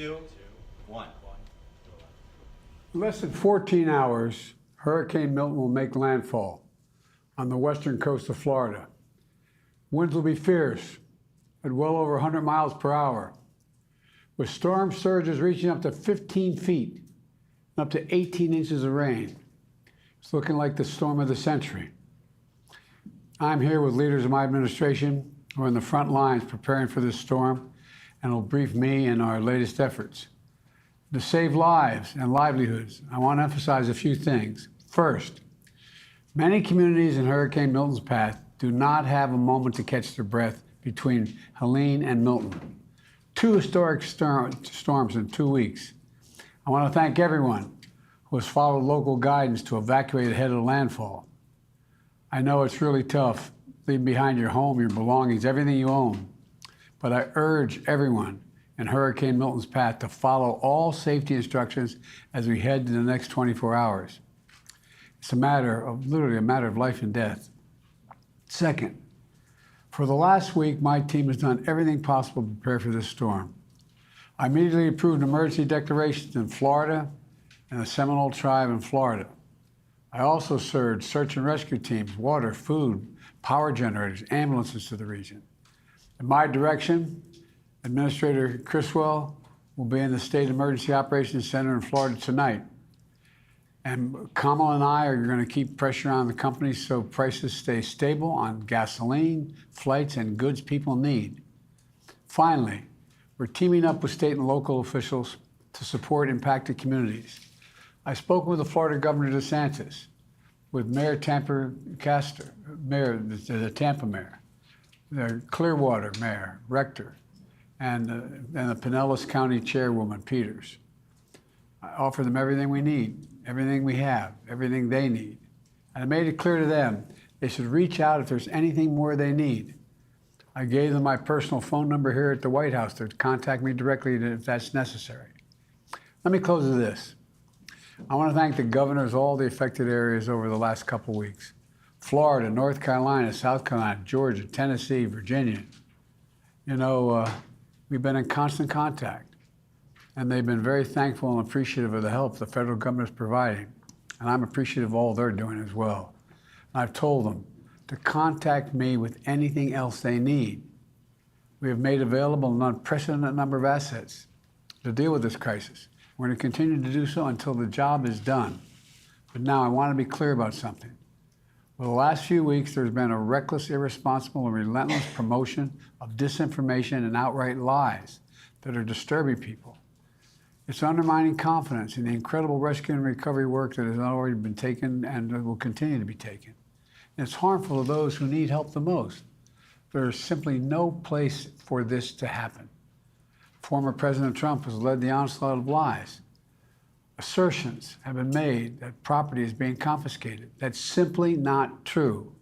2, 1. In less than 14 hours, Hurricane Milton will make landfall on the western coast of Florida. Winds will be fierce at well over 100 miles per hour, with storm surges reaching up to 15 feet and up to 18 inches of rain. It's looking like the storm of the century. I'm here with leaders of my administration who are in the front lines preparing for this storm and will brief me in our latest efforts. To save lives and livelihoods, I want to emphasize a few things. First, many communities in Hurricane Milton's path do not have a moment to catch their breath between Helene and Milton. 2 historic storms in 2 weeks. I want to thank everyone who has followed local guidance to evacuate ahead of landfall. I know it's really tough leaving behind your home, your belongings, everything you own. But I urge everyone in Hurricane Milton's path to follow all safety instructions as we head to the next 24 hours. It's literally a matter of life and death. Second, for the last week, my team has done everything possible to prepare for this storm. I immediately approved emergency declarations in Florida and the Seminole Tribe in Florida. I also surged search and rescue teams, water, food, power generators, ambulances to the region. In my direction, Administrator Criswell will be in the State Emergency Operations Center in Florida tonight. And Kamala and I are going to keep pressure on the companies so prices stay stable on gasoline, flights, and goods people need. Finally, we're teaming up with state and local officials to support impacted communities. I spoke with the Florida Governor DeSantis, with Mayor Tampa Castor, the Tampa Mayor, the Clearwater Mayor, Rector, and the Pinellas County Chairwoman, Peters. I offer them everything we need, everything we have, everything they need. And I made it clear to them they should reach out if there's anything more they need. I gave them my personal phone number here at the White House to contact me directly if that's necessary. Let me close with this. I want to thank the governors of all the affected areas over the last couple weeks. Florida, North Carolina, South Carolina, Georgia, Tennessee, Virginia. We've been in constant contact, and they've been very thankful and appreciative of the help the federal government is providing. And I'm appreciative of all they're doing as well. And I've told them to contact me with anything else they need. We have made available an unprecedented number of assets to deal with this crisis. We're going to continue to do so until the job is done. But now I want to be clear about something. For the last few weeks, there's been a reckless, irresponsible, and relentless promotion of disinformation and outright lies that are disturbing people. It's undermining confidence in the incredible rescue and recovery work that has already been taken and will continue to be taken. And it's harmful to those who need help the most. There is simply no place for this to happen. Former President Trump has led the onslaught of lies. Assertions have been made that property is being confiscated. That's simply not true.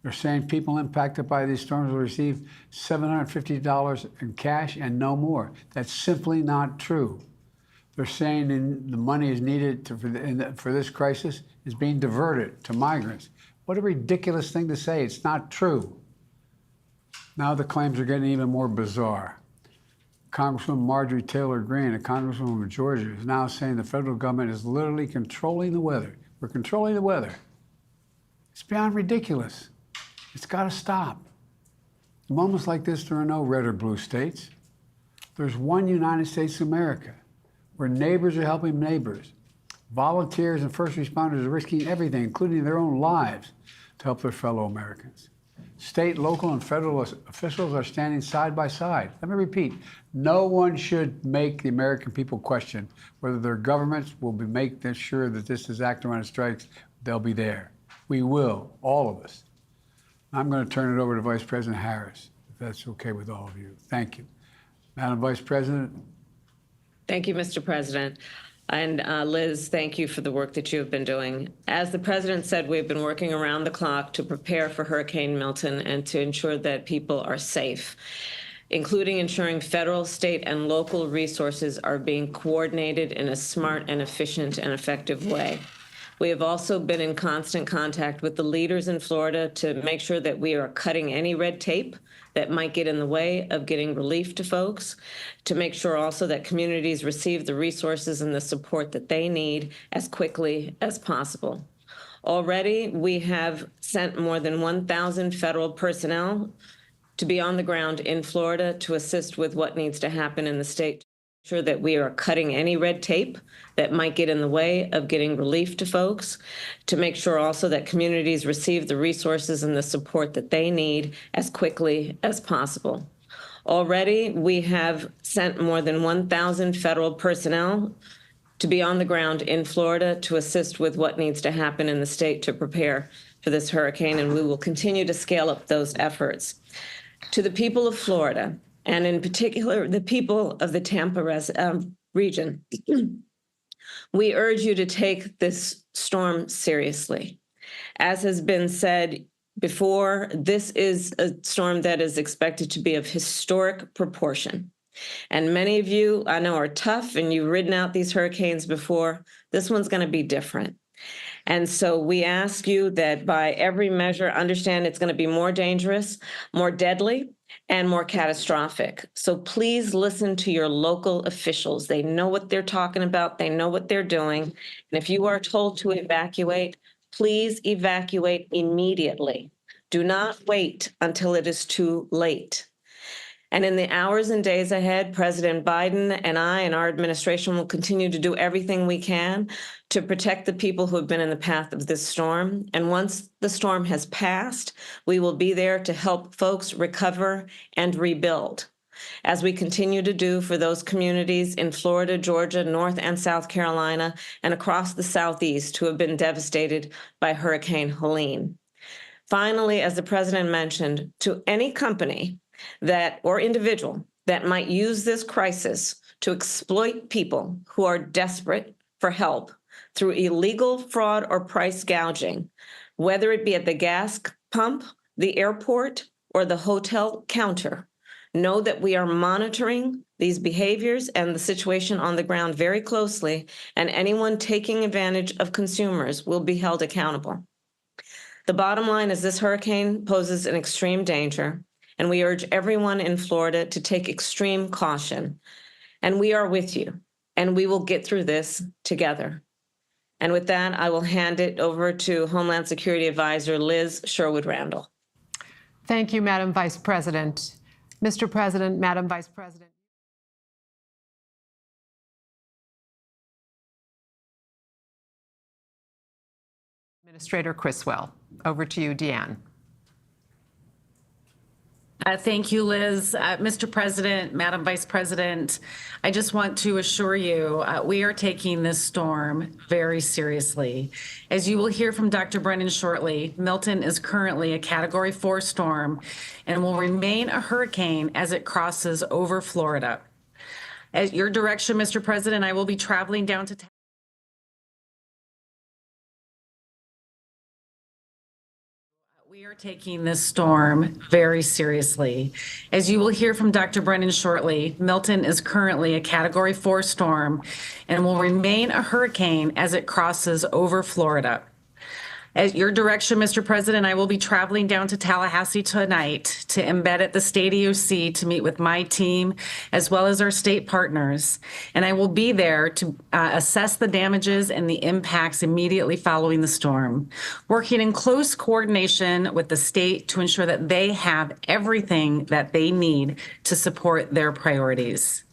They're saying people impacted by these storms will receive $750 in cash and no more. That's simply not true. They're saying the money is needed for this crisis is being diverted to migrants. What a ridiculous thing to say. It's not true. Now the claims are getting even more bizarre. Congresswoman Marjorie Taylor Greene, a congresswoman from Georgia, is now saying the federal government is literally controlling the weather. We're controlling the weather. It's beyond ridiculous. It's got to stop. In moments like this, there are no red or blue states. There's one United States of America, where neighbors are helping neighbors. Volunteers and first responders are risking everything, including their own lives, to help their fellow Americans. State, local, and federal officials are standing side by side. Let me repeat, no one should make the American people question whether their governments will make sure that this disaster, when it strikes, they'll be there. We will, all of us. I'm going to turn it over to Vice President Harris, if that's okay with all of you. Thank you. Madam Vice President. Thank you, Mr. President. And Liz, thank you for the work that you have been doing. As the president said, we've been working around the clock to prepare for Hurricane Milton and to ensure that people are safe, including ensuring federal, state, and local resources are being coordinated in a smart and efficient and effective way. We have also been in constant contact with the leaders in Florida to make sure that we are cutting any red tape that might get in the way of getting relief to folks, to make sure also that communities receive the resources and the support that they need as quickly as possible. Already, we have sent more than 1,000 federal personnel to be on the ground in Florida to assist with what needs to happen in the state, to ensure that we are cutting any red tape that might get in the way of getting relief to folks, to make sure also that communities receive the resources and the support that they need as quickly as possible. Already, we have sent more than 1,000 federal personnel to be on the ground in Florida to assist with what needs to happen in the state to prepare for this hurricane, and we will continue to scale up those efforts. To the people of Florida, and in particular, the people of the Tampa region, we urge you to take this storm seriously. As has been said before, this is a storm that is expected to be of historic proportion. And many of you, I know, are tough, and you've ridden out these hurricanes before. This one's going to be different. And so we ask you that by every measure, understand it's going to be more dangerous, more deadly, and more catastrophic. So please listen to your local officials. They know what they're talking about. They know what they're doing. And if you are told to evacuate, please evacuate immediately. Do not wait until it is too late. And in the hours and days ahead, President Biden and I and our administration will continue to do everything we can to protect the people who have been in the path of this storm. And once the storm has passed, we will be there to help folks recover and rebuild, as we continue to do for those communities in Florida, Georgia, North and South Carolina, and across the Southeast who have been devastated by Hurricane Helene. Finally, as the president mentioned, to any company that or individual that might use this crisis to exploit people who are desperate for help through illegal fraud or price gouging, whether it be at the gas pump, the airport, or the hotel counter, know that we are monitoring these behaviors and the situation on the ground very closely, and anyone taking advantage of consumers will be held accountable. The bottom line is this hurricane poses an extreme danger, and we urge everyone in Florida to take extreme caution. And we are with you, and we will get through this together. And with that, I will hand it over to Homeland Security Advisor Liz Sherwood-Randall. Thank you, Madam Vice President. Mr. President, Madam Vice President. Administrator Criswell, over to you, Deanne. Thank you, Liz. Mr. President, Madam Vice President, I just want to assure you we are taking this storm very seriously. As you will hear from Dr. Brennan shortly, Milton is currently a Category 4 storm and will remain a hurricane as it crosses over Florida. At your direction, Mr. President, I will be traveling down to We are taking this storm very seriously. As you will hear from Dr. Brennan shortly, Milton is currently a Category 4 storm and will remain a hurricane as it crosses over Florida. At your direction, Mr. President, I will be traveling down to Tallahassee tonight to embed at the state EOC to meet with my team as well as our state partners. And I will be there to assess the damages and the impacts immediately following the storm, working in close coordination with the state to ensure that they have everything that they need to support their priorities.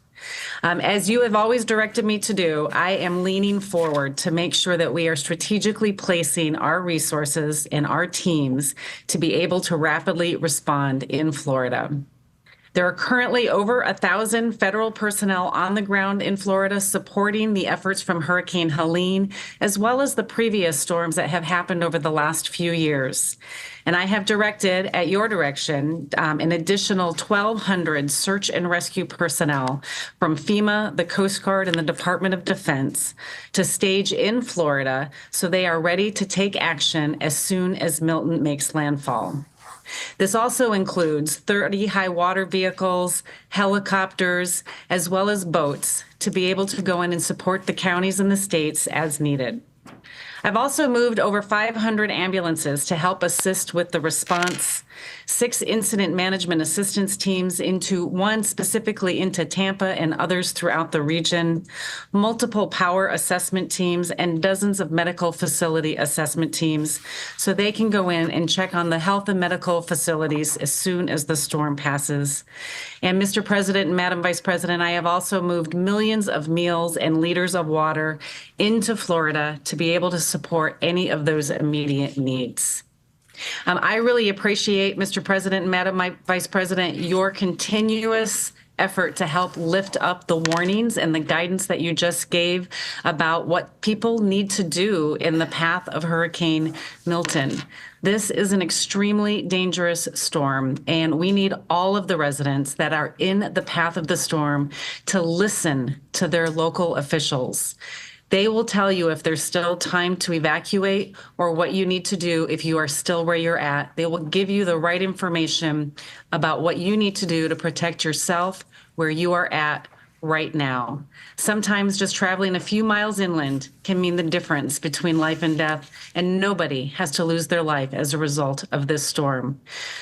As you have always directed me to do, I am leaning forward to make sure that we are strategically placing our resources and our teams to be able to rapidly respond in Florida. There are currently over 1,000 federal personnel on the ground in Florida supporting the efforts from Hurricane Helene, as well as the previous storms that have happened over the last few years. And I have directed, at your direction, an additional 1,200 search and rescue personnel from FEMA, the Coast Guard, and the Department of Defense to stage in Florida so they are ready to take action as soon as Milton makes landfall. This also includes 30 high water vehicles, helicopters, as well as boats to be able to go in and support the counties and the states as needed. I've also moved over 500 ambulances to help assist with the response, 6 incident management assistance teams into one specifically into Tampa and others throughout the region, multiple power assessment teams, and dozens of medical facility assessment teams so they can go in and check on the health and medical facilities as soon as the storm passes. And Mr. President and Madam Vice President, I have also moved millions of meals and liters of water into Florida to be able to support any of those immediate needs. I really appreciate, Mr. President and Madam Vice President, your continuous effort to help lift up the warnings and the guidance that you just gave about what people need to do in the path of Hurricane Milton. This is an extremely dangerous storm, and we need all of the residents that are in the path of the storm to listen to their local officials. They will tell you if there's still time to evacuate or what you need to do if you are still where you're at. They will give you the right information about what you need to do to protect yourself where you are at right now. Sometimes just traveling a few miles inland can mean the difference between life and death, and nobody has to lose their life as a result of this storm.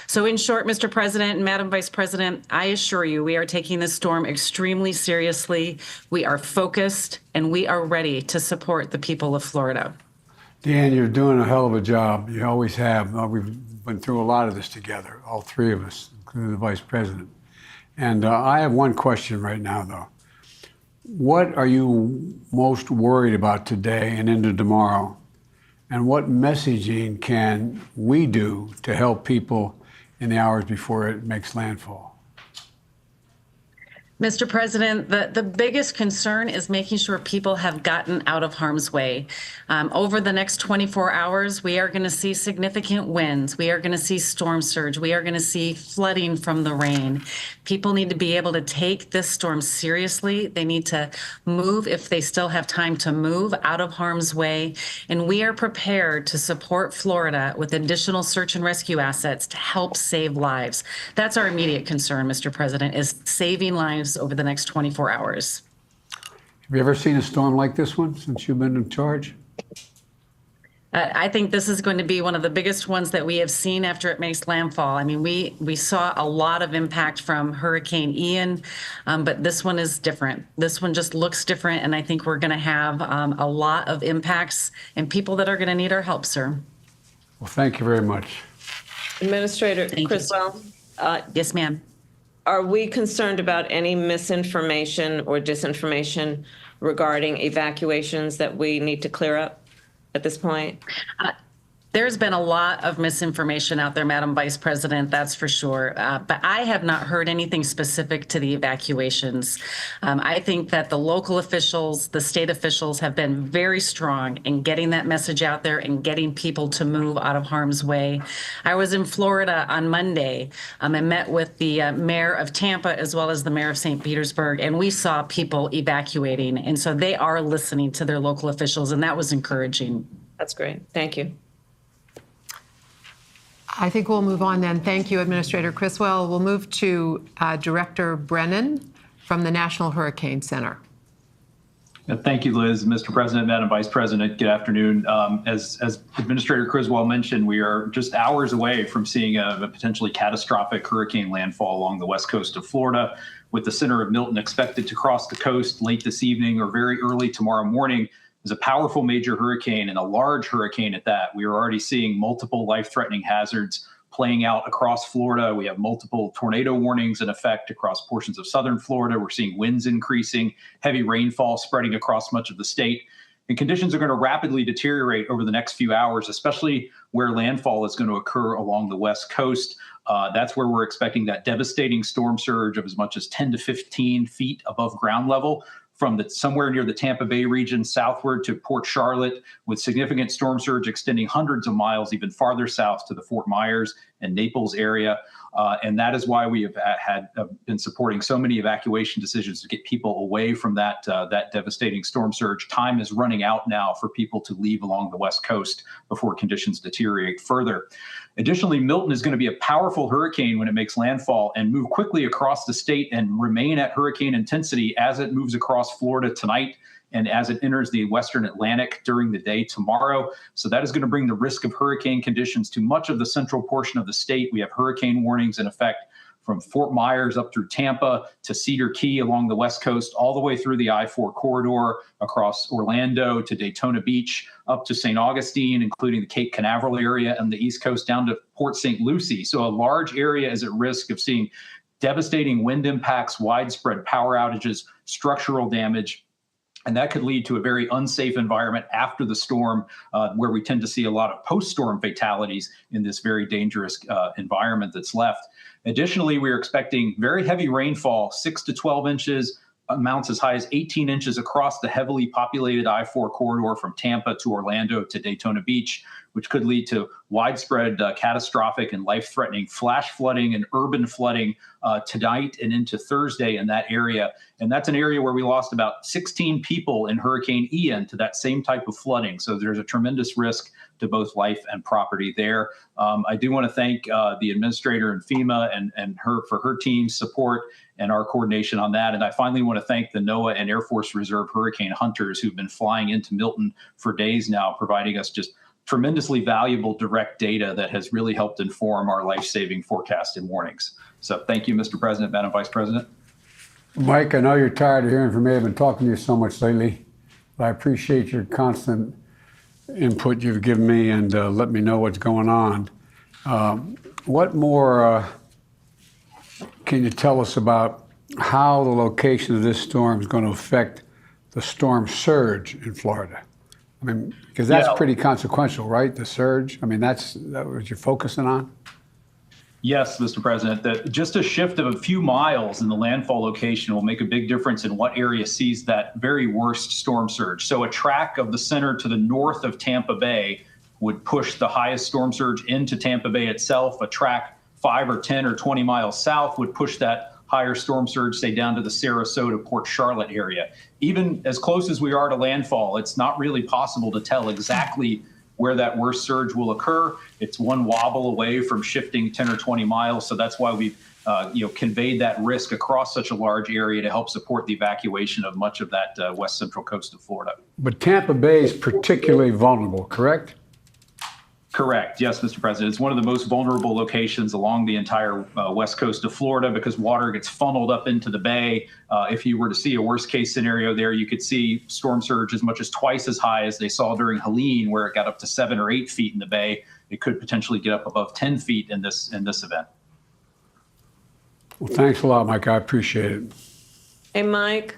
So in short, Mr. President and Madam Vice President, I assure you we are taking this storm extremely seriously. We are focused and we are ready to support the people of Florida. Dan, you're doing a hell of a job. You always have. We've been through a lot of this together, all three of us, including the Vice President. And I have one question right now, though. What are you most worried about today and into tomorrow? And what messaging can we do to help people in the hours before it makes landfall? Mr. President, the biggest concern is making sure people have gotten out of harm's way. Over the next 24 hours, we are going to see significant winds. We are going to see storm surge. We are going to see flooding from the rain. People need to be able to take this storm seriously. They need to move, if they still have time to move, out of harm's way. And we are prepared to support Florida with additional search and rescue assets to help save lives. That's our immediate concern, Mr. President, is saving lives over the next 24 hours. Have you ever seen a storm like this one since you've been in charge? I think this is going to be one of the biggest ones that we have seen after it makes landfall. I mean, we saw a lot of impact from Hurricane Ian, but this one is different. This one just looks different, and I think we're going to have a lot of impacts and people that are going to need our help, sir. Well, thank you very much. Administrator Criswell, Yes, ma'am. are we concerned about any misinformation or disinformation regarding evacuations that we need to clear up at this point? There's been a lot of misinformation out there, Madam Vice President, that's for sure. But I have not heard anything specific to the evacuations. I think that the local officials, the state officials have been very strong in getting that message out there and getting people to move out of harm's way. I was in Florida on Monday. I met with the mayor of Tampa as well as the mayor of St. Petersburg, and we saw people evacuating. And so they are listening to their local officials, and that was encouraging. That's great. Thank you. I think we'll move on then. Thank you, Administrator Criswell. We'll move to Director Brennan from the National Hurricane Center. Thank you, Liz. Mr. President, Madam Vice President, good afternoon. As Administrator Criswell mentioned, we are just hours away from seeing a potentially catastrophic hurricane landfall along the west coast of Florida, with the center of Milton expected to cross the coast late this evening or very early tomorrow morning. Is a powerful major hurricane and a large hurricane at that. We are already seeing multiple life-threatening hazards playing out across Florida. We have multiple tornado warnings in effect across portions of southern Florida. We're seeing winds increasing, heavy rainfall spreading across much of the state. And conditions are going to rapidly deteriorate over the next few hours, especially where landfall is going to occur along the west coast. That's where we're expecting that devastating storm surge of as much as 10 to 15 feet above ground level, from somewhere near the Tampa Bay region southward to Port Charlotte, with significant storm surge extending hundreds of miles even farther south to the Fort Myers and Naples area. And that is why we have been supporting so many evacuation decisions to get people away from that devastating storm surge. Time is running out now for people to leave along the west coast before conditions deteriorate further. Additionally, Milton is going to be a powerful hurricane when it makes landfall and move quickly across the state and remain at hurricane intensity as it moves across Florida tonight and as it enters the western Atlantic during the day tomorrow. So that is going to bring the risk of hurricane conditions to much of the central portion of the state. We have hurricane warnings in effect from Fort Myers up through Tampa to Cedar Key along the West Coast, all the way through the I-4 corridor across Orlando to Daytona Beach, up to St. Augustine, including the Cape Canaveral area and the East Coast down to Port St. Lucie. So a large area is at risk of seeing devastating wind impacts, widespread power outages, structural damage. And that could lead to a very unsafe environment after the storm, where we tend to see a lot of post-storm fatalities in this very dangerous environment that's left. Additionally, we are expecting very heavy rainfall, 6 to 12 inches, amounts as high as 18 inches across the heavily populated I-4 corridor from Tampa to Orlando to Daytona Beach, which could lead to widespread catastrophic and life-threatening flash flooding and urban flooding tonight and into Thursday in that area. And that's an area where we lost about 16 people in Hurricane Ian to that same type of flooding. So there's a tremendous risk to both life and property there. I do want to thank the administrator and FEMA and her for her team's support and our coordination on that. And I finally want to thank the NOAA and Air Force Reserve hurricane hunters who've been flying into Milton for days now, providing us just tremendously valuable direct data that has really helped inform our life-saving forecast and warnings. So thank you, Mr. President, Madam Vice President. Mike, I know you're tired of hearing from me. I've been talking to you so much lately. But I appreciate your constant input you've given me and let me know what's going on. What more can you tell us about how the location of this storm is going to affect the storm surge in Florida? I mean, because that's pretty consequential, right? The surge. I mean, that's what you're focusing on? Yes, Mr. President, just a shift of a few miles in the landfall location will make a big difference in what area sees that very worst storm surge. So a track of the center to the north of Tampa Bay would push the highest storm surge into Tampa Bay itself. A track 5 or 10 or 20 miles south would push that higher storm surge, say, down to the Sarasota, Port Charlotte area. Even as close as we are to landfall, it's not really possible to tell exactly where that worst surge will occur. It's one wobble away from shifting 10 or 20 miles. So that's why we've conveyed that risk across such a large area to help support the evacuation of much of that west central coast of Florida. But Tampa Bay is particularly vulnerable, correct? Correct. Yes, Mr. President. It's one of the most vulnerable locations along the entire west coast of Florida because water gets funneled up into the bay. If you were to see a worst case scenario there, you could see storm surge as much as twice as high as they saw during Helene, where it got up to 7 or 8 feet in the bay. It could potentially get up above 10 feet in this event. Well, thanks a lot, Mike. I appreciate it. Hey, Mike.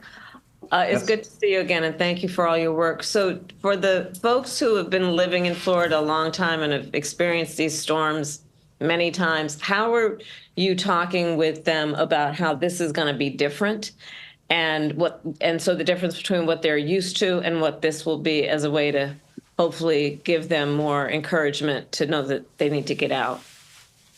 It's good to see you again, and thank you for all your work. So for the folks who have been living in Florida a long time and have experienced these storms many times, how are you talking with them about how this is going to be different and so the difference between what they're used to and what this will be as a way to hopefully give them more encouragement to know that they need to get out?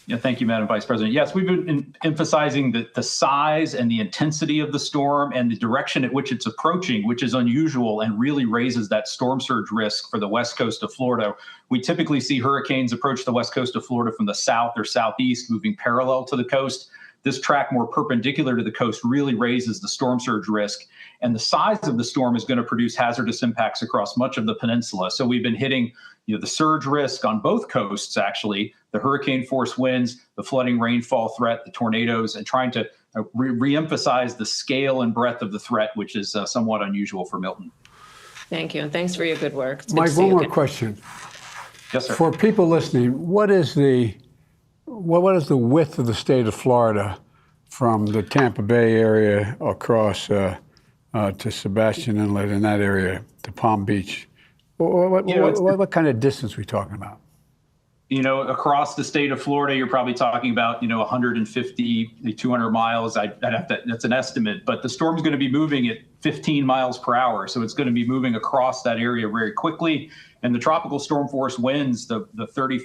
Yeah, thank you, Madam Vice President. Yes, we've been emphasizing the size and the intensity of the storm and the direction at which it's approaching, which is unusual and really raises that storm surge risk for the west coast of Florida. We typically see hurricanes approach the west coast of Florida from the south or southeast, moving parallel to the coast. This track more perpendicular to the coast really raises the storm surge risk. And the size of the storm is going to produce hazardous impacts across much of the peninsula. So we've been hitting the surge risk on both coasts, actually, the hurricane force winds, the flooding rainfall threat, the tornadoes, and trying to re-emphasize the scale and breadth of the threat, which is somewhat unusual for Milton. Thank you, and thanks for your good work. Mike, one more question. Yes, sir. For people listening, what is the width of the state of Florida from the Tampa Bay area across to Sebastian Inlet in that area to Palm Beach? What kind of distance are we talking about? Across the state of Florida, you're probably talking about, 150, 200 miles. That's an estimate, but the storm's going to be moving at 15 miles per hour. So it's going to be moving across that area very quickly. And the tropical storm force winds, the 30,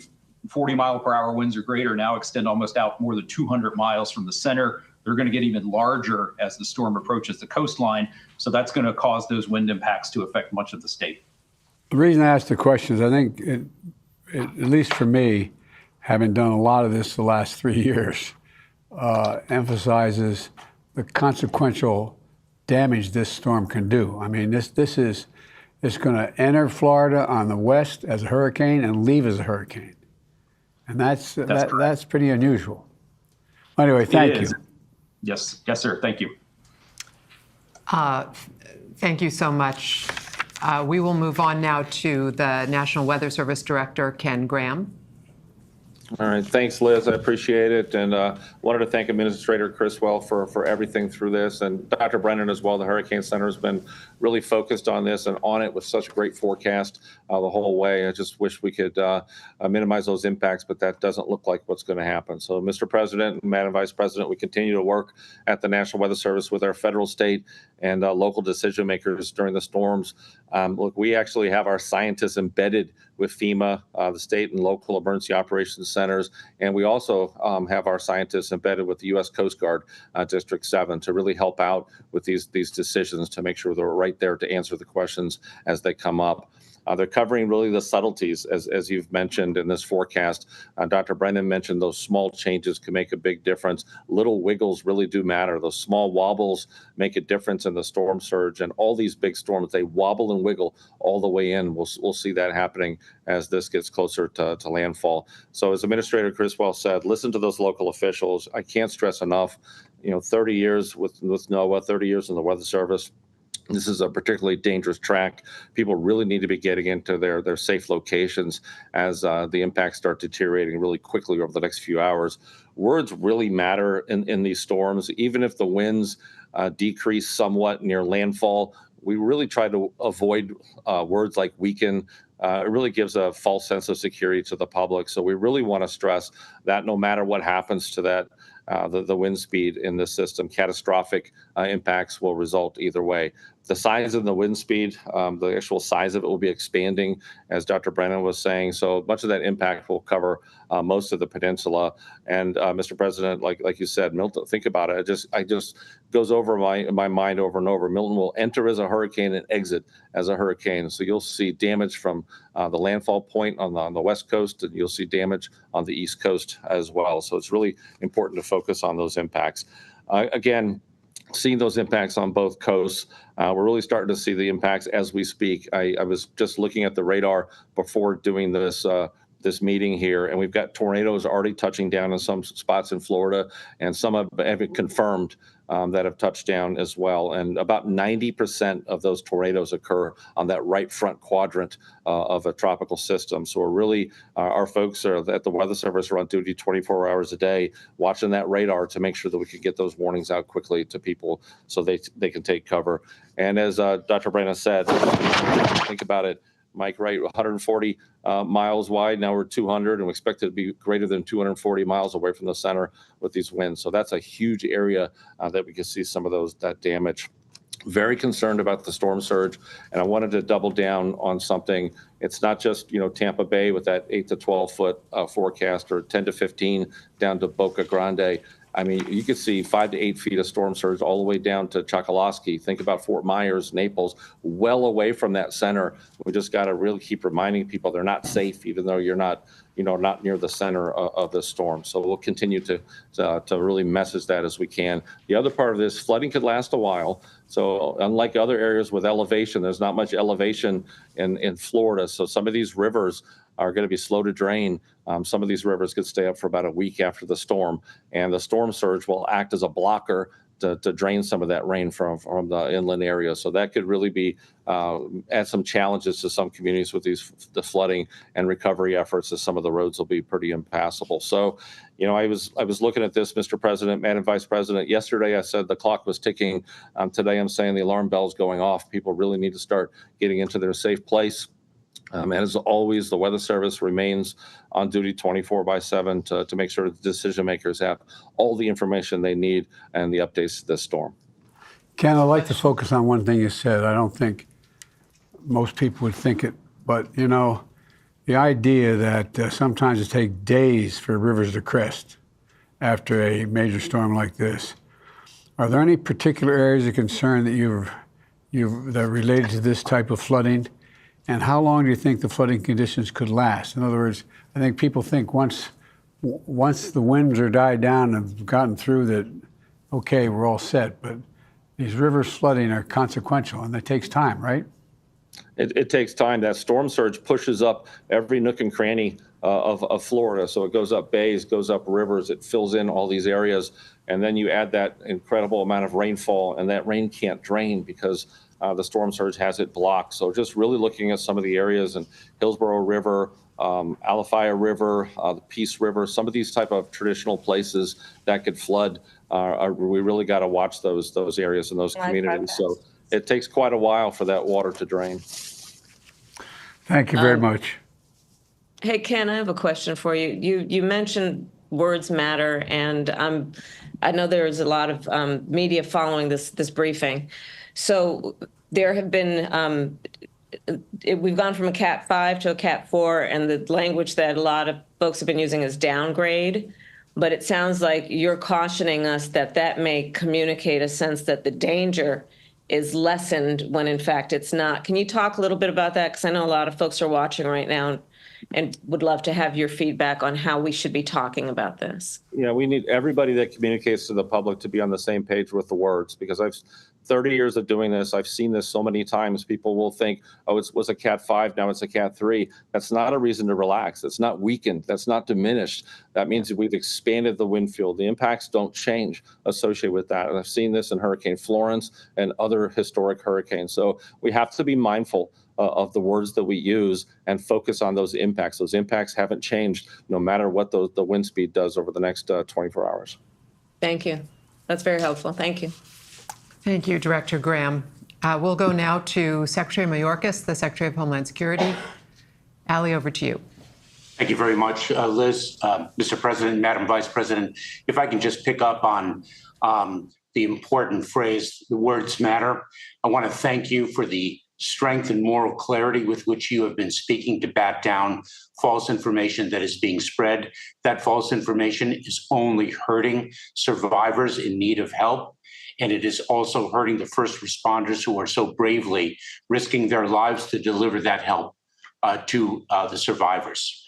40 mile per hour winds or greater now extend almost out more than 200 miles from the center. They're going to get even larger as the storm approaches the coastline. So that's going to cause those wind impacts to affect much of the state. The reason I asked the question is I think, at least for me, having done a lot of this the last 3 years, emphasizes the consequential damage this storm can do. I mean, it's going to enter Florida on the west as a hurricane and leave as a hurricane. And that's pretty unusual. Anyway, thank you. Yes, sir. Thank you. Thank you so much. We will move on now to the National Weather Service Director, Ken Graham. All right, thanks, Liz. I appreciate it, and wanted to thank Administrator Criswell for everything through this, and Dr. Brennan as well. The Hurricane Center has been really focused on this and on it with such a great forecast the whole way. I just wish we could minimize those impacts, but that doesn't look like what's going to happen. So, Mr. President, Madam Vice President, we continue to work at the National Weather Service with our federal, state, and local decision makers during the storms. Look, we actually have our scientists embedded with FEMA, the state and local emergency operations centers, and we also have our scientists embedded with the U.S. Coast Guard District 7 to really help out with these decisions to make sure they're right there to answer the questions as they come up. They're covering really the subtleties, as you've mentioned in this forecast. Dr. Brennan mentioned those small changes can make a big difference. Little wiggles really do matter. Those small wobbles make a difference in the storm surge. And all these big storms, they wobble and wiggle all the way in. We'll see that happening as this gets closer to landfall. So as Administrator Criswell said, listen to those local officials. I can't stress enough, 30 years with NOAA, 30 years in the Weather Service. This is a particularly dangerous track. People really need to be getting into their safe locations as the impacts start deteriorating really quickly over the next few hours. Words really matter in these storms. Even if the winds decrease somewhat near landfall, we really try to avoid words like weaken. It really gives a false sense of security to the public. So we really want to stress that no matter what happens to that, the wind speed in this system, catastrophic impacts will result either way. The size of the wind speed, the actual size of it will be expanding, as Dr. Brennan was saying. So much of that impact will cover most of the peninsula. And Mr. President, like you said, Milton, think about it. It just goes over my mind over and over. Milton will enter as a hurricane and exit as a hurricane. So you'll see damage from the landfall point on the west coast, and you'll see damage on the east coast as well. So it's really important to focus on those impacts. Again, seeing those impacts on both coasts. We're really starting to see the impacts as we speak. I was just looking at the radar before doing this meeting here, and we've got tornadoes already touching down in some spots in Florida, and some have confirmed that have touched down as well. And about 90% of those tornadoes occur on that right front quadrant of a tropical system. So we're really, our folks at the Weather Service are on duty 24 hours a day, watching that radar to make sure that we can get those warnings out quickly to people so they can take cover. And as Dr. Brennan said, think about it, Mike, right, 140 miles wide. Now we're 200, and we expect it to be greater than 240 miles away from the center with these winds. So that's a huge area that we can see some of that damage. Very concerned about the storm surge, and I wanted to double down on something. It's not just Tampa Bay with that 8 to 12 foot forecast, or 10 to 15 down to Boca Grande. I mean, you could see 5 to 8 feet of storm surge all the way down to Chokoloskee. Think about Fort Myers, Naples, well away from that center. We just got to really keep reminding people they're not safe, even though you're not near the center of the storm. So we'll continue to really message that as we can. The other part of this, flooding could last a while. So unlike other areas with elevation, there's not much elevation in Florida. So some of these rivers are going to be slow to drain. Some of these rivers could stay up for about a week after the storm, and the storm surge will act as a blocker to drain some of that rain from the inland area. So that could really be add some challenges to some communities with the flooding and recovery efforts, as some of the roads will be pretty impassable. So, I was looking at this, Mr. President, Madam Vice President. Yesterday I said the clock was ticking. Today I'm saying the alarm bell's going off. People really need to start getting into their safe place. And as always, the Weather Service remains on duty 24/7 to make sure the decision makers have all the information they need and the updates to this storm. Ken, I'd like to focus on one thing you said. I don't think most people would think it, but the idea that sometimes it takes days for rivers to crest after a major storm like this. Are there any particular areas of concern that that are related to this type of flooding? And how long do you think the flooding conditions could last? In other words, I think people think once the winds are died down and have gotten through that, okay, we're all set. But, these rivers flooding are consequential, and it takes time, right? It takes time. That storm surge pushes up every nook and cranny of Florida. So it goes up bays, goes up rivers, it fills in all these areas. And then you add that incredible amount of rainfall, and that rain can't drain because the storm surge has it blocked. So just really looking at some of the areas in Hillsborough River, Alafaya River, the Peace River, some of these type of traditional places that could flood, we really got to watch those areas and those communities. So it takes quite a while for that water to drain. Thank you very much. Hey, Ken, I have a question for you. You mentioned words matter, and I know there is a lot of media following this briefing. So there have been, we've gone from a Cat 5 to a Cat 4, and the language that a lot of folks have been using is downgrade. But it sounds like you're cautioning us that that may communicate a sense that the danger is lessened when in fact it's not. Can you talk a little bit about that? Because I know a lot of folks are watching right now and would love to have your feedback on how we should be talking about this. Yeah, we need everybody that communicates to the public to be on the same page with the words, because I've 30 years of doing this. I've seen this so many times. People will think, oh, it was a Cat 5, now it's a Cat 3. That's not a reason to relax. It's not weakened. That's not diminished. That means that we've expanded the wind field. The impacts don't change associated with that. And I've seen this in Hurricane Florence and other historic hurricanes. So we have to be mindful of the words that we use and focus on those impacts. Those impacts haven't changed no matter what the wind speed does over the next 24 hours. Thank you. That's very helpful. Thank you. Thank you, Director Graham. We'll go now to Secretary Mayorkas, the Secretary of Homeland Security. Ali, over to you. Thank you very much, Liz. Mr. President, Madam Vice President, if I can just pick up on the important phrase, the words matter. I want to thank you for the strength and moral clarity with which you have been speaking to bat down false information that is being spread. That false information is only hurting survivors in need of help. And it is also hurting the first responders who are so bravely risking their lives to deliver that help to the survivors.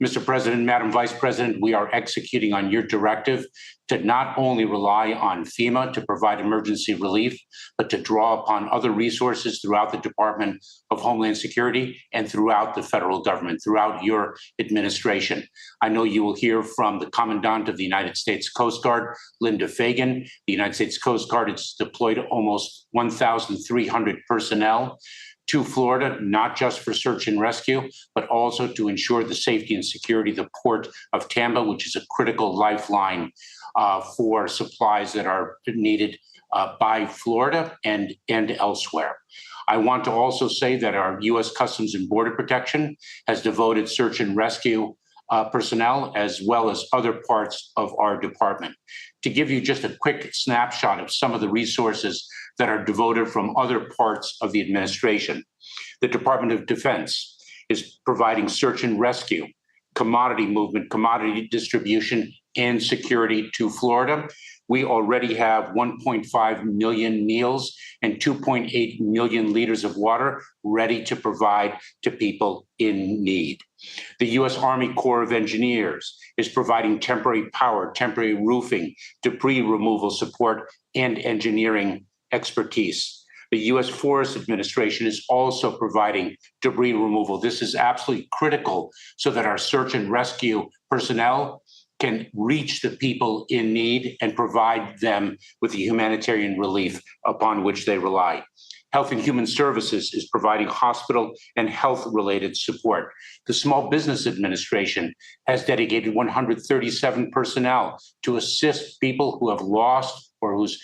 Mr. President, Madam Vice President, we are executing on your directive to not only rely on FEMA to provide emergency relief, but to draw upon other resources throughout the Department of Homeland Security and throughout the federal government, throughout your administration. I know you will hear from the Commandant of the United States Coast Guard, Linda Fagan. The United States Coast Guard has deployed almost 1,300 personnel to Florida, not just for search and rescue, but also to ensure the safety and security of the port of Tampa, which is a critical lifeline for supplies that are needed by Florida and elsewhere. I want to also say that our U.S. Customs and Border Protection has devoted search and rescue personnel as well as other parts of our department. To give you just a quick snapshot of some of the resources that are devoted from other parts of the administration, the Department of Defense is providing search and rescue, commodity movement, commodity distribution, and security to Florida. We already have 1.5 million meals and 2.8 million liters of water ready to provide to people in need. The U.S. Army Corps of Engineers is providing temporary power, temporary roofing, debris removal support, and engineering expertise. The U.S. Forest Administration is also providing debris removal. This is absolutely critical so that our search and rescue personnel can reach the people in need and provide them with the humanitarian relief upon which they rely. Health and Human Services is providing hospital and health-related support. The Small Business Administration has dedicated 137 personnel to assist people who have lost or whose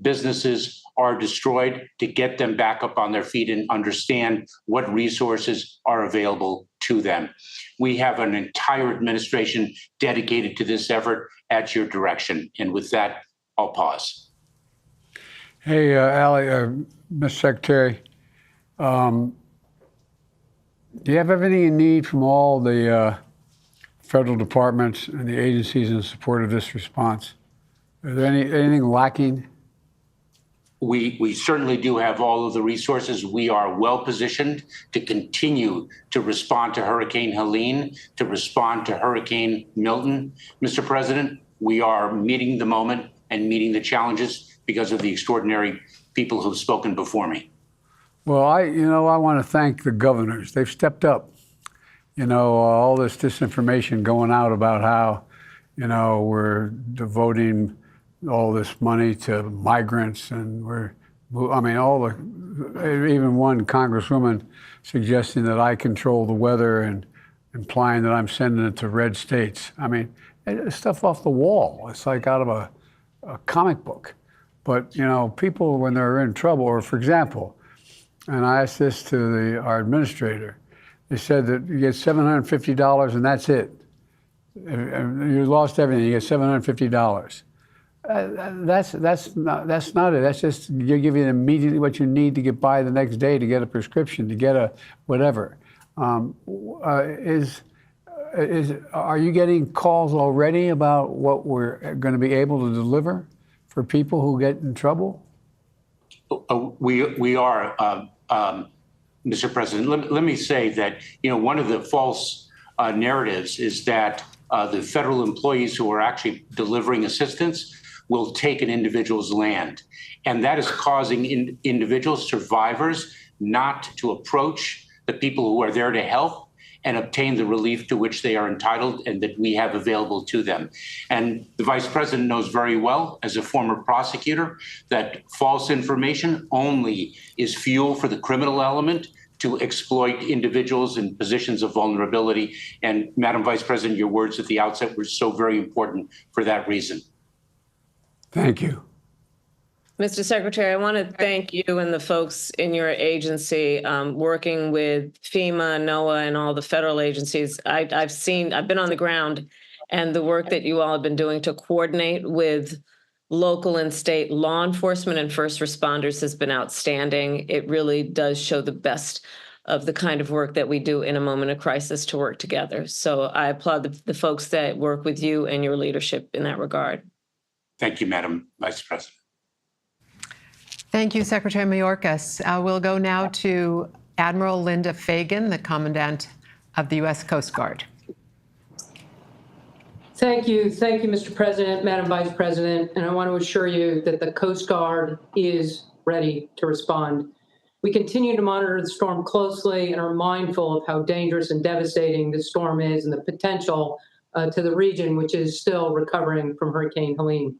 businesses are destroyed, to get them back up on their feet and understand what resources are available to them. We have an entire administration dedicated to this effort at your direction. And with that, I'll pause. Hey, Ali, Mr. Secretary, do you have everything you need from all the federal departments and the agencies in support of this response? Is there anything lacking? We certainly do have all of the resources. We are well positioned to continue to respond to Hurricane Helene, to respond to Hurricane Milton. Mr. President, we are meeting the moment and meeting the challenges because of the extraordinary people who've spoken before me. Well, I want to thank the governors. They've stepped up. All this disinformation going out about how, we're devoting all this money to migrants, and even one congresswoman suggesting that I control the weather and implying that I'm sending it to red states. It's stuff off the wall. It's like out of a comic book. But, people, when they're in trouble, or for example, and I asked this to our administrator, they said that you get $750 and that's it. You lost everything, you get $750. That's not it. That's just you give you immediately what you need to get by the next day, to get a prescription, to get a whatever. Are you getting calls already about what we're going to be able to deliver for people who get in trouble? We are, Mr. President. Let me say that, one of the false narratives is that the federal employees who are actually delivering assistance will take an individual's land. And that is causing individuals, survivors, not to approach the people who are there to help and obtain the relief to which they are entitled and that we have available to them. And the Vice President knows very well, as a former prosecutor, that false information only is fuel for the criminal element to exploit individuals in positions of vulnerability. And Madam Vice President, your words at the outset were so very important for that reason. Thank you. Mr. Secretary, I want to thank you and the folks in your agency working with FEMA, NOAA, and all the federal agencies. I've been on the ground, and the work that you all have been doing to coordinate with local and state law enforcement and first responders has been outstanding. It really does show the best of the kind of work that we do in a moment of crisis to work together. So I applaud the folks that work with you and your leadership in that regard. Thank you, Madam Vice President. Thank you, Secretary Mayorkas. We'll go now to Admiral Linda Fagan, the Commandant of the U.S. Coast Guard. Thank you, Mr. President, Madam Vice President, and I want to assure you that the Coast Guard is ready to respond. We continue to monitor the storm closely and are mindful of how dangerous and devastating the storm is and the potential to the region, which is still recovering from Hurricane Helene.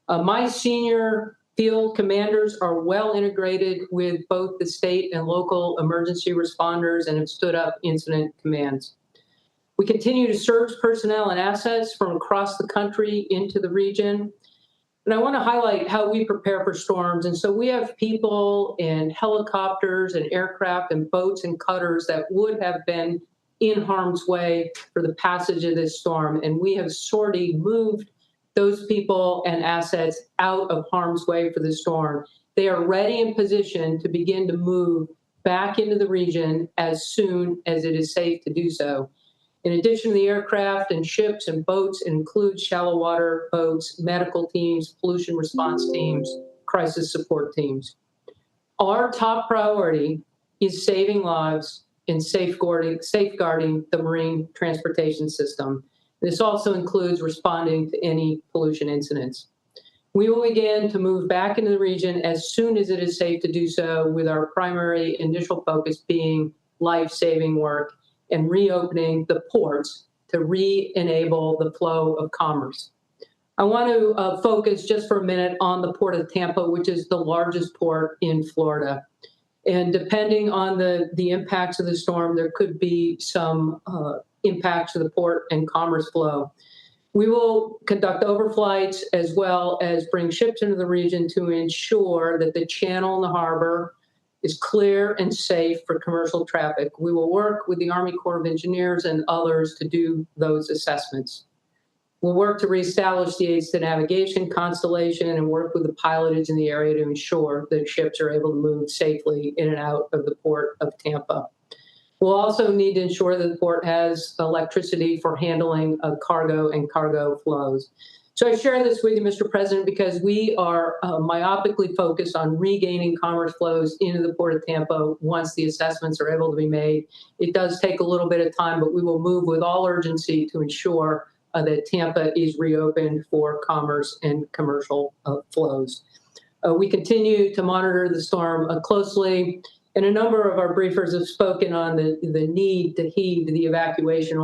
My senior field commanders are well integrated with both the state and local emergency responders and have stood up incident commands. We continue to surge personnel and assets from across the country into the region. And I want to highlight how we prepare for storms. And so we have people in helicopters and aircraft and boats and cutters that would have been in harm's way for the passage of this storm. And we have sorely moved those people and assets out of harm's way for the storm. They are ready and positioned to begin to move back into the region as soon as it is safe to do so. In addition to the aircraft and ships and boats, it includes shallow water boats, medical teams, pollution response teams, crisis support teams. Our top priority is saving lives and safeguarding the marine transportation system. This also includes responding to any pollution incidents. We will begin to move back into the region as soon as it is safe to do so, with our primary initial focus being life-saving work and reopening the ports to re-enable the flow of commerce. I want to focus just for a minute on the Port of Tampa, which is the largest port in Florida. And depending on the impacts of the storm, there could be some impacts to the port and commerce flow. We will conduct overflights as well as bring ships into the region to ensure that the channel and the harbor is clear and safe for commercial traffic. We will work with the Army Corps of Engineers and others to do those assessments. We'll work to reestablish the aids to navigation constellation and work with the pilotage in the area to ensure that ships are able to move safely in and out of the Port of Tampa. We'll also need to ensure that the port has electricity for handling cargo and cargo flows. So I share this with you, Mr. President, because we are myopically focused on regaining commerce flows into the Port of Tampa once the assessments are able to be made. It does take a little bit of time, but we will move with all urgency to ensure that Tampa is reopened for commerce and commercial flows. We continue to monitor the storm closely, and a number of our briefers have spoken on the need to heed the evacuation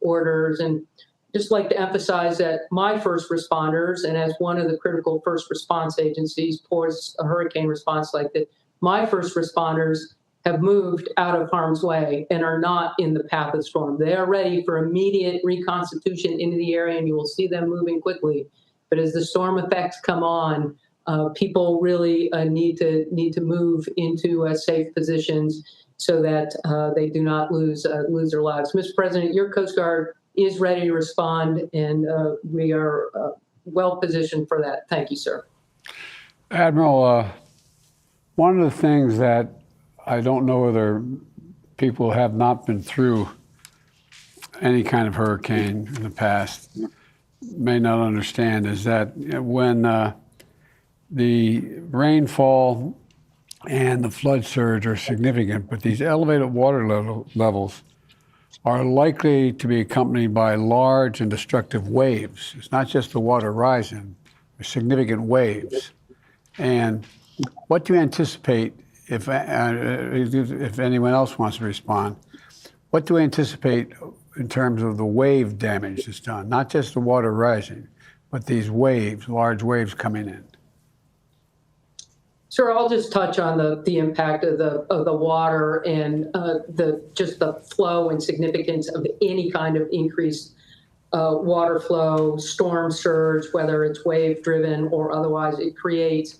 orders. And just like to emphasize that my first responders, and as one of the critical first response agencies pours a hurricane response like that, my first responders have moved out of harm's way and are not in the path of the storm. They are ready for immediate reconstitution into the area, and you will see them moving quickly. But as the storm effects come on, people really need to move into safe positions so that they do not lose their lives. Mr. President, your Coast Guard is ready to respond, and we are well positioned for that. Thank you, sir. Admiral, one of the things that I don't know whether people have not been through any kind of hurricane in the past may not understand is that when the rainfall and the flood surge are significant, but these elevated water levels are likely to be accompanied by large and destructive waves. It's not just the water rising, there's significant waves. And what do you anticipate, if anyone else wants to respond, what do we anticipate in terms of the wave damage that's done? Not just the water rising, but these waves, large waves coming in. Sir, I'll just touch on the impact of the water and the flow and significance of any kind of increased water flow, storm surge, whether it's wave driven or otherwise. It creates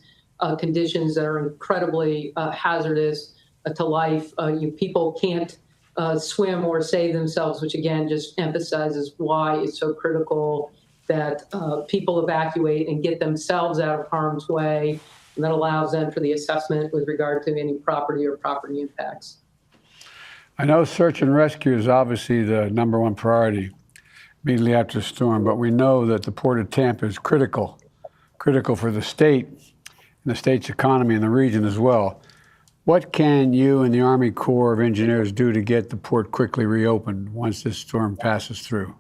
conditions that are incredibly hazardous to life. People can't swim or save themselves, which again just emphasizes why it's so critical that people evacuate and get themselves out of harm's way. And that allows then for the assessment with regard to any property or property impacts. I know search and rescue is obviously the #1 priority immediately after the storm, but we know that the Port of Tampa is critical for the state and the state's economy and the region as well. What can you and the Army Corps of Engineers do to get the port quickly reopened once this storm passes through?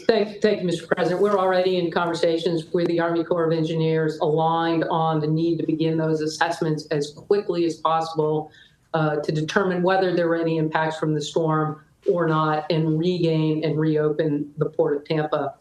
Thank you, Mr. President. We're already in conversations with the Army Corps of Engineers, aligned on the need to begin those assessments as quickly as possible to determine whether there were any impacts from the storm or not, and regain and reopen the Port of Tampa.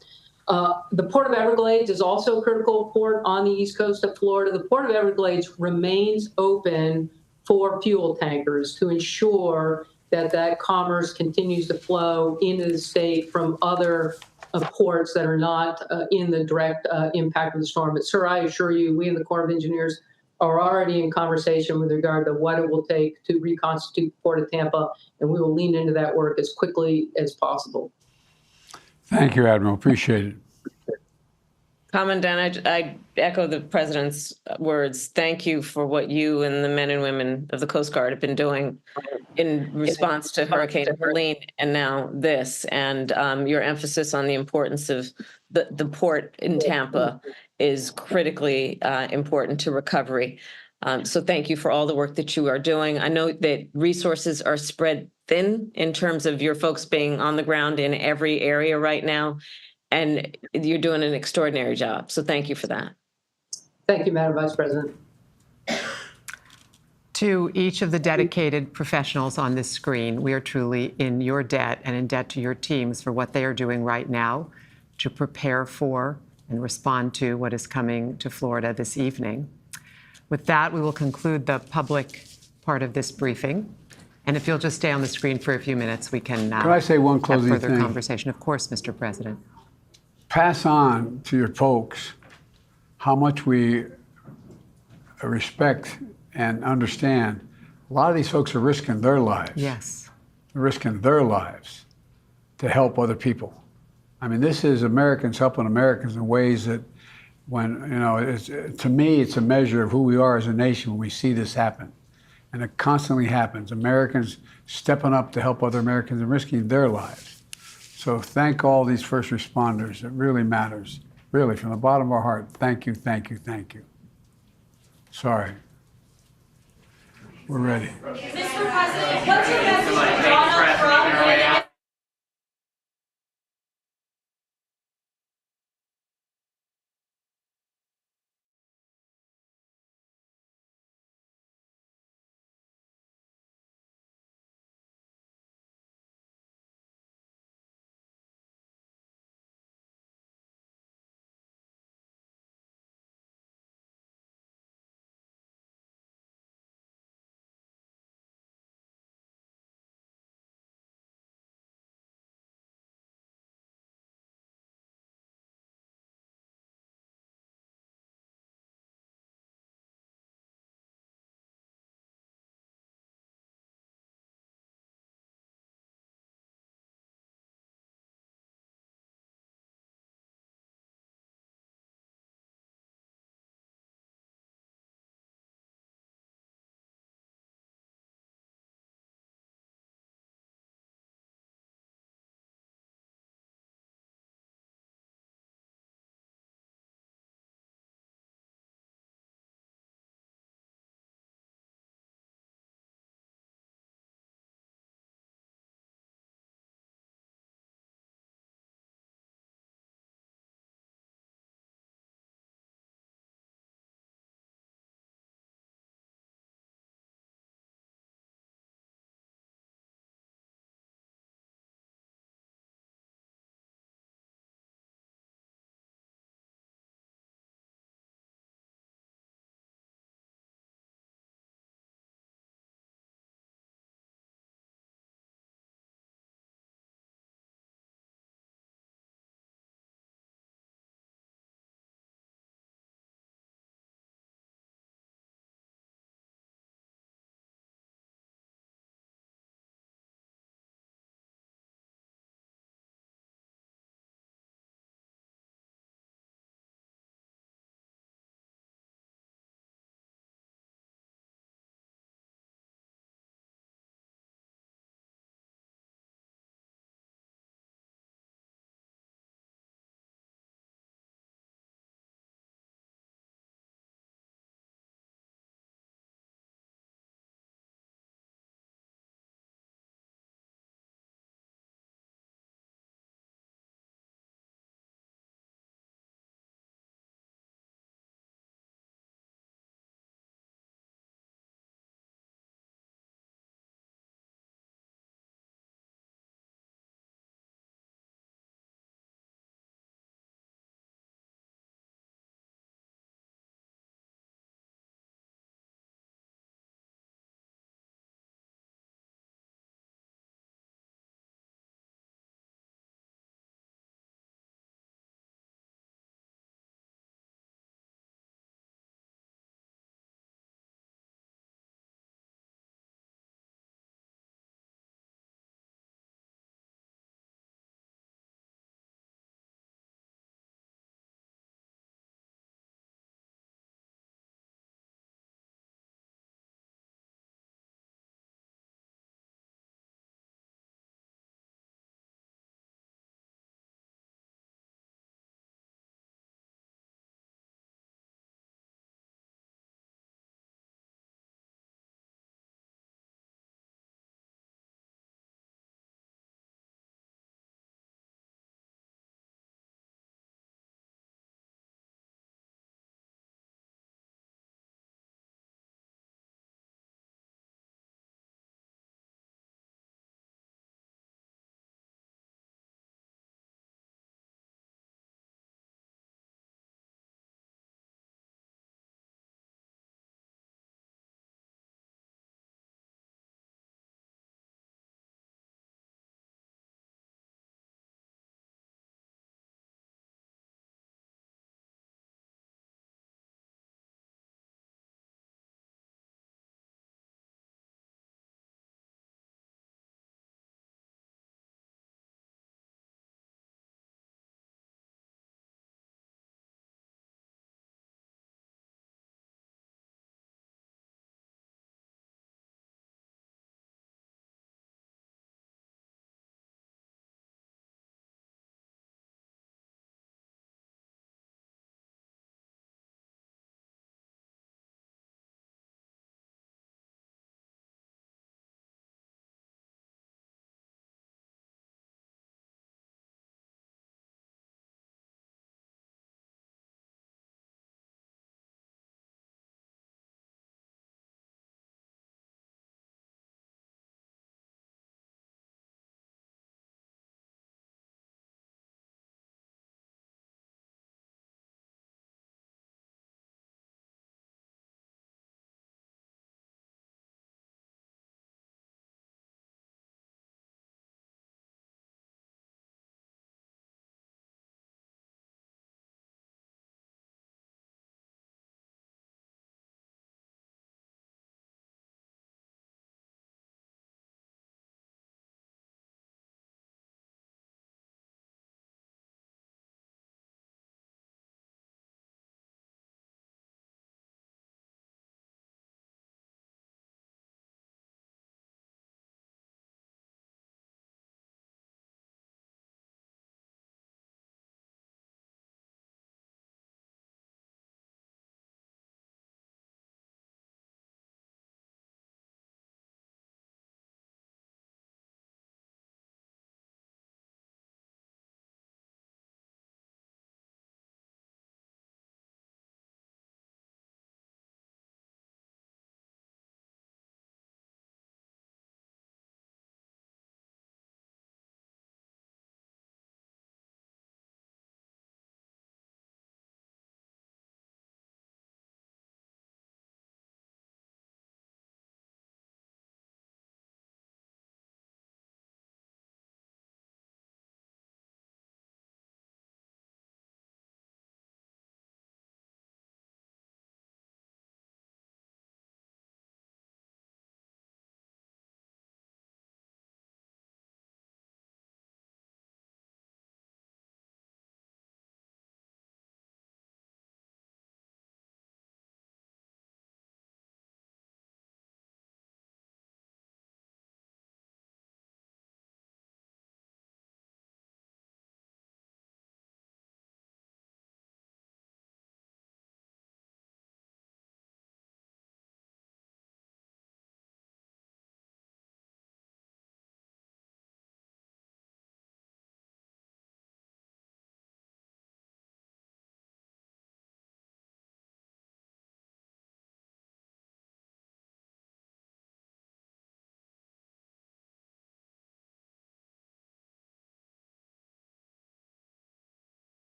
The Port of Everglades is also a critical port on the east coast of Florida. The Port of Everglades remains open for fuel tankers to ensure that commerce continues to flow into the state from other ports that are not in the direct impact of the storm. But sir, I assure you, we in the Corps of Engineers are already in conversation with regard to what it will take to reconstitute the Port of Tampa, and we will lean into that work as quickly as possible. Thank you, Admiral. Appreciate it. Commandant, I echo the President's words. Thank you for what you and the men and women of the Coast Guard have been doing in response to Hurricane Helene and now this. And your emphasis on the importance of the port in Tampa is critically important to recovery. So thank you for all the work that you are doing. I know that resources are spread thin in terms of your folks being on the ground in every area right now. And you're doing an extraordinary job. So thank you for that. Thank you, Madam Vice President. To each of the dedicated professionals on this screen, we are truly in your debt and in debt to your teams for what they are doing right now to prepare for and respond to what is coming to Florida this evening. With that, we will conclude the public part of this briefing. And if you'll just stay on the screen for a few minutes, we can I say one closing have further thing? conversation. Of course, Mr. President. Pass on to your folks how much we respect and understand. A lot of these folks are risking their lives. Yes. Risking their lives to help other people. I mean, this is Americans helping Americans in ways that when, to me, it's a measure of who we are as a nation when we see this happen. And it constantly happens. Americans stepping up to help other Americans and risking their lives. So thank all these first responders. It really matters. Really, from the bottom of our heart, thank you, thank you, thank you. Sorry. We're ready. Mr. President, what's your message to Donald Trump?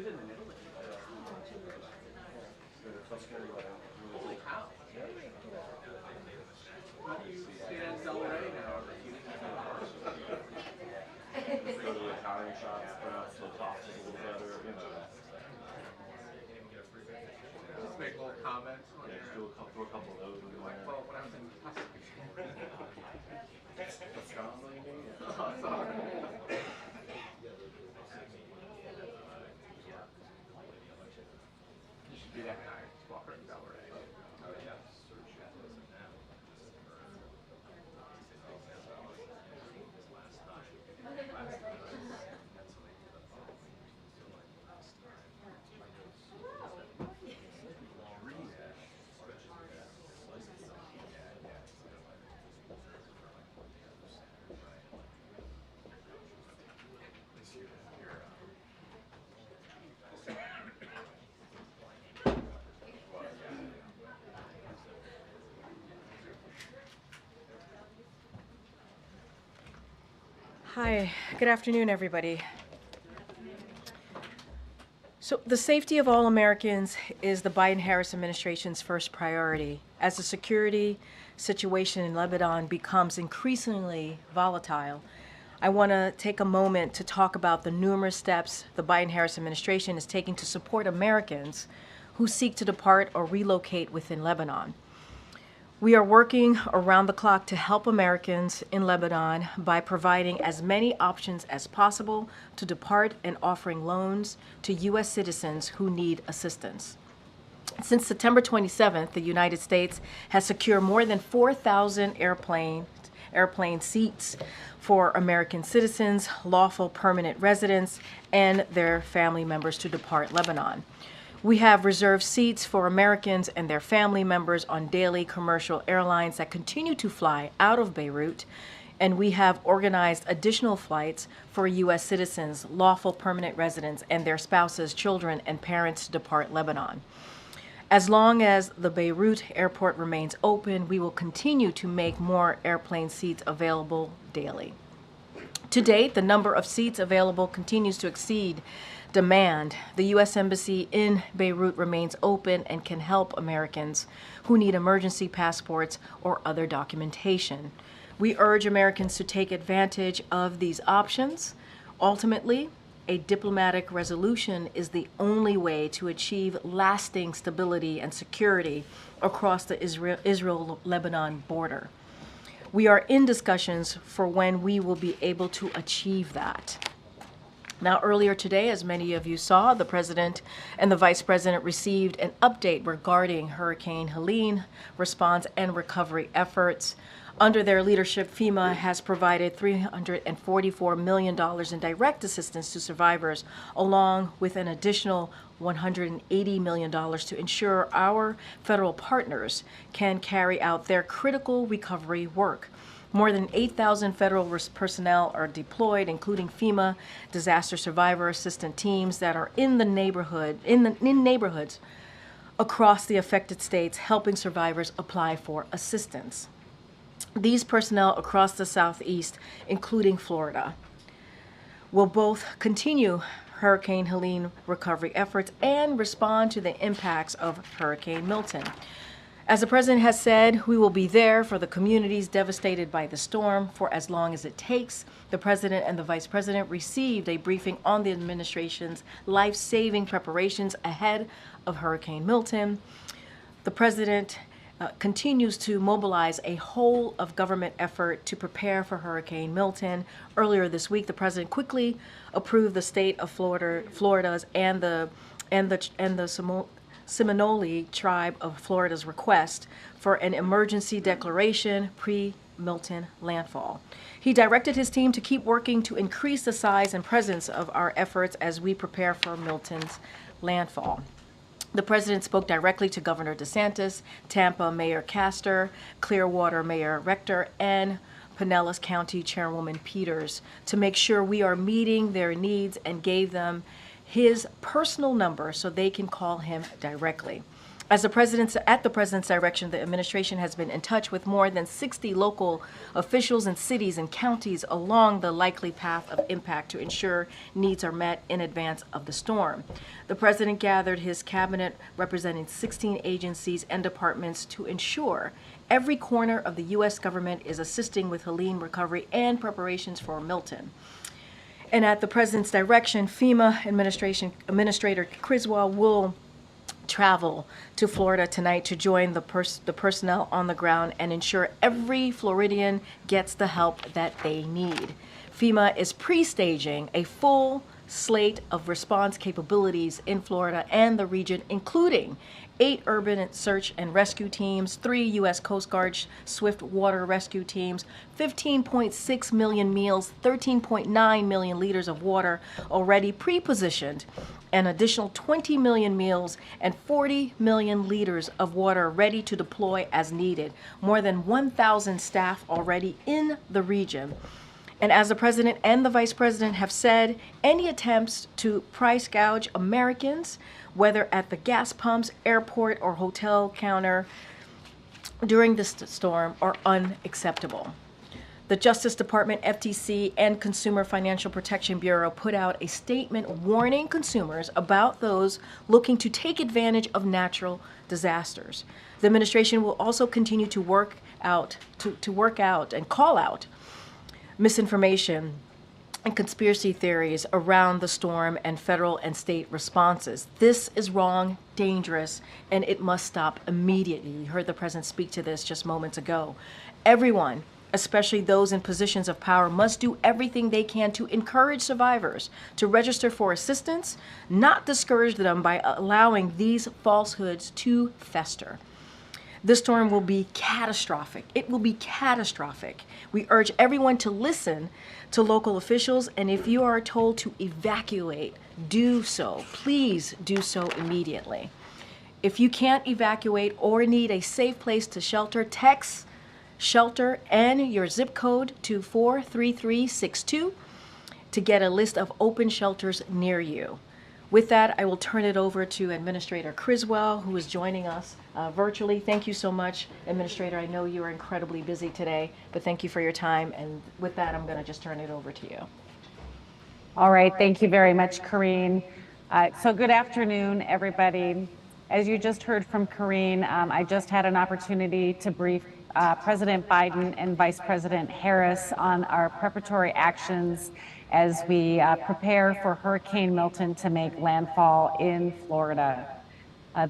Just make little comments. Yeah, just do a couple of those. Like, well, when I was in oh, sorry. You should be that guy. Just walk around Delaware. Oh, yeah. Hi, good afternoon, everybody. So the safety of all Americans is the Biden-Harris administration's first priority. As the security situation in Lebanon becomes increasingly volatile, I want to take a moment to talk about the numerous steps the Biden-Harris administration is taking to support Americans who seek to depart or relocate within Lebanon. We are working around the clock to help Americans in Lebanon by providing as many options as possible to depart and offering loans to U.S. citizens who need assistance. Since September 27th, the United States has secured more than 4,000 airplane seats for American citizens, lawful permanent residents, and their family members to depart Lebanon. We have reserved seats for Americans and their family members on daily commercial airlines that continue to fly out of Beirut, and we have organized additional flights for U.S. citizens, lawful permanent residents, and their spouses, children, and parents to depart Lebanon. As long as the Beirut airport remains open, we will continue to make more airplane seats available daily. To date, the number of seats available continues to exceed demand. The U.S. Embassy in Beirut remains open and can help Americans who need emergency passports or other documentation. We urge Americans to take advantage of these options. Ultimately, a diplomatic resolution is the only way to achieve lasting stability and security across the Israel-Lebanon border. We are in discussions for when we will be able to achieve that. Now, earlier today, as many of you saw, the President and the Vice President received an update regarding Hurricane Helene response and recovery efforts. Under their leadership, FEMA has provided $344 million in direct assistance to survivors, along with an additional $180 million to ensure our federal partners can carry out their critical recovery work. More than 8,000 federal personnel are deployed, including FEMA disaster survivor assistant teams that are in neighborhoods across the affected states, helping survivors apply for assistance. These personnel across the Southeast, including Florida, will both continue Hurricane Helene recovery efforts and respond to the impacts of Hurricane Milton. As the President has said, we will be there for the communities devastated by the storm for as long as it takes. The President and the Vice President received a briefing on the administration's life-saving preparations ahead of Hurricane Milton. The President continues to mobilize a whole of government effort to prepare for Hurricane Milton. Earlier this week, the President quickly approved the state of Florida's and the Seminole tribe of Florida's request for an emergency declaration pre-Milton landfall. He directed his team to keep working to increase the size and presence of our efforts as we prepare for Milton's landfall. The President spoke directly to Governor DeSantis, Tampa Mayor Castor, Clearwater Mayor Rector, and Pinellas County Chairwoman Peters to make sure we are meeting their needs, and gave them his personal number so they can call him directly. At the president's direction, the administration has been in touch with more than 60 local officials in cities and counties along the likely path of impact to ensure needs are met in advance of the storm. The president gathered his cabinet representing 16 agencies and departments to ensure every corner of the U.S. government is assisting with Helene recovery and preparations for Milton. And at the president's direction, FEMA Administrator Criswell will travel to Florida tonight to join the personnel on the ground and ensure every Floridian gets the help that they need. FEMA is pre-staging a full slate of response capabilities in Florida and the region, including 8 urban search and rescue teams, 3 U.S. Coast Guard swift water rescue teams, 15.6 million meals, 13.9 million liters of water already pre-positioned, an additional 20 million meals and 40 million liters of water ready to deploy as needed. More than 1,000 staff already in the region. And as the president and the vice president have said, any attempts to price gouge Americans, whether at the gas pumps, airport, or hotel counter during this storm, are unacceptable. The Justice Department, FTC, and Consumer Financial Protection Bureau put out a statement warning consumers about those looking to take advantage of natural disasters. The administration will also continue to work out and call out misinformation and conspiracy theories around the storm and federal and state responses. This is wrong, dangerous, and it must stop immediately. You heard the president speak to this just moments ago. Everyone, especially those in positions of power, must do everything they can to encourage survivors to register for assistance, not discourage them by allowing these falsehoods to fester. This storm will be catastrophic. It will be catastrophic. We urge everyone to listen to local officials, and if you are told to evacuate, do so. Please do so immediately. If you can't evacuate or need a safe place to shelter, text shelter and your zip code to 43362 to get a list of open shelters near you. With that, I will turn it over to Administrator Criswell, who is joining us virtually. Thank you so much, Administrator. I know you are incredibly busy today, but thank you for your time. And with that, I'm going to just turn it over to you. All right. Thank you very much, Corrine. So good afternoon, everybody. As you just heard from Corrine, I just had an opportunity to brief President Biden and Vice President Harris on our preparatory actions as we prepare for Hurricane Milton to make landfall in Florida.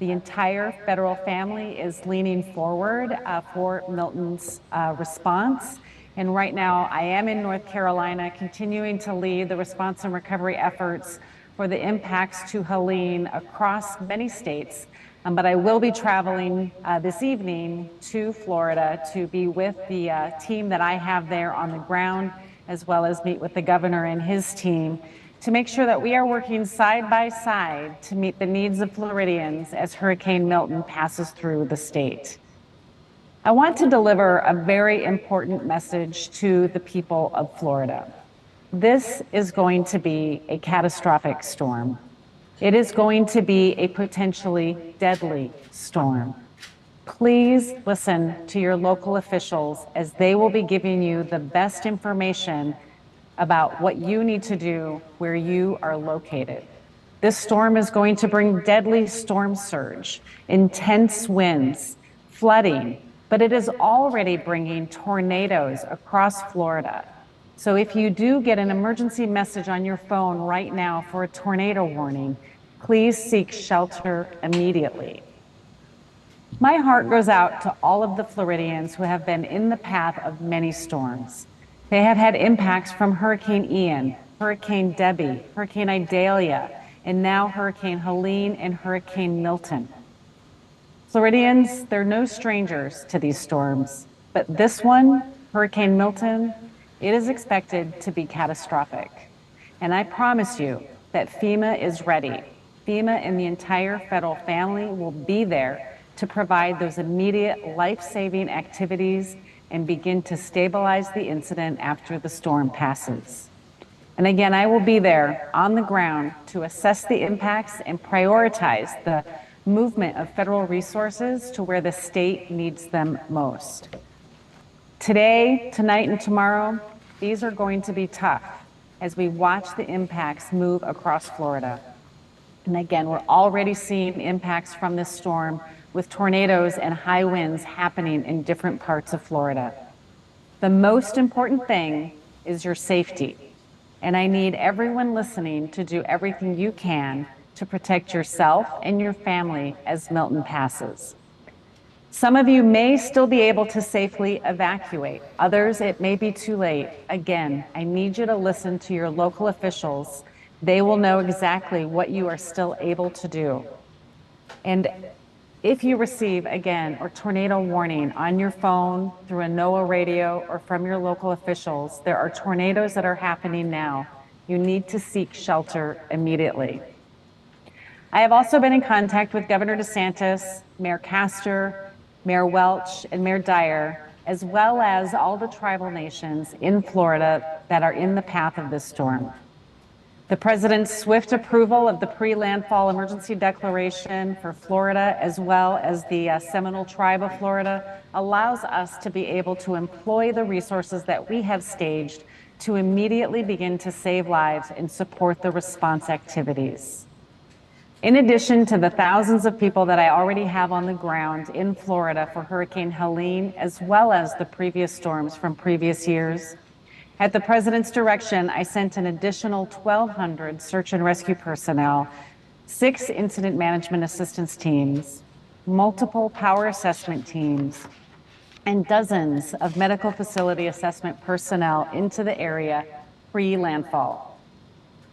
The entire federal family is leaning forward for Milton's response. And right now, I am in North Carolina, continuing to lead the response and recovery efforts for the impacts to Helene across many states. But I will be traveling this evening to Florida to be with the team that I have there on the ground, as well as meet with the governor and his team to make sure that we are working side by side to meet the needs of Floridians as Hurricane Milton passes through the state. I want to deliver a very important message to the people of Florida. This is going to be a catastrophic storm. It is going to be a potentially deadly storm. Please listen to your local officials as they will be giving you the best information about what you need to do where you are located. This storm is going to bring deadly storm surge, intense winds, flooding, but it is already bringing tornadoes across Florida. So if you do get an emergency message on your phone right now for a tornado warning, please seek shelter immediately. My heart goes out to all of the Floridians who have been in the path of many storms. They have had impacts from Hurricane Ian, Hurricane Debbie, Hurricane Idalia, and now Hurricane Helene and Hurricane Milton. Floridians, they're no strangers to these storms, but this one, Hurricane Milton, it is expected to be catastrophic. And I promise you that FEMA is ready. FEMA and the entire federal family will be there to provide those immediate life-saving activities and begin to stabilize the incident after the storm passes. And again, I will be there on the ground to assess the impacts and prioritize the movement of federal resources to where the state needs them most. Today, tonight, and tomorrow, these are going to be tough as we watch the impacts move across Florida. And again, we're already seeing impacts from this storm with tornadoes and high winds happening in different parts of Florida. The most important thing is your safety. And I need everyone listening to do everything you can to protect yourself and your family as Milton passes. Some of you may still be able to safely evacuate. Others, it may be too late. Again, I need you to listen to your local officials. They will know exactly what you are still able to do. And if you receive, again, a tornado warning on your phone, through a NOAA radio, or from your local officials, there are tornadoes that are happening now. You need to seek shelter immediately. I have also been in contact with Governor DeSantis, Mayor Castor, Mayor Welch, and Mayor Dyer, as well as all the tribal nations in Florida that are in the path of this storm. The President's swift approval of the pre-landfall emergency declaration for Florida, as well as the Seminole Tribe of Florida, allows us to be able to employ the resources that we have staged to immediately begin to save lives and support the response activities. In addition to the thousands of people that I already have on the ground in Florida for Hurricane Helene, as well as the previous storms from previous years, at the President's direction, I sent an additional 1,200 search and rescue personnel, 6 incident management assistance teams, multiple power assessment teams, and dozens of medical facility assessment personnel into the area pre-landfall.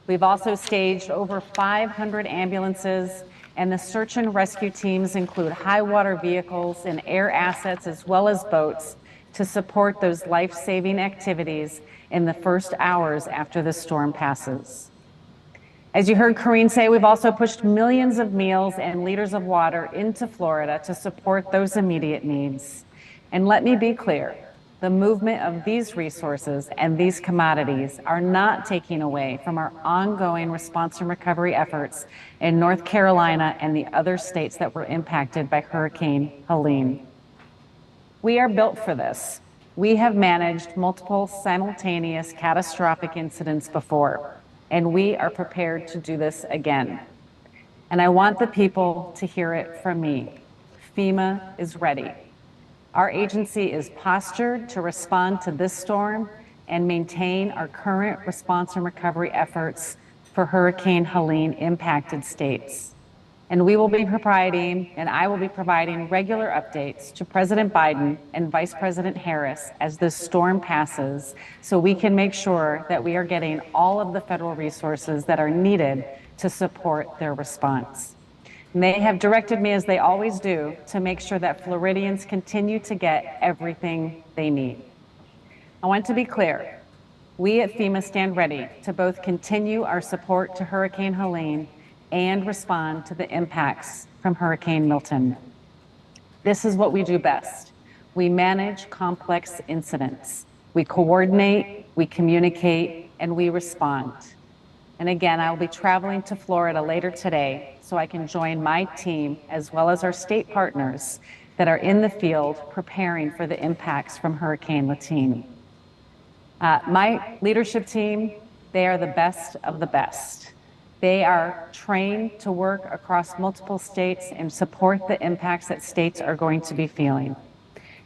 We've also staged over 500 ambulances, and the search and rescue teams include high water vehicles and air assets, as well as boats, to support those life-saving activities in the first hours after the storm passes. As you heard Corrine say, we've also pushed millions of meals and liters of water into Florida to support those immediate needs. And let me be clear, the movement of these resources and these commodities are not taking away from our ongoing response and recovery efforts in North Carolina and the other states that were impacted by Hurricane Helene. We are built for this. We have managed multiple simultaneous catastrophic incidents before, and we are prepared to do this again. And I want the people to hear it from me. FEMA is ready. Our agency is postured to respond to this storm and maintain our current response and recovery efforts for Hurricane Helene impacted states. And we will be providing, and I will be providing regular updates to President Biden and Vice President Harris as this storm passes, so we can make sure that we are getting all of the federal resources that are needed to support their response. And they have directed me, as they always do, to make sure that Floridians continue to get everything they need. I want to be clear. We at FEMA stand ready to both continue our support to Hurricane Helene and respond to the impacts from Hurricane Milton. This is what we do best. We manage complex incidents. We coordinate, we communicate, and we respond. And again, I will be traveling to Florida later today so I can join my team as well as our state partners that are in the field preparing for the impacts from Hurricane Milton. My leadership team, they are the best of the best. They are trained to work across multiple states and support the impacts that states are going to be feeling.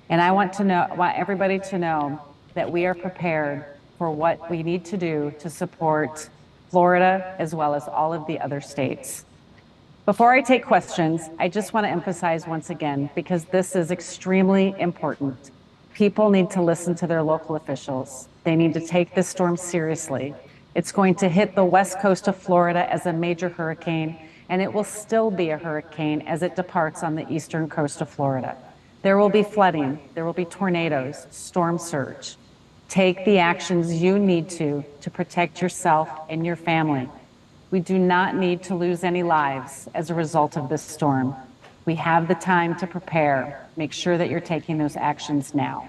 And I want everybody to know that we are prepared for what we need to do to support Florida as well as all of the other states. Before I take questions, I just want to emphasize once again, because this is extremely important. People need to listen to their local officials. They need to take this storm seriously. It's going to hit the west coast of Florida as a major hurricane, and it will still be a hurricane as it departs on the eastern coast of Florida. There will be flooding, there will be tornadoes, storm surge. Take the actions you need to protect yourself and your family. We do not need to lose any lives as a result of this storm. We have the time to prepare. Make sure that you're taking those actions now.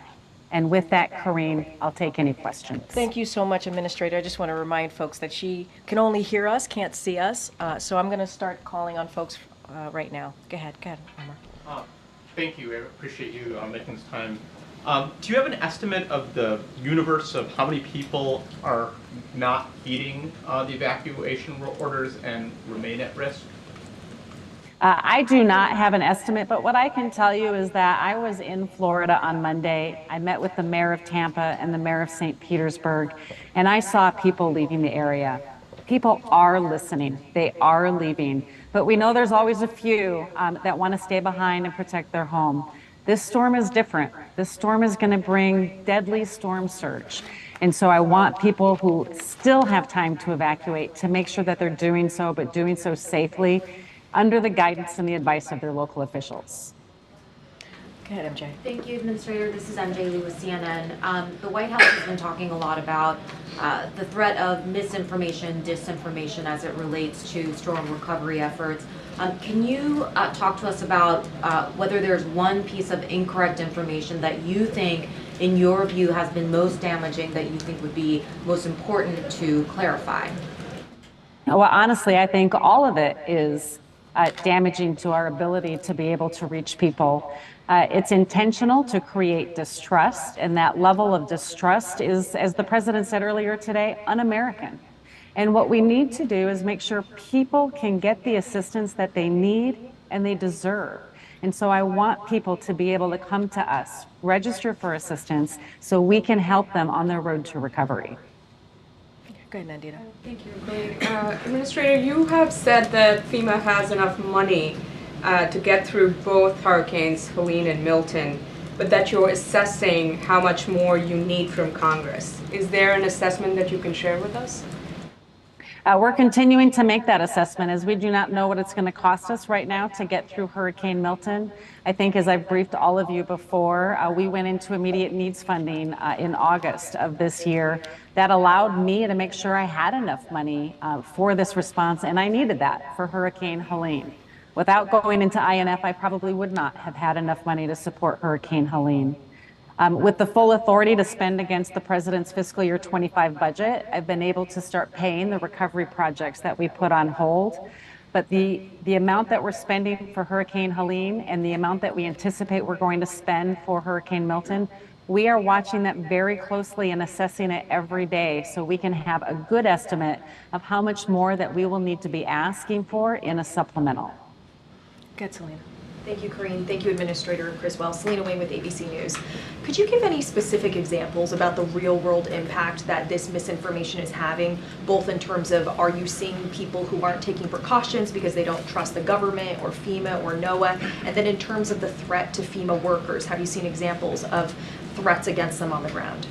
And with that, Corrine, I'll take any questions. Thank you so much, Administrator. I just want to remind folks that she can only hear us, can't see us. So I'm going to start calling on folks right now. Go ahead, Omar. Thank you. I appreciate you making this time. Do you have an estimate of the universe of how many people are not heeding the evacuation orders and remain at risk? I do not have an estimate, but what I can tell you is that I was in Florida on Monday. I met with the mayor of Tampa and the mayor of St. Petersburg, and I saw people leaving the area. People are listening. They are leaving. But we know there's always a few that want to stay behind and protect their home. This storm is different. This storm is going to bring deadly storm surge. And so I want people who still have time to evacuate to make sure that they're doing so, but doing so safely, under the guidance and the advice of their local officials. Go ahead, MJ. Thank you, Administrator. This is MJ Lee with CNN. The White House has been talking a lot about the threat of misinformation, disinformation as it relates to storm recovery efforts. Can you talk to us about whether there's one piece of incorrect information that you think, in your view, has been most damaging, that you think would be most important to clarify? Well, honestly, I think all of it is damaging to our ability to be able to reach people. It's intentional to create distrust, and that level of distrust is, as the president said earlier today, un-American. And what we need to do is make sure people can get the assistance that they need and they deserve. And so I want people to be able to come to us, register for assistance, so we can help them on their road to recovery. Go ahead, Nandita. Thank you, Greg. Administrator, you have said that FEMA has enough money to get through both hurricanes, Helene and Milton, but that you're assessing how much more you need from Congress. Is there an assessment that you can share with us? We're continuing to make that assessment, as we do not know what it's going to cost us right now to get through Hurricane Milton. I think, as I've briefed all of you before, we went into immediate needs funding in August of this year. That allowed me to make sure I had enough money for this response, and I needed that for Hurricane Helene. Without going into INF, I probably would not have had enough money to support Hurricane Helene. With the full authority to spend against the president's fiscal year 25 budget, I've been able to start paying the recovery projects that we put on hold. But the amount that we're spending for Hurricane Helene and the amount that we anticipate we're going to spend for Hurricane Milton, we are watching that very closely and assessing it every day so we can have a good estimate of how much more that we will need to be asking for in a supplemental. Good, Selena. Thank you, Corinne. Thank you, Administrator Criswell. Selena Wayne with ABC News. Could you give any specific examples about the real-world impact that this misinformation is having, both in terms of, are you seeing people who aren't taking precautions because they don't trust the government or FEMA or NOAA, and then in terms of the threat to FEMA workers, have you seen examples of threats against them on the ground?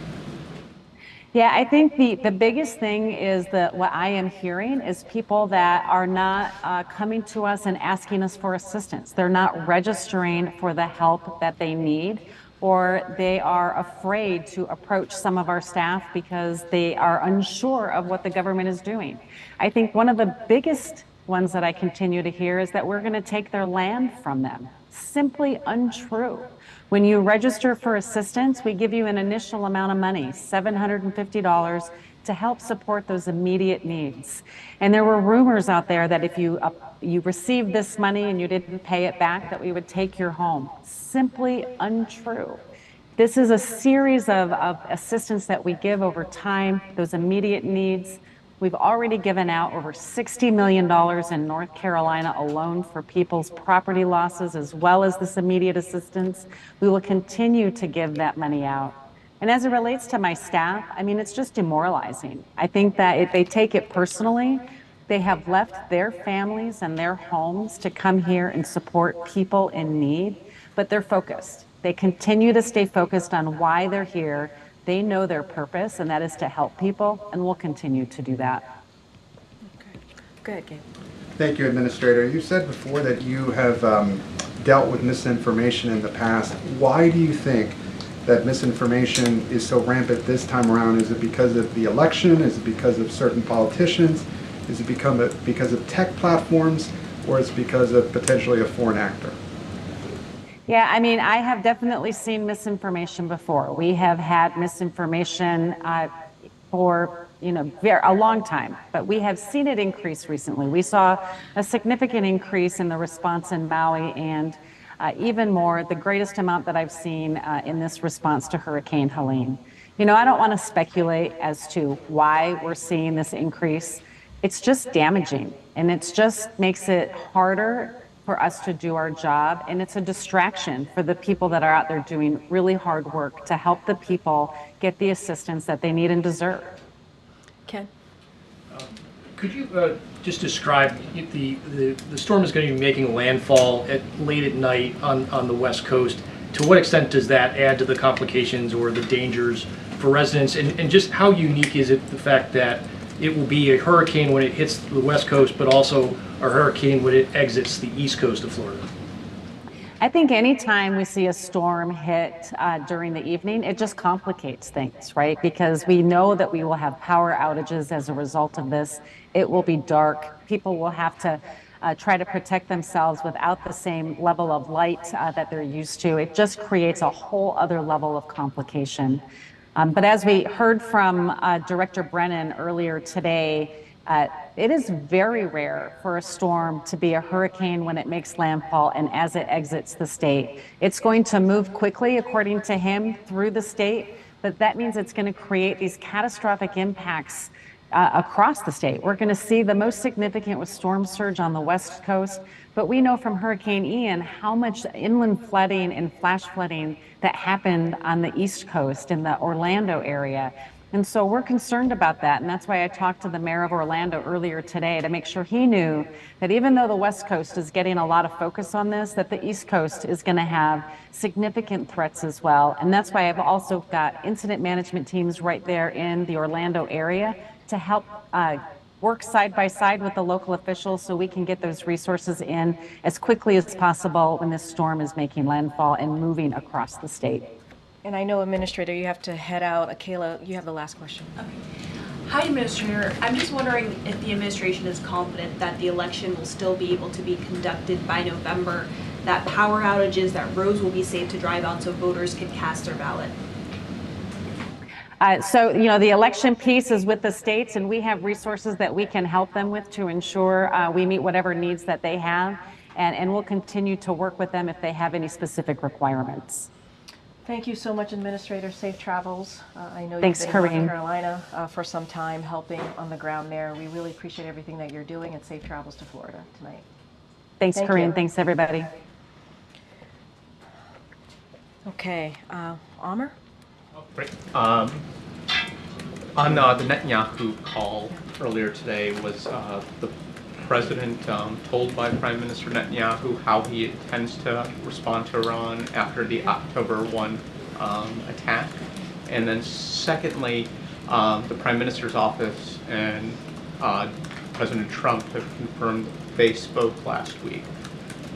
Yeah, I think the biggest thing is that what I am hearing is people that are not coming to us and asking us for assistance. They're not registering for the help that they need, or they are afraid to approach some of our staff because they are unsure of what the government is doing. I think one of the biggest ones that I continue to hear is that we're going to take their land from them. Simply untrue. When you register for assistance, we give you an initial amount of money, $750, to help support those immediate needs. And there were rumors out there that if you received this money and you didn't pay it back, that we would take your home. Simply untrue. This is a series of assistance that we give over time, those immediate needs. We've already given out over $60 million in North Carolina alone for people's property losses, as well as this immediate assistance. We will continue to give that money out. And as it relates to my staff, I mean, it's just demoralizing. I think that they take it personally. They have left their families and their homes to come here and support people in need, but they're focused. They continue to stay focused on why they're here. They know their purpose, and that is to help people, and we'll continue to do that. Okay. Go ahead, Gabe. Thank you, Administrator. You said before that you have dealt with misinformation in the past. Why do you think that misinformation is so rampant this time around? Is it because of the election? Is it because of certain politicians? Is it because of tech platforms? Or is it because of potentially a foreign actor? Yeah, I mean, I have definitely seen misinformation before. We have had misinformation for a long time, but we have seen it increase recently. We saw a significant increase in the response in Maui, and even more, the greatest amount that I've seen in this response to Hurricane Helene. I don't want to speculate as to why we're seeing this increase. It's just damaging, and it just makes it harder for us to do our job, and it's a distraction for the people that are out there doing really hard work to help the people get the assistance that they need and deserve. Ken? Could you just describe if the storm is going to be making landfall late at night on the West Coast? To what extent does that add to the complications or the dangers for residents? And just how unique is it, the fact that it will be a hurricane when it hits the West Coast, but also a hurricane when it exits the East Coast of Florida? I think anytime we see a storm hit during the evening, it just complicates things, right? Because we know that we will have power outages as a result of this. It will be dark. People will have to try to protect themselves without the same level of light that they're used to. It just creates a whole other level of complication. But as we heard from Director Brennan earlier today, it is very rare for a storm to be a hurricane when it makes landfall and as it exits the state. It's going to move quickly, according to him, through the state, but that means it's going to create these catastrophic impacts across the state. We're going to see the most significant with storm surge on the West Coast, but we know from Hurricane Ian how much inland flooding and flash flooding that happened on the East Coast in the Orlando area. And so we're concerned about that. And that's why I talked to the mayor of Orlando earlier today to make sure he knew that even though the West Coast is getting a lot of focus on this, that the East Coast is going to have significant threats as well. And that's why I've also got incident management teams right there in the Orlando area to help work side by side with the local officials so we can get those resources in as quickly as possible when this storm is making landfall and moving across the state. And I know, Administrator, you have to head out. Akela, you have the last question. Okay. Hi, Administrator. I'm just wondering if the administration is confident that the election will still be able to be conducted by November, that power outages, that roads will be safe to drive on so voters can cast their ballot. So, the election piece is with the states, and we have resources that we can help them with to ensure we meet whatever needs that they have, and we'll continue to work with them if they have any specific requirements. Thank you so much, Administrator. Safe travels. I know Thanks, you've been in Corinne. North Carolina for some time helping on the ground there. We really appreciate everything that you're doing, and safe travels to Florida tonight. Thanks, Thank Corinne. you. Thanks, everybody. Okay, Amr? Great. On the Netanyahu call earlier today, was the president told by Prime Minister Netanyahu how he intends to respond to Iran after the October 1 attack? And then secondly, the Prime Minister's office and President Trump have confirmed they spoke last week.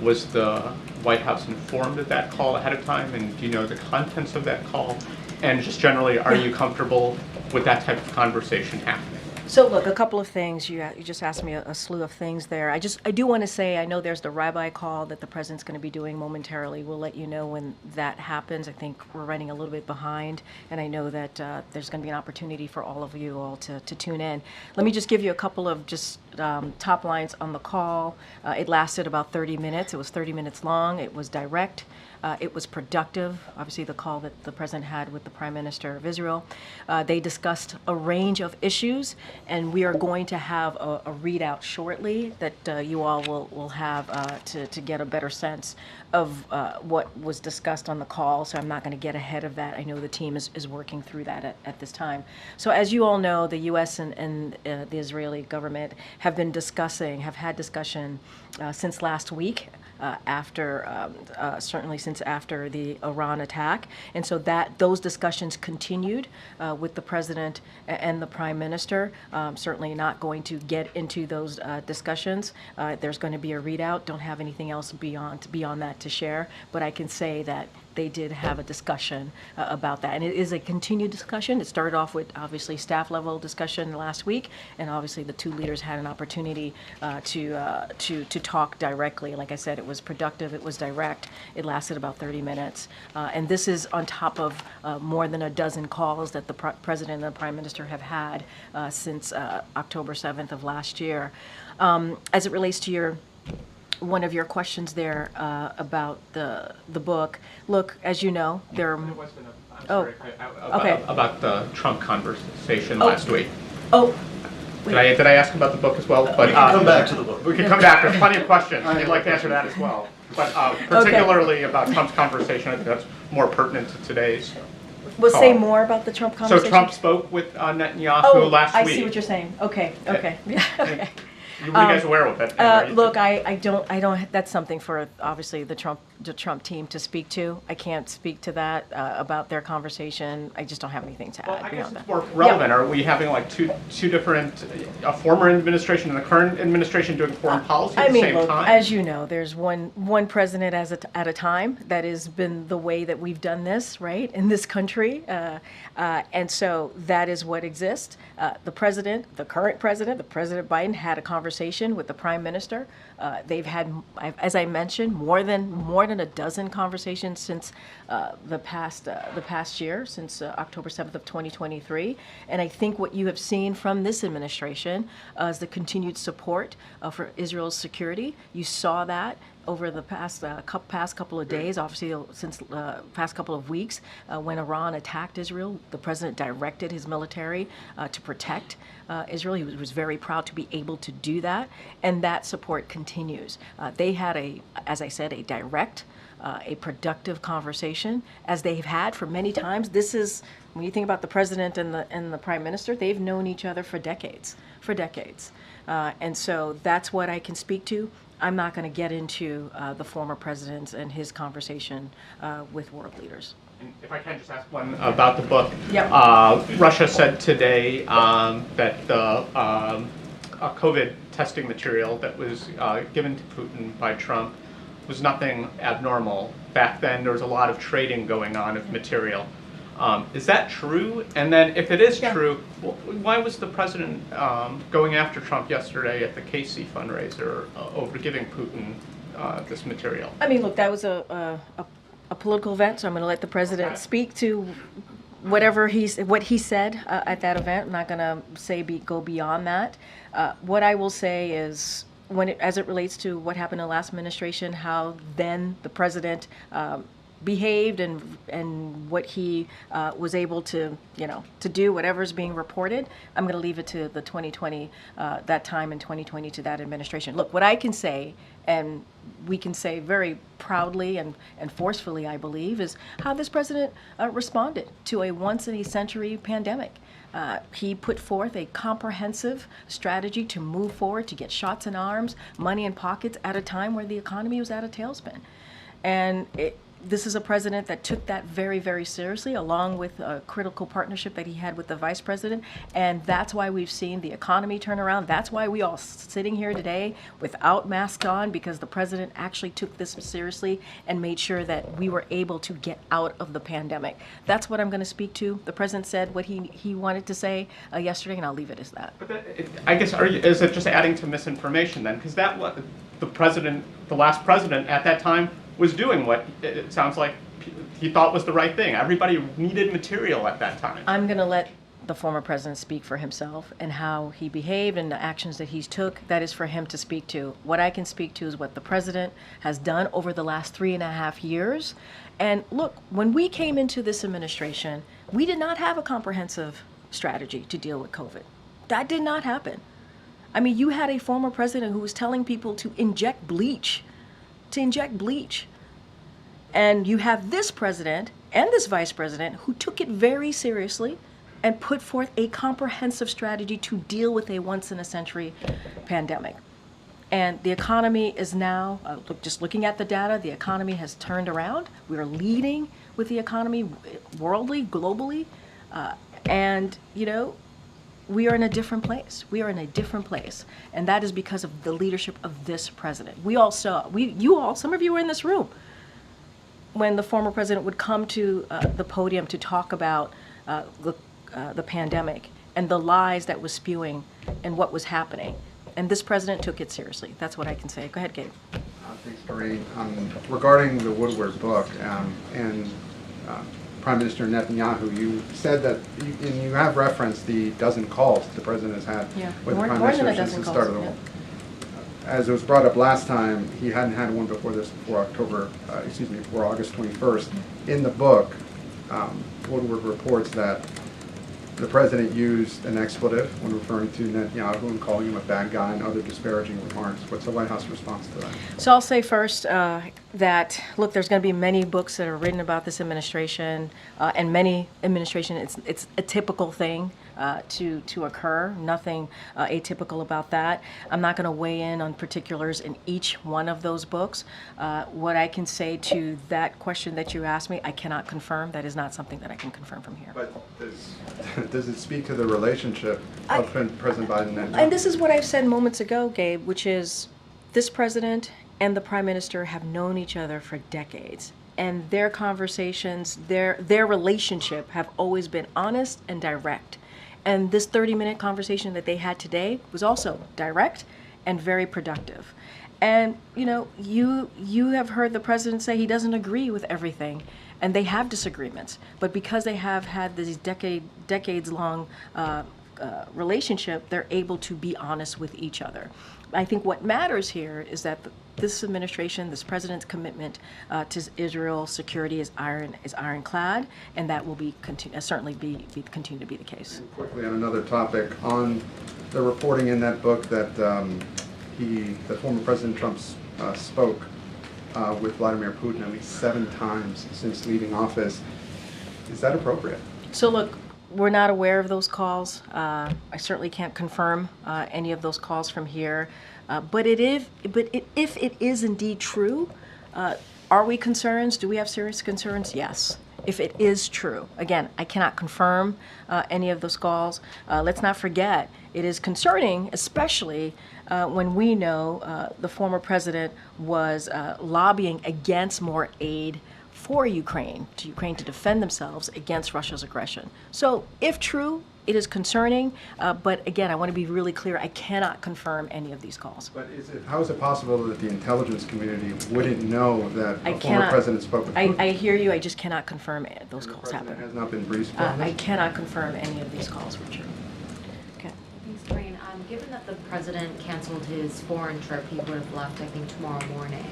Was the White House informed of that call ahead of time, and do you know the contents of that call? And just generally, are you comfortable with that type of conversation happening? So look, a couple of things. You just asked me a slew of things there. I do want to say, I know there's the rabbi call that the president's going to be doing momentarily. We'll let you know when that happens. I think we're running a little bit behind, and I know that there's going to be an opportunity for all of you all to tune in. Let me just give you a couple of just top lines on the call. It lasted about 30 minutes. It was 30 minutes long. It was direct. It was productive, obviously the call that the president had with the Prime Minister of Israel. They discussed a range of issues, and we are going to have a readout shortly that you all will have to get a better sense of what was discussed on the call, so I'm not going to get ahead of that. I know the team is working through that at this time. So as you all know, the U.S. and the Israeli government have had discussion since last week. Certainly since after the Iran attack. And so those discussions continued with the president and the prime minister. Certainly not going to get into those discussions. There's going to be a readout. Don't have anything else beyond that to share. But I can say that they did have a discussion about that. And it is a continued discussion. It started off with obviously staff level discussion last week, and obviously the two leaders had an opportunity to talk directly. Like I said, it was productive, it was direct, it lasted about 30 minutes. And this is on top of more than a dozen calls that the President and the Prime Minister have had since October 7th of last year. As it relates to one of your questions there about the book. Look, as you know, there are. About the Trump conversation last week. Oh. Did I ask about the book as well? But we can come back to the book. We can come back. There's plenty of questions. I'd like to answer that as well. But particularly about Trump's conversation, I think that's more pertinent to today's. We'll say more about the Trump conversation. So Trump spoke with Netanyahu last week. I see what you're saying. Okay. Yeah. Okay. Were you guys aware of it? Look, I don't. That's something for obviously the Trump team to speak to. I can't speak to that about their conversation. I just don't have anything to add. I guess it's more relevant. Yeah. Are we having like two different, a former administration and the current administration doing foreign policy at the same time? As you know, there's one president at a time. That has been the way that we've done this, right, in this country, and so that is what exists. The current president, President Biden, had a conversation with the Prime Minister. They've had, as I mentioned, more than a dozen conversations since the past year, since October 7th of 2023. And I think what you have seen from this administration is the continued support for Israel's security. You saw that over the past couple of days, obviously since past couple of weeks, when Iran attacked Israel, the president directed his military to protect Israel. He was very proud to be able to do that, and that support continues. They had as I said, a direct, a productive conversation, as they've had for many times. This is, when you think about the president and the prime minister, they've known each other for decades, and so that's what I can speak to. I'm not going to get into the former president and his conversation with world leaders. And if I can just ask one about the book. Yep. Russia said today that the COVID testing material that was given to Putin by Trump was nothing abnormal. Back then, there was a lot of trading going on of material. Is that true? And then if it is true, why was the president going after Trump yesterday at the KC fundraiser over giving Putin this material? I mean, look, that was a political event, so I'm going to let the president speak to what he said at that event. I'm not going to say go beyond that. What I will say is, as it relates to what happened in the last administration, how then the president behaved and what he was able to do, whatever's being reported, I'm going to leave it to the 2020, that time in 2020, to that administration. Look, what I can say, and we can say very proudly and forcefully, I believe, is how this president responded to a once-in-a-century pandemic. He put forth a comprehensive strategy to move forward, to get shots in arms, money in pockets at a time where the economy was at a tailspin. And this is a president that took that very, very seriously, along with a critical partnership that he had with the vice president. And that's why we've seen the economy turn around. That's why we all sitting here today without masks on, because the president actually took this seriously and made sure that we were able to get out of the pandemic. That's what I'm going to speak to. The president said what he wanted to say yesterday, and I'll leave it as that. But I guess, is it just adding to misinformation then? Because that what the last president at that time was doing what it sounds like he thought was the right thing. Everybody needed material at that time. I'm going to let the former president speak for himself and how he behaved and the actions that he took. That is for him to speak to. What I can speak to is what the president has done over the last 3.5 years. And look, when we came into this administration, we did not have a comprehensive strategy to deal with COVID. That did not happen. I mean, you had a former president who was telling people to inject bleach. And you have this president and this vice president who took it very seriously and put forth a comprehensive strategy to deal with a once-in-a-century pandemic. And the economy is now, just looking at the data, the economy has turned around. We are leading with the economy worldly, globally. And, we are in a different place. And that is because of the leadership of this president. We all saw, some of you were in this room. when the former president would come to the podium to talk about the pandemic and the lies that was spewing and what was happening. And this president took it seriously. That's what I can say. Go ahead, Gabe. Thanks, Doreen. Regarding the Woodward book and Prime Minister Netanyahu, you said that, and you have referenced the dozen calls the president has had with the Prime Minister since the start of the war. As it was brought up last time, he hadn't had one before this, before August 21st. In the book, Woodward reports that the president used an expletive when referring to Netanyahu and calling him a bad guy and other disparaging remarks. What's the White House response to that? So I'll say first that, look, there's going to be many books that are written about this administration and many administration. It's a typical thing to occur. Nothing atypical about that. I'm not going to weigh in on particulars in each one of those books. What I can say to that question that you asked me, I cannot confirm. That is not something that I can confirm from here. But does it speak to the relationship of President Biden and Netanyahu? And this is what I've said moments ago, Gabe, which is this president and the prime minister have known each other for decades. And their conversations, their relationship have always been honest and direct. And this 30-minute conversation that they had today was also direct and very productive. And, you know, you have heard the president say he doesn't agree with everything, and they have disagreements. But because they have had this decades-long relationship, they're able to be honest with each other. I think what matters here is that this administration, this president's commitment to Israel's security is ironclad, and that will certainly continue to be the case. And quickly on another topic, on the reporting in that book that that former President Trump spoke with Vladimir Putin at least 7 times since leaving office. Is that appropriate? So look, we're not aware of those calls. I certainly can't confirm any of those calls from here. But if it is indeed true, are we concerned? Do we have serious concerns? Yes. If it is true. Again, I cannot confirm any of those calls. Let's not forget, it is concerning, especially when we know the former president was lobbying against more aid for Ukraine to defend themselves against Russia's aggression. So if true, it is concerning, but again, I want to be really clear, I cannot confirm any of these calls. But how is it possible that the intelligence community wouldn't know that the former president spoke with Putin? I hear you, I just cannot confirm those calls happen. The president has not been briefed on this? I cannot confirm any of these calls were true. Okay. Thanks, Doreen. Given that the president canceled his foreign trip, he would have left, I think, tomorrow morning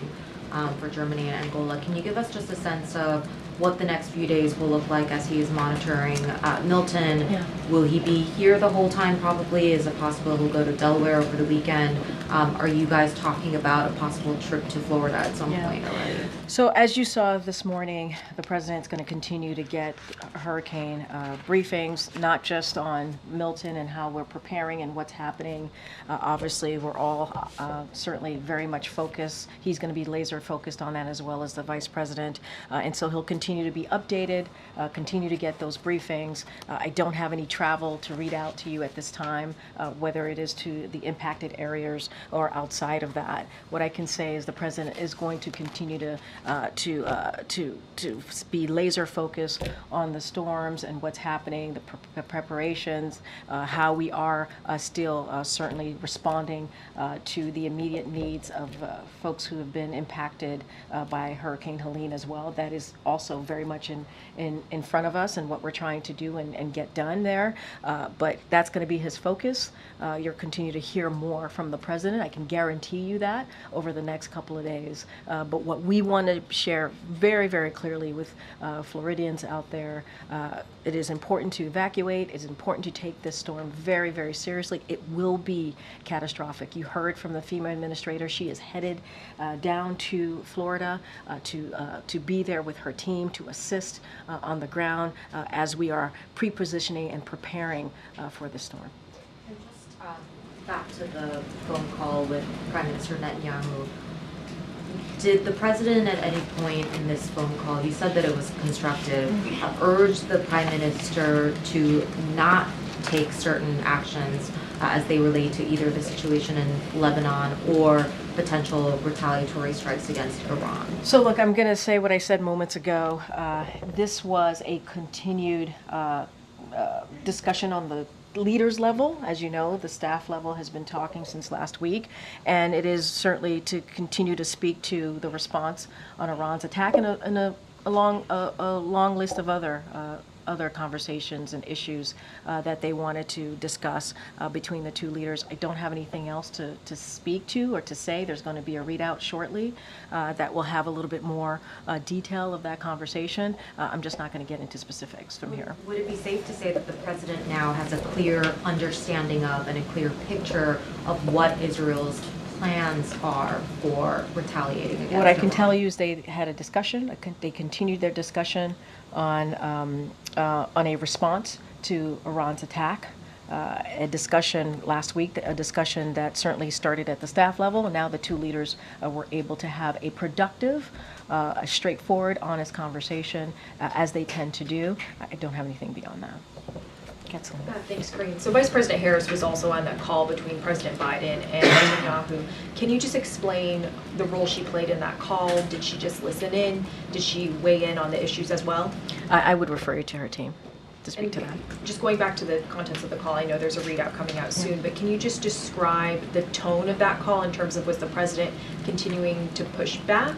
for Germany and Angola. Can you give us just a sense of what the next few days will look like as he is monitoring Milton? Yeah. Will he be here the whole time probably? Is it possible he'll go to Delaware over the weekend? Are you guys talking about a possible trip to Florida at some point already? So as you saw this morning, the president's going to continue to get hurricane briefings, not just on Milton and how we're preparing and what's happening. Obviously, we're all certainly very much focused. He's going to be laser focused on that, as well as the vice president. And so he'll continue to be updated, continue to get those briefings. I don't have any travel to read out to you at this time, whether it is to the impacted areas or outside of that. What I can say is the president is going to continue to be laser focused on the storms and what's happening, the preparations, how we are still certainly responding to the immediate needs of folks who have been impacted by Hurricane Helene as well. That is also very much in front of us and what we're trying to do and get done there. But that's going to be his focus. You'll continue to hear more from the president. I can guarantee you that over the next couple of days. But what we want to share very, very clearly with Floridians out there, it is important to evacuate. It's important to take this storm very, very seriously. It will be catastrophic. You heard from the FEMA administrator. She is headed down to Florida to be there with her team to assist on the ground as we are pre-positioning and preparing for the storm. And just back to the phone call with Prime Minister Netanyahu. Did the president at any point in this phone call, you said that it was constructive, urge the prime minister to not take certain actions as they relate to either the situation in Lebanon or potential retaliatory strikes against Iran? So look, I'm going to say what I said moments ago. This was a continued discussion on the leaders level. As you know, the staff level has been talking since last week, and it is certainly to continue to speak to the response on Iran's attack and a long list of other conversations and issues that they wanted to discuss between the two leaders. I don't have anything else to speak to or to say. There's going to be a readout shortly that will have a little bit more detail of that conversation. I'm just not going to get into specifics from here. Would it be safe to say that the president now has a clear understanding of and a clear picture of what Israel's plans are for retaliating against What I can Iran? tell you is they had a discussion. They continued their discussion on a response to Iran's attack. A discussion last week, a discussion that certainly started at the staff level, and now the two leaders were able to have a productive, a straightforward, honest conversation, as they tend to do. I don't have anything beyond that. Thanks, Corinne. So Vice President Harris was also on that call between President Biden and Netanyahu. Can you just explain the role she played in that call? Did she just listen in? Did she weigh in on the issues as well? I would refer you to her team to speak to that. Just going back to the contents of the call, I know there's a readout coming out soon, but can you just describe the tone of that call in terms of was the president continuing to push back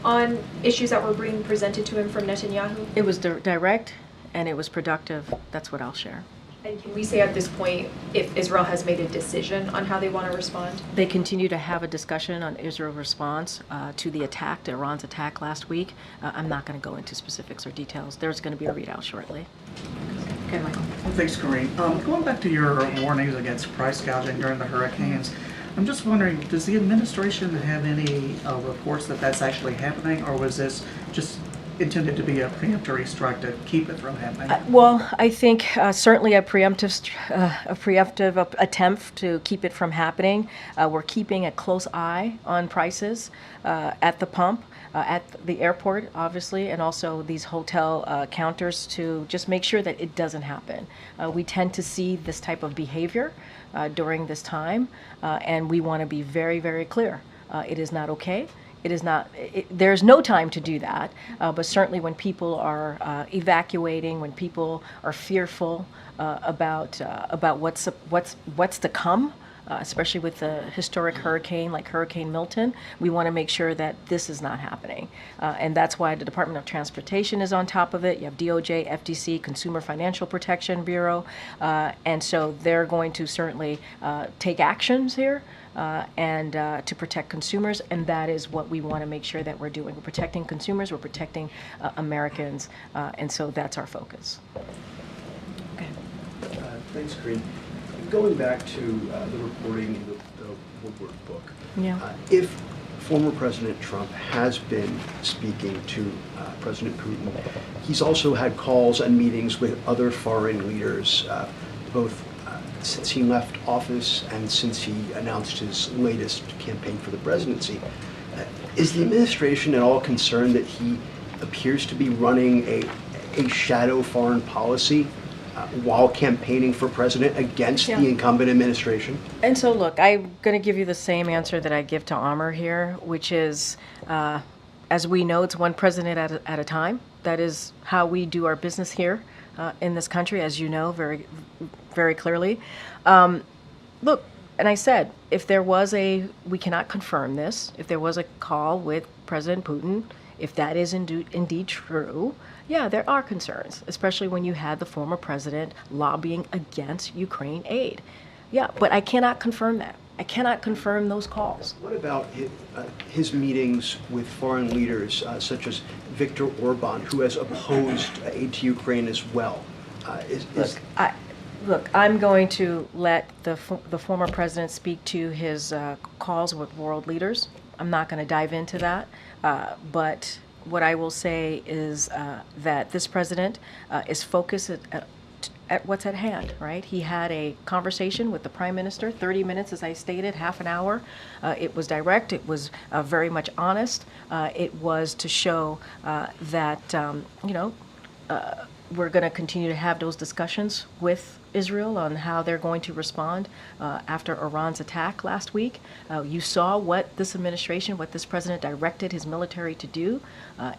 on issues that were being presented to him from Netanyahu? It was direct and it was productive. That's what I'll share. And can we say at this point if Israel has made a decision on how they want to respond? They continue to have a discussion on Israel's response to the attack, to Iran's attack last week. I'm not going to go into specifics or details. There's going to be a readout shortly. Okay, Michael. Thanks, Corinne. Going back to your warnings against price gouging during the hurricanes, I'm just wondering, does the administration have any reports that that's actually happening, or was this just intended to be a preemptory strike to keep it from happening? Well, I think certainly a preemptive attempt to keep it from happening. We're keeping a close eye on prices at the pump, at the airport, obviously, and also these hotel counters to just make sure that it doesn't happen. We tend to see this type of behavior during this time, and we want to be very, very clear. It is not okay. It is not. There's no time to do that. But certainly, when people are evacuating, when people are fearful about what's to come, especially with a historic hurricane like Hurricane Milton, we want to make sure that this is not happening. And that's why the Department of Transportation is on top of it. You have DOJ, FTC, Consumer Financial Protection Bureau, and so they're going to certainly take actions here. And to protect consumers, and that is what we want to make sure that we're doing. We're protecting consumers, we're protecting Americans, and so that's our focus. Okay. Thanks, Corinne. Going back to the reporting in the Woodward book, if former President Trump has been speaking to President Putin, he's also had calls and meetings with other foreign leaders, both since he left office and since he announced his latest campaign for the presidency. Is the administration at all concerned that he appears to be running a shadow foreign policy while campaigning for president against the incumbent administration? And so, look, I'm going to give you the same answer that I give to Amr here, which is, as we know, it's one president at a time. That is how we do our business here in this country, as you know very, very clearly. Look, and I said, if there was we cannot confirm this, if there was a call with President Putin, if that is indeed true, yeah, there are concerns, especially when you had the former president lobbying against Ukraine aid. Yeah, but I cannot confirm that. I cannot confirm those calls. What about his meetings with foreign leaders such as Viktor Orban, who has opposed aid to Ukraine as well? Look, I'm going to let the former president speak to his calls with world leaders. I'm not going to dive into that, but what I will say is that this president is focused at what's at hand, right? He had a conversation with the prime minister, 30 minutes, as I stated, half an hour. It was direct. It was very much honest. It was to show that, we're going to continue to have those discussions with Israel on how they're going to respond after Iran's attack last week. You saw what this administration, what this president directed his military to do,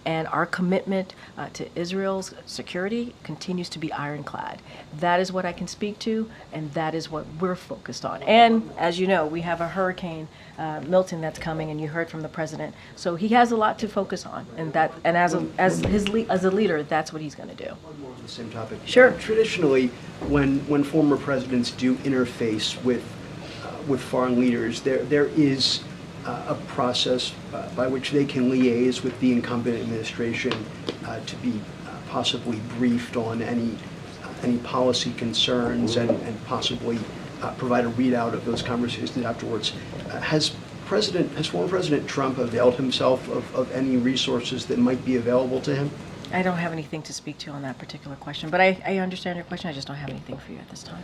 and our commitment to Israel's security continues to be ironclad. That is what I can speak to, and that is what we're focused on. And as you know, we have a Hurricane Milton that's coming, and you heard from the president. So he has a lot to focus on, and as a leader, that's what he's going to do. One more on the same topic. Sure. Traditionally, when former presidents do interface with foreign leaders, there is a process by which they can liaise with the incumbent administration to be possibly briefed on any policy concerns and possibly provide a readout of those conversations afterwards. Has former President Trump availed himself of any resources that might be available to him? I don't have anything to speak to on that particular question, but I understand your question. I just don't have anything for you at this time.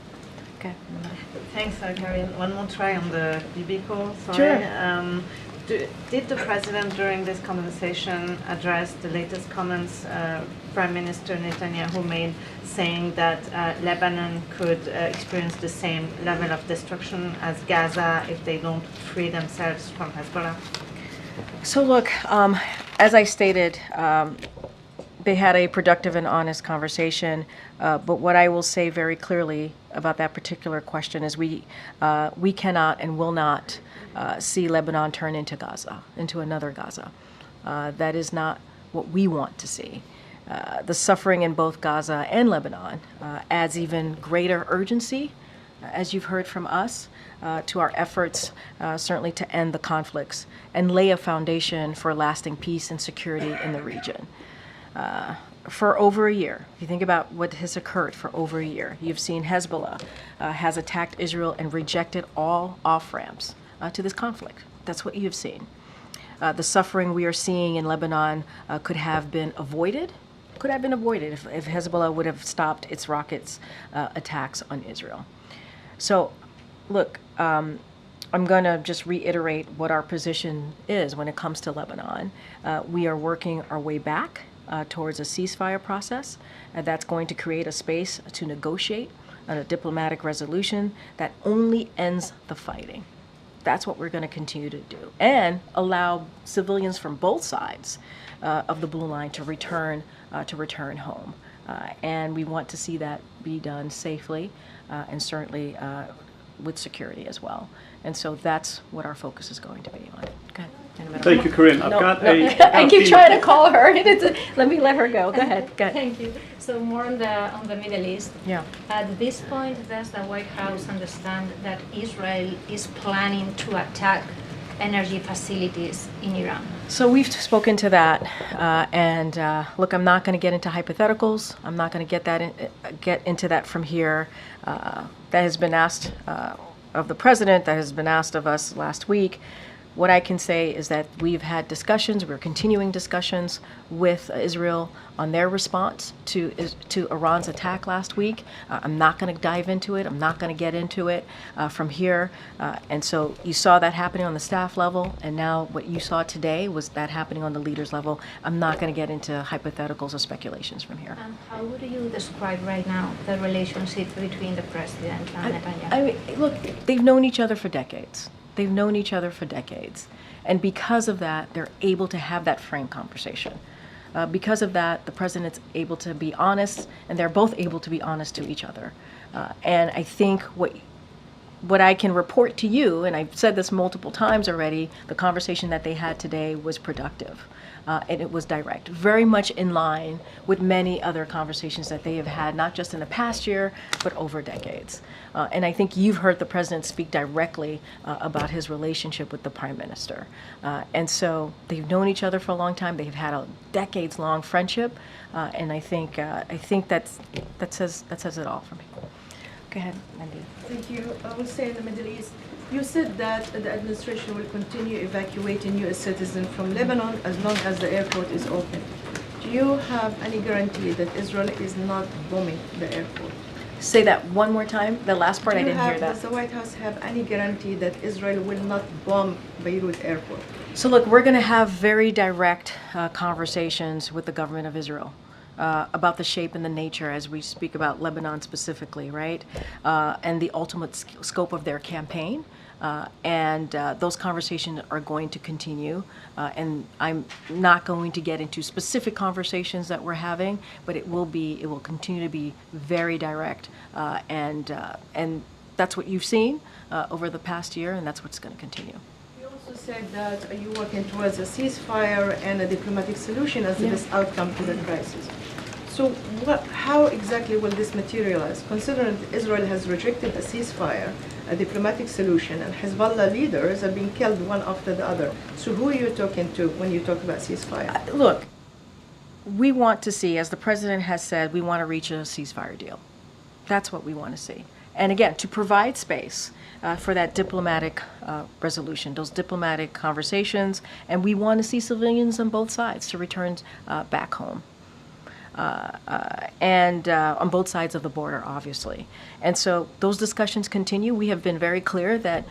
Okay. Thanks, Karin. One more try on the BB call. Sorry. Sure. Did the president during this conversation address the latest comments Prime Minister Netanyahu made, saying that Lebanon could experience the same level of destruction as Gaza if they don't free themselves from Hezbollah? So look, as I stated, they had a productive and honest conversation, but what I will say very clearly about that particular question is we cannot and will not see Lebanon turn into Gaza, into another Gaza. That is not what we want to see. The suffering in both Gaza and Lebanon adds even greater urgency, as you've heard from us, to our efforts certainly to end the conflicts and lay a foundation for lasting peace and security in the region. For over a year, if you think about what has occurred for over a year, you've seen Hezbollah has attacked Israel and rejected all off-ramps to this conflict. That's what you've seen. The suffering we are seeing in Lebanon could have been avoided if Hezbollah would have stopped its rockets attacks on Israel. So, look, I'm going to just reiterate what our position is when it comes to Lebanon. We are working our way back towards a ceasefire process that's going to create a space to negotiate on a diplomatic resolution that only ends the fighting. That's what we're going to continue to do, and allow civilians from both sides of the blue line to return home. And we want to see that be done safely and certainly with security as well. And so that's what our focus is going to be on. Okay. Thank you, Corinne. I keep trying to call her. Let me let her go. Go ahead. Thank you. So more on the Middle East. Yeah. At this point, does the White House understand that Israel is planning to attack energy facilities in Iran? So we've spoken to that, and look, I'm not going to get into hypotheticals. I'm not going to get into that from here. That has been asked of the president. That has been asked of us last week. What I can say is that we've had discussions, we're continuing discussions with Israel on their response to Iran's attack last week. I'm not going to dive into it. I'm not going to get into it from here. And so you saw that happening on the staff level, and now what you saw today was that happening on the leaders level. I'm not going to get into hypotheticals or speculations from here. And how would you describe right now the relationship between the president and Netanyahu? I mean, look, they've known each other for decades. They've known each other for decades. And because of that, they're able to have that frank conversation. Because of that, the president's able to be honest, and they're both able to be honest to each other. And I think what I can report to you, and I've said this multiple times already, the conversation that they had today was productive. And it was direct, very much in line with many other conversations that they have had, not just in the past year, but over decades. And I think you've heard the president speak directly about his relationship with the prime minister. And so they've known each other for a long time. They've had a decades-long friendship, and I think that says it all for me. Go ahead, Mandy. Thank you. I will say in the Middle East, you said that the administration will continue evacuating U.S. citizens from Lebanon as long as the airport is open. Do you have any guarantee that Israel is not bombing the airport? Say that one more time. The last part, I didn't hear that. Does the White House have any guarantee that Israel will not bomb Beirut airport? So look, we're going to have very direct conversations with the government of Israel. about the shape and the nature as we speak about Lebanon specifically, right? And the ultimate scope of their campaign. And those conversations are going to continue. And I'm not going to get into specific conversations that we're having, but it will continue to be very direct. And that's what you've seen over the past year, and that's what's going to continue. You also said that you're working towards a ceasefire and a diplomatic solution as the best outcome to the crisis. So how exactly will this materialize, considering that Israel has rejected a ceasefire, a diplomatic solution, and Hezbollah leaders are being killed one after the other? So who are you talking to when you talk about ceasefire? Look, we want to see, as the president has said, we want to reach a ceasefire deal. That's what we want to see. And again, to provide space for that diplomatic resolution, those diplomatic conversations, and we want to see civilians on both sides to return back home. And on both sides of the border, obviously. And so those discussions continue. We have been very clear that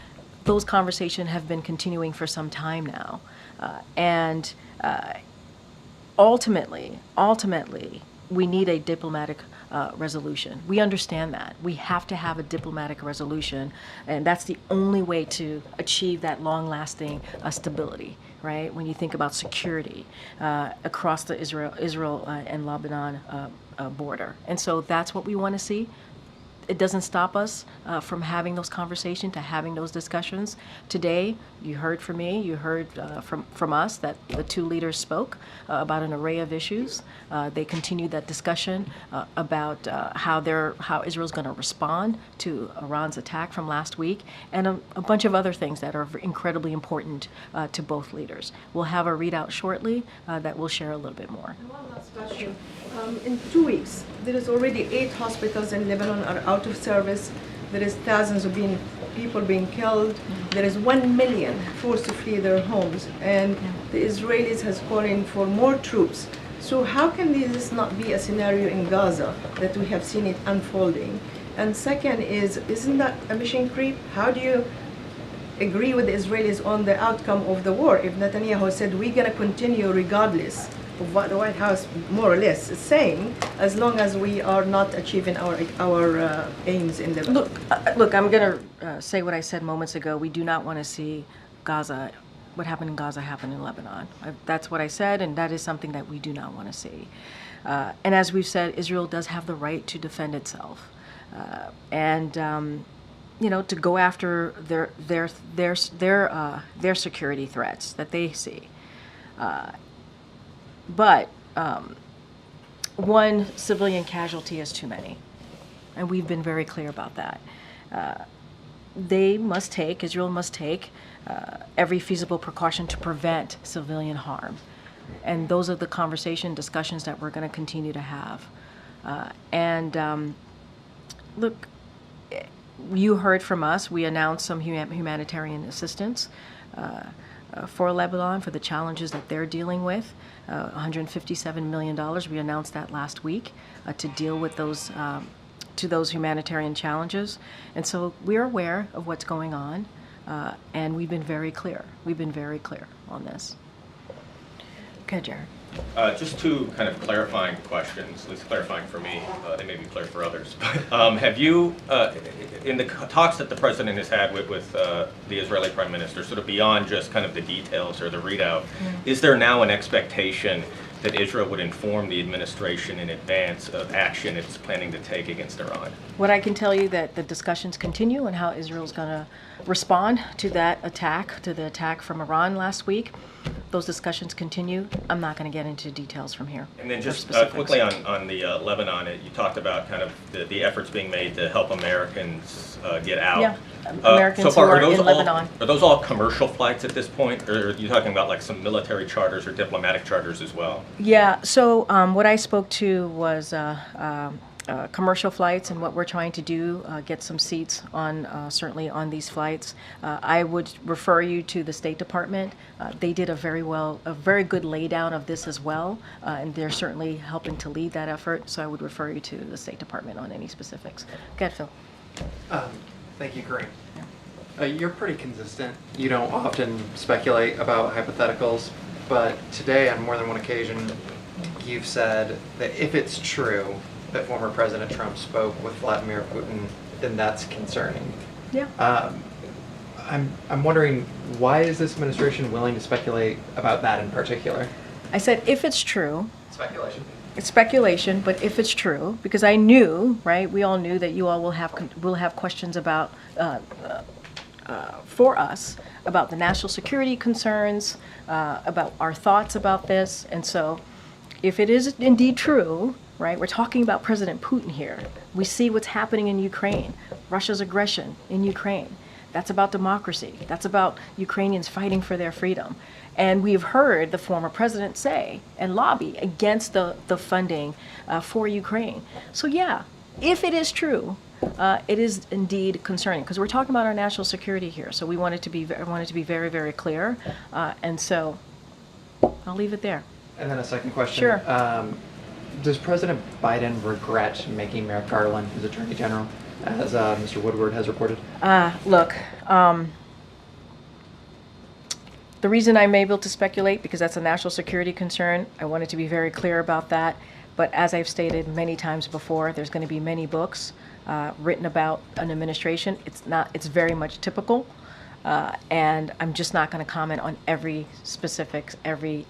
those conversations have been continuing for some time now. And ultimately, we need a diplomatic resolution. We understand that. We have to have a diplomatic resolution, and that's the only way to achieve that long-lasting stability, right? When you think about security across the Israel and Lebanon border. And so that's what we want to see. It doesn't stop us from having those conversations, to having those discussions. Today, you heard from me, you heard from us that the two leaders spoke about an array of issues. They continued that discussion about how Israel's going to respond to Iran's attack from last week, and a bunch of other things that are incredibly important to both leaders. We'll have a readout shortly that we'll share a little bit more. And one last question. In 2 weeks, there is already 8 hospitals in Lebanon are out of service. There is thousands of people being killed. There is 1 million forced to flee their homes, and the Israelis has calling for more troops. So how can this not be a scenario in Gaza that we have seen it unfolding? And second isn't that a mission creep? How do you agree with the Israelis on the outcome of the war if Netanyahu said we're going to continue regardless of what the White House more or less is saying, as long as we are not achieving our aims in Lebanon? Look, I'm going to say what I said moments ago. We do not want to see what happened in Gaza happen in Lebanon. That's what I said, and that is something that we do not want to see. And as we've said, Israel does have the right to defend itself, and to go after their security threats that they see. But one civilian casualty is too many, and we've been very clear about that. Israel must take every feasible precaution to prevent civilian harm. And those are the discussions that we're going to continue to have. Look, you heard from us, we announced some humanitarian assistance for Lebanon, for the challenges that they're dealing with. $157 million, we announced that last week to deal with those humanitarian challenges. And so we're aware of what's going on, and we've been very clear. We've been very clear on this. Okay, Jared. Just two kind of clarifying questions, at least clarifying for me. They may be clear for others. But have you, in the talks that the president has had with the Israeli prime minister, sort of beyond just kind of the details or the readout, is there now an expectation that Israel would inform the administration in advance of action it's planning to take against Iran? What I can tell you that the discussions continue and how Israel's going to respond to that attack, to the attack from Iran last week. Those discussions continue. I'm not going to get into details from here. And then just quickly on the Lebanon, you talked about kind of the efforts being made to help Americans get out. Yeah, Americans so far, who are in Lebanon. Are those all commercial flights at this point, or are you talking about like some military charters or diplomatic charters as well? Yeah, so what I spoke to was commercial flights, and what we're trying to do, get some seats on, certainly on these flights. I would refer you to the State Department. They did a very good laydown of this as well, and they're certainly helping to lead that effort, so I would refer you to the State Department on any specifics. Go ahead, Phil. Thank you, Corinne. You're pretty consistent. You don't often speculate about hypotheticals, but today on more than one occasion you've said that if it's true that former President Trump spoke with Vladimir Putin, then that's concerning. Yeah. I'm wondering, why is this administration willing to speculate about that in particular? I said if it's true. Speculation. It's speculation, but if it's true, because I knew, right? We all knew that you all will have questions about for us about the national security concerns, about our thoughts about this, and so if it is indeed true, right? We're talking about President Putin here. We see what's happening in Ukraine, Russia's aggression in Ukraine. That's about democracy. That's about Ukrainians fighting for their freedom. And we've heard the former president say and lobby against the funding for Ukraine. So yeah, if it is true, it is indeed concerning because we're talking about our national security here. So we want it to be very, very clear. And so I'll leave it there. And then a second question. Sure. Does President Biden regret making Merrick Garland his Attorney General, as Mr. Woodward has reported? Look, the reason I'm able to speculate, because that's a national security concern, I wanted to be very clear about that. But as I've stated many times before, there's going to be many books written about an administration. It's very much typical. And I'm just not going to comment on every specifics, every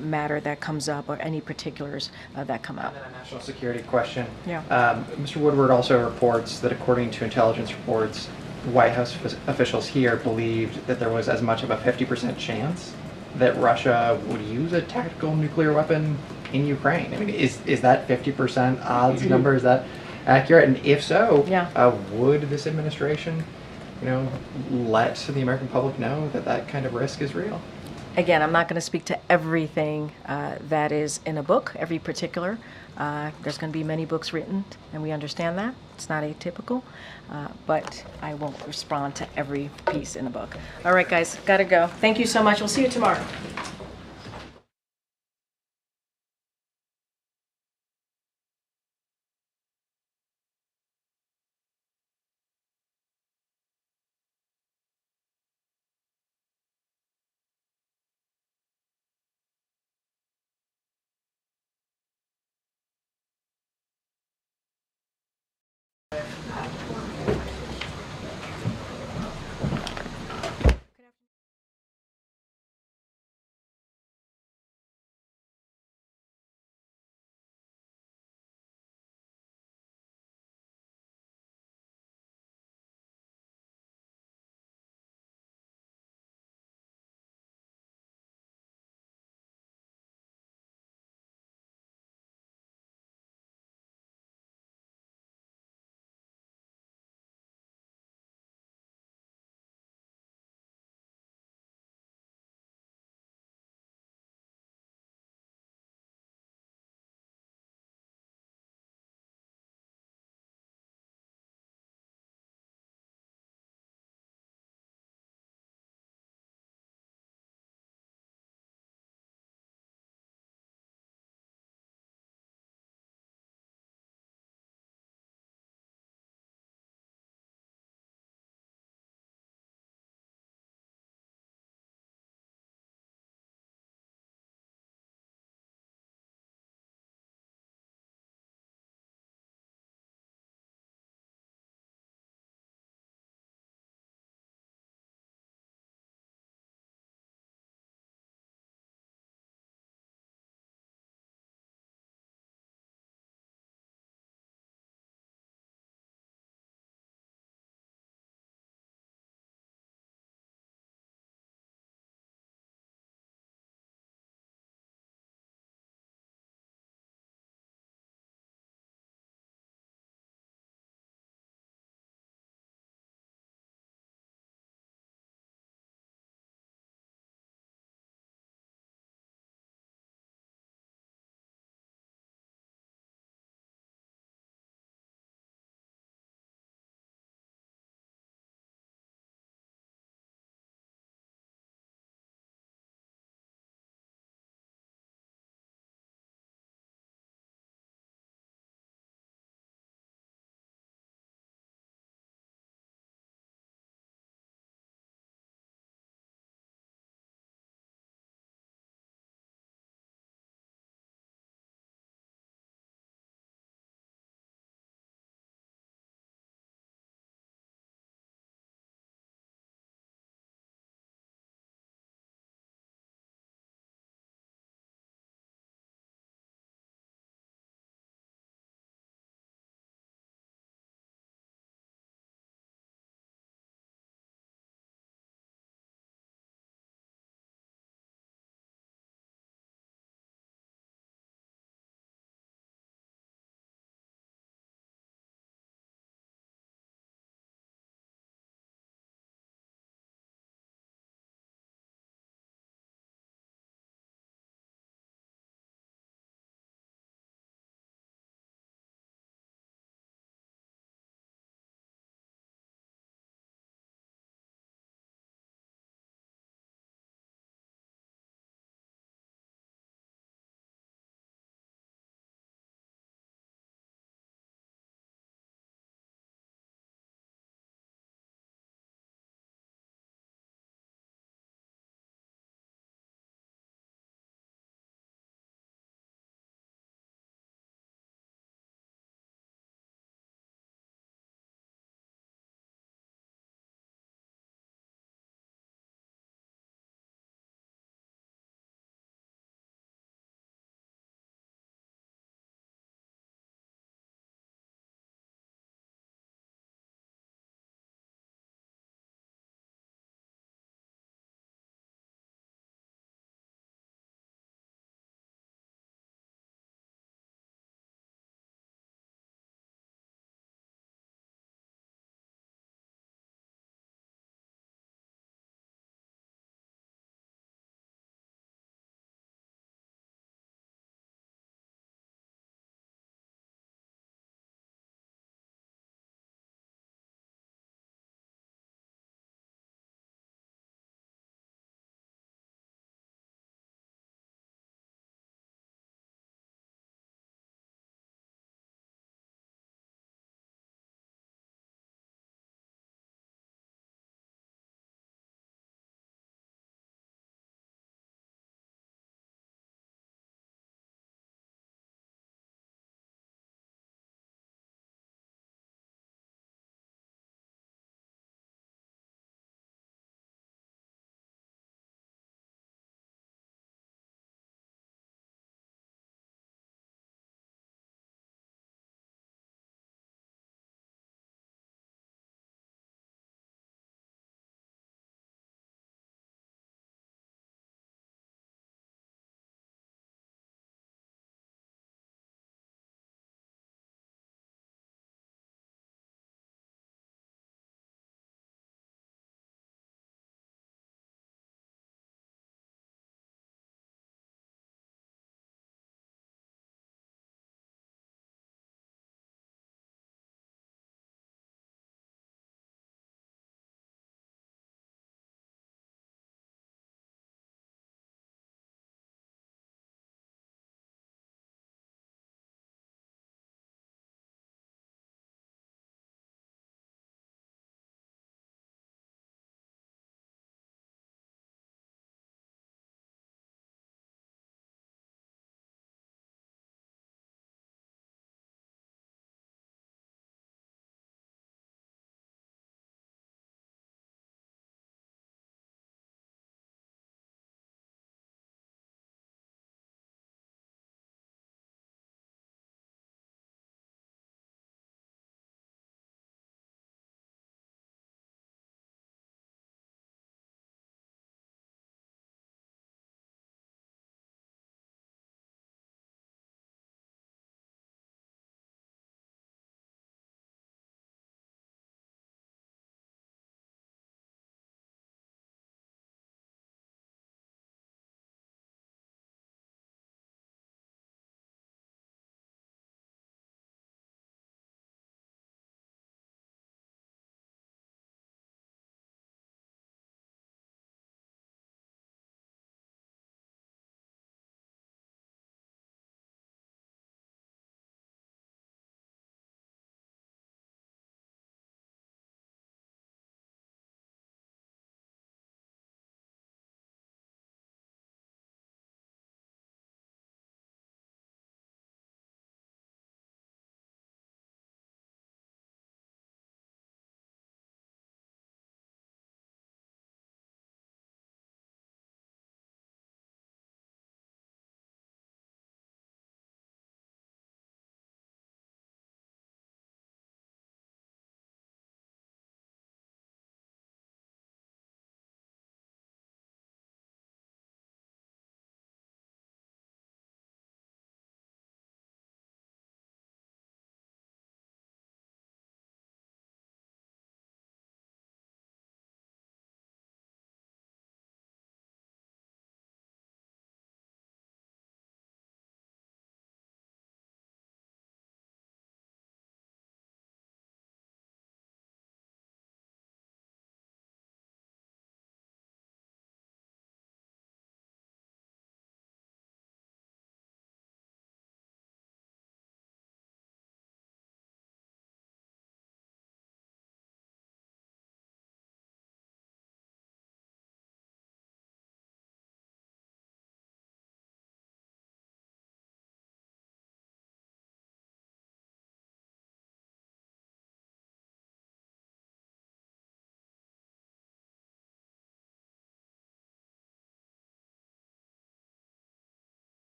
matter that comes up or any particulars that come up. And then a national security question. Yeah. Mr. Woodward also reports that according to intelligence reports, White House officials here believed that there was as much of a 50% chance that Russia would use a tactical nuclear weapon in Ukraine. I mean, is that 50% odds number? Is that accurate? And if so, would this administration, let the American public know that that kind of risk is real? Again, I'm not going to speak to everything that is in a book, every particular. There's going to be many books written, and we understand that. It's not atypical, but I won't respond to every piece in the book. All right, guys, got to go. Thank you so much. We'll see you tomorrow.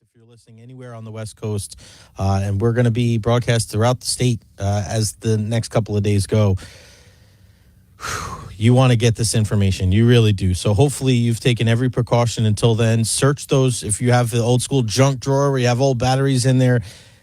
if you're listening anywhere on the West Coast, and we're going to be broadcast throughout the state as the next couple of days go. You want to get this information. You really do. So hopefully you've taken every precaution until then. Search those. If you have the old school junk drawer where you have old batteries in there,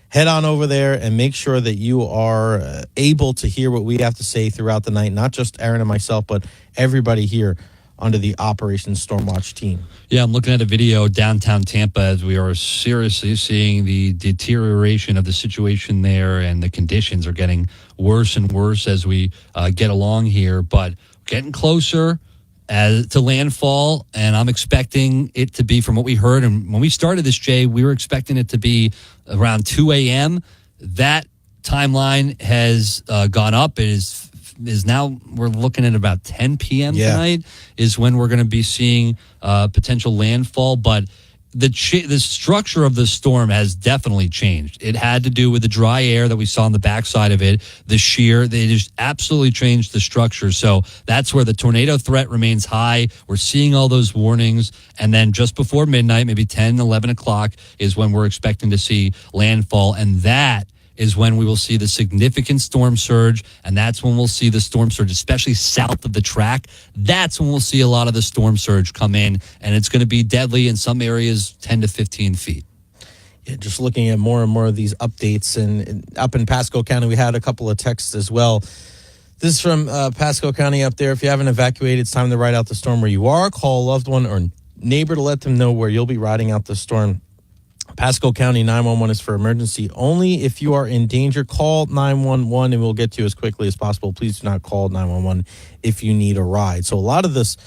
head on over there and make sure that you are able to hear what we have to say throughout the night. Not just Aaron and myself, but everybody here under the Operation Stormwatch team. Yeah, I'm looking at a video downtown Tampa as we are seriously seeing the deterioration of the situation there, and the conditions are getting worse and worse as we get along here, but getting closer to landfall, and I'm expecting it to be, from what we heard, and when we started this, Jay, we were expecting it to be around 2 a.m. That timeline has gone up. It is now, we're looking at about 10 p.m. tonight is when we're going to be seeing potential landfall. But the structure of the storm has definitely changed. It had to do with the dry air that we saw on the backside of it, the shear. They just absolutely changed the structure. So that's where the tornado threat remains high. We're seeing all those warnings. And then just before midnight, maybe 10, 11 o'clock is when we're expecting to see landfall. And that is when we will see the significant storm surge, and that's when we'll see the storm surge, especially south of the track. That's when we'll see a lot of the storm surge come in, and it's going to be deadly in some areas, 10 to 15 feet. Yeah, just looking at more and more of these updates, and up in Pasco County, we had a couple of texts as well. This is from Pasco County up there. If you haven't evacuated, it's time to ride out the storm where you are. Call a loved one or neighbor to let them know where you'll be riding out the storm. Pasco County 911 is for emergency only. If you are in danger, call 911 and we'll get to you as quickly as possible. Please do not call 911 if you need a ride. So a lot of this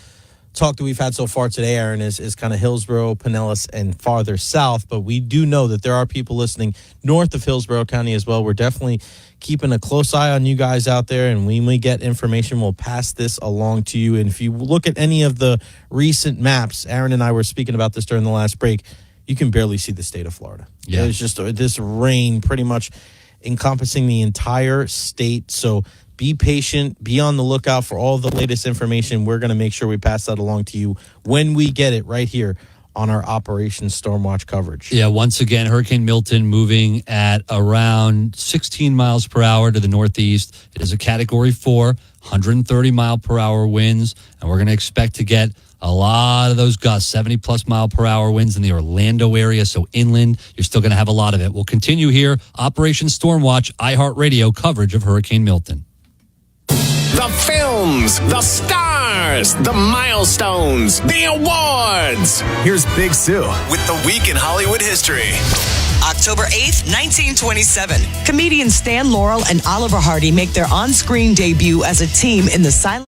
talk that we've had so far today, Aaron, is kind of Hillsborough, Pinellas, and farther south. But we do know that there are people listening north of Hillsborough County as well. We're definitely keeping a close eye on you guys out there. And when we get information, we'll pass this along to you. And if you look at any of the recent maps, Aaron and I were speaking about this during the last break, you can barely see the state of Florida. Yeah. It's just this rain pretty much encompassing the entire state. So be patient, be on the lookout for all the latest information. We're going to make sure we pass that along to you when we get it right here on our Operation Stormwatch coverage. Yeah, once again, Hurricane Milton moving at around 16 miles per hour to the northeast. It is a Category 4, 130 mile per hour winds, and we're going to expect to get a lot of those gusts, 70-plus mile per hour winds in the Orlando area. So inland, you're still going to have a lot of it. We'll continue here. Operation Stormwatch, iHeartRadio coverage of Hurricane Milton. The films, the stars, the milestones, the awards. Here's Big Sue with the Week in Hollywood History. October 8th, 1927. Comedians Stan Laurel and Oliver Hardy make their on-screen debut as a team in the silent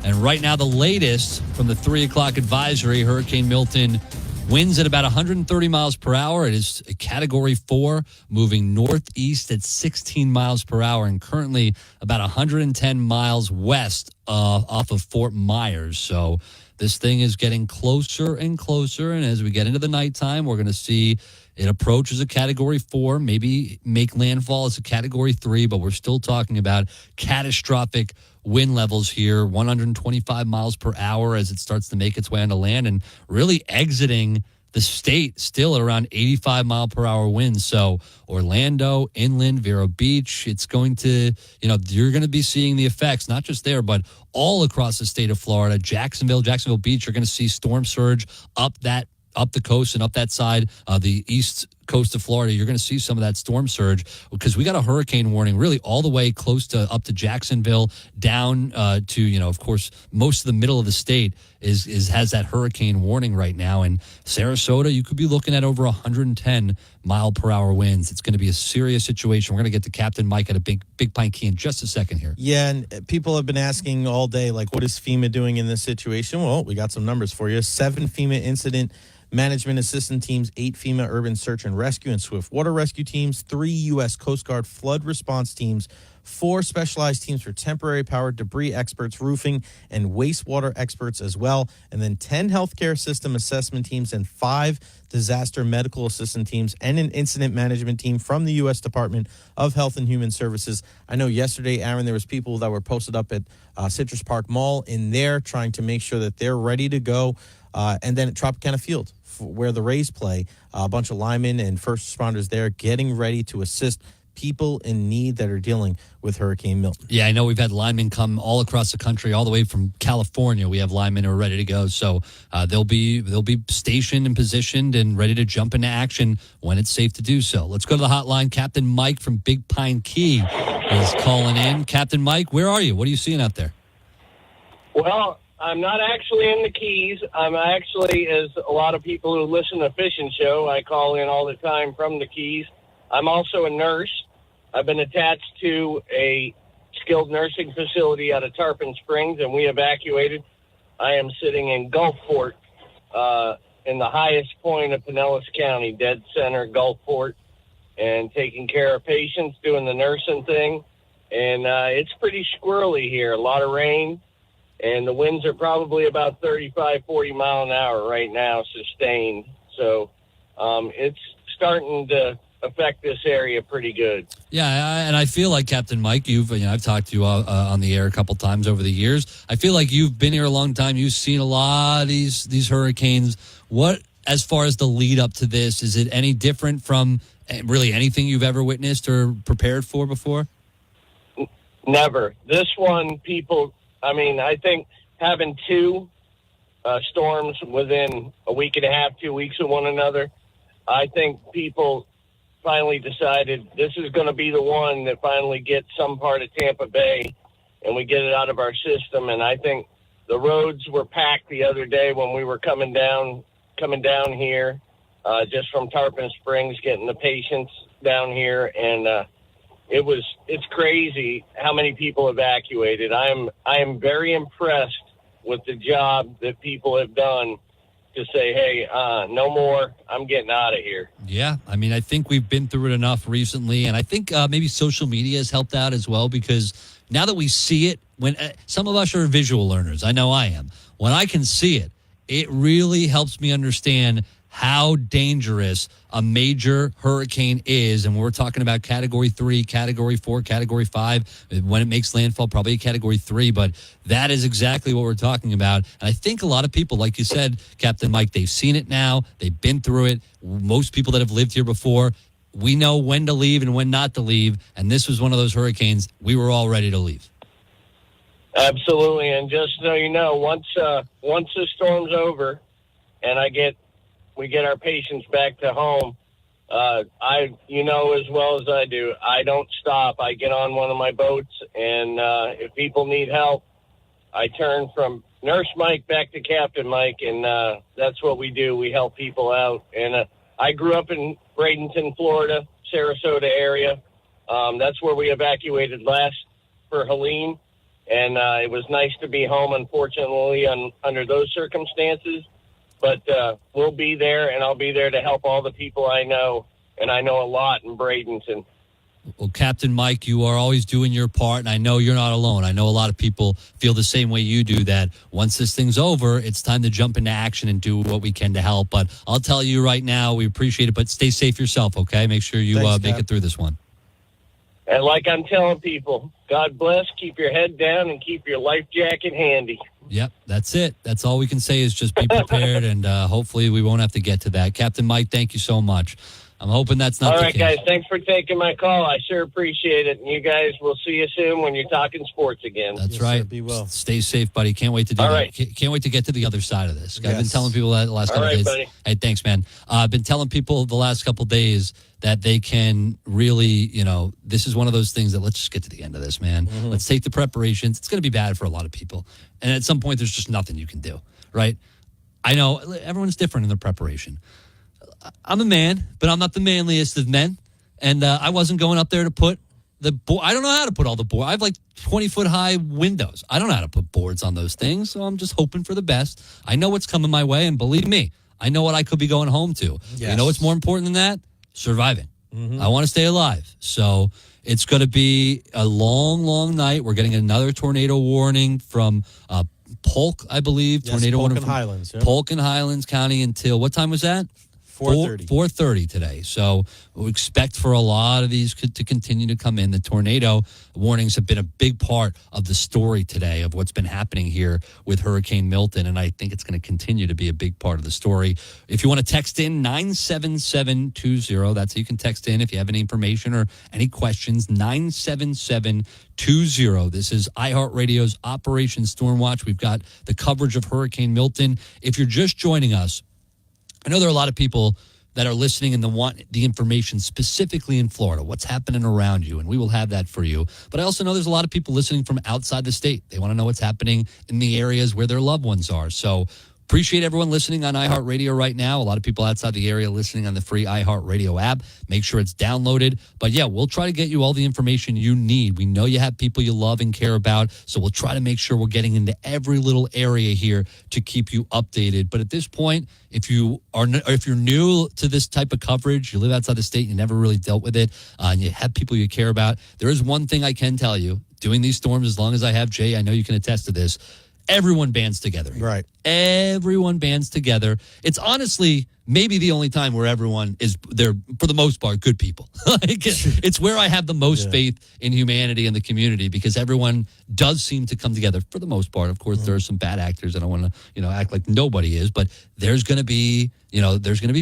And right now, the latest from the 3 o'clock advisory, Hurricane Milton winds at about 130 miles per hour. It is a Category 4, moving northeast at 16 miles per hour, and currently about 110 miles west off of Fort Myers. So this thing is getting closer and closer, and as we get into the nighttime, we're going to see it approach as a Category 4, maybe make landfall as a Category 3, but we're still talking about catastrophic wind levels here, 125 miles per hour as it starts to make its way onto land, and really exiting the state still at around 85 mile per hour winds. So Orlando, inland, Vero Beach, it's going to, you're going to be seeing the effects, not just there, but all across the state of Florida. Jacksonville Beach, you're going to see storm surge up the coast and up that side, the east coast of Florida. You're going to see some of that storm surge because we got a hurricane warning really all the way close to up to Jacksonville, down to, of course, most of the middle of the state has that hurricane warning right now. And Sarasota, you could be looking at over 110 mile per hour winds. It's going to be a serious situation. We're going to get to Captain Mike at a Big Pine Key in just a second here. Yeah, and people have been asking all day, like, what is FEMA doing in this situation? Well, we got some numbers for you. 7 FEMA incident management assistant teams, 8 FEMA urban search and rescue and swift water rescue teams, 3 U.S. Coast Guard flood response teams, 4 specialized teams for temporary power, debris experts, roofing, and wastewater experts as well, and then 10 healthcare system assessment teams and 5 disaster medical assistant teams and an incident management team from the U.S. Department of Health and Human Services. I know yesterday, Aaron, there was people that were posted up at Citrus Park Mall in there trying to make sure that they're ready to go. And then at Tropicana Field, where the Rays play, a bunch of linemen and first responders there getting ready to assist people in need that are dealing with Hurricane Milton. Yeah, I know we've had linemen come all across the country, all the way from California. We have linemen who are ready to go. So they'll be stationed and positioned and ready to jump into action when it's safe to do so. Let's go to the hotline. Captain Mike from Big Pine Key is calling in. Captain Mike, where are you? What are you seeing out there? Well, I'm not actually in the Keys. I'm actually, as a lot of people who listen to Fishing Show, I call in all the time from the Keys. I'm also a nurse. I've been attached to a skilled nursing facility out of Tarpon Springs, and we evacuated. I am sitting in Gulfport, in the highest point of Pinellas County, dead center Gulfport, and taking care of patients, doing the nursing thing. And it's pretty squirrely here, a lot of rain. And the winds are probably about 35, 40 mile an hour right now, sustained. So it's starting to affect this area pretty good. Yeah, and I feel like, Captain Mike, I've talked to you on the air a couple times over the years. I feel like you've been here a long time. You've seen a lot of these hurricanes. What, as far as the lead up to this, is it any different from really anything you've ever witnessed or prepared for before? Never. This one, I think having 2 storms within a week and a half, 2 weeks of one another, I think people finally decided this is going to be the one that finally gets some part of Tampa Bay and we get it out of our system. And I think the roads were packed the other day when we were coming down here, just from Tarpon Springs, getting the patients down here. And it's crazy how many people evacuated. I am very impressed with the job that people have done to say, hey, no more, I'm getting out of here. Yeah, I think we've been through it enough recently, and I think maybe social media has helped out as well, because now that we see it, when some of us are visual learners, I know I am, when I can see it, it really helps me understand how dangerous a major hurricane is. And we're talking about Category 3, Category 4, Category 5. When it makes landfall, probably a Category 3. But that is exactly what we're talking about. And I think a lot of people, like you said, Captain Mike, they've seen it now. They've been through it. Most people that have lived here before, we know when to leave and when not to leave. And this was one of those hurricanes. We were all ready to leave. Absolutely. And just so you know, once the storm's over and we get our patients back to home, as well as I do, I don't stop. I get on one of my boats, and if people need help, I turn from Nurse Mike back to Captain Mike, and that's what we do. We help people out. And I grew up in Bradenton, Florida, Sarasota area. That's where we evacuated last for Helene. and it was nice to be home, unfortunately, under those circumstances. But we'll be there, and I'll be there to help all the people I know, and I know a lot in Bradenton. Well, Captain Mike, you are always doing your part, and I know you're not alone. I know a lot of people feel the same way you do, that once this thing's over, it's time to jump into action and do what we can to help. But I'll tell you right now, we appreciate it, but stay safe yourself, okay? Make sure you make it through this one. And like I'm telling people, God bless, keep your head down, and keep your life jacket handy. Yep, that's it. That's all we can say is just be prepared, and hopefully we won't have to get to that. Captain Mike, thank you so much. I'm hoping that's not all the right, case. guys, thanks for taking my call. I sure appreciate it. And you guys, will see you soon when you're talking sports again. That's right. Be well. Stay safe, buddy. Can't wait to do all that. right. Can't wait to get to the other side of this. I've been telling people that the last couple days. Buddy. Hey, thanks, man. I've been telling people the last couple days that they can really, this is one of those things that let's just get to the end of this, man. Mm-hmm. Let's take the preparations. It's going to be bad for a lot of people. And at some point, there's just nothing you can do, right? I know everyone's different in their preparation. I'm a man, but I'm not the manliest of men. And I wasn't going up there to put the board. I don't know how to put all the board. I have like 20-foot high windows. I don't know how to put boards on those things. So I'm just hoping for the best. I know what's coming my way. And believe me, I know what I could be going home to. Yes. You know what's more important than that? Surviving. Mm-hmm. I want to stay alive. So it's going to be a long, long night. We're getting another tornado warning from Polk, I believe. Yes, tornado Polk warning and from Highlands. Yeah. Polk and Highlands County until what time was that? 4:30. 4:30 today. So we expect for a lot of these to continue to come in. The tornado warnings have been a big part of the story today of what's been happening here with Hurricane Milton, and I think it's going to continue to be a big part of the story. If you want to text in, 97720. That's how you can text in if you have any information or any questions, 97720. This is iHeartRadio's Operation Stormwatch. We've got the coverage of Hurricane Milton. If you're just joining us, I know there are a lot of people that are listening and want the information specifically in Florida, what's happening around you, and we will have that for you. But I also know there's a lot of people listening from outside the state. They want to know what's happening in the areas where their loved ones are. So appreciate everyone listening on iHeartRadio right now. A lot of people outside the area listening on the free iHeartRadio app. Make sure it's downloaded. But yeah, we'll try to get you all the information you need. We know you have people you love and care about, so we'll try to make sure we're getting into every little area here to keep you updated. But at this point, if you're new to this type of coverage, you live outside the state, you never really dealt with it, and you have people you care about, there is one thing I can tell you. Doing these storms, as long as I have Jay, I know you can attest to this. Everyone bands together. Right. Everyone bands together. It's honestly maybe the only time where everyone is there, for the most part, good people. It's where I have the most faith in humanity and the community, because everyone does seem to come together for the most part. Of course, there are some bad actors. I don't want to, act like nobody is, but there's going to be,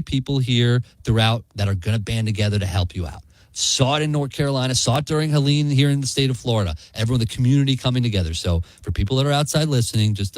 people here throughout that are going to band together to help you out. Saw it in North Carolina, saw it during Helene here in the state of Florida. Everyone, the community coming together. So for people that are outside listening, just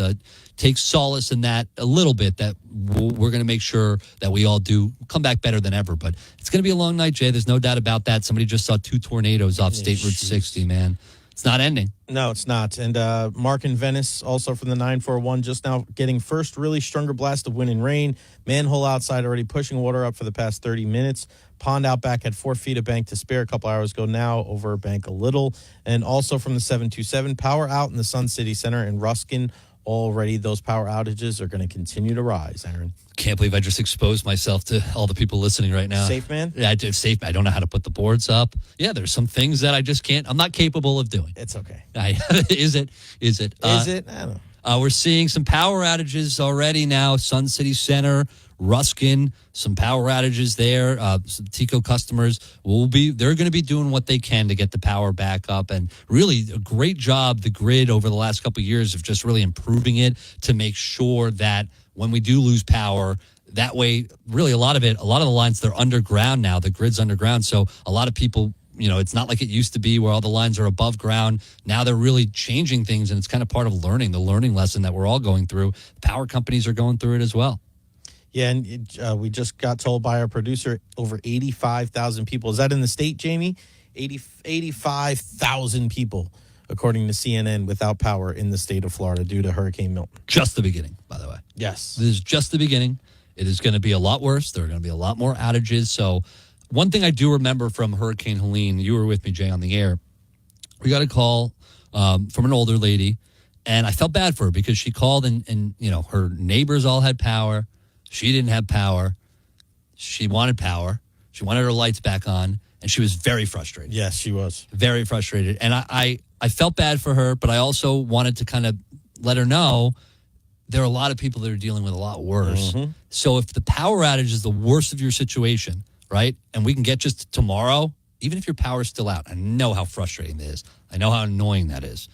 take solace in that a little bit, that we're going to make sure that we all do come back better than ever. But it's going to be a long night, Jay. There's no doubt about that. Somebody just saw 2 tornadoes off State Route 60, man. It's not ending. No, it's not. And Mark in Venice, also from the 941, just now getting first really stronger blast of wind and rain. Manhole outside already pushing water up for the past 30 minutes. Pond out back at 4 feet of bank to spare a couple hours ago, now over bank a little. And also from the 727, power out in the Sun City Center in Ruskin. Already those power outages are going to continue to rise, Aaron. Can't believe I just exposed myself to all the people listening right now. Safe man? Yeah, safe. I don't know how to put the boards up. Yeah, there's some things that I just can't. I'm not capable of doing. It's okay. Is it? Is it? I don't know. We're seeing some power outages already now. Sun City Center, Ruskin, some power outages there. Some TECO customers they're going to be doing what they can to get the power back up. And really a great job, the grid over the last couple of years of just really improving it to make sure that when we do lose power, that way, really a lot of the lines, they're underground now. The grid's underground. So a lot of people, it's not like it used to be where all the lines are above ground. Now they're really changing things, and it's kind of part of the learning lesson that we're all going through. Power companies are going through it as well. Yeah, and we just got told by our producer, over 85,000 people. Is that in the state, Jamie? 85,000 people, according to CNN, without power in the state of Florida due to Hurricane Milton. Just the beginning, by the way. Yes. This is just the beginning. It is going to be a lot worse. There are going to be a lot more outages. So one thing I do remember from Hurricane Helene, you were with me, Jay, on the air. We got a call from an older lady. And I felt bad for her because she called and her neighbors all had power. She didn't have power. She wanted power. She wanted her lights back on. And she was very frustrated. Yes, she was. Very frustrated. And I felt bad for her, but I also wanted to kind of let her know there are a lot of people that are dealing with a lot worse. Mm-hmm. So if the power outage is the worst of your situation, right, and we can get just to tomorrow, even if your power is still out, I know how frustrating that is. I know how annoying that is.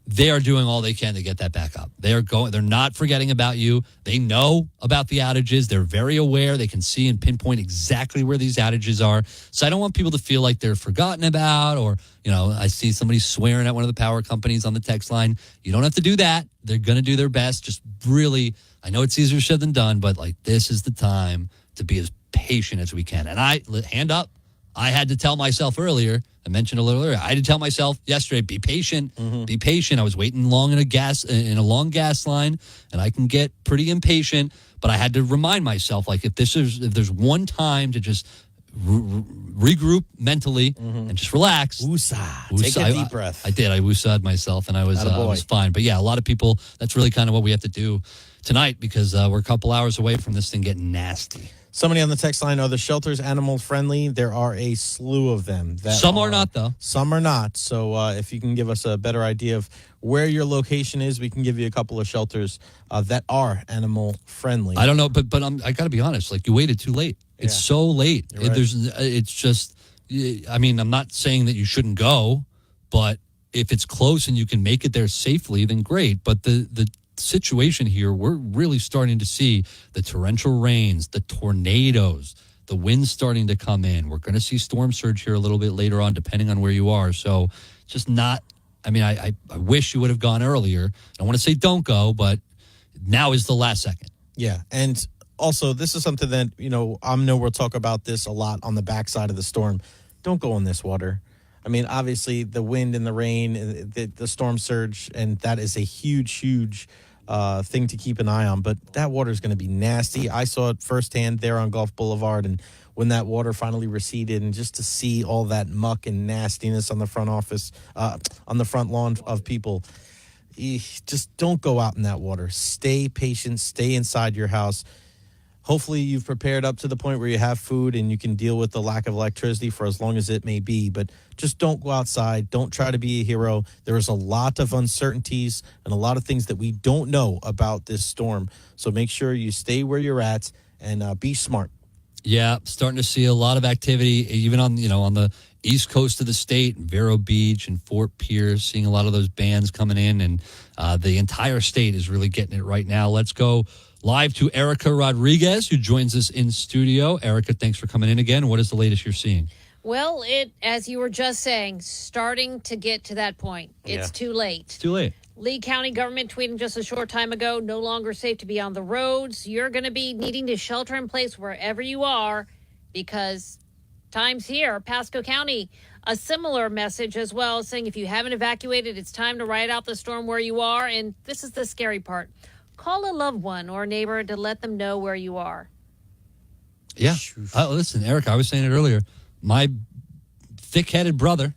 They are doing all they can to get that back up. They're not forgetting about you. They know about the outages. They're very aware. They can see and pinpoint exactly where these outages are. So I don't want people to feel like they're forgotten about, or, I see somebody swearing at one of the power companies on the text line. You don't have to do that. They're going to do their best. Just really, I know it's easier said than done, but this is the time to be as patient as we can. And hand up, I had to tell myself earlier, I mentioned a little earlier, I had to tell myself yesterday, be patient, be patient. I was waiting long in a long gas line, and I can get pretty impatient, but I had to remind myself, if there's one time to just regroup mentally and just relax. Woosah. Take a deep breath. I did. I woosah'd myself, and I was fine. But yeah, a lot of people, that's really kind of what we have to do tonight, because we're a couple hours away from this thing getting nasty. Somebody on the text line, are the shelters animal friendly? There are a slew of them. Some are not, though. Some are not. So if you can give us a better idea of where your location is, we can give you a couple of shelters that are animal friendly. I don't know, but I got to be honest. You waited too late. It's so late. Right. It's just, I'm not saying that you shouldn't go, but if it's close and you can make it there safely, then great. But the situation here, we're really starting to see the torrential rains, the tornadoes, the winds starting to come in. We're going to see storm surge here a little bit later on, depending on where you are. So just not, I wish you would have gone earlier. I don't want to say don't go, but now is the last second. Yeah. And also, this is something that, I know we'll talk about this a lot on the backside of the storm. Don't go in this water. Obviously, the wind and the rain, the storm surge, and that is a huge thing to keep an eye on. But that water is going to be nasty. I saw it firsthand there on Gulf Boulevard, and when that water finally receded, and just to see all that muck and nastiness on the front lawn of people, just don't go out in that water. Stay patient. Stay inside your house. Hopefully you've prepared up to the point where you have food and you can deal with the lack of electricity for as long as it may be. But just don't go outside. Don't try to be a hero. There is a lot of uncertainties and a lot of things that we don't know about this storm. So make sure you stay where you're at and be smart. Yeah, starting to see a lot of activity, even on the east coast of the state, Vero Beach and Fort Pierce, seeing a lot of those bands coming in, and the entire state is really getting it right now. Let's go live to Erica Rodriguez, who joins us in studio. Erica, thanks for coming in again. What is the latest you're seeing? Well, as you were just saying, starting to get to that point. It's too late. It's too late. Lee County government tweeting just a short time ago, no longer safe to be on the roads. You're going to be needing to shelter in place wherever you are because time's here. Pasco County, a similar message as well, saying if you haven't evacuated, it's time to ride out the storm where you are. And this is the scary part. Call a loved one or a neighbor to let them know where you are. Yeah. Listen, Eric, I was saying it earlier. My thick-headed brother,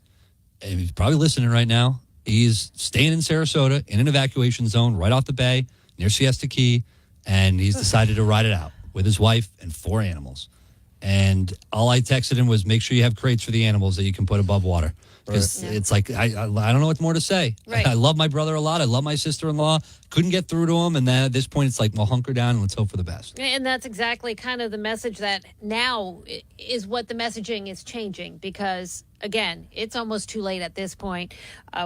and he's probably listening right now, he's staying in Sarasota in an evacuation zone right off the bay near Siesta Key, and he's decided to ride it out with his wife and 4 animals. And all I texted him was, make sure you have crates for the animals that you can put above water. Because it's like, I don't know what more to say. Right. I love my brother a lot. I love my sister-in-law. Couldn't get through to him. And then at this point, it's like, well, hunker down and let's hope for the best. And that's exactly kind of the message that now is what the messaging is changing. Because, again, it's almost too late at this point.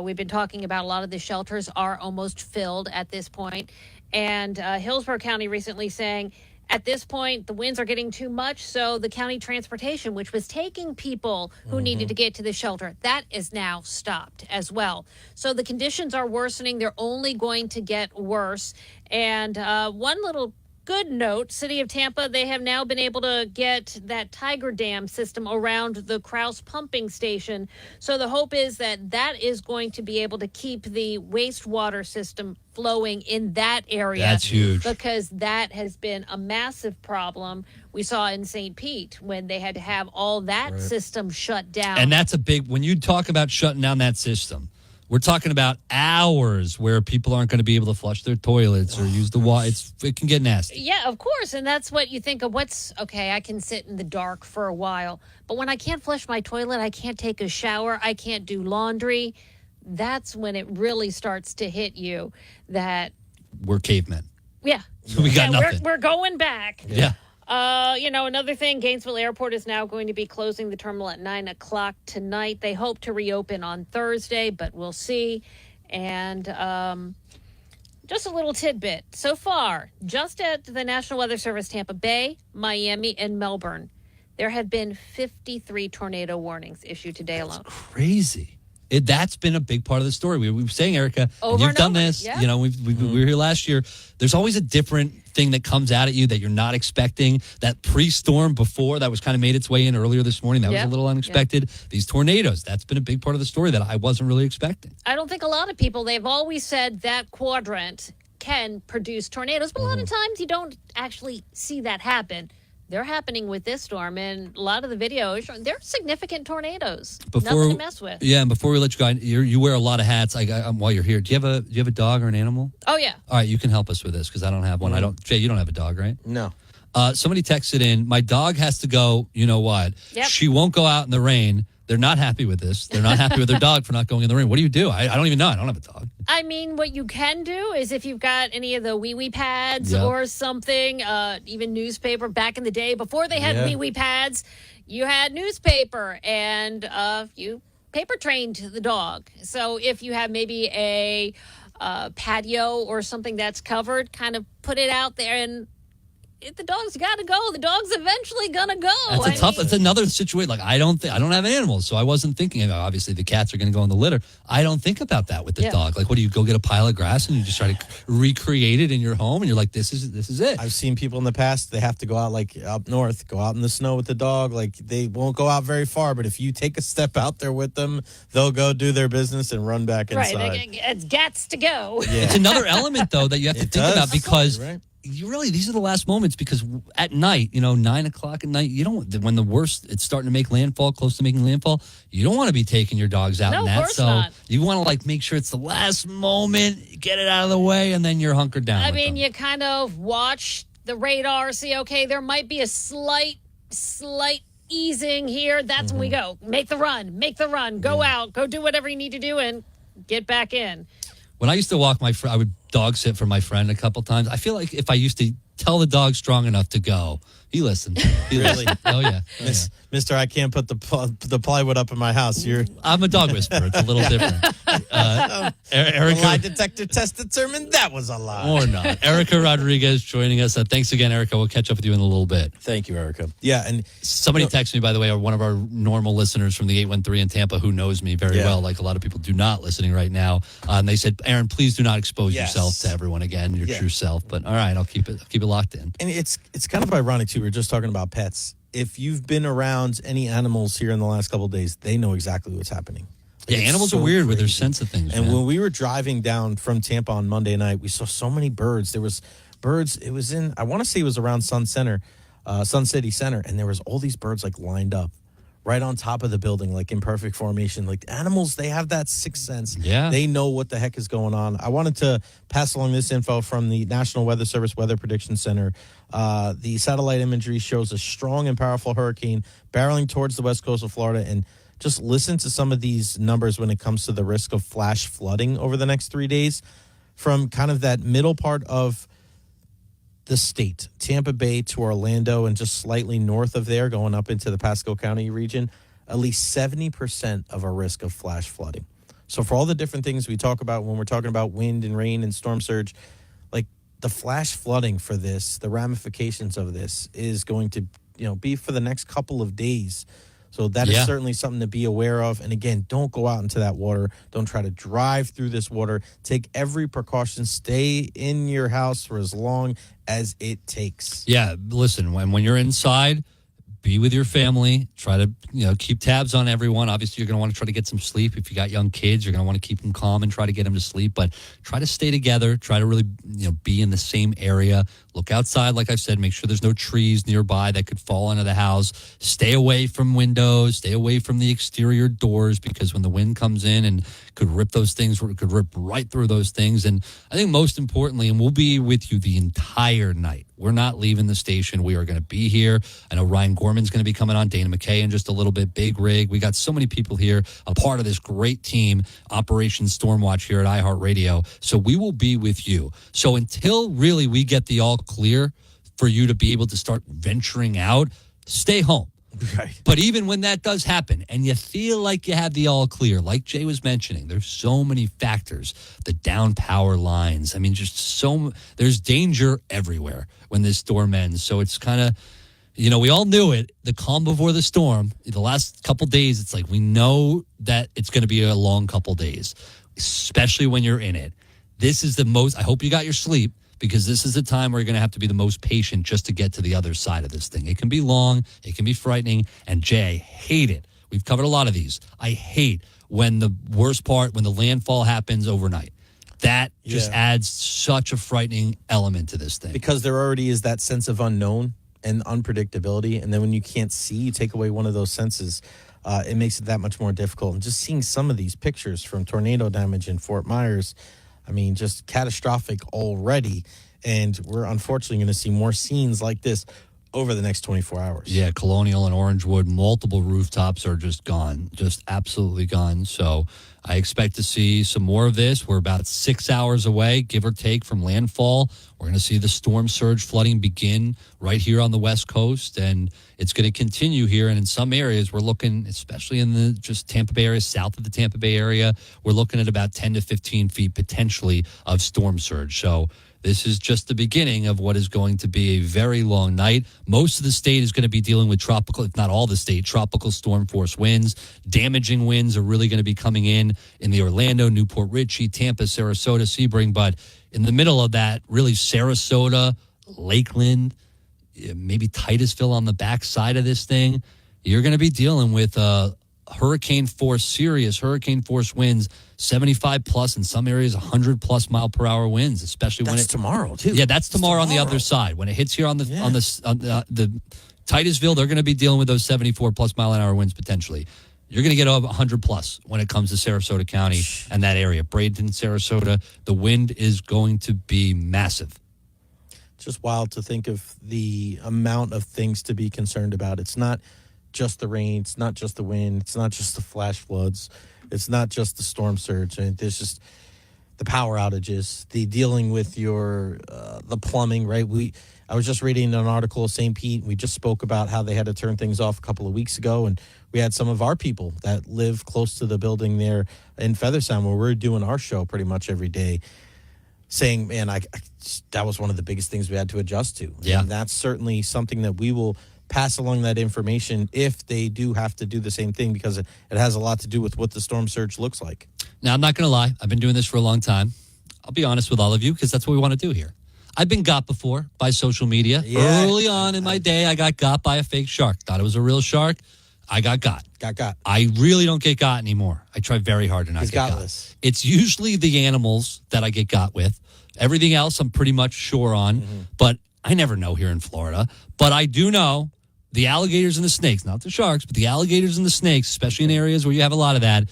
We've been talking about a lot of the shelters are almost filled at this point. And Hillsborough County recently saying, at this point, the winds are getting too much, so the county transportation, which was taking people who needed to get to the shelter, that is now stopped as well. So the conditions are worsening. They're only going to get worse. And one little good note, City of Tampa, they have now been able to get that Tiger Dam system around the Krause pumping station. So the hope is that that is going to be able to keep the wastewater system flowing in that area. That's huge. Because that has been a massive problem. We saw in St. Pete when they had to have all that system shut down. And that's a big, when you talk about shutting down that system, We're talking about hours where people aren't going to be able to flush their toilets or use the water. It can get nasty. Yeah, of course. And that's what you think of okay, I can sit in the dark for a while. But when I can't flush my toilet, I can't take a shower, I can't do laundry, that's when it really starts to hit you that... We're cavemen. Yeah. We got nothing. We're going back. Yeah. Another thing, Gainesville Airport is now going to be closing the terminal at 9 o'clock tonight. They hope to reopen on Thursday, but we'll see. And just a little tidbit. So far, just at the National Weather Service, Tampa Bay, Miami, and Melbourne, there have been 53 tornado warnings issued today alone. Crazy. That's been a big part of the story. We were saying, Erica, and you've done this. Yeah. You know, we were here last year. There's always a different thing that comes out at you that you're not expecting. That pre-storm before that was kind of made its way in earlier this morning. That was a little unexpected. These tornadoes, that's been a big part of the story that I wasn't really expecting. I don't think a lot of people, they've always said that quadrant can produce tornadoes, but a lot of times you don't actually see that happen. They're happening with this storm, and a lot of the videos, they're significant tornadoes. Nothing to mess with. Yeah, and before we let you go, you wear a lot of hats while you're here. Do you have a dog or an animal? Oh, yeah. All right, you can help us with this because I don't have one. Jay, you don't have a dog, right? No. Somebody texted in, my dog has to go, you know what? Yep. She won't go out in the rain. They're not happy with this. They're not happy with their dog for not going in the rain. What do you do? I don't even know. I don't have a dog. I mean, what you can do is if you've got any of the wee-wee pads or something, even newspaper back in the day, before they had wee-wee pads, you had newspaper and you paper trained the dog. So if you have maybe a patio or something that's covered, kind of put it out there, and if the dog's got to go, the dog's eventually gonna go. That's another situation. Like I don't have animals, so I wasn't thinking. Obviously, the cats are going to go in the litter. I don't think about that with the dog. Like, what do you go get a pile of grass and you just try to recreate it in your home, and you're like, this is it. I've seen people in the past. They have to go out like up north, go out in the snow with the dog. Like they won't go out very far, but if you take a step out there with them, they'll go do their business and run back inside. Right, it's gats to go. Yeah. It's another element though that you have to think about because. Right. These are the last moments because at night, 9 o'clock at night, when the worst, it's starting to make landfall, close to making landfall, you don't want to be taking your dogs out in that. Of course so not. You want to make sure it's the last moment, get it out of the way, and then you're hunkered down. I mean, you kind of watch the radar, see, okay, there might be a slight easing here. That's when we go. Make the run, go out, go do whatever you need to do and get back in. When I used to walk my friend, I would dog sit for my friend a couple times. I feel like if I used to tell the dog strong enough to go, he listened. Really? Oh, yeah. Mister, I can't put the plywood up in my house. I'm a dog whisperer. It's a little different. Erica, lie detector test determined that was a lie. Or not. Erica Rodriguez joining us. Thanks again, Erica. We'll catch up with you in a little bit. Thank you, Erica. Yeah, and somebody texted me, by the way, one of our normal listeners from the 813 in Tampa who knows me very well, like a lot of people do not listening right now. And they said, Aaron, please do not expose yourself to everyone again, your true self. But all right, I'll keep it locked in. And it's kind of ironic too. We were just talking about pets. If you've been around any animals here in the last couple of days, they know exactly what's happening. Yeah, animals are weird with their sense of things. And when we were driving down from Tampa on Monday night, we saw so many birds. There was birds. It was I want to say it was around Sun City Center, and there was all these birds lined up right on top of the building, in perfect formation. Animals, they have that sixth sense. Yeah. They know what the heck is going on. I wanted to pass along this info from the National Weather Service Weather Prediction Center. The satellite imagery shows a strong and powerful hurricane barreling towards the west coast of Florida. And just listen to some of these numbers when it comes to the risk of flash flooding over the next 3 days. From kind of that middle part of the state, Tampa Bay to Orlando, and just slightly north of there, going up into the Pasco County region, at least 70% of a risk of flash flooding. So for all the different things we talk about when we're talking about wind and rain and storm surge, the flash flooding for this, the ramifications of this is going to, be for the next couple of days. So that is certainly something to be aware of. And again, don't go out into that water. Don't try to drive through this water. Take every precaution. Stay in your house for as long as it takes. Yeah, listen, when you're inside, be with your family. Try to, keep tabs on everyone. Obviously, you're going to want to try to get some sleep. If you got young kids, you're going to want to keep them calm and try to get them to sleep. But try to stay together. Try to really, be in the same area. Look outside, like I said. Make sure there's no trees nearby that could fall into the house. Stay away from windows. Stay away from the exterior doors, because when the wind comes in and could rip those things, could rip right through those things. And I think most importantly, and we'll be with you the entire night. We're not leaving the station. We are going to be here. I know Ryan Gorman's going to be coming on, Dana McKay in just a little bit, Big Rig. We got so many people here, a part of this great team, Operation Stormwatch here at iHeartRadio. So we will be with you. So until really we get the all clear for you to be able to start venturing out, stay home. Right. But even when that does happen and you feel like you have the all clear, like Jay was mentioning, there's so many factors, the down power lines. I mean, there's danger everywhere when this storm ends. So it's kind of, we all knew it, the calm before the storm. The last couple days, it's like we know that it's going to be a long couple days, especially when you're in it. This is the most, I hope you got your sleep, because this is the time where you're going to have to be the most patient just to get to the other side of this thing. It can be long, it can be frightening, and Jay, I hate it. We've covered a lot of these. I hate when the worst part, when the landfall happens overnight. That just adds such a frightening element to this thing. Because there already is that sense of unknown and unpredictability, and then when you can't see, you take away one of those senses, it makes it that much more difficult. And just seeing some of these pictures from tornado damage in Fort Myers, I mean, just catastrophic already. And we're unfortunately going to see more scenes like this over the next 24 hours. Yeah, Colonial and Orangewood, multiple rooftops are just gone, just absolutely gone. So I expect to see some more of this. We're about 6 hours away, give or take, from landfall. We're going to see the storm surge flooding begin right here on the West Coast, and it's going to continue here. And in some areas, we're looking, especially in the just Tampa Bay area, south of the Tampa Bay area, we're looking at about 10 to 15 feet potentially of storm surge. So this is just the beginning of what is going to be a very long night. Most of the state is going to be dealing with tropical, if not all the state, tropical storm force winds. Damaging winds are really going to be coming in the Orlando, Newport Richey, Tampa, Sarasota, Sebring. But in the middle of that, really Sarasota, Lakeland, maybe Titusville on the back side of this thing, you're going to be dealing with serious hurricane force winds, 75 plus, in some areas 100 plus mile per hour winds, especially when it's tomorrow too. Yeah, that's tomorrow on the other side. When it hits here on the Titusville, they're going to be dealing with those 74 plus mile an hour winds potentially. You're going to get over 100 plus when it comes to Sarasota County and that area. Bradenton, Sarasota, the wind is going to be massive. Just wild to think of the amount of things to be concerned about. It's not just the rain, it's not just the wind, it's not just the flash floods, it's not just the storm surge. And there's just the power outages, the dealing with your the plumbing, right? I was just reading an article of St. Pete. We just spoke about how they had to turn things off a couple of weeks ago, and we had some of our people that live close to the building there in Featherstown, where we're doing our show pretty much every day, saying, man, that was one of the biggest things we had to adjust to. Yeah. And that's certainly something that we will pass along that information if they do have to do the same thing, because it has a lot to do with what the storm surge looks like. Now, I'm not going to lie. I've been doing this for a long time. I'll be honest with all of you, because that's what we want to do here. I've been got before by social media. Yeah. Early on in my day, I got by a fake shark. Thought it was a real shark. I got. Got. I really don't get got anymore. I try very hard to not get got. It's usually the animals that I get got with. Everything else I'm pretty much sure on, but I never know here in Florida. But I do know the alligators and the snakes, not the sharks, but the alligators and the snakes, especially in areas where you have a lot of that.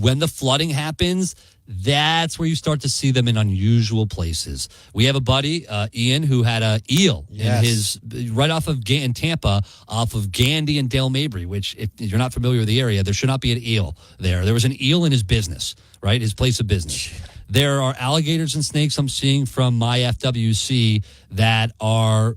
When the flooding happens, that's where you start to see them in unusual places. We have a buddy, Ian, who had an eel in his right off of in Tampa, off of Gandy and Dale Mabry, which, if you're not familiar with the area, there should not be an eel there. There was an eel in his business, right? His place of business. There are alligators and snakes I'm seeing from my FWC that are,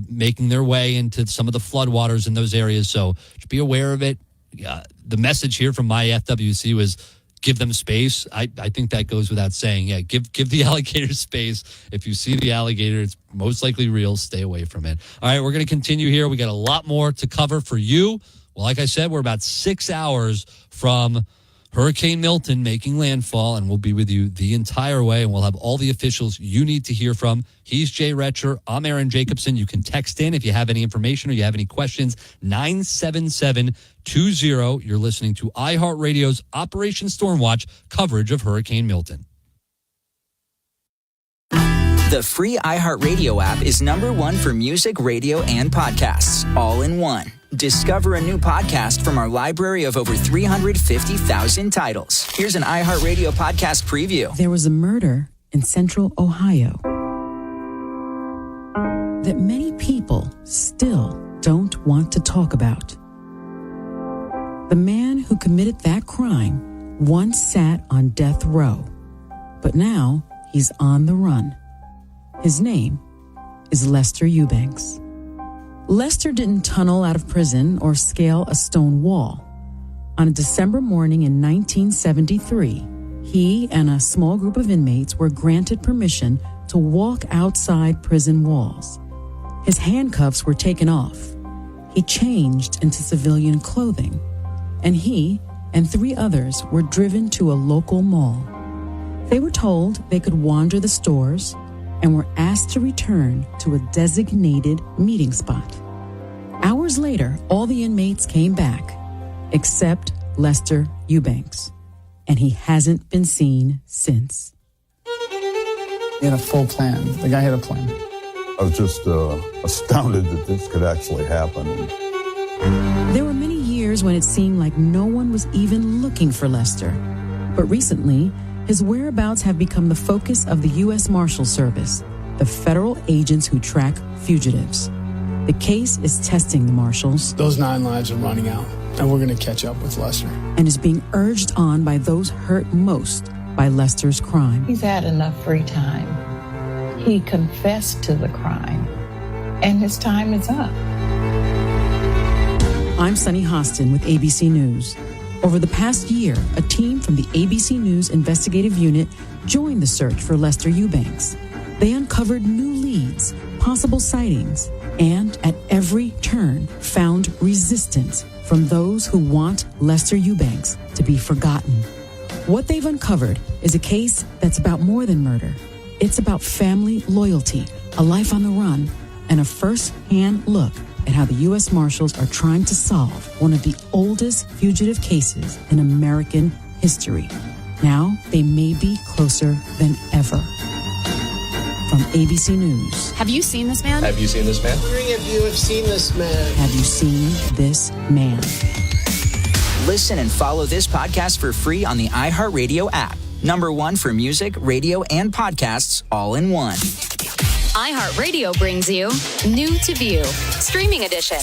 making their way into some of the floodwaters in those areas. So just be aware of it. The message here from my FWC was give them space. I think that goes without saying. Yeah, give the alligator space. If you see the alligator, it's most likely real. Stay away from it. All right, we're going to continue here. We got a lot more to cover for you. Well, like I said, we're about 6 hours from Hurricane Milton making landfall, and we'll be with you the entire way, and we'll have all the officials you need to hear from. He's Jay Retcher. I'm Aaron Jacobson. You can text in if you have any information or you have any questions. 97720. You're listening to iHeartRadio's Operation Stormwatch coverage of Hurricane Milton. The free iHeartRadio app is #1 for music, radio, and podcasts, all in one. Discover a new podcast from our library of over 350,000 titles. Here's an iHeartRadio podcast preview. There was a murder in central Ohio that many people still don't want to talk about. The man who committed that crime once sat on death row, but now he's on the run. His name is Lester Eubanks. Lester didn't tunnel out of prison or scale a stone wall. On a December morning in 1973, he and a small group of inmates were granted permission to walk outside prison walls. His handcuffs were taken off. He changed into civilian clothing, and he and 3 others were driven to a local mall. They were told they could wander the stores and were asked to return to a designated meeting spot. Hours later, all the inmates came back, except Lester Eubanks, and he hasn't been seen since. He had a full plan. The guy had a plan. I was just astounded that this could actually happen. There were many years when it seemed like no one was even looking for Lester. But recently, his whereabouts have become the focus of the U.S. Marshal Service, the federal agents who track fugitives. The case is testing the marshals. Those 9 lives are running out, and we're going to catch up with Lester. And is being urged on by those hurt most by Lester's crime. He's had enough free time. He confessed to the crime, and his time is up. I'm Sunny Hostin with ABC News. Over the past year, a team from the ABC News investigative unit joined the search for Lester Eubanks. They uncovered new leads, possible sightings, and at every turn found resistance from those who want Lester Eubanks to be forgotten. What they've uncovered is a case that's about more than murder. It's about family loyalty, a life on the run, and a first-hand look at how the U.S. Marshals are trying to solve one of the oldest fugitive cases in American history. Now, they may be closer than ever. From ABC News. Have you seen this man? Have you seen this man? Wondering if you have seen this man. Have you seen this man? Listen and follow this podcast for free on the iHeartRadio app. #1 for music, radio, and podcasts, all in one. iHeartRadio brings you New to View, Streaming Edition.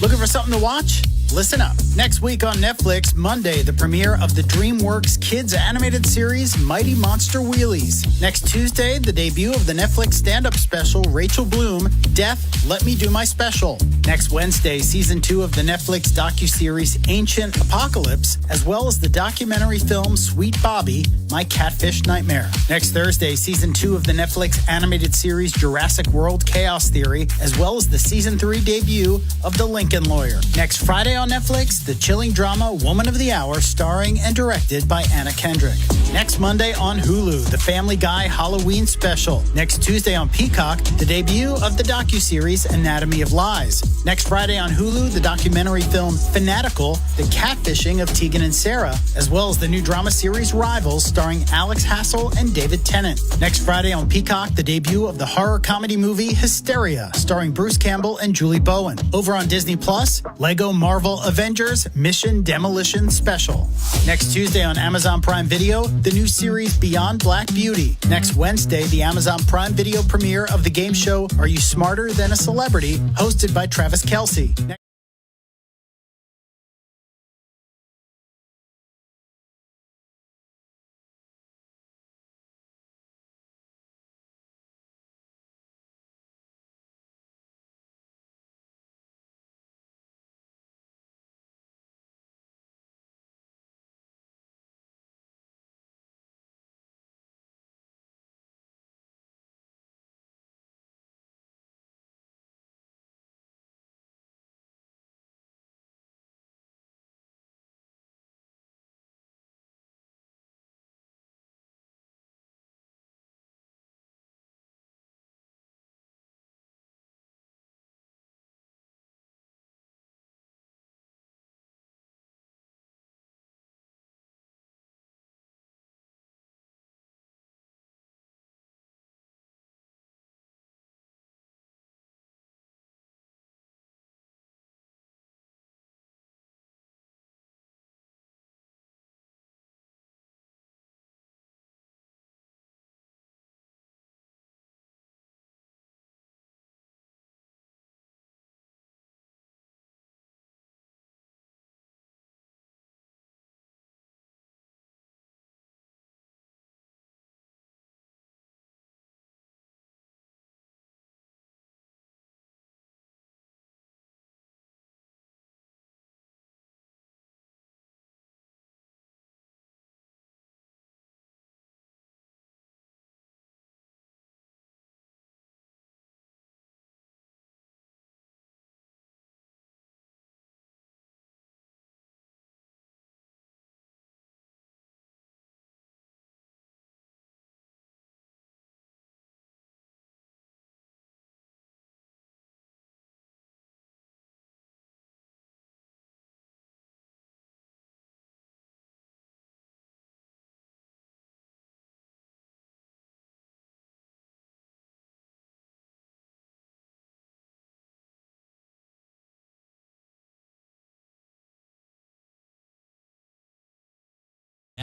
Looking for something to watch? Listen up. Next week on Netflix, Monday, the premiere of the DreamWorks kids animated series Mighty Monster Wheelies. Next Tuesday, the debut of the Netflix stand-up special Rachel Bloom, Death, Let Me Do My Special. Next Wednesday, season 2 of the Netflix docuseries Ancient Apocalypse, as well as the documentary film Sweet Bobby, My Catfish Nightmare. Next Thursday, season 2 of the Netflix animated series Jurassic World Chaos Theory, as well as the season 3 debut of The Lincoln Lawyer. Next Friday on Netflix, the chilling drama Woman of the Hour, starring and directed by Anna Kendrick. Next Monday on Hulu, the Family Guy Halloween special. Next Tuesday on Peacock, the debut of the docuseries Anatomy of Lies. Next Friday on Hulu, the documentary film Fanatical, the catfishing of Tegan and Sarah, as well as the new drama series Rivals, starring Alex Hassel and David Tennant. Next Friday on Peacock, the debut of the horror comedy movie Hysteria, starring Bruce Campbell and Julie Bowen. Over on Disney Plus, Lego Marvel Avengers Mission Demolition Special. Next Tuesday on Amazon Prime Video, the new series Beyond Black Beauty. Next Wednesday, the Amazon Prime Video premiere of the game show Are You Smarter Than a Celebrity, hosted by Travis Kelce.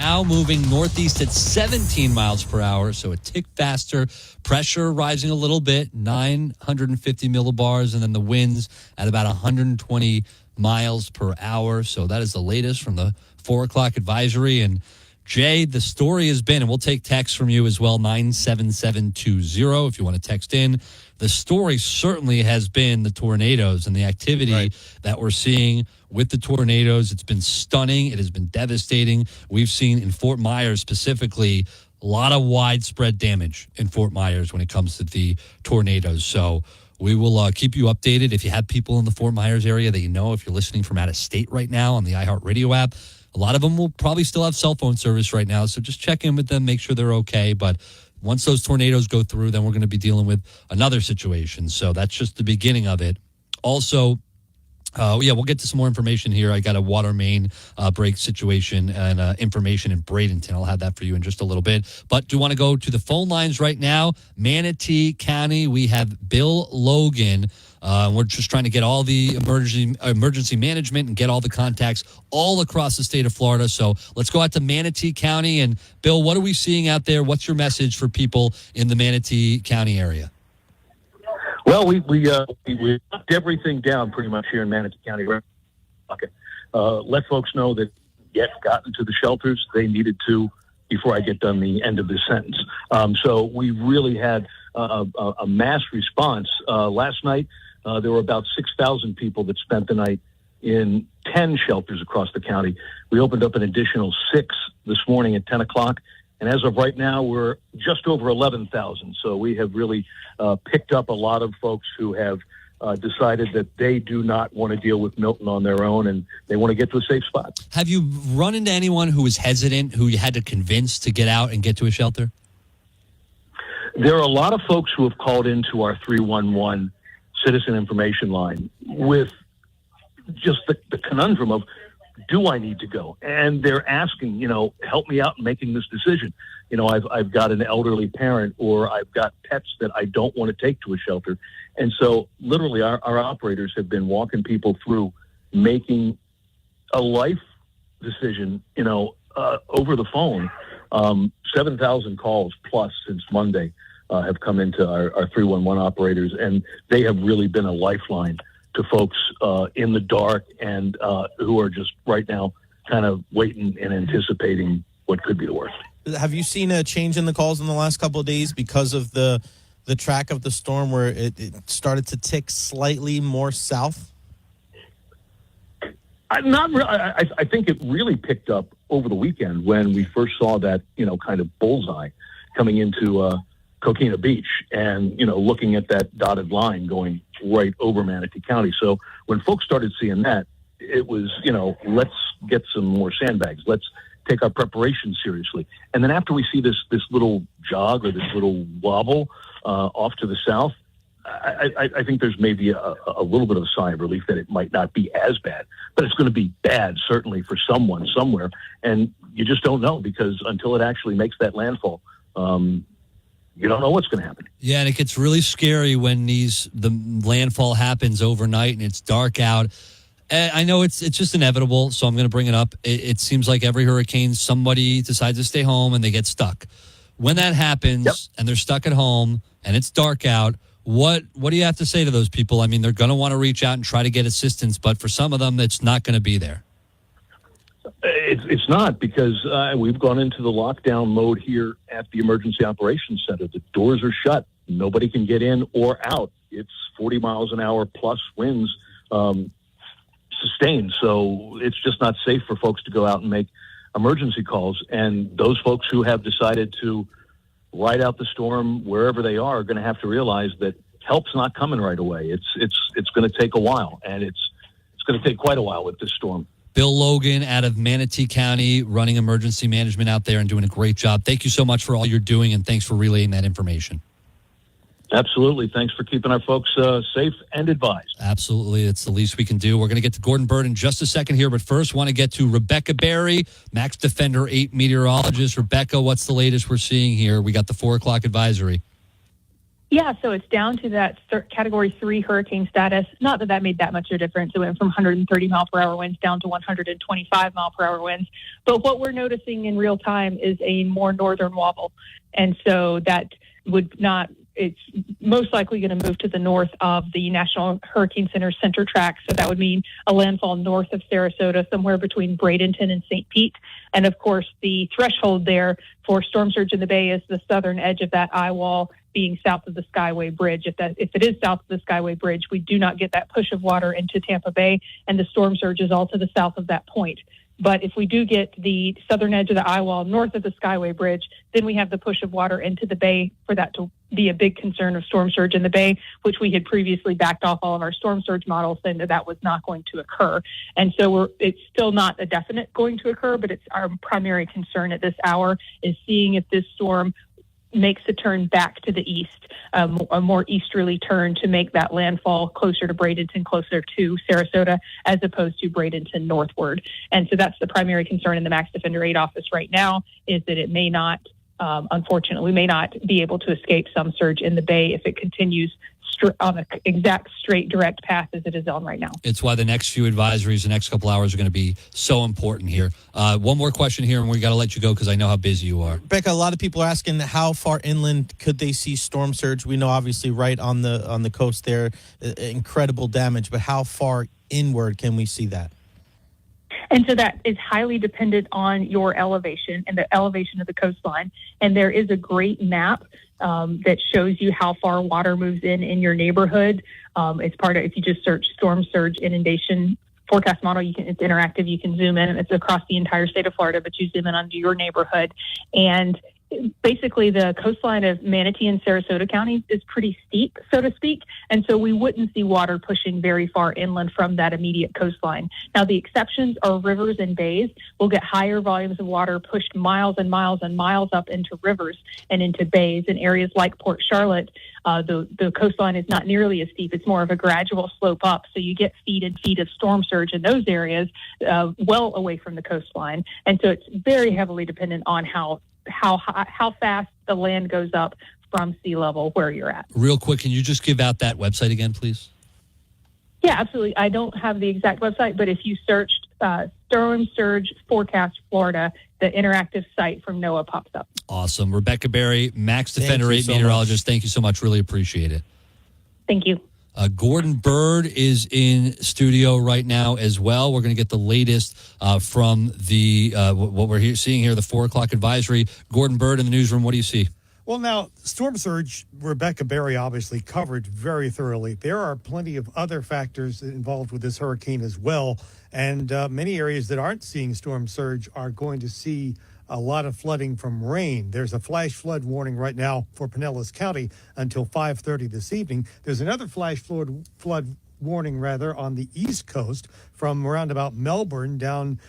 now moving northeast at 17 miles per hour, so a tick faster. Pressure rising a little bit, 950 millibars, and then the winds at about 120 miles per hour. So that is the latest from the 4 o'clock advisory. And Jay, the story has been, and we'll take text from you as well, 97720 if you want to text in. The story certainly has been the tornadoes and the activity that we're seeing with the tornadoes. It's been stunning. It has been devastating. We've seen in Fort Myers specifically a lot of widespread damage in Fort Myers when it comes to the tornadoes. So we will keep you updated. If you have people in the Fort Myers area that you know, if you're listening from out of state right now on the iHeartRadio app, a lot of them will probably still have cell phone service right now. So just check in with them, make sure they're okay. But once those tornadoes go through, then we're going to be dealing with another situation. So that's just the beginning of it. Also, we'll get to some more information here. I got a water main break situation and information in Bradenton. I'll have that for you in just a little bit. But do want to go to the phone lines right now. Manatee County, we have Bill Logan. We're just trying to get all the emergency management and get all the contacts all across the state of Florida. So let's go out to Manatee County. And Bill, what are we seeing out there? What's your message for people in the Manatee County area? Well, we locked everything down pretty much here in Manatee County. Okay. Let folks know that get gotten to the shelters they needed to before I get done the end of this sentence. So we really had a mass response. Last night, there were about 6,000 people that spent the night in 10 shelters across the county. We opened up an additional 6 this morning at 10 o'clock. And as of right now, we're just over 11,000. So we have really picked up a lot of folks who have decided that they do not want to deal with Milton on their own, and they want to get to a safe spot. Have you run into anyone who was hesitant, who you had to convince to get out and get to a shelter? There are a lot of folks who have called into our 311 citizen information line with just the conundrum of, do I need to go? And they're asking, help me out in making this decision. I've got an elderly parent, or I've got pets that I don't want to take to a shelter. And so literally our operators have been walking people through making a life decision, over the phone. 7,000 calls plus since Monday have come into our 311 operators, and they have really been a lifeline to folks in the dark and who are just right now kind of waiting and anticipating what could be the worst. Have you seen a change in the calls in the last couple of days because of the track of the storm where it started to tick slightly more south? I think it really picked up over the weekend when we first saw that, kind of bullseye coming into Coquina Beach and, looking at that dotted line going right over Manatee County. So when folks started seeing that, it was, let's get some more sandbags. Let's take our preparation seriously. And then after we see this little jog or this little wobble off to the south, I think there's maybe a little bit of a sigh of relief that it might not be as bad, but it's going to be bad certainly for someone somewhere. And you just don't know, because until it actually makes that landfall, you don't know what's going to happen. Yeah, and it gets really scary when the landfall happens overnight and it's dark out. I know it's just inevitable, so I'm going to bring it up. It seems like every hurricane, somebody decides to stay home and they get stuck. When that happens and they're stuck at home and it's dark out, what do you have to say to those people? I mean, they're going to want to reach out and try to get assistance, but for some of them, it's not going to be there. It's not, because we've gone into the lockdown mode here at the Emergency Operations Center. The doors are shut. Nobody can get in or out. It's 40 miles an hour plus winds sustained. So it's just not safe for folks to go out and make emergency calls. And those folks who have decided to ride out the storm wherever they are going to have to realize that help's not coming right away. It's going to take a while, and it's going to take quite a while with this storm. Bill Logan out of Manatee County, running emergency management out there and doing a great job. Thank you so much for all you're doing, and thanks for relaying that information. Absolutely. Thanks for keeping our folks safe and advised. Absolutely. It's the least we can do. We're going to get to Gordon Bird in just a second here, but first want to get to Rebecca Berry, Max Defender 8 meteorologist. Rebecca, what's the latest we're seeing here? We got the 4 o'clock advisory. Yeah, so it's down to that Category 3 hurricane status. Not that made that much of a difference. It went from 130 mile per hour winds down to 125 mile per hour winds. But what we're noticing in real time is a more northern wobble. And so that would not, it's most likely going to move to the north of the National Hurricane Center center track. So that would mean a landfall north of Sarasota, somewhere between Bradenton and St. Pete. And of course, the threshold there for storm surge in the Bay is the southern edge of that eye wall being south of the Skyway Bridge. If it is south of the Skyway Bridge, we do not get that push of water into Tampa Bay, and the storm surge is all to the south of that point. But if we do get the southern edge of the eye wall north of the Skyway Bridge, then we have the push of water into the Bay for that to be a big concern of storm surge in the Bay, which we had previously backed off all of our storm surge models saying that was not going to occur. And so it's still not a definite going to occur, but it's our primary concern at this hour is seeing if this storm makes a turn back to the east, a more easterly turn to make that landfall closer to Bradenton, closer to Sarasota, as opposed to Bradenton northward. And so that's the primary concern in the Max Defender 8 office right now, is that it may not, unfortunately, we may not be able to escape some surge in the Bay if it continues on the exact straight direct path as it is on right now. It's why the next few advisories, the next couple hours are going to be so important here. One more question here, and we got to let you go because I know how busy you are. Becca, a lot of people are asking how far inland could they see storm surge? We know obviously right on the coast there, incredible damage, but how far inward can we see that? And so that is highly dependent on your elevation and the elevation of the coastline. And there is a great map that shows you how far water moves in your neighborhood. It's part of, if you just search storm surge inundation forecast model, it's interactive. You can zoom in, and it's across the entire state of Florida, but you zoom in onto your neighborhood. And basically the coastline of Manatee and Sarasota counties is pretty steep, so to speak. And so we wouldn't see water pushing very far inland from that immediate coastline. Now, the exceptions are rivers and bays. We'll get higher volumes of water pushed miles and miles and miles up into rivers and into bays. In areas like Port Charlotte, the coastline is not nearly as steep. It's more of a gradual slope up. So you get feet and feet of storm surge in those areas well away from the coastline. And so it's very heavily dependent on how fast the land goes up from sea level where you're at. Real quick, can you just give out that website again, please? Yeah, absolutely. I don't have the exact website, but if you searched Storm Surge Forecast Florida, the interactive site from NOAA pops up. Awesome. Rebecca Berry, Max Defender 8 meteorologist. Thank you so much. Really appreciate it. Thank you. Gordon Bird is in studio right now as well. We're going to get the latest from the what we're seeing here, the 4 o'clock advisory. Gordon Bird in the newsroom. What do you see? Well, now, storm surge, Rebecca Berry obviously covered very thoroughly. There are plenty of other factors involved with this hurricane as well. And many areas that aren't seeing storm surge are going to see a lot of flooding from rain. There's a flash flood warning right now for Pinellas County until 5:30 this evening. There's another flash flood warning on the East Coast from around about Melbourne down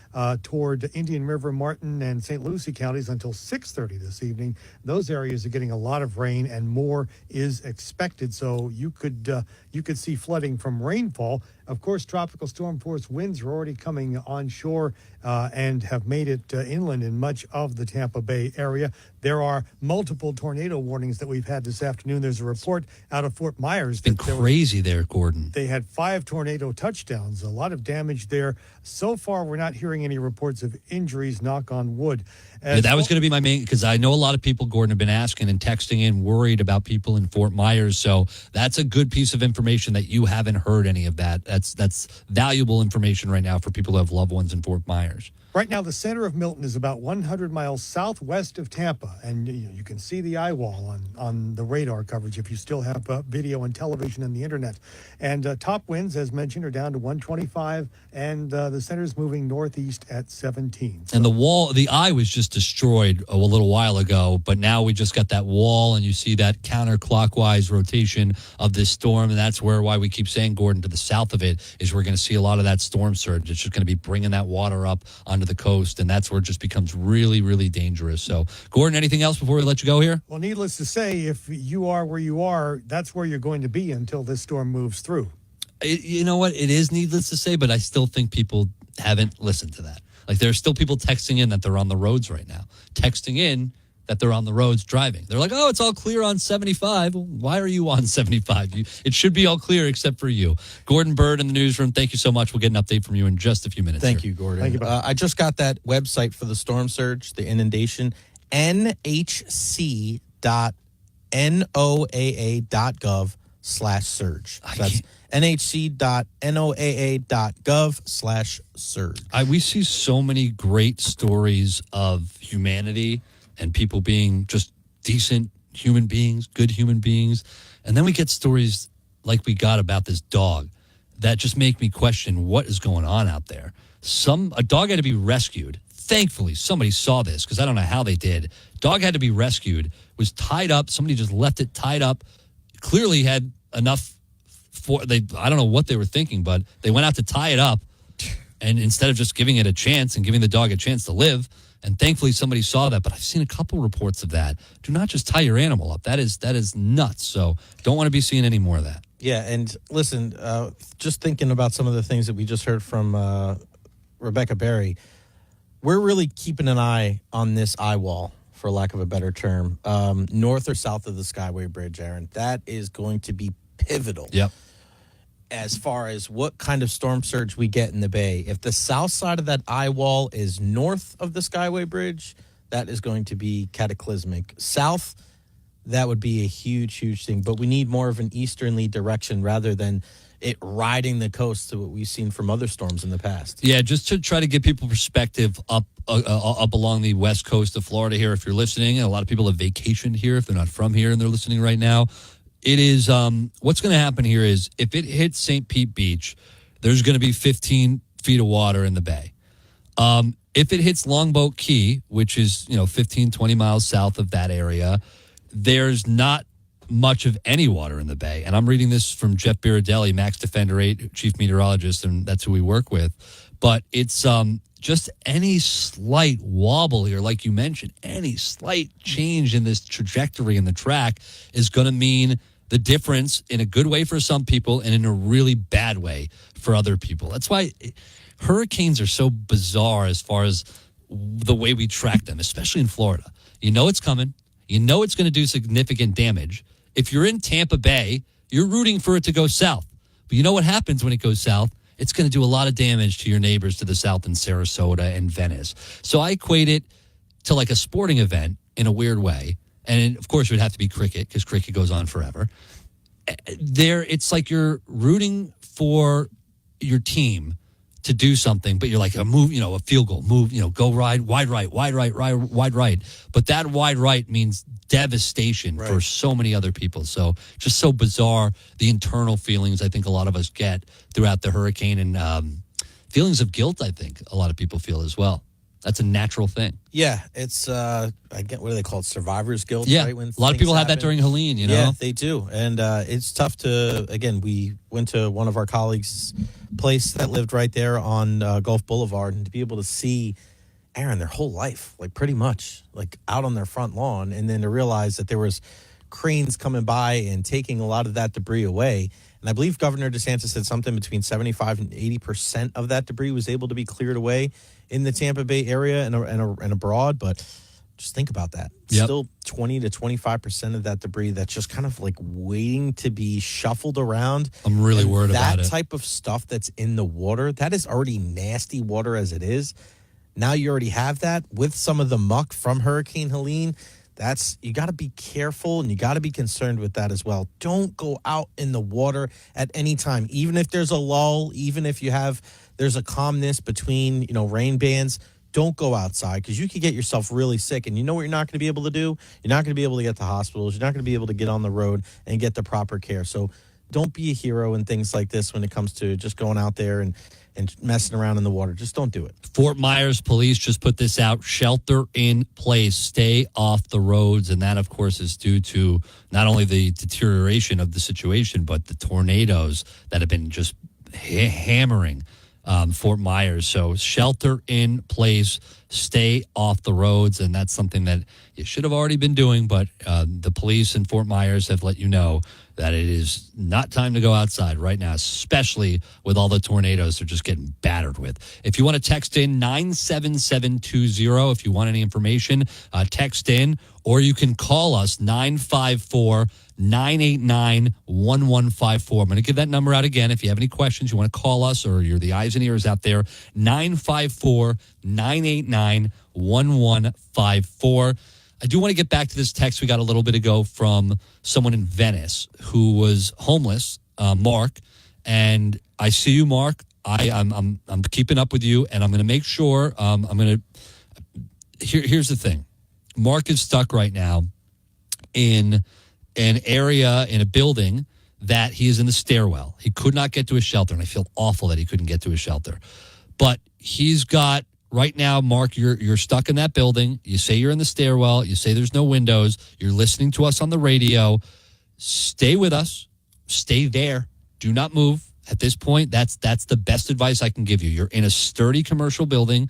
toward Indian River, Martin, and St. Lucie counties until 6:30 this evening. Those areas are getting a lot of rain, and more is expected. So you could see flooding from rainfall. Of course, tropical storm force winds are already coming onshore and have made it inland in much of the Tampa Bay area. There are multiple tornado warnings that we've had this afternoon. There's a report out of Fort Myers. It's been crazy there, Gordon. They had 5 tornado touchdowns, a lot of damage there. So far, we're not hearing any reports of injuries, knock on wood. Yeah, that was going to be my main, because I know a lot of people, Gordon, have been asking and texting in, worried about people in Fort Myers. So that's a good piece of information that you haven't heard any of that. That's valuable information right now for people who have loved ones in Fort Myers. Right now, the center of Milton is about 100 miles southwest of Tampa, and you can see the eye wall on the radar coverage if you still have video and television and the internet. And top winds, as mentioned, are down to 125, and the center is moving northeast at 17. So. And the eye was just destroyed a little while ago, but now we just got that wall, and you see that counterclockwise rotation of this storm, and that's why we keep saying, Gordon, to the south of it is we're going to see a lot of that storm surge. It's just going to be bringing that water up onto the coast, and that's where it just becomes really, really dangerous. So, Gordon, anything else before we let you go here? Well, needless to say, if you are where you are, that's where you're going to be until this storm moves through. You know what? It is needless to say, but I still think people haven't listened to that. Like, there's still people texting in that they're on the roads right now. Texting in, that they're on the roads driving. They're like, oh, it's all clear on 75. Well, why are you on 75? It should be all clear except for you. Gordon Bird in the newsroom, thank you so much. We'll get an update from you in just a few minutes. Thank you, Gordon. Thank you, I just got that website for the storm surge, the inundation, nhc.noaa.gov/surge. So that's nhc.noaa.gov/surge. We see so many great stories of humanity and people being just decent human beings, good human beings. And then we get stories like we got about this dog that just make me question what is going on out there. A dog had to be rescued. Thankfully, somebody saw this because I don't know how they did. Dog had to be rescued, was tied up. Somebody just left it tied up. Clearly had enough I don't know what they were thinking, but they went out to tie it up. And instead of just giving it a chance and giving the dog a chance to live, and thankfully somebody saw that. But I've seen a couple reports of that. Do not just tie your animal up. That is nuts. So don't want to be seeing any more of that. Yeah, and listen, just thinking about some of the things that we just heard from Rebecca Berry, we're really keeping an eye on this eye wall, for lack of a better term, north or south of the Skyway Bridge, Aaron. That is going to be pivotal. Yep. As far as what kind of storm surge we get in the Bay. If the south side of that eye wall is north of the Skyway Bridge, that is going to be cataclysmic. South, that would be a huge, huge thing. But we need more of an easterly direction rather than it riding the coast to what we've seen from other storms in the past. Yeah, just to try to give people perspective up along the west coast of Florida here, if you're listening, and a lot of people have vacationed here if they're not from here and they're listening right now. It is, what's going to happen here is if it hits St. Pete Beach, there's going to be 15 feet of water in the bay. If it hits Longboat Key, which is, 15, 20 miles south of that area, there's not much of any water in the bay. And I'm reading this from Jeff Biradelli, Max Defender 8, chief meteorologist, and that's who we work with. But it's just any slight wobble here, like you mentioned, any slight change in this trajectory in the track is going to mean the difference in a good way for some people and in a really bad way for other people. That's why hurricanes are so bizarre as far as the way we track them, especially in Florida. You know it's coming. You know it's going to do significant damage. If you're in Tampa Bay, you're rooting for it to go south. But you know what happens when it goes south? It's going to do a lot of damage to your neighbors to the south in Sarasota and Venice. So I equate it to like a sporting event in a weird way. And of course, it would have to be cricket because cricket goes on forever. It's like you're rooting for your team to do something, but you're like a move, a field goal, move, go wide right. But that wide right means devastation for so many other people. So just so bizarre, the internal feelings I think a lot of us get throughout the hurricane and feelings of guilt, I think a lot of people feel as well. That's a natural thing. Yeah, it's, what do they call it? Survivor's guilt, yeah. right? When a lot of people had that during Helene, Yeah, they do. And it's tough to, again, we went to one of our colleagues' place that lived right there on Gulf Boulevard, and to be able to see, Aaron, their whole life, like pretty much, like out on their front lawn, and then to realize that there was cranes coming by and taking a lot of that debris away. And I believe Governor DeSantis said something between 75 and 80% of that debris was able to be cleared away in the Tampa Bay area and abroad. But just think about that. Yep. Still 20 to 25% of that debris that's just kind of like waiting to be shuffled around. I'm really worried about it. That type of stuff that's in the water, that is already nasty water as it is. Now you already have that with some of the muck from Hurricane Helene. You got to be careful and you got to be concerned with that as well. Don't go out in the water at any time, even if there's a lull, even if there's a calmness between, rain bands. Don't go outside because you could get yourself really sick. And you know what you're not going to be able to do? You're not going to be able to get to hospitals. You're not going to be able to get on the road and get the proper care. So don't be a hero in things like this when it comes to just going out there and messing around in the water. Just don't do it. Fort Myers police just put this out. Shelter in place. Stay off the roads. And that, of course, is due to not only the deterioration of the situation, but the tornadoes that have been just hammering Fort Myers. So shelter in place. stay off the roads. And that's something that you should have already been doing, but the police in Fort Myers have let you know that it is not time to go outside right now, especially with all the tornadoes they're just getting battered with. If you want to text in 97720, if you want any information, text in, or you can call us 954-989-1154. I'm going to give that number out again. If you have any questions, you want to call us, or you're the eyes and ears out there, 954-989-1154. I do want to get back to this text we got a little bit ago from someone in Venice who was homeless, Mark. And I see you, Mark. I'm keeping up with you, and I'm going to make sure. Here's the thing. Mark is stuck right now in an area in a building that he is in the stairwell. He could not get to his shelter, and I feel awful that he couldn't get to his shelter. But he's got. Right now, Mark, you're stuck in that building. You say you're in the stairwell. You say there's no windows. You're listening to us on the radio. Stay with us. Stay there. Do not move. At this point, that's the best advice I can give you. You're in a sturdy commercial building.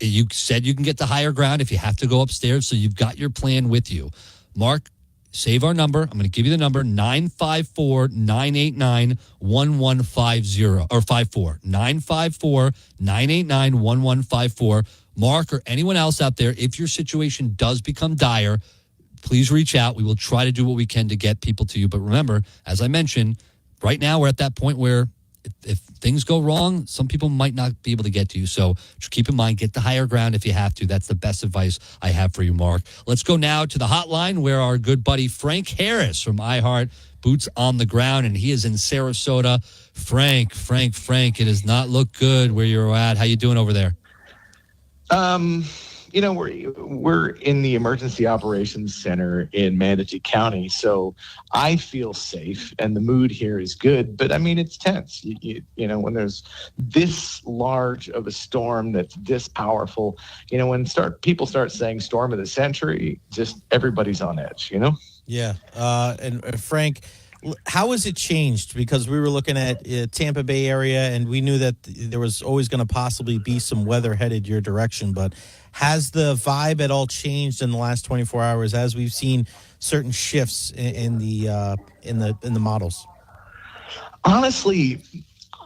You said you can get to higher ground if you have to go upstairs, so you've got your plan with you. Mark, save our number. I'm going to give you the number, 954-989-1150 or 54. 954-989-1154. Mark or anyone else out there, if your situation does become dire, please reach out. We will try to do what we can to get people to you. But remember, as I mentioned, right now we're at that point where if things go wrong, some people might not be able to get to you. So just keep in mind, get to higher ground if you have to. That's the best advice I have for you, Mark. Let's go now to the hotline where our good buddy Frank Harris from iHeart, boots on the ground, and he is in Sarasota. Frank, it does not look good where you're at. How you doing over there? We're in the Emergency Operations Center in Manatee County, so I feel safe, and the mood here is good. But I mean, it's tense. When there's this large of a storm that's this powerful, when people start saying storm of the century, just everybody's on edge. Yeah, and Frank, how has it changed? Because we were looking at Tampa Bay area, and we knew that there was always going to possibly be some weather headed your direction. But has the vibe at all changed in the last 24 hours as we've seen certain shifts in the models? Honestly,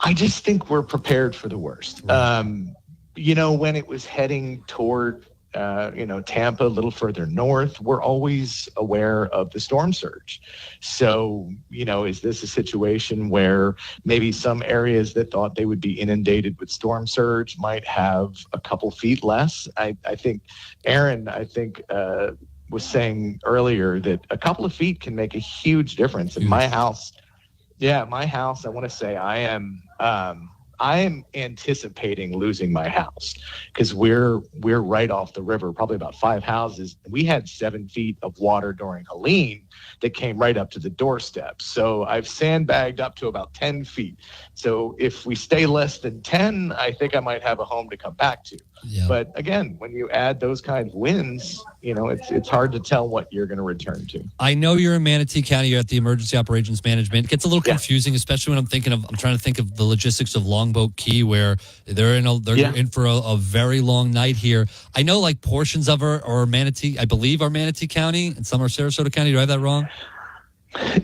I just think we're prepared for the worst. Right. When it was heading toward Tampa, a little further north, we're always aware of the storm surge. So, is this a situation where maybe some areas that thought they would be inundated with storm surge might have a couple feet less? I think Aaron, was saying earlier that a couple of feet can make a huge difference. In my house, I want to say I am anticipating losing my house because we're right off the river, probably about 5 houses. We had 7 feet of water during Helene that came right up to the doorstep. So I've sandbagged up to about 10 feet. So if we stay less than 10, I think I might have a home to come back to. Yeah. But again, when you add those kinds of winds, it's hard to tell what you're going to return to. I know you're in Manatee County. You're at the Emergency Operations Management. It gets a little confusing, especially when I'm trying to think of the logistics of Longboat Key, where they're in for a very long night here. I know like portions of are Manatee, I believe, are Manatee County, and some are Sarasota County. Do I have that wrong?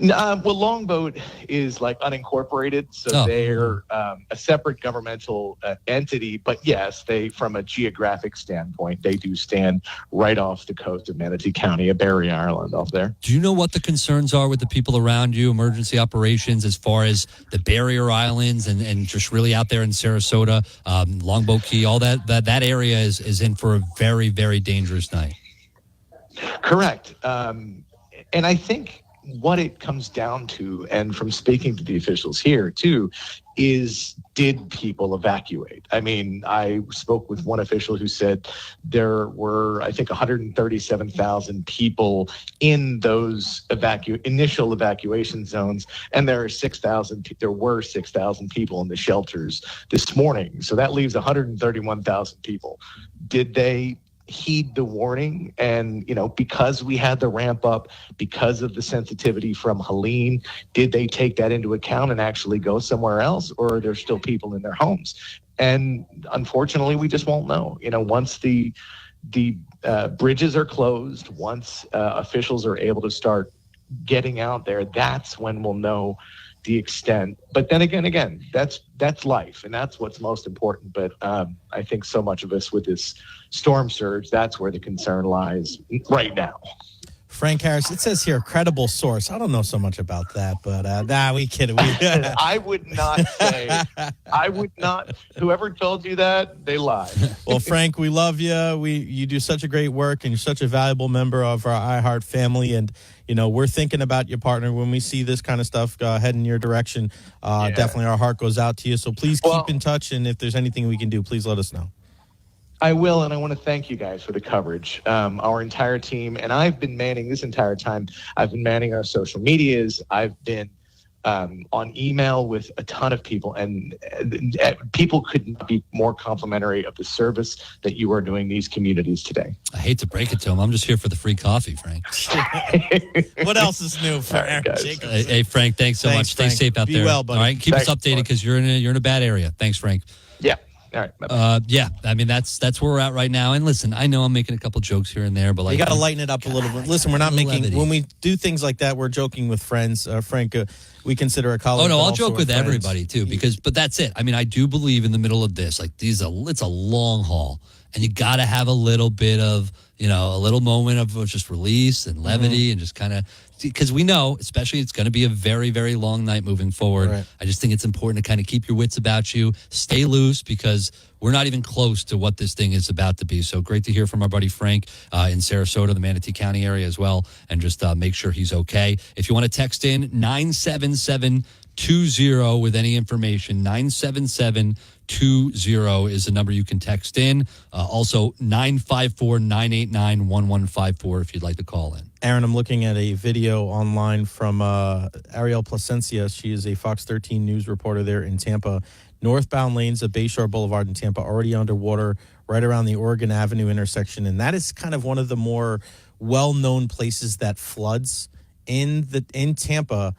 Well, Longboat is like unincorporated, so they're a separate governmental entity. But yes, from a geographic standpoint, they do stand right off the coast of Manatee County, a barrier island off there. Do you know what the concerns are with the people around you, emergency operations, as far as the barrier islands and just really out there in Sarasota, Longboat Key, all that area is in for a very, very dangerous night? Correct. And I think what it comes down to, and from speaking to the officials here too, is did people evacuate? I mean, I spoke with one official who said there were, I think, 137,000 people in those initial evacuation zones, and there were 6,000 people in the shelters this morning. So that leaves 131,000 people. Did they heed the warning? And because we had the ramp up, because of the sensitivity from Helene, did they take that into account and actually go somewhere else, or are there still people in their homes? And unfortunately, we just won't know. Once the bridges are closed, once officials are able to start getting out there, that's when we'll know the extent. But then again, that's life, and that's what's most important. But I think so much of us with this storm surge, that's where the concern lies right now. Frank Harris, it says here, credible source. I don't know so much about that, but we kidding. I would not say, whoever told you that, they lied. Well, Frank, we love you. You do such a great work, and you're such a valuable member of our iHeart family. And, we're thinking about your partner when we see this kind of stuff heading your direction. Definitely our heart goes out to you. So please keep in touch. And if there's anything we can do, please let us know. I will, and I want to thank you guys for the coverage, our entire team. And I've been manning this entire time. I've been manning our social medias. I've been on email with a ton of people, and people could not be more complimentary of the service that you are doing these communities today. I hate to break it to him. I'm just here for the free coffee, Frank. What else is new for Aaron Jacobs? Hey, Frank, thanks so much. Stay safe out there. Be well, buddy. All right, keep us updated because you're in a bad area. Thanks, Frank. Yeah. All right. Bye-bye. I mean, that's where we're at right now. And listen, I know I'm making a couple jokes here and there, but you got to lighten it up a little bit. Listen, we're not making levity. When we do things like that, we're joking with friends. Frank, we consider a colleague. Oh no, I'll joke with everybody too, but that's it. I mean, I do believe in the middle of this, it's a long haul, and you got to have a little bit of a little moment of just release and levity, and just kind of. Because we know, especially, it's going to be a very, very long night moving forward. Right. I just think it's important to kind of keep your wits about you, stay loose, because we're not even close to what this thing is about to be. So great to hear from our buddy Frank in Sarasota, the Manatee County area as well, and just make sure he's okay. If you want to text in 97720 with any information, 97720 is the number you can text in. Also, 954-989-1154 if you'd like to call in. Aaron, I'm looking at a video online from Ariel Placencia. She is a Fox 13 news reporter there in Tampa. Northbound lanes of Bayshore Boulevard in Tampa already underwater right around the Oregon Avenue intersection. And that is kind of one of the more well-known places that floods in Tampa,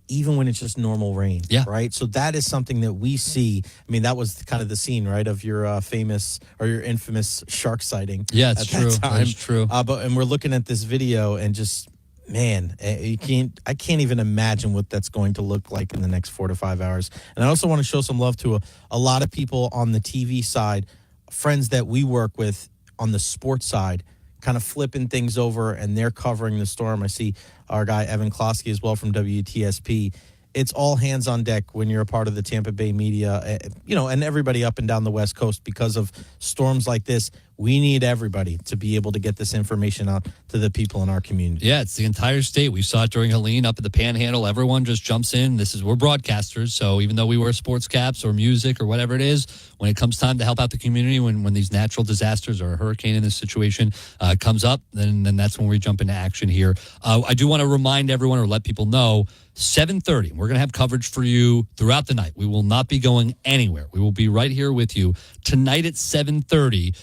even when it's just normal rain, right? So that is something that we see. I mean, that was kind of the scene, right, of your famous or your infamous shark sighting. Yeah, it's true. That's true. And we're looking at this video and just, man, I can't even imagine what that's going to look like in the next 4 to 5 hours. And I also want to show some love to a lot of people on the TV side, friends that we work with on the sports side, kind of flipping things over, and they're covering the storm. I see our guy Evan Klosky as well from WTSP. It's all hands on deck when you're a part of the Tampa Bay media, and everybody up and down the West Coast. Because of storms like this, we need everybody to be able to get this information out to the people in our community. Yeah, it's the entire state. We saw it during Helene up at the Panhandle. Everyone just jumps in. We're broadcasters, so even though we wear sports caps or music or whatever it is, when it comes time to help out the community, when these natural disasters or a hurricane in this situation comes up, then that's when we jump into action here. I do want to remind everyone or let people know, 7:30, we're going to have coverage for you throughout the night. We will not be going anywhere. We will be right here with you. Tonight at 7:30,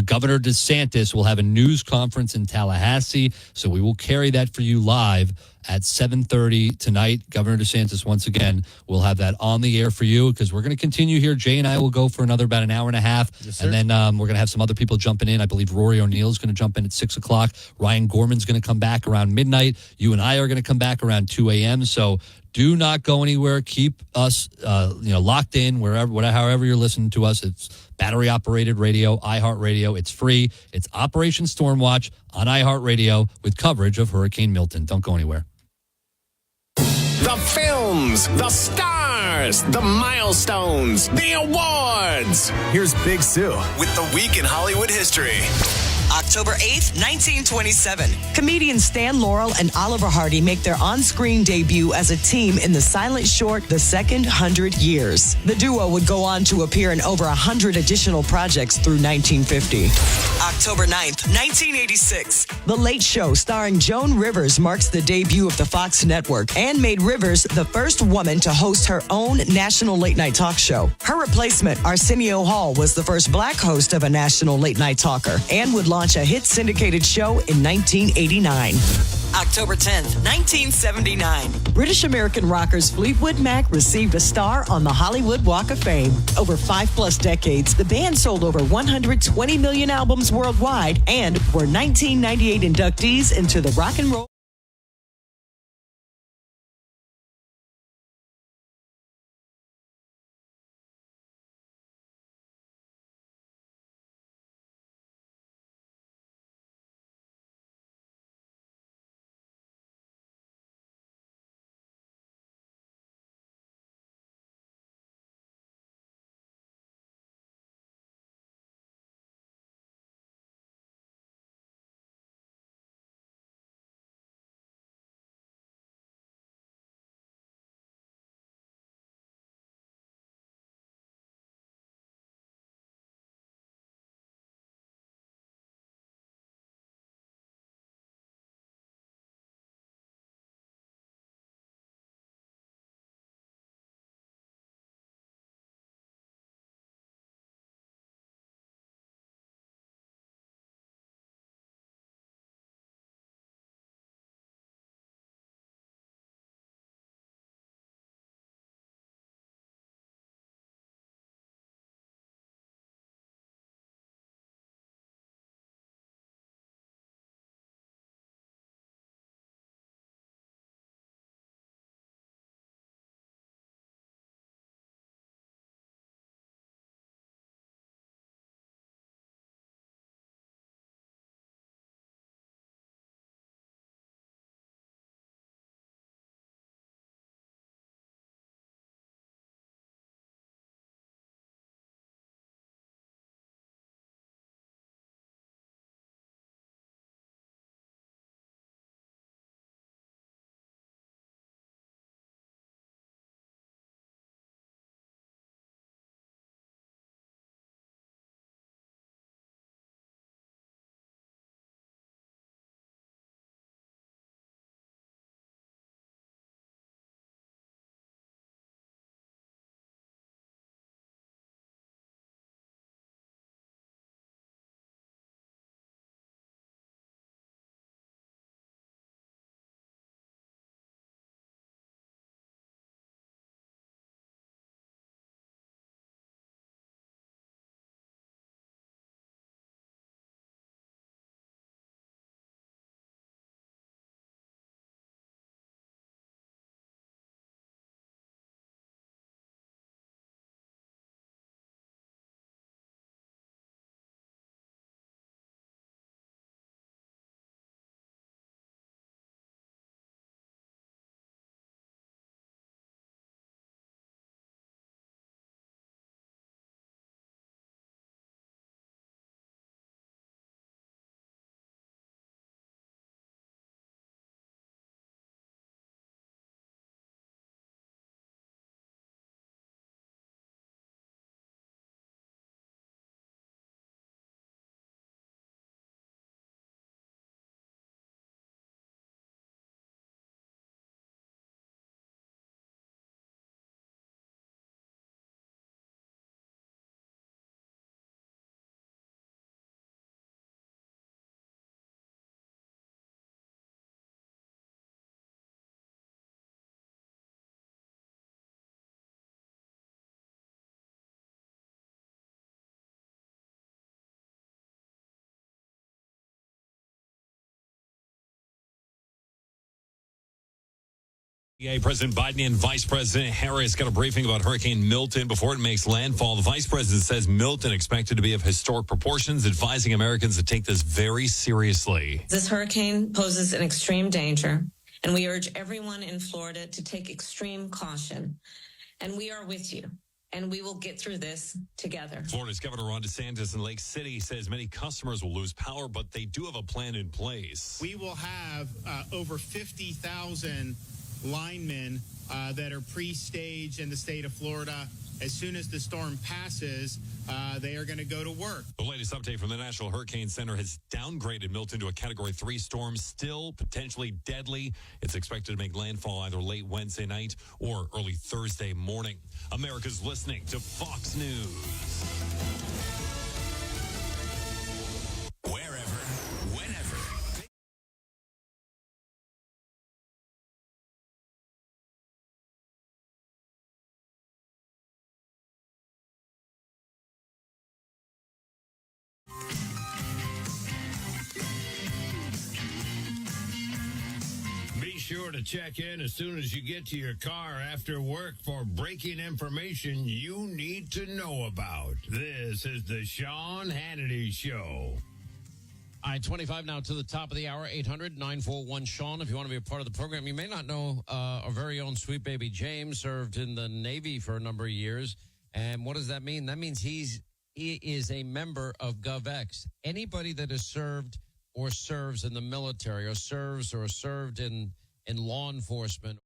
Governor DeSantis will have a news conference in Tallahassee, so we will carry that for you live at 7:30 tonight. Governor DeSantis, once again, will have that on the air for you, because we're going to continue here. Jay and I will go for another about an hour and a half, and then we're going to have some other people jumping in. I believe Rory O'Neill is going to jump in at 6 o'clock. Ryan Gorman's going to come back around midnight. You and I are going to come back around 2 a.m., so do not go anywhere. Keep us locked in however you're listening to us. It's battery-operated radio, iHeartRadio. It's free. It's Operation Stormwatch on iHeartRadio with coverage of Hurricane Milton. Don't go anywhere. The films, the stars, the milestones, the awards. Here's Big Sue with the Week in Hollywood History. October 8th, 1927. Comedians Stan Laurel and Oliver Hardy make their on-screen debut as a team in the silent short The Second 100 Years. The duo would go on to appear in over 100 additional projects through 1950. October 9th, 1986. The Late Show starring Joan Rivers marks the debut of the Fox network and made Rivers the first woman to host her own national late-night talk show. Her replacement, Arsenio Hall, was the first black host of a national late-night talker and would launch a hit syndicated show in 1989. October 10th, 1979. British American rockers Fleetwood Mac received a star on the Hollywood Walk of Fame. Over 5+ decades, the band sold over 120 million albums worldwide and were 1998 inductees into the Rock and Roll. President Biden and Vice President Harris got a briefing about Hurricane Milton before it makes landfall. The Vice President says Milton expected to be of historic proportions, advising Americans to take this very seriously. This hurricane poses an extreme danger, and we urge everyone in Florida to take extreme caution. And we are with you, and we will get through this together. Florida's Governor Ron DeSantis in Lake City says many customers will lose power, but they do have a plan in place. We will have over 50,000 linemen that are pre-staged in the state of Florida. As soon as the storm passes, they are going to go to work. The latest update from the National Hurricane Center has downgraded Milton to a Category 3 storm, still potentially deadly. It's expected to make landfall either late Wednesday night or early Thursday morning. America's listening to Fox News. sure to check in as soon as you get to your car after work for breaking information you need to know about. This is the Sean Hannity Show. All right, 25 now to the top of the hour, 800-941-SEAN. If you want to be a part of the program, you may not know our very own sweet baby James served in the Navy for a number of years. And what does that mean? That means he is a member of GovX. Anybody that has served or serves in the military or served in law enforcement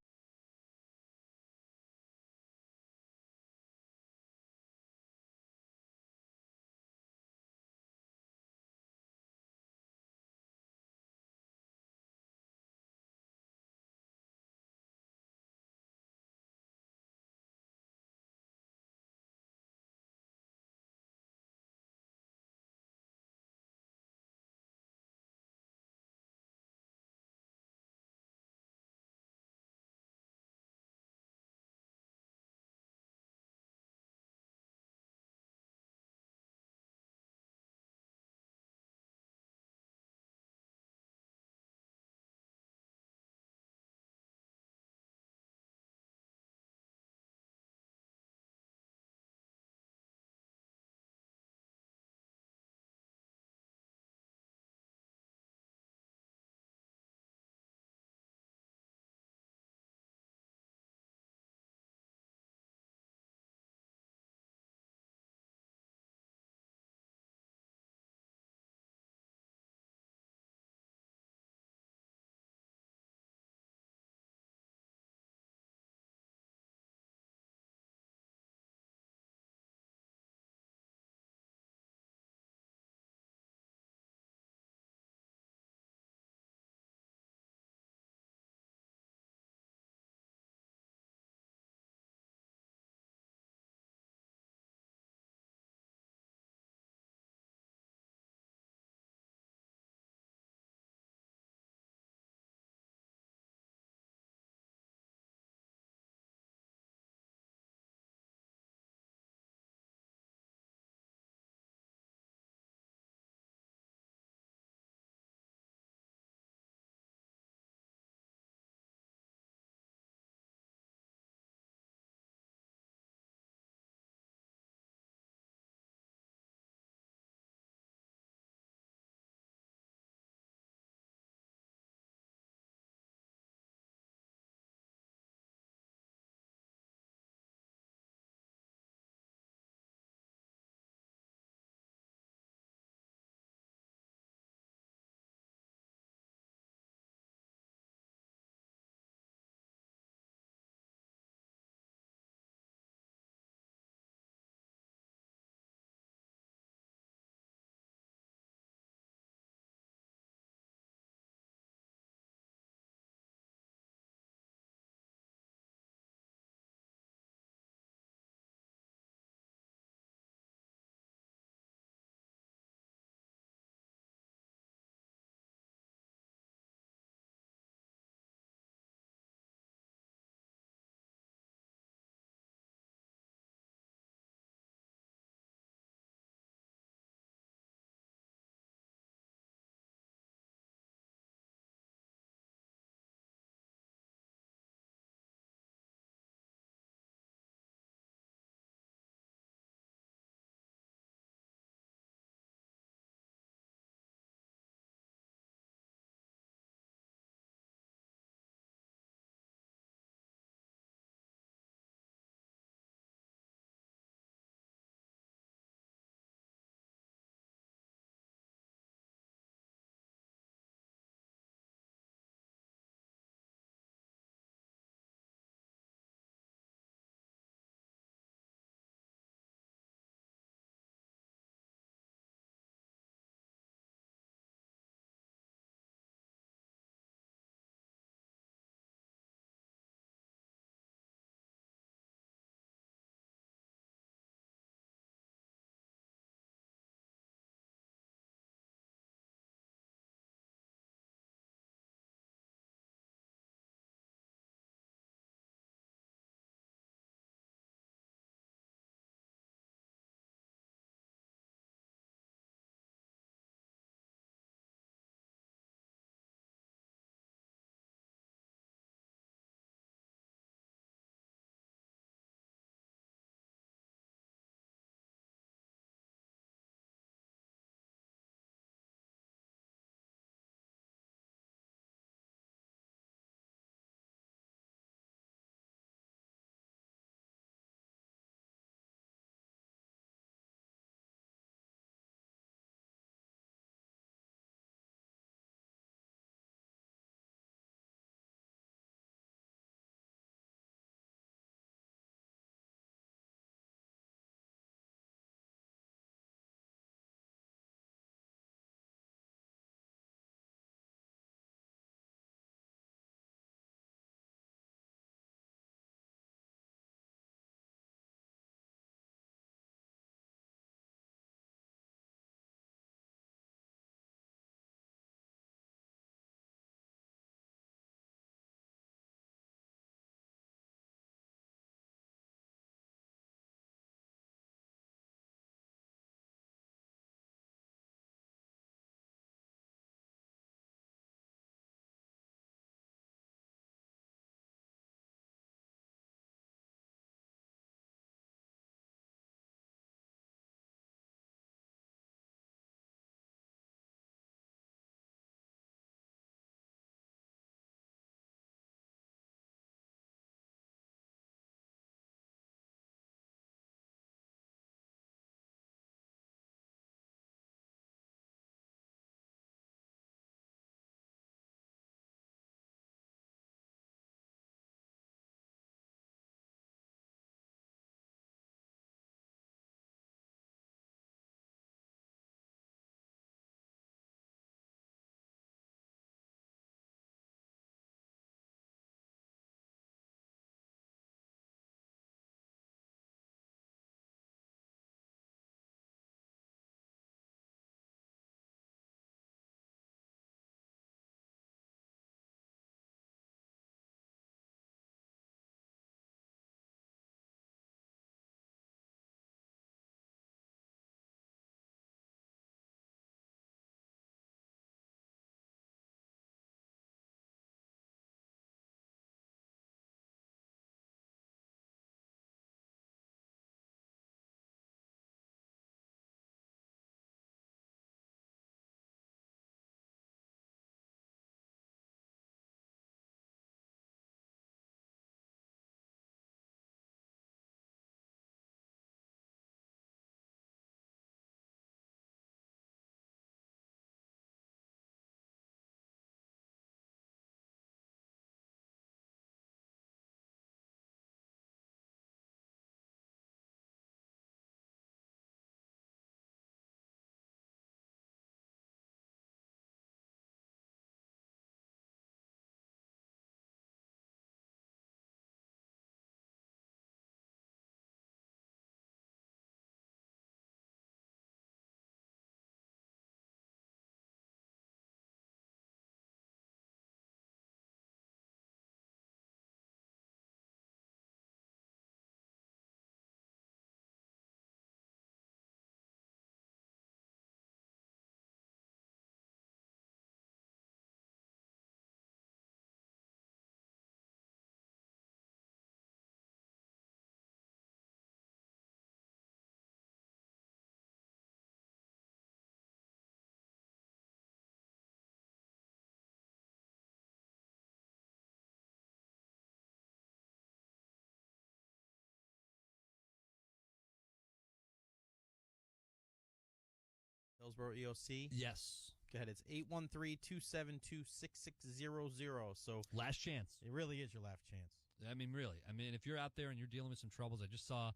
Hillsborough EOC? Yes. Go ahead. It's 813-272-6600. So last chance. It really is your last chance. I mean, really. I mean, if you're out there and you're dealing with some troubles, I just saw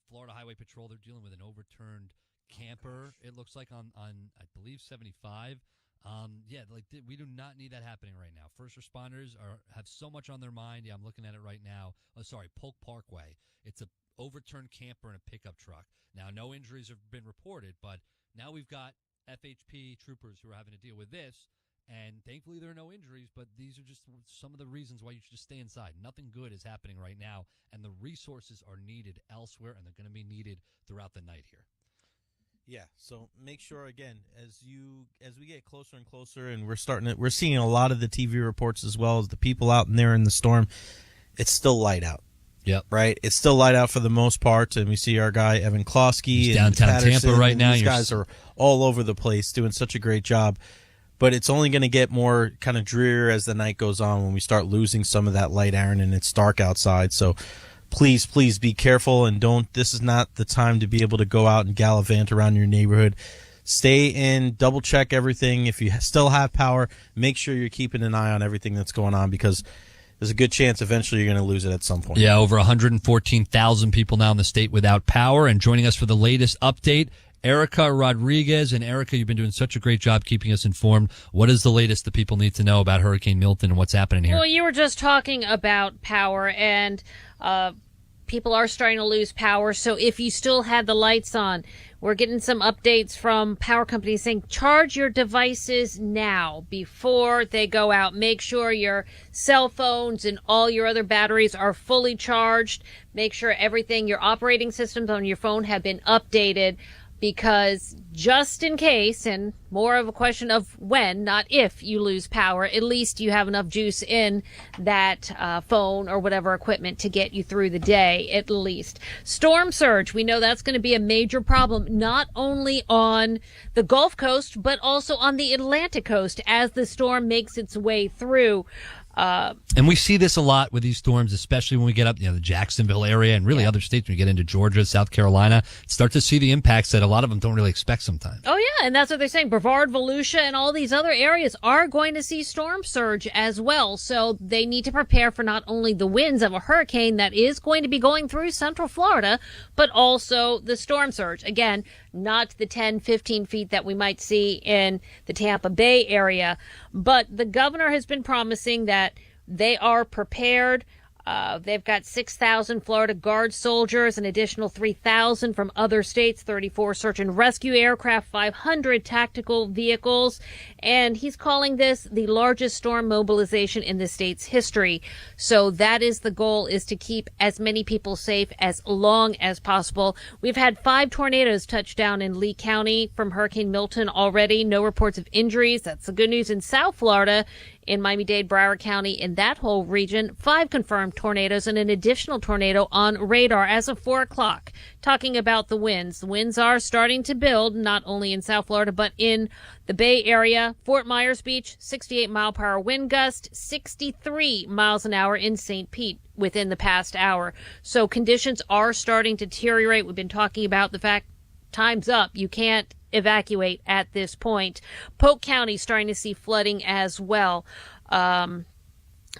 Florida Highway Patrol. They're dealing with an overturned camper. It looks like on I believe 75. We do not need that happening right now. First responders have so much on their mind. Yeah, I'm looking at it right now. Polk Parkway. It's a overturned camper and a pickup truck. Now, no injuries have been reported, but now we've got FHP troopers who are having to deal with this, and thankfully there are no injuries, but these are just some of the reasons why you should just stay inside. Nothing good is happening right now, and the resources are needed elsewhere, and they're going to be needed throughout the night here. Yeah, so make sure again as we get closer and closer, and we're seeing a lot of the TV reports as well as the people out in there in the storm. It's still light out. Yep. Right. It's still light out for the most part, and we see our guy Evan Klosky and downtown Patterson, Tampa right now. These guys are all over the place doing such a great job. But it's only going to get more kind of drear as the night goes on when we start losing some of that light, Aaron, and it's dark outside. So please be careful and this is not the time to be able to go out and gallivant around your neighborhood. Stay in, double check everything. If you still have power, make sure you're keeping an eye on everything that's going on, because there's a good chance eventually you're going to lose it at some point. Yeah, over 114,000 people now in the state without power. And joining us for the latest update, Erica Rodriguez. And Erica, you've been doing such a great job keeping us informed. What is the latest that people need to know about Hurricane Milton and what's happening here? Well, you were just talking about power, and people are starting to lose power. So if you still have the lights on, we're getting some updates from power companies saying charge your devices now before they go out. Make sure your cell phones and all your other batteries are fully charged. Make sure your operating systems on your phone have been updated, because just in case, and more of a question of when, not if you lose power, at least you have enough juice in that phone or whatever equipment to get you through the day, at least. Storm surge, we know that's going to be a major problem, not only on the Gulf Coast, but also on the Atlantic coast as the storm makes its way through. And we see this a lot with these storms, especially when we get up, the Jacksonville area and really other states. When we get into Georgia, South Carolina, start to see the impacts that a lot of them don't really expect sometimes. Oh, yeah. And that's what they're saying. Brevard, Volusia, and all these other areas are going to see storm surge as well. So they need to prepare for not only the winds of a hurricane that is going to be going through central Florida, but also the storm surge. Again, not the 10, 15 feet that we might see in the Tampa Bay area. But the governor has been promising that they are prepared. They've got 6,000 Florida Guard soldiers, an additional 3,000 from other states, 34 search and rescue aircraft, 500 tactical vehicles. And he's calling this the largest storm mobilization in the state's history. So that is the goal, is to keep as many people safe as long as possible. We've had 5 tornadoes touch down in Lee County from Hurricane Milton already. No reports of injuries. That's the good news in South Florida. In Miami-Dade, Broward County, in that whole region, 5 confirmed tornadoes and an additional tornado on radar as of 4 o'clock. Talking about the winds. The winds are starting to build, not only in South Florida, but in the Bay Area. Fort Myers Beach, 68-mile-per-hour wind gust, 63 miles an hour in St. Pete within the past hour. So conditions are starting to deteriorate. We've been talking about the fact time's up. You can't evacuate at this point. Polk County starting to see flooding as well. We're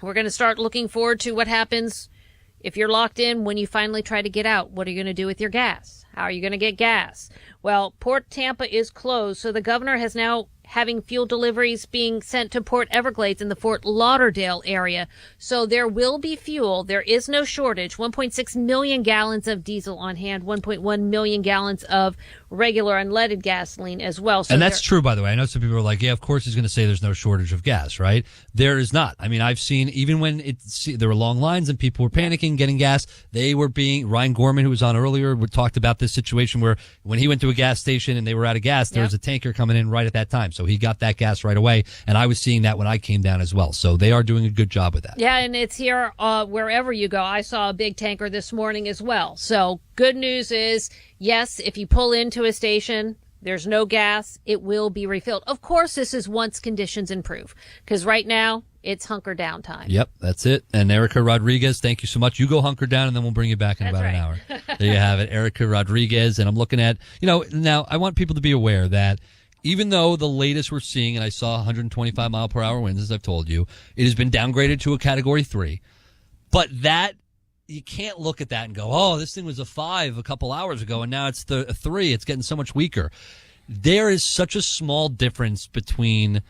going to start looking forward to what happens if you're locked in when you finally try to get out. What are you going to do with your gas? How are you going to get gas? Well, Port Tampa is closed, so the governor has now having fuel deliveries being sent to Port Everglades in the Fort Lauderdale area. So there will be fuel. There is no shortage. 1.6 million gallons of diesel on hand, 1.1 million gallons of regular unleaded gasoline as well. So and that's true, by the way. I know some people are like, yeah, of course he's going to say there's no shortage of gas, right? There is not. I mean, I've seen, even when there were long lines and people were panicking, getting gas, Ryan Gorman, who was on earlier, talked about this situation where when he went to a gas station and they were out of gas, there was a tanker coming in right at that time. So he got that gas right away. And I was seeing that when I came down as well. So they are doing a good job with that. Yeah, and it's here wherever you go. I saw a big tanker this morning as well. So good news is, yes, if you pull into a station There's no gas. It will be refilled. Of course, this is once conditions improve, because right now it's hunker down time. Yep, that's it. And Erica Rodriguez, thank you so much. You go hunker down, and then we'll bring you back in about an hour. There you have it, Erica Rodriguez. And I'm looking at, now I want people to be aware that even though the latest we're seeing, and I saw 125 mile per hour winds, as I've told you, it has been downgraded to a Category 3. But that, you can't look at that and go, oh, this thing was a 5 a couple hours ago, and now it's a 3. It's getting so much weaker. There is such a small difference between,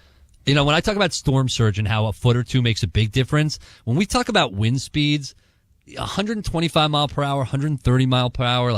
when I talk about storm surge and how a foot or two makes a big difference, when we talk about wind speeds, 125 mile per hour, 130 mile per hour,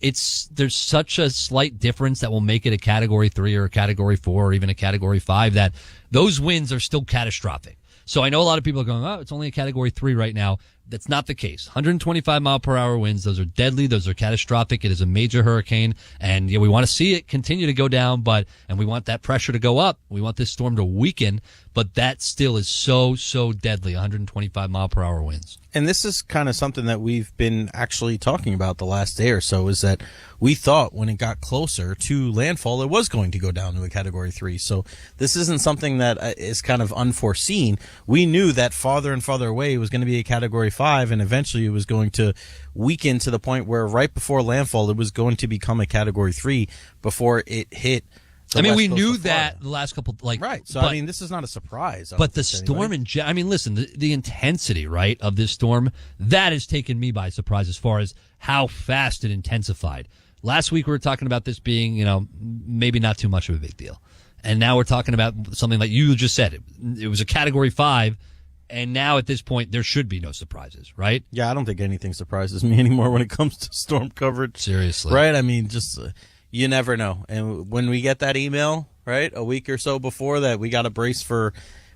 there's such a slight difference that will make it a Category 3 or a Category 4 or even a Category 5 that those winds are still catastrophic. So I know a lot of people are going, oh, it's only a Category 3 right now. That's not the case. 125 mile per hour winds, those are deadly, those are catastrophic. It is a major hurricane, and we want to see it continue to go down, and we want that pressure to go up. We want this storm to weaken, but that still is so deadly, 125 mile per hour winds. And this is kind of something that we've been actually talking about the last day or so, is that we thought when it got closer to landfall, it was going to go down to a Category 3. So this isn't something that is kind of unforeseen. We knew that farther and farther away it was going to be a Category 5, and eventually it was going to weaken to the point where right before landfall, it was going to become a Category 3 before it hit. We knew that the last couple, right. So, this is not a surprise. But the storm listen, the intensity, right, of this storm, that has taken me by surprise as far as how fast it intensified. Last week we were talking about this being, maybe not too much of a big deal. And now we're talking about something like you just said. It was a Category 5, and now at this point there should be no surprises, right? Yeah, I don't think anything surprises me anymore when it comes to storm coverage. Seriously. Right? Just... you never know. And when we get that email, right, a week or so before that, we got to brace for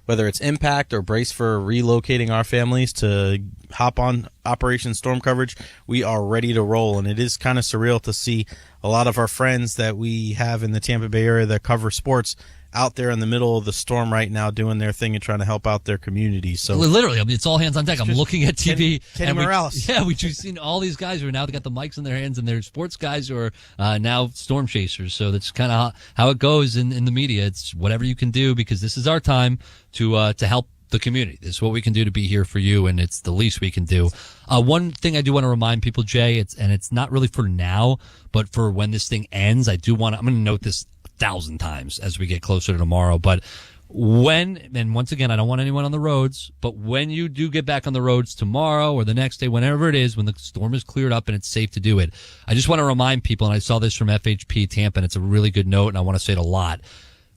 whether it's impact or brace for relocating our families to hop on Operation Storm Coverage, we are ready to roll. And it is kind of surreal to see a lot of our friends that we have in the Tampa Bay area that cover sports out there in the middle of the storm right now doing their thing and trying to help out their community. So literally, it's all hands on deck. I'm looking at TV. Kenny Morales. We've just seen all these guys who are now got the mics in their hands, and they're sports guys who are now storm chasers. So that's kind of how it goes in the media. It's whatever you can do, because this is our time to help the community. This is what we can do to be here for you, and it's the least we can do. One thing I do want to remind people, Jay, it's not really for now, but for when this thing ends, I'm going to note this 1,000 times as we get closer to tomorrow. But and once again, I don't want anyone on the roads, but when you do get back on the roads tomorrow or the next day, whenever it is, when the storm is cleared up and it's safe to do it, I just want to remind people, and I saw this from FHP Tampa, and it's a really good note, and I want to say it a lot.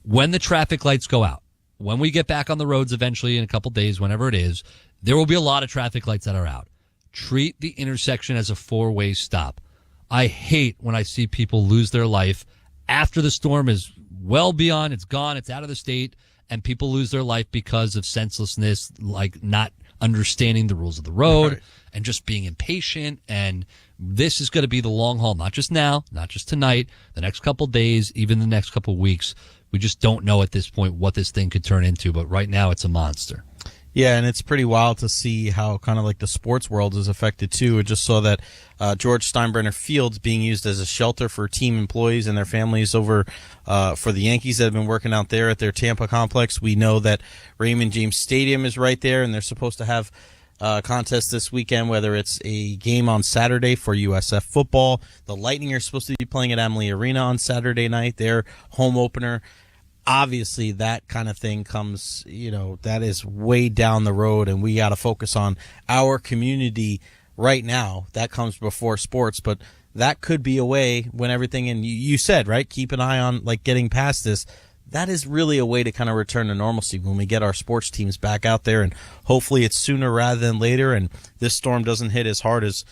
When the traffic lights go out, when we get back on the roads eventually in a couple days, whenever it is, there will be a lot of traffic lights that are out. Treat the intersection as a 4-way stop. I hate when I see people lose their life after the storm is well beyond, it's gone, it's out of the state, and people lose their life because of senselessness, like not understanding the rules of the road and just being impatient. And this is going to be the long haul, not just now, not just tonight, the next couple days, even the next couple weeks. We just don't know at this point what this thing could turn into, but right now it's a monster. Yeah, and it's pretty wild to see how kind of like the sports world is affected too. I just saw that George Steinbrenner Field's being used as a shelter for team employees and their families over for the Yankees that have been working out there at their Tampa complex. We know that Raymond James Stadium is right there, and they're supposed to have a contest this weekend, whether it's a game on Saturday for USF football. The Lightning are supposed to be playing at Amalie Arena on Saturday night, their home opener. Obviously, that kind of thing comes, that is way down the road, and we got to focus on our community right now. That comes before sports, but that could be a way when everything, and you said, right, keep an eye on, getting past this. That is really a way to kind of return to normalcy when we get our sports teams back out there, and hopefully it's sooner rather than later, and this storm doesn't hit as hard as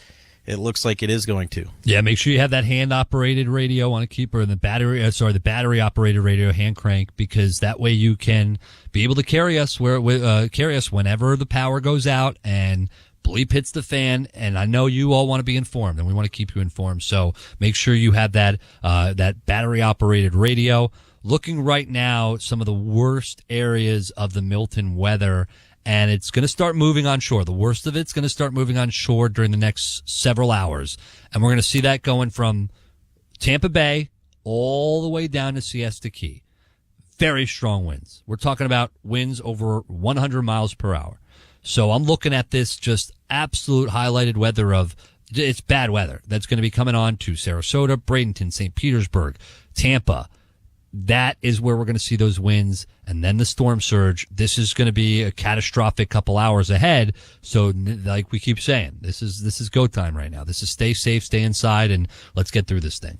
it looks like it is going to. Yeah, make sure you have that hand-operated radio on a keeper, and the battery-operated radio, hand crank, because that way you can be able to carry us whenever the power goes out and bleep hits the fan. And I know you all want to be informed, and we want to keep you informed. So make sure you have that battery-operated radio. Looking right now, some of the worst areas of the Milton weather. And it's going to start moving on shore. The worst of it's going to start moving on shore during the next several hours. And we're going to see that going from Tampa Bay all the way down to Siesta Key. Very strong winds. We're talking about winds over 100 miles per hour. So I'm looking at this just absolute highlighted weather of it's bad weather that's going to be coming on to Sarasota, Bradenton, St. Petersburg, Tampa. That is where we're going to see those winds, and then the storm surge. This is going to be a catastrophic couple hours ahead. So, like we keep saying, this is go time right now. This is stay safe, stay inside, and let's get through this thing.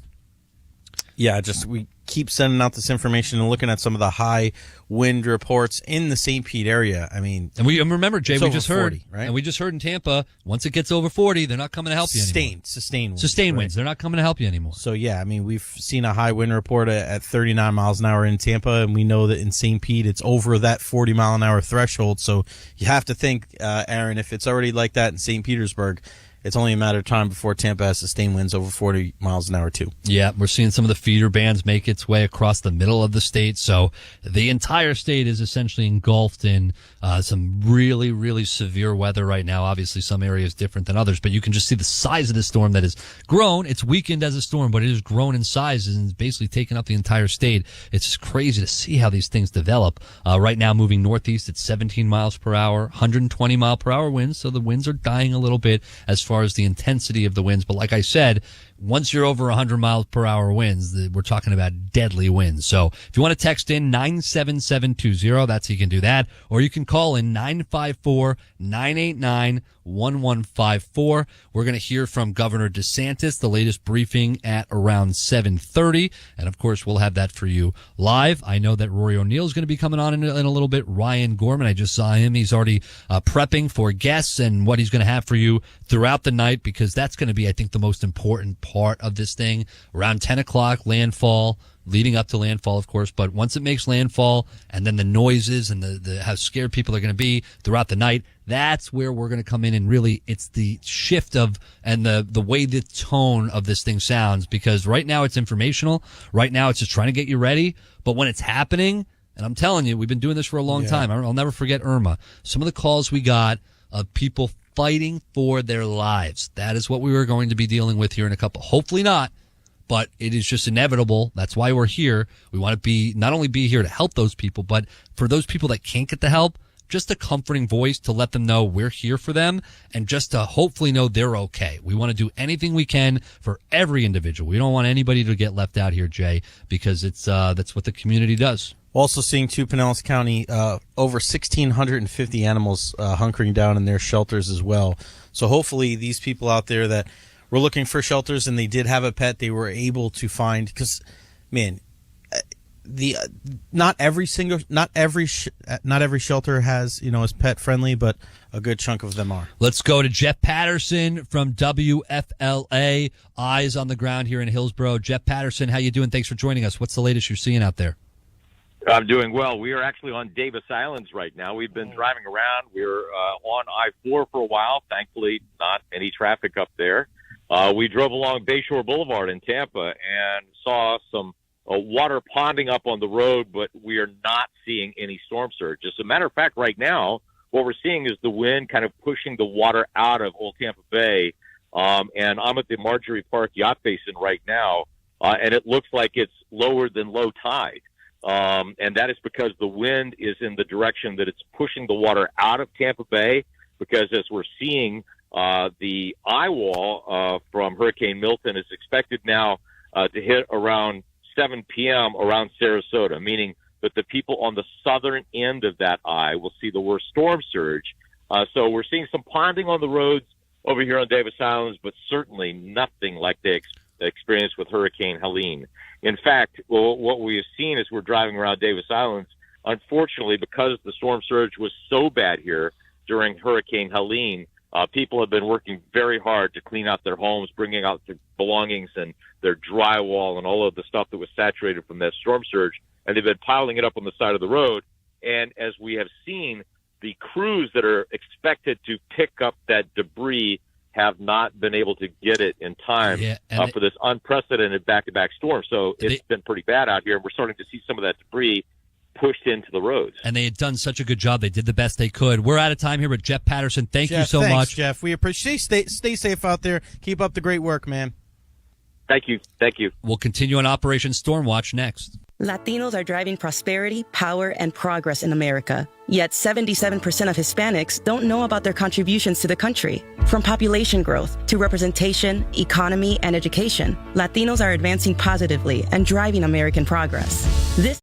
Yeah, we keep sending out this information and looking at some of the high wind reports in the St. Pete area. I mean, and remember, Jay, we just heard, 40, right? And we just heard in Tampa, once it gets over 40, they're not coming to help you anymore. Sustained winds. They're not coming to help you anymore. So, yeah, I mean, we've seen a high wind report at 39 miles an hour in Tampa, and we know that in St. Pete, it's over that 40 mile an hour threshold. So you have to think, Aaron, if it's already like that in St. Petersburg, it's only a matter of time before Tampa has sustained winds over 40 miles an hour, too. Yeah, we're seeing some of the feeder bands make its way across the middle of the state. So the entire state is essentially engulfed in some really, really severe weather right now. Obviously, some areas different than others, but you can just see the size of the storm that has grown. It's weakened as a storm, but it has grown in size and is basically taken up the entire state. It's just crazy to see how these things develop. Right now, moving northeast at 17 miles per hour, 120 mile per hour winds. So the winds are dying a little bit as far as the intensity of the winds. But like I said, once you're over 100 miles per hour winds, we're talking about deadly winds. So if you want to text in 97720, that's how you can do that. Or you can call in 954-989-1154. We're going to hear from Governor DeSantis, the latest briefing at around 7:30. And of course, we'll have that for you live. I know that Rory O'Neill is going to be coming on in a little bit. Ryan Gorman, I just saw him. He's already prepping for guests and what he's going to have for you throughout the night, because that's going to be, I think, the most important part of this thing. Around 10 o'clock, landfall, leading up to landfall, of course. But once it makes landfall, and then the noises and the how scared people are going to be throughout the night, that's where we're going to come in, and really it's the shift of and the way the tone of this thing sounds, because right now it's informational. Right now it's just trying to get you ready. But when it's happening, and I'm telling you, we've been doing this for a long time. I'll never forget Irma. Some of the calls we got of people fighting for their lives. That is what we were going to be dealing with here in a couple. Hopefully not, but it is just inevitable. That's why we're here. We want to not only be here to help those people, but for those people that can't get the help, just a comforting voice to let them know we're here for them, and just to hopefully know they're okay. We want to do anything we can for every individual. We don't want anybody to get left out here, Jay, because it's that's what the community does. Also seeing, too, Pinellas County, over 1,650 animals hunkering down in their shelters as well. So hopefully these people out there that were looking for shelters and they did have a pet, they were able to find, because, man, not every shelter has, is pet friendly, but a good chunk of them are. Let's go to Jeff Patterson from WFLA, Eyes on the Ground here in Hillsborough. Jeff Patterson, how you doing? Thanks for joining us. What's the latest you're seeing out there? I'm doing well. We are actually on Davis Islands right now. We've been driving around. We were on I-4 for a while. Thankfully, not any traffic up there. We drove along Bayshore Boulevard in Tampa and saw some water ponding up on the road, but we are not seeing any storm surge. As a matter of fact, right now, what we're seeing is the wind kind of pushing the water out of Old Tampa Bay. And I'm at the Marjorie Park Yacht Basin right now, and it looks like it's lower than low tide. And that is because the wind is in the direction that it's pushing the water out of Tampa Bay, because as we're seeing, the eye wall from Hurricane Milton is expected now to hit around 7 p.m. around Sarasota, meaning that the people on the southern end of that eye will see the worst storm surge. So we're seeing some ponding on the roads over here on Davis Islands, but certainly nothing like they experienced with Hurricane Helene. In fact, what we have seen as we're driving around Davis Islands, unfortunately, because the storm surge was so bad here during Hurricane Helene, people have been working very hard to clean out their homes, bringing out their belongings and their drywall and all of the stuff that was saturated from that storm surge, and they've been piling it up on the side of the road. And as we have seen, the crews that are expected to pick up that debris have not been able to get it in time for this unprecedented back-to-back storm. So it's been pretty bad out here, and we're starting to see some of that debris pushed into the roads. And they had done such a good job. They did the best they could. We're out of time here, but Jeff Patterson, thank you so much. Jeff. We appreciate. Stay safe out there. Keep up the great work, man. Thank you. We'll continue on Operation Stormwatch next. Latinos are driving prosperity, power, and progress in America. Yet 77% of Hispanics don't know about their contributions to the country. From population growth to representation, economy, and education, Latinos are advancing positively and driving American progress. This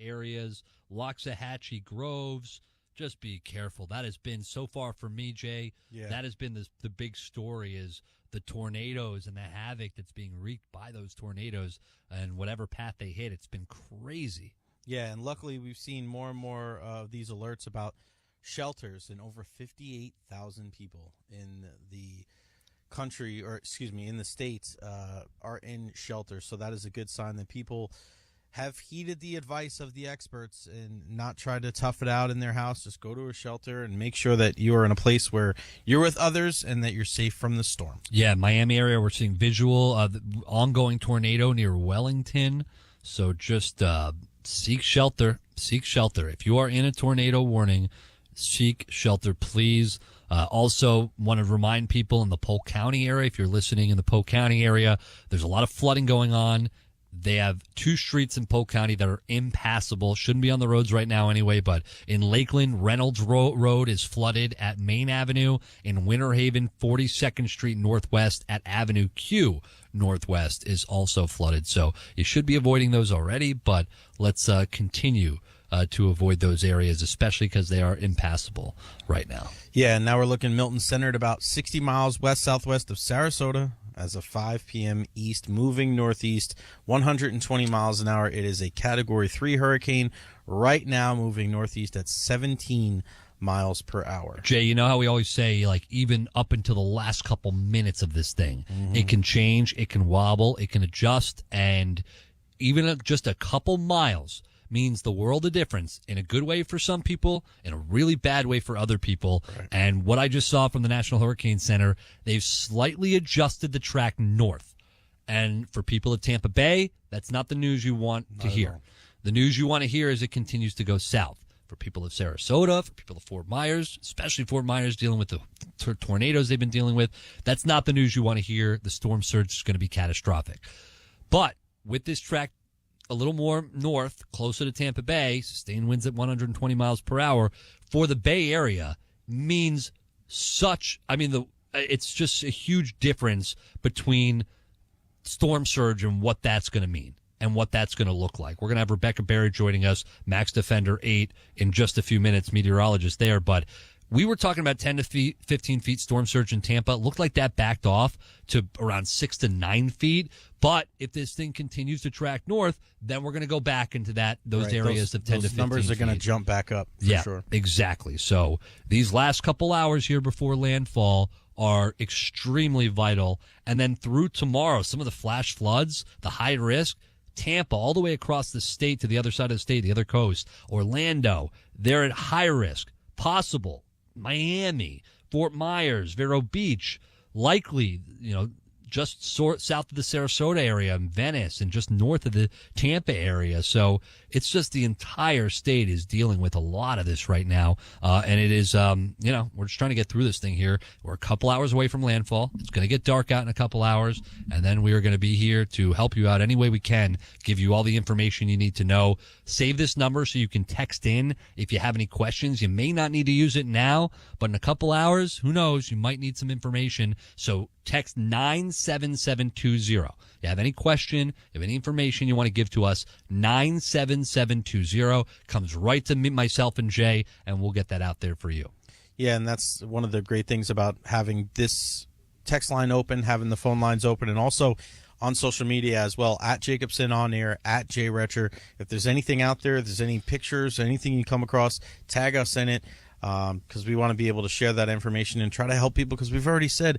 areas, Loxahatchee Groves. Just be careful. That has been, so far for me, Jay, that has been the big story, is the tornadoes and the havoc that's being wreaked by those tornadoes and whatever path they hit. It's been crazy. Yeah, and luckily we've seen more and more of these alerts about shelters, and over 58,000 people in the country, or excuse me, in the states, are in shelters. So that is a good sign that people have heeded the advice of the experts and not tried to tough it out in their house. Just go to a shelter and make sure that you are in a place where you're with others and that you're safe from the storm. Yeah, Miami area, we're seeing visual of the ongoing tornado near Wellington. So just seek shelter. Seek shelter. If you are in a tornado warning, seek shelter, please. Also, want to remind people in the Polk County area, if you're listening in the Polk County area, there's a lot of flooding going on. They have 2 streets in Polk County that are impassable. Shouldn't be on the roads right now anyway, but in Lakeland, Reynolds Road is flooded at Main Avenue. In Winter Haven, 42nd Street Northwest at Avenue Q Northwest is also flooded. So you should be avoiding those already, but let's continue to avoid those areas, especially because they are impassable right now. Yeah, and now we're looking Milton centered about 60 miles west-southwest of Sarasota as of 5 p.m. east, moving northeast, 120 miles an hour. It is a Category 3 hurricane right now, moving northeast at 17 miles per hour. Jay, you know how we always say, like, even up until the last couple minutes of this thing, it can change, it can wobble, it can adjust, and even just a couple miles means the world of difference, in a good way for some people, in a really bad way for other people. Right. And what I just saw from the National Hurricane Center, they've slightly adjusted the track north. And for people at Tampa Bay, that's not the news you want to hear. The news you want to hear is it continues to go south. For people of Sarasota, for people of Fort Myers, especially Fort Myers dealing with the tornadoes they've been dealing with, that's not the news you want to hear. The storm surge is going to be catastrophic. But with this track a little more north, closer to Tampa Bay, sustained winds at 120 miles per hour for the Bay Area means it's just a huge difference between storm surge and what that's going to mean and what that's going to look like. We're going to have Rebecca Berry joining us, Max Defender 8, in just a few minutes, meteorologist there. But we were talking about 10 to 15 feet storm surge in Tampa. It looked like that backed off to around 6 to 9 feet. But if this thing continues to track north, then we're going to go back into those areas of 10 to 15 feet. Those numbers are going to jump back up, for sure. Exactly. So these last couple hours here before landfall are extremely vital. And then through tomorrow, some of the flash floods, the high risk, Tampa, all the way across the state to the other side of the state, the other coast, Orlando, they're at high risk. Possible. Miami, Fort Myers, Vero Beach, likely, just south of the Sarasota area, and Venice, and just north of the Tampa area. So it's just the entire state is dealing with a lot of this right now. And it is, we're just trying to get through this thing here. We're a couple hours away from landfall. It's going to get dark out in a couple hours. And then we are going to be here to help you out any way we can, give you all the information you need to know. Save this number so you can text in if you have any questions. You may not need to use it now, but in a couple hours, who knows, you might need some information. So text 97720. You have any question, you have any information you want to give to us, 97720 comes right to me, myself and Jay, and we'll get that out there for you. Yeah, and that's one of the great things about having this text line open, having the phone lines open, and also on social media as well, at Jacobson On Air, at Jay Retcher. If there's anything out there, if there's any pictures, anything you come across, tag us in it, because we want to be able to share that information and try to help people, because we've already said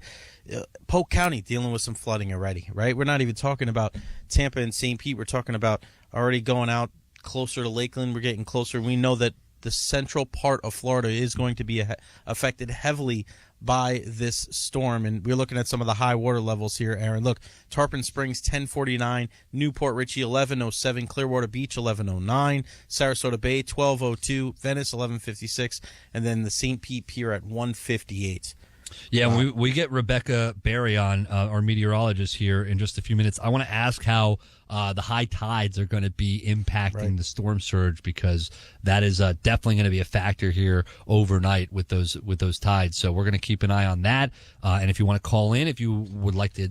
Polk County dealing with some flooding already, right? We're not even talking about Tampa and St. Pete. We're talking about already going out closer to Lakeland. We're getting closer. We know that the central part of Florida is going to be affected heavily by this storm, and we're looking at some of the high water levels here, Aaron. Look, Tarpon Springs 1049, Newport Richie 1107, Clearwater Beach 1109, Sarasota Bay 1202, Venice 1156, and then the St. Pete Pier at 158. Yeah, when we get Rebecca Berry on, our meteorologist here, in just a few minutes, I want to ask how the high tides are going to be impacting the storm surge, because that is definitely going to be a factor here overnight with those tides. So we're going to keep an eye on that. And if you want to call in, if you would like to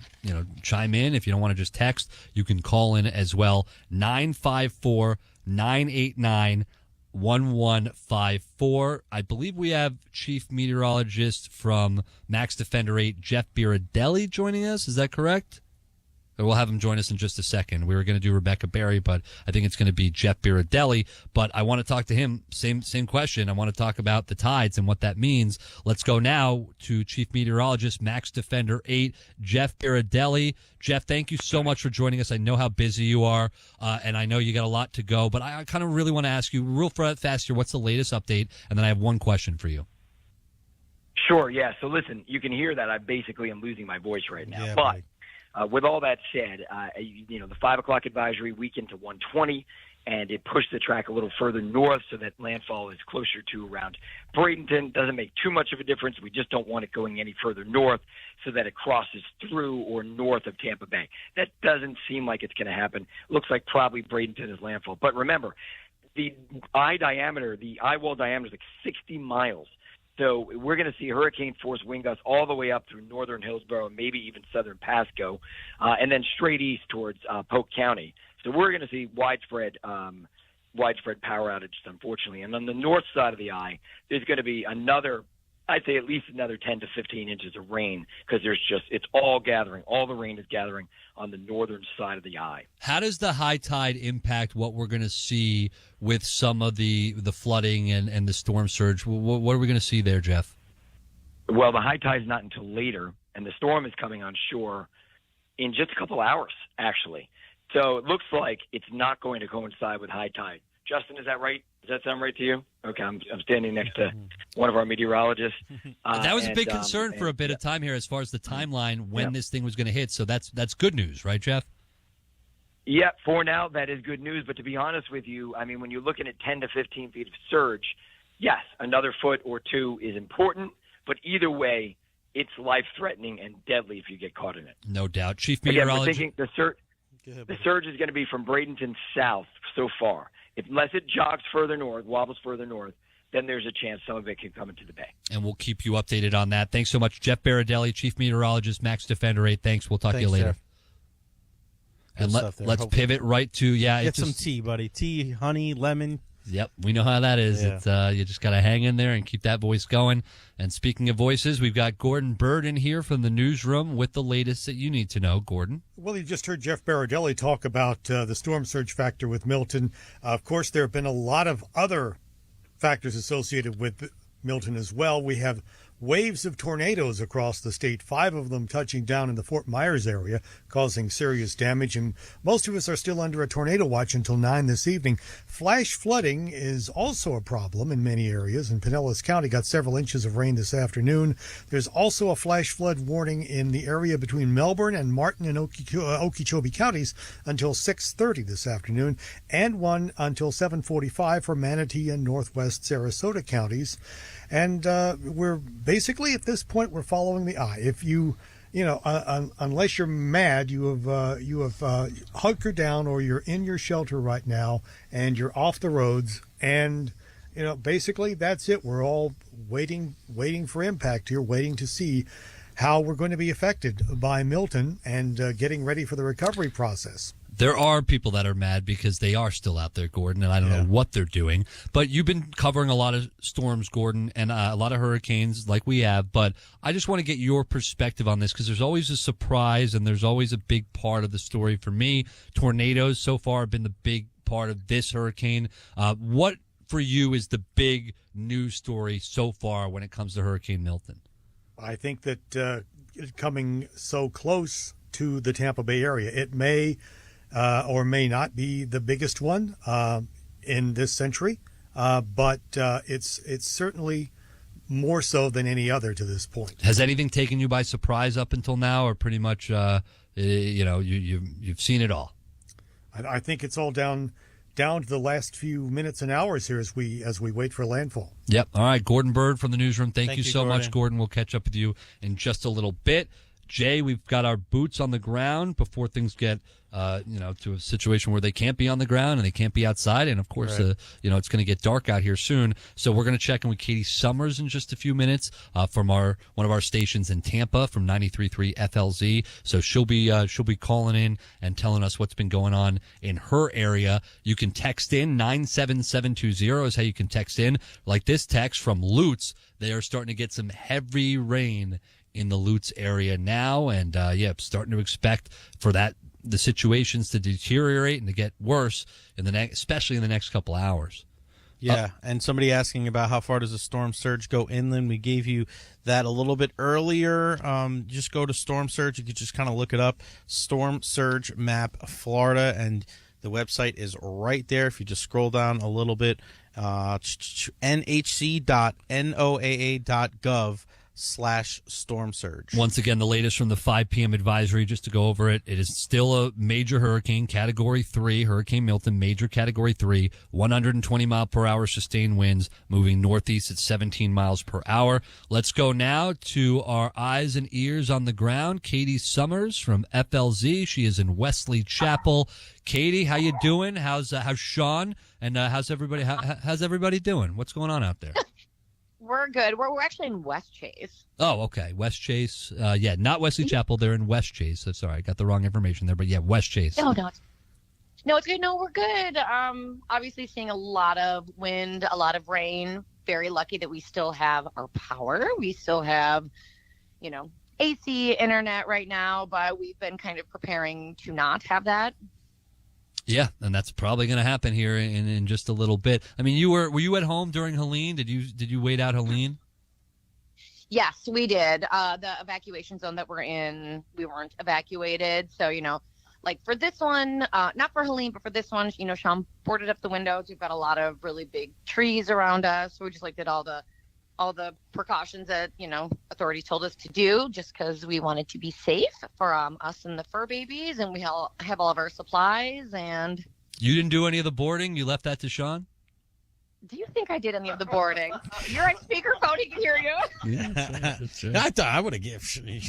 chime in, if you don't want to just text, you can call in as well. 954-989-1154. I believe we have Chief Meteorologist from Max Defender 8, Jeff Biradelli, joining us. Is that correct? Or we'll have him join us in just a second. We were going to do Rebecca Berry, but I think it's going to be Jeff Biradelli. But I want to talk to him. Same question. I want to talk about the tides and what that means. Let's go now to Chief Meteorologist, Max Defender 8, Jeff Biradelli. Jeff, thank you so much for joining us. I know how busy you are, and I know you got a lot to go. But I kind of really want to ask you real fast here, what's the latest update? And then I have one question for you. Sure, yeah. So listen, you can hear that I basically am losing my voice right now. Yeah, but with all that said, the 5 o'clock advisory weakened to 120, and it pushed the track a little further north so that landfall is closer to around Bradenton. Doesn't make too much of a difference. We just don't want it going any further north so that it crosses through or north of Tampa Bay. That doesn't seem like it's going to happen. Looks like probably Bradenton is landfall. But remember, the eye wall diameter is like 60 miles. So we're going to see hurricane-force wind gusts all the way up through northern Hillsborough, maybe even southern Pasco, and then straight east towards Polk County. So we're going to see widespread power outages, unfortunately. And on the north side of the eye, there's going to be I'd say at least another 10 to 15 inches of rain, because it's all gathering. All the rain is gathering on the northern side of the eye. How does the high tide impact what we're going to see with some of the flooding and the storm surge? What are we going to see there, Jeff? Well, the high tide is not until later, and the storm is coming on shore in just a couple hours, actually. So it looks like it's not going to coincide with high tide. Justin, is that right? Does that sound right to you? Okay, I'm standing next to one of our meteorologists. That was a big concern for a bit of time here as far as the timeline when this thing was going to hit. So that's good news, right, Jeff? Yeah, for now, that is good news. But to be honest with you, I mean, when you're looking at 10 to 15 feet of surge, yes, another foot or two is important. But either way, it's life-threatening and deadly if you get caught in it. No doubt. Chief Again, Meteorologist. we're thinking the surge is going to be from Bradenton south so far. Unless it jogs further north, wobbles further north, then there's a chance some of it can come into the bay. And we'll keep you updated on that. Thanks so much, Jeff Biradelli, Chief Meteorologist, Max Defender 8. Thanks. We'll talk to you later. Jeff. And let's pivot right to, Get some tea, buddy. Tea, honey, lemon. Yep, we know how that is. Yeah. It's you just got to hang in there and keep that voice going. And speaking of voices, we've got Gordon Bird in here from the newsroom with the latest that you need to know. Gordon? Well, you just heard Jeff Baradelli talk about the storm surge factor with Milton. Of course, there have been a lot of other factors associated with Milton as well. We have waves of tornadoes across the state, 5 of them touching down in the Fort Myers area, causing serious damage. And most of us are still under a tornado watch until 9 this evening. Flash flooding is also a problem in many areas, and Pinellas County got several inches of rain this afternoon. There's also a flash flood warning in the area between Melbourne and Martin and Okeechobee counties until 6:30 this afternoon, and one until 7:45 for Manatee and Northwest Sarasota counties. And we're basically, at this point, we're following the eye. If unless you're mad, you have hunkered down, or you're in your shelter right now and you're off the roads. And basically that's it. We're all waiting for impact here, waiting to see how we're going to be affected by Milton and getting ready for the recovery process. There are people that are mad because they are still out there, Gordon, and I don't know what they're doing. But you've been covering a lot of storms, Gordon, and a lot of hurricanes like we have. But I just want to get your perspective on this, because there's always a surprise and there's always a big part of the story. For me, tornadoes so far have been the big part of this hurricane. What for you is the big news story so far when it comes to Hurricane Milton? I think that coming so close to the Tampa Bay area, it may or may not be the biggest one in this century, but it's certainly more so than any other to this point. Has anything taken you by surprise up until now, or pretty much you've seen it all? I think it's all down down to the last few minutes and hours here as we wait for landfall. Yep. All right, Gordon Bird from the newsroom. Thank you so Gordon. much, Gordon. We'll catch up with you in just a little bit. Jay, we've got our boots on the ground before things get, to a situation where they can't be on the ground and they can't be outside. And, of course, Right. it's going to get dark out here soon. So we're going to check in with Katie Summers in just a few minutes from one of our stations in Tampa from 93.3 FLZ. So she'll be calling in and telling us what's been going on in her area. You can text in 97720 is how you can text in. Like this text from Lutz, they are starting to get some heavy rain in the Lutz area now, and starting to expect for the situations to deteriorate and to get worse especially in the next couple hours. Yeah, and somebody asking about how far does the storm surge go inland. We gave you that a little bit earlier. Just go to Storm Surge. You could just kind of look it up. Storm Surge Map Florida, and the website is right there. If you just scroll down a little bit, nhc.noaa.gov/storm surge. Once again, the latest from the 5 p.m. advisory, just to go over it. It is still a major hurricane, Category 3, Hurricane Milton, major Category 3, 120-mile-per-hour sustained winds, moving northeast at 17 miles per hour. Let's go now to our eyes and ears on the ground. Katie Summers from FLZ. She is in Wesley Chapel. Katie, how you doing? How's Sean? And how's everybody doing? What's going on out there? We're good. We're actually in West Chase. Oh, okay. West Chase. Not Wesley Chapel. They're in West Chase. So sorry, I got the wrong information there. But yeah, West Chase. No, it's good. No, we're good. Obviously seeing a lot of wind, a lot of rain. Very lucky that we still have our power. We still have, AC internet right now, but we've been kind of preparing to not have that. Yeah, and that's probably going to happen here in just a little bit. I mean, were you at home during Helene? Did you wait out Helene? Yes, we did. The evacuation zone that we're in, we weren't evacuated. So, like for this one, not for Helene, but for this one, Sean boarded up the windows. We've got a lot of really big trees around us. So we just did all the precautions that, authorities told us to do just because we wanted to be safe for us and the fur babies. And we have all of our supplies. And you didn't do any of the boarding? You left that to Sean? Do you think I did any of the boarding? You're on speakerphone. He can hear you. Yeah, that's right. I thought I would have given.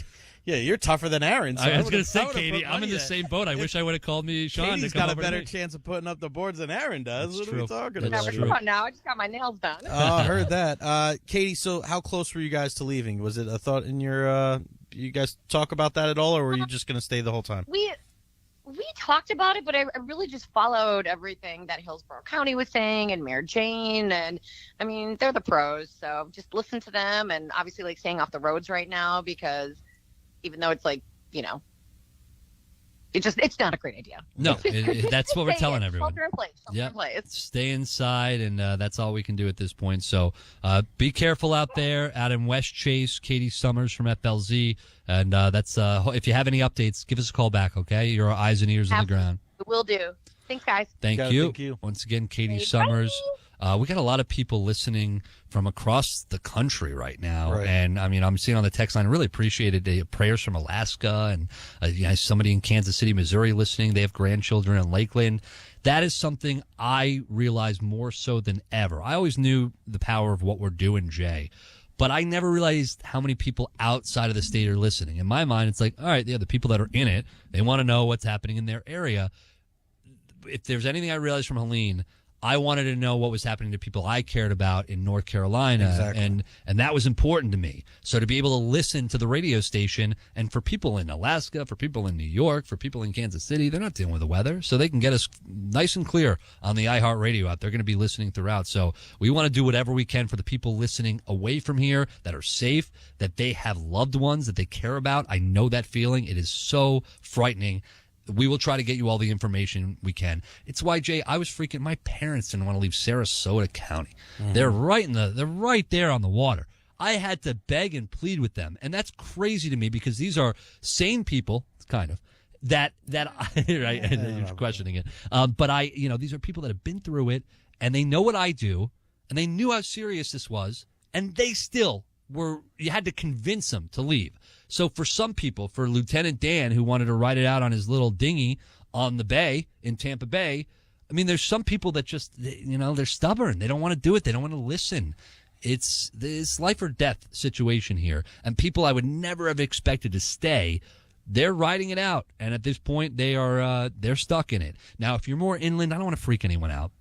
Yeah, you're tougher than Aaron. So I was going to say, Katie, I'm in the same boat. I wish I would have called me Sean. Katie's to come got a over better chance of putting up the boards than Aaron does. That's what are we talking about? Come on now. I just got my nails done. Oh, I heard that. Katie, so how close were you guys to leaving? Was it a thought in your you guys talk about that at all, or were you just going to stay the whole time? We talked about it, but I really just followed everything that Hillsborough County was saying and Mayor Jane. And I mean, they're the pros. So just listen to them, and obviously staying off the roads right now, because even though it's it's not a great idea. No, that's what we're telling everyone. Shelter in place. Yeah, stay inside, and that's all we can do at this point. So be careful out there, out in West Chase. Katie Summers from FLZ, and that's if you have any updates, give us a call back. Okay, your eyes and ears on the ground. Will do. Thanks, guys. Thank you. Once again, Katie Summers. We got a lot of people listening from across the country right now. Right. And I mean, I'm seeing on the text line, I really appreciated the prayers from Alaska and somebody in Kansas City, Missouri listening. They have grandchildren in Lakeland. That is something I realize more so than ever. I always knew the power of what we're doing, Jay, but I never realized how many people outside of the state are listening. In my mind, it's like, all right, the people that are in it, they want to know what's happening in their area. If there's anything I realized from Helene, I wanted to know what was happening to people I cared about in North Carolina. Exactly. And that was important to me. So to be able to listen to the radio station, and for people in Alaska, for people in New York, for people in Kansas City, they're not dealing with the weather. So they can get us nice and clear on the iHeartRadio app. They're going to be listening throughout. So we want to do whatever we can for the people listening away from here that are safe, that they have loved ones that they care about. I know that feeling. It is so frightening. We will try to get you all the information we can. It's why, Jay, I was freaking. My parents didn't want to leave Sarasota County. Mm-hmm. They're right there on the water. I had to beg and plead with them, and that's crazy to me because these are sane people, kind of. That right? You're questioning it, but these are people that have been through it, and they know what I do, and they knew how serious this was, and they still were. You had to convince them to leave. So for some people, for Lieutenant Dan, who wanted to ride it out on his little dinghy on the bay in Tampa Bay, I mean, there's some people that just, they're stubborn. They don't want to do it. They don't want to listen. It's this life or death situation here. And people I would never have expected to stay, they're riding it out. And at this point, they're stuck in it. Now, if you're more inland, I don't want to freak anyone out.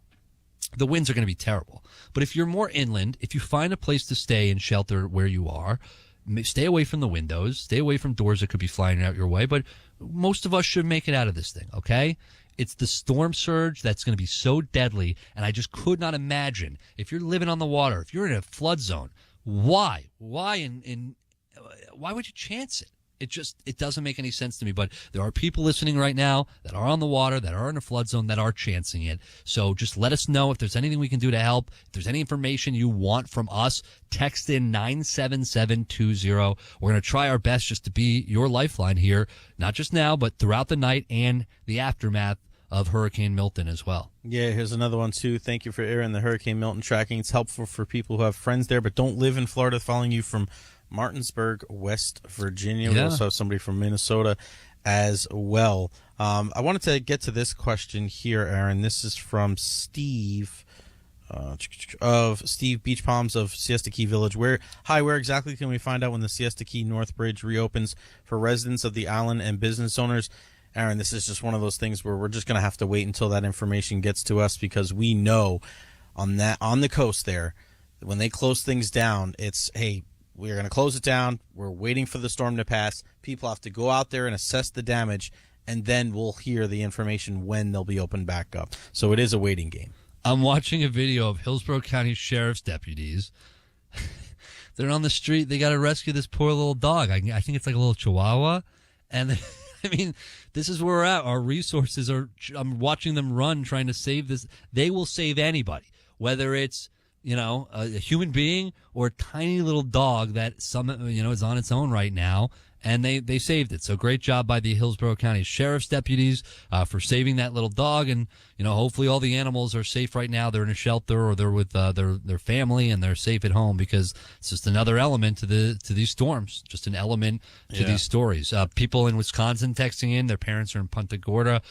The winds are going to be terrible. But if you're more inland, if you find a place to stay and shelter where you are, stay away from the windows, stay away from doors that could be flying out your way. But most of us should make it out of this thing, okay? It's the storm surge that's going to be so deadly, and I just could not imagine if you're living on the water, if you're in a flood zone, why would you chance it? It doesn't make any sense to me. But there are people listening right now that are on the water, that are in a flood zone, that are chancing it. So just let us know if there's anything we can do to help. If there's any information you want from us, text in 97720. We're going to try our best just to be your lifeline here, not just now, but throughout the night and the aftermath of Hurricane Milton as well. Yeah, here's another one, too. Thank you for airing the Hurricane Milton tracking. It's helpful for people who have friends there but don't live in Florida, following you from Martinsburg, West Virginia. We also have somebody from Minnesota as well. I wanted to get to this question here, Aaron. This is from Steve of Steve Beach Palms of Siesta Key Village. Where exactly can we find out when the Siesta Key North Bridge reopens for residents of the island and business owners? Aaron, this is just one of those things where we're just going to have to wait until that information gets to us, because we know on the coast there, when they close things down, it's, hey, we're going to close it down. We're waiting for the storm to pass. People have to go out there and assess the damage, and then we'll hear the information when they'll be opened back up. So it is a waiting game. I'm watching a video of Hillsborough County Sheriff's deputies. They're on the street. They got to rescue this poor little dog. I think it's like a little chihuahua. And I mean, this is where we're at. Our resources are, I'm watching them run trying to save this. They will save anybody, whether it's, a human being or a tiny little dog that is on its own right now. And they saved it. So great job by the Hillsborough County Sheriff's deputies for saving that little dog. And, hopefully all the animals are safe right now. They're in a shelter or they're with their family and they're safe at home, because it's just another element to these storms, just an element to these stories. People in Wisconsin texting in, their parents are in Punta Gorda.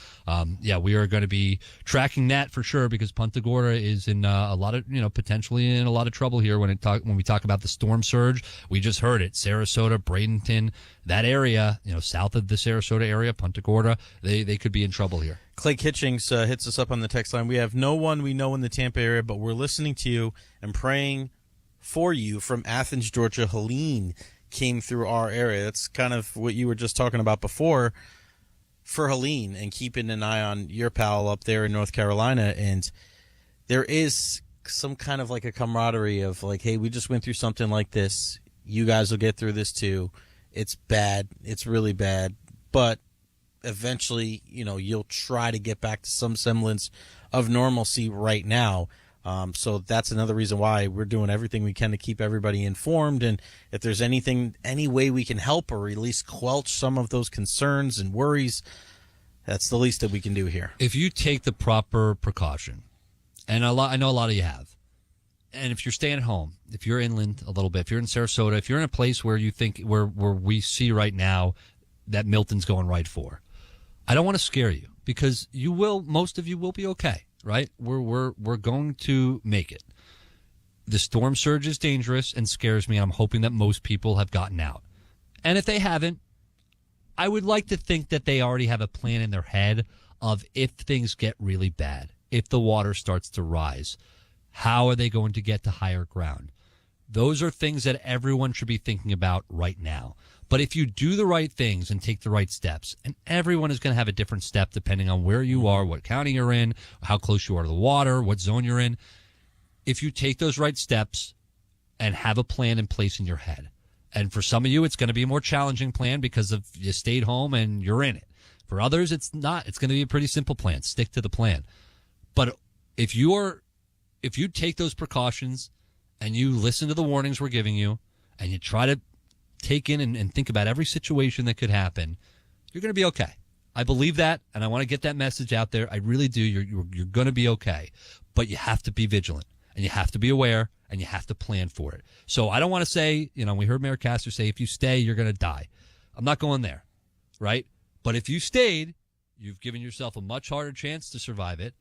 We are going to be tracking that for sure, because Punta Gorda is in a lot of, potentially in a lot of trouble here when we talk about the storm surge. We just heard it. Sarasota, Bradenton, that area, south of the Sarasota area, Punta Gorda, they could be in trouble here. Clay Kitchings hits us up on the text line. We have no one we know in the Tampa area, but we're listening to you and praying for you from Athens, Georgia. Helene came through our area. That's kind of what you were just talking about before for Helene, and keeping an eye on your pal up there in North Carolina. And there is some kind of like a camaraderie of like, hey, we just went through something like this. You guys will get through this too. It's bad. It's really bad. But eventually, you'll try to get back to some semblance of normalcy right now. So that's another reason why we're doing everything we can to keep everybody informed. And if there's any way we can help or at least quelch some of those concerns and worries, that's the least that we can do here. If you take the proper precaution, and I know a lot of you have, and if you're staying at home, if you're inland a little bit, if you're in Sarasota, if you're in a place where you think where we see right now that Milton's going right for, I don't want to scare you, because most of you will be okay, right? We're going to make it. The storm surge is dangerous and scares me. I'm hoping that most people have gotten out. And if they haven't, I would like to think that they already have a plan in their head of, if things get really bad, if the water starts to rise, how are they going to get to higher ground? Those are things that everyone should be thinking about right now. But if you do the right things and take the right steps, and everyone is going to have a different step depending on where you are, what county you're in, how close you are to the water, what zone you're in. If you take those right steps and have a plan in place in your head, and for some of you, it's going to be a more challenging plan because of you stayed home and you're in it. For others, it's not. It's going to be a pretty simple plan. Stick to the plan. But if you take those precautions and you listen to the warnings we're giving you, and you try to take in and think about every situation that could happen, you're going to be okay. I believe that, and I want to get that message out there. I really do. You're going to be okay. But you have to be vigilant, and you have to be aware, and you have to plan for it. So I don't want to say, we heard Mayor Castor say, if you stay, you're going to die. I'm not going there, right? But if you stayed, you've given yourself a much harder chance to survive it,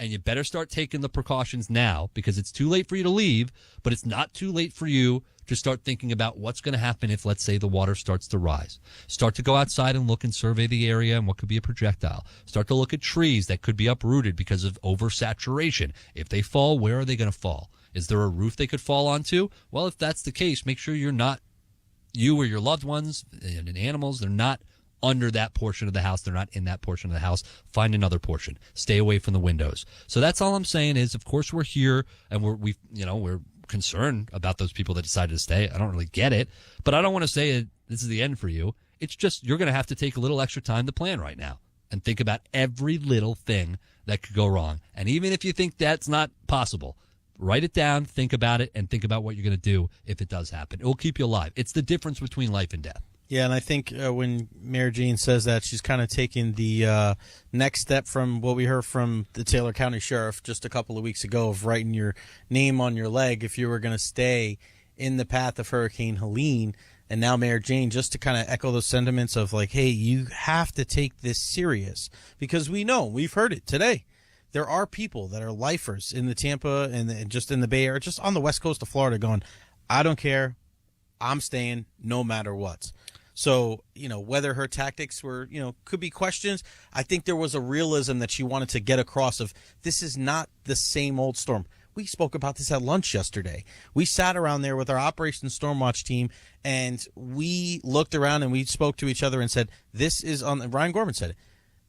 and you better start taking the precautions now because it's too late for you to leave, but it's not too late for you to start thinking about what's going to happen if, let's say, the water starts to rise. Start to go outside and look and survey the area and what could be a projectile. Start to look at trees that could be uprooted because of oversaturation. If they fall, where are they going to fall? Is there a roof they could fall onto? Well, if that's the case, make sure you or your loved ones and animals, they're not under that portion of the house. They're not in that portion of the house. Find another portion. Stay away from the windows. So that's all I'm saying is, of course, we're here and we're concerned about those people that decided to stay. I don't really get it, but I don't want to say this is the end for you. It's just you're going to have to take a little extra time to plan right now and think about every little thing that could go wrong. And even if you think that's not possible, write it down, think about it, and think about what you're going to do if it does happen. It will keep you alive. It's the difference between life and death. Yeah, and I think when Mayor Jean says that, she's kind of taking the next step from what we heard from the Taylor County Sheriff just a couple of weeks ago of writing your name on your leg if you were going to stay in the path of Hurricane Helene. And now Mayor Jean, just to kind of echo those sentiments of like, hey, you have to take this serious because we've heard it today. There are people that are lifers in the Tampa and just in the Bay Area, just on the west coast of Florida going, I don't care. I'm staying no matter what. So, whether her tactics were, could be questions. I think there was a realism that she wanted to get across of this is not the same old storm. We spoke about this at lunch yesterday. We sat around there with our Operation Stormwatch team, and we looked around and we spoke to each other and said, Ryan Gorman said it.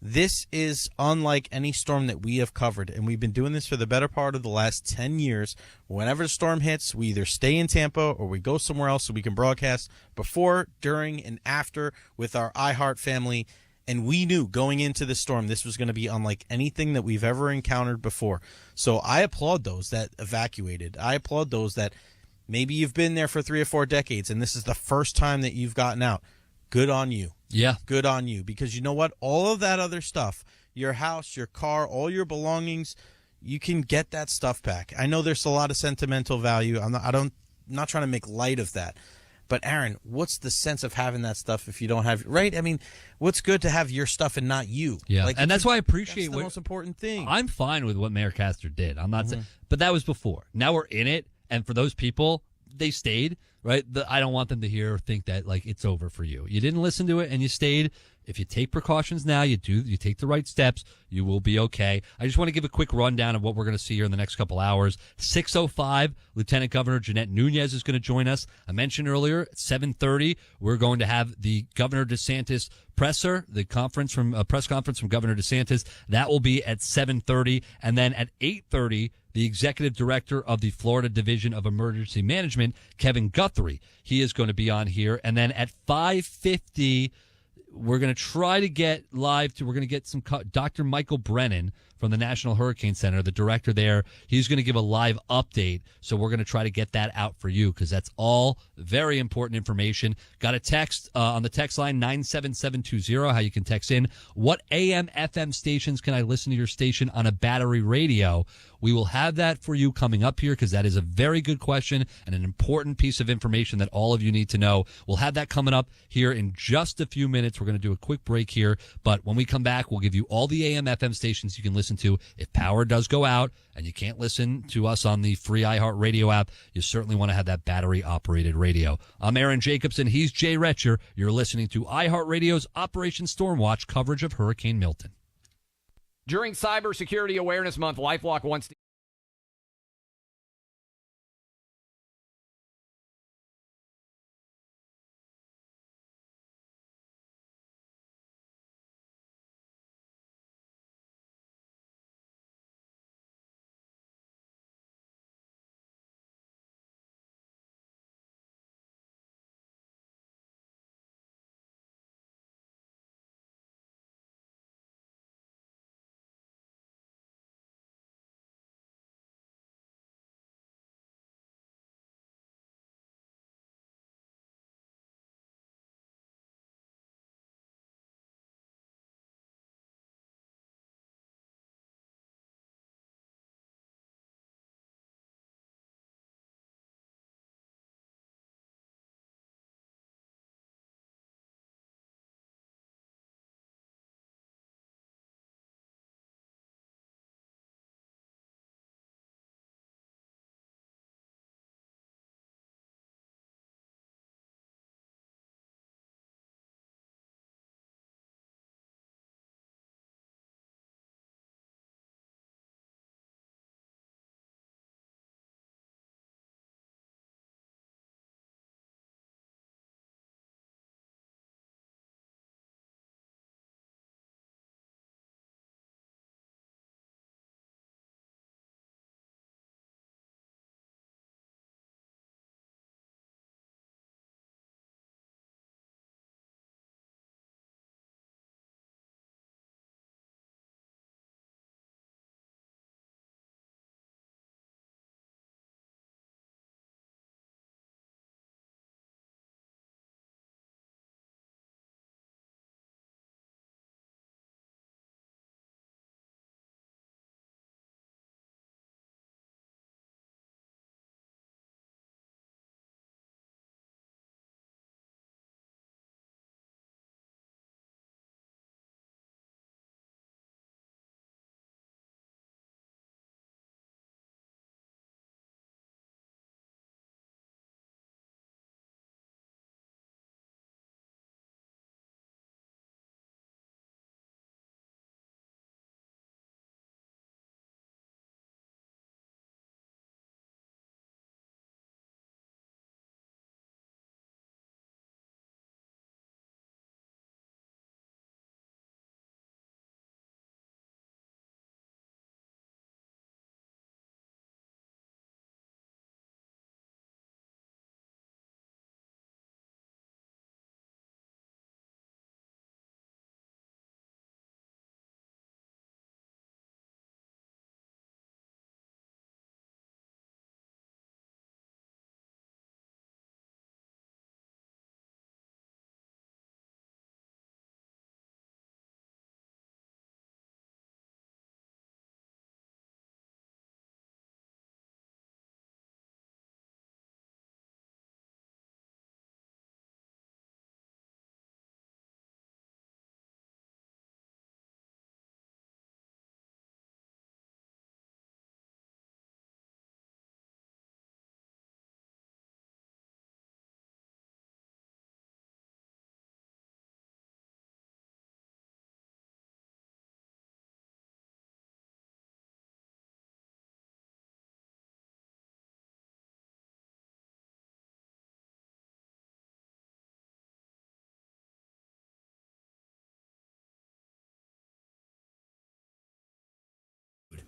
This is unlike any storm that we have covered, and we've been doing this for the better part of the last 10 years. Whenever the storm hits, we either stay in Tampa or we go somewhere else so we can broadcast before, during, and after with our iHeart family. And we knew going into the storm this was going to be unlike anything that we've ever encountered before. So I applaud those that evacuated. I applaud those that maybe you've been there for 3 or 4 decades, and this is the first time that you've gotten out. Good on you. Yeah. Good on you. Because you know what? All of that other stuff, your house, your car, all your belongings, you can get that stuff back. I know there's a lot of sentimental value. I'm not trying to make light of that. But Aaron, what's the sense of having that stuff if you don't have, right? I mean, what's good to have your stuff and not you? Yeah. And that's why I appreciate that's the most important thing. I'm fine with what Mayor Castor did. I'm not saying, but that was before. Now we're in it. And for those people, they stayed, right? I don't want them to hear or think that like it's over for you. You didn't listen to it and you stayed. If you take precautions now, you take the right steps, you will be okay. I just want to give a quick rundown of what we're going to see here in the next couple hours. 6:05, Lieutenant Governor Jeanette Nunez is going to join us. I mentioned earlier at 7:30, we're going to have the Governor DeSantis presser, the press conference from Governor DeSantis. That will be at 7:30, and then at 8:30. The executive director of the Florida Division of Emergency Management, Kevin Guthrie, he is going to be on here. And then at 5:50, we're going to try to get we're going to get some Dr. Michael Brennan from the National Hurricane Center, the director there. He's going to give a live update. So we're going to try to get that out for you because that's all very important information. Got a text on the text line 97720, how you can text in. What AM FM stations can I listen to your station on a battery radio? We will have that for you coming up here because that is a very good question and an important piece of information that all of you need to know. We'll have that coming up here in just a few minutes. We're going to do a quick break here, but when we come back, we'll give you all the AM FM stations you can listen to. If power does go out and you can't listen to us on the free iHeart Radio app, you certainly want to have that battery-operated radio. I'm Aaron Jacobson. He's Jay Retcher. You're listening to iHeart Radio's Operation Stormwatch coverage of Hurricane Milton. During Cybersecurity Awareness Month, LifeLock wants to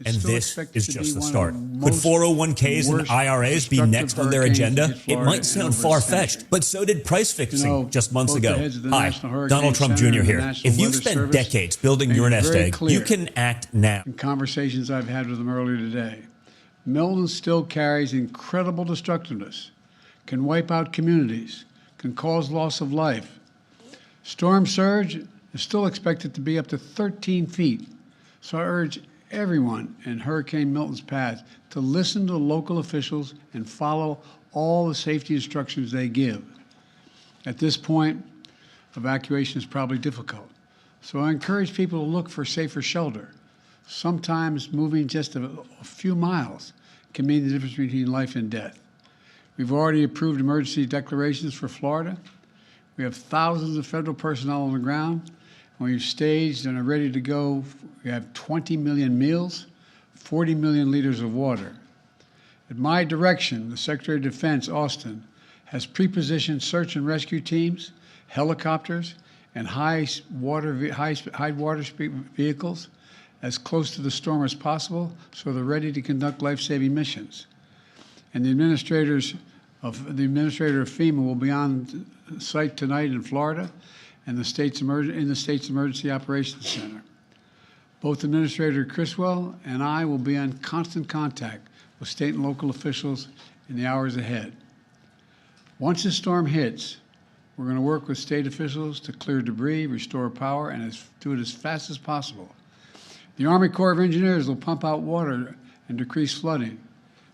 And this is just the start. Could 401ks and IRAs be next on their agenda? It might sound far-fetched, but so did price fixing just months ago. Hi, Donald Trump Jr. here. If you've spent decades building your nest egg, you can act now. In conversations I've had with them earlier today, Milton still carries incredible destructiveness, can wipe out communities, can cause loss of life. Storm surge is still expected to be up to 13 feet. So I urge everyone in Hurricane Milton's path to listen to local officials and follow all the safety instructions they give. At this point, evacuation is probably difficult. So I encourage people to look for safer shelter. Sometimes moving just a few miles can mean the difference between life and death. We've already approved emergency declarations for Florida. We have thousands of federal personnel on the ground. And we've staged and are ready to go. We have 20 million meals, 40 million liters of water. At my direction, the Secretary of Defense, Austin, has pre-positioned search and rescue teams, helicopters, and high water speed vehicles as close to the storm as possible so they're ready to conduct life-saving missions. And the administrator of FEMA will be on site tonight in Florida and the state's Emergency Operations Center. Both Administrator Criswell and I will be in constant contact with state and local officials in the hours ahead. Once the storm hits, we're going to work with state officials to clear debris, restore power, and do it as fast as possible. The Army Corps of Engineers will pump out water and decrease flooding.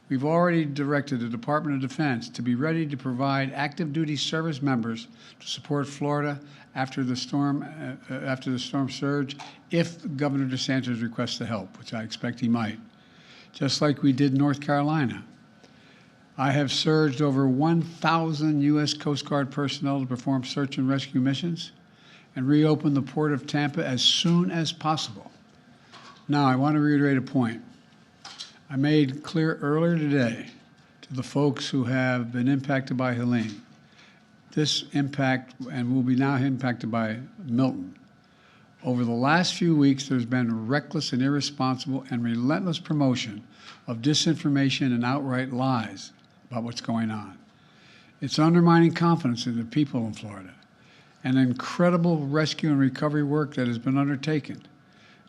We've already directed the Department of Defense to be ready to provide active duty service members to support Florida after the storm surge if Governor DeSantis requests the help, which I expect he might, just like we did in North Carolina. I have surged over 1,000 U.S. Coast Guard personnel to perform search and rescue missions and reopen the port of Tampa as soon as possible. Now, I want to reiterate a point I made clear earlier today to the folks who have been impacted by Helene. This impact, and will be now impacted by Milton. Over the last few weeks, there's been reckless and irresponsible and relentless promotion of disinformation and outright lies about what's going on. It's undermining confidence in the people in Florida and incredible rescue and recovery work that has been undertaken.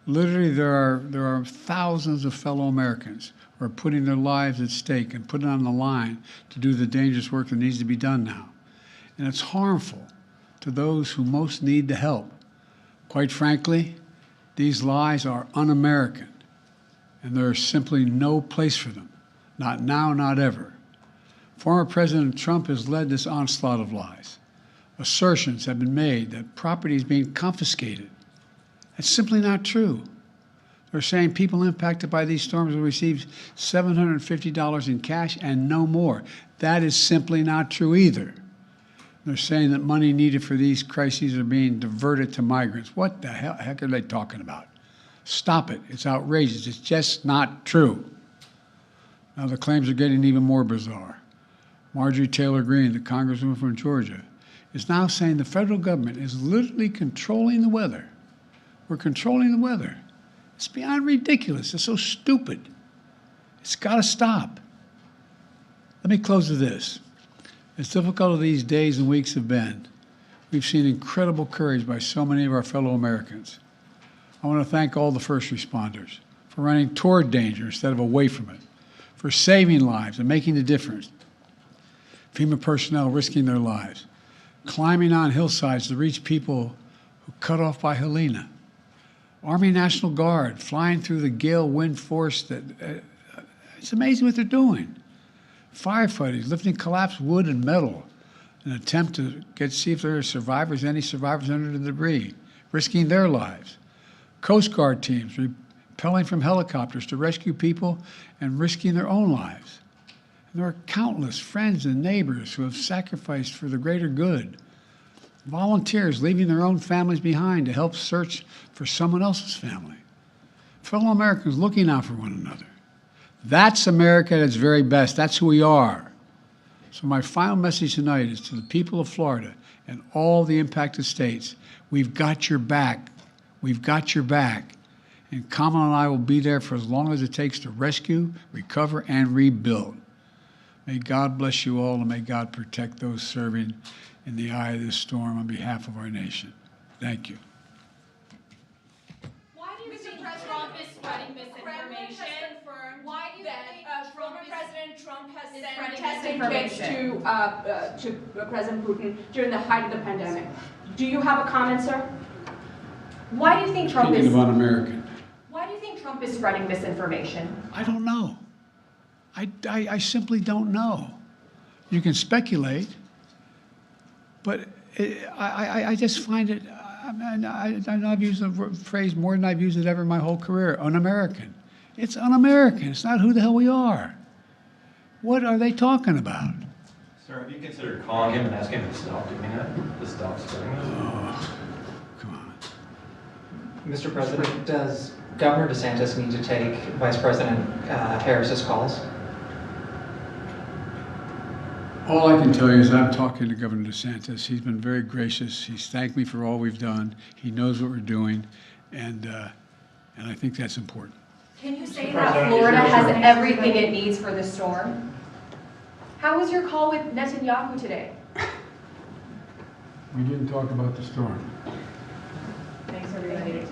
Literally, there are thousands of fellow Americans who are putting their lives at stake and putting on the line to do the dangerous work that needs to be done now. And it's harmful to those who most need the help. Quite frankly, these lies are un-American, and there is simply no place for them. Not now, not ever. Former President Trump has led this onslaught of lies. Assertions have been made that property is being confiscated. That's simply not true. They're saying people impacted by these storms will receive $750 in cash and no more. That is simply not true either. They're saying that money needed for these crises are being diverted to migrants. What the heck are they talking about? Stop it. It's outrageous. It's just not true. Now the claims are getting even more bizarre. Marjorie Taylor Greene, the congresswoman from Georgia, is now saying the federal government is literally controlling the weather. We're controlling the weather. It's beyond ridiculous. It's so stupid. It's got to stop. Let me close with this. As difficult as these days and weeks have been, we've seen incredible courage by so many of our fellow Americans. I want to thank all the first responders for running toward danger instead of away from it, for saving lives and making a difference. FEMA personnel risking their lives, climbing on hillsides to reach people who cut off by Helene. Army National Guard flying through the gale wind force it's amazing what they're doing. Firefighters lifting collapsed wood and metal in an attempt to see if there are survivors, any survivors under the debris, risking their lives. Coast Guard teams repelling from helicopters to rescue people and risking their own lives. And there are countless friends and neighbors who have sacrificed for the greater good. Volunteers leaving their own families behind to help search for someone else's family. Fellow Americans looking out for one another. That's America at its very best. That's who we are. So my final message tonight is to the people of Florida and all the impacted states. We've got your back. We've got your back. And Kamala and I will be there for as long as it takes to rescue, recover, and rebuild. May God bless you all, and may God protect those serving in the eye of this storm on behalf of our nation. Thank you. Why do you think Trump is spreading misinformation? Why do you think former President Trump has sent testing kits to President Putin during the height of the pandemic? Do you have a comment, sir? Why do you think Trump Speaking is about American. Why do you think Trump is spreading misinformation? I don't know. I simply don't know. You can speculate, but I just find it, I know I've used the phrase more than I've used it ever in my whole career, un-American. It's un-American. It's not who the hell we are. What are they talking about? Sir, have you considered calling him and asking him to stop doing that? To stop spreading it? Oh, come on. Mr. President, does Governor DeSantis need to take Vice President Harris's calls? All I can tell you is I'm talking to Governor DeSantis. He's been very gracious. He's thanked me for all we've done. He knows what we're doing, and I think that's important. Can you say that Florida has everything it needs for the storm? How was your call with Netanyahu today? We didn't talk about the storm. Thanks, everybody.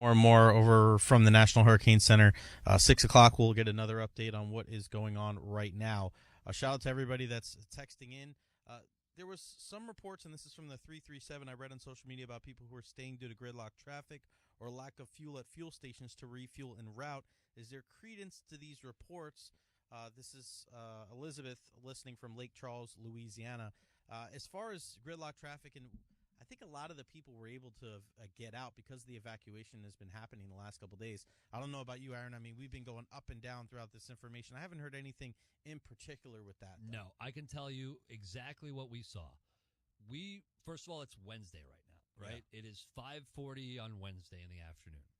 More and more over from the National Hurricane Center. 6 o'clock, we'll get another update on what is going on right now. Shout out to everybody that's texting in. There was some reports, and this is from the 337 I read on social media, about people who are staying due to gridlock traffic or lack of fuel at fuel stations to refuel en route. Is there credence to these reports? This is Elizabeth listening from Lake Charles, Louisiana. As far as gridlock traffic, and I think a lot of the people were able to get out because the evacuation has been happening the last couple of days. I don't know about you, Aaron. I mean, we've been going up and down throughout this information. I haven't heard anything in particular with that, though. No, I can tell you exactly what we saw. First of all, it's Wednesday right now, right? Yeah. It is 5:40 on Wednesday in the afternoon.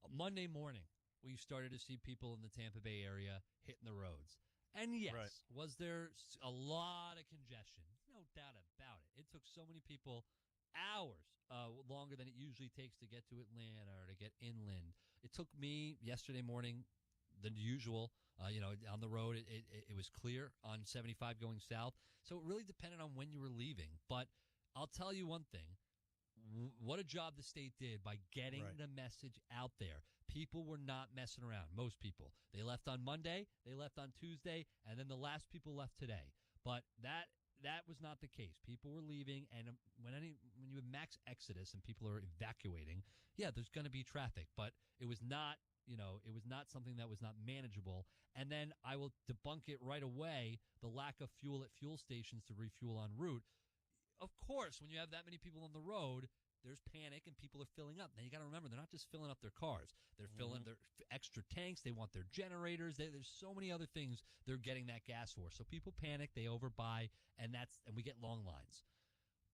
Monday morning, we started to see people in the Tampa Bay area hitting the roads. And yes, right. Was there a lot of congestion? No doubt about it. It took so many people hours longer than it usually takes to get to Atlanta or to get inland. It took me yesterday morning, the usual, on the road. It was clear on 75 going south. So it really depended on when you were leaving. But I'll tell you one thing. What a job the state did by getting the message out there. People were not messing around, most people. They left on Monday, they left on Tuesday, and then the last people left today. But that was not the case. People were leaving, and when you have max exodus and people are evacuating, yeah, there's going to be traffic. But it was not, it was not something that was not manageable. And then I will debunk it right away, the lack of fuel at fuel stations to refuel en route. Of course, when you have that many people on the road, there's panic and people are filling up. Now, you got to remember, they're not just filling up their cars. They're filling their extra tanks. They want their generators. There's so many other things they're getting that gas for. So people panic, they overbuy, and we get long lines.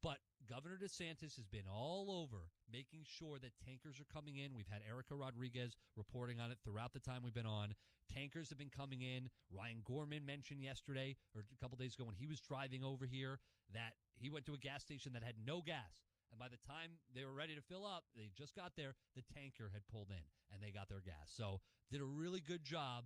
But Governor DeSantis has been all over making sure that tankers are coming in. We've had Erica Rodriguez reporting on it throughout the time we've been on. Tankers have been coming in. Ryan Gorman mentioned yesterday or a couple days ago when he was driving over here that he went to a gas station that had no gas. And by the time they were ready to fill up, they just got there, the tanker had pulled in, and they got their gas. So did a really good job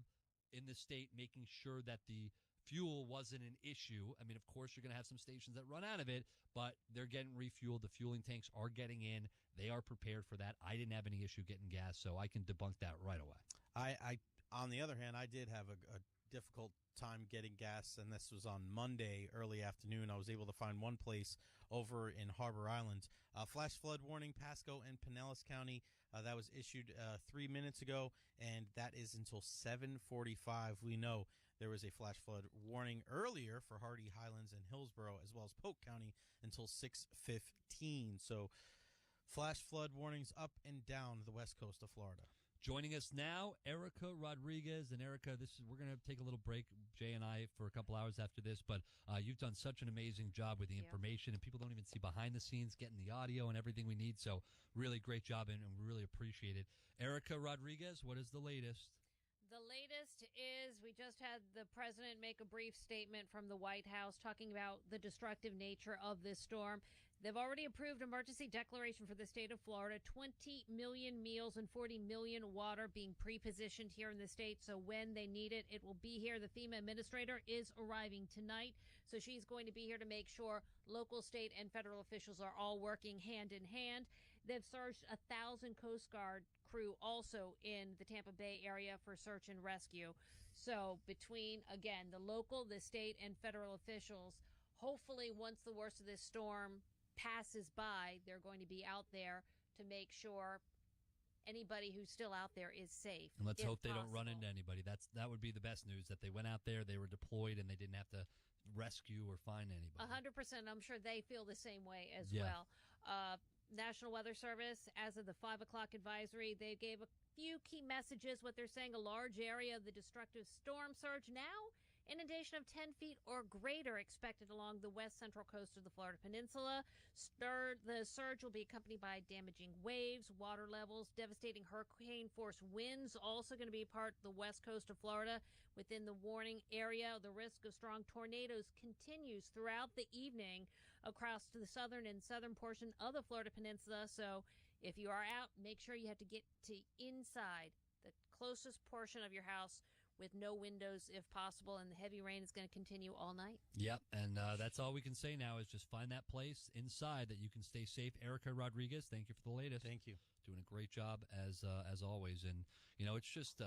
in the state making sure that the fuel wasn't an issue. I mean, of course, you're going to have some stations that run out of it, but they're getting refueled. The fueling tanks are getting in. They are prepared for that. I didn't have any issue getting gas, so I can debunk that right away. I On the other hand, I did have a difficult time getting gas, and this was on Monday early afternoon. I was able to find one place over in Harbor Island. Flash flood warning, Pasco and Pinellas County. That was issued 3 minutes ago, and that is until 7:45. We know there was a flash flood warning earlier for Hardy, Highlands, and Hillsborough, as well as Polk County, until 6:15. So flash flood warnings up and down the west coast of Florida. Joining us now, Erica Rodriguez. And Erica, we're going to take a little break, Jay and I, for a couple hours after this. But you've done such an amazing job with the information, and people don't even see behind the scenes, getting the audio and everything we need. So really great job, and we really appreciate it. Erica Rodriguez, what is the latest? The latest is we just had the president make a brief statement from the White House talking about the destructive nature of this storm. They've already approved emergency declaration for the state of Florida, 20 million meals and 40 million water being pre-positioned here in the state. So when they need it, it will be here. The FEMA administrator is arriving tonight. So she's going to be here to make sure local, state, and federal officials are all working hand in hand. They've surged 1,000 Coast Guard crew also in the Tampa Bay area for search and rescue. So between, again, the local, the state, and federal officials, hopefully once the worst of this storm passes by, they're going to be out there to make sure anybody who's still out there is safe. And let's hope they don't run into anybody. That would be the best news, that they went out there, they were deployed, and they didn't have to rescue or find anybody. 100%. I'm sure they feel the same way as well. National Weather Service, as of the 5 o'clock advisory, they gave a few key messages. What they're saying, a large area of the destructive storm surge now. Inundation of 10 feet or greater expected along the west central coast of the Florida Peninsula. The surge will be accompanied by damaging waves, water levels, devastating hurricane-force winds, also going to be part of the west coast of Florida. Within the warning area, the risk of strong tornadoes continues throughout the evening across to the southern and southern portion of the Florida Peninsula. So if you are out, make sure you have to get to inside the closest portion of your house with no windows if possible, and the heavy rain is going to continue all night. Yep, and that's all we can say now is just find that place inside that you can stay safe. Erica Rodriguez, thank you for the latest. Thank you. Doing a great job as always. And, it's just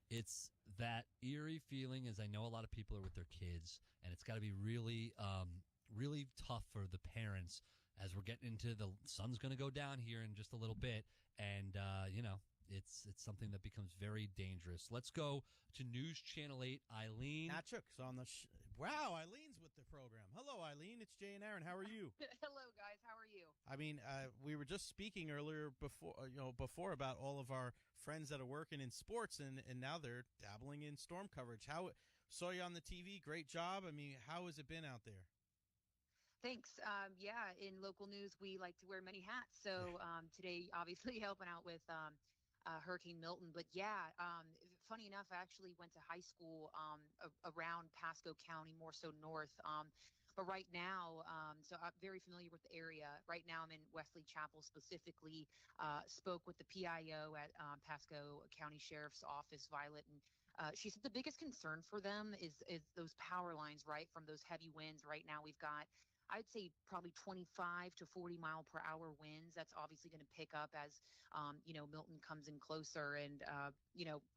it's that eerie feeling, as I know a lot of people are with their kids, and it's got to be really, really tough for the parents as we're getting into the sun's going to go down here in just a little bit, and, it's something that becomes very dangerous. Let's go to News Channel 8. Eileen. Nachuk's on the Wow, Eileen's with the program. Hello, Eileen. It's Jay and Aaron. How are you? Hello, guys. How are you? I mean, we were just speaking earlier before about all of our friends that are working in sports, and now they're dabbling in storm coverage. How saw you on the TV? Great job. I mean, how has it been out there? Thanks. In local news, we like to wear many hats. So today, obviously, helping out with Hurricane Milton. But funny enough, I actually went to high school around Pasco County, more so north. But right now, so I'm very familiar with the area. Right now, I'm in Wesley Chapel specifically. Spoke with the PIO at Pasco County Sheriff's Office, Violet, and she said the biggest concern for them is those power lines, right, from those heavy winds. Right now, we've got, I'd say, probably 25 to 40 mile per hour winds. That's obviously going to pick up as, Milton comes in closer. And,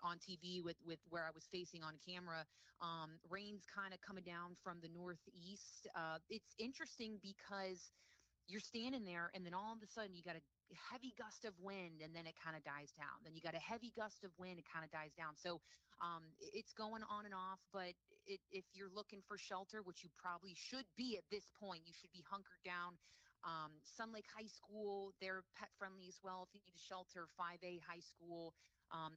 on TV with where I was facing on camera, rain's kind of coming down from the northeast. It's interesting because you're standing there and then all of a sudden you got a heavy gust of wind and then it kind of dies down. Then you got a heavy gust of wind, it kind of dies down. So it's going on and off, but if you're looking for shelter, which you probably should be at this point, you should be hunkered down. Sun Lake High School, they're pet friendly as well. If you need a shelter, 5A High School,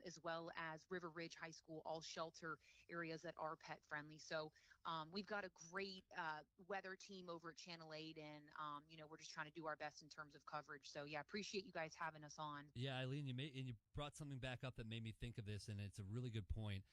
as well as River Ridge High School, all shelter areas that are pet friendly. So we've got a great weather team over at Channel 8, and we're just trying to do our best in terms of coverage. So appreciate you guys having us on. Yeah, Eileen, you brought something back up that made me think of this, and it's a really good point.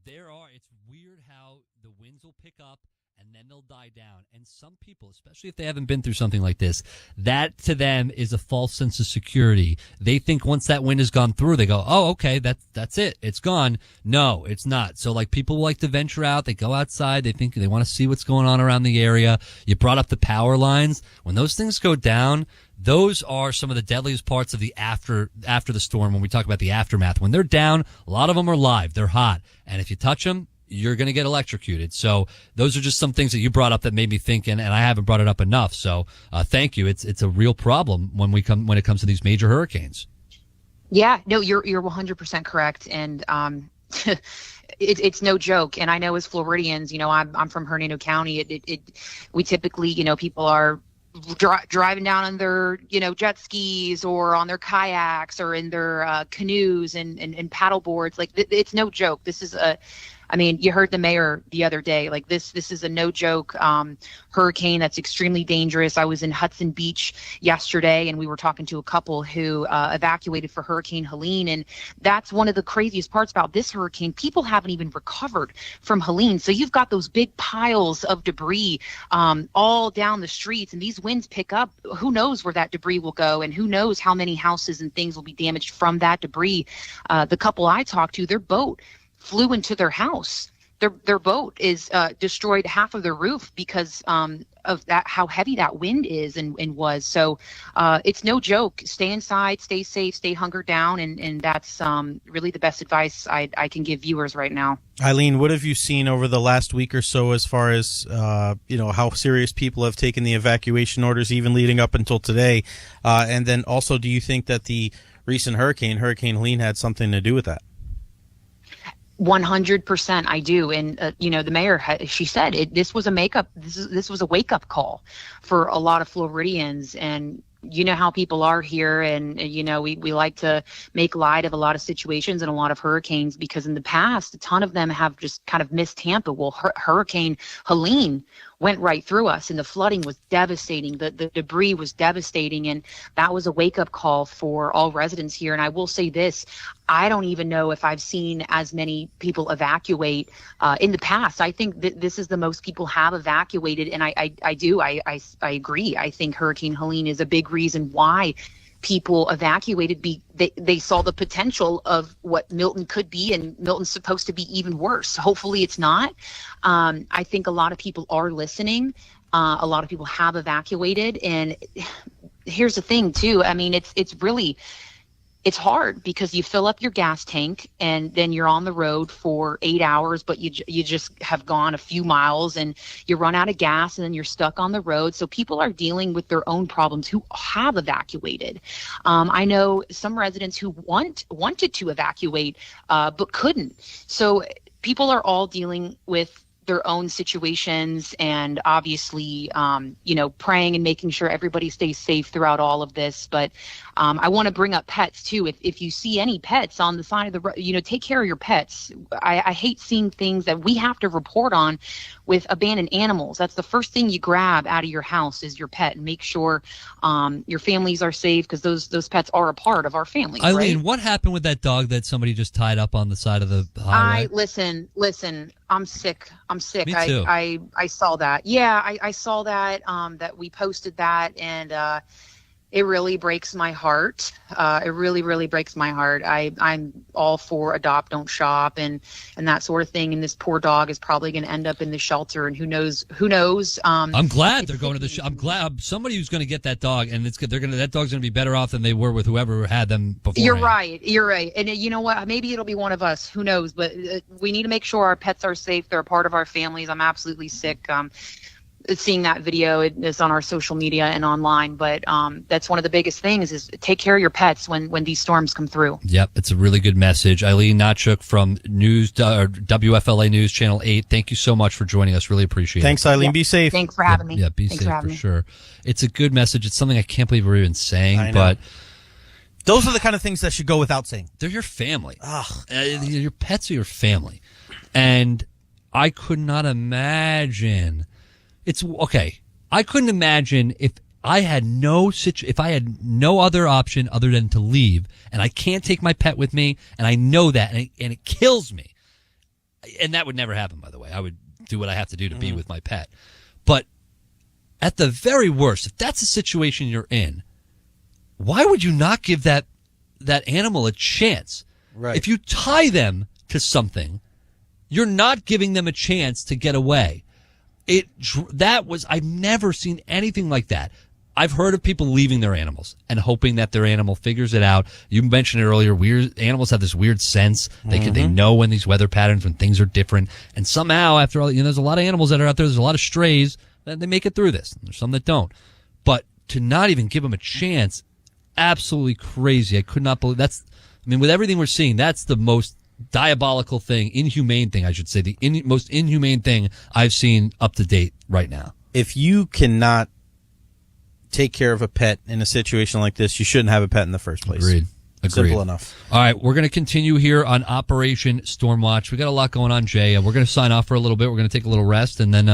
It's weird how the winds will pick up and then they'll die down. And some people, especially if they haven't been through something like this, that to them is a false sense of security. They think once that wind has gone through, they go, oh, okay, that's it. It's gone. No, it's not. So like people like to venture out. They go outside. They think they want to see what's going on around the area. You brought up the power lines. When those things go down, those are some of the deadliest parts of the after the storm. When we talk about the aftermath, when they're down, a lot of them are live. They're hot. And if you touch them, you're going to get electrocuted. So those are just some things that you brought up that made me think, and I haven't brought it up enough. So thank you. It's a real problem when it comes to these major hurricanes. Yeah, no, you're 100% correct. And it's no joke. And I know as Floridians, I'm from Hernando County. We typically, people are driving down on their, jet skis or on their kayaks or in their canoes and paddle boards. Like it's no joke. This is you heard the mayor the other day. Like this is a no joke hurricane that's extremely dangerous. I was in Hudson Beach yesterday, and we were talking to a couple who evacuated for Hurricane Helene, and that's one of the craziest parts about this hurricane. People haven't even recovered from Helene, so you've got those big piles of debris all down the streets, and these winds pick up. Who knows where that debris will go, and who knows how many houses and things will be damaged from that debris. The couple I talked to, their boat flew into their house. Their boat is destroyed half of their roof because of that, how heavy that wind is and was. So it's no joke. Stay inside, stay safe, stay hunkered down, and that's really the best advice I can give viewers right now. Eileen, what have you seen over the last week or so as far as how serious people have taken the evacuation orders, even leading up until today? And then also, do you think that the recent Hurricane Helene, had something to do with that? 100% I do. And, the mayor, she said this was a wake up call for a lot of Floridians. And you know how people are here. And, we like to make light of a lot of situations and a lot of hurricanes, because in the past, a ton of them have just kind of missed Tampa. Well, Hurricane Helene went right through us, and the flooding was devastating. The debris was devastating, and that was a wake-up call for all residents here. And I will say this, I don't even know if I've seen as many people evacuate in the past. I think that this is the most people have evacuated, and I agree. I think Hurricane Helene is a big reason why people evacuated. They saw the potential of what Milton could be, and Milton's supposed to be even worse. Hopefully it's not. I think a lot of people are listening. A lot of people have evacuated, and here's the thing too. It's hard because you fill up your gas tank and then you're on the road for 8 hours, but you just have gone a few miles and you run out of gas and then you're stuck on the road. So people are dealing with their own problems who have evacuated. I know some residents who wanted to evacuate, but couldn't. So people are all dealing with their own situations, and obviously, praying and making sure everybody stays safe throughout all of this. But I want to bring up pets too. If you see any pets on the side of the road, take care of your pets. I hate seeing things that we have to report on with abandoned animals. That's the first thing you grab out of your house is your pet, and make sure your families are safe, because those pets are a part of our family. Eileen, right? What happened with that dog that somebody just tied up on the side of the highway? Listen. I'm sick. Me too. I saw that. Yeah, I saw that. That we posted that, and it really breaks my heart. It really, really breaks my heart. I'm all for adopt, don't shop, and that sort of thing. And this poor dog is probably going to end up in the shelter, and who knows? I'm glad they're going to the. I'm glad somebody who's going to get that dog, and that dog's going to be better off than they were with whoever had them before. You're right. And you know what? Maybe it'll be one of us. Who knows? But we need to make sure our pets are safe. They're a part of our families. I'm absolutely sick. Seeing that video, it's on our social media and online, but that's one of the biggest things is take care of your pets when these storms come through. Yep, it's a really good message. Eileen Natchuk from WFLA News Channel 8, thank you so much for joining us. Really appreciate it. Thanks, Eileen. Yeah. Be safe. Thanks for having me. Yeah, be Thanks safe for sure. It's a good message. It's something I can't believe we're even saying, but those are the kind of things that should go without saying. They're your family. Your pets are your family. And I could not imagine... It's okay. I couldn't imagine if I had no other option other than to leave, and I can't take my pet with me, and I know that, and it kills me. And that would never happen, by the way. do what I have to do to be with my pet. But at the very worst, if that's the situation you're in, why would you not give that animal a chance? Right. If you tie them to something, you're not giving them a chance to get away. I've never seen anything like that. I've heard of people leaving their animals and hoping that their animal figures it out. You mentioned it earlier. Animals have this weird sense. They know when these weather patterns, when things are different. And somehow, after all, there's a lot of animals that are out there. There's a lot of strays that they make it through this. There's some that don't. But to not even give them a chance, absolutely crazy. I could not believe with everything we're seeing, that's the most diabolical thing, inhumane thing, I should say, the most inhumane thing I've seen up to date right now. If you cannot take care of a pet in a situation like this, you shouldn't have a pet in the first place. Agreed. Simple enough. All right, we're going to continue here on Operation Stormwatch. We got a lot going on, Jay. We're going to sign off for a little bit. We're going to take a little rest, and then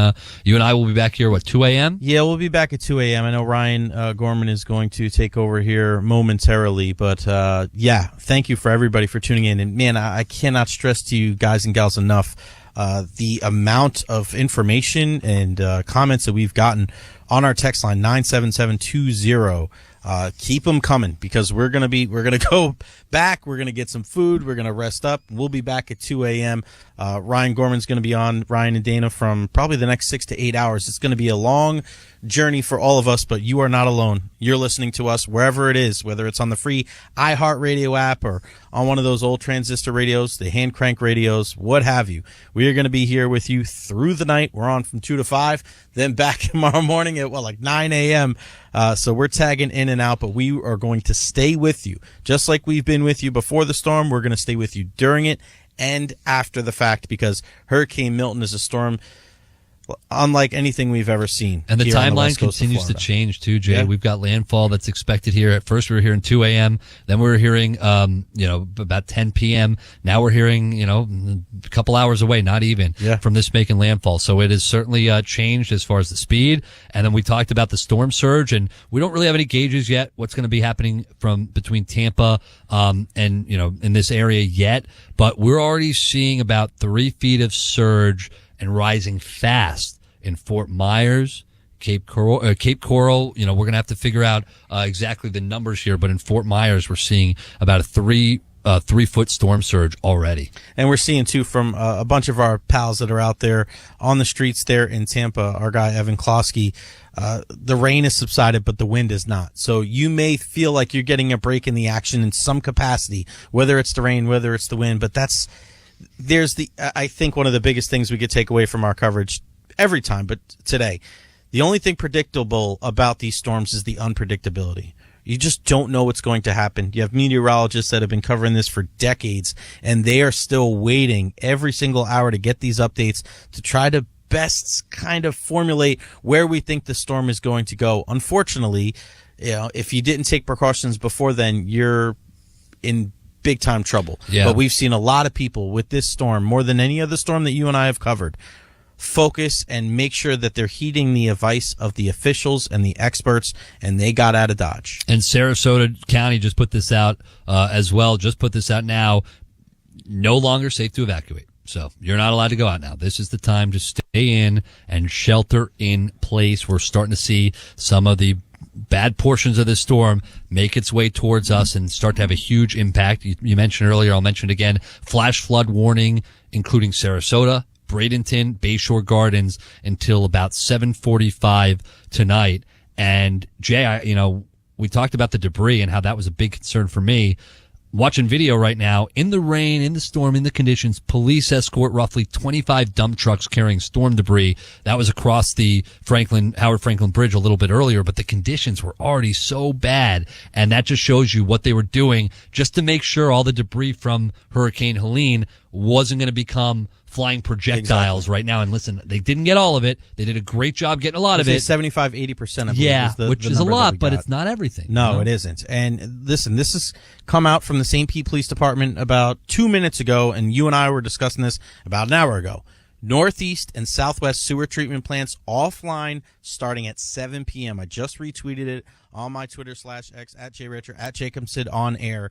you and I will be back here, 2 a.m.? Yeah, we'll be back at 2 a.m. I know Ryan Gorman is going to take over here momentarily, but thank you for everybody for tuning in. And, man, I cannot stress to you guys and gals enough the amount of information and comments that we've gotten on our text line, 97720. Keep them coming, because we're going to go back. We're going to get some food. We're going to rest up. We'll be back at 2 a.m. Ryan Gorman's going to be on, Ryan and Dana, from probably the next 6 to 8 hours. It's going to be a long journey for all of us, but you are not alone. You're listening to us wherever it is, whether it's on the free iHeartRadio app or on one of those old transistor radios, the hand crank radios, what have you. We are going to be here with you through the night. We're on from 2 to 5, then back tomorrow morning at 9 a.m. So we're tagging in and out, but we are going to stay with you. Just like we've been with you before the storm, we're going to stay with you during it and after the fact, because Hurricane Milton is a storm unlike anything we've ever seen. And the timeline continues to change too, Jay. Yeah. We've got landfall that's expected here. At first we were hearing 2 a.m. Then we were hearing, about 10 p.m. Now we're hearing, a couple hours away, not even, from this making landfall. So it has certainly changed as far as the speed. And then we talked about the storm surge, and we don't really have any gauges yet what's going to be happening from between Tampa and, in this area yet. But we're already seeing about 3 feet of surge and rising fast in Fort Myers, Cape Coral. We're going to have to figure out exactly the numbers here, but in Fort Myers, we're seeing about a 3-foot storm surge already. And we're seeing, too, from a bunch of our pals that are out there on the streets there in Tampa, our guy Evan Klosky, the rain has subsided, but the wind is not. So you may feel like you're getting a break in the action in some capacity, whether it's the rain, whether it's the wind, but I think one of the biggest things we could take away from our coverage every time, but today, the only thing predictable about these storms is the unpredictability. You just don't know what's going to happen. You have meteorologists that have been covering this for decades, and they are still waiting every single hour to get these updates to try to best kind of formulate where we think the storm is going to go. Unfortunately, if you didn't take precautions before then, you're in big time trouble. Yeah. But we've seen a lot of people with this storm, more than any other storm that you and I have covered, focus and make sure that they're heeding the advice of the officials and the experts, and they got out of Dodge. And Sarasota County just put this out as well. Just put this out now. No longer safe to evacuate. So you're not allowed to go out now. This is the time to stay in and shelter in place. We're starting to see some of the bad portions of this storm make its way towards us and start to have a huge impact. You mentioned earlier, I'll mention it again, flash flood warning, including Sarasota, Bradenton, Bayshore Gardens until about 7:45 tonight. And Jay, we talked about the debris and how that was a big concern for me. Watching video right now, in the rain, in the storm, in the conditions, police escort roughly 25 dump trucks carrying storm debris. That was across the Howard Franklin Bridge a little bit earlier, but the conditions were already so bad, and that just shows you what they were doing just to make sure all the debris from Hurricane Helene wasn't going to become flying projectiles right now. And listen, they didn't get all of it. They did a great job getting a lot of it. 75-80%. Yeah, which is a lot, but it's not everything. No, it isn't. And listen, this has come out from the St. Pete Police Department about 2 minutes ago, and you and I were discussing this about an hour ago. Northeast and Southwest sewer treatment plants offline starting at 7 p.m. I just retweeted it on my Twitter /X @JRicher @JacobSid on air.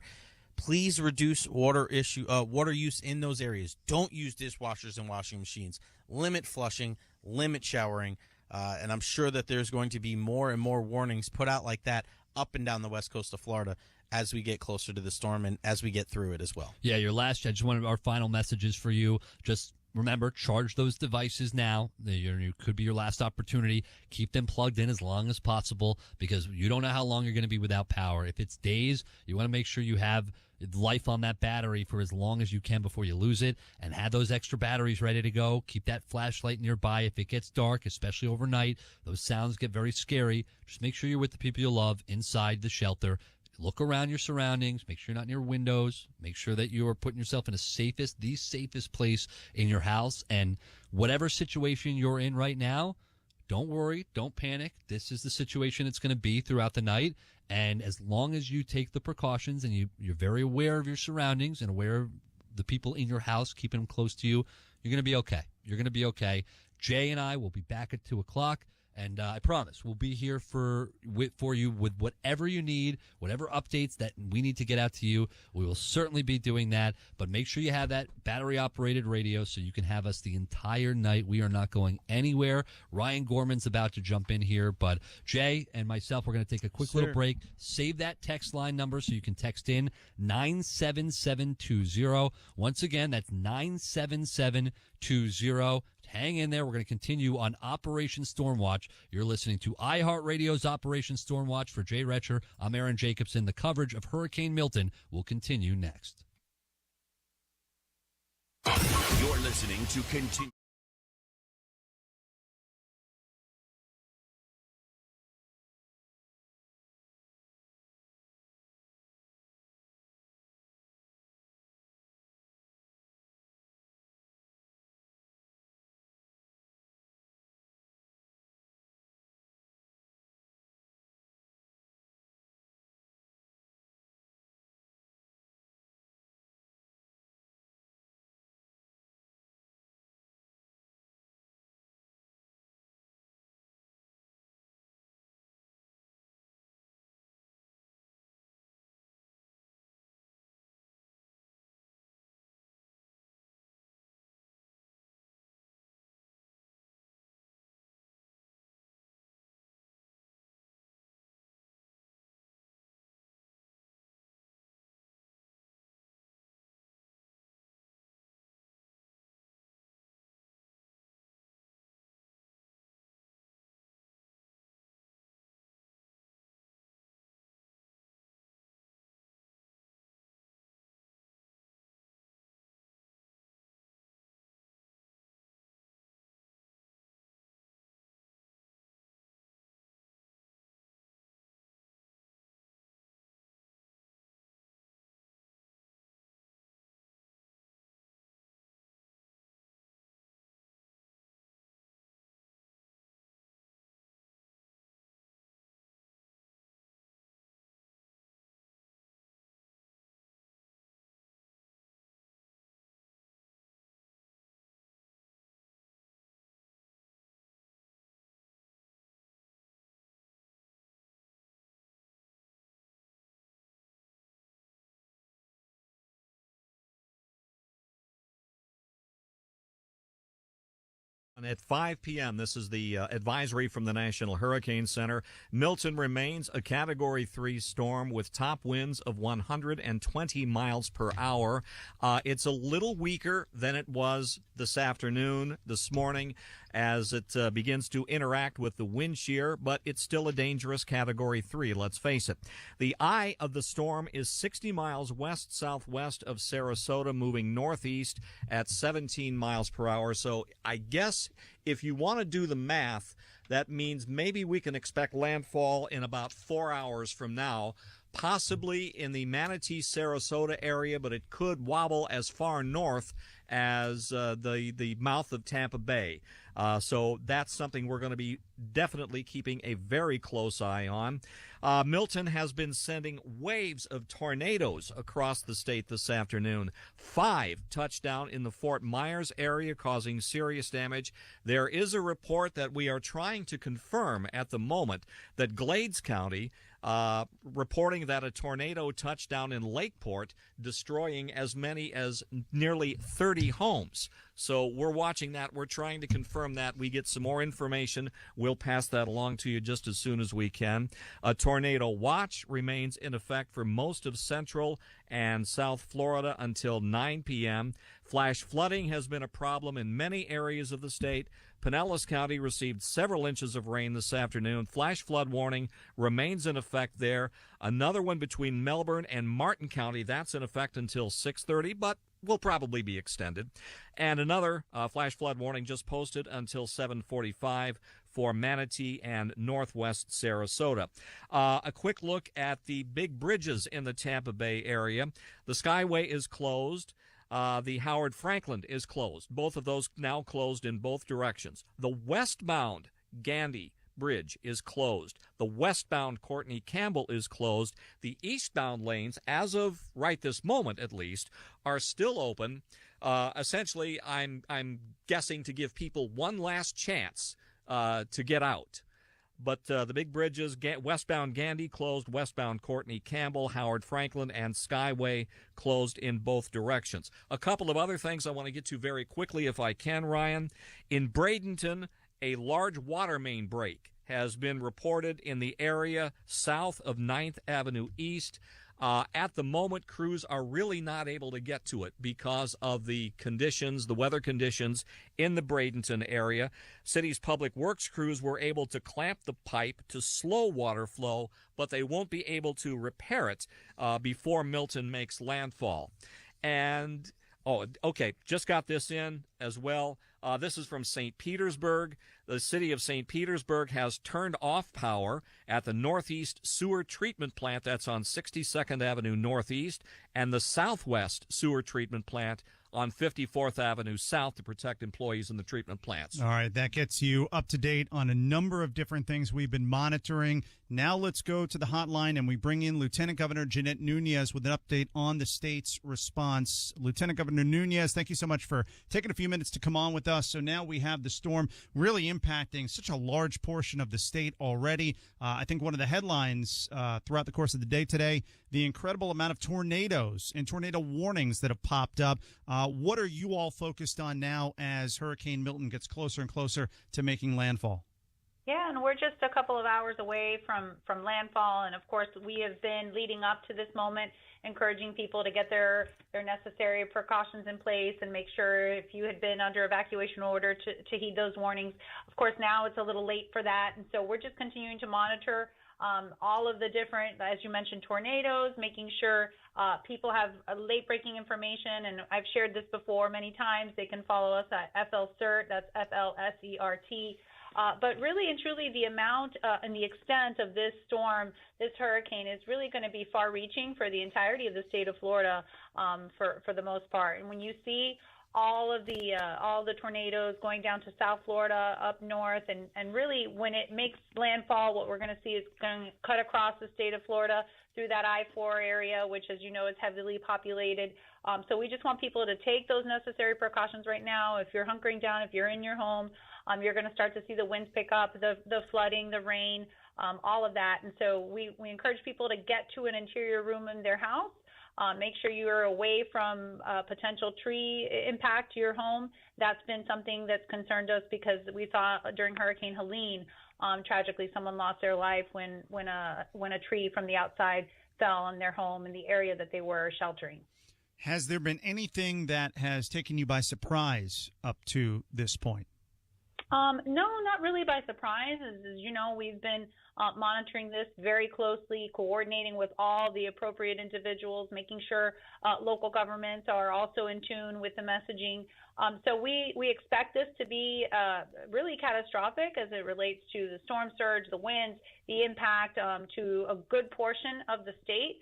Please reduce water use in those areas. Don't use dishwashers and washing machines. Limit flushing, limit showering, and I'm sure that there's going to be more and more warnings put out like that up and down the west coast of Florida as we get closer to the storm and as we get through it as well. Yeah, just one of our final messages for you. Just remember, charge those devices now. You could be your last opportunity. Keep them plugged in as long as possible because you don't know how long you're going to be without power. If it's days, you want to make sure you have life on that battery for as long as you can before you lose it, and have those extra batteries ready to go. Keep that flashlight nearby. If it gets dark, especially overnight, those sounds get very scary. Just make sure you're with the people you love inside the shelter. Look around your surroundings. Make sure you're not near windows. Make sure that you are putting yourself in the safest place in your house. And whatever situation you're in right now, don't worry. Don't panic. This is the situation it's going to be throughout the night. And as long as you take the precautions and you're very aware of your surroundings and aware of the people in your house, keeping them close to you, you're going to be okay. You're going to be okay. Jay and I will be back at 2 o'clock. And I promise we'll be here for you with whatever you need, whatever updates that we need to get out to you. We will certainly be doing that. But make sure you have that battery-operated radio so you can have us the entire night. We are not going anywhere. Ryan Gorman's about to jump in here. But Jay and myself, we're going to take a quick little break. Save that text line number so you can text in 97720. Once again, that's 97720. Hang in there. We're going to continue on Operation Stormwatch. You're listening to iHeartRadio's Operation Stormwatch. For Jay Retcher, I'm Aaron Jacobson. The coverage of Hurricane Milton will continue next. You're listening to Continue. At 5 p.m., this is the advisory from the National Hurricane Center. Milton remains a Category 3 storm with top winds of 120 miles per hour. It's a little weaker than it was this morning, as it begins to interact with the wind shear, but it's still a dangerous Category 3, let's face it. The eye of the storm is 60 miles west-southwest of Sarasota, moving northeast at 17 miles per hour. So I guess if you want to do the math, that means maybe we can expect landfall in about 4 hours from now, possibly in the Manatee-Sarasota area, but it could wobble as far north as the mouth of Tampa Bay. So that's something we're going to be definitely keeping a very close eye on. Milton has been sending waves of tornadoes across the state this afternoon. 5 touched down in the Fort Myers area, causing serious damage. There is a report that we are trying to confirm at the moment that Glades County reporting that a tornado touched down in Lakeport, destroying as many as nearly 30 homes. So we're watching that. We're trying to confirm that. We get some more information. We'll pass that along to you just as soon as we can. A tornado watch remains in effect for most of Central and South Florida until 9 p.m. Flash flooding has been a problem in many areas of the state. Pinellas County received several inches of rain this afternoon. Flash flood warning remains in effect there. Another one between Melbourne and Martin County, that's in effect until 6:30, but will probably be extended. And another flash flood warning just posted until 7:45 for Manatee and northwest Sarasota. A quick look at the big bridges in the Tampa Bay area. The Skyway is closed. The Howard Franklin is closed. Both of those now closed in both directions. The westbound Gandy Bridge is closed. The westbound Courtney Campbell is closed. The eastbound lanes, as of right this moment at least, are still open. Essentially, I'm guessing to give people one last chance to get out. But the big bridges, westbound Gandy closed, westbound Courtney Campbell, Howard Franklin, and Skyway closed in both directions. A couple of other things I want to get to very quickly if I can, Ryan. In Bradenton, a large water main break has been reported in the area south of 9th Avenue East. At the moment, crews are really not able to get to it because of the conditions, the weather conditions in the Bradenton area. City's public works crews were able to clamp the pipe to slow water flow, but they won't be able to repair it before Milton makes landfall. And just got this in as well. This is from St. Petersburg. The city of St. Petersburg has turned off power at the Northeast Sewer Treatment Plant, that's on 62nd Avenue Northeast, and the Southwest Sewer Treatment Plant on 54th Avenue South to protect employees in the treatment plants. All right, that gets you up to date on a number of different things we've been monitoring. Now let's go to the hotline, and we bring in Lieutenant Governor Jeanette Nunez with an update on the state's response. Lieutenant Governor Nunez, thank you so much for taking a few minutes to come on with us. So now we have the storm really impacting such a large portion of the state already. I think one of the headlines throughout the course of the day today, the incredible amount of tornadoes and tornado warnings that have popped up. What are you all focused on now as Hurricane Milton gets closer and closer to making landfall? Yeah, and we're just a couple of hours away from landfall. And, of course, we have been leading up to this moment, encouraging people to get their necessary precautions in place and make sure if you had been under evacuation order to heed those warnings. Of course, now it's a little late for that. And so we're just continuing to monitor all of the different, as you mentioned, tornadoes, making sure people have late-breaking information. And I've shared this before many times. They can follow us at FLCERT, that's FLSERT. But really and truly, the amount and the extent of this storm, this hurricane, is really going to be far-reaching for the entirety of the state of Florida for the most part. And when you see all the tornadoes going down to South Florida, up north, and really when it makes landfall, what we're going to see is going to cut across the state of Florida through that I-4 area, which, as you know, is heavily populated. So we just want people to take those necessary precautions right now. If you're hunkering down, if you're in your home, you're going to start to see the winds pick up, the flooding, the rain, all of that. And so we encourage people to get to an interior room in their house. Make sure you are away from potential tree impact to your home. That's been something that's concerned us because we saw during Hurricane Helene, tragically, someone lost their life when a tree from the outside fell on their home in the area that they were sheltering. Has there been anything that has taken you by surprise up to this point? No, not really by surprise. As you know, we've been monitoring this very closely, coordinating with all the appropriate individuals, making sure local governments are also in tune with the messaging. So we expect this to be really catastrophic as it relates to the storm surge, the winds, the impact to a good portion of the state,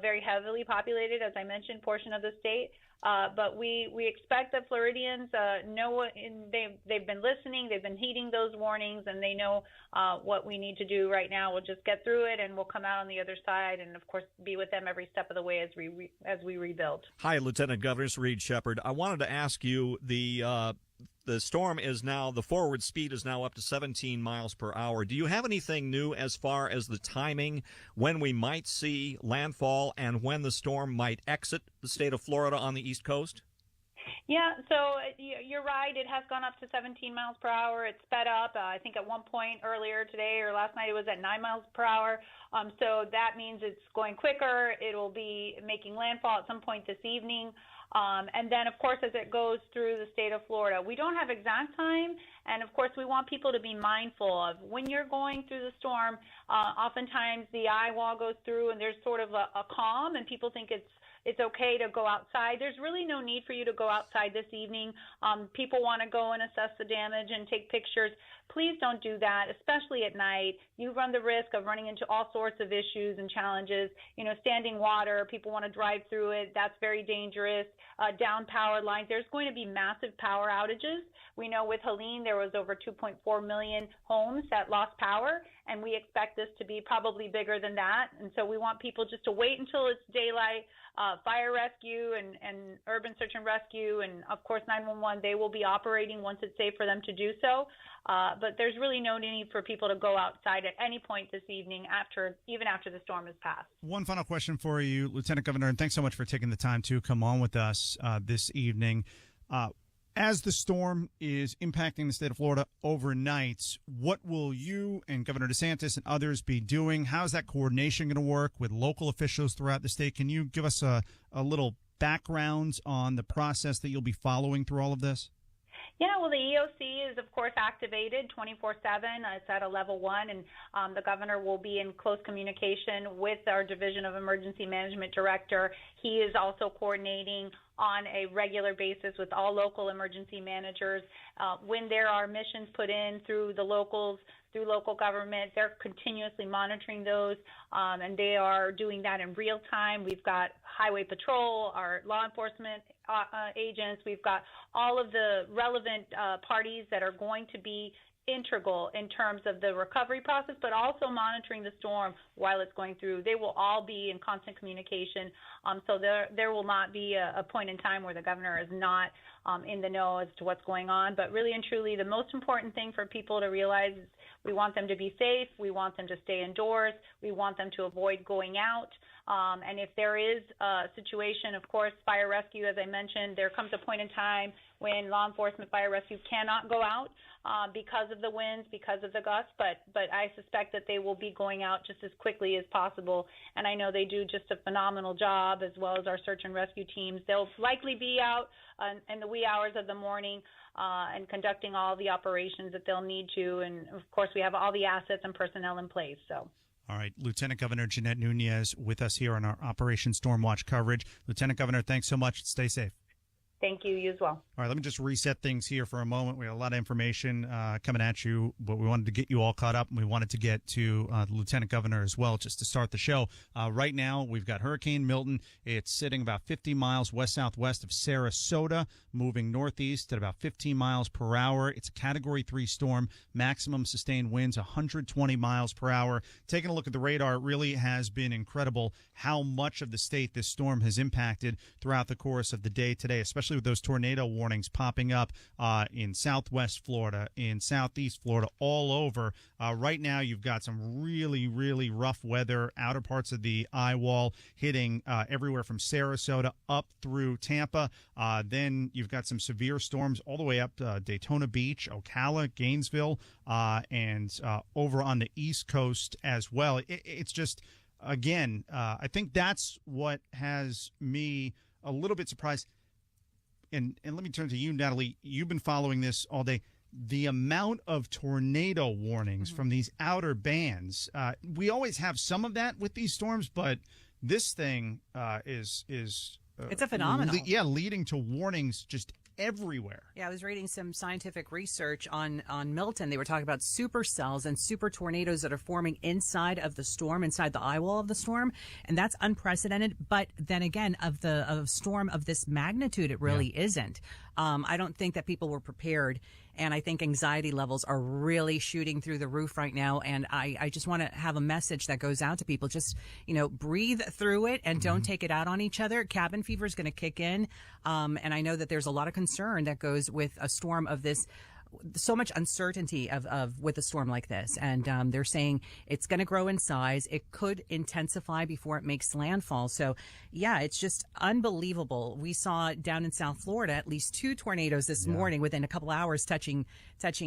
very heavily populated, as I mentioned, portion of the state. But we expect that Floridians know, they've been listening, they've been heeding those warnings, and they know what we need to do right now. We'll just get through it, and we'll come out on the other side, and of course be with them every step of the way as we rebuild. Hi, Lieutenant Governor Reed Shepard. I wanted to ask you the storm is now, the forward speed is now up to 17 miles per hour. Do you have anything new as far as the timing when we might see landfall and when the storm might exit the state of Florida on the East Coast? Yeah, so you're right. It has gone up to 17 miles per hour. It's sped up. I think at one point earlier today or last night it was at 9 miles per hour. So that means it's going quicker. It'll be making landfall at some point this evening. And then, of course, as it goes through the state of Florida, we don't have exact time. And, of course, we want people to be mindful of when you're going through the storm, oftentimes the eye wall goes through and there's sort of a calm and people think it's okay to go outside. There's really no need for you to go outside this evening. People want to go and assess the damage and take pictures. Please don't do that, especially at night. You run the risk of running into all sorts of issues and challenges. Standing water, people want to drive through it. That's very dangerous. Down power lines. There's going to be massive power outages. We know with Helene, there was over 2.4 million homes that lost power, and we expect this to be probably bigger than that. And so we want people just to wait until it's daylight. Fire rescue and urban search and rescue and, of course, 911, they will be operating once it's safe for them to do so. But there's really no need for people to go outside at any point this evening, even after the storm has passed. One final question for you, Lieutenant Governor, and thanks so much for taking the time to come on with us this evening. As the storm is impacting the state of Florida overnight, what will you and Governor DeSantis and others be doing? How's that coordination going to work with local officials throughout the state? Can you give us a little background on the process that you'll be following through all of this? Yeah, well, the EOC is, of course, activated 24/7. It's at a level 1, and the governor will be in close communication with our Division of Emergency Management Director. He is also coordinating on a regular basis with all local emergency managers. When there are missions put in through the locals, through local government, they're continuously monitoring those, and they are doing that in real time. We've got Highway Patrol, our law enforcement agents. We've got all of the relevant parties that are going to be integral in terms of the recovery process, but also monitoring the storm while it's going through. They will all be in constant communication, so there will not be a point in time where the governor is not in the know as to what's going on. But really and truly, the most important thing for people to realize is we want them to be safe. We want them to stay indoors. We want them to avoid going out. And if there is a situation, of course, fire rescue, as I mentioned, there comes a point in time when law enforcement fire rescue cannot go out because of the winds, because of the gusts, but I suspect that they will be going out just as quickly as possible. And I know they do just a phenomenal job, as well as our search and rescue teams. They'll likely be out in the wee hours of the morning and conducting all the operations that they'll need to. And, of course, we have all the assets and personnel in place. So. All right, Lieutenant Governor Jeanette Nunez with us here on our Operation Stormwatch coverage. Lieutenant Governor, thanks so much. Stay safe. Thank you. You as well. All right, let me just reset things here for a moment. We have a lot of information coming at you, but we wanted to get you all caught up, and we wanted to get to the Lieutenant Governor as well, just to start the show. Right now, we've got Hurricane Milton. It's sitting about 50 miles west-southwest of Sarasota, moving northeast at about 15 miles per hour. It's a Category 3 storm, maximum sustained winds 120 miles per hour. Taking a look at the radar, it really has been incredible how much of the state this storm has impacted throughout the course of the day today, especially with those tornado warnings popping up in southwest Florida, in southeast Florida, all over. Right now, you've got some really, really rough weather, outer parts of the eye wall hitting everywhere from Sarasota up through Tampa. Then you've got some severe storms all the way up to Daytona Beach, Ocala, Gainesville, and over on the East Coast as well. It's just, again, I think that's what has me a little bit surprised. And let me turn to you, Natalie. You've been following this all day. The amount of tornado warnings from these outer bands. We always have some of that with these storms, but this thing is it's a phenomenon. Leading to warnings just everywhere. Yeah, I was reading some scientific research on Milton. They were talking about supercells and super tornadoes that are forming inside of the storm, inside the eye wall of the storm, and that's unprecedented. But then again, of a storm of this magnitude, it really isn't. I don't think that people were prepared. And I think anxiety levels are really shooting through the roof right now. And I just want to have a message that goes out to people. Just, breathe through it and don't take it out on each other. Cabin fever is going to kick in. And I know that there's a lot of concern that goes with a storm of this. So much uncertainty of with a storm like this, and they're saying it's going to grow in size. It could intensify before it makes landfall. So, yeah, it's just unbelievable. We saw down in South Florida at least 2 tornadoes this morning within a couple hours touching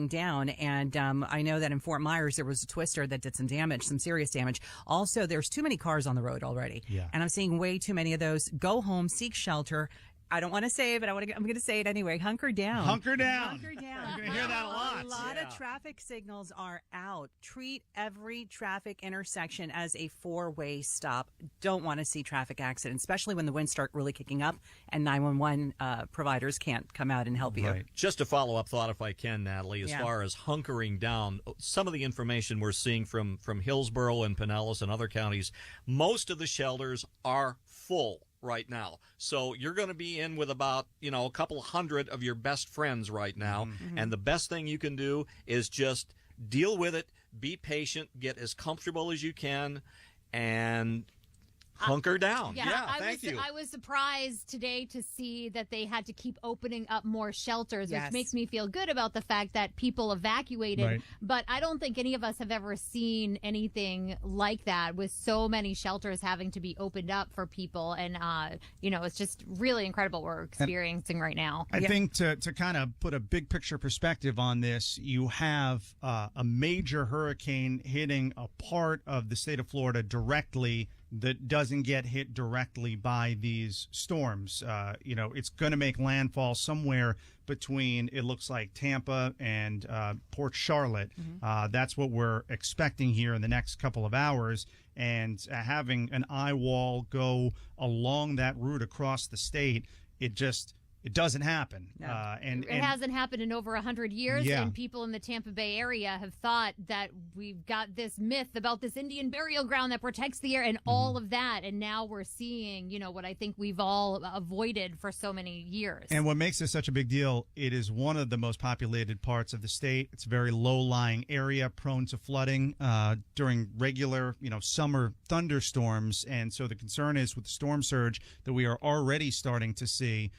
down. And I know that in Fort Myers there was a twister that did some damage, some serious damage. Also, there's too many cars on the road already, and I'm seeing way too many of those. Go home, seek shelter. I don't want to say it, but I'm going to say it anyway. Hunker down. Hunker down. Hunker down. You're going to hear that a lot. A lot of traffic signals are out. Treat every traffic intersection as a 4-way stop. Don't want to see traffic accidents, especially when the winds start really kicking up and 911 providers can't come out and help you. Right. Just a follow-up thought, if I can, Natalie, as far as hunkering down, some of the information we're seeing from Hillsborough and Pinellas and other counties, most of the shelters are full right now. So you're going to be in with about, a couple hundred of your best friends right now. Mm-hmm. And the best thing you can do is just deal with it, be patient, get as comfortable as you can, and hunker down. Thank you. I was surprised today to see that they had to keep opening up more shelters, which makes me feel good about the fact that people evacuated. Right. But I don't think any of us have ever seen anything like that, with so many shelters having to be opened up for people. And, it's just really incredible what we're experiencing right now. I think to kind of put a big picture perspective on this, you have a major hurricane hitting a part of the state of Florida directly that doesn't get hit directly by these storms. It's going to make landfall somewhere between, it looks like, Tampa and Port Charlotte. Mm-hmm. That's what we're expecting here in the next couple of hours. And having an eye wall go along that route across the state, it doesn't happen. No. It hasn't happened in over 100 years, and people in the Tampa Bay area have thought that we've got this myth about this Indian burial ground that protects the air and all of that, and now we're seeing, what I think we've all avoided for so many years. And what makes this such a big deal, it is one of the most populated parts of the state. It's a very low-lying area, prone to flooding during regular, summer thunderstorms, and so the concern is with the storm surge that we are already starting to see.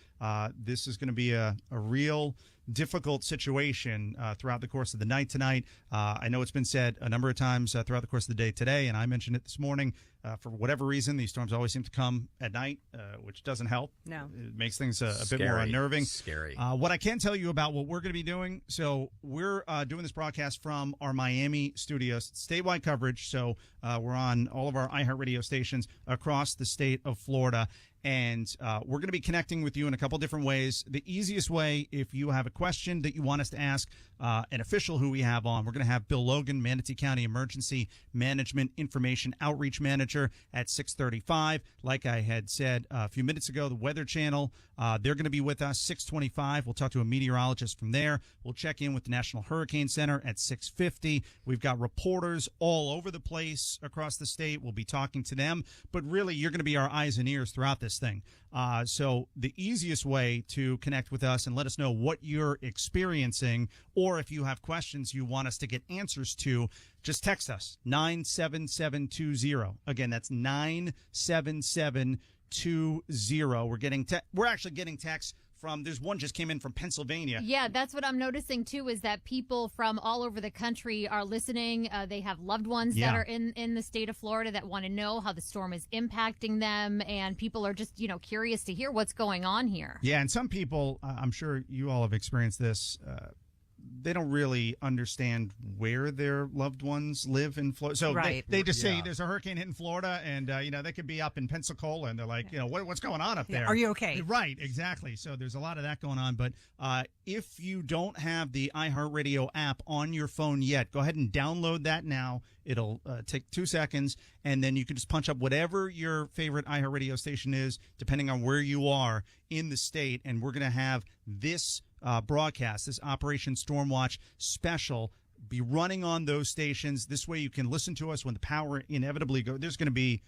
This is going to be a real difficult situation throughout the course of the night tonight. I know it's been said a number of times throughout the course of the day today, and I mentioned it this morning. For whatever reason, these storms always seem to come at night, which doesn't help. No. It makes things a bit more unnerving. Scary. What I can tell you about what we're going to be doing, so we're doing this broadcast from our Miami studios, statewide coverage, so we're on all of our iHeartRadio stations across the state of Florida. And we're going to be connecting with you in a couple different ways. The easiest way, if you have a question that you want us to ask an official who we have on, we're going to have Bill Logan, Manatee County Emergency Management Information Outreach Manager, at 6:35. Like I had said a few minutes ago, the Weather Channel, they're going to be with us 6:25. We'll talk to a meteorologist from there. We'll check in with the National Hurricane Center at 6:50. We've got reporters all over the place across the state. We'll be talking to them. But really, you're going to be our eyes and ears throughout this thing. So the easiest way to connect with us and let us know what you're experiencing, or if you have questions you want us to get answers to, just text us 97720. Again, that's 97720. We're actually getting texts from, there's one just came in from Pennsylvania. Yeah, that's what I'm noticing too, is that people from all over the country are listening. They have loved ones that are in the state of Florida that want to know how the storm is impacting them, and people are just, curious to hear what's going on here. Yeah, and some people, I'm sure you all have experienced this, they don't really understand where their loved ones live in Florida. So they just say there's a hurricane hitting Florida, and they could be up in Pensacola, and they're like, what's going on up there? Are you okay? Right, exactly. So there's a lot of that going on. But if you don't have the iHeartRadio app on your phone yet, go ahead and download that now. It'll take 2 seconds, and then you can just punch up whatever your favorite iHeartRadio station is, depending on where you are in the state. And we're going to have this broadcast, this Operation Stormwatch special, be running on those stations. This way you can listen to us when the power inevitably goes. There's going to be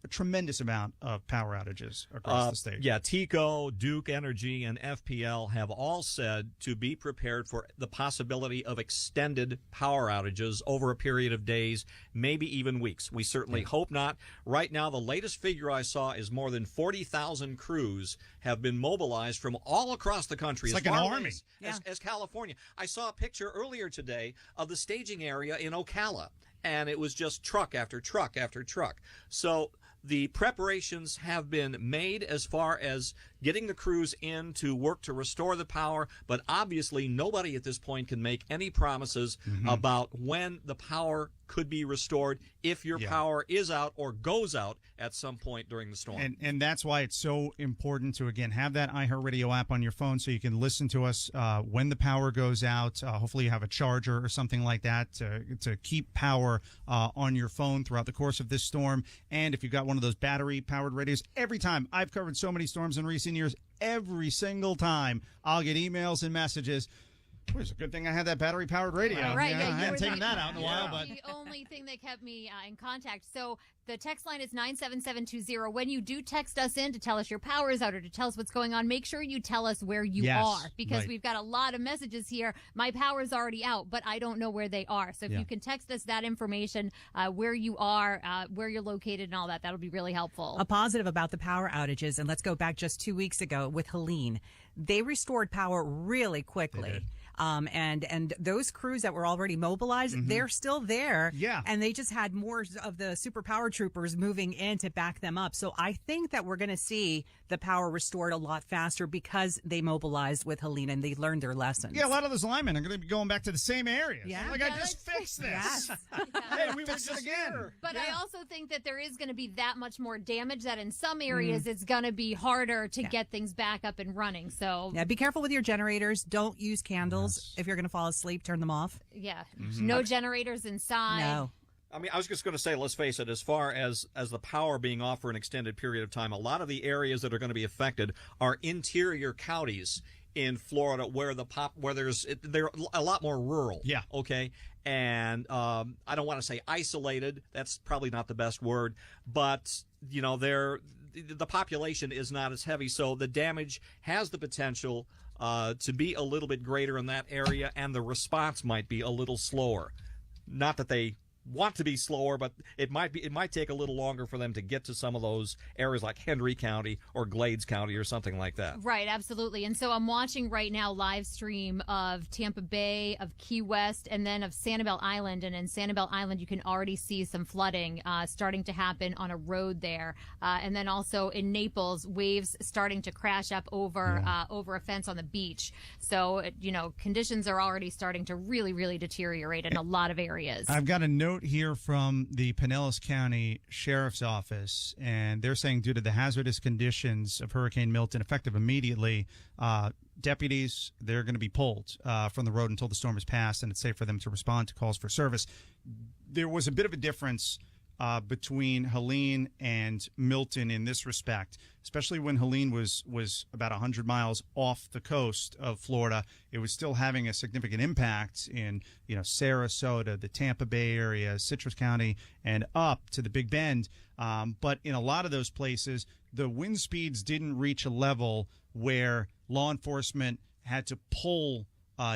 a tremendous amount of power outages across the state. Yeah, TECO, Duke Energy, and FPL have all said to be prepared for the possibility of extended power outages over a period of days, maybe even weeks. We certainly hope not. Right now, the latest figure I saw is more than 40,000 crews have been mobilized from all across the country. It's as like an far army. away as California. I saw a picture earlier today of the staging area in Ocala, and it was just truck after truck after truck. So the preparations have been made as far as getting the crews in to work to restore the power, but obviously nobody at this point can make any promises about when the power could be restored if your power is out or goes out at some point during the storm. And that's why it's so important to, again, have that iHeartRadio app on your phone so you can listen to us when the power goes out. Hopefully you have a charger or something like that to keep power on your phone throughout the course of this storm. And if you've got one of those battery-powered radios, every time I've covered so many storms in recent years, every single time I'll get emails and messages. Well, it's a good thing I had that battery-powered radio. Right, I hadn't taken that out in a while. But the only thing that kept me in contact. So the text line is 97720. When you do text us in to tell us your power is out or to tell us what's going on, make sure you tell us where you are, because we've got a lot of messages here. My power is already out, but I don't know where they are. So if you can text us that information, where you are, where you're located and all that, that'll be really helpful. A positive about the power outages, and let's go back just 2 weeks ago with Helene. They restored power really quickly. And those crews that were already mobilized, they're still there. Yeah. And they just had more of the super power troopers moving in to back them up. So I think that we're going to see the power restored a lot faster because they mobilized with Helene and they learned their lessons. yeah, a lot of those linemen are going to be going back to the same areas. Yeah. Like, I just fixed this. Yes. Hey, we fixed it again. But I also think that there is going to be that much more damage that in some areas it's going to be harder to get things back up and running. So Yeah, be careful with your generators. Don't use candles. If you're going to fall asleep, turn them off. yeah, no generators inside. No. I mean, I was just going to say, let's face it, as far as the power being off for an extended period of time, a lot of the areas that are going to be affected are interior counties in Florida where they're a lot more rural. Yeah. Okay. And I don't want to say isolated. That's probably not the best word, but the population is not as heavy, so the damage has the potential to be a little bit greater in that area, and the response might be a little slower. Not that they want to be slower, but it might take a little longer for them to get to some of those areas like Henry County or Glades County or something like that. Right, absolutely. And so I'm watching right now live stream of Tampa Bay, of Key West, and then of Sanibel Island. And in Sanibel Island, you can already see some flooding starting to happen on a road there. And then also in Naples, waves starting to crash up over a fence on the beach. So, conditions are already starting to really, really deteriorate in a lot of areas. I've got a note here from the Pinellas County Sheriff's Office, and they're saying due to the hazardous conditions of Hurricane Milton, effective immediately, deputies, they're going to be pulled from the road until the storm has passed and it's safe for them to respond to calls for service. There was a bit of a difference between Helene and Milton in this respect, especially when Helene was about 100 miles off the coast of Florida. It was still having a significant impact in, Sarasota, the Tampa Bay area, Citrus County, and up to the Big Bend. But in a lot of those places, the wind speeds didn't reach a level where law enforcement had to pull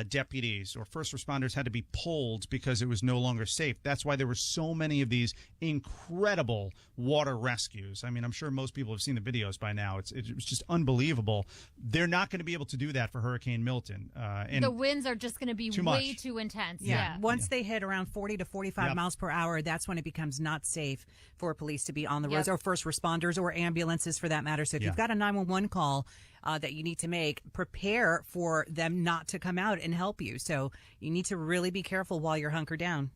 deputies or first responders had to be pulled because it was no longer safe. That's why there were so many of these incredible water rescues. I mean, I'm sure most people have seen the videos by now. It was just unbelievable. They're not going to be able to do that for Hurricane Milton. And the winds are just going to be way too intense. Yeah. Once they hit around 40 to 45 miles per hour, that's when it becomes not safe for police to be on the roads or first responders or ambulances for that matter. So if you've got a 911 call that you need to make, prepare for them not to come out and help you. So you need to really be careful while you're hunkered down.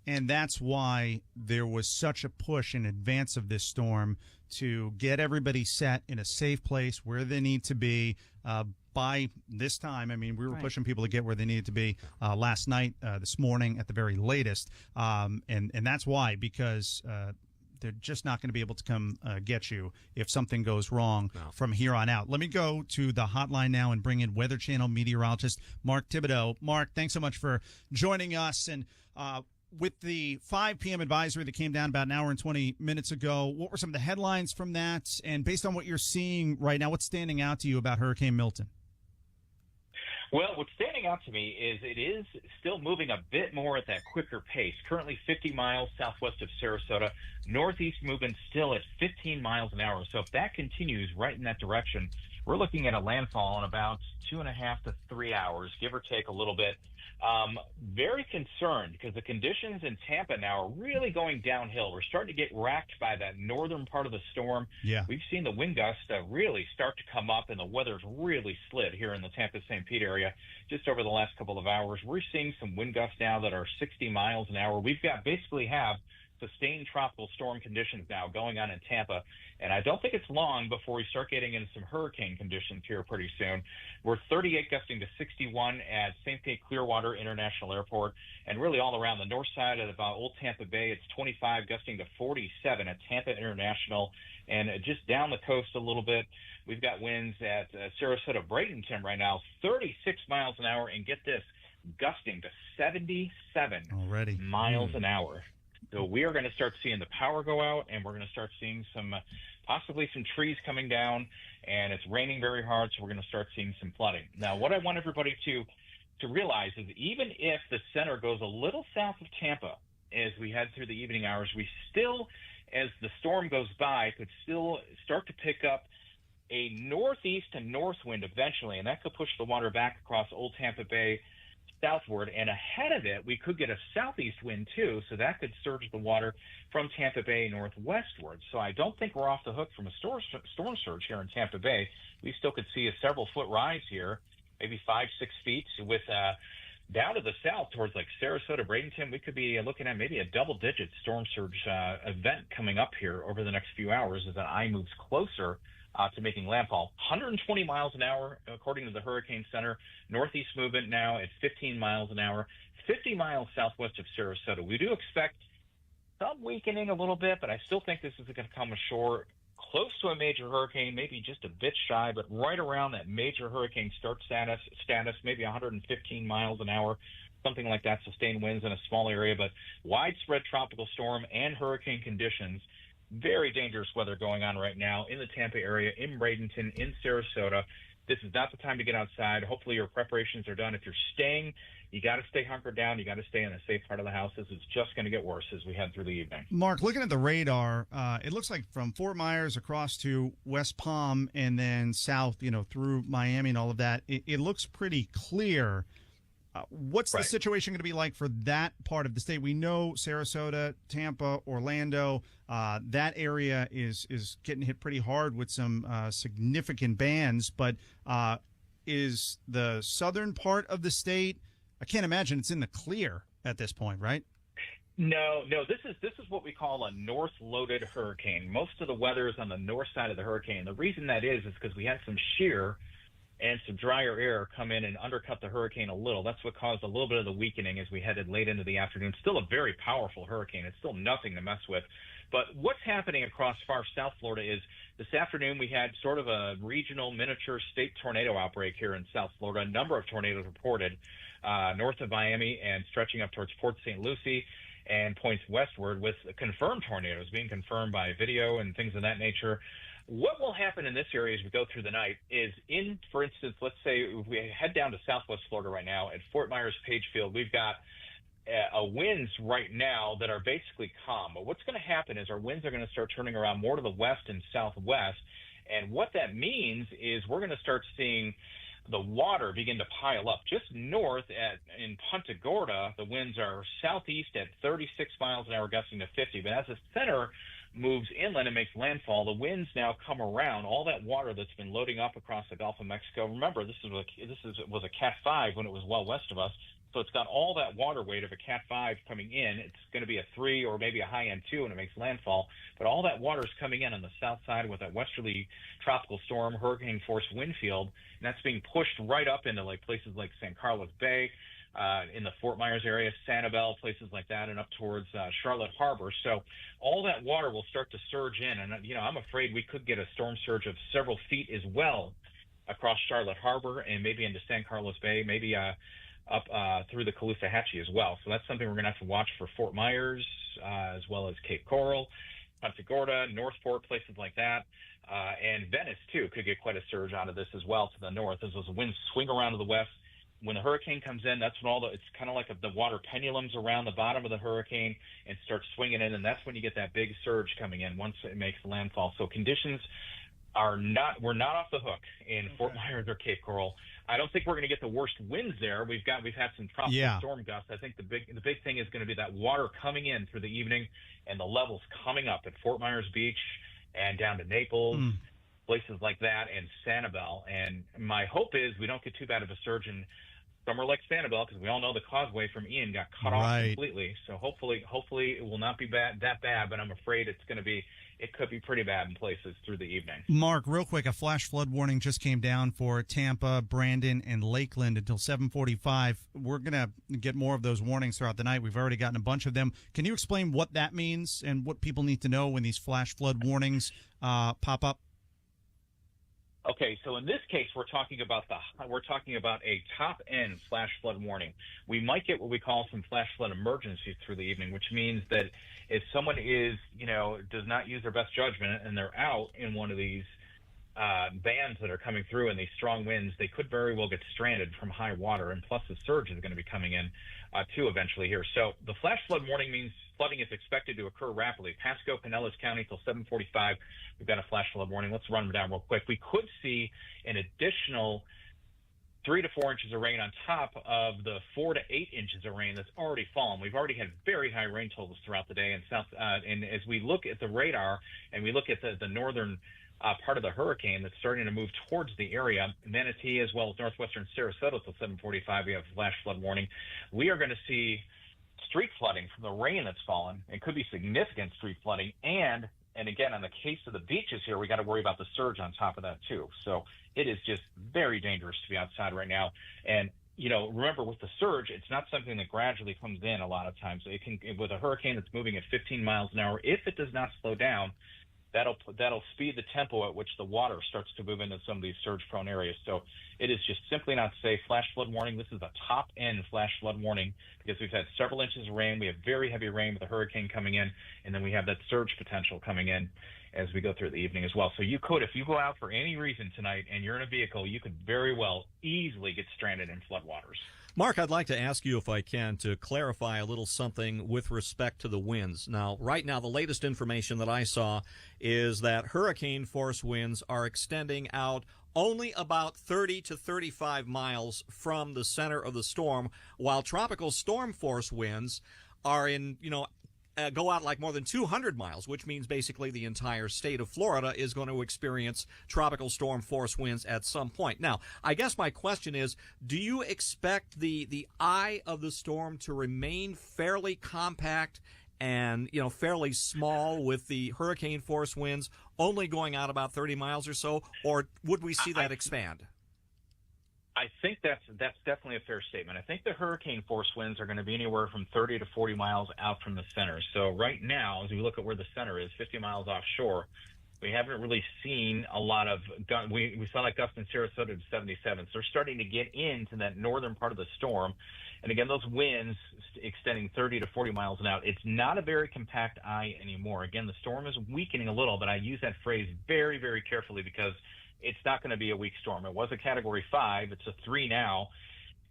And that's why there was such a push in advance of this storm to get everybody set in a safe place where they need to be by this time. I mean, we were pushing people to get where they needed to be last night, this morning at the very latest. And that's why, because they're just not going to be able to come get you if something goes wrong from here on out. Let me go to the hotline now and bring in Weather Channel meteorologist Mark Thibodeau. Mark, thanks so much for joining us. And with the 5 p.m. advisory that came down about an hour and 20 minutes ago, what were some of the headlines from that? And based on what you're seeing right now, what's standing out to you about Hurricane Milton? Well, what's standing out to me is it is still moving a bit more at that quicker pace. Currently 50 miles southwest of Sarasota, northeast movement still at 15 miles an hour. So if that continues right in that direction, we're looking at a landfall in about 2.5 to 3 hours, give or take a little bit. Very concerned because the conditions in Tampa now are really going downhill. We're starting to get racked by that northern part of the storm. Yeah. We've seen the wind gusts really start to come up, and the weather's really slid here in the Tampa-St. Pete area just over the last couple of hours. We're seeing some wind gusts now that are 60 miles an hour. We've got basically have sustained tropical storm conditions now going on in Tampa. And I don't think it's long before we start getting into some hurricane conditions here pretty soon. We're 38 gusting to 61 at St. Pete Clearwater International Airport. And really all around the north side of Old Tampa Bay, it's 25 gusting to 47 at Tampa International. And just down the coast a little bit, we've got winds at Sarasota Bradenton right now, 36 miles an hour. And get this, gusting to 77 already miles an hour. So we are going to start seeing the power go out, and we're going to start seeing some, possibly some trees coming down, and it's raining very hard, so we're going to start seeing some flooding. Now, what I want everybody to realize is even if the center goes a little south of Tampa as we head through the evening hours, we still, as the storm goes by, could still start to pick up a northeast to north wind eventually, and that could push the water back across Old Tampa Bay southward, and ahead of it, we could get a southeast wind too, so that could surge the water from Tampa Bay northwestward. So I don't think we're off the hook from a storm surge here in Tampa Bay. We still could see a several-foot rise here, maybe 5-6 feet, with down to the south towards like Sarasota, Bradenton. We could be looking at maybe a double-digit storm surge event coming up here over the next few hours as that eye moves closer to making landfall. 120 miles an hour, according to the Hurricane Center. Northeast movement now at 15 miles an hour, 50 miles southwest of Sarasota. We do expect some weakening a little bit, but I still think this is going to come ashore close to a major hurricane, maybe just a bit shy, but right around that major hurricane status, maybe 115 miles an hour, something like that, sustained winds in a small area, but widespread tropical storm and hurricane conditions. Very dangerous weather going on right now in the Tampa area, in Bradenton, in Sarasota. This is not the time to get outside. Hopefully your preparations are done. If you're staying, you got to stay hunkered down. You got to stay in a safe part of the house. This is just going to get worse as we head through the evening. Mark, looking at the radar, it looks like from Fort Myers across to West Palm and then south, through Miami and all of that, it looks pretty clear. What's the situation going to be like for that part of the state? We know Sarasota, Tampa, Orlando, that area is getting hit pretty hard with some significant bans. But is the southern part of the state, I can't imagine it's in the clear at this point, right? No. This is what we call a north-loaded hurricane. Most of the weather is on the north side of the hurricane. The reason that is because we had some shear and some drier air come in and undercut the hurricane a little. That's what caused a little bit of the weakening as we headed late into the afternoon. Still a very powerful hurricane. It's still nothing to mess with. But what's happening across far south Florida is this afternoon we had sort of a regional miniature state tornado outbreak here in South Florida. A number of tornadoes reported north of Miami and stretching up towards Port St. Lucie and points westward, with confirmed tornadoes being confirmed by video and things of that nature. What will happen in this area as we go through the night is, for instance, let's say if we head down to southwest Florida right now at Fort Myers, Pagefield, we've got winds right now that are basically calm. But what's going to happen is our winds are going to start turning around more to the west and southwest. And what that means is we're going to start seeing the water begin to pile up. Just north in Punta Gorda, the winds are southeast at 36 miles an hour, gusting to 50. But as the center moves inland and makes landfall, the winds now come around. All that water that's been loading up across the Gulf of Mexico. Remember, this was a Cat 5 when it was well west of us. So it's got all that water weight of a Cat 5 coming in. It's going to be a 3 or maybe a high end 2 when it makes landfall. But all that water is coming in on the south side with that westerly tropical storm, hurricane force wind field, and that's being pushed right up into places like San Carlos Bay, in the Fort Myers area, Sanibel, places like that, and up towards Charlotte Harbor. So all that water will start to surge in, and I'm afraid we could get a storm surge of several feet as well across Charlotte Harbor and maybe into San Carlos Bay, maybe up through the Caloosahatchee as well. So that's something we're going to have to watch for Fort Myers, as well as Cape Coral, Punta Gorda, Northport, places like that. And Venice, too, could get quite a surge out of this as well to the north as those winds swing around to the west. When the hurricane comes in, that's when it's kind of like the water pendulums around the bottom of the hurricane and starts swinging in, and that's when you get that big surge coming in once it makes landfall. So conditions we're not off the hook in Fort Myers or Cape Coral. I don't think we're going to get the worst winds there. We've had some tropical storm gusts. I think the big thing is going to be that water coming in through the evening and the levels coming up at Fort Myers Beach and down to Naples, places like that, and Sanibel. And my hope is we don't get too bad of a surge in somewhere like Sanibel, because we all know the causeway from Ian got cut off completely. So hopefully it will not be that bad, but I'm afraid it could be pretty bad in places through the evening. Mark, real quick, a flash flood warning just came down for Tampa, Brandon, and Lakeland until 7:45. We're going to get more of those warnings throughout the night. We've already gotten a bunch of them. Can you explain what that means and what people need to know when these flash flood warnings pop up? Okay, so in this case, we're talking about a top-end flash flood warning. We might get what we call some flash flood emergencies through the evening, which means that if someone does not use their best judgment and they're out in one of these bands that are coming through and these strong winds, they could very well get stranded from high water, and plus the surge is going to be coming in too eventually here. So the flash flood warning means flooding is expected to occur rapidly. Pasco, Pinellas County till 7:45. We've got a flash flood warning. Let's run them down real quick. We could see an additional 3 to 4 inches of rain on top of the 4 to 8 inches of rain that's already fallen. We've already had very high rain totals throughout the day, and and as we look at the radar and we look at the northern part of the hurricane that's starting to move towards the area, Manatee as well as northwestern Sarasota till 7:45, we have a flash flood warning. We are going to see street flooding from the rain that's fallen. It could be significant street flooding, and again, on the case of the beaches here, we got to worry about the surge on top of that too. So it is just very dangerous to be outside right now. And remember, with the surge, it's not something that gradually comes in a lot of times. It can, with a hurricane that's moving at 15 miles an hour, if it does not slow down, that'll speed the tempo at which the water starts to move into some of these surge-prone areas. So it is just simply not safe. Flash flood warning. This is a top-end flash flood warning because we've had several inches of rain. We have very heavy rain with a hurricane coming in, and then we have that surge potential coming in as we go through the evening as well. So you could, if you go out for any reason tonight and you're in a vehicle, you could very well easily get stranded in floodwaters. Mark, I'd like to ask you, if I can, to clarify a little something with respect to the winds. Now, right now, the latest information that I saw is that hurricane force winds are extending out only about 30 to 35 miles from the center of the storm, while tropical storm force winds are go out like more than 200 miles, which means basically the entire state of Florida is going to experience tropical storm force winds at some point. Now, I guess my question is, do you expect the eye of the storm to remain fairly compact and, fairly small with the hurricane force winds only going out about 30 miles or so, or would we see that expand? I think that's definitely a fair statement. I think the hurricane force winds are going to be anywhere from 30 to 40 miles out from the center. So right now, as we look at where the center is, 50 miles offshore, we haven't really seen a lot of we saw that gust in Sarasota to 77. So they're starting to get into that northern part of the storm. And again, those winds extending 30 to 40 miles an hour. It's not a very compact eye anymore. Again, the storm is weakening a little, but I use that phrase very, very carefully because it's not going to be a weak storm. It was a Category 5. It's a 3 now.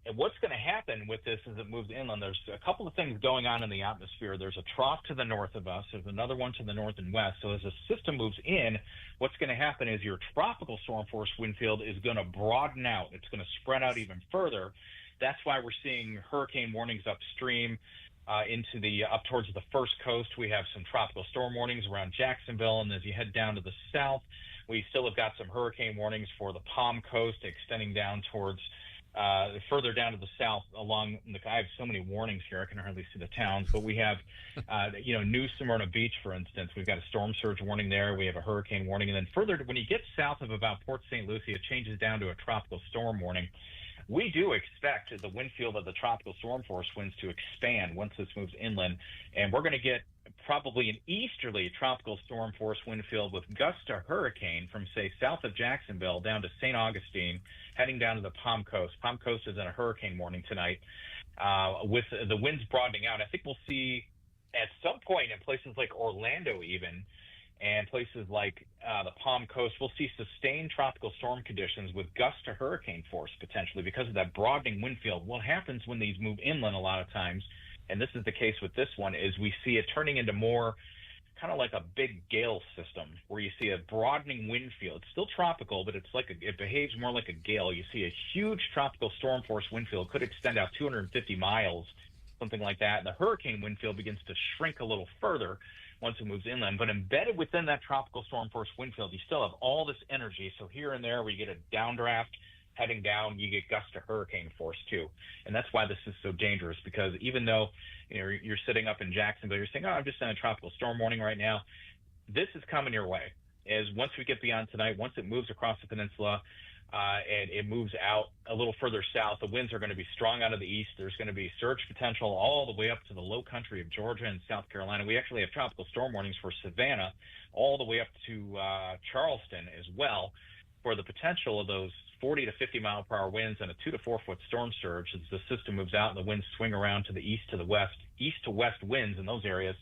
And what's going to happen with this as it moves inland, there's a couple of things going on in the atmosphere. There's a trough to the north of us. There's another one to the north and west. So as the system moves in, what's going to happen is your tropical storm force wind field is going to broaden out. It's going to spread out even further. That's why we're seeing hurricane warnings upstream into the up towards the first coast. We have some tropical storm warnings around Jacksonville. And as you head down to the south, we still have got some hurricane warnings for the Palm Coast extending down towards further down to the south along I have so many warnings here, I can hardly see the towns, but we have, New Smyrna Beach, for instance. We've got a storm surge warning there. We have a hurricane warning. And then further, when you get south of about Port St. Lucie, it changes down to a tropical storm warning. We do expect the wind field of the tropical storm force winds to expand once this moves inland, and we're going to get probably an easterly tropical storm force wind field with gusts to hurricane from, say, south of Jacksonville down to St. Augustine, heading down to the Palm Coast. Palm Coast is in a hurricane warning tonight. With the winds broadening out, I think we'll see at some point in places like Orlando even, and places like the Palm Coast, we'll see sustained tropical storm conditions with gusts to hurricane force potentially because of that broadening wind field. What happens when these move inland a lot of times, and this is the case with this one, is we see it turning into more kind of like a big gale system where you see a broadening wind field. It's still tropical, but it's like it behaves more like a gale. You see a huge tropical storm force wind field, could extend out 250 miles, something like that. And the hurricane wind field begins to shrink a little further once it moves inland. But embedded within that tropical storm force wind field, you still have all this energy. So here and there where you get a downdraft heading down, you get gusts to hurricane force too. And that's why this is so dangerous, because even though you're sitting up in Jacksonville, you're saying, I'm just in a tropical storm warning right now, this is coming your way. As once we get beyond tonight, once it moves across the peninsula and it moves out a little further south, the winds are going to be strong out of the east. There's going to be surge potential all the way up to the low country of Georgia and South Carolina. We actually have tropical storm warnings for Savannah all the way up to Charleston as well, for the potential of those 40 to 50 mile per hour winds and a 2 to 4 foot storm surge as the system moves out and the winds swing around to the east to the west, east to west winds in those areas,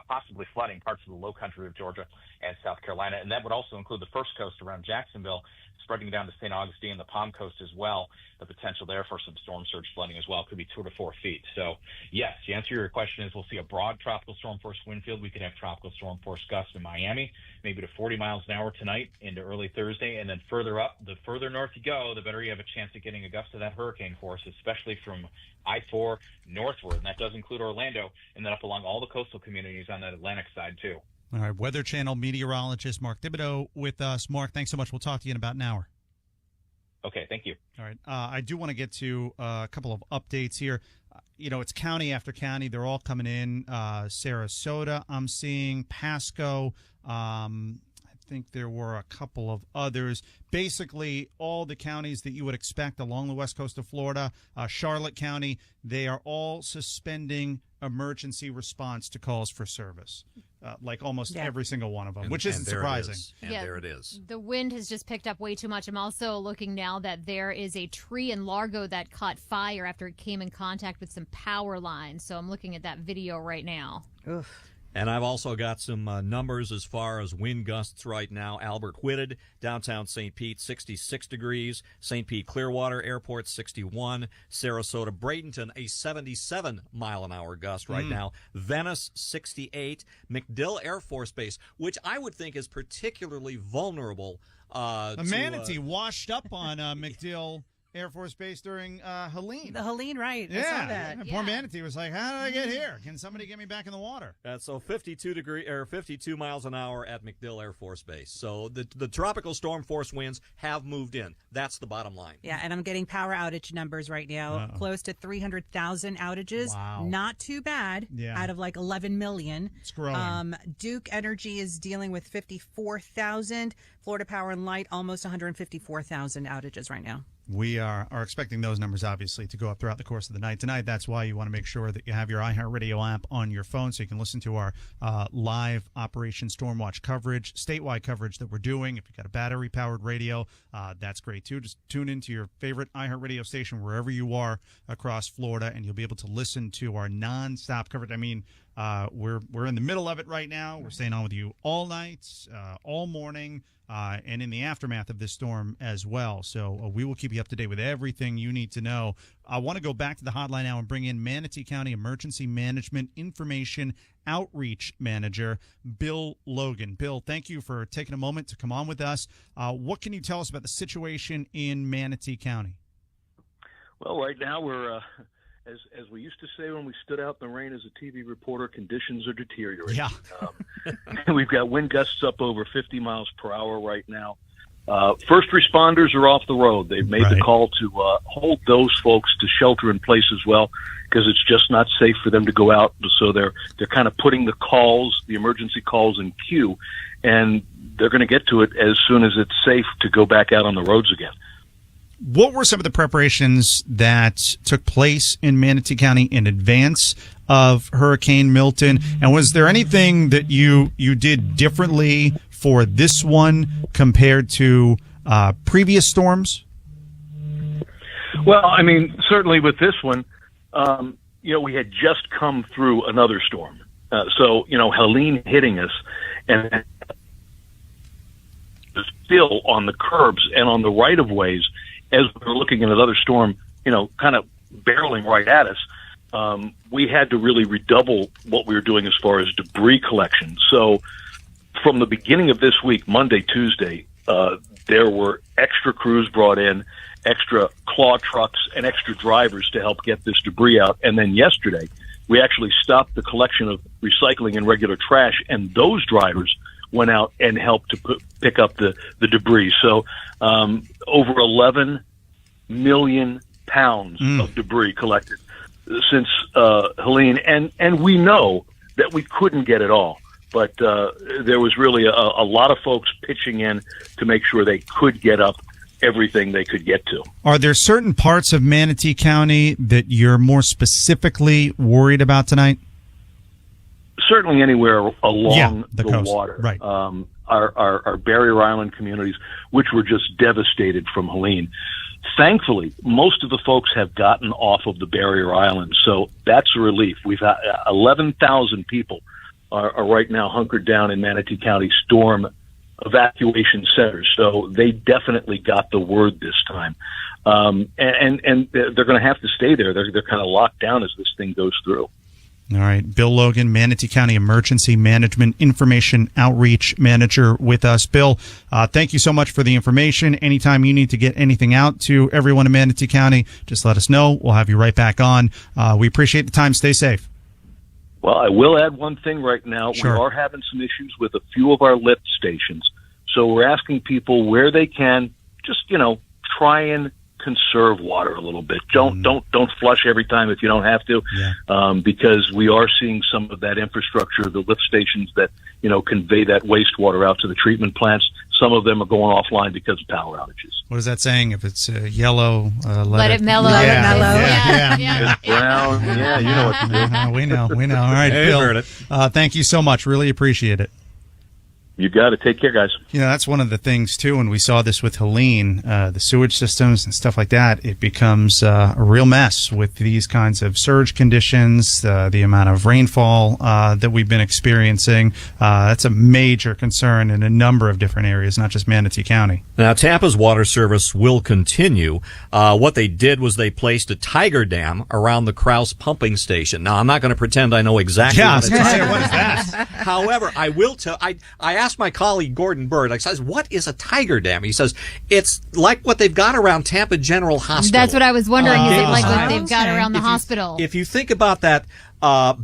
possibly flooding parts of the low country of Georgia and South Carolina. And that would also include the first coast around Jacksonville, spreading down to St. Augustine, the Palm Coast as well. The potential there for some storm surge flooding as well could be 2 to 4 feet. So, yes, the answer to your question is we'll see a broad tropical storm force wind field. We could have tropical storm force gusts in Miami, maybe to 40 miles an hour tonight into early Thursday. And then further up, the further north you go, the better you have a chance of getting a gust of that hurricane force, especially from I-4 northward. And that does include Orlando, and then up along all the coastal communities on that Atlantic side, too. All right, Weather Channel meteorologist Mark Thibodeau with us. Mark, thanks so much. We'll talk to you in about an hour. Okay, thank you. All right. I do want to get to a couple of updates here. It's county after county. They're all coming in. Sarasota, I'm seeing. Pasco. I think there were a couple of others. Basically, all the counties that you would expect along the west coast of Florida, Charlotte County, they are all suspending emergency response to calls for service, like almost every single one of them, which isn't surprising. There it is. The wind has just picked up way too much. I'm also looking now that there is a tree in Largo that caught fire after it came in contact with some power lines. So I'm looking at that video right now. Oof. And I've also got some numbers as far as wind gusts right now. Albert Whitted, downtown St. Pete, 66 degrees. St. Pete Clearwater Airport, 61. Sarasota Bradenton, a 77-mile-an-hour gust right now. Venice, 68. MacDill Air Force Base, which I would think is particularly vulnerable. Manatee washed up on MacDill Air Force Base during Helene. The Helene, right. I saw that. Poor Manatee was like, how did I get here? Can somebody get me back in the water? So 52 miles an hour at MacDill Air Force Base. So the tropical storm force winds have moved in. That's the bottom line. Yeah, and I'm getting power outage numbers right now. Close to 300,000 outages. Wow. Not too bad out of like 11 million. It's growing. Duke Energy is dealing with 54,000. Florida Power and Light, almost 154,000 outages right now. We are expecting those numbers, obviously, to go up throughout the course of the night. Tonight, that's why you want to make sure that you have your iHeartRadio app on your phone so you can listen to our live Operation Stormwatch coverage, statewide coverage that we're doing. If you've got a battery-powered radio, that's great, too. Just tune into your favorite iHeartRadio station wherever you are across Florida, and you'll be able to listen to our nonstop coverage. I mean, we're in the middle of it right now. We're staying on with you all night, all morning, and in the aftermath of this storm as well. So we will keep you up to date with everything you need to know. I want to go back to the hotline now and bring in Manatee County Emergency Management Information Outreach Manager, Bill Logan. Bill, thank you for taking a moment to come on with us. What can you tell us about the situation in Manatee County? Well, right now we're... As we used to say when we stood out in the rain as a TV reporter, conditions are deteriorating. Yeah. We've got wind gusts up over 50 miles per hour right now. First responders are off the road. They've made the call to hold those folks to shelter in place as well, because it's just not safe for them to go out. So they're kind of putting the emergency calls in queue, and they're going to get to it as soon as it's safe to go back out on the roads again. what were some of the preparations that took place in Manatee County in advance of Hurricane Milton? And was there anything that you did differently for this one compared to previous storms? Well, I mean, certainly with this one, we had just come through another storm. So, Helene hitting us and still on the curbs and on the right-of-ways as we were looking at another storm, kind of barreling right at us. We had to really redouble what we were doing as far as debris collection. So from the beginning of this week, Monday, Tuesday, there were extra crews brought in, extra claw trucks and extra drivers to help get this debris out. And then yesterday, we actually stopped the collection of recycling and regular trash, and those drivers went out and helped to pick up the debris. So over 11 million pounds of debris collected since Helene. And we know that we couldn't get it all. But there was really a lot of folks pitching in to make sure they could get up everything they could get to. Are there certain parts of Manatee County that you're more specifically worried about tonight? Certainly anywhere along the coast. water. Right. Our Barrier Island communities, which were just devastated from Helene. Thankfully, most of the folks have gotten off of the Barrier Islands, so that's a relief. We've had 11,000 people are right now hunkered down in Manatee County storm evacuation centers, so they definitely got the word this time. And they're going to have to stay there. They're kind of locked down as this thing goes through. All right. Bill Logan, Manatee County Emergency Management Information Outreach Manager with us. Bill, thank you so much for the information. Anytime you need to get anything out to everyone in Manatee County, just let us know. We'll have you right back on. We appreciate the time. Stay safe. Well, I will add one thing right now. Sure. We are having some issues with a few of our lift stations. So we're asking people where they can just, try and conserve water a little bit. Don't flush every time if you don't have to, because we are seeing some of that infrastructure, the lift stations that, convey that wastewater out to the treatment plants. Some of them are going offline because of power outages. What is that saying? If it's yellow, let it mellow. Yeah. It's brown. Yeah, you know what to do. We know. All right, Hey, Bill. heard it. Thank you so much. Really appreciate it. You got it. Take care, guys. That's one of the things, too, when we saw this with Helene, the sewage systems and stuff like that, it becomes a real mess with these kinds of surge conditions, the amount of rainfall that we've been experiencing. That's a major concern in a number of different areas, not just Manatee County. Now, Tampa's water service will continue. What they did was they placed a tiger dam around the Krause pumping station. Now, I'm not going to pretend I know exactly what it is. What is that? However, I will tell. I asked my colleague Gordon Bird, I says, what is a tiger dam? He says, it's like what they've got around Tampa General Hospital. That's what I was wondering. Is it like what they've got around the hospital? If you think about that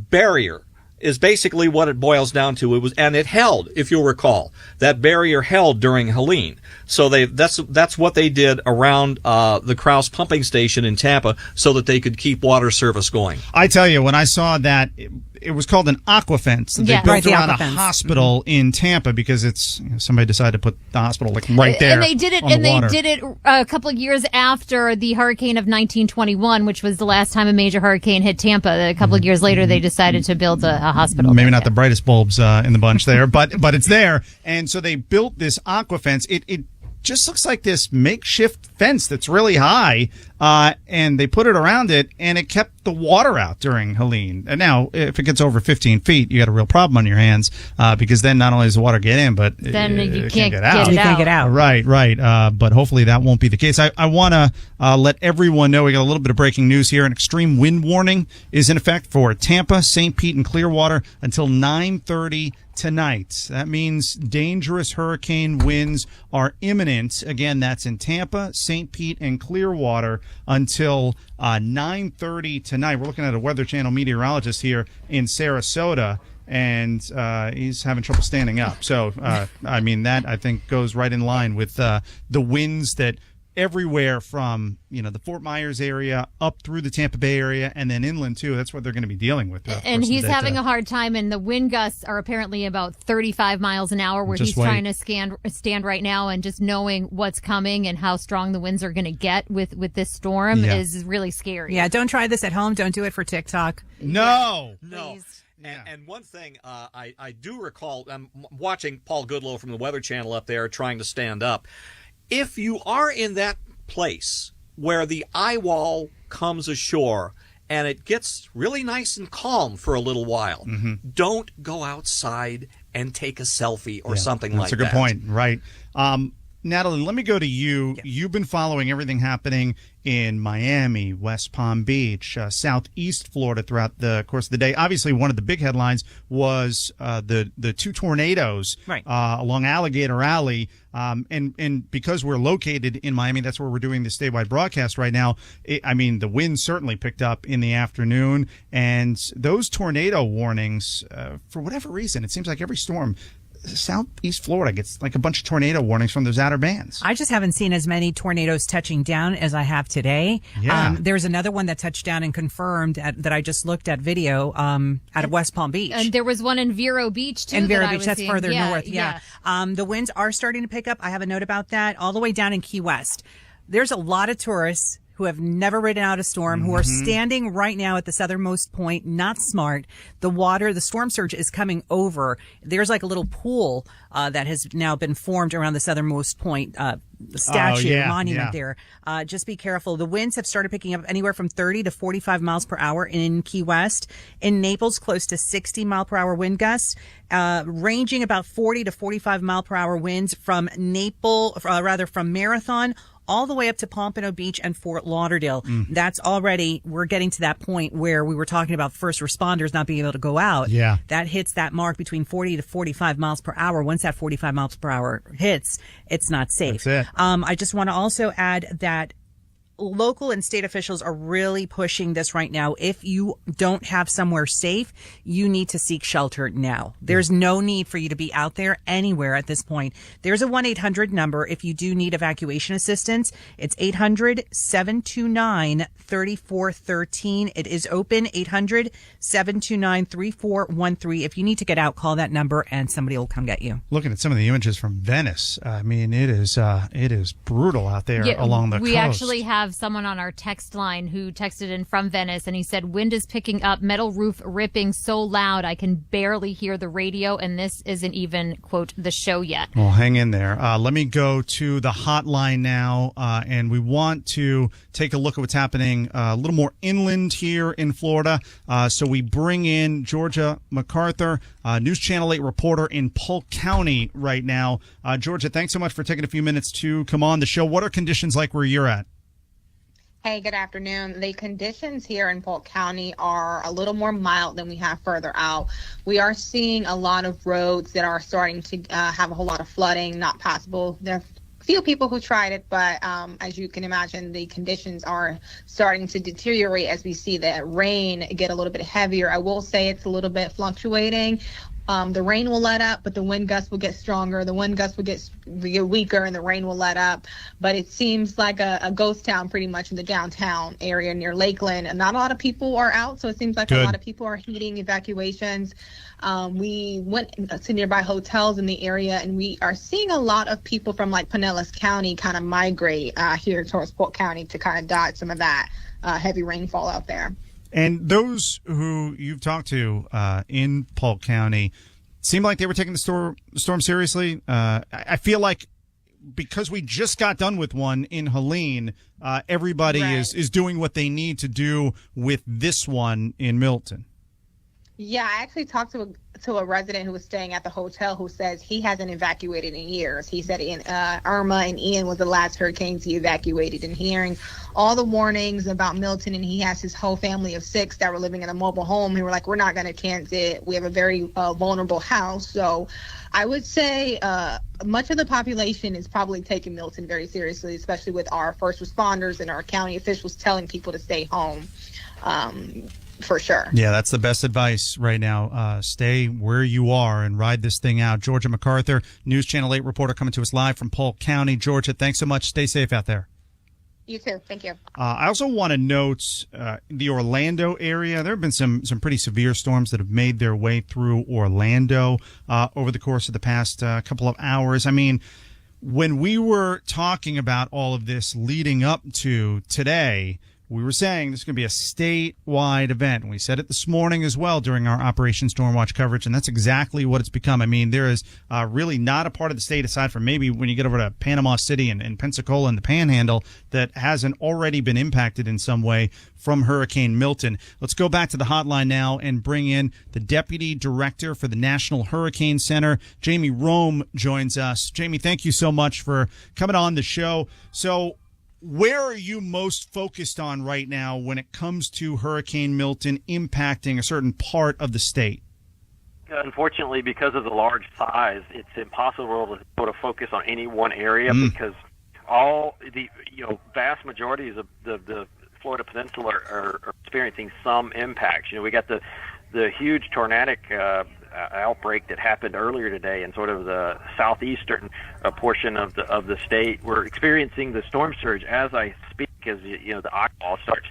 barrier, is basically what it boils down to. It held, if you'll recall, that barrier held during Helene. So that's what they did around the Krause pumping station in Tampa so that they could keep water service going. I tell you, when I saw that, it was called an aquafence that they built around a hospital in Tampa because it's somebody decided to put the hospital right there. And they did it. They did it a couple of years after the hurricane of 1921, which was the last time a major hurricane hit Tampa. A couple of years later, they decided to build a hospital. Maybe not the brightest bulbs in the bunch there, but it's there. And so they built this aquafence. It just looks like this makeshift fence that's really high, and they put it around it, and it kept the water out during Helene. And now, if it gets over 15 feet, you got a real problem on your hands, because then not only does the water get in, but then you can't get out. You can't get out. Right. But hopefully that won't be the case. I want to let everyone know we got a little bit of breaking news here. An extreme wind warning is in effect for Tampa, St. Pete, and Clearwater until 9:30 tonight. That means dangerous hurricane winds are imminent. Again, that's in Tampa, St. Pete, and Clearwater until 9:30 tonight. We're looking at a Weather Channel meteorologist here in Sarasota, and he's having trouble standing up. So, that, I think, goes right in line with the winds that everywhere from, the Fort Myers area up through the Tampa Bay area and then inland too. That's what they're going to be dealing with. And he's having a hard time, and the wind gusts are apparently about 35 miles an hour, where he's trying to stand right now, and just knowing what's coming and how strong the winds are going to get with this storm is really scary. Yeah, don't try this at home. Don't do it for TikTok. No. And one thing I do recall, I'm watching Paul Goodlow from the Weather Channel up there trying to stand up. If you are in that place where the eye wall comes ashore and it gets really nice and calm for a little while, don't go outside and take a selfie or something like that. That's a good point, right. Natalie, let me go to you. Yeah. You've been following everything happening in Miami, West Palm Beach, southeast Florida throughout the course of the day. Obviously, one of the big headlines was the two tornadoes along Alligator Alley. And because we're located in Miami, that's where we're doing this statewide broadcast right now. The wind certainly picked up in the afternoon. And those tornado warnings, for whatever reason, it seems like every storm, southeast Florida gets like a bunch of tornado warnings from those outer bands. I just haven't seen as many tornadoes touching down as I have today. Yeah. There's another one that touched down and confirmed that I just looked at video out of West Palm Beach. And there was one in Vero Beach, too. In Vero Beach, that's that's further north. Yeah. The winds are starting to pick up. I have a note about that. All the way down in Key West. There's a lot of tourists who have never ridden out a storm, who are standing right now at the southernmost point, not smart. The storm surge is coming over. There's like a little pool that has now been formed around the southernmost point, monument there. Just be careful. The winds have started picking up anywhere from 30 to 45 miles per hour in Key West. In Naples, close to 60 mile per hour wind gusts, ranging about 40 to 45 mile per hour winds from from Marathon all the way up to Pompano Beach and Fort Lauderdale. That's already, we're getting to that point where we were talking about first responders not being able to go out. Yeah. That hits that mark between 40 to 45 miles per hour. Once that 45 miles per hour hits, it's not safe. That's it. I just want to also add that local and state officials are really pushing this right now. If you don't have somewhere safe, you need to seek shelter now. There's no need for you to be out there anywhere at this point. There's a 1-800 number if you do need evacuation assistance. It's 800-729-3413. It is open, 800-729-3413. If you need to get out, call that number and somebody will come get you. Looking at some of the images from Venice, it is brutal out there along the coast. We actually have someone on our text line who texted in from Venice, and he said, wind is picking up, metal roof ripping so loud I can barely hear the radio, and this isn't even, quote, the show yet. Well, hang in there. Let me go to the hotline now, and we want to take a look at what's happening a little more inland here in Florida. So we bring in Georgia MacArthur, News Channel 8 reporter in Polk County right now. Georgia, thanks so much for taking a few minutes to come on the show. What are conditions like where you're at? Hey, good afternoon. The conditions here in Polk County are a little more mild than we have further out. We are seeing a lot of roads that are starting to have a whole lot of flooding, not passable. There are a few people who tried it, but as you can imagine, the conditions are starting to deteriorate as we see the rain get a little bit heavier. I will say it's a little bit fluctuating. The rain will let up, but the wind gusts will get stronger. The wind gusts will get weaker, and the rain will let up. But it seems like a ghost town pretty much in the downtown area near Lakeland. And not a lot of people are out, so it seems like a lot of people are heeding evacuations. We went to nearby hotels in the area, and we are seeing a lot of people from like Pinellas County kind of migrate here towards Polk County to kind of dodge some of that heavy rainfall out there. And those who you've talked to in Polk County seem like they were taking the storm seriously. I feel like because we just got done with one in Helene, everybody is doing what they need to do with this one in Milton. Yeah, I actually talked to a resident who was staying at the hotel who says he hasn't evacuated in years. He said Irma and Ian was the last hurricanes he evacuated, and hearing all the warnings about Milton, and he has his whole family of 6 that were living in a mobile home. He were like, we're not going to chance it. We have a very vulnerable house. So I would say much of the population is probably taking Milton very seriously, especially with our first responders and our county officials telling people to stay home. For sure. Yeah, that's the best advice right now. Stay where you are and ride this thing out. Georgia MacArthur, News Channel 8 reporter coming to us live from Polk County, Georgia. Thanks so much. Stay safe out there. You too. Thank you. I also want to note the Orlando area. There have been some pretty severe storms that have made their way through Orlando over the course of the past couple of hours. I mean, when we were talking about all of this leading up to today, we were saying this is going to be a statewide event. And we said it this morning as well during our Operation Stormwatch coverage, and that's exactly what it's become. I mean, there is really not a part of the state, aside from maybe when you get over to Panama City and Pensacola and the Panhandle, that hasn't already been impacted in some way from Hurricane Milton. Let's go back to the hotline now and bring in the Deputy Director for the National Hurricane Center. Jamie Rome joins us. Jamie, thank you so much for coming on the show. So, where are you most focused on right now when it comes to Hurricane Milton impacting a certain part of the state? Unfortunately, because of the large size, it's impossible to focus on any one area because all the vast majorities of the Florida Peninsula are experiencing some impacts. We got the huge tornadic outbreak that happened earlier today in sort of the southeastern portion of the state. We're experiencing the storm surge as I speak, as the eyewall starts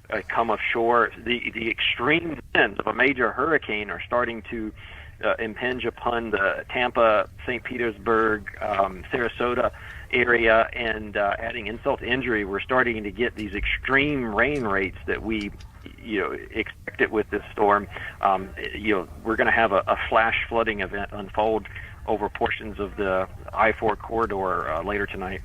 to come offshore. The extreme winds of a major hurricane are starting to impinge upon the Tampa, St. Petersburg, Sarasota area, and adding insult to injury, we're starting to get these extreme rain rates that we expected with this storm. We're going to have a flash flooding event unfold over portions of the I-4 corridor later tonight.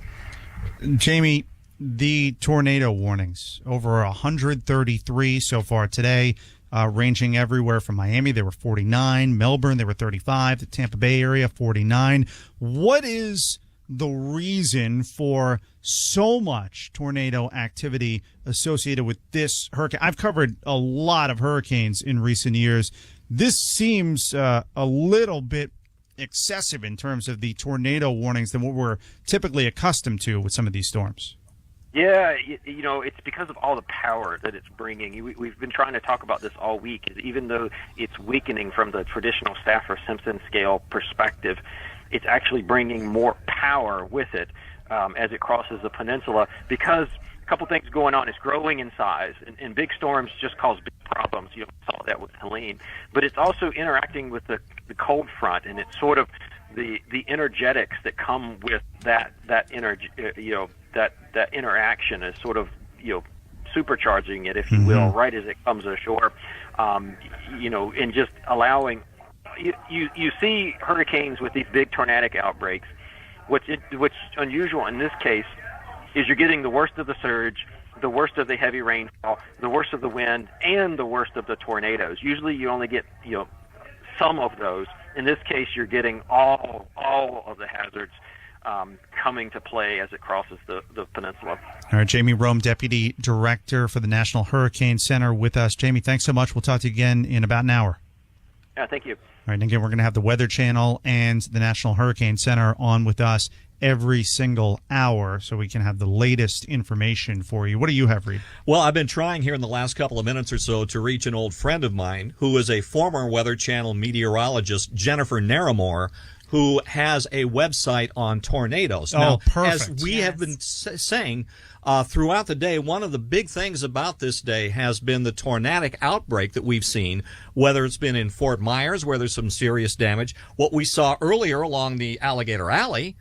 Jamie, the tornado warnings, over 133 so far today, ranging everywhere from Miami, there were 49, Melbourne, there were 35, the Tampa Bay area, 49. What is the reason for so much tornado activity associated with this hurricane? I've covered a lot of hurricanes in recent years. This seems a little bit excessive in terms of the tornado warnings than what we're typically accustomed to with some of these storms. Yeah, it's because of all the power that it's bringing. We've been trying to talk about this all week. Even though it's weakening from the traditional Stafford-Simpson scale perspective, it's actually bringing more power with it as it crosses the peninsula, because a couple things going on. It's growing in size, and big storms just cause big problems. We saw that with Helene. But it's also interacting with the cold front, and it's sort of the energetics that come with that energy, that interaction is sort of supercharging it, if you will, right as it comes ashore, and just allowing. You see hurricanes with these big tornadic outbreaks. What's unusual in this case is you're getting the worst of the surge, the worst of the heavy rainfall, the worst of the wind, and the worst of the tornadoes. Usually you only get some of those. In this case, you're getting all of the hazards coming to play as it crosses the peninsula. All right, Jamie Rome, Deputy Director for the National Hurricane Center, with us. Jamie, thanks so much. We'll talk to you again in about an hour. Yeah, thank you. All right, and again, we're going to have the Weather Channel and the National Hurricane Center on with us every single hour so we can have the latest information for you. What do you have, Reed? Well, I've been trying here in the last couple of minutes or so to reach an old friend of mine who is a former Weather Channel meteorologist, Jennifer Naramore, who has a website on tornadoes. Now, perfect. As we have been saying throughout the day, one of the big things about this day has been the tornadic outbreak that we've seen, whether it's been in Fort Myers, where there's some serious damage, what we saw earlier along the Alligator Alley,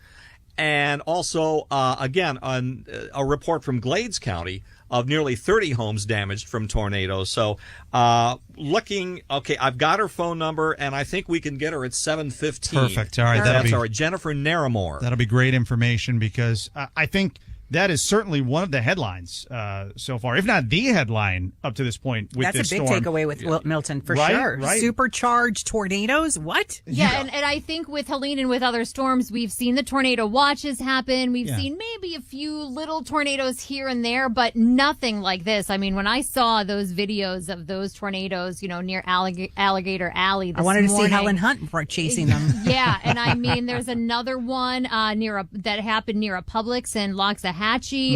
and also, again, on a report from Glades County of nearly 30 homes damaged from tornadoes. So I've got her phone number, and I think we can get her at 7:15. Perfect. All right. That's all right. Jennifer Naramore. That'll be great information, because I think that is certainly one of the headlines so far, if not the headline up to this point with That's this a big storm. takeaway with Milton, for Right, sure. right. Supercharged tornadoes? What? Yeah, and I think with Helene and with other storms, we've seen the tornado watches happen. We've seen maybe a few little tornadoes here and there, but nothing like this. I mean, when I saw those videos of those tornadoes, near Alligator Alley this I wanted to morning, see Helen Hunt before chasing them. Yeah, and I mean, there's another one that happened near a Publix in Loxahatchee.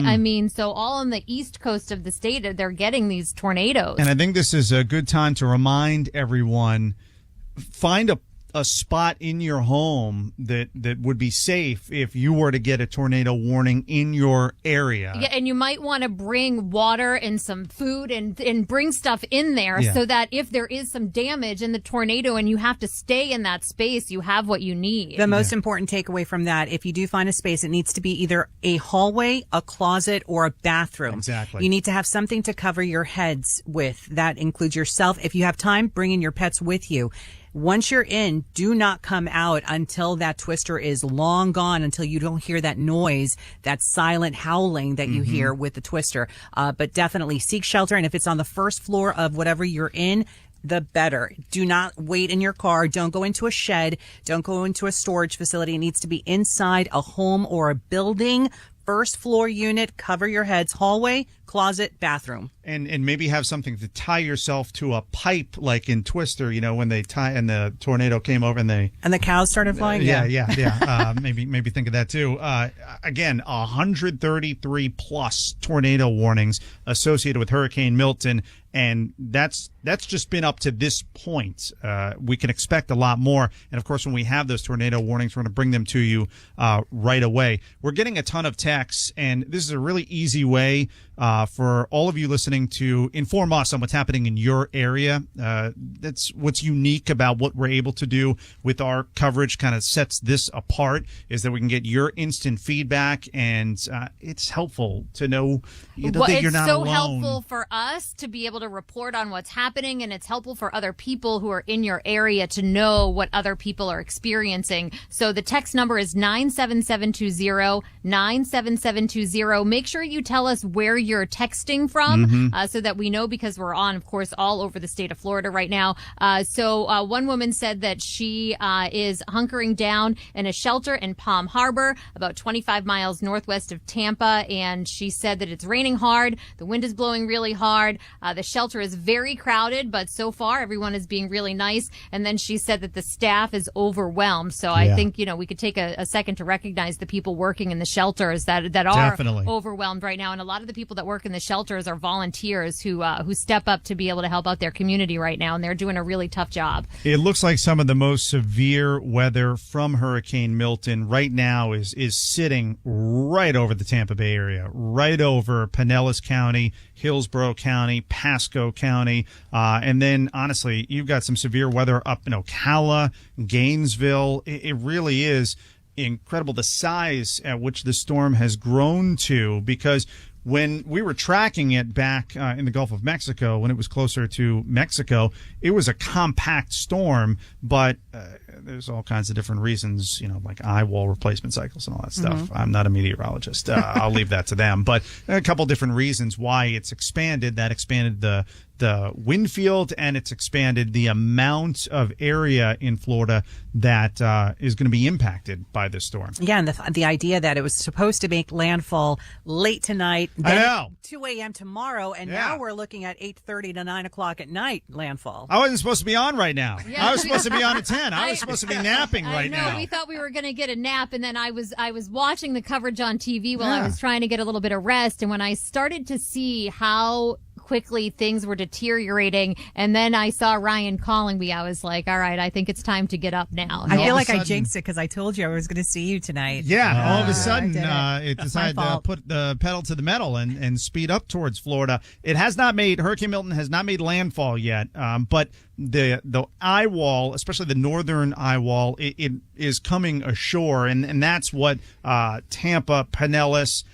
I mean, so all on the east coast of the state, they're getting these tornadoes. And I think this is a good time to remind everyone, find a spot in your home that would be safe if you were to get a tornado warning in your area. Yeah, and you might want to bring water and some food and bring stuff in there so that if there is some damage in the tornado and you have to stay in that space, you have what you need. The most important takeaway from that, if you do find a space, it needs to be either a hallway, a closet, or a bathroom. Exactly. You need to have something to cover your heads with. That includes yourself. If you have time, bring in your pets with you. Once you're in, do not come out until that twister is long gone, until you don't hear that noise, that silent howling that you hear with the twister. But definitely seek shelter. And if it's on the first floor of whatever you're in, the better. Do not wait in your car. Don't go into a shed. Don't go into a storage facility. It needs to be inside a home or a building. First floor unit, cover your heads, hallway, closet, bathroom. And maybe have something to tie yourself to a pipe, like in Twister, when they tie and the tornado came over and the cows started flying. Yeah. Maybe think of that too. Again, 133 plus tornado warnings associated with Hurricane Milton, and that's just been up to this point. We can expect a lot more, and of course, when we have those tornado warnings, we're going to bring them to you right away. We're getting a ton of texts, and this is a really easy way for all of you listening to inform us on what's happening in your area. That's what's unique about what we're able to do with our coverage, kind of sets this apart, is that we can get your instant feedback, and it's helpful to know that you're not alone. It's so helpful for us to be able to report on what's happening, and it's helpful for other people who are in your area to know what other people are experiencing. So the text number is 97720, 97720. Make sure you tell us where you're texting from so that we know, because we're on, of course, all over the state of Florida right now. So one woman said that she is hunkering down in a shelter in Palm Harbor, about 25 miles northwest of Tampa, and she said that it's raining hard, the wind is blowing really hard, the shelter is very crowded, but so far everyone is being really nice. And then she said that the staff is overwhelmed. So I think, we could take a second to recognize the people working in the shelters that are overwhelmed right now. And a lot of the people that work in the shelters are volunteers who step up to be able to help out their community right now, and they're doing a really tough job. It looks like some of the most severe weather from Hurricane Milton right now is sitting right over the Tampa Bay area, right over Pinellas County, Hillsborough County, Pasco County, and then honestly, you've got some severe weather up in Ocala, Gainesville. It really is incredible the size at which the storm has grown to, because when we were tracking it back in the Gulf of Mexico, when it was closer to Mexico, it was a compact storm, but there's all kinds of different reasons, like eye wall replacement cycles and all that stuff. I'm not a meteorologist. I'll leave that to them. But a couple different reasons why it's expanded. That expanded the wind field, and it's expanded the amount of area in Florida that is going to be impacted by this storm. Yeah, and the idea that it was supposed to make landfall late tonight, I know, 2 a.m. tomorrow, and now we're looking at 8:30 to 9 o'clock at night landfall. I wasn't supposed to be on right now. Yeah. I was supposed to be on at 10. I was supposed to be napping right now. We thought we were going to get a nap, and then I was watching the coverage on TV while I was trying to get a little bit of rest, and when I started to see how quickly things were deteriorating, and then I saw Ryan calling me, I was like, all right, I think it's time to get up now. I feel like I jinxed it because I told you I was going to see you tonight. Yeah, all of a sudden it decided to put the pedal to the metal and speed up towards Florida. Hurricane Milton has not made landfall yet, but the eye wall, especially the northern eye wall, it is coming ashore, and that's what Tampa, Pinellas,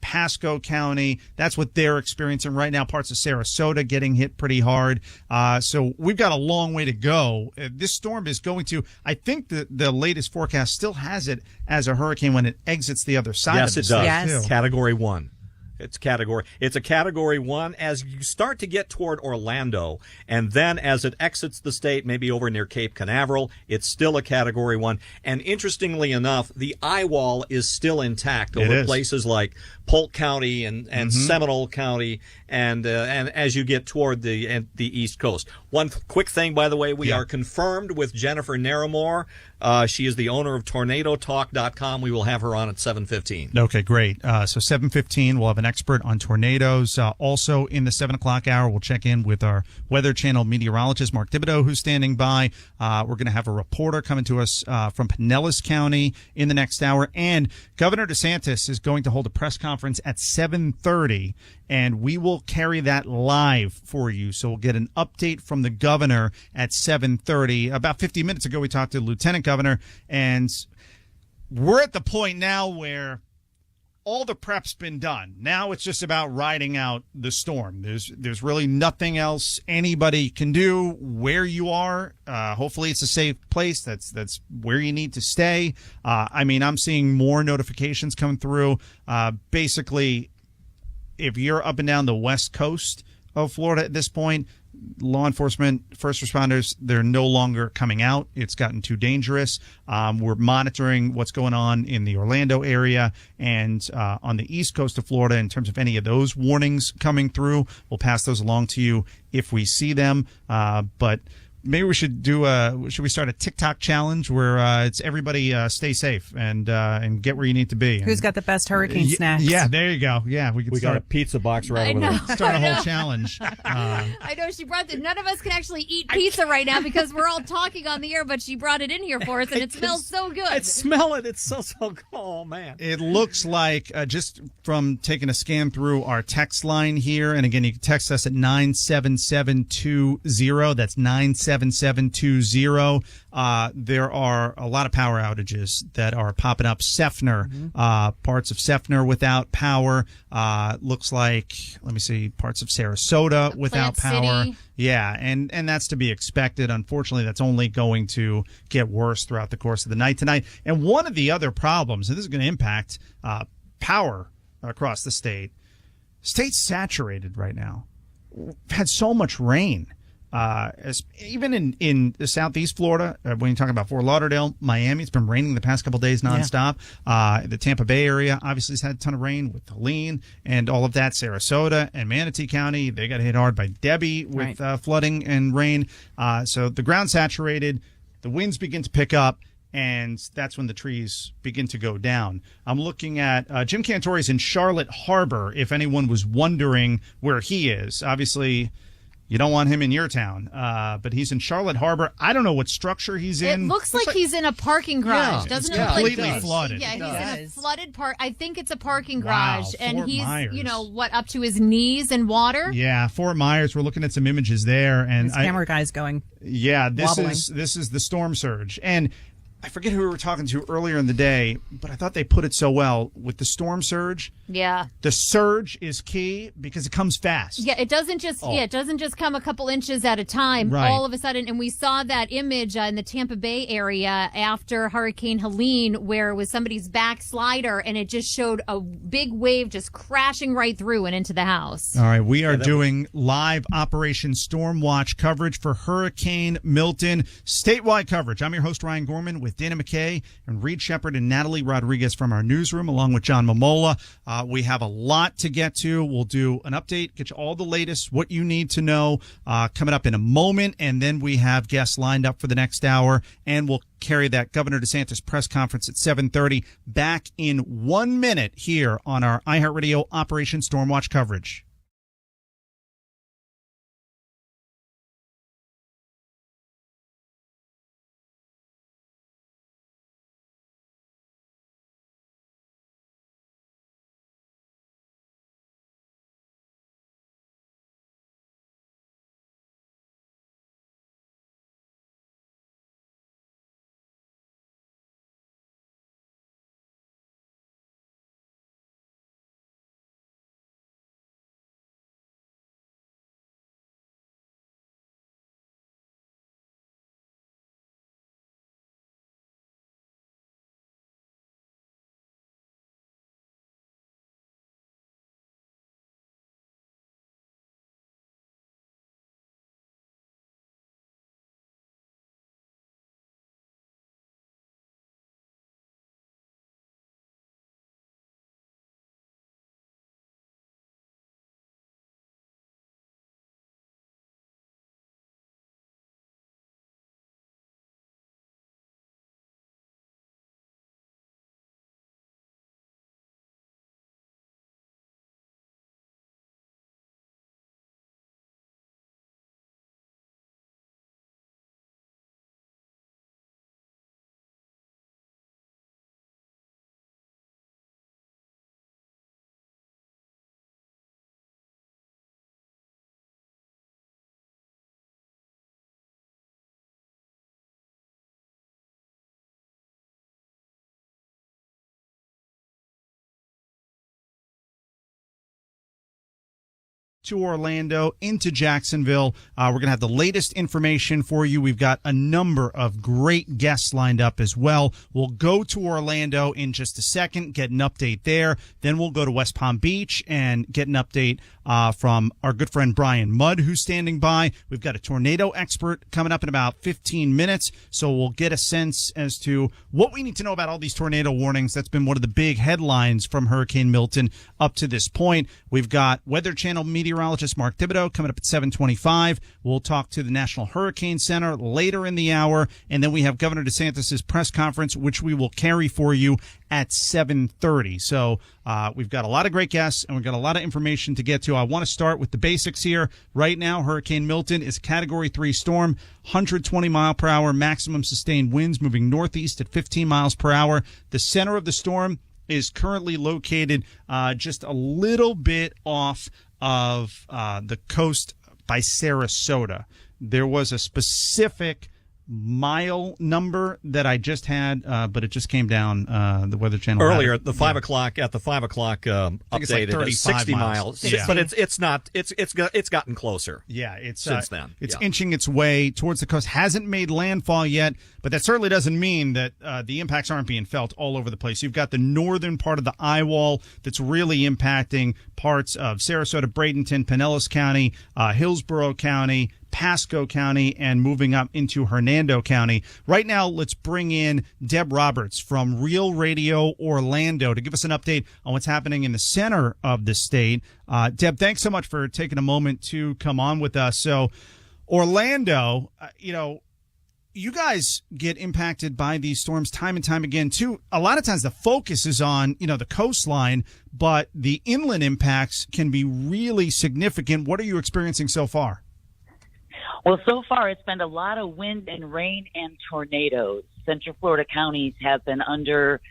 Pasco County, that's what they're experiencing right now. Parts of Sarasota getting hit pretty hard. So we've got a long way to go. This storm is going to, I think the latest forecast still has it as a hurricane when it exits the other side of the state. Yes, it does. Yes. Category 1. It's a category 1 as you start to get toward Orlando, and then as it exits the state, maybe over near Cape Canaveral, it's still a category 1. And interestingly enough, the eye wall is still intact over places like Polk County and Seminole County, and as you get toward the East Coast. One quick thing, by the way, we are confirmed with Jennifer Naramore She is the owner of TornadoTalk.com. We will have her on at 7:15. Okay, great. So 7:15, we'll have an expert on tornadoes. Also in the 7 o'clock hour, we'll check in with our Weather Channel meteorologist, Mark Thibodeau, who's standing by. We're going to have a reporter coming to us from Pinellas County in the next hour. And Governor DeSantis is going to hold a press conference at 7:30, and we will carry that live for you. So we'll get an update from the governor at 7:30. About 50 minutes ago, we talked to Lieutenant Governor, and we're at the point now where all the prep's been done. Now it's just about riding out the storm. There's really nothing else anybody can do where you are. Hopefully it's a safe place. That's where you need to stay. I'm seeing more notifications come through. Basically, if you're up and down the west coast of Florida at this point, law enforcement, first responders, they're no longer coming out. It's gotten too dangerous. We're monitoring what's going on in the Orlando area and on the east coast of Florida in terms of any of those warnings coming through. We'll pass those along to you if we see them. But maybe we should should we start a TikTok challenge where it's everybody stay safe and get where you need to be. Who's got the best hurricane snacks? Yeah, there you go. Yeah, we got a pizza box right over there. Start a whole challenge. I know she brought it. None of us can actually eat pizza right now because we're all talking on the air, but she brought it in here for us, and it smells so good. I smell it. It's so good. Oh, man. It looks like, just from taking a scan through our text line here, and again, you can text us at 97720. That's 97720. There are a lot of power outages that are popping up. Seffner, parts of Seffner without power. Looks like, let me see, parts of Sarasota without power. City. Yeah, and that's to be expected. Unfortunately, that's only going to get worse throughout the course of the night tonight. And one of the other problems, and this is going to impact power across the state's saturated right now. We've had so much rain. Even in the southeast Florida, when you talk about Fort Lauderdale, Miami, it's been raining the past couple of days nonstop. The Tampa Bay area obviously has had a ton of rain with Helene and all of that. Sarasota and Manatee County, they got hit hard by Debbie with flooding and rain. So the ground's saturated, the winds begin to pick up, and that's when the trees begin to go down. I'm looking at Jim Cantori's in Charlotte Harbor, if anyone was wondering where he is. Obviously, you don't want him in your town, but he's in Charlotte Harbor. I don't know what structure he's in. It looks like he's in a parking garage, doesn't it? Completely flooded. Yeah, he's in a flooded park. I think it's a parking Wow, garage, and Fort he's Myers. up to his knees in water. Yeah, Fort Myers. We're looking at some images there, and This camera guy's going. Yeah, this wobbling. is the storm surge, and I forget who we were talking to earlier in the day, but I thought they put it so well with the storm surge. Yeah. The surge is key because it comes fast. Yeah, it doesn't just it doesn't just come a couple inches at a time Right. all of a sudden. And we saw that image in the Tampa Bay area after Hurricane Helene, where it was somebody's backslider, and it just showed a big wave just crashing right through and into the house. All right, we are doing live Operation Storm Watch coverage for Hurricane Milton, statewide coverage. I'm your host, Ryan Gorman, with Dana McKay and Reed Shepard and Natalie Rodriguez from our newsroom, along with John Momola. We have a lot to get to. We'll do an update, get you all the latest, what you need to know, coming up in a moment, and then we have guests lined up for the next hour, and we'll carry that Governor DeSantis press conference at 7:30 back in 1 minute here on our iHeartRadio Operation Stormwatch coverage. to Orlando, into Jacksonville. We're going to have the latest information for you. We've got a number of great guests lined up as well. We'll go to Orlando in just a second, get an update there. Then we'll go to West Palm Beach and get an update from our good friend Brian Mudd, who's standing by. We've got a tornado expert coming up in about 15 minutes, so we'll get a sense as to what we need to know about all these tornado warnings. That's been one of the big headlines from Hurricane Milton up to this point. We've got Weather Channel meteorologist Mark Thibodeau coming up at 7:25. We'll talk to the National Hurricane Center later in the hour, and then we have Governor DeSantis' press conference, which we will carry for you at 7:30. So we've got a lot of great guests, and we've got a lot of information to get to. I want to start with the basics here. Right now, Hurricane Milton is a Category 3 storm, 120 mile per hour maximum sustained winds, moving northeast at 15 miles per hour. The center of the storm is currently located just a little bit off of the coast by Sarasota. There was a specific mile number that I just had, but it just came down. The Weather Channel earlier at the 5 o'clock updated like 60 miles. Yeah. But it's gotten closer. Yeah, it's since then. It's inching its way towards the coast. Hasn't made landfall yet, but that certainly doesn't mean that the impacts aren't being felt all over the place. You've got the northern part of the eye wall that's really impacting parts of Sarasota, Bradenton, Pinellas County, Hillsborough County, Pasco County, and moving up into Hernando County. Right now, let's bring in Deb Roberts from Real Radio Orlando to give us an update on what's happening in the center of the state. Deb, thanks so much for taking a moment to come on with us. So, Orlando, you guys get impacted by these storms time and time again, too. A lot of times the focus is on, the coastline, but the inland impacts can be really significant. What are you experiencing so far? Well, so far it's been a lot of wind and rain and tornadoes. Central Florida counties have been under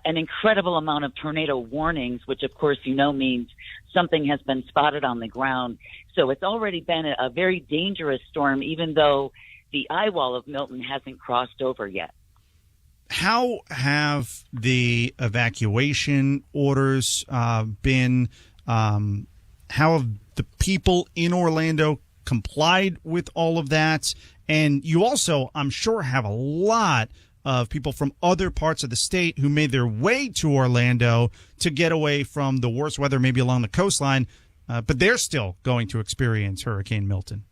an incredible amount of tornado warnings, which of course means something has been spotted on the ground. So it's already been a very dangerous storm, even though the eye wall of Milton hasn't crossed over yet. How have the evacuation orders been? How have the people in Orlando complied with all of that? And you also, I'm sure, have a lot of people from other parts of the state who made their way to Orlando to get away from the worst weather, maybe along the coastline, but they're still going to experience Hurricane Milton.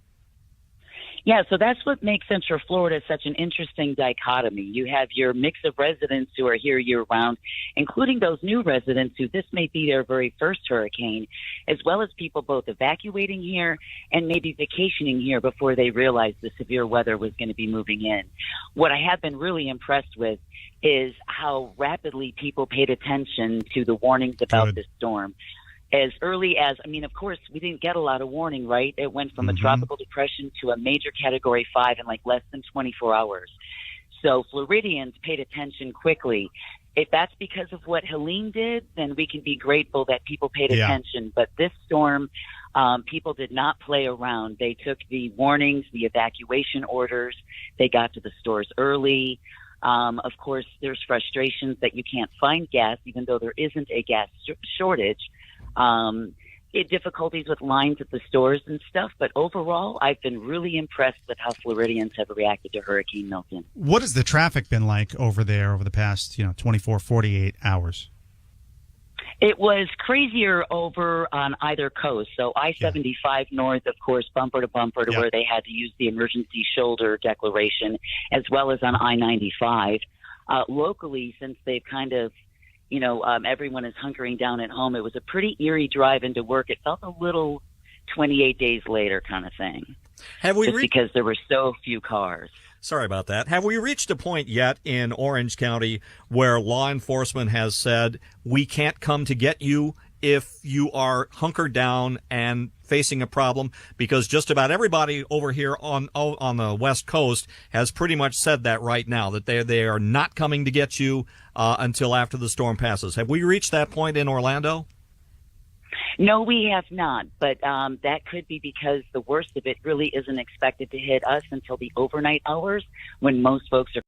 Yeah, so that's what makes Central Florida such an interesting dichotomy. You have your mix of residents who are here year-round, including those new residents who this may be their very first hurricane, as well as people both evacuating here and maybe vacationing here before they realized the severe weather was going to be moving in. What I have been really impressed with is how rapidly people paid attention to the warnings about this storm. As early as, of course, we didn't get a lot of warning, right? It went from a tropical depression to a major Category 5 in less than 24 hours. So Floridians paid attention quickly. If that's because of what Helene did, then we can be grateful that people paid attention. But this storm, people did not play around. They took the warnings, the evacuation orders. They got to the stores early. Of course, there's frustrations that you can't find gas, even though there isn't a gas shortage. Difficulties with lines at the stores and stuff, but overall, I've been really impressed with how Floridians have reacted to Hurricane Milton. What has the traffic been like over there over the past, 24, 48 hours? It was crazier over on either coast. So I-75 north, of course, bumper to bumper to where they had to use the emergency shoulder declaration, as well as on I-95. Locally, since they've kind of everyone is hunkering down at home. It was a pretty eerie drive into work. It felt a little 28 days later kind of thing. Because there were so few cars. Sorry about that. Have we reached a point yet in Orange County where law enforcement has said, we can't come to get you if you are hunkered down and facing a problem? Because just about everybody over here on the West Coast has pretty much said that right now, that they are not coming to get you until after the storm passes. Have we reached that point in Orlando? No, we have not, but that could be because the worst of it really isn't expected to hit us until the overnight hours when most folks are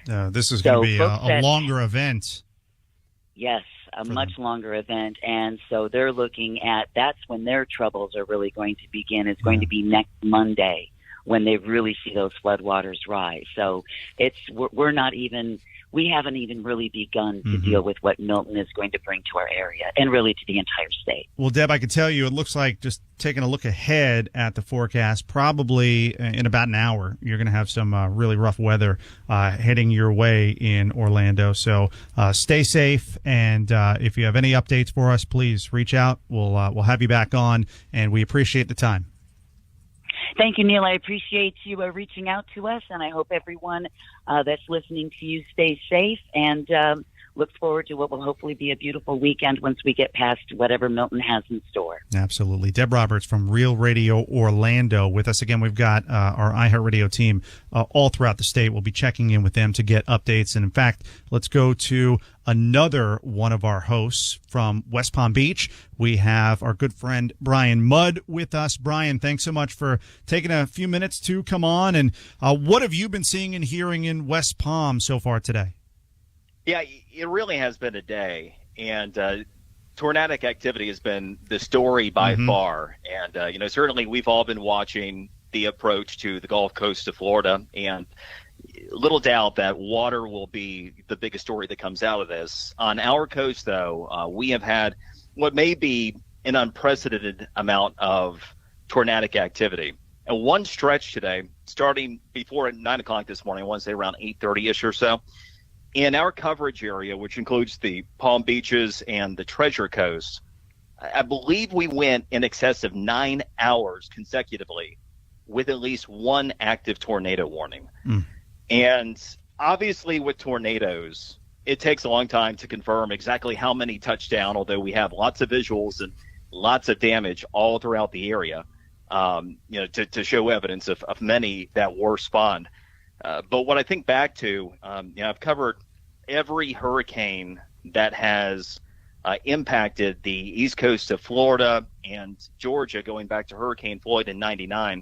This is going to be a longer event. Yes, a much longer event. And so they're looking at, that's when their troubles are really going to begin. It's going to be next Monday when they really see those floodwaters rise. So we haven't even really begun to deal with what Milton is going to bring to our area and really to the entire state. Well, Deb, I can tell you, it looks like, just taking a look ahead at the forecast, probably in about an hour, you're going to have some really rough weather heading your way in Orlando. So stay safe, and if you have any updates for us, please reach out. We'll have you back on, and we appreciate the time. Thank you, Neil. I appreciate you reaching out to us, and I hope everyone that's listening to you stays safe and look forward to what will hopefully be a beautiful weekend once we get past whatever Milton has in store. Absolutely. Deb Roberts from Real Radio Orlando with us again. We've got our iHeartRadio team all throughout the state. We'll be checking in with them to get updates. And in fact, let's go to another one of our hosts from West Palm Beach. We have our good friend Brian Mudd with us. Brian, thanks so much for taking a few minutes to come on. And what have you been seeing and hearing in West Palm so far today? Yeah, it really has been a day, and tornadic activity has been the story by far. And, certainly we've all been watching the approach to the Gulf Coast of Florida, and little doubt that water will be the biggest story that comes out of this. On our coast, though, we have had what may be an unprecedented amount of tornadic activity. And one stretch today, starting before at 9 o'clock this morning, I want to say around 8:30-ish or so, in our coverage area, which includes the Palm Beaches and the Treasure Coast, I believe we went in excess of 9 hours consecutively with at least one active tornado warning. And obviously with tornadoes, it takes a long time to confirm exactly how many touched down, although we have lots of visuals and lots of damage all throughout the area, to show evidence of many that were spawned. But what I think back to, I've covered every hurricane that has impacted the east coast of Florida and Georgia, going back to Hurricane Floyd in '99.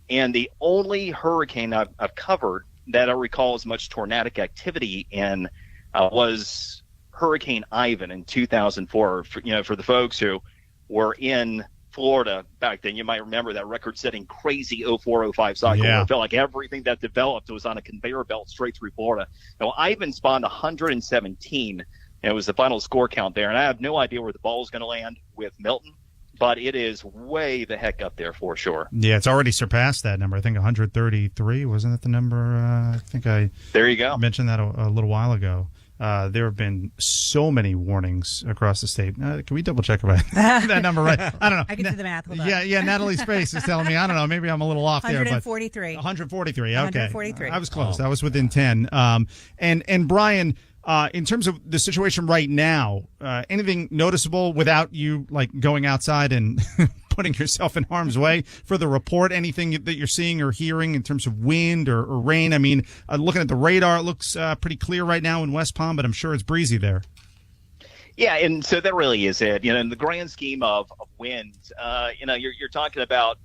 And the only hurricane I've covered that I recall as much tornadic activity in was Hurricane Ivan in 2004. For the folks who were in Florida back then, you might remember that record-setting crazy 04-05 cycle where it felt like everything that developed was on a conveyor belt straight through Florida. Now, Ivan spawned 117, and it was the final score count there, and I have no idea where the ball is going to land with Milton, but it is way the heck up there for sure. Yeah, it's already surpassed that number. I think 133, wasn't it the number? I think I there you go. Mentioned that a little while ago. There have been so many warnings across the state. Can we double check about that number right? I don't know. I can do the math. Hold on. Yeah. Natalie's face is telling me. I don't know. Maybe I'm a little off 143. there. 143. Okay. 143. I was close. I was within 10. And Brian, in terms of the situation right now, anything noticeable without you going outside and putting yourself in harm's way for the report? Anything that you're seeing or hearing in terms of wind or rain? I mean, looking at the radar, it looks pretty clear right now in West Palm, but I'm sure it's breezy there. Yeah, and so that really is it. In the grand scheme of wind, you're talking about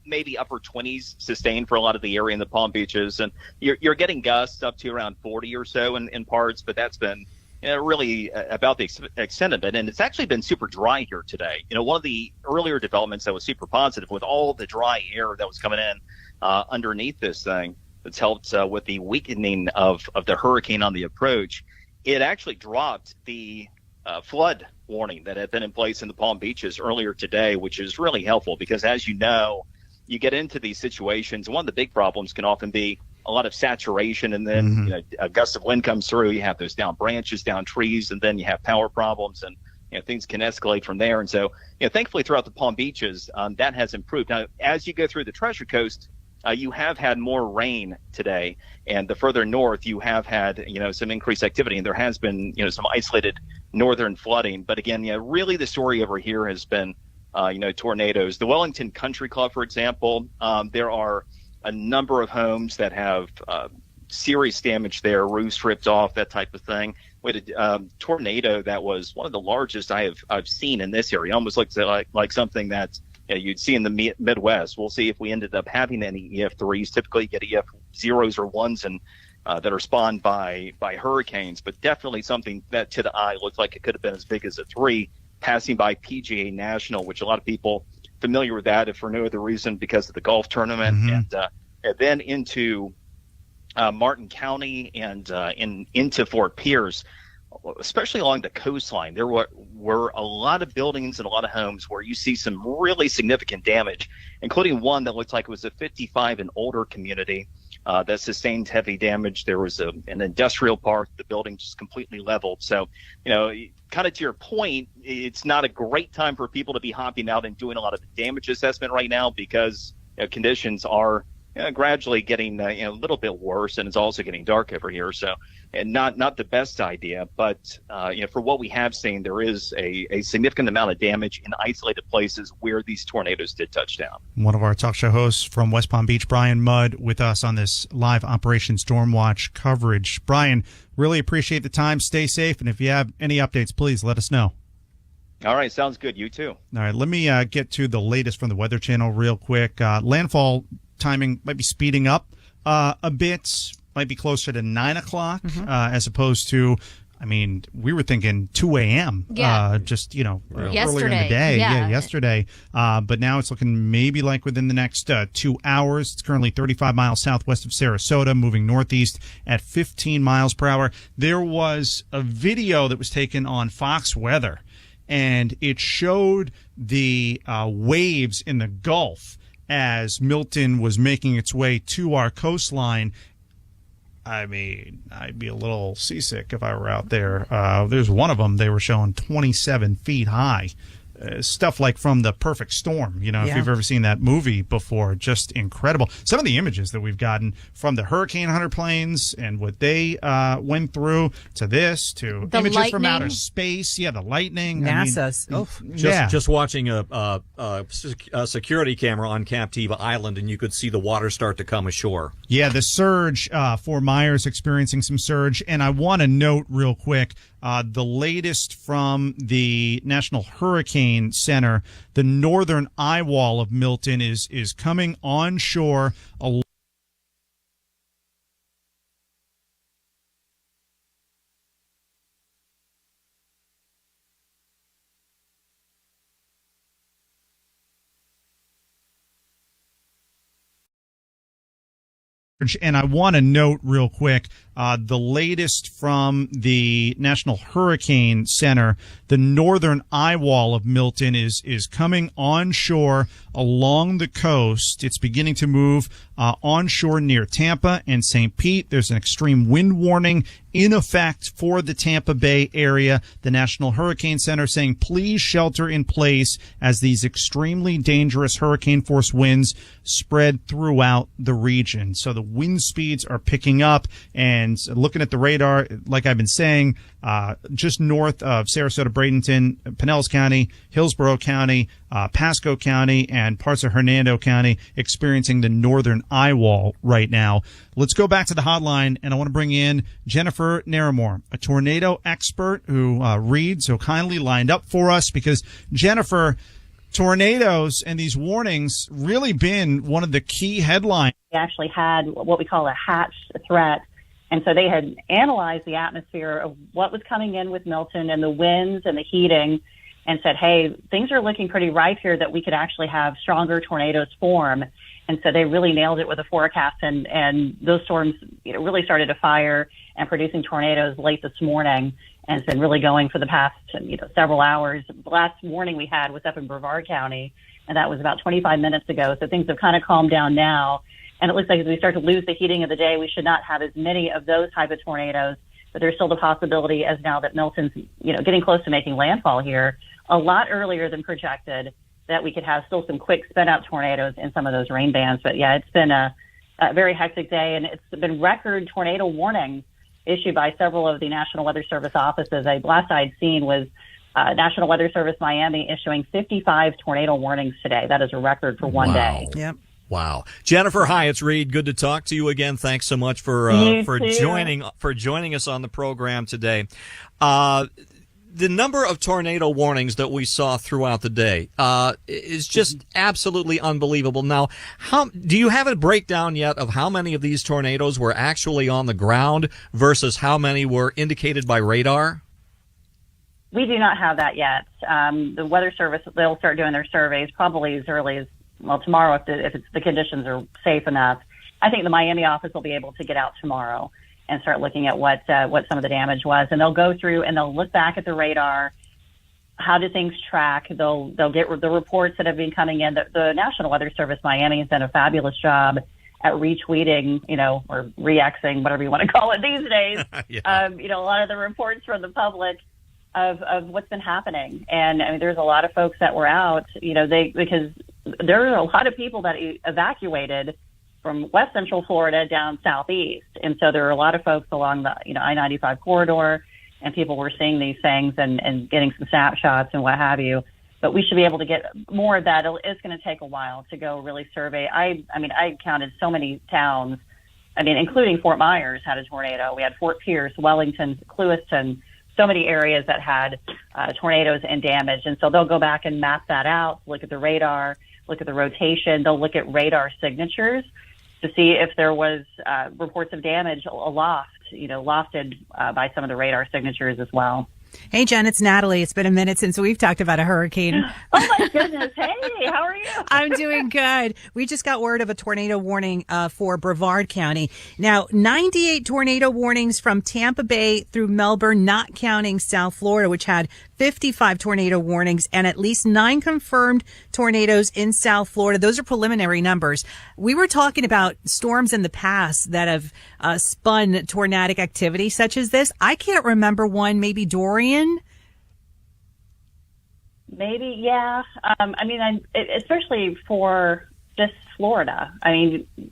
maybe upper 20s sustained for a lot of the area in the Palm Beaches, and you're getting gusts up to around 40 or so in parts, but that's been really about the extent of it. And it's actually been super dry here today. One of the earlier developments that was super positive with all the dry air that was coming in underneath this thing that's helped with the weakening of the hurricane on the approach. It actually dropped the flood warning that had been in place in the Palm Beaches earlier today, which is really helpful because, as you know, you get into these situations. One of the big problems can often be a lot of saturation, and then a gust of wind comes through. You have those down branches, down trees, and then you have power problems, and things can escalate from there. And so, thankfully, throughout the Palm Beaches, that has improved. Now, as you go through the Treasure Coast, you have had more rain today, and the further north, you have had some increased activity, and there has been some isolated northern flooding. But again, really the story over here has been tornadoes. The Wellington Country Club, for example, there are a number of homes that have serious damage there, roofs ripped off, that type of thing. We had a tornado that was one of the largest I've seen in this area. Almost looks like something that you'd see in the Midwest. We'll see if we ended up having any EF3s. Typically you get EF 0s or 1s in that are spawned by hurricanes, but definitely something that to the eye looked like it could have been as big as a 3, passing by PGA National, which a lot of people familiar with that, if for no other reason because of the golf tournament, and then into Martin County and into Fort Pierce, especially along the coastline. There were a lot of buildings and a lot of homes where you see some really significant damage, including one that looks like it was a 55 and older community that sustained heavy damage. There was an industrial park, the building just completely leveled. So, kind of to your point, it's not a great time for people to be hopping out and doing a lot of damage assessment right now because conditions are gradually getting a little bit worse, and it's also getting dark over here. So, and not the best idea, but for what we have seen, there is a significant amount of damage in isolated places where these tornadoes did touch down. One of our talk show hosts from West Palm Beach, Brian Mudd, with us on this live Operation Stormwatch coverage. Brian, really appreciate the time. Stay safe, and if you have any updates, please let us know. All right, sounds good. You too. All right, let me get to the latest from the Weather Channel real quick. Landfall timing might be speeding up a bit, might be closer to 9 o'clock as opposed to, we were thinking 2 a.m. Just, earlier in the day. Yesterday. But now it's looking maybe like within the next 2 hours. It's currently 35 miles southwest of Sarasota, moving northeast at 15 miles per hour. There was a video that was taken on Fox Weather, and it showed the waves in the Gulf as Milton was making its way to our coastline. I'd be a little seasick if I were out there. There's one of them, they were showing 27 feet high. Stuff like from The Perfect Storm, if you've ever seen that movie before, just incredible. Some of the images that we've gotten from the Hurricane Hunter planes and what they went through to this, to the images lightning from outer space. Yeah, the lightning. NASA's. Just watching a security camera on Captiva Island, and you could see the water start to come ashore. Yeah, the surge, Fort Myers experiencing some surge. And I want to note real quick, the latest from the National Hurricane Center, the northern eye wall of Milton is coming onshore. And I want to note real quick, the latest from the National Hurricane Center, the northern eye wall of Milton is coming onshore along the coast. It's beginning to move onshore near Tampa and St. Pete. There's an extreme wind warning in effect for the Tampa Bay area. The National Hurricane Center saying please shelter in place as these extremely dangerous hurricane force winds spread throughout the region. So the wind speeds are picking up, and looking at the radar, like I've been saying, just north of Sarasota, Bradenton, Pinellas County, Hillsborough County, Pasco County, and parts of Hernando County experiencing the northern eye wall right now. Let's go back to the hotline, and I want to bring in Jennifer Naramore, a tornado expert who reads so kindly lined up for us, because Jennifer, tornadoes and these warnings really been one of the key headlines. We actually had what we call a hatched threat. And so they had analyzed the atmosphere of what was coming in with Milton and the winds and the heating, and said, hey, things are looking pretty ripe here that we could actually have stronger tornadoes form. And so they really nailed it with a forecast, and those storms really started to fire and producing tornadoes late this morning, and it's been really going for the past several hours. The last warning we had was up in Brevard County, and that was about 25 minutes ago. So things have kind of calmed down now. And it looks like as we start to lose the heating of the day, we should not have as many of those type of tornadoes. But there's still the possibility, as now that Milton's, getting close to making landfall here, a lot earlier than projected, that we could have still some quick spin-out tornadoes in some of those rain bands. But yeah, it's been a very hectic day, and it's been record tornado warnings issued by several of the National Weather Service offices. The last I'd seen was National Weather Service Miami issuing 55 tornado warnings today. That is a record for one day. Yep. Wow. Jennifer, hi, it's Reed. Good to talk to you again. Thanks so much for joining us on the program today. the number of tornado warnings that we saw throughout the day is just absolutely unbelievable. Now, do you have a breakdown yet of how many of these tornadoes were actually on the ground versus how many were indicated by radar? We do not have that yet. The Weather Service, they'll start doing their surveys probably as early as, tomorrow if the conditions are safe enough. I think the Miami office will be able to get out tomorrow and start looking at what some of the damage was. And they'll go through and they'll look back at the radar. How do things track? They'll get the reports that have been coming in. The National Weather Service Miami has done a fabulous job at retweeting, or re-Xing, whatever you want to call it these days. Yeah. A lot of the reports from the public of what's been happening. And I mean, there's a lot of folks that were out, because there are a lot of people that evacuated from West Central Florida down southeast. And so there are a lot of folks along the, I-95 corridor, and people were seeing these things and getting some snapshots and what have you. But we should be able to get more of that. It's going to take a while to go really survey. I counted so many towns, including Fort Myers had a tornado. We had Fort Pierce, Wellington, Clewiston, so many areas that had tornadoes and damage. And so they'll go back and map that out, look at the radar, look at the rotation. They'll look at radar signatures to see if there was reports of damage lofted by some of the radar signatures as well. Hey, Jen, it's Natalie. It's been a minute since we've talked about a hurricane. Oh, my goodness. Hey, how are you? I'm doing good. We just got word of a tornado warning for Brevard County. Now, 98 tornado warnings from Tampa Bay through Melbourne, not counting South Florida, which had 55 tornado warnings and at least 9 confirmed tornadoes in South Florida. Those are preliminary numbers. We were talking about storms in the past that have spun tornadic activity such as this. I can't remember one, maybe Dorian. Maybe, yeah. Especially for just Florida.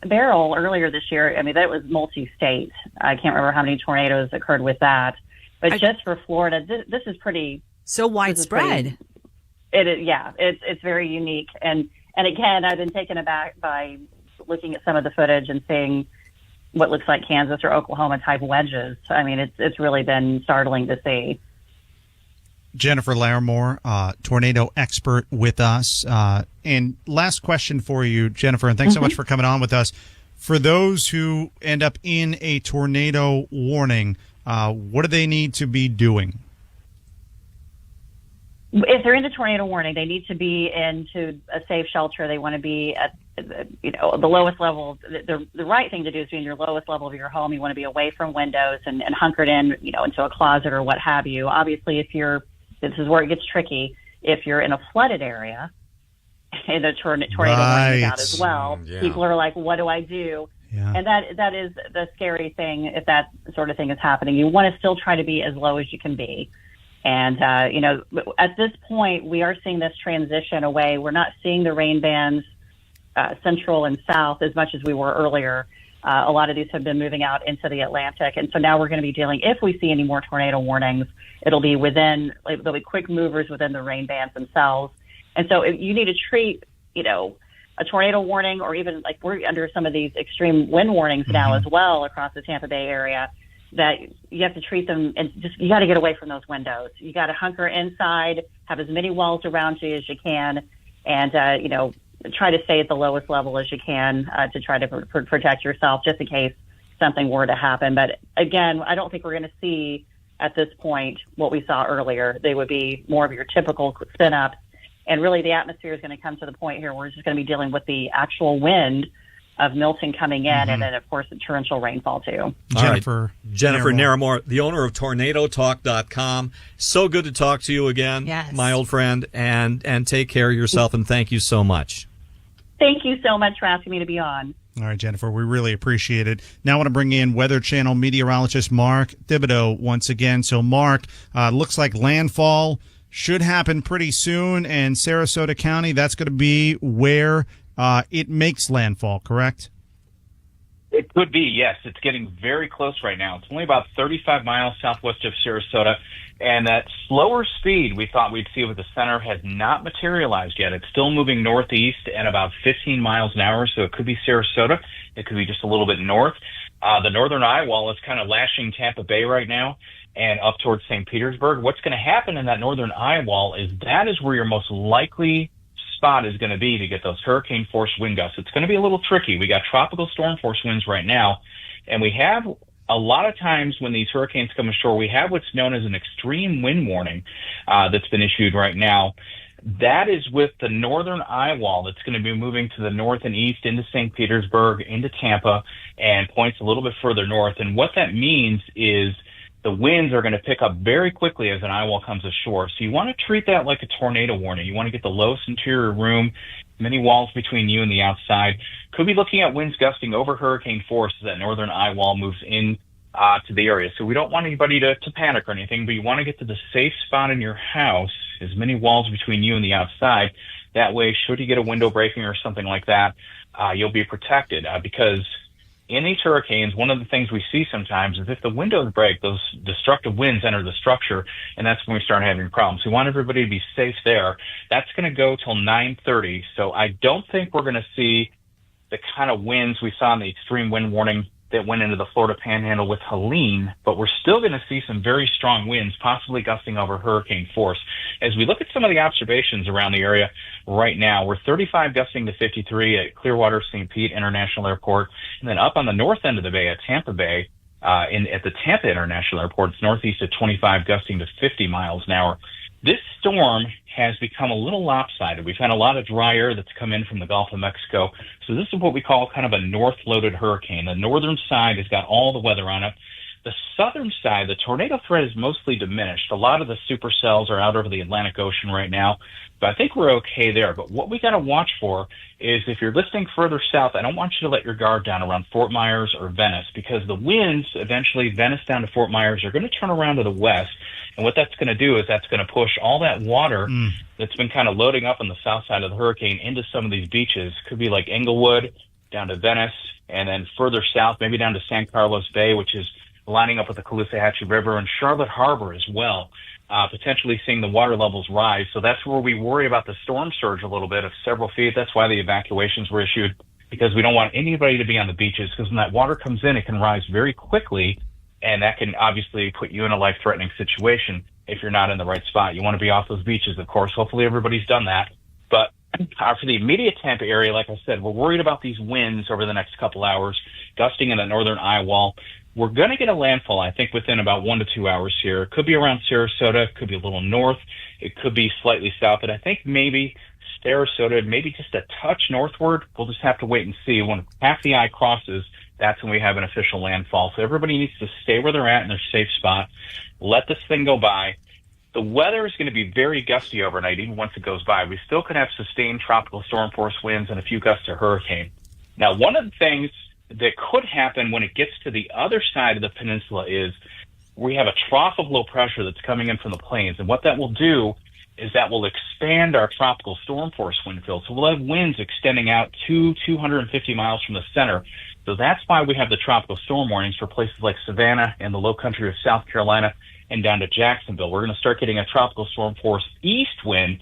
Beryl earlier this year, that was multi-state. I can't remember how many tornadoes occurred with that. But just for Florida, this is pretty... So widespread. It's very unique. And again, I've been taken aback by looking at some of the footage and seeing what looks like Kansas or Oklahoma type wedges. It's really been startling to see. Jennifer Larimore, tornado expert with us. And last question for you, Jennifer, and thanks so much for coming on with us. For those who end up in a tornado warning, what do they need to be doing? If they're in a tornado warning, they need to be into a safe shelter. They want to be at the lowest level. The right thing to do is be in your lowest level of your home. You want to be away from windows and hunkered in, into a closet or what have you. Obviously, this is where it gets tricky. If you're in a flooded area, and the tornado warning is out as well, people are like, what do I do? Yeah. And that is the scary thing if that sort of thing is happening. You want to still try to be as low as you can be. And, at this point, we are seeing this transition away. We're not seeing the rain bands central and south as much as we were earlier. A lot of these have been moving out into the Atlantic. And so now we're going to be dealing, if we see any more tornado warnings, there'll be quick movers within the rain bands themselves. And so if you need to treat, a tornado warning, or even like we're under some of these extreme wind warnings now as well across the Tampa Bay area, that you have to treat them, and you got to get away from those windows. You got to hunker inside, have as many walls around you as you can, and try to stay at the lowest level as you can to try to protect yourself, just in case something were to happen. But again, I don't think we're going to see at this point what we saw earlier. They would be more of your typical spin up, and really the atmosphere is going to come to the point here where we're just going to be dealing with the actual wind of Milton coming in, and then, of course, the torrential rainfall, too. Jennifer Naramore, the owner of TornadoTalk.com. So good to talk to you again, my old friend, and take care of yourself, and thank you so much. Thank you so much for asking me to be on. All right, Jennifer, we really appreciate it. Now I want to bring in Weather Channel meteorologist Mark Thibodeau once again. So, Mark, looks like landfall should happen pretty soon, and Sarasota County, that's going to be where it makes landfall, correct? It could be, yes. It's getting very close right now. It's only about 35 miles southwest of Sarasota, and that slower speed we thought we'd see with the center has not materialized yet. It's still moving northeast at about 15 miles an hour, so it could be Sarasota. It could be just a little bit north. The northern eye wall is kind of lashing Tampa Bay right now and up towards St. Petersburg. What's going to happen in that northern eye wall is that is where your most likely spot is going to be to get those hurricane force wind gusts. It's going to be a little tricky. We got tropical storm force winds right now, and we have a lot of times when these hurricanes come ashore, we have what's known as an extreme wind warning that's been issued right now. That is with the northern eye wall that's going to be moving to the north and east into St. Petersburg, into Tampa, and points a little bit further north. And what that means is the winds are going to pick up very quickly as an eye wall comes ashore. So you want to treat that like a tornado warning. You want to get the lowest interior room, many walls between you and the outside. Could be looking at winds gusting over hurricane force as that northern eye wall moves in to the area. So we don't want anybody to panic or anything, but you want to get to the safe spot in your house, as many walls between you and the outside. That way, should you get a window breaking or something like that, you'll be protected. Because in these hurricanes, one of the things we see sometimes is if the windows break, those destructive winds enter the structure, and that's when we start having problems. We want everybody to be safe there. That's going to go till 9:30. So I don't think we're going to see the kind of winds we saw in the extreme wind warning that went into the Florida Panhandle with Helene, but we're still going to see some very strong winds, possibly gusting over hurricane force. As we look at some of the observations around the area right now, we're 35 gusting to 53 at Clearwater St. Pete International Airport, and then up on the north end of the bay at Tampa Bay, at the Tampa International Airport, it's northeast at 25 gusting to 50 miles an hour. This storm has become a little lopsided. We've had a lot of dry air that's come in from the Gulf of Mexico. So this is what we call kind of a north-loaded hurricane. The northern side has got all the weather on it. The southern side, the tornado threat is mostly diminished. A lot of the supercells are out over the Atlantic Ocean right now, but I think we're okay there. But what we got to watch for is if you're listening further south, I don't want you to let your guard down around Fort Myers or Venice, because the winds, eventually Venice down to Fort Myers, are going to turn around to the west. And what that's going to do is that's going to push all that water that's been kind of loading up on the south side of the hurricane into some of these beaches. Could be like Englewood down to Venice, and then further south, maybe down to San Carlos Bay, which is lining up with the Caloosahatchee River, and Charlotte Harbor as well, potentially seeing the water levels rise. So that's where we worry about the storm surge a little bit of several feet. That's why the evacuations were issued, because we don't want anybody to be on the beaches, because when that water comes in, it can rise very quickly, and that can obviously put you in a life-threatening situation if you're not in the right spot. You want to be off those beaches, of course. Hopefully everybody's done that. But for the immediate Tampa area, like I said, we're worried about these winds over the next couple hours, gusting in the northern eye wall. We're going to get a landfall, I think, within about 1 to 2 hours here. It could be around Sarasota. It could be a little north. It could be slightly south. But I think maybe Sarasota, maybe just a touch northward. We'll just have to wait and see. When half the eye crosses, that's when we have an official landfall. So everybody needs to stay where they're at in their safe spot. Let this thing go by. The weather is going to be very gusty overnight, even once it goes by. We still could have sustained tropical storm force winds and a few gusts of hurricane. Now, one of the things that could happen when it gets to the other side of the peninsula is we have a trough of low pressure that's coming in from the plains. And what that will do is that will expand our tropical storm force wind field. So we'll have winds extending out to 250 miles from the center. So that's why we have the tropical storm warnings for places like Savannah and the low country of South Carolina and down to Jacksonville. We're going to start getting a tropical storm force east wind,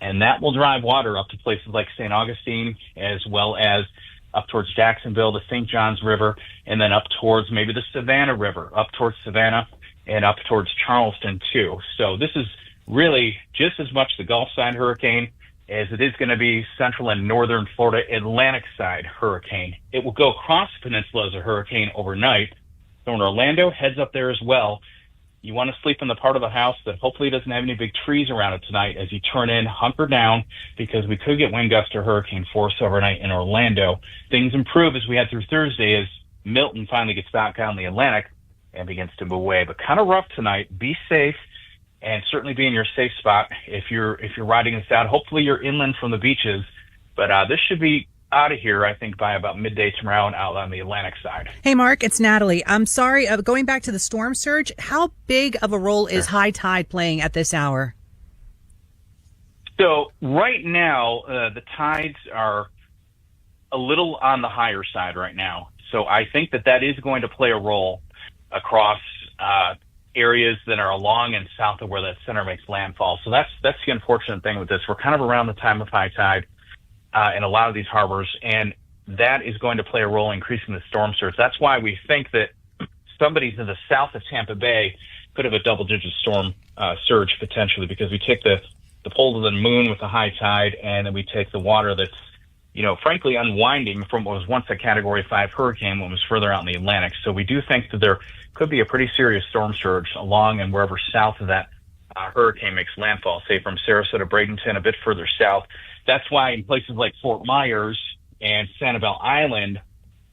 and that will drive water up to places like St. Augustine, as well as up towards Jacksonville, the St. Johns River, and then up towards maybe the Savannah River, up towards Savannah and up towards Charleston too. So this is really just as much the Gulf side hurricane as it is going to be central and northern Florida Atlantic side hurricane. It will go across the peninsula as a hurricane overnight. So when Orlando heads up there as well, you want to sleep in the part of the house that hopefully doesn't have any big trees around it tonight. As you turn in, hunker down, because we could get wind gusts or hurricane force overnight in Orlando. Things improve as we head through Thursday as Milton finally gets back out in the Atlantic and begins to move away. But kind of rough tonight. Be safe, and certainly be in your safe spot if you're riding this out. Hopefully you're inland from the beaches, but this should be out of here, I think, by about midday tomorrow and out on the Atlantic side. Hey, Mark, it's Natalie. I'm sorry, going back to the storm surge, how big of a role is high tide playing at this hour? So right now, the tides are a little on the higher side right now. So I think that is going to play a role across areas that are along and south of where that center makes landfall. So that's the unfortunate thing with this. We're kind of around the time of high tide in a lot of these harbors. And that is going to play a role in increasing the storm surge. That's why we think that somebody to the south of Tampa Bay could have a double-digit storm surge potentially, because we take the pull of the moon with the high tide, and then we take the water that's, frankly unwinding from what was once a Category 5 hurricane when it was further out in the Atlantic. So we do think that there could be a pretty serious storm surge along and wherever south of that hurricane makes landfall, say from Sarasota, Bradenton, a bit further south. That's why in places like Fort Myers and Sanibel Island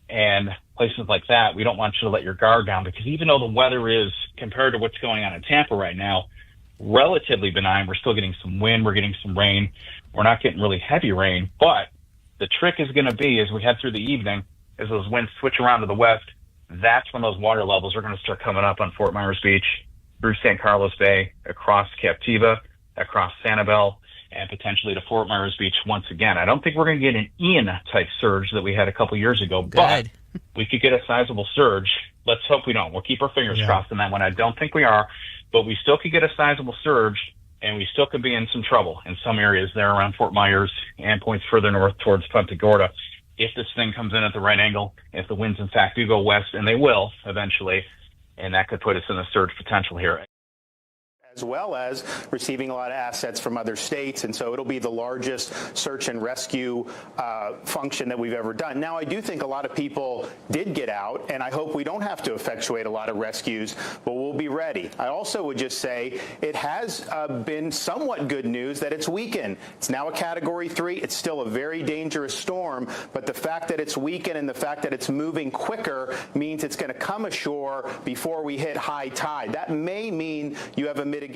and places like that, we don't want you to let your guard down, because even though the weather is, compared to what's going on in Tampa right now, relatively benign, we're still getting some wind, we're getting some rain, we're not getting really heavy rain. But the trick is going to be, as we head through the evening, as those winds switch around to the west, that's when those water levels are going to start coming up on Fort Myers Beach, through San Carlos Bay, across Captiva, across Sanibel, and potentially to Fort Myers Beach once again. I don't think we're going to get an Ian-type surge that we had a couple years ago, but we could get a sizable surge. Let's hope we don't. We'll keep our fingers crossed on that one. I don't think we are, but we still could get a sizable surge, and we still could be in some trouble in some areas there around Fort Myers and points further north towards Punta Gorda. If this thing comes in at the right angle, if the winds in fact do go west, and they will eventually, and that could put us in a surge potential here. As well as receiving a lot of assets from other states. And so it'll be the largest search and rescue function that we've ever done. Now, I do think a lot of people did get out, and I hope we don't have to effectuate a lot of rescues, but we'll be ready. I also would just say it has been somewhat good news that it's weakened. It's now a Category 3. It's still a very dangerous storm, but the fact that it's weakened and the fact that it's moving quicker means it's going to come ashore before we hit high tide. That may mean you have a mitigation.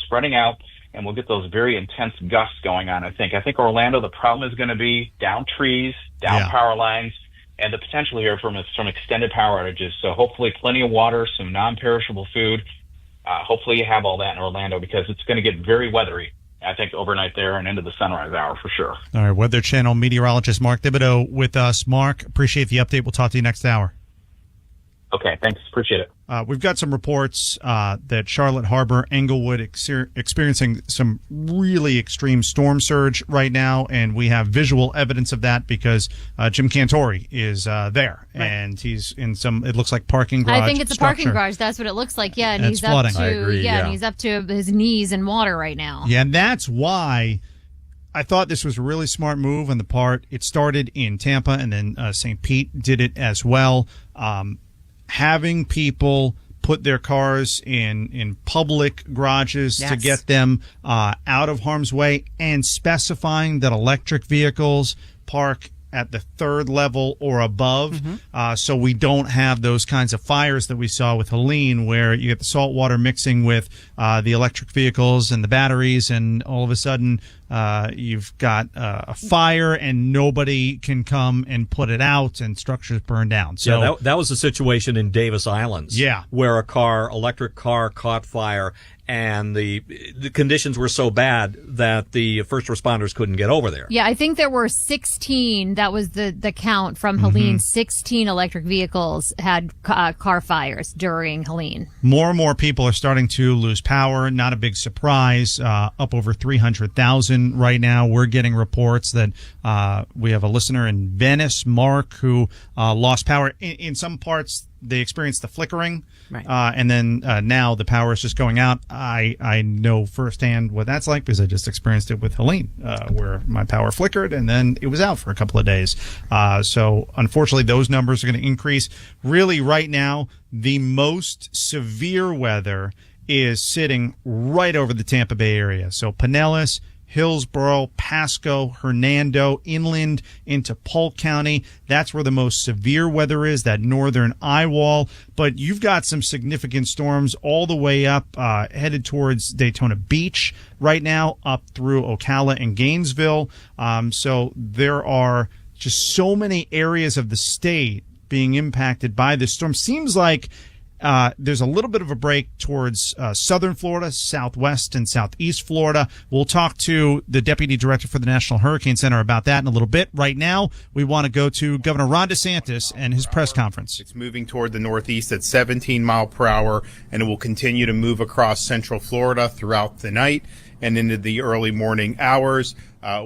Spreading out, and we'll get those very intense gusts going on, I think. I think Orlando, the problem is going to be down trees, down power lines, and the potential here from extended power outages. So hopefully plenty of water, some non-perishable food. Hopefully you have all that in Orlando, because it's going to get very weathery, I think, overnight there and into the sunrise hour for sure. All right, Weather Channel meteorologist Mark Thibodeau with us. Mark, appreciate the update. We'll talk to you next hour. Okay, thanks. Appreciate it. We've got some reports that Charlotte Harbor, Englewood experiencing some really extreme storm surge right now, and we have visual evidence of that because Jim Cantori is there, and he's in some, it looks like parking garage. I think it's a parking garage. That's what it looks like. Yeah, and it's he's flooding. up to I agree, and he's up to his knees in water right now. Yeah, and that's why I thought this was a really smart move on the part. It started in Tampa, and then St. Pete did it as well. Having people put their cars in public garages to get them out of harm's way, and specifying that electric vehicles park at the third level or above, so we don't have those kinds of fires that we saw with Helene, where you get the salt water mixing with the electric vehicles and the batteries, and all of a sudden you've got a fire and nobody can come and put it out, and structures burn down. So that was the situation in Davis Islands, where a electric car caught fire and the conditions were so bad that the first responders couldn't get over there. Yeah, I think there were 16. That was the count from Helene. 16 electric vehicles had car fires during Helene. More and more people are starting to lose power. Not a big surprise. Up over 300,000 right now. We're getting reports that we have a listener in Venice, Mark, who lost power. In some parts, they experienced the flickering, right. And then now the power is just going out. I know firsthand what that's like because I just experienced it with Helene, where my power flickered and then it was out for a couple of days. So unfortunately, those numbers are going to increase. Really, right now, the most severe weather is sitting right over the Tampa Bay area. So Pinellas, Hillsborough, Pasco, Hernando, inland into Polk County. That's where the most severe weather is, that northern eye wall. But you've got some significant storms all the way up, headed towards Daytona Beach right now, up through Ocala and Gainesville. So there are just so many areas of the state being impacted by this storm. Seems like there's a little bit of a break towards southern Florida, southwest and southeast Florida. We'll talk to the Deputy Director for the National Hurricane Center about that in a little bit. Right now, we want to go to Governor Ron DeSantis and his press conference. It's moving toward the northeast at 17 mile per hour, and it will continue to move across central Florida throughout the night and into the early morning hours.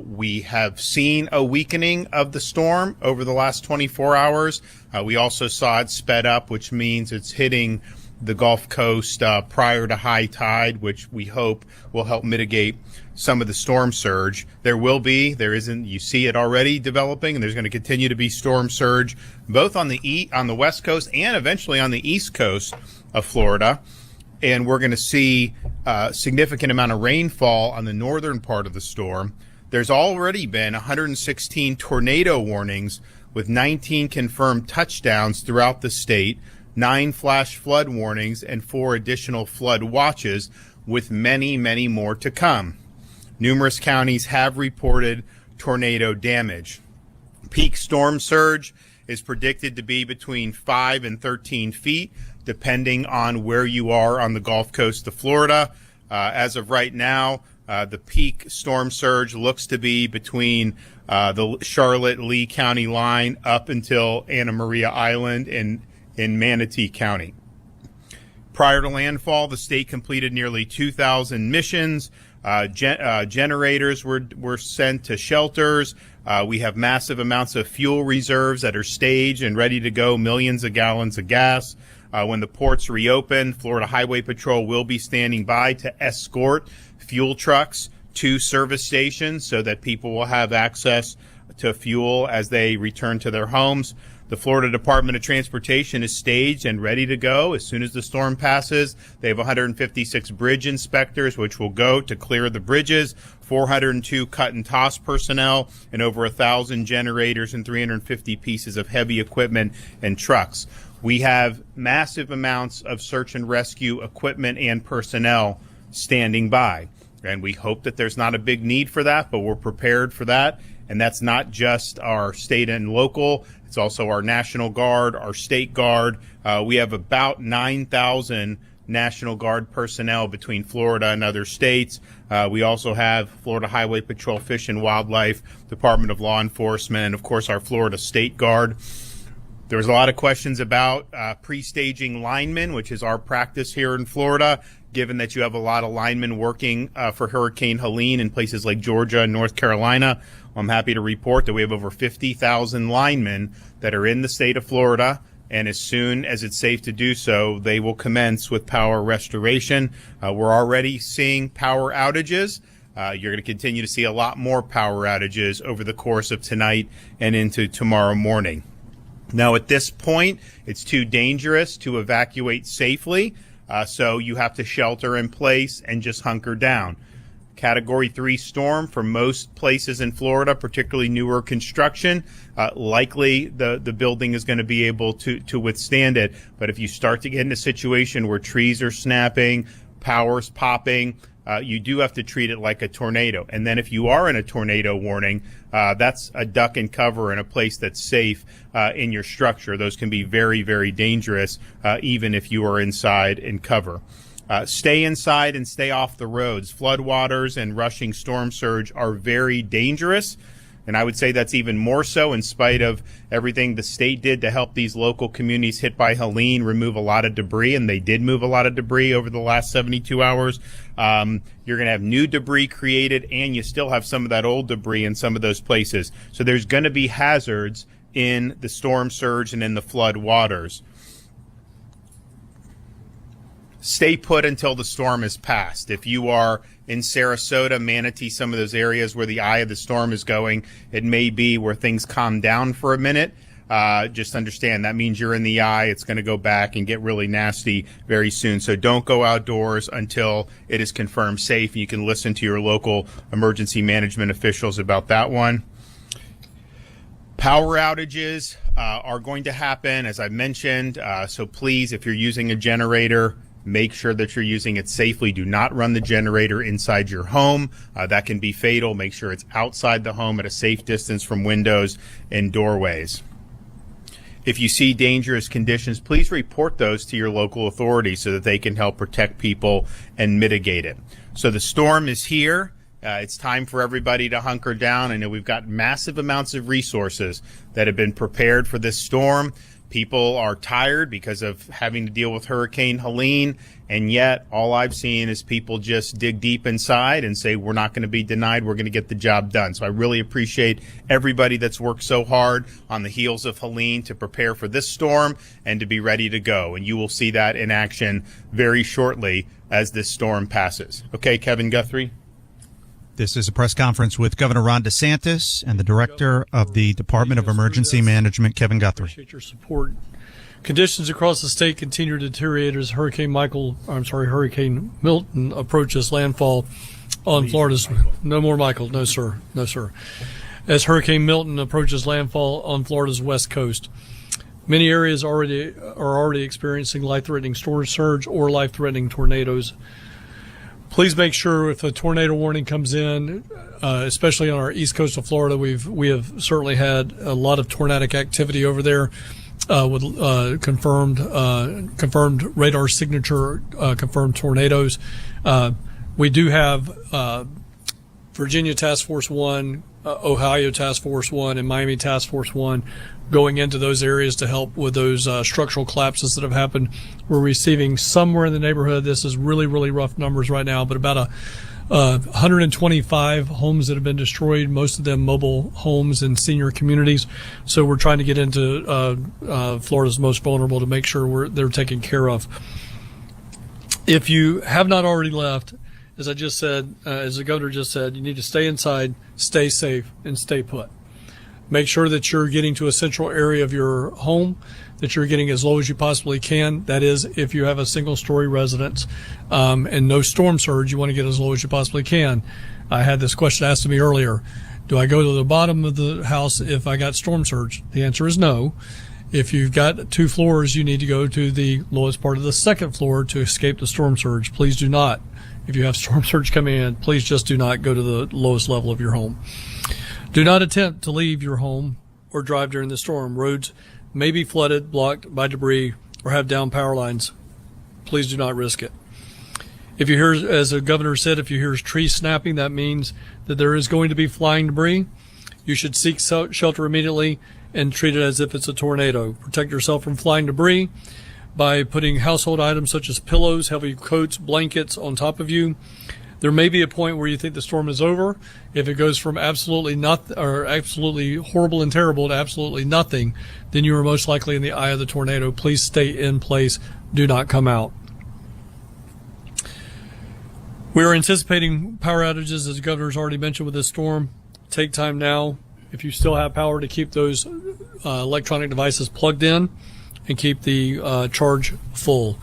We have seen a weakening of the storm over the last 24 hours. We also saw it sped up, which means it's hitting the Gulf Coast prior to high tide, which we hope will help mitigate some of the storm surge. You see it already developing, and there's going to continue to be storm surge both on the west coast and eventually on the east coast of Florida. And we're going to see a significant amount of rainfall on the northern part of the storm. There's already been 116 tornado warnings with 19 confirmed touchdowns throughout the state, 9 flash flood warnings, and 4 additional flood watches, with many, many more to come. Numerous counties have reported tornado damage. Peak storm surge is predicted to be between 5 and 13 feet, depending on where you are on the Gulf Coast of Florida. As of right now, the peak storm surge looks to be between the Charlotte-Lee County line up until Anna Maria Island in Manatee County. Prior to landfall, the state completed nearly 2,000 missions. Generators were sent to shelters. We have massive amounts of fuel reserves that are staged and ready to go, millions of gallons of gas. When the ports reopen, Florida Highway Patrol will be standing by to escort fuel trucks to service stations so that people will have access to fuel as they return to their homes. The Florida Department of Transportation is staged and ready to go as soon as the storm passes. They have 156 bridge inspectors, which will go to clear the bridges, 402 cut and toss personnel, and over 1,000 generators and 350 pieces of heavy equipment and trucks. We have massive amounts of search and rescue equipment and personnel standing by. And we hope that there's not a big need for that, but we're prepared for that. And that's not just our state and local. It's also our National Guard, our State Guard. We have about 9,000 National Guard personnel between Florida and other states. We also have Florida Highway Patrol, Fish and Wildlife, Department of Law Enforcement, and, of course, our Florida State Guard. There was a lot of questions about pre-staging linemen, which is our practice here in Florida, given that you have a lot of linemen working for Hurricane Helene in places like Georgia and North Carolina. I'm happy to report that we have over 50,000 linemen that are in the state of Florida, and as soon as it's safe to do so, they will commence with power restoration. We're already seeing power outages. You're going to continue to see a lot more power outages over the course of tonight and into tomorrow morning. Now, at this point, it's too dangerous to evacuate safely, so you have to shelter in place and just hunker down. Category 3 storm for most places in Florida, particularly newer construction. Likely the building is going to be able to withstand it. But if you start to get in a situation where trees are snapping, power's popping, you do have to treat it like a tornado. And then if you are in a tornado warning, that's a duck and cover in a place that's safe in your structure. Those can be very, very dangerous, even if you are inside in cover. Stay inside and stay off the roads. Floodwaters and rushing storm surge are very dangerous. And I would say that's even more so in spite of everything the state did to help these local communities hit by Helene remove a lot of debris. And they did move a lot of debris over the last 72 hours. You're going to have new debris created, and you still have some of that old debris in some of those places. So there's going to be hazards in the storm surge and in the flood waters. Stay put until the storm is passed. If you are in Sarasota, Manatee, some of those areas where the eye of the storm is going, it may be where things calm down for a minute. Just understand that means you're in the eye. It's going to go back and get really nasty very soon. So don't go outdoors until it is confirmed safe. You can listen to your local emergency management officials about that one. Power outages are going to happen, as I mentioned. So please, if you're using a generator, make sure that you're using it safely. Do not run the generator inside your home. That can be fatal. Make sure it's outside the home at a safe distance from windows and doorways. If you see dangerous conditions, please report those to your local authorities so that they can help protect people and mitigate it. So the storm is here. It's time for everybody to hunker down. I know we've got massive amounts of resources that have been prepared for this storm. People are tired because of having to deal with Hurricane Helene, and yet all I've seen is people just dig deep inside and say, we're not going to be denied, we're going to get the job done. So I really appreciate everybody that's worked so hard on the heels of Helene to prepare for this storm and to be ready to go. And you will see that in action very shortly as this storm passes. Okay, Kevin Guthrie. This is a press conference with Governor Ron DeSantis and the Director of the Department of Emergency Management, Kevin Guthrie. Appreciate your support. Conditions across the state continue to deteriorate as Hurricane Milton approaches landfall on Florida's. No more Michael. No, sir. No, sir. As Hurricane Milton approaches landfall on Florida's west coast. Many areas are already experiencing life-threatening storm surge or life-threatening tornadoes. Please make sure if a tornado warning comes in, especially on our east coast of Florida, we have certainly had a lot of tornadic activity over there with confirmed radar signature, confirmed tornadoes. We do have Virginia Task Force 1, Ohio Task Force 1, and Miami Task Force 1 going into those areas to help with those structural collapses that have happened. We're receiving somewhere in the neighborhood, this is really, really rough numbers right now, but about 125 homes that have been destroyed, most of them mobile homes and senior communities. So we're trying to get into Florida's most vulnerable to make sure they're taken care of. If you have not already left, as I just said, as the governor just said, you need to stay inside, stay safe, and stay put. Make sure that you're getting to a central area of your home, that you're getting as low as you possibly can. That is, if you have a single-story residence and no storm surge, you want to get as low as you possibly can. I had this question asked to me earlier. Do I go to the bottom of the house if I got storm surge? The answer is no. If you've got 2 floors, you need to go to the lowest part of the 2nd floor to escape the storm surge. Please do not. If you have storm surge coming in, please just do not go to the lowest level of your home. Do not attempt to leave your home or drive during the storm. Roads may be flooded, blocked by debris, or have down power lines. Please do not risk it. If you hear, as the governor said, if you hear trees snapping, that means that there is going to be flying debris. You should seek shelter immediately and treat it as if it's a tornado. Protect yourself from flying debris by putting household items such as pillows, heavy coats, blankets on top of you. There may be a point where you think the storm is over. If it goes from absolutely horrible and terrible to absolutely nothing, then you are most likely in the eye of the tornado. Please stay in place. Do not come out. We are anticipating power outages, as the governor's already mentioned, with this storm. Take time now, if you still have power, to keep those electronic devices plugged in and keep the charge full.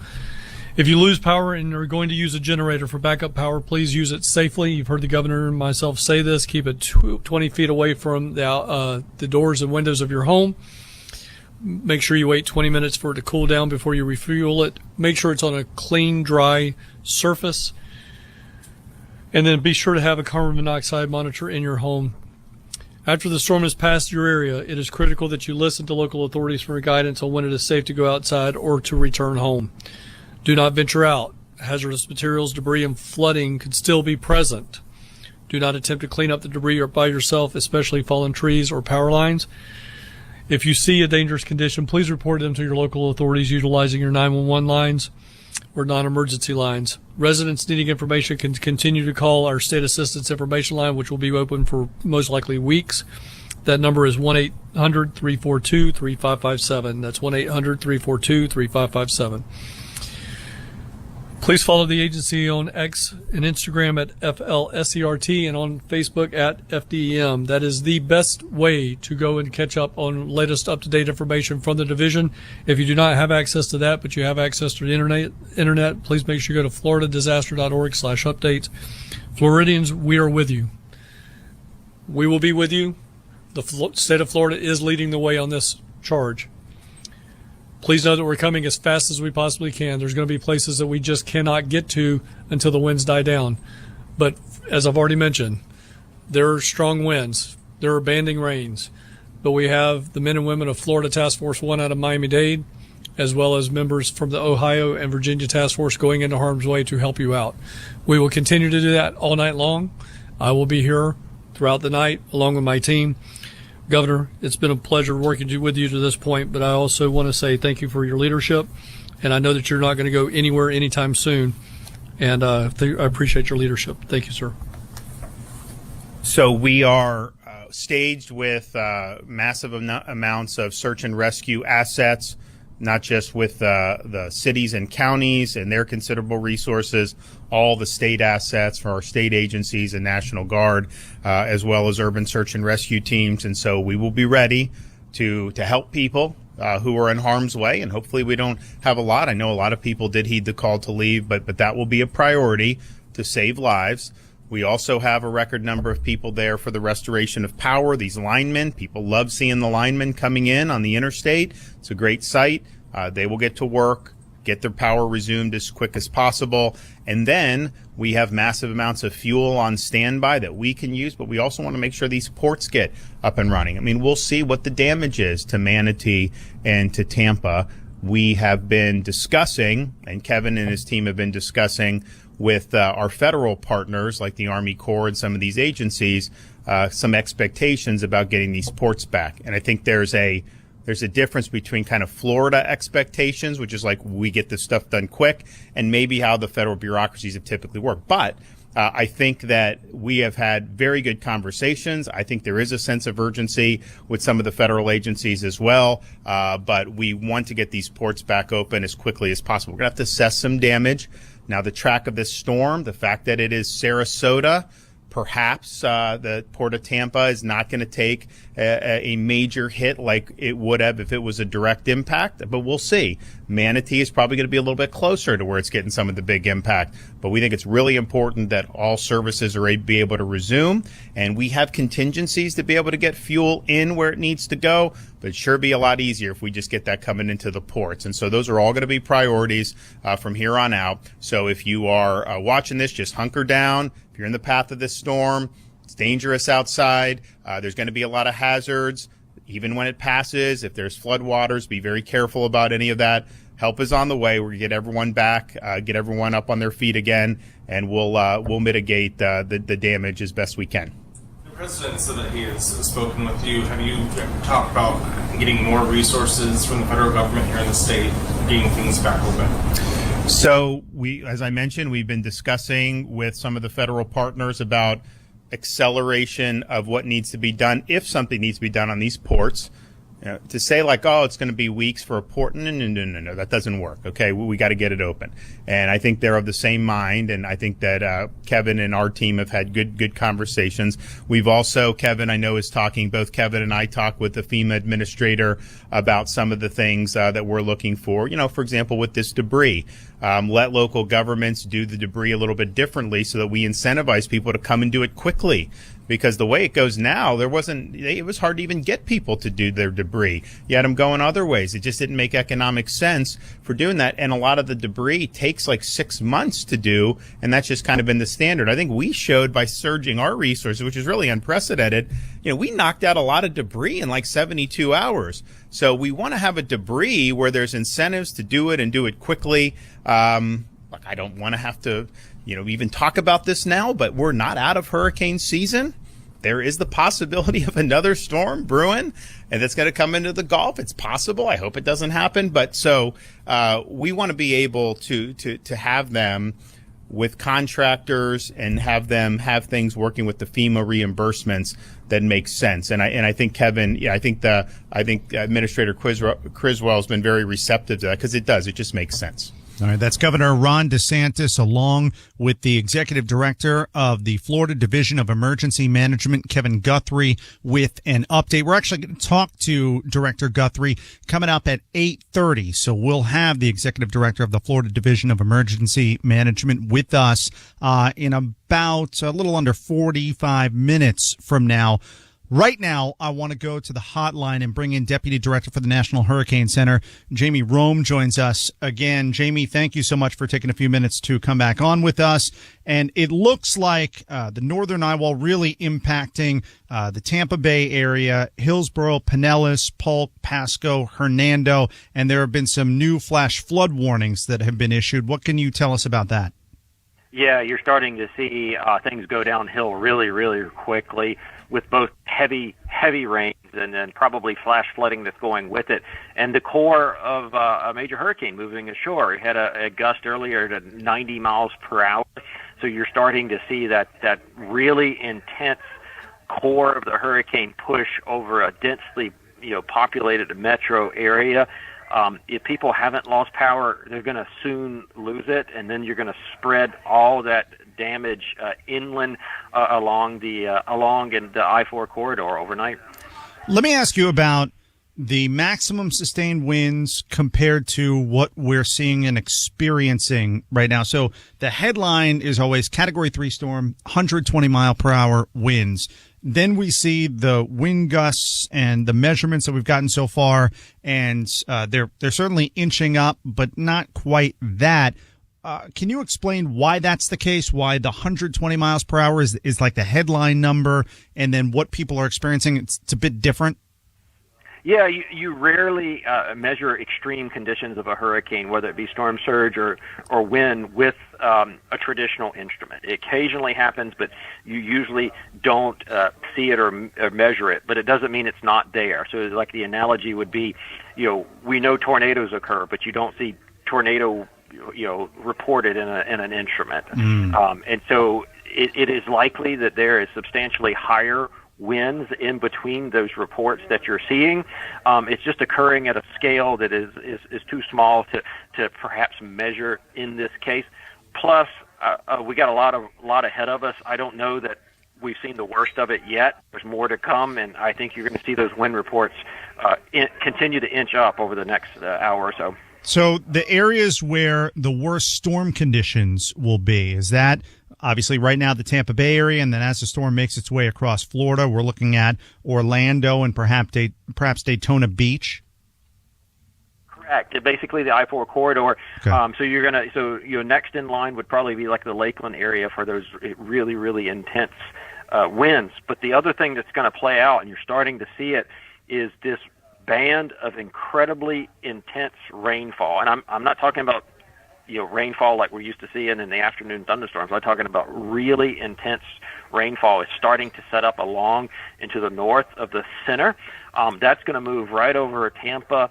If you lose power and are going to use a generator for backup power, please use it safely. You've heard the governor and myself say this. Keep it 20 feet away from the doors and windows of your home. Make sure you wait 20 minutes for it to cool down before you refuel it. Make sure it's on a clean, dry surface. And then be sure to have a carbon monoxide monitor in your home. After the storm has passed your area, it is critical that you listen to local authorities for guidance on when it is safe to go outside or to return home. Do not venture out. hazardous materials, debris, and flooding could still be present. Do not attempt to clean up the debris by yourself, especially fallen trees or power lines. If you see a dangerous condition, please report them to your local authorities utilizing your 911 lines or non-emergency lines. Residents needing information can continue to call our state assistance information line, which will be open for most likely weeks. That number is 1-800-342-3557. That's 1-800-342-3557. Please follow the agency on X and Instagram at FLSERT and on Facebook at FDEM. That is the best way to go and catch up on latest up-to-date information from the division. If you do not have access to that, but you have access to the internet, please make sure you go to floridadisaster.org/updates. Floridians, we are with you. We will be with you. The state of Florida is leading the way on this charge. Please know that we're coming as fast as we possibly can. There's going to be places that we just cannot get to until the winds die down. But as I've already mentioned, there are strong winds. There are banding rains. But we have the men and women of Florida Task Force 1 out of Miami-Dade, as well as members from the Ohio and Virginia Task Force going into harm's way to help you out. We will continue to do that all night long. I will be here throughout the night along with my team. Governor, it's been a pleasure working with you to this point, but I also want to say thank you for your leadership, and I know that you're not going to go anywhere anytime soon, and I appreciate your leadership. Thank you, sir. So we are staged with massive amounts of search and rescue assets, not just with the cities and counties and their considerable resources, all the state assets for our state agencies and National Guard, as well as urban search and rescue teams. And so we will be ready to help people who are in harm's way. And hopefully we don't have a lot. I know a lot of people did heed the call to leave, but that will be a priority to save lives. We also have a record number of people there for the restoration of power. These linemen, people love seeing the linemen coming in on the interstate. It's a great sight. They will get to work, get their power resumed as quick as possible. And then we have massive amounts of fuel on standby that we can use, but we also want to make sure these ports get up and running. I mean, we'll see what the damage is to Manatee and to Tampa. We have been discussing, and Kevin and his team have been discussing with our federal partners like the Army Corps and some of these agencies, some expectations about getting these ports back. And I think there's a difference between kind of Florida expectations, which is like we get this stuff done quick, and maybe how the federal bureaucracies have typically worked. But I think that we have had very good conversations. I think there is a sense of urgency with some of the federal agencies as well. But we want to get these ports back open as quickly as possible. We're going to have to assess some damage. Now, the track of this storm, the fact that it is Sarasota, perhaps the Port of Tampa is not going to take a major hit like it would have if it was a direct impact, but we'll see. Manatee is probably going to be a little bit closer to where it's getting some of the big impact, but we think it's really important that all services are be able to resume, and we have contingencies to be able to get fuel in where it needs to go, but it'd sure be a lot easier if we just get that coming into the ports. And so those are all going to be priorities from here on out. So if you are watching this, just hunker down. If you're in the path of this storm, it's dangerous outside. There's going to be a lot of hazards. Even when it passes, if there's floodwaters, be very careful about any of that. Help is on the way. We're going to get everyone back, get everyone up on their feet again, and we'll mitigate the damage as best we can. The president said that he has spoken with you. Have you talked about getting more resources from the federal government here in the state, getting things back open? So as I mentioned, we've been discussing with some of the federal partners about acceleration of what needs to be done, if something needs to be done on these ports. To say like, oh, it's going to be weeks for a port, no, that doesn't work. Okay, we got to get it open. And I think they're of the same mind, and I think that Kevin and our team have had good conversations. We've also, Kevin, I know, is talking, both Kevin and I talk with the FEMA administrator about some of the things that we're looking for. You know, for example, with this debris, let local governments do the debris a little bit differently so that we incentivize people to come and do it quickly. Because the way it goes now, it was hard to even get people to do their debris. You had them going other ways. It just didn't make economic sense for doing that. And a lot of the debris takes like 6 months to do, and that's just kind of been the standard. I think we showed by surging our resources, which is really unprecedented, we knocked out a lot of debris in like 72 hours. So we want to have a debris where there's incentives to do it and do it quickly. Look, I don't want to have to, even talk about this now, but we're not out of hurricane season. There is the possibility of another storm brewing, and that's going to come into the Gulf. It's possible. I hope it doesn't happen. But so we want to be able to have them with contractors and have them have things working with the FEMA reimbursements that make sense. And I think Kevin, I think Administrator Criswell has been very receptive to that because it does. It just makes sense. All right, that's Governor Ron DeSantis along with the Executive Director of the Florida Division of Emergency Management, Kevin Guthrie, with an update. We're actually going to talk to Director Guthrie coming up at 8:30. So we'll have the Executive Director of the Florida Division of Emergency Management with us in about a little under 45 minutes from now. Right now, I want to go to the hotline and bring in Deputy Director for the National Hurricane Center. Jamie Rome joins us again. Jamie, thank you so much for taking a few minutes to come back on with us. And it looks like the northern eyewall really impacting the Tampa Bay area, Hillsborough, Pinellas, Polk, Pasco, Hernando, and there have been some new flash flood warnings that have been issued. What can you tell us about that? Yeah, you're starting to see things go downhill really, really quickly with both heavy rains and then probably flash flooding that's going with it. And the core of a major hurricane moving ashore. We had a gust earlier to 90 miles per hour. So you're starting to see that really intense core of the hurricane push over a densely populated metro area. If people haven't lost power, they're going to soon lose it, and then you're going to spread all that damage inland along the I-4 corridor overnight. Let me ask you about the maximum sustained winds compared to what we're seeing and experiencing right now. So the headline is always Category 3 storm, 120 mile per hour winds. Then we see the wind gusts and the measurements that we've gotten so far, and they're certainly inching up, but not quite that. Can you explain why that's the case, why the 120 miles per hour is like the headline number, and then what people are experiencing, it's a bit different? Yeah, you rarely measure extreme conditions of a hurricane, whether it be storm surge or wind, with a traditional instrument. It occasionally happens, but you usually don't see it or measure it. But it doesn't mean it's not there. So like the analogy would be, we know tornadoes occur, but you don't see tornado reported in an instrument. And so it is likely that there is substantially higher winds in between those reports that you're seeing. It's just occurring at a scale that is too small to perhaps measure in this case. Plus, we got a lot ahead of us. I don't know that we've seen the worst of it yet. There's more to come, and I think you're going to see those wind reports continue to inch up over the next hour or so. So the areas where the worst storm conditions will be, is that obviously right now the Tampa Bay area, and then as the storm makes its way across Florida, we're looking at Orlando and perhaps Daytona Beach? Correct. Basically the I-4 corridor. Okay. So next in line would probably be like the Lakeland area for those really, really intense winds. But the other thing that's going to play out, and you're starting to see it, is this band of incredibly intense rainfall. And I'm not talking about rainfall like we're used to seeing in the afternoon thunderstorms. I'm talking about really intense rainfall. It's starting to set up along into the north of the center. That's going to move right over Tampa,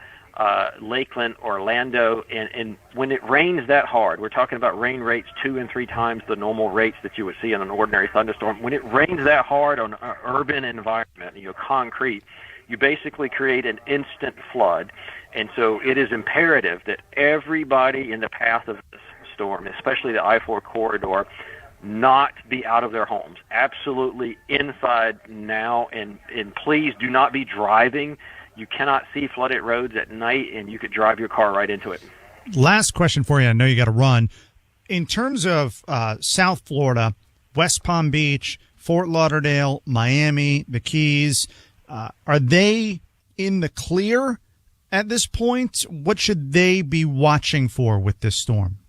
Lakeland, Orlando, and when it rains that hard, we're talking about rain rates 2 and 3 times the normal rates that you would see in an ordinary thunderstorm. When it rains that hard on an urban environment, concrete, you basically create an instant flood. And so it is imperative that everybody in the path of this storm, especially the I-4 corridor, not be out of their homes. Absolutely inside now, and please do not be driving. You cannot see flooded roads at night, and you could drive your car right into it. Last question for you. I know you got to run. In terms of South Florida, West Palm Beach, Fort Lauderdale, Miami, the Keys, are they in the clear at this point? What should they be watching for with this storm?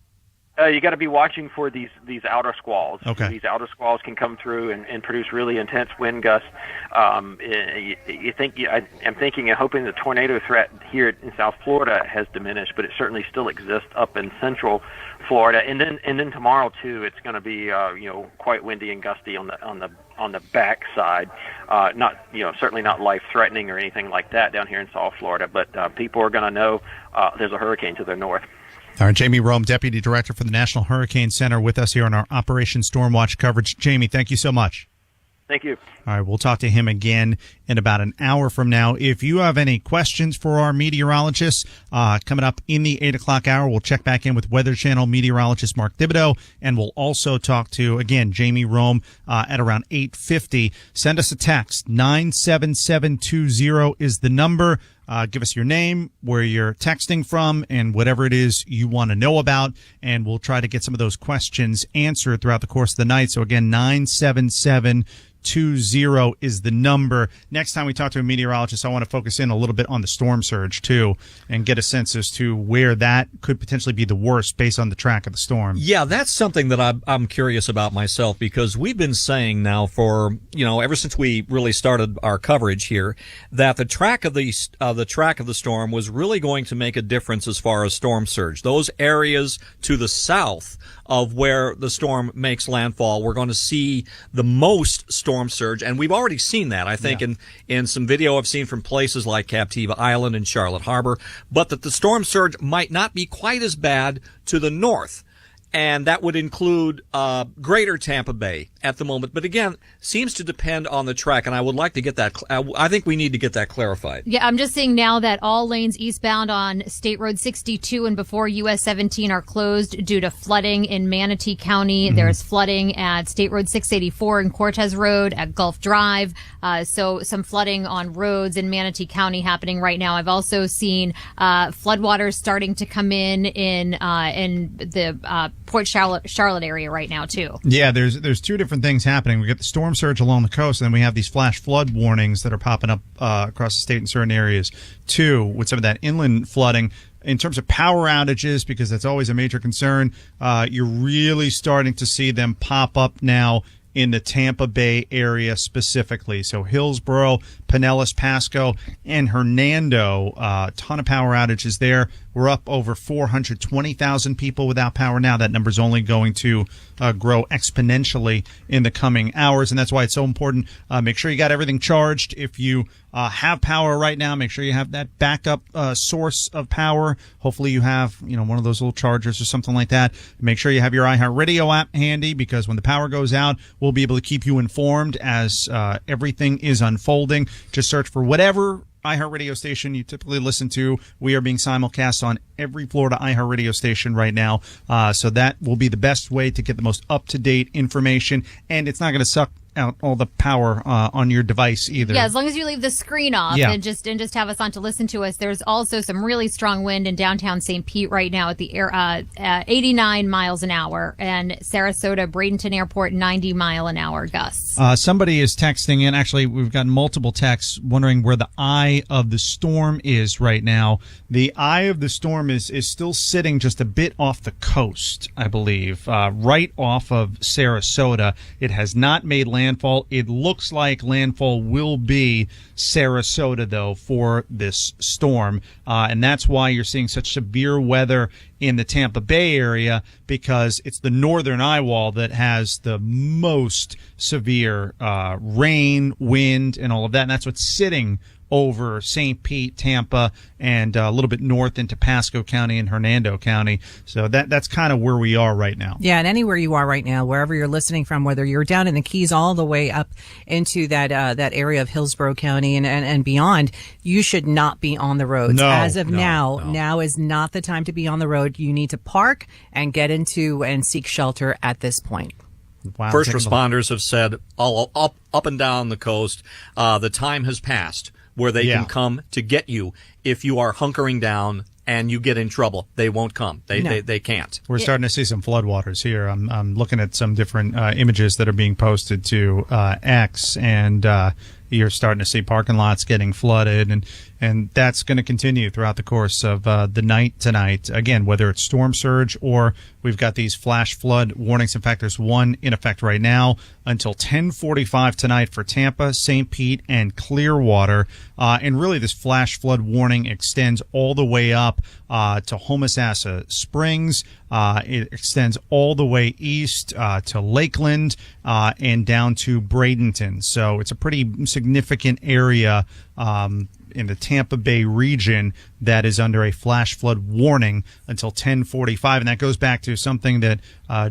You got to be watching for these outer squalls. Okay. These outer squalls can come through and produce really intense wind gusts. I'm thinking and hoping the tornado threat here in South Florida has diminished, but it certainly still exists up in Central Florida. And then tomorrow too, it's going to be quite windy and gusty on the back side. Not certainly not life threatening or anything like that down here in South Florida, but people are going to know there's a hurricane to their north. All right, Jamie Rome, Deputy Director for the National Hurricane Center, with us here on our Operation Stormwatch coverage. Jamie, thank you so much. Thank you. All right, we'll talk to him again in about an hour from now. If you have any questions for our meteorologists, coming up in the 8 o'clock hour, we'll check back in with Weather Channel meteorologist Mark Thibodeau, and we'll also talk to, again, Jamie Rome at around 8:50. Send us a text. 97720 is the number. Give us your name, where you're texting from, and whatever it is you want to know about, and we'll try to get some of those questions answered throughout the course of the night. So again, 97720 is the number. Next time we talk to a meteorologist, I want to focus in a little bit on the storm surge too, and get a sense as to where that could potentially be the worst based on the track of the storm. Yeah, that's something that I'm curious about myself, because we've been saying now for, ever since we really started our coverage here, that the track of the storm was really going to make a difference as far as storm surge. Those areas to the south of where the storm makes landfall, we're going to see the most storm surge, and we've already seen that, I think, in some video I've seen from places like Captiva Island and Charlotte Harbor, but that the storm surge might not be quite as bad to the north. And that would include greater Tampa Bay at the moment. But again, seems to depend on the track, and I would like to get that. I think we need to get that clarified. Yeah, I'm just seeing now that all lanes eastbound on State Road 62 and before US 17 are closed due to flooding in Manatee County. Mm-hmm. There's flooding at State Road 684 and Cortez Road at Gulf Drive. So some flooding on roads in Manatee County happening right now. I've also seen floodwaters starting to come in the Port Charlotte area right now too. Yeah, there's two different things happening. We got the storm surge along the coast, and then we have these flash flood warnings that are popping up across the state in certain areas too, with some of that inland flooding. In terms of power outages, because that's always a major concern, you're really starting to see them pop up now in the Tampa Bay area specifically. So Hillsborough, Pinellas, Pasco, and Hernando, a ton of power outages there. We're up over 420,000 people without power now. That number's only going to grow exponentially in the coming hours, and that's why it's so important. Make sure you got everything charged. If you have power right now, make sure you have that backup source of power. Hopefully you have, one of those little chargers or something like that. Make sure you have your iHeartRadio app handy, because when the power goes out, we'll be able to keep you informed as everything is unfolding. Just search for whatever iHeartRadio station you typically listen to. We are being simulcast on every Florida iHeartRadio station right now. So that will be the best way to get the most up-to-date information, and it's not going to suck out all the power on your device either. Yeah, as long as you leave the screen off and just have us on to listen to us. There's also some really strong wind in downtown St. Pete right now at the 89 miles an hour, and Sarasota, Bradenton Airport, 90-mile-an-hour gusts. Somebody is texting in. Actually, we've gotten multiple texts wondering where the eye of the storm is right now. The eye of the storm is still sitting just a bit off the coast, I believe, right off of Sarasota. It has not made landfall. It looks like landfall will be Sarasota, though, for this storm. And that's why you're seeing such severe weather in the Tampa Bay area, because it's the northern eye wall that has the most severe rain, wind, and all of that. And that's what's sitting over St. Pete, Tampa, and a little bit north into Pasco County and Hernando County. So that's kind of where we are right now. Yeah, and anywhere you are right now, wherever you're listening from, whether you're down in the Keys all the way up into that area of Hillsborough County and beyond, you should not be on the roads. As of now is not the time to be on the road. You need to park and get into and seek shelter at this point. Wow, first responders have said all up and down the coast, the time has passed where they can come to get you if you are hunkering down and you get in trouble. They won't come. They can't. We're starting to see some floodwaters here. I'm looking at some different images that are being posted to X, and you're starting to see parking lots getting flooded, and that's going to continue throughout the course of the night tonight. Again, whether it's storm surge or we've got these flash flood warnings. In fact, there's one in effect right now until 10:45 tonight for Tampa, St. Pete, and Clearwater. And really, this flash flood warning extends all the way up to Homosassa Springs. It extends all the way east to Lakeland and down to Bradenton. So it's a pretty significant area in the Tampa Bay region that is under a flash flood warning until 10:45. And that goes back to something that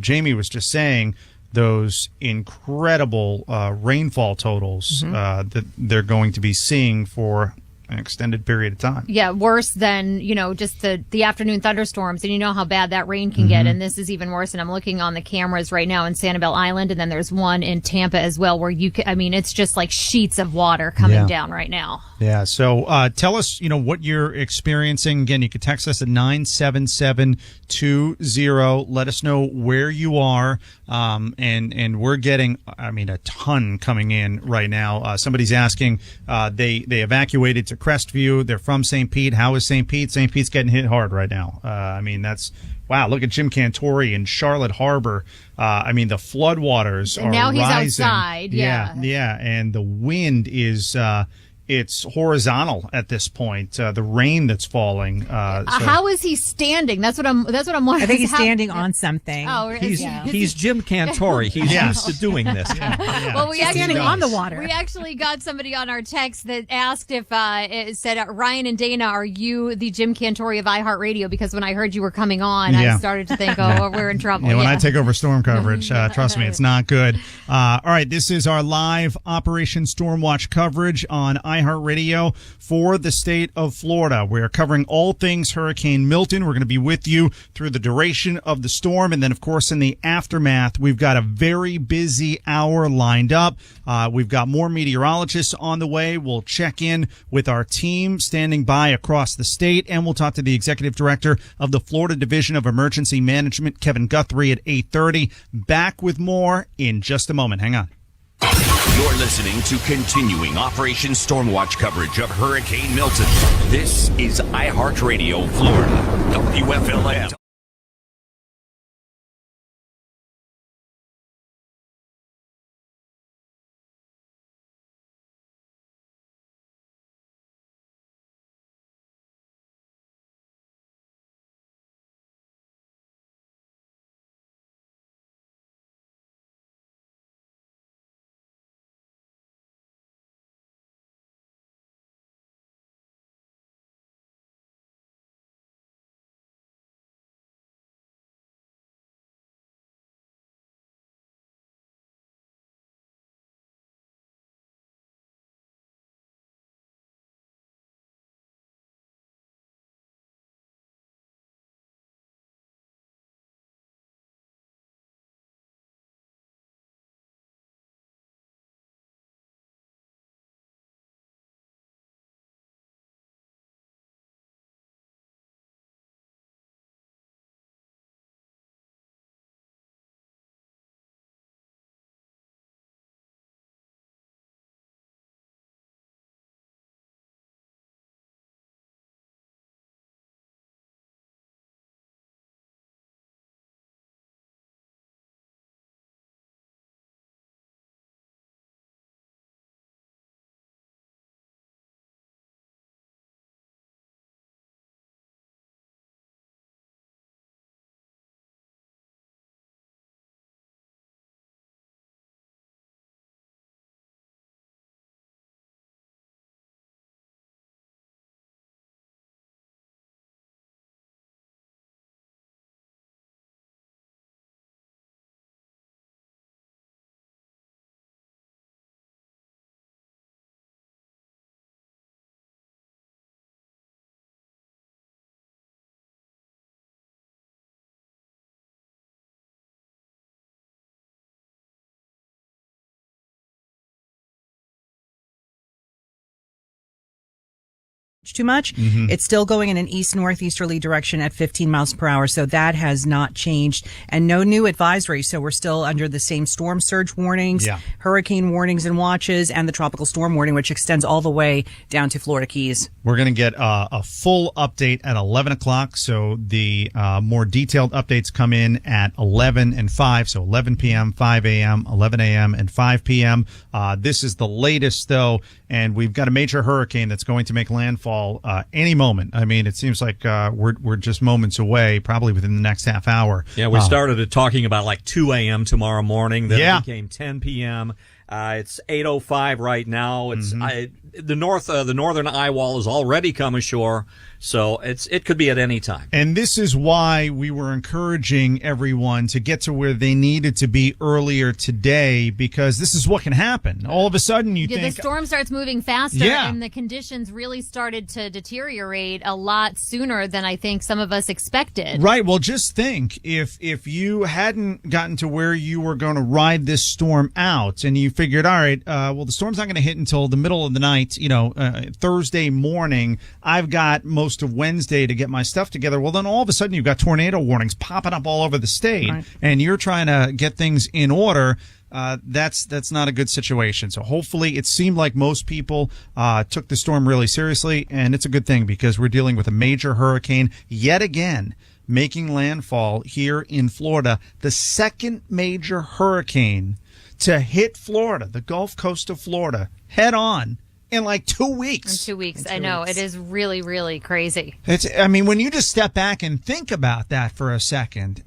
Jamie was just saying, those incredible rainfall totals that they're going to be seeing for an extended period of time. Yeah, worse than, just the afternoon thunderstorms. And you know how bad that rain can get. And this is even worse. And I'm looking on the cameras right now in Sanibel Island. And then there's one in Tampa as well where it's just like sheets of water coming down right now. Yeah. So tell us, what you're experiencing. Again, you can text us at 97720. Let us know where you are. And we're getting, a ton coming in right now. Somebody's asking, they evacuated to Crestview. They're from St. Pete. How is St. Pete? St. Pete's getting hit hard right now. That's wow. Look at Jim Cantori in Charlotte Harbor. The floodwaters are now he's rising. Outside. Yeah. And the wind is it's horizontal at this point. The rain that's falling. How is he standing? That's what I'm wondering. I think he's standing on something. Oh, he's Jim Cantori. He's used to doing this. Well, he's standing on the water. We actually got somebody on our text that asked if it said, Ryan and Dana, are you the Jim Cantori of iHeartRadio? Because when I heard you were coming on, I started to think, we're in trouble. When I take over storm coverage, trust me, it's not good. All right, this is our live Operation Stormwatch coverage on iHeartRadio for the state of Florida. We are covering all things Hurricane Milton. We're going to be with you through the duration of the storm. And then, of course, in the aftermath, we've got a very busy hour lined up. We've got more meteorologists on the way. We'll check in with our team standing by across the state. And we'll talk to the executive director of the Florida Division of Emergency Management, Kevin Guthrie, at 8:30. Back with more in just a moment. Hang on. You're listening to continuing Operation Stormwatch coverage of Hurricane Milton. This is iHeartRadio Florida, WFLM. too much. It's still going in an east-northeasterly direction at 15 miles per hour, so that has not changed. And no new advisory, so we're still under the same storm surge warnings, hurricane warnings and watches, and the tropical storm warning, which extends all the way down to Florida Keys. We're going to get a full update at 11 o'clock, so the more detailed updates come in at 11 and 5, so 11 p.m., 5 a.m., 11 a.m., and 5 p.m. This is the latest, though, and we've got a major hurricane that's going to make landfall any moment. I mean, it seems like we're just moments away, probably within the next half hour. Yeah, we started talking about like 2 a.m. tomorrow morning. Then it became 10 p.m. It's 8:05 right now. It's the northern eye wall has already come ashore, so it could be at any time. And this is why we were encouraging everyone to get to where they needed to be earlier today, because this is what can happen. All of a sudden, you think the storm starts moving faster, and the conditions really started to deteriorate a lot sooner than I think some of us expected. Right. Well, just think if you hadn't gotten to where you were going to ride this storm out, and you figured, all right, well, the storm's not going to hit until the middle of the night, Thursday morning. I've got most of Wednesday to get my stuff together. Well, then all of a sudden you've got tornado warnings popping up all over the state, and you're trying to get things in order. That's not a good situation. So hopefully it seemed like most people took the storm really seriously, and it's a good thing because we're dealing with a major hurricane yet again, making landfall here in Florida, the second major hurricane to hit Florida, the Gulf Coast of Florida, head on in like 2 weeks. In 2 weeks. I know. It is really, really crazy. I mean, when you just step back and think about that for a second,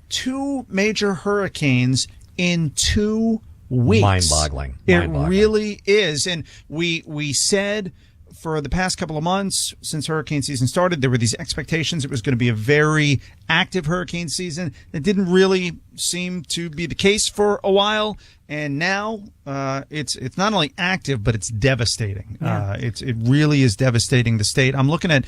2 major hurricanes in 2 weeks. Mind-boggling. It really is. And we said for the past couple of months since hurricane season started, there were these expectations it was going to be a very active hurricane season. It didn't really seem to be the case for a while. And now it's not only active, but it's devastating. It really is devastating the state. I'm looking at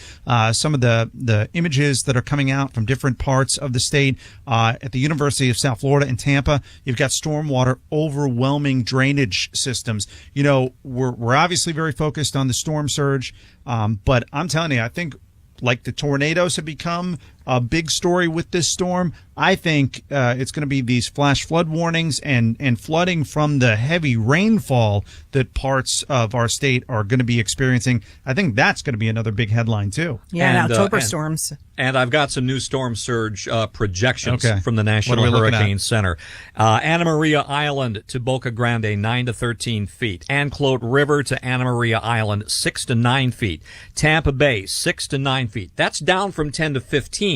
some of the images that are coming out from different parts of the state. At the University of South Florida in Tampa, you've got stormwater overwhelming drainage systems. You know, we're obviously very focused on the storm surge, but I'm telling you, I think like the tornadoes have become a big story with this storm, I think it's going to be these flash flood warnings and flooding from the heavy rainfall that parts of our state are going to be experiencing. I think that's going to be another big headline, too. Yeah, and October storms. And I've got some new storm surge projections from the National Hurricane Center. Anna Maria Island to Boca Grande, 9 to 13 feet. Anclote River to Anna Maria Island, 6 to 9 feet. Tampa Bay, 6 to 9 feet. That's down from 10 to 15.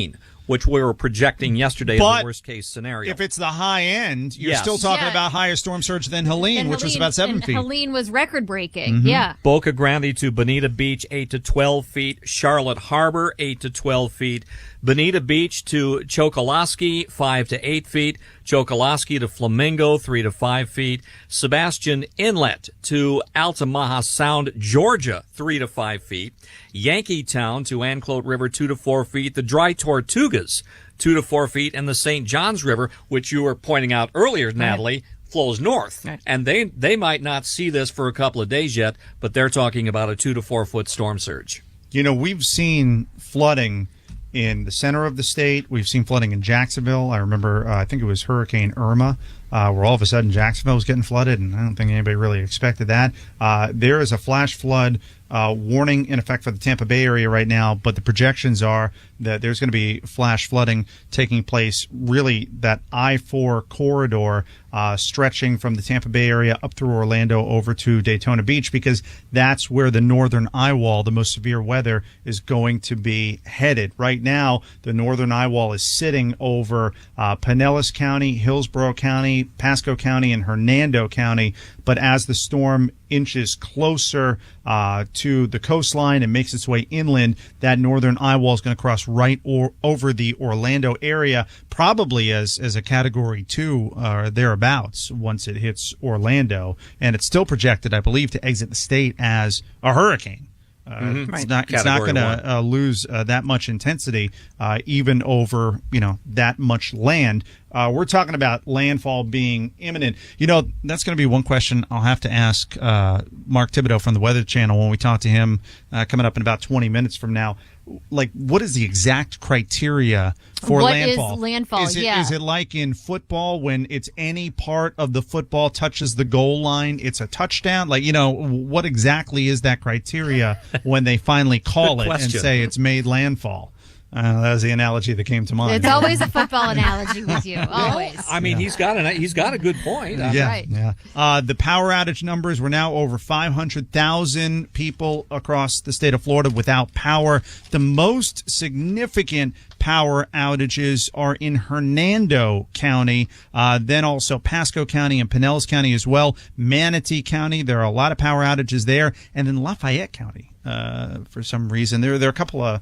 Which we were projecting yesterday as the worst-case scenario. If it's the high end, you're still talking about higher storm surge than Helene, which was about 7 feet. Helene was record-breaking, yeah. Boca Grande to Bonita Beach, 8 to 12 feet. Charlotte Harbor, 8 to 12 feet. Bonita Beach to Chokoloskee, 5 to 8 feet. Chokoloskee to Flamingo, 3 to 5 feet. Sebastian Inlet to Altamaha Sound, Georgia, 3 to 5 feet. Yankeetown to Anclote River, 2 to 4 feet. The Dry Tortugas, 2 to 4 feet. And the St. Johns River, which you were pointing out earlier, Natalie, flows north. Right. And they might not see this for a couple of days yet, but they're talking about a 2 to 4 foot storm surge. You know, we've seen flooding in the center of the state. We've seen flooding in Jacksonville. I remember, I think it was Hurricane Irma, where all of a sudden Jacksonville was getting flooded, and I don't think anybody really expected that. There is a flash flood warning in effect for the Tampa Bay area right now, but the projections are that there's going to be flash flooding taking place, really that I-4 corridor stretching from the Tampa Bay area up through Orlando over to Daytona Beach, because that's where the northern eye wall, the most severe weather, is going to be headed. Right now, the northern eye wall is sitting over Pinellas County, Hillsborough County, Pasco County, and Hernando County. But as the storm inches closer to the coastline and makes its way inland, that northern eye wall is going to cross right over the Orlando area, probably as a Category 2 or thereabouts once it hits Orlando. And it's still projected, I believe, to exit the state as a hurricane. It's not going to lose that much intensity, even over that much land. We're talking about landfall being imminent. That's going to be one question I'll have to ask Mark Thibodeau from the Weather Channel when we talk to him coming up in about 20 minutes from now. Like, what is the exact criteria for landfall? What is landfall? Is it like in football when it's any part of the football touches the goal line, it's a touchdown? Like, what exactly is that criteria when they finally call it and say it's made landfall? That was the analogy that came to mind. It's always a football analogy with you. Always. I mean, he's got a good point. Right. The power outage numbers, we're now over 500,000 people across the state of Florida without power. The most significant power outages are in Hernando County, then also Pasco County and Pinellas County as well. Manatee County, there are a lot of power outages there, and then Lafayette County. For some reason, there are a couple of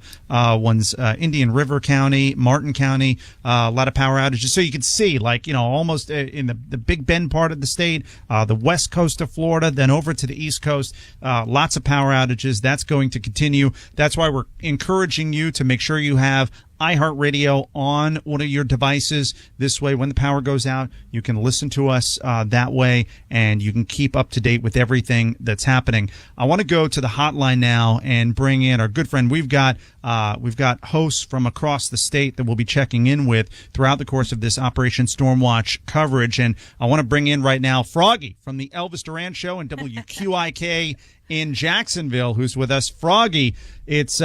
ones, Indian River County, Martin County, a lot of power outages. So you can see, almost in the Big Bend part of the state, the west coast of Florida, then over to the east coast, lots of power outages. That's going to continue. That's why we're encouraging you to make sure you have iHeartRadio on one of your devices. This way, when the power goes out, you can listen to us that way, and you can keep up to date with everything that's happening. I want to go to the hotline now and bring in our good friend. We've got hosts from across the state that we'll be checking in with throughout the course of this Operation Stormwatch coverage, and I want to bring in right now Froggy from the Elvis Duran Show and WQIK in Jacksonville, who's with us. Froggy, it's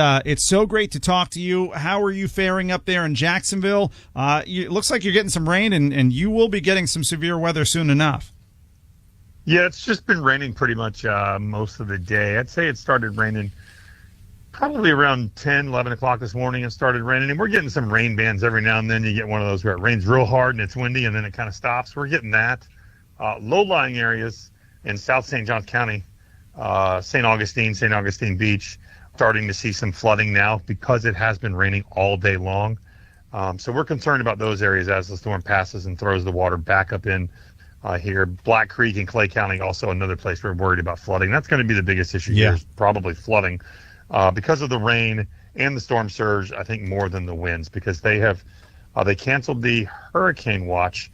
so great to talk to you. How are you faring up there in Jacksonville? It looks like you're getting some rain, and you will be getting some severe weather soon enough. Yeah, it's just been raining pretty much most of the day. I'd say it started raining probably around 10, 11 o'clock this morning. It started raining, and we're getting some rain bands every now and then. You get one of those where it rains real hard and it's windy, and then it kind of stops. We're getting that. Low-lying areas in South St. Johns County, St. Augustine Beach, starting to see some flooding now because it has been raining all day long. So we're concerned about those areas as the storm passes and throws the water back up in here. Black Creek in Clay County, also another place we're worried about flooding. That's going to be the biggest issue here, is probably flooding because of the rain and the storm surge, I think more than the winds, because they canceled the hurricane watch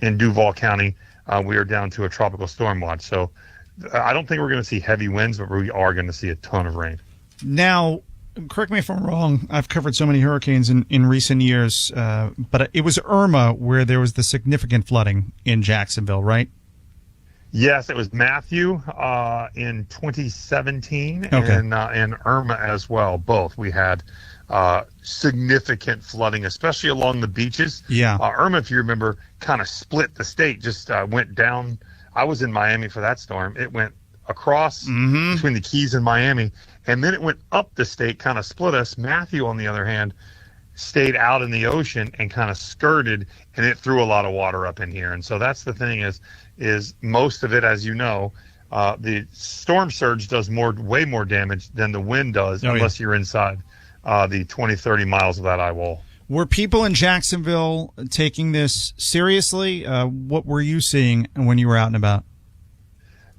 in Duval County. We are down to a tropical storm watch. So I don't think we're going to see heavy winds, but we are going to see a ton of rain. Now, correct me if I'm wrong, I've covered so many hurricanes in recent years, but it was Irma where there was the significant flooding in Jacksonville, right? Yes, it was Matthew in 2017 and Irma as well. Both. We had significant flooding, especially along the beaches. Yeah. Irma, if you remember, kind of split the state, just went down. I was in Miami for that storm. It went across between the Keys and Miami, and then it went up the state, kind of split us. Matthew, on the other hand, stayed out in the ocean and kind of skirted, and it threw a lot of water up in here. And so that's the thing is most of it, as you know, the storm surge does way more damage than the wind does, unless you're inside the 20, 30 miles of that eye wall. Were people in Jacksonville taking this seriously? What were you seeing when you were out and about?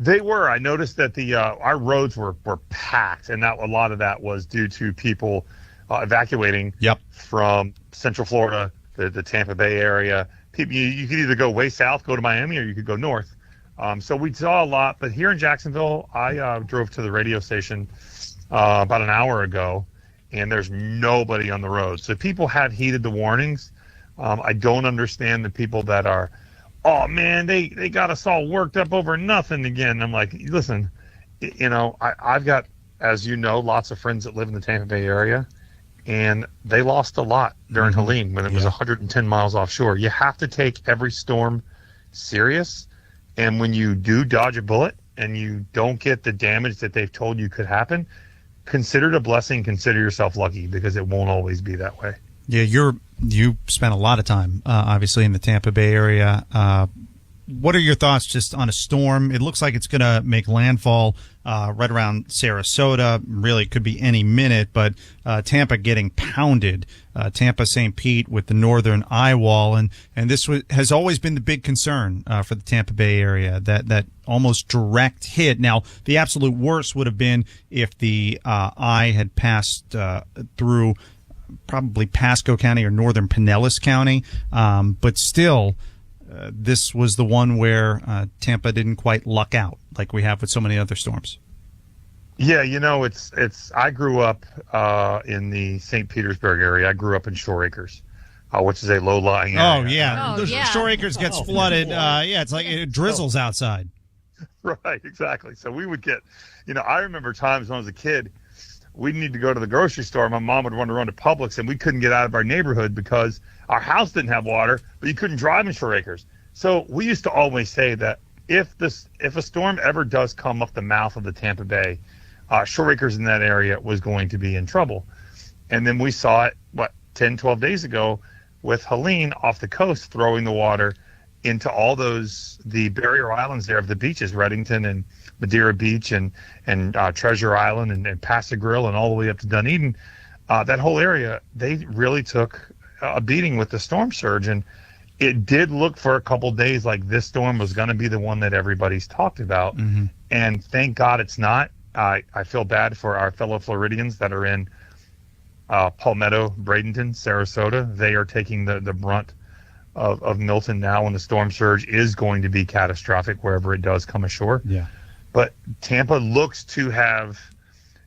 They were. I noticed that our roads were packed, and that a lot of that was due to people evacuating from Central Florida, the Tampa Bay area. People, you could either go way south, go to Miami, or you could go north. So we saw a lot. But here in Jacksonville, I drove to the radio station about an hour ago, and there's nobody on the road. So people have heeded the warnings. I don't understand the people that are, oh, man, they got us all worked up over nothing again. I'm like, listen, I've got, as you know, lots of friends that live in the Tampa Bay area, and they lost a lot during Helene when it was 110 miles offshore. You have to take every storm serious, and when you do dodge a bullet and you don't get the damage that they've told you could happen, consider it a blessing, consider yourself lucky, because it won't always be that way. Yeah, you spent a lot of time, obviously, in the Tampa Bay area. what are your thoughts just on a storm? It looks like it's going to make landfall right around Sarasota. Really, it could be any minute, but Tampa getting pounded. Tampa, St. Pete with the northern eye wall. And this has always been the big concern for the Tampa Bay area, that almost direct hit. Now, the absolute worst would have been if the eye had passed through probably Pasco County or northern Pinellas County. But still, this was the one where Tampa didn't quite luck out like we have with so many other storms. Yeah, it's. I grew up in the St. Petersburg area. I grew up in Shore Acres, which is a low-lying area. Oh yeah, Shore Acres gets flooded. It's like it drizzles outside. Right, exactly. So we would get, I remember times when I was a kid, we'd need to go to the grocery store. My mom would want to run to Publix, and we couldn't get out of our neighborhood because our house didn't have water, but you couldn't drive in Shore Acres. So we used to always say that if a storm ever does come up the mouth of the Tampa Bay, Shore Acres in that area was going to be in trouble. And then we saw it, 10, 12 days ago with Helene off the coast throwing the water into all the barrier islands there of the beaches, Reddington and Madeira Beach and Treasure Island and Paso Grill and all the way up to Dunedin. That whole area, they really took a beating with the storm surge. And it did look for a couple days like this storm was going to be the one that everybody's talked about. Mm-hmm. And thank God it's not. I feel bad for our fellow Floridians that are in Palmetto, Bradenton, Sarasota. They are taking the brunt of Milton now, and the storm surge is going to be catastrophic wherever it does come ashore. Yeah. But Tampa looks to have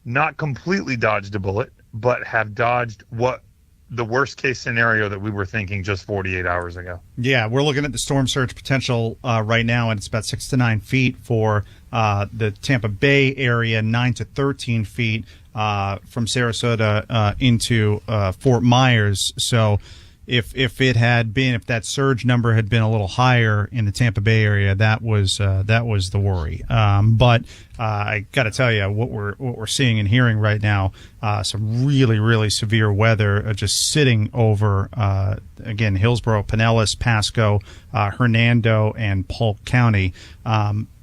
not completely dodged a bullet, but have dodged what the worst case scenario that we were thinking just 48 hours ago. Yeah, we're looking at the storm surge potential right now, and it's about 6 to 9 feet for the Tampa Bay area, 9 to 13 feet from Sarasota into Fort Myers. So if that surge number had been a little higher in the Tampa Bay area, that was the worry. But I got to tell you, what we're seeing and hearing right now, some really, really severe weather just sitting over again Hillsborough, Pinellas, Pasco, Hernando, and Polk County.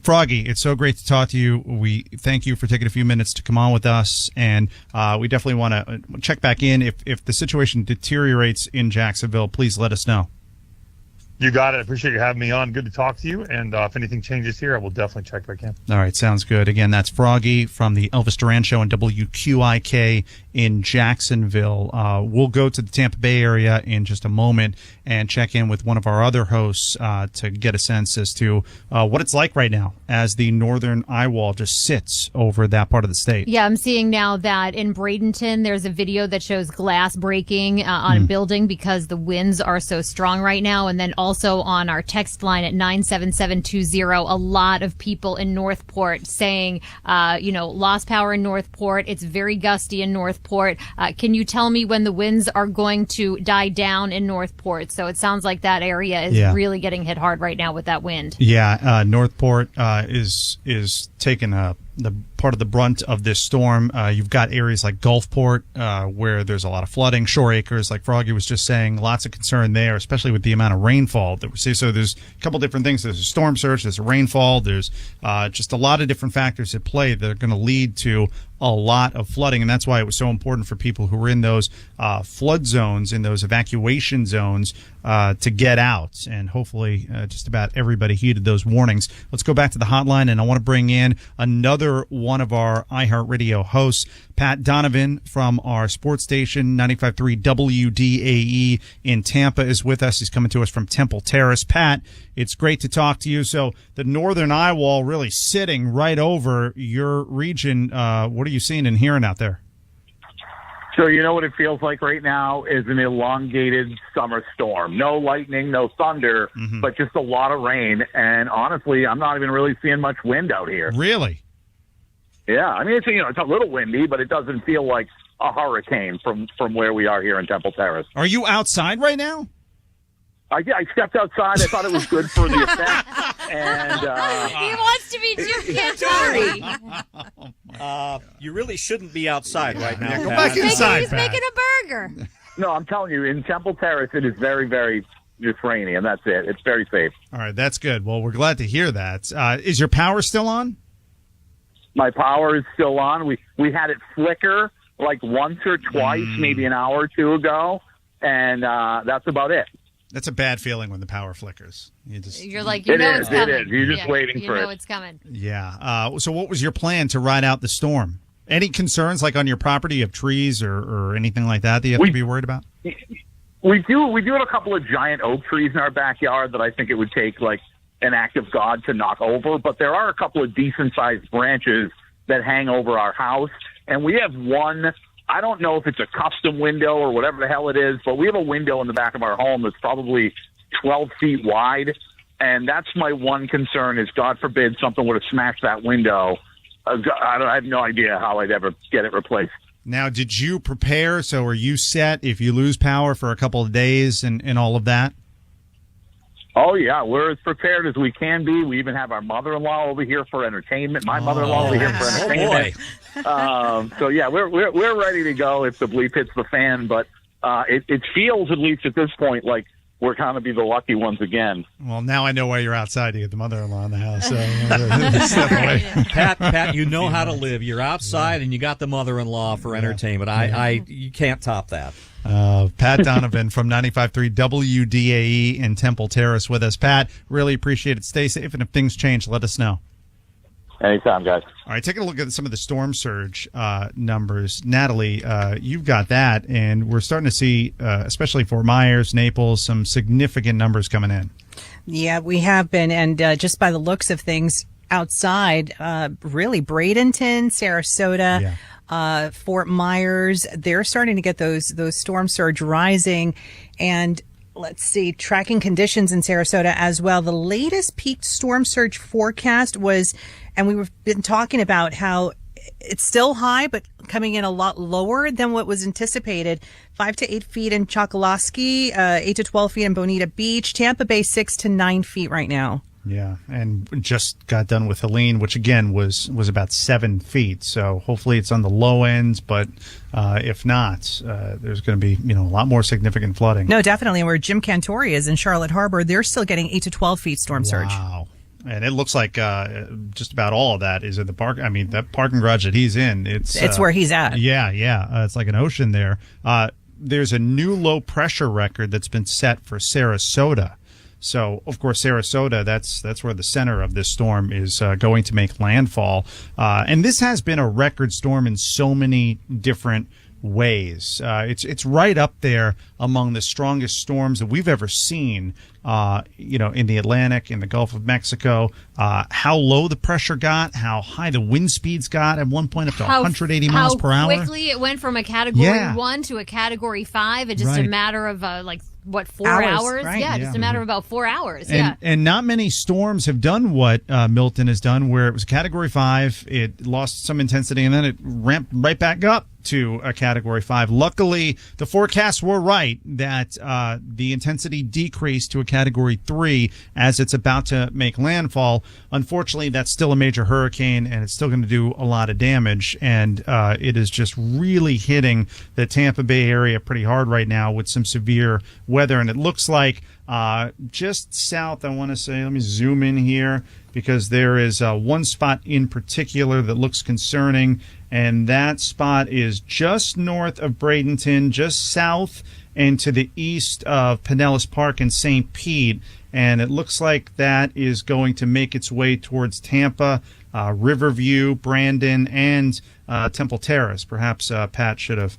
Froggy, it's so great to talk to you. We thank you for taking a few minutes to come on with us, and we definitely want to check back in. If the situation deteriorates in Jacksonville, please let us know. You got it. I appreciate you having me on. Good to talk to you, and if anything changes here, I will definitely check back in. All right, sounds good. Again, that's Froggy from the Elvis Duran Show on WQIK in Jacksonville. We'll go to the Tampa Bay area in just a moment and check in with one of our other hosts to get a sense as to what it's like right now as the northern eye wall just sits over that part of the state. Yeah, I'm seeing now that in Bradenton, there's a video that shows glass breaking on a building because the winds are so strong right now. And then also on our text line at 97720, a lot of people in Northport saying, lost power in Northport. It's very gusty in Northport. Can you tell me when the winds are going to die down in Northport? So it sounds like that area is really getting hit hard right now with that wind. Yeah, Northport is taking the part of the brunt of this storm. You've got areas like Gulfport where there's a lot of flooding. Shore Acres, like Froggy was just saying, lots of concern there, especially with the amount of rainfall that we see. So there's a couple different things. There's a storm surge, there's a rainfall, there's just a lot of different factors at play that are going to lead to a lot of flooding, and that's why it was so important for people who were in those flood zones, in those evacuation zones, to get out. And hopefully just about everybody heeded those warnings. Let's go back to the hotline, and I want to bring in another one of our iHeartRadio hosts, Pat Donovan from our sports station, 95.3 WDAE in Tampa, is with us. He's coming to us from Temple Terrace. Pat, it's great to talk to you. So the northern eye wall really sitting right over your region. What are you seeing and hearing out there? So you know what it feels like right now is an elongated summer storm. No lightning, no thunder, but just a lot of rain. And honestly, I'm not even really seeing much wind out here. Really? Yeah, I mean, it's a little windy, but it doesn't feel like a hurricane from where we are here in Temple Terrace. Are you outside right now? I stepped outside. I thought it was good for the effect. And he wants to be Jim Cantore. You really shouldn't be outside right now. Go back inside, He's making a burger. No, I'm telling you, in Temple Terrace, it is very, very just rainy, and that's it. It's very safe. All right, that's good. Well, we're glad to hear that. Is your power still on? My power is still on. We had it flicker like once or twice, maybe an hour or two ago, and that's about it. That's a bad feeling when the power flickers. You're like, it's coming. It is. You're just waiting for it. You know it's coming. Yeah. So what was your plan to ride out the storm? Any concerns, like on your property, you have trees or anything like that you have to be worried about? We do have a couple of giant oak trees in our backyard that I think it would take like an act of God to knock over, but there are a couple of decent-sized branches that hang over our house, and we have one. I don't know if it's a custom window or whatever the hell it is, but we have a window in the back of our home that's probably 12 feet wide, and that's my one concern is, God forbid, something would have smashed that window. I have no idea how I'd ever get it replaced. Now, did you prepare? So are you set if you lose power for a couple of days and all of that? Oh, yeah. We're as prepared as we can be. We even have our mother-in-law over here for entertainment. My mother-in-law over here for entertainment. So, yeah, we're ready to go if the bleep hits the fan. But it feels, at least at this point, like we're going to be the lucky ones again. Well, now I know why you're outside. You get the mother-in-law in the house. So, Pat, you know how to live. You're outside and you got the mother-in-law for entertainment. You can't top that. Pat Donovan from 95.3 WDAE in Temple Terrace with us. Pat, really appreciate it. Stay safe, and if things change, let us know. Anytime, guys. All right, taking a look at some of the storm surge numbers. Natalie, you've got that, and we're starting to see, especially Fort Myers, Naples, some significant numbers coming in. Yeah, we have been, and just by the looks of things outside, really Bradenton, Sarasota, Fort Myers, they're starting to get those storm surge rising, and let's see, tracking conditions in Sarasota as well. The latest peak storm surge forecast was, and we've been talking about how it's still high, but coming in a lot lower than what was anticipated. 5 to 8 feet in Chokoloskee, 8 to 12 feet in Bonita Beach, Tampa Bay 6 to 9 feet right now. Yeah, and just got done with Helene, which again was about 7 feet. So hopefully it's on the low end, but if not, there's going to be a lot more significant flooding. No, definitely. Where Jim Cantori is in Charlotte Harbor, they're still getting 8 to 12 feet storm surge. Wow. And it looks like just about all of that is in the park. I mean, that parking garage that he's in, it's where he's at. Yeah. It's like an ocean there. There's a new low pressure record that's been set for Sarasota. So, of course, Sarasota, that's where the center of this storm is going to make landfall. And this has been a record storm in so many different ways. It's right up there among the strongest storms that we've ever seen, in the Atlantic, in the Gulf of Mexico. How low the pressure got, how high the wind speeds got at one point up to 180 miles per hour. How quickly it went from a Category 1 to a Category 5 in just a matter of 4 hours? Right? Yeah, just a matter of about 4 hours. And not many storms have done what Milton has done, where it was a Category 5, it lost some intensity, and then it ramped right back up to a Category 5. Luckily, the forecasts were right that the intensity decreased to a Category 3 as it's about to make landfall. Unfortunately, that's still a major hurricane, and it's still going to do a lot of damage, and it is just really hitting the Tampa Bay area pretty hard right now with some severe weather. And it looks like just south, I want to say, let me zoom in here, because there is one spot in particular that looks concerning, and that spot is just north of Bradenton, just south and to the east of Pinellas Park and St. Pete. And it looks like that is going to make its way towards Tampa, Riverview, Brandon, and Temple Terrace. Perhaps Pat should have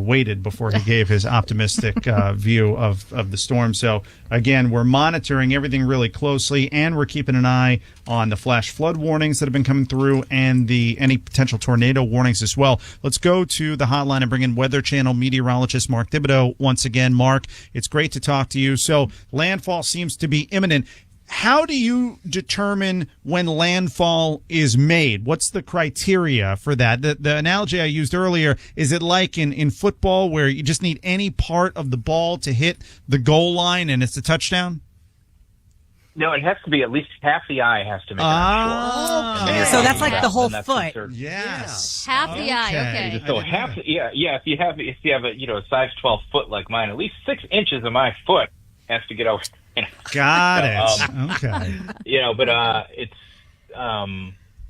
waited before he gave his optimistic view of the storm. So, again, we're monitoring everything really closely, and we're keeping an eye on the flash flood warnings that have been coming through and any potential tornado warnings as well. Let's go to the hotline and bring in Weather Channel meteorologist Mark Thibodeau once again. Mark, it's great to talk to you. So landfall seems to be imminent. How do you determine when landfall is made? What's the criteria for that? The analogy I used earlier, is it like in football where you just need any part of the ball to hit the goal line and it's a touchdown? No, it has to be at least half the eye has to make it on shore. So that's like the whole foot. Yes. Half the eye, okay. So if you have a size 12 foot like mine, at least 6 inches of my foot has to get over. Got it. Okay. But it's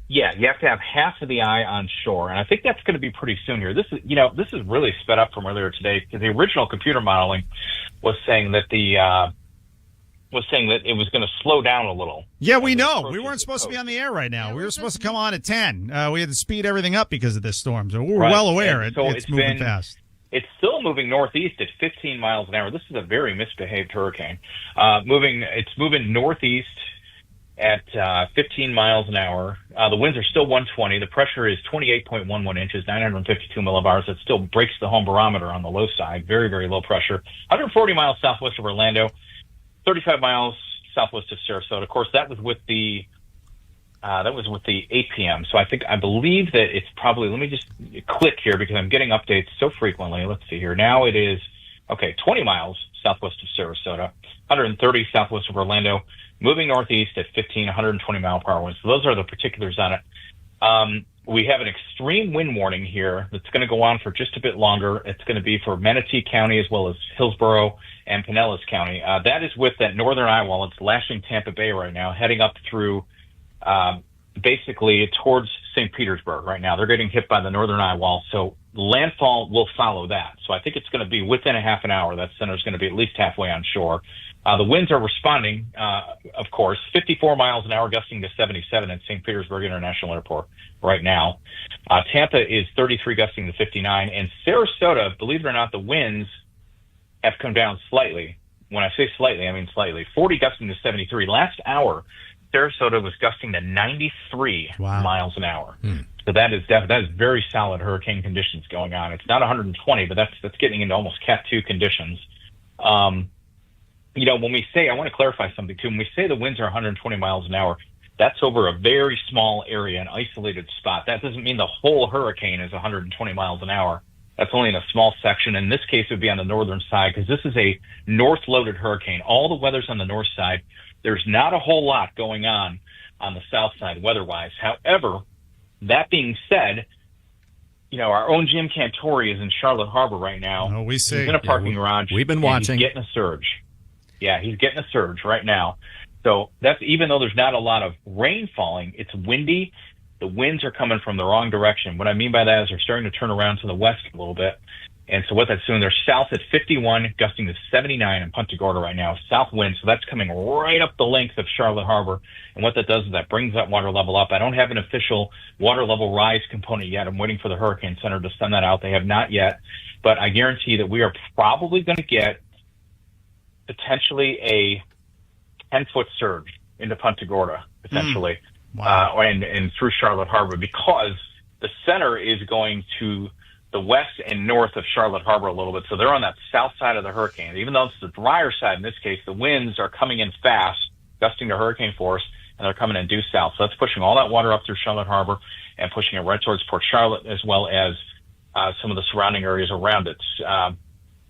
you have to have half of the eye on shore, and I think that's going to be pretty soon here. This is really sped up from earlier today because the original computer modeling was saying that it was going to slow down a little. Yeah, we know. We weren't supposed to be on the air right now. We were supposed to come on at 10. We had to speed everything up because of this storm, so we're well aware it's moving fast. It's still moving northeast at 15 miles an hour. This is a very misbehaved hurricane. It's moving northeast at 15 miles an hour. The winds are still 120. The pressure is 28.11 inches, 952 millibars. That still breaks the home barometer on the low side. Very, very low pressure. 140 miles southwest of Orlando, 35 miles southwest of Sarasota. Of course, that was with the 8 p.m. So I believe that it's probably, let me just click here because I'm getting updates so frequently. Let's see here. Now it is, 20 miles southwest of Sarasota, 130 southwest of Orlando, moving northeast at 120 mile per hour winds. So those are the particulars on it. We have an extreme wind warning here that's going to go on for just a bit longer. It's going to be for Manatee County as well as Hillsborough and Pinellas County. That is with that northern eye wall. It's lashing Tampa Bay right now, heading up through basically towards St. Petersburg right now. They're getting hit by the northern eye wall, so landfall will follow that. So I think it's going to be within a half an hour. That center is going to be at least halfway on shore. The winds are responding, of course, 54 miles an hour, gusting to 77 at St. Petersburg International Airport right now. Tampa is 33, gusting to 59. And Sarasota, believe it or not, the winds have come down slightly. When I say slightly, I mean slightly. 40, gusting to 73. Last hour, Sarasota was gusting to 93 miles an hour. So that is very solid hurricane conditions going on. It's not 120, but that's getting into almost Cat 2 conditions. When we say, I want to clarify something too. When we say the winds are 120 miles an hour, that's over a very small area, an isolated spot. That doesn't mean the whole hurricane is 120 miles an hour. That's only in a small section. In this case, it would be on the northern side because this is a north-loaded hurricane. All the weather's on the north side. There's not a whole lot going on the south side weather-wise. However, that being said, our own Jim Cantori is in Charlotte Harbor right now. He's in a parking garage. We've been watching. He's getting a surge. Yeah, he's getting a surge right now. So that's, even though there's not a lot of rain falling, it's windy. The winds are coming from the wrong direction. What I mean by that is they're starting to turn around to the west a little bit. And so what that's doing, they're south at 51, gusting to 79 in Punta Gorda right now, south wind. So that's coming right up the length of Charlotte Harbor. And what that does is that brings that water level up. I don't have an official water level rise component yet. I'm waiting for the Hurricane Center to send that out. They have not yet. But I guarantee that we are probably going to get potentially a 10-foot surge into Punta Gorda, potentially, and through Charlotte Harbor, because the center is going to the west and north of Charlotte Harbor a little bit. So they're on that south side of the hurricane. Even though it's the drier side in this case, the winds are coming in fast, gusting to hurricane force, and they're coming in due south. So that's pushing all that water up through Charlotte Harbor and pushing it right towards Port Charlotte, as well as some of the surrounding areas around it.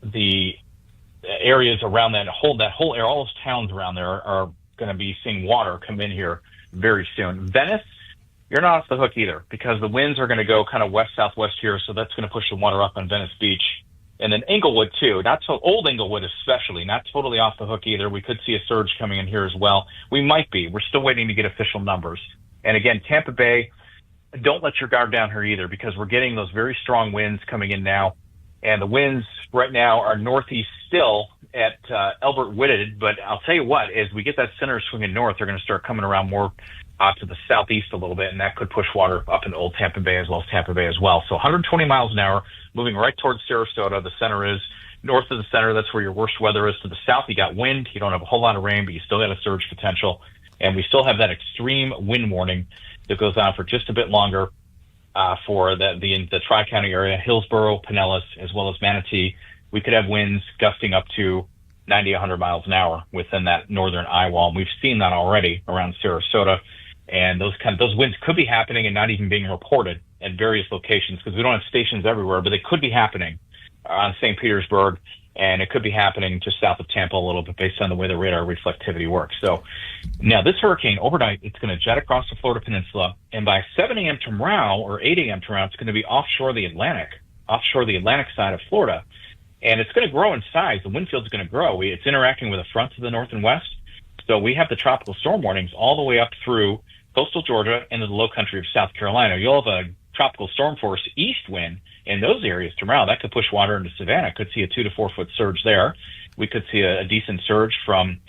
The areas around that whole area, all those towns around there are going to be seeing water come in here very soon. Venice, you're not off the hook either, because the winds are going to go kind of west-southwest here, so that's going to push the water up on Venice Beach. And then Inglewood, too. Not so old Inglewood especially, not totally off the hook either. We could see a surge coming in here as well. We might be. We're still waiting to get official numbers. And again, Tampa Bay, don't let your guard down here either, because we're getting those very strong winds coming in now. And the winds right now are northeast still at Elbert Whitted. But I'll tell you what, as we get that center swinging north, they're going to start coming around more to the southeast a little bit, and that could push water up into Old Tampa Bay as well as Tampa Bay as well. So 120 miles an hour, moving right towards Sarasota. The center is north of the center. That's where your worst weather is. To the south, you got wind. You don't have a whole lot of rain, but you still got a surge potential. And we still have that extreme wind warning that goes on for just a bit longer for the Tri-County area, Hillsborough, Pinellas, as well as Manatee. We could have winds gusting up to 90, 100 miles an hour within that northern eye wall. And we've seen that already around Sarasota. And those winds could be happening and not even being reported at various locations, because we don't have stations everywhere, but they could be happening on St. Petersburg, and it could be happening just south of Tampa a little bit based on the way the radar reflectivity works. So now this hurricane, overnight, it's going to jet across the Florida Peninsula, and by 7 a.m. tomorrow or 8 a.m. tomorrow, it's going to be offshore the Atlantic side of Florida. and it's going to grow in size. The wind field's going to grow. It's interacting with the fronts of the north and west. So we have the tropical storm warnings all the way up through coastal Georgia and the low country of South Carolina. You'll have a tropical storm force east wind in those areas tomorrow. That could push water into Savannah. Could see a 2 to 4 foot surge there. We could see a decent surge from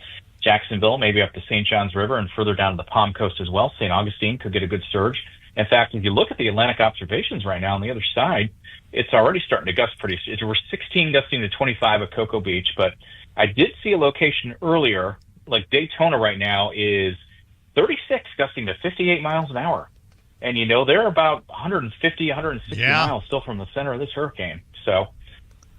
Jacksonville, maybe up to St. Johns River and further down to the Palm Coast as well. St. Augustine could get a good surge. In fact, if you look at the Atlantic observations right now on the other side, it's already starting to gust pretty. We're 16 gusting to 25 at Cocoa Beach, but I did see a location earlier, like Daytona right now is 36 gusting to 58 miles an hour. And, they're about 150, 160 miles still from the center of this hurricane. So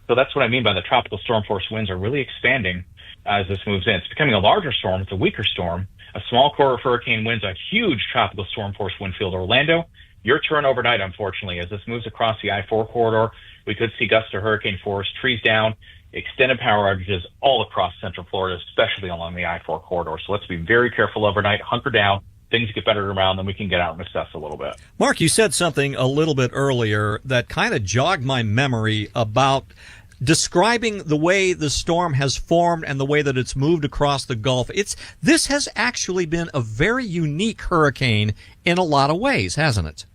that's what I mean by the tropical storm force winds are really expanding as this moves in. It's becoming a larger storm. It's a weaker storm. A small core of hurricane winds, a huge tropical storm force wind field. Orlando, your turn overnight, unfortunately. As this moves across the I-4 corridor, we could see gusts of hurricane force, trees down, extended power outages all across central Florida, especially along the I-4 corridor. So let's be very careful overnight, hunker down. Things get better around, then we can get out and assess a little bit. Mark, you said something a little bit earlier that kind of jogged my memory about describing the way the storm has formed and the way that it's moved across the Gulf. This has actually been a very unique hurricane in a lot of ways, hasn't it?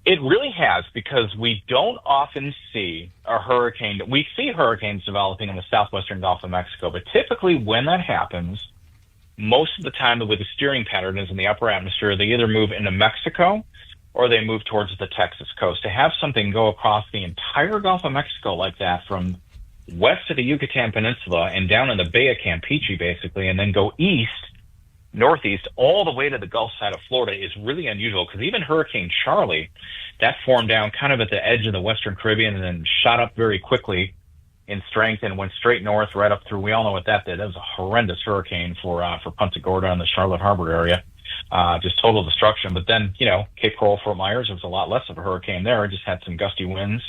It really has, because we don't often see a hurricane. We see hurricanes developing in the southwestern Gulf of Mexico, but typically when that happens, most of the time the way the steering pattern is in the upper atmosphere, they either move into Mexico or they move towards the Texas coast. To have something go across the entire Gulf of Mexico like that, from west of the Yucatan Peninsula and down in the Bay of Campeche, basically, and then go east, northeast, all the way to the Gulf side of Florida is really unusual, because even Hurricane Charlie, that formed down kind of at the edge of the Western Caribbean and then shot up very quickly in strength and went straight north right up through. We all know what that did. That was a horrendous hurricane for Punta Gorda and the Charlotte Harbor area. Just total destruction. But then, Cape Coral, Fort Myers, it was a lot less of a hurricane there. It just had some gusty winds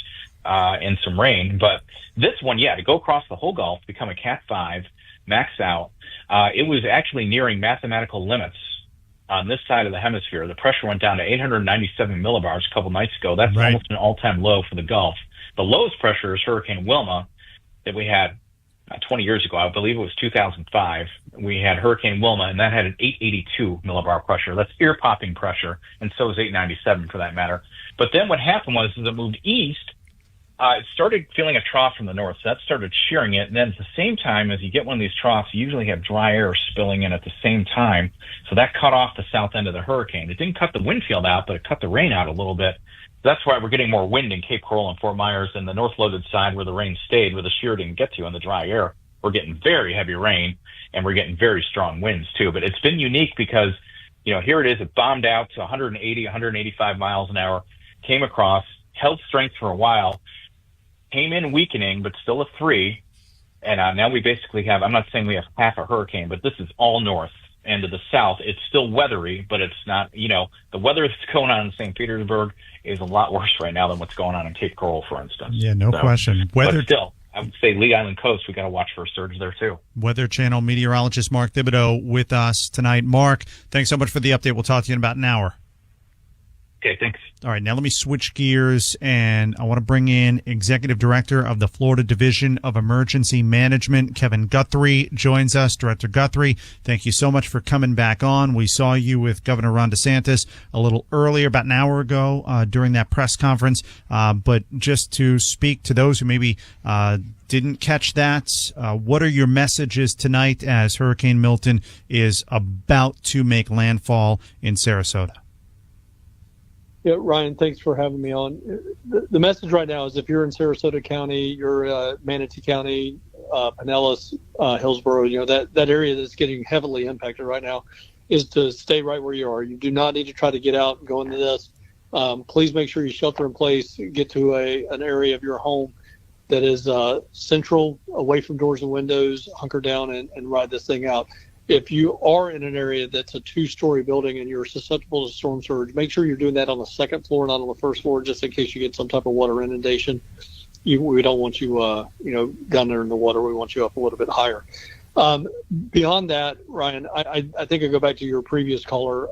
and some rain. But this one, to go across the whole Gulf, become a Cat 5, max out, it was actually nearing mathematical limits on this side of the hemisphere. The pressure went down to 897 millibars a couple nights ago. That's almost an all-time low for the Gulf. The lowest pressure is Hurricane Wilma that we had 20 years ago. I believe it was 2005. We had Hurricane Wilma, and that had an 882 millibar pressure. That's ear-popping pressure, and so is 897 for that matter. But then what happened was, as it moved east, it started feeling a trough from the north, so that started shearing it. And then at the same time, as you get one of these troughs, you usually have dry air spilling in at the same time. So that cut off the south end of the hurricane. It didn't cut the wind field out, but it cut the rain out a little bit. That's why we're getting more wind in Cape Coral and Fort Myers than the north-loaded side where the rain stayed, where the shear didn't get to in the dry air. We're getting very heavy rain, and we're getting very strong winds, too. But it's been unique because, here it is. It bombed out to 180, 185 miles an hour, came across, held strength for a while, came in weakening, but still a 3. And now we basically have, I'm not saying we have half a hurricane, but this is all north. And to the south, it's still weathery, but it's not, the weather that's going on in St. Petersburg is a lot worse right now than what's going on in Cape Coral, for instance. Yeah, no question. But still, I would say Lee Island coast, we got to watch for a surge there, too. Weather Channel meteorologist Mark Thibodeau with us tonight. Mark, thanks so much for the update. We'll talk to you in about an hour. Okay, thanks. All right, now let me switch gears, and I want to bring in Executive Director of the Florida Division of Emergency Management, Kevin Guthrie, joins us. Director Guthrie, thank you so much for coming back on. We saw you with Governor Ron DeSantis a little earlier, about an hour ago, during that press conference. But just to speak to those who maybe didn't catch that, what are your messages tonight as Hurricane Milton is about to make landfall in Sarasota? Yeah, Ryan, thanks for having me on. The message right now is if you're in Sarasota County, you're Manatee County, Pinellas, Hillsborough, that area that's getting heavily impacted right now, is to stay right where you are. You do not need to try to get out and go into this. Please make sure you shelter in place, get to an area of your home that is central, away from doors and windows, hunker down and ride this thing out. If you are in an area that's a 2-story building and you're susceptible to storm surge, make sure you're doing that on the second floor, not on the first floor, just in case you get some type of water inundation. We don't want you, down there in the water. We want you up a little bit higher. Beyond that, Ryan, I think I go back to your previous caller.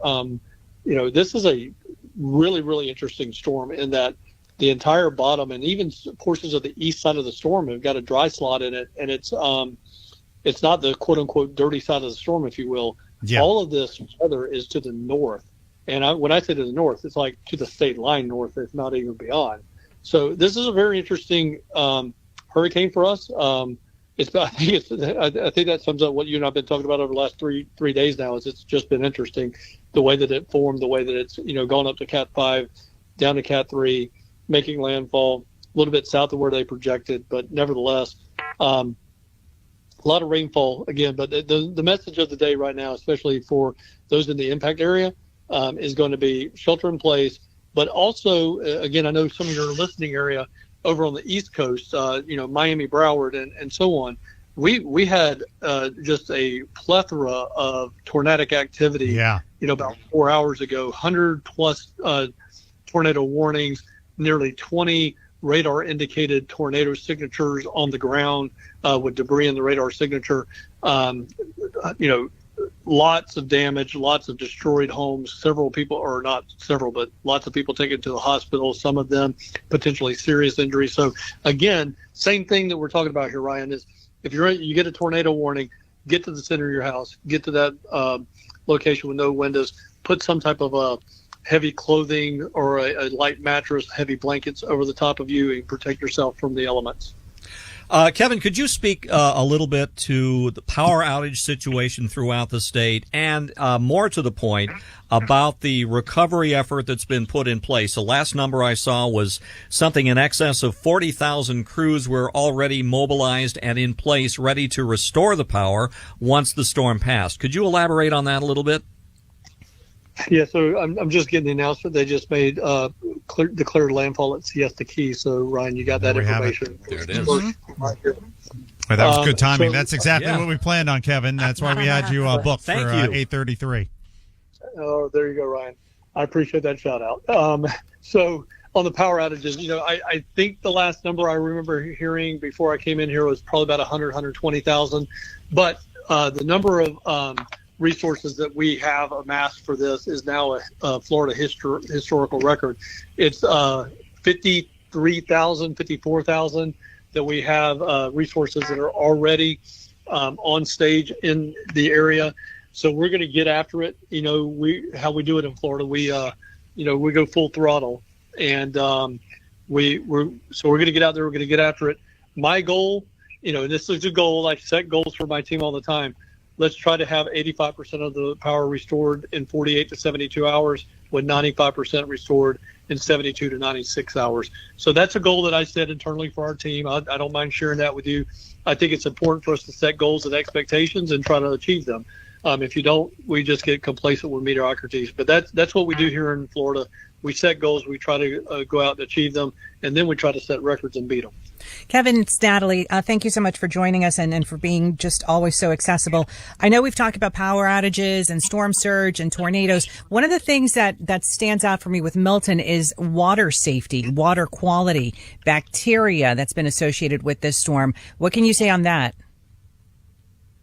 This is a really, really interesting storm in that the entire bottom and even portions of the east side of the storm have got a dry slot in it, and it's not the quote unquote dirty side of the storm, if you will. Yeah. All of this weather is to the north, and when I say to the north, it's like to the state line north, if not even beyond. So this is a very interesting hurricane for us. I think that sums up what you and I've been talking about over the last three days now. Is it's just been interesting the way that it formed, the way that it's gone up to Cat 5, down to Cat 3, making landfall a little bit south of where they projected, but nevertheless, a lot of rainfall again. But the message of the day right now, especially for those in the impact area, is going to be shelter in place. But also, again, I know some of your listening area over on the East Coast, Miami, Broward, and so on. We had just a plethora of tornadic activity. Yeah. About 4 hours ago, 100 plus tornado warnings, nearly 20 radar indicated tornado signatures on the ground with debris in the radar signature. Lots of damage, lots of destroyed homes, several people, or not several, but lots of people taken to the hospital, some of them potentially serious injuries. So again, same thing that we're talking about here, Ryan, is if you get a tornado warning, get to the center of your house, get to that location with no windows, put some type of a heavy clothing or a light mattress, heavy blankets over the top of you and protect yourself from the elements. Kevin, could you speak a little bit to the power outage situation throughout the state and more to the point about the recovery effort that's been put in place? The last number I saw was something in excess of 40,000 crews were already mobilized and in place ready to restore the power once the storm passed. Could you elaborate on that a little bit? Yeah, so I'm just getting the announcement they just made declared landfall at Siesta Key. So Ryan, you got that information. There it is. Right here. Well, that was good timing. That's exactly what we planned on, Kevin. That's why we had you booked for 8:33. Oh, there you go, Ryan. I appreciate that shout out. So on the power outages, I think the last number I remember hearing before I came in here was probably about 120,000. But the number of resources that we have amassed for this is now a Florida historical record. It's 53,000, 54,000 that we have resources that are already on stage in the area. So we're going to get after it. How we do it in Florida, we go full throttle, and we're going to get out there. We're going to get after it. My goal, and this is a goal. I set goals for my team all the time. Let's try to have 85% of the power restored in 48 to 72 hours, with 95% restored in 72 to 96 hours. So that's a goal that I set internally for our team. I don't mind sharing that with you. I think it's important for us to set goals and expectations and try to achieve them. If you don't, we just get complacent with mediocrities. But that's what we do here in Florida. We set goals, we try to go out and achieve them, and then we try to set records and beat them. Kevin, it's Natalie. Thank you so much for joining us and for being just always so accessible. I know we've talked about power outages and storm surge and tornadoes. One of the things that stands out for me with Milton is water safety, water quality, bacteria that's been associated with this storm. What can you say on that?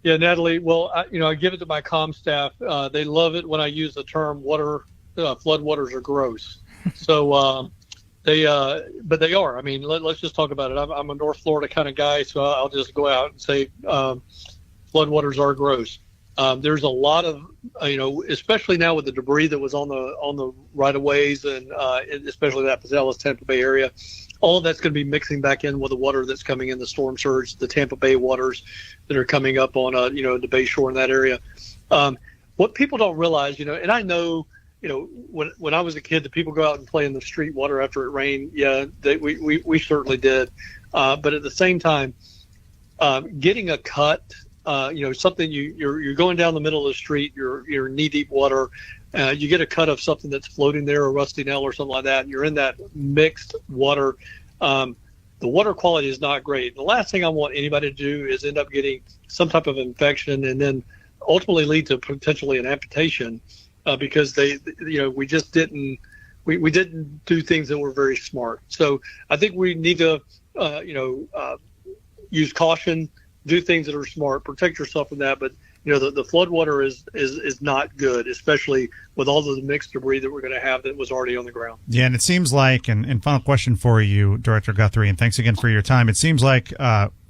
Yeah, Natalie, well, I give it to my comm staff. They love it when I use the term floodwaters are gross. So, but they are. I mean, let's just talk about it. I'm a North Florida kind of guy, so I'll just go out and say floodwaters are gross. There's a lot of, especially now with the debris that was on the right of ways, and especially that Pinellas, Tampa Bay area, all of that's going to be mixing back in with the water that's coming in the storm surge, the Tampa Bay waters that are coming up on the Bay Shore in that area. What people don't realize, and I know. When I was a kid, the people go out and play in the street water after it rained. Yeah, we certainly did. But at the same time, getting a cut, something you're going down the middle of the street, you're knee deep water, you get a cut of something that's floating there, a rusty nail or something like that, and you're in that mixed water. The water quality is not great. The last thing I want anybody to do is end up getting some type of infection and then ultimately lead to potentially an amputation. Because we just didn't do things that were very smart. So I think we need to, use caution, do things that are smart, protect yourself from that. But the floodwater is not good, especially with all of the mixed debris that we're going to have that was already on the ground. Yeah, and it seems like, and final question for you, Director Guthrie, and thanks again for your time. It seems like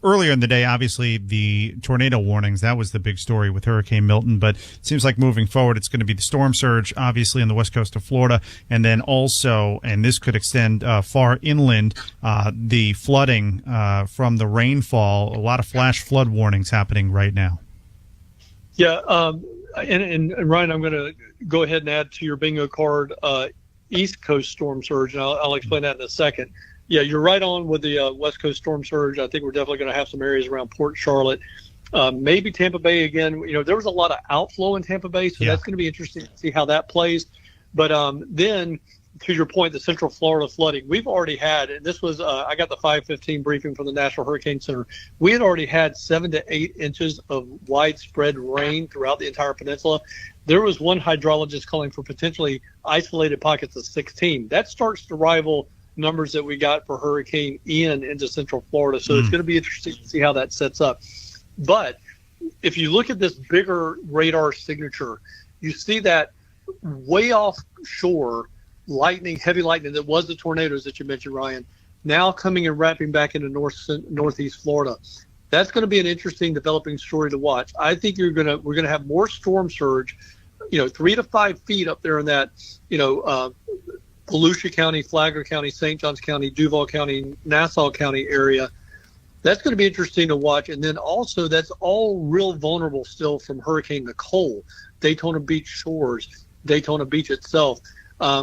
earlier in the day, obviously, the tornado warnings, that was the big story with Hurricane Milton, but it seems like moving forward, it's going to be the storm surge, obviously, on the west coast of Florida, and then also, and this could extend far inland, the flooding from the rainfall. A lot of flash flood warnings happening right now. Yeah, and Ryan, I'm going to go ahead and add to your bingo card East Coast storm surge, and I'll explain that in a second. Yeah, you're right on with the West Coast storm surge. I think we're definitely going to have some areas around Port Charlotte, maybe Tampa Bay again. There was a lot of outflow in Tampa Bay, so that's going to be interesting to see how that plays. But then, to your point, the Central Florida flooding, we've already had, and this was, I got the 5:15 briefing from the National Hurricane Center. We had already had 7 to 8 inches of widespread rain throughout the entire peninsula. There was one hydrologist calling for potentially isolated pockets of 16. That starts to rival numbers that we got for Hurricane Ian into Central Florida. So it's going to be interesting to see how that sets up. But if you look at this bigger radar signature, you see that way offshore lightning, heavy lightning that was the tornadoes that you mentioned, Ryan, now coming and wrapping back into northeast Florida. That's going to be an interesting developing story to watch. I think we're going to have more storm surge, 3 to 5 feet up there in that, Volusia County, Flagler County, St. Johns County, Duval County, Nassau County area. That's going to be interesting to watch. And then also that's all real vulnerable still from Hurricane Nicole, Daytona Beach shores, Daytona Beach itself.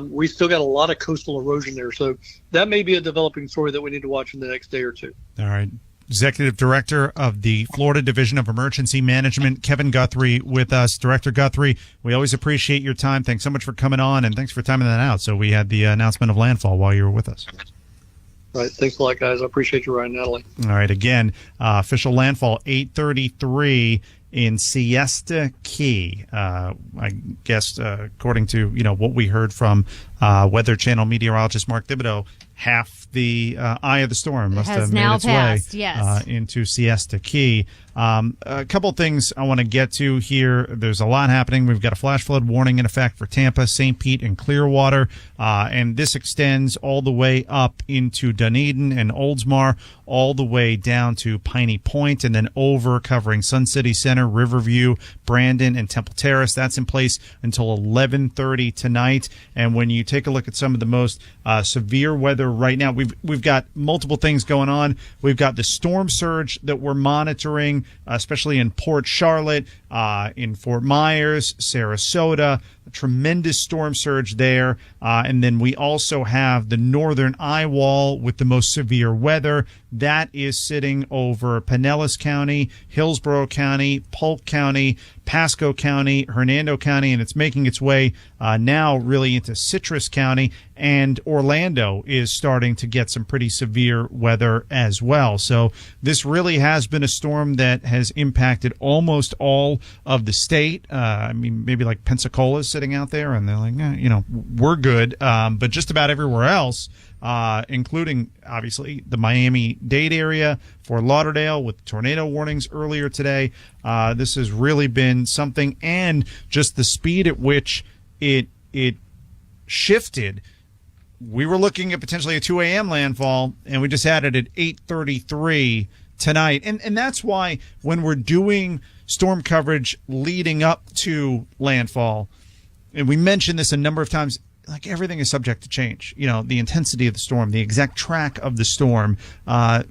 We still got a lot of coastal erosion there. So that may be a developing story that we need to watch in the next day or two. All right. Executive Director of the Florida Division of Emergency Management, Kevin Guthrie, with us. Director Guthrie, we always appreciate your time. Thanks so much for coming on, and thanks for timing that out. So we had the announcement of landfall while you were with us. All right. Thanks a lot, guys. I appreciate you, Ryan, Natalie. All right. Again, official landfall 8:33 in Siesta Key. I guess, according to what we heard from Weather Channel meteorologist Mark Thibodeau, half the eye of the storm must have made its way into Siesta Key. A couple of things I want to get to here. There's a lot happening. We've got a flash flood warning in effect for Tampa, St. Pete, and Clearwater, and this extends all the way up into Dunedin and Oldsmar, all the way down to Piney Point, and then over covering Sun City Center, Riverview, Brandon, and Temple Terrace. That's in place until 11:30 tonight. And when you take a look at some of the most severe weather right now, we've got multiple things going on. We've got the storm surge that we're monitoring, especially in Port Charlotte, in Fort Myers, Sarasota, a tremendous storm surge there. And then we also have the northern eye wall with the most severe weather. That is sitting over Pinellas County, Hillsborough County, Polk County, Pasco County, Hernando County, and it's making its way now really into Citrus County, and Orlando is starting to get some pretty severe weather as well. So this really has been a storm that has impacted almost all of the state. Maybe like Pensacola's sitting out there, and they're like, we're good. But just about everywhere else, including obviously the Miami-Dade area, Fort Lauderdale with tornado warnings earlier today. This has really been something, and just the speed at which it shifted. We were looking at potentially a 2 a.m. landfall, and we just had it at 8:33 tonight. And that's why when we're doing storm coverage leading up to landfall, and we mentioned this a number of times, like everything is subject to change. The intensity of the storm, the exact track of the storm,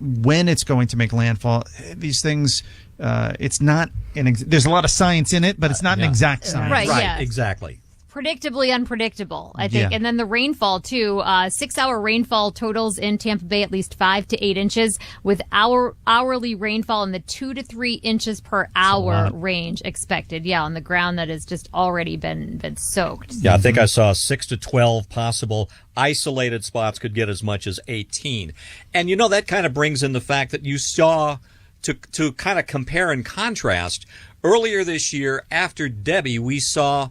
when it's going to make landfall, these things, it's not there's a lot of science in it, but it's not an exact science. Right, yeah. Exactly. Predictably unpredictable, I think. Yeah. And then the rainfall, too. 6-hour rainfall totals in Tampa Bay at least 5 to 8 inches, with hourly rainfall in the 2 to 3 inches per hour range expected. Yeah, on the ground that has just already been soaked. Yeah, I think I saw 6 to 12 possible. Isolated spots could get as much as 18. And, that kind of brings in the fact that you saw, to kind of compare and contrast, earlier this year after Debbie, we saw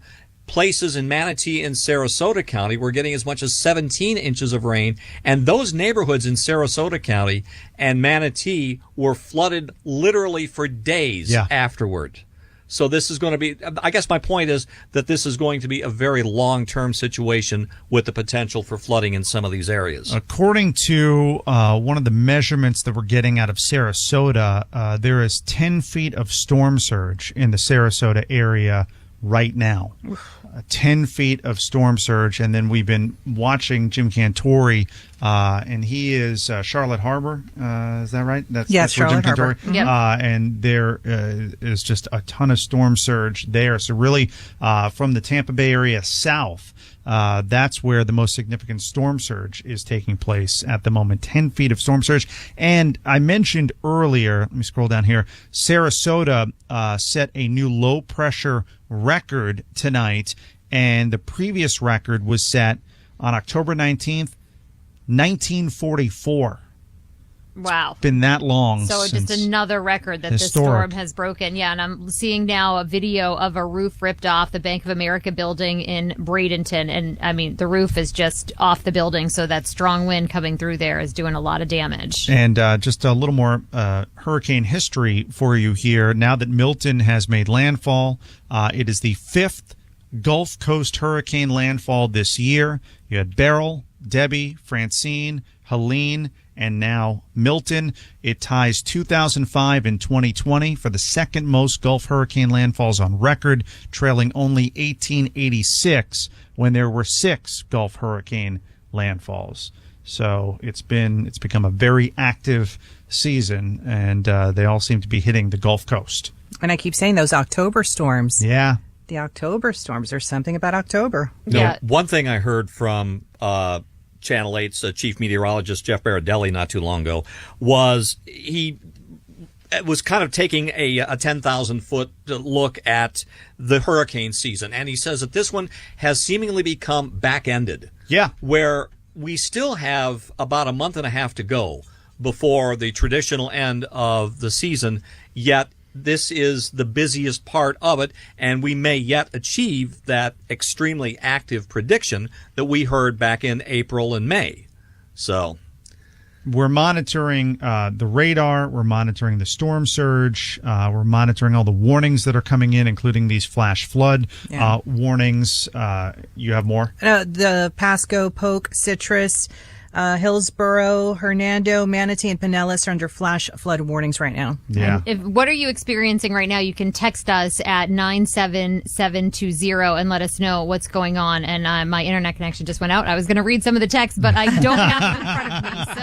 places in Manatee and Sarasota County were getting as much as 17 inches of rain, and those neighborhoods in Sarasota County and Manatee were flooded literally for days afterward. So this is going to be, I guess my point is that this is going to be a very long-term situation with the potential for flooding in some of these areas. According to one of the measurements that we're getting out of Sarasota, there is 10 feet of storm surge in the Sarasota area right now. 10 feet of storm surge, and then we've been watching Jim Cantori, and he is Charlotte Harbor. Is that right? That's Charlotte Harbor. Yep. And there is just a ton of storm surge there. So really, from the Tampa Bay area south, that's where the most significant storm surge is taking place at the moment. 10 feet of storm surge. And I mentioned earlier, let me scroll down here, Sarasota set a new low pressure record tonight, and the previous record was set on October 19th, 1944. Wow. It's been that long. So just another record that this storm has broken. Yeah, and I'm seeing now a video of a roof ripped off the Bank of America building in Bradenton. And, I mean, the roof is just off the building, so that strong wind coming through there is doing a lot of damage. And just a little more hurricane history for you here. Now that Milton has made landfall, it is the 5th Gulf Coast hurricane landfall this year. You had Beryl, Debbie, Francine, Helene, and now Milton. It ties 2005 and 2020 for the second most Gulf hurricane landfalls on record, trailing only 1886 when there were 6 Gulf hurricane landfalls. So it's become a very active season, and they all seem to be hitting the Gulf Coast. And I keep saying those October storms. Yeah. The October storms. There's something about October. Yeah. One thing I heard from Channel 8's chief meteorologist Jeff Baradelli not too long ago was he was kind of taking a 10,000-foot look at the hurricane season, and he says that this one has seemingly become back-ended. Yeah. Where we still have about a month and a half to go before the traditional end of the season, yet this is the busiest part of it, and we may yet achieve that extremely active prediction that we heard back in April and May. So we're monitoring the radar. We're monitoring the storm surge. We're monitoring all the warnings that are coming in, including these flash flood warnings. You have more? The Pasco, Polk, Citrus, Hillsborough, Hernando, Manatee, and Pinellas are under flash flood warnings right now. Yeah. What are you experiencing right now? You can text us at 97720 and let us know what's going on. And my internet connection just went out. I was going to read some of the texts, but I don't have them in front of me. So,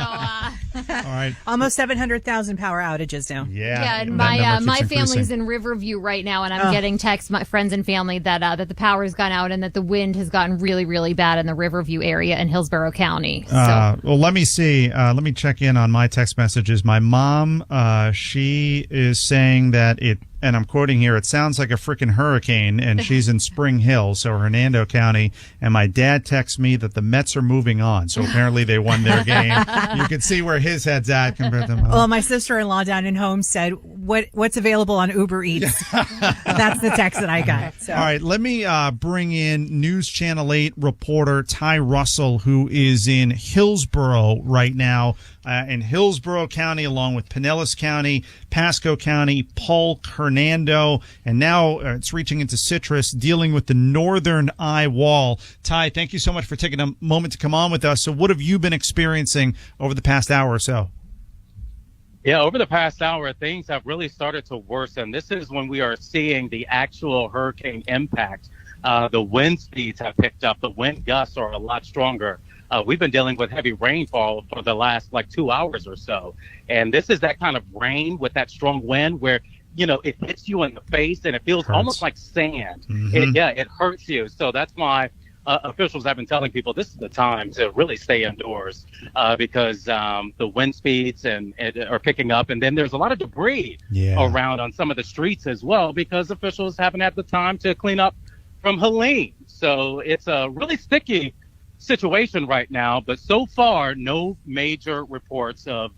all right. Almost 700,000 power outages now. Yeah, and my family's in Riverview right now, and I'm getting texts, my friends and family, that the power has gone out and that the wind has gotten really, really bad in the Riverview area in Hillsborough County. Well, let me see. Let me check in on my text messages. My mom, she is saying that and I'm quoting here, it sounds like a freaking hurricane, and she's in Spring Hill, so Hernando County. And my dad texts me that the Mets are moving on, so apparently they won their game. You can see where his head's at compared to mine. Well, my sister-in-law down in Holmes said, what's available on Uber Eats? That's the text that I got. So. All right, let me bring in News Channel 8 reporter Ty Russell, who is in Hillsborough right now. In Hillsborough County, along with Pinellas County, Pasco County, Polk, Hernando, and now it's reaching into Citrus, dealing with the northern eye wall. Ty, thank you so much for taking a moment to come on with us. So what have you been experiencing over the past hour or so? Yeah, over the past hour, things have really started to worsen. This is when we are seeing the actual hurricane impact. The wind speeds have picked up. The wind gusts are a lot stronger. We've been dealing with heavy rainfall for the last 2 hours or so. And this is that kind of rain with that strong wind where, it hits you in the face and it feels almost like sand. Mm-hmm. It hurts you. So that's why officials have been telling people this is the time to really stay indoors because the wind speeds are picking up. And then there's a lot of debris around on some of the streets as well because officials haven't had the time to clean up from Helene. So it's a really sticky situation right now, but so far, no major reports of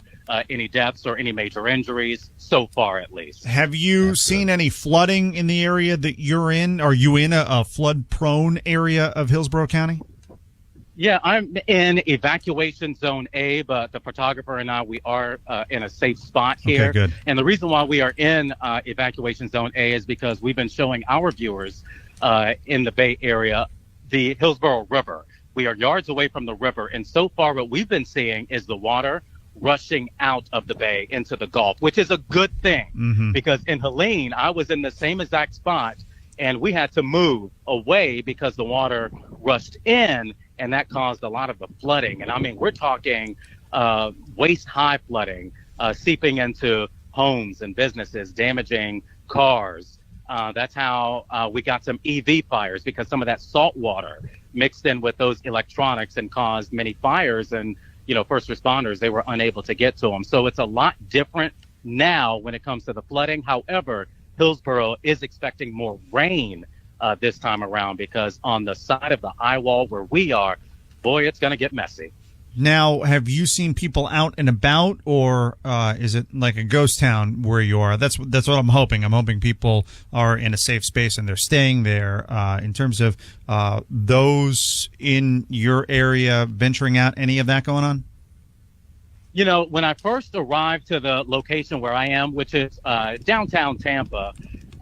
any deaths or any major injuries, so far at least. Have you seen any flooding in the area that you're in? Are you in a flood-prone area of Hillsborough County? Yeah, I'm in evacuation zone A, but the photographer and I, we are in a safe spot here. Okay, good. And the reason why we are in evacuation zone A is because we've been showing our viewers in the Bay Area the Hillsborough River. We are yards away from the river, and so far what we've been seeing is the water rushing out of the bay into the Gulf, which is a good thing because in Helene, I was in the same exact spot, and we had to move away because the water rushed in, and that caused a lot of the flooding. And I mean, we're talking waist-high flooding, seeping into homes and businesses, damaging cars. That's how we got some EV fires, because some of that salt water mixed in with those electronics and caused many fires. And, you know, first responders, they were unable to get to them. So it's a lot different now when it comes to the flooding. However, Hillsborough is expecting more rain this time around, because on the side of the eye wall where we are, boy, it's going to get messy. Now, have you seen people out and about, or is it like a ghost town where you are? That's what I'm hoping. I'm hoping people are in a safe space and they're staying there. In terms of those in your area venturing out, any of that going on? You know, when I first arrived to the location where I am, which is downtown Tampa,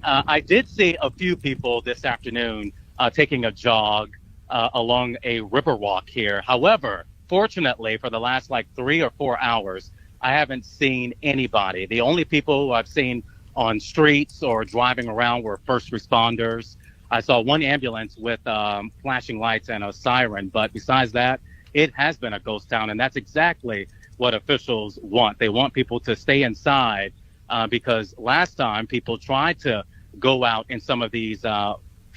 I did see a few people this afternoon taking a jog along a river walk here. However, fortunately, for the last 3 or 4 hours, I haven't seen anybody. The only people who I've seen on streets or driving around were first responders. I saw one ambulance with flashing lights and a siren, but besides that, it has been a ghost town, and that's exactly what officials want. They want people to stay inside because last time people tried to go out in some of these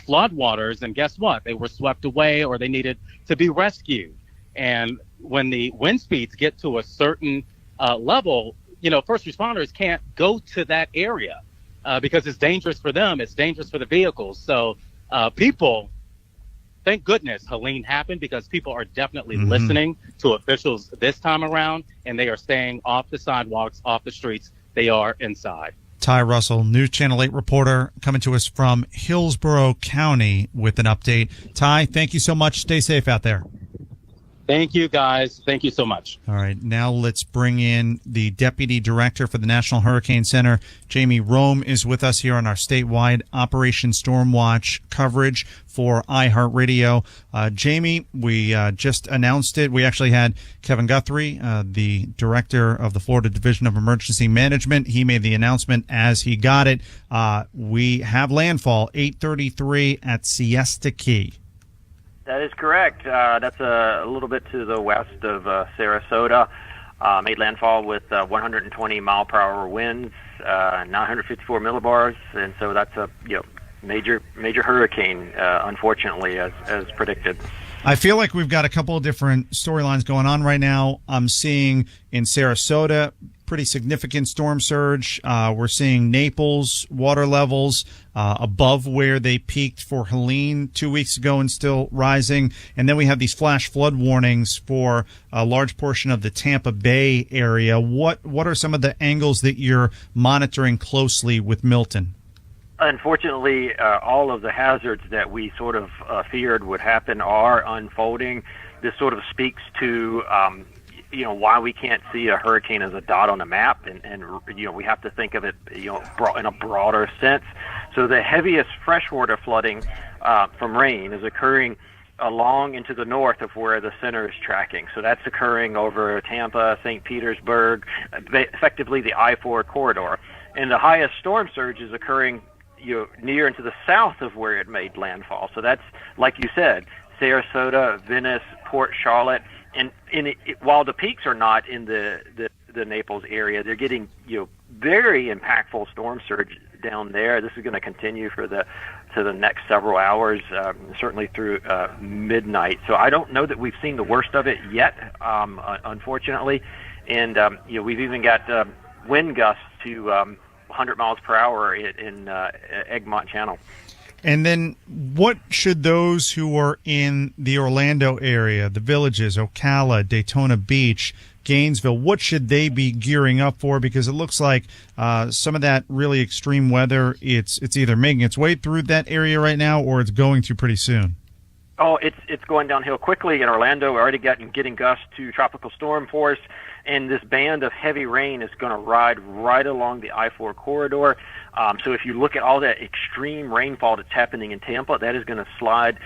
flood waters, and guess what? They were swept away or they needed to be rescued. And when the wind speeds get to a certain level, you know, first responders can't go to that area because it's dangerous for them. It's dangerous for the vehicles. So people, thank goodness Helene happened, because people are definitely listening to officials this time around, and they are staying off the sidewalks, off the streets. They are inside. Ty Russell, News Channel 8 reporter, coming to us from Hillsborough County with an update. Ty, thank you so much. Stay safe out there. Thank you, guys. Thank you so much. All right. Now let's bring in the Deputy Director for the National Hurricane Center. Jamie Rome is with us here on our statewide Operation Stormwatch coverage for iHeartRadio. Jamie, we just announced it. We actually had Kevin Guthrie, the Director of the Florida Division of Emergency Management. He made the announcement as he got it. We have landfall 8:33 at Siesta Key. That is correct. That's a little bit to the west of Sarasota. Made landfall with 120 mile per hour winds, 954 millibars, and so that's a major hurricane, unfortunately, as predicted. I feel like we've got a couple of different storylines going on right now. I'm seeing in Sarasota pretty significant storm surge. We're seeing Naples water levels above where they peaked for Helene 2 weeks ago and still rising. And then we have these flash flood warnings for a large portion of the Tampa Bay area. What are some of the angles that you're monitoring closely with Milton? Unfortunately, all of the hazards that we sort of feared would happen are unfolding. This sort of speaks to why we can't see a hurricane as a dot on a map, and we have to think of it in a broader sense. So the heaviest freshwater flooding from rain is occurring along into the north of where the center is tracking. So that's occurring over Tampa, St. Petersburg, effectively the I-4 corridor. And the highest storm surge is occurring near into the south of where it made landfall. So that's, like you said, Sarasota, Venice, Port Charlotte. And while the peaks are not in the Naples area, they're getting very impactful storm surge down there. This is going to continue for the next several hours, certainly through midnight. So I don't know that we've seen the worst of it yet, unfortunately. And we've even got wind gusts to 100 miles per hour in Egmont Channel. And then what should those who are in the Orlando area, the Villages, Ocala, Daytona Beach, Gainesville, what should they be gearing up for? Because it looks like some of that really extreme weather, it's either making its way through that area right now or it's going to pretty soon. Oh, it's going downhill quickly in Orlando. We're already getting gusts to tropical storm force, and this band of heavy rain is going to ride right along the I-4 corridor. So if you look at all that extreme rainfall that's happening in Tampa, that is going to slide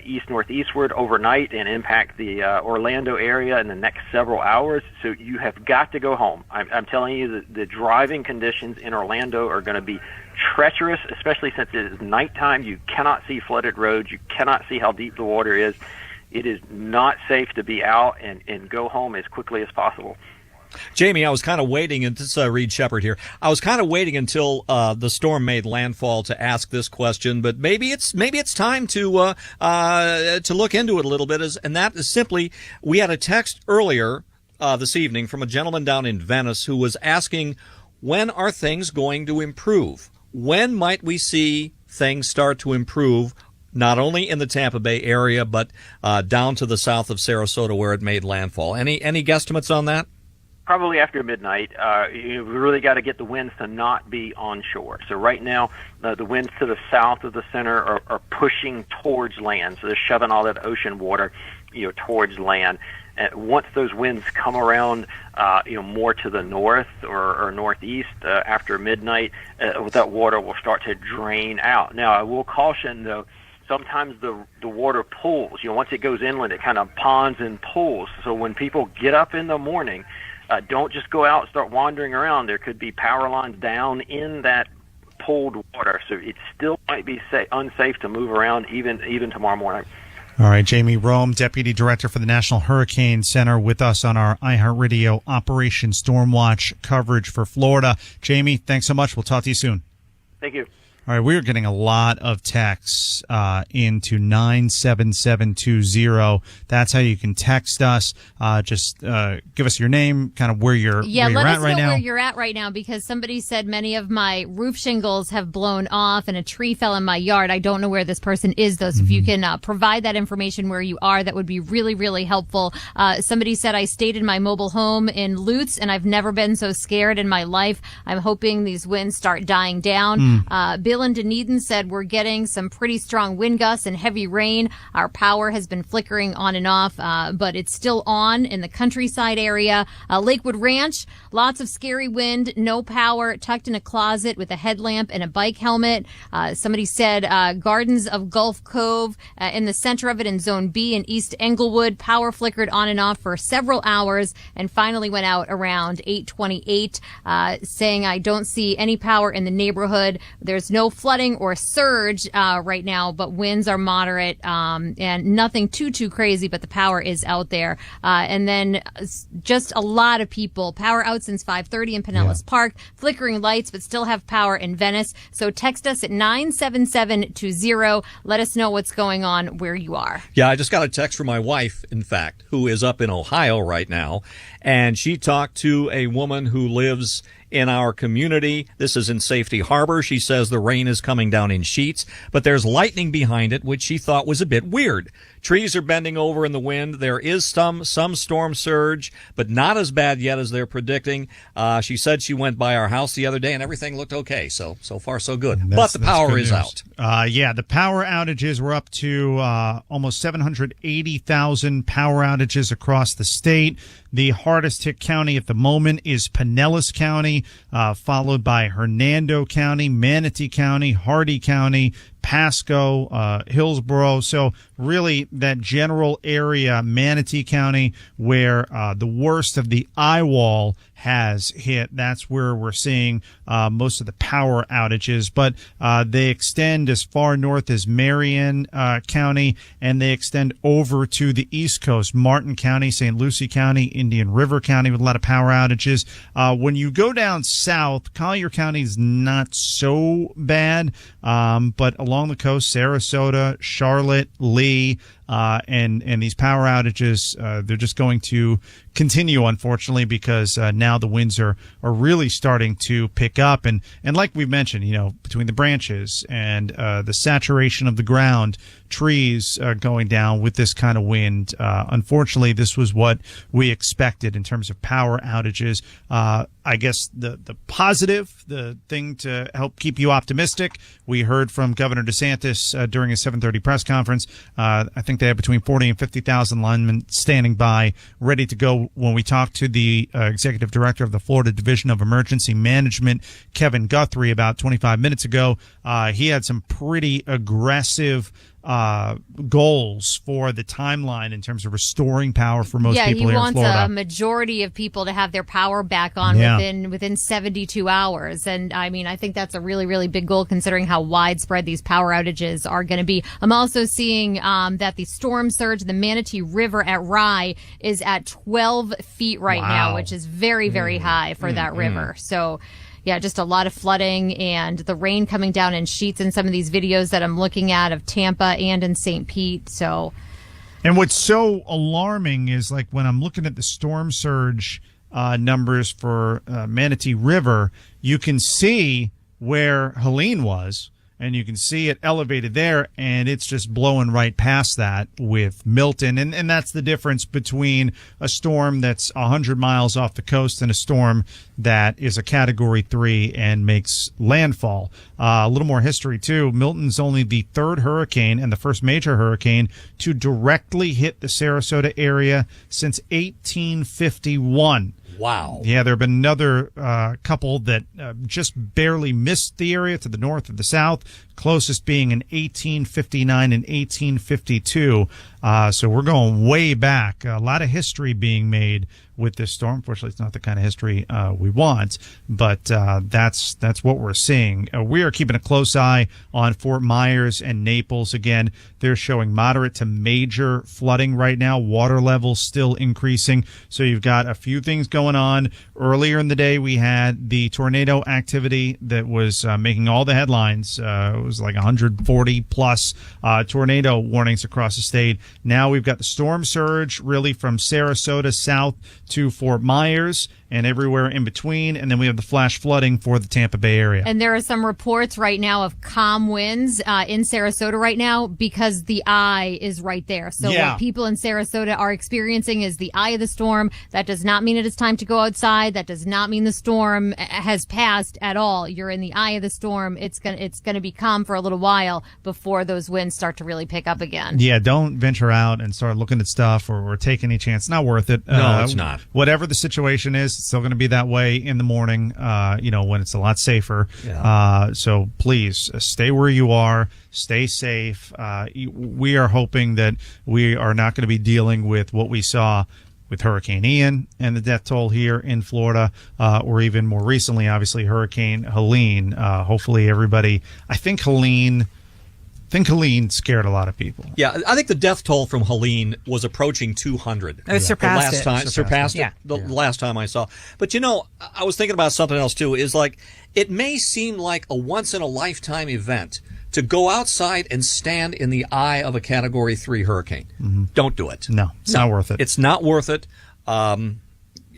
east-northeastward overnight and impact the Orlando area in the next several hours. So you have got to go home. I'm telling you that the driving conditions in Orlando are going to be treacherous, especially since it is nighttime. You cannot see flooded roads. You cannot see how deep the water is. It is not safe to be out, and go home as quickly as possible. Jamie, I was kind of waiting, and this is Reed Shepard here. I was kind of waiting until the storm made landfall to ask this question, but maybe it's time to look into it a little bit. And that is simply, we had a text earlier this evening from a gentleman down in Venice who was asking, when are things going to improve? When might we see things start to improve, not only in the Tampa Bay area, but down to the south of Sarasota where it made landfall? Any guesstimates on that? Probably after midnight. We really got to get the winds to not be onshore. So right now, the winds to the south of the center are pushing towards land. So they're shoving all that ocean water, towards land. Once those winds come around, more to the north or northeast after midnight, that water will start to drain out. Now, I will caution, though, sometimes the water pools. Once it goes inland, it kind of ponds and pools. So when people get up in the morning, don't just go out and start wandering around. There could be power lines down in that pooled water, so it still might be unsafe to move around even tomorrow morning. All right, Jamie Rome, Deputy Director for the National Hurricane Center, with us on our iHeartRadio Operation Stormwatch coverage for Florida. Jamie, thanks so much. We'll talk to you soon. Thank you. All right, we're getting a lot of texts into 97720. That's how you can text us. Just give us your name, kind of where you're at right now. Let us know where you're at right now, because somebody said many of my roof shingles have blown off and a tree fell in my yard. I don't know where this person is, though. So if you can provide that information where you are, that would be really, really helpful. Somebody said, I stayed in my mobile home in Lutz, and I've never been so scared in my life. I'm hoping these winds start dying down. Bill in Dunedin said, we're getting some pretty strong wind gusts and heavy rain. Our power has been flickering on and off, but it's still on in the countryside area. Lakewood Ranch, lots of scary wind, no power, tucked in a closet with a headlamp and a bike helmet. Somebody said Gardens of Gulf Cove, in the center of it in Zone B in East Englewood, power flickered on and off for several hours and finally went out around 8:28, saying, I don't see any power in the neighborhood. There's no flooding or surge right now, but winds are moderate and nothing too crazy, but the power is out there. And then just a lot of people, power out since 5:30 in Pinellas Park, flickering lights, but still have power in Venice. So text us at 97720. Let us know what's going on where you are. Yeah, I just got a text from my wife, in fact, who is up in Ohio right now, and she talked to a woman who lives in our community. This is in Safety Harbor. She says the rain is coming down in sheets, but there's lightning behind it, which she thought was a bit weird. Trees are bending over in the wind. There is some storm surge, but not as bad yet as they're predicting. She said she went by our house the other day and everything looked okay. So far so good. But the power is out. The power outages were up to almost 780,000 power outages across the state. The hardest hit county at the moment is Pinellas County, followed by Hernando County, Manatee County, Hardy County, Pasco, Hillsborough. So really that general area, Manatee County, where the worst of the eye wall has hit. That's where we're seeing most of the power outages. But they extend as far north as Marion County, and they extend over to the East Coast, Martin County, St. Lucie County, Indian River County, with a lot of power outages. When you go down south, Collier County is not so bad, but along the coast, Sarasota, Charlotte, Lee, and these power outages, they're just going to continue, unfortunately, because now the winds are really starting to pick up. And like we mentioned, between the branches and the saturation of the ground, trees going down with this kind of wind, unfortunately, this was what we expected in terms of power outages. I guess the positive, the thing to help keep you optimistic, we heard from Governor DeSantis during his 7:30 press conference. I think they have between 40 and 50,000 linemen standing by, ready to go. When we talked to the executive director of the Florida Division of Emergency Management, Kevin Guthrie, about 25 minutes ago, he had some pretty aggressive goals for the timeline in terms of restoring power for most people here in Florida. Yeah, he wants a majority of people to have their power back on within 72 hours. And I mean, I think that's a really, really big goal considering how widespread these power outages are going to be. I'm also seeing that the storm surge, the Manatee River at Rye, is at 12 feet right now, which is very, very high for that river. So yeah, just a lot of flooding and the rain coming down in sheets in some of these videos that I'm looking at of Tampa and in St. Pete. So, and what's so alarming is like when I'm looking at the storm surge numbers for Manatee River, you can see where Helene was, and you can see it elevated there, and it's just blowing right past that with Milton. And that's the difference between a storm that's 100 miles off the coast and a storm that is a Category 3 and makes landfall. A little more history, too. Milton's only the third hurricane and the first major hurricane to directly hit the Sarasota area since 1851. Wow. Yeah, there have been another couple that just barely missed the area to the north or the south, closest being in 1859 and 1852. So we're going way back. A lot of history being made with this storm. Fortunately, it's not the kind of history we want, but that's what we're seeing. We are keeping a close eye on Fort Myers and Naples. Again, they're showing moderate to major flooding right now. Water levels still increasing. So you've got a few things going on. Earlier in the day, we had the tornado activity that was making all the headlines. It was like 140 plus tornado warnings across the state. Now we've got the storm surge really from Sarasota south to Fort Myers and everywhere in between. And then we have the flash flooding for the Tampa Bay area. And there are some reports right now of calm winds in Sarasota right now because the eye is right there. So what people in Sarasota are experiencing is the eye of the storm. That does not mean it is time to go outside. That does not mean the storm has passed at all. You're in the eye of the storm. It's gonna be calm for a little while before those winds start to really pick up again. Yeah, don't venture out and start looking at stuff or take any chance. It's not worth it. No, it's not. Whatever the situation is, it's still going to be that way in the morning, when it's a lot safer. Yeah. So please stay where you are, stay safe. We are hoping that we are not going to be dealing with what we saw with Hurricane Ian and the death toll here in Florida, or even more recently, obviously, Hurricane Helene. Hopefully everybody, I think Helene scared a lot of people. Yeah, I think the death toll from Helene was approaching 200. It surpassed it. Surpassed it the last time I saw. But, I was thinking about something else, too, is like it may seem like a once-in-a-lifetime event to go outside and stand in the eye of a Category 3 hurricane. Mm-hmm. Don't do it. No, it's not worth it. It's not worth it.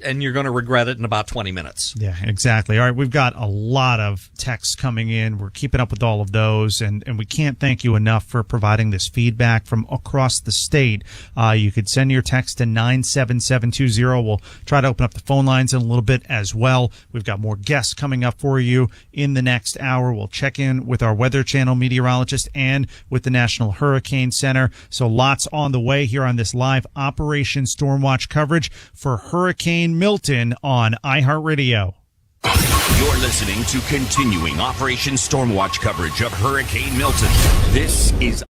And you're going to regret it in about 20 minutes. Yeah, exactly. All right, we've got a lot of texts coming in. We're keeping up with all of those, and we can't thank you enough for providing this feedback from across the state. You could send your text to 97720. We'll try to open up the phone lines in a little bit as well. We've got more guests coming up for you in the next hour. We'll check in with our Weather Channel meteorologist and with the National Hurricane Center. So lots on the way here on this live Operation Stormwatch coverage for Hurricane Milton on iHeartRadio. You're listening to continuing Operation Stormwatch coverage of Hurricane Milton. This is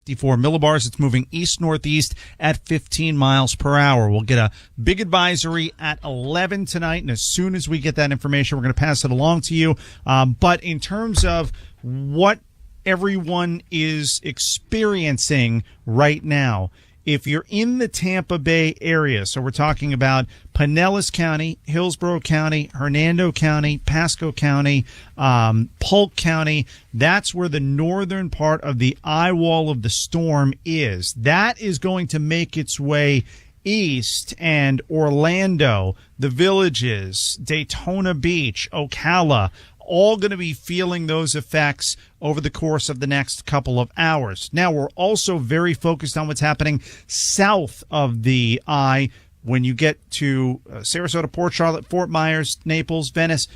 54 millibars. It's moving east-northeast at 15 miles per hour. We'll get a big advisory at 11 tonight, and as soon as we get that information, we're going to pass it along to you. But in terms of what everyone is experiencing right now, if you're in the Tampa Bay area, so we're talking about Pinellas County, Hillsborough County, Hernando County, Pasco County, Polk County, that's where the northern part of the eye wall of the storm is. That is going to make its way east, and Orlando, the Villages, Daytona Beach, Ocala, all going to be feeling those effects over the course of the next couple of hours. Now, we're also very focused on what's happening south of the eye. When you get to Sarasota, Port Charlotte, Fort Myers, Naples, Venice,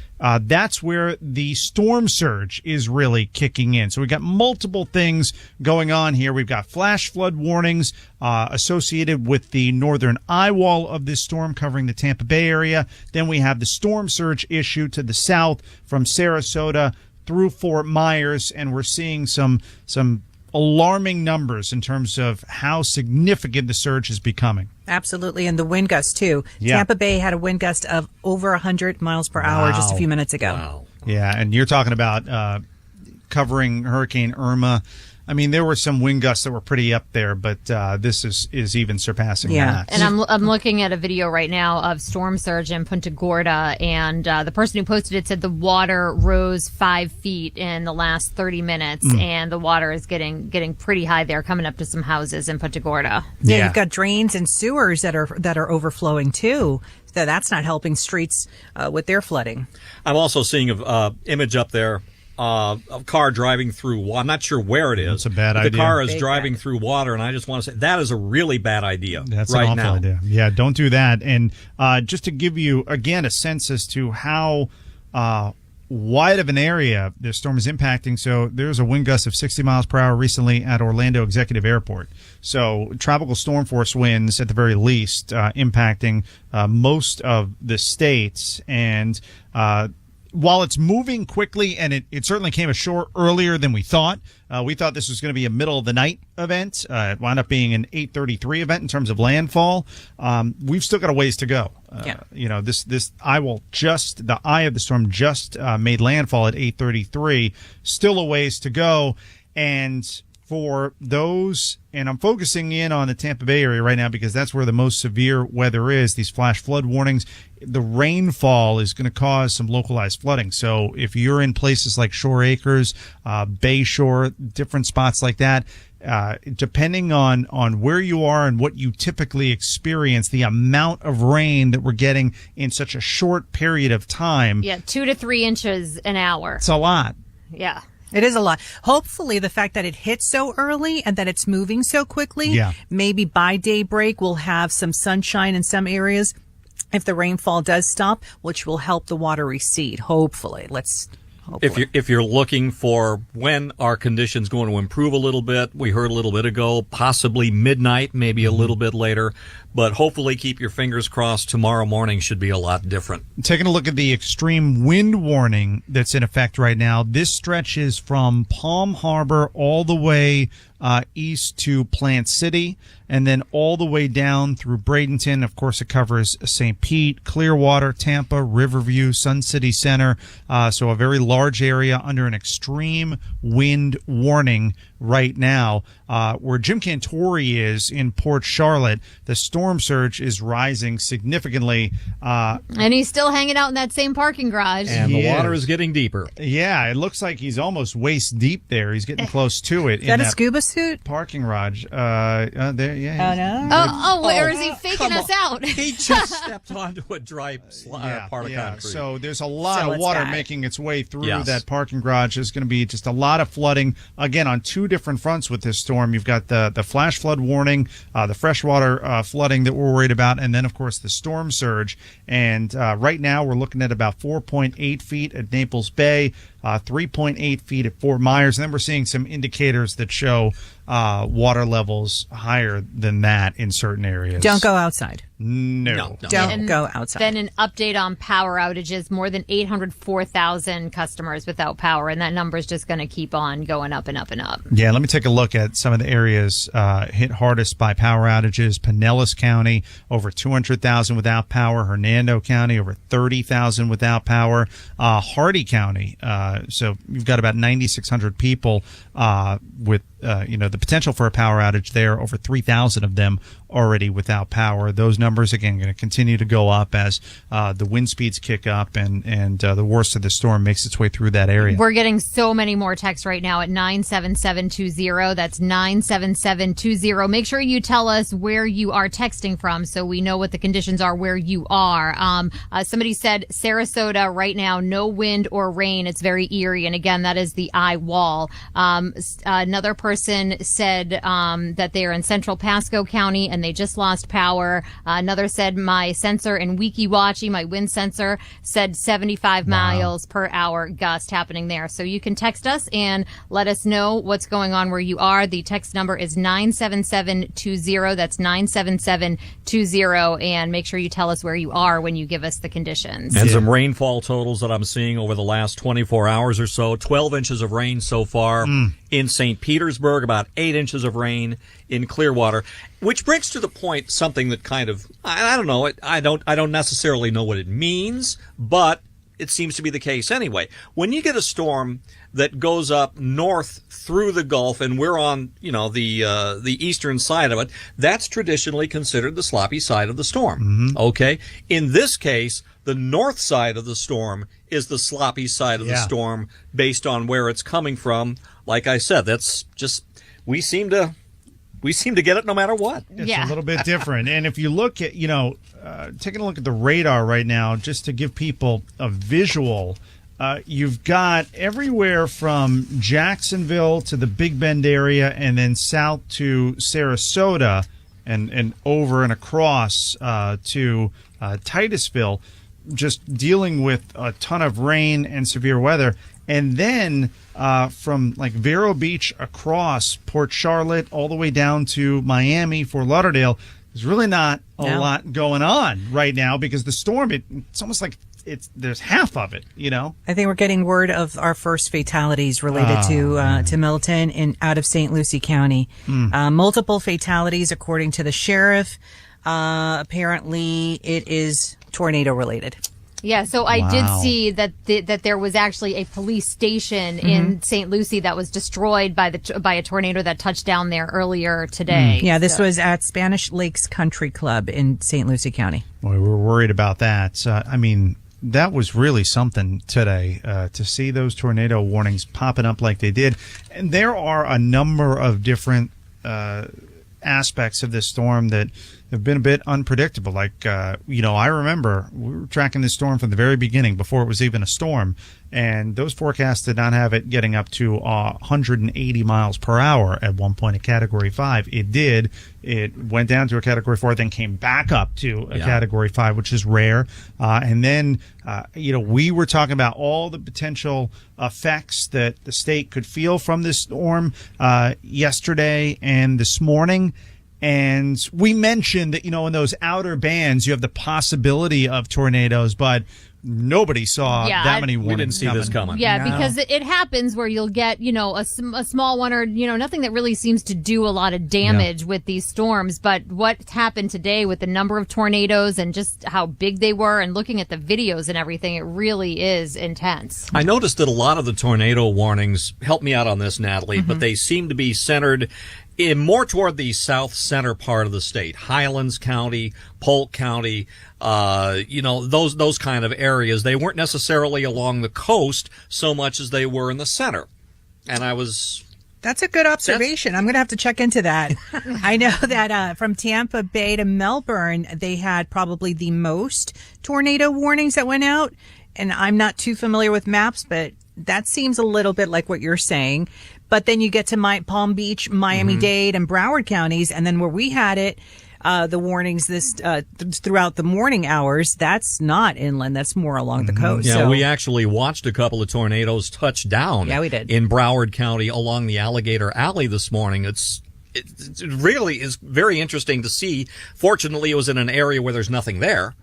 that's where the storm surge is really kicking in. So we've got multiple things going on here. We've got flash flood warnings associated with the northern eye wall of this storm covering the Tampa Bay area. Then we have the storm surge issue to the south from Sarasota through Fort Myers, and we're seeing some alarming numbers in terms of how significant the surge is becoming. Absolutely, and the wind gust, too. Yeah. Tampa Bay had a wind gust of over 100 miles per hour just a few minutes ago. Wow. Yeah, and you're talking about covering Hurricane Irma. I mean, there were some wind gusts that were pretty up there, but this is even surpassing that. And I'm looking at a video right now of storm surge in Punta Gorda, and the person who posted it said the water rose 5 feet in the last 30 minutes, and the water is getting pretty high there, coming up to some houses in Punta Gorda. Yeah, you've got drains and sewers that are overflowing too. So that's not helping streets with their flooding. I'm also seeing an image up there. A car driving through. I'm not sure where it is. That's a bad idea. The car is driving through water, and I just want to say that is a really bad idea. That's right an awful now. idea. Yeah, don't do that. And just to give you again a sense as to how wide of an area this storm is impacting. So there's a wind gust of 60 miles per hour recently at Orlando Executive Airport. So tropical storm force winds at the very least impacting most of the states. And while it's moving quickly, and it certainly came ashore earlier than we thought this was going to be a middle of the night event. It wound up being an 8:33 event in terms of landfall. We've still got a ways to go. This eye will the eye of the storm just made landfall at 8:33. Still a ways to go, and for those, and I'm focusing in on the Tampa Bay area right now because that's where the most severe weather is, these flash flood warnings. The rainfall is going to cause some localized flooding. So if you're in places like Shore Acres, Bayshore, different spots like that, depending on where you are and what you typically experience, the amount of rain that we're getting in such a short period of time. Yeah, 2 to 3 inches an hour. It's a lot. Yeah. It is a lot. Hopefully, the fact that it hit so early and that it's moving so quickly, maybe by daybreak we'll have some sunshine in some areas if the rainfall does stop, which will help the water recede. Hopefully. If you're looking for when our conditions going to improve a little bit, we heard a little bit ago, possibly midnight, maybe a little bit later, but hopefully keep your fingers crossed. Tomorrow morning should be a lot different. Taking a look at the extreme wind warning that's in effect right now, this stretches from Palm Harbor all the way east to Plant City, and then all the way down through Bradenton. Of course, it covers St. Pete, Clearwater, Tampa, Riverview, Sun City Center. So a very large area under an extreme wind warning right now. Where Jim Cantori is in Port Charlotte, the storm surge is rising significantly. And he's still hanging out in that same parking garage. And the water is getting deeper. Yeah, it looks like he's almost waist deep there. He's getting close to it. Is that a scuba suit? Parking garage. There, yeah. Oh no. Or is he faking us out? He just stepped onto a dry part of concrete. So there's a lot of water making its way through that parking garage. There's going to be just a lot of flooding, again, on two different fronts with this storm. You've got the flash flood warning, the freshwater flooding that we're worried about, and then, of course, the storm surge. And right now we're looking at about 4.8 feet at Naples Bay. 3.8 feet at Fort Myers. And then we're seeing some indicators that show water levels higher than that in certain areas. Don't go outside. No. Don't go outside. Then an update on power outages. More than 804,000 customers without power, and that number is just going to keep on going up and up and up. Yeah, let me take a look at some of the areas hit hardest by power outages. Pinellas County, over 200,000 without power. Hernando County, over 30,000 without power. Hardy County, so you've got about 9,600 people with the potential for a power outage there. Over 3,000 of them already without power. Those numbers, again, going to continue to go up as the wind speeds kick up and the worst of the storm makes its way through that area. We're getting so many more texts right now at 97720. That's 97720. Make sure you tell us where you are texting from so we know what the conditions are where you are. Somebody said Sarasota right now, no wind or rain. It's very eerie. And again, that is the eye wall. Another person said that they are in central Pasco County and they just lost power. Another said my sensor in Weeki Wachee, my wind sensor, said 75 miles per hour gust happening there. So you can text us and let us know what's going on where you are. The text number is 97720. That's 97720. And make sure you tell us where you are when you give us the conditions. And some rainfall totals that I'm seeing over the last 24 hours or so. 12 inches of rain so far in St. Petersburg, about 8 inches of rain in Clearwater, which brings to the point something that kind of, I don't know, I don't necessarily know what it means, but it seems to be the case anyway. When you get a storm that goes up north through the Gulf, and we're on, the eastern side of it, that's traditionally considered the sloppy side of the storm. Okay? In this case, the north side of the storm is the sloppy side of the storm based on where it's coming from. Like I said, that's just, we seem to get it no matter what. It's a little bit different. And if you look at, taking a look at the radar right now, just to give people a visual, you've got everywhere from Jacksonville to the Big Bend area and then south to Sarasota and over and across to Titusville, just dealing with a ton of rain and severe weather. And then from like Vero Beach across Port Charlotte all the way down to Miami, Fort Lauderdale, there's really not a lot going on right now because the storm, it's almost like there's half of it, I think we're getting word of our first fatalities related to Milton and out of St. Lucie County. Multiple fatalities according to the sheriff. Apparently it is tornado related. Yeah, so I did see that there was actually a police station in St. Lucie that was destroyed by a tornado that touched down there earlier today. Yeah, this was at Spanish Lakes Country Club in St. Lucie County. Boy, we're worried about that. That was really something today to see those tornado warnings popping up like they did. And there are a number of different aspects of this storm that have been a bit unpredictable. Like, I remember we were tracking this storm from the very beginning before it was even a storm, and those forecasts did not have it getting up to 180 miles per hour at one point, a Category 5. It did. It went down to a Category 4, then came back up to a Category 5, which is rare. And then, we were talking about all the potential effects that the state could feel from this storm yesterday and this morning. And we mentioned that, in those outer bands, you have the possibility of tornadoes, but nobody saw that many warnings. We didn't see this coming. Yeah, because it happens where you'll get, a small one or, nothing that really seems to do a lot of damage with these storms. But what happened today with the number of tornadoes and just how big they were and looking at the videos and everything, it really is intense. I noticed that a lot of the tornado warnings, help me out on this, Natalie, but they seem to be centered more toward the south center part of the state, Highlands County, Polk County, those kind of areas. They weren't necessarily along the coast so much as they were in the center. And that's a good observation. I'm going to have to check into that. I know that from Tampa Bay to Melbourne, they had probably the most tornado warnings that went out. And I'm not too familiar with maps, but that seems a little bit like what you're saying. But then you get to Palm Beach, Miami-Dade, and Broward counties, and then where we had it, the warnings throughout the morning hours, that's not inland. That's more along the coast. Yeah, so. we actually watched a couple of tornadoes touch down. Yeah, we did. In Broward County along the Alligator Alley this morning. It really is very interesting to see. Fortunately, it was in an area where there's nothing there.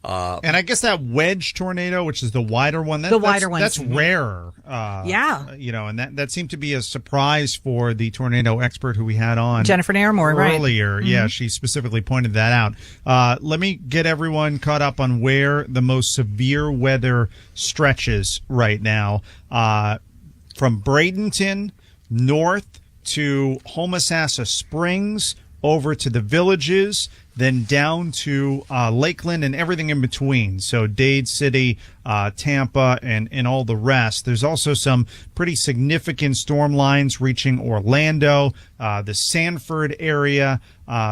And I guess that wedge tornado, which is the wider one, that's rarer. And that seemed to be a surprise for the tornado expert who we had on Jennifer Nairmore earlier. Right. Yeah, she specifically pointed that out. Let me get everyone caught up on where the most severe weather stretches right now. From Bradenton north to Homosassa Springs, over to the Villages, then down to Lakeland and everything in between. So Dade City, Tampa, and all the rest. There's also some pretty significant storm lines reaching Orlando, the Sanford area.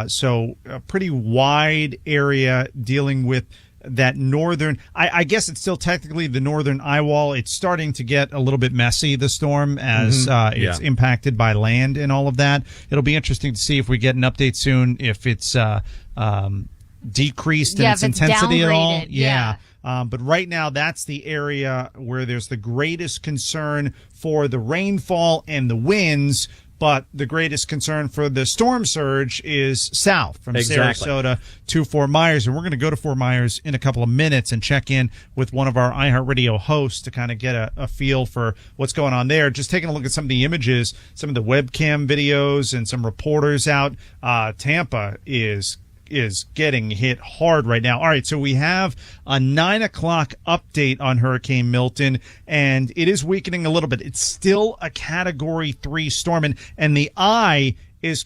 So a pretty wide area dealing with that northern, I guess it's still technically the northern eye wall. It's starting to get a little bit messy, the storm, as it's impacted by land and all of that. It'll be interesting to see if we get an update soon, if it's decreased in its intensity at all. But right now, that's the area where there's the greatest concern for the rainfall and the winds. But the greatest concern for the storm surge is south from Sarasota to Fort Myers. And we're going to go to Fort Myers in a couple of minutes and check in with one of our iHeartRadio hosts to kind of get a feel for what's going on there. Just taking a look at some of the images, some of the webcam videos, and some reporters out. Tampa is getting hit hard right now. All right, so we have a 9 o'clock update on Hurricane Milton, and it is weakening a little bit. It's still a Category 3 storm, and the eye is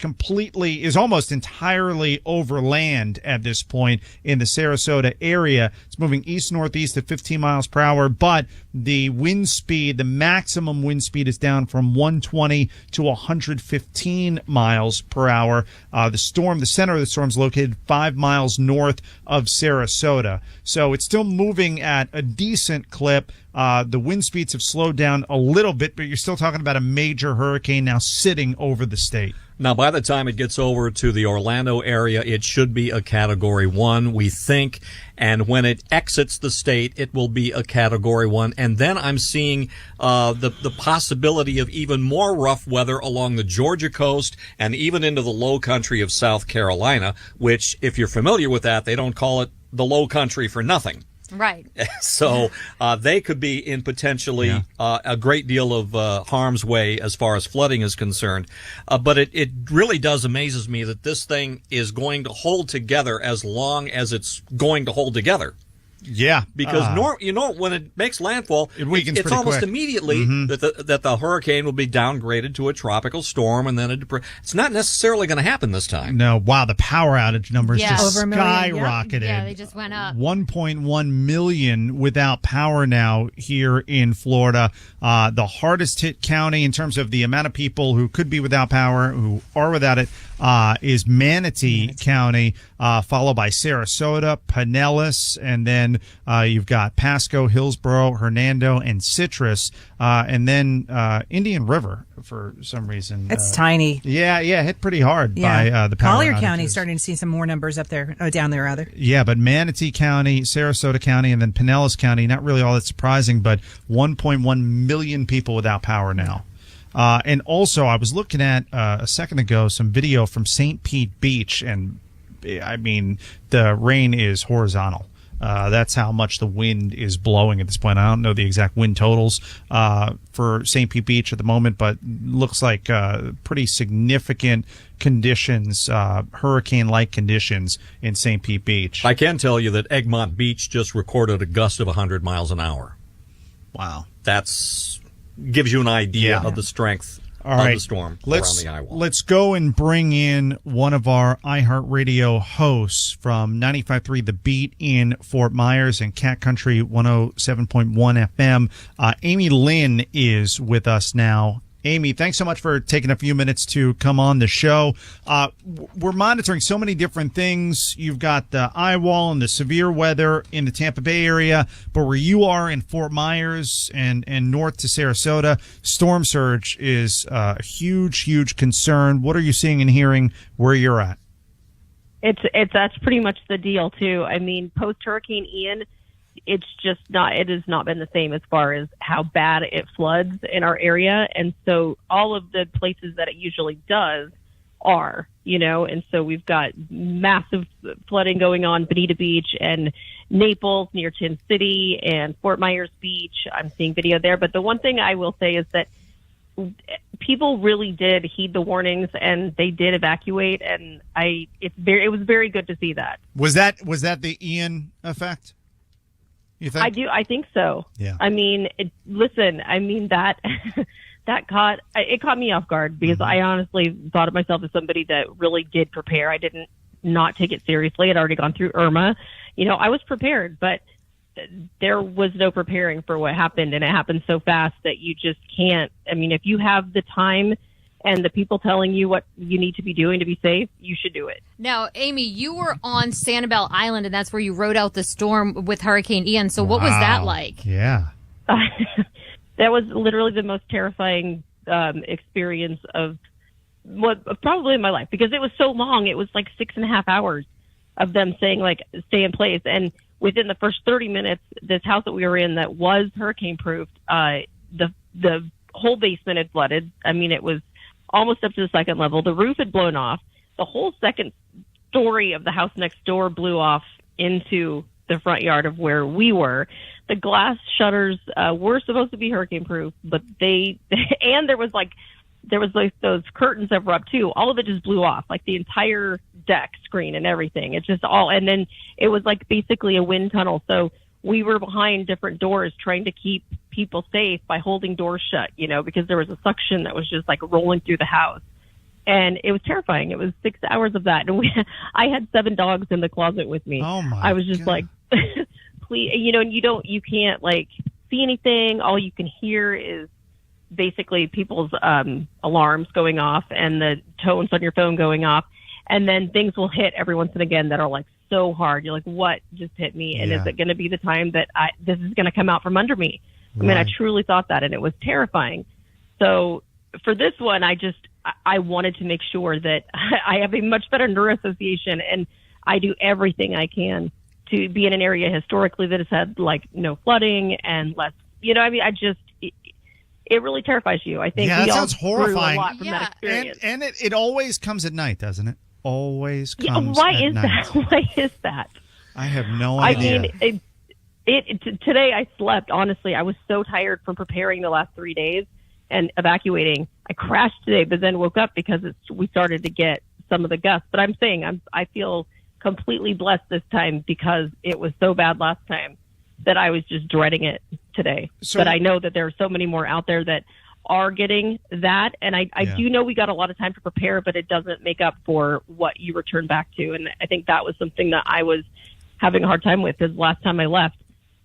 almost entirely over land at this point in the Sarasota area. It's moving east-northeast at 15 miles per hour, but the wind speed, the maximum wind speed, is down from 120 to 115 miles per hour. The center of the storm is located 5 miles north of Sarasota. So it's still moving at a decent clip. The wind speeds have slowed down a little bit, but you're still talking about a major hurricane now sitting over the state. Now, by the time it gets over to the Orlando area, it should be a Category 1, we think. And when it exits the state, it will be a Category 1. And then I'm seeing the possibility of even more rough weather along the Georgia coast and even into the low country of South Carolina, which, if you're familiar with that, they don't call it the low country for nothing. Right. So they could be in potentially a great deal of harm's way as far as flooding is concerned. But it really does amazes me that this thing is going to hold together as long as it's going to hold together. Yeah, because when it makes landfall, it weakens it's almost quick. Immediately that the hurricane will be downgraded to a tropical storm, and then it's not necessarily going to happen this time. No, wow, the power outage numbers just over skyrocketed. Yeah, they just went up. 1.1 million without power now here in Florida. The hardest hit county in terms of the amount of people who could be without power, who are without it, is Manatee County, followed by Sarasota, Pinellas, and then you've got Pasco, Hillsborough, Hernando, and Citrus, and then Indian River for some reason. It's tiny. Yeah, hit pretty hard by the power Collier outages. County starting to see some more numbers up there, down there rather. Yeah, but Manatee County, Sarasota County, and then Pinellas County, not really all that surprising, but 1.1 million people without power now. And also, I was looking at a second ago some video from St. Pete Beach, and I mean, the rain is horizontal. That's how much the wind is blowing at this point. I don't know the exact wind totals for St. Pete Beach at the moment, but looks like pretty significant conditions, hurricane-like conditions in St. Pete Beach. I can tell you that Egmont Beach just recorded a gust of 100 miles an hour. Wow. That's gives you an idea of the strength of the storm around the eye wall. Let's go and bring in one of our iHeartRadio hosts from 95.3 The Beat in Fort Myers and Cat Country 107.1 FM. Amy Lynn is with us now. Amy, thanks so much for taking a few minutes to come on the show. We're monitoring so many different things. You've got the eye wall and the severe weather in the Tampa Bay area, but where you are in Fort Myers and north to Sarasota, storm surge is a huge concern. What are you seeing and hearing where you're at? That's pretty much the deal too. I mean, post Hurricane Ian, it has not been the same as far as how bad it floods in our area. And so all of the places that it usually does are, and so we've got massive flooding going on Bonita Beach and Naples near Tin City and Fort Myers Beach. I'm seeing video there. But the one thing I will say is that people really did heed the warnings and they did evacuate. And it was very good to see that. Was that the Ian effect? You think? I think so. Yeah. I mean, that that caught me off guard because I honestly thought of myself as somebody that really did prepare. I didn't not take it seriously. I'd already gone through Irma. I was prepared, but there was no preparing for what happened, and it happened so fast that you just can't. I mean, if you have the time and the people telling you what you need to be doing to be safe, you should do it. Now, Amy, you were on Sanibel Island, and that's where you rode out the storm with Hurricane Ian. So what was that like? Yeah. That was literally the most terrifying experience of probably in my life because it was so long. It was like 6.5 hours of them saying, like, stay in place. And within the first 30 minutes, this house that we were in that was hurricane-proofed, the whole basement had flooded. I mean, it was almost up to the second level. The roof had blown off. The whole second story of the house next door blew off into the front yard of where we were. The glass shutters were supposed to be hurricane-proof, but and there was those curtains that were up too. All of it just blew off, like the entire deck screen and everything. It's just and then it was like basically a wind tunnel. So we were behind different doors trying to keep people safe by holding doors shut, because there was a suction that was just like rolling through the house. And it was terrifying. It was 6 hours of that. And I had 7 dogs in the closet with me. Oh my I was just God. like, please, and you can't like see anything. All you can hear is basically people's alarms going off and the tones on your phone going off. And then things will hit every once and again that are like so hard. You're like, what just hit me? And is it going to be the time that this is going to come out from under me? I mean, I truly thought that, and it was terrifying. So for this one, I wanted to make sure that I have a much better neuro-association, and I do everything I can to be in an area historically that has had like no flooding and less, it really terrifies you. I think that we sounds all horrifying. grew a lot from that experience. And it always comes at night, doesn't it? Always comes why at is night. that? Why is that? I have no idea. I mean, today I slept, honestly. I was so tired from preparing the last 3 days and evacuating. I crashed today, but then woke up because we started to get some of the gusts. But I'm saying I feel completely blessed this time because it was so bad last time that I was just dreading it today. But I know that there are so many more out there that are getting that. And I do know we got a lot of time to prepare, but it doesn't make up for what you return back to. And I think that was something that I was having a hard time with because last time I left,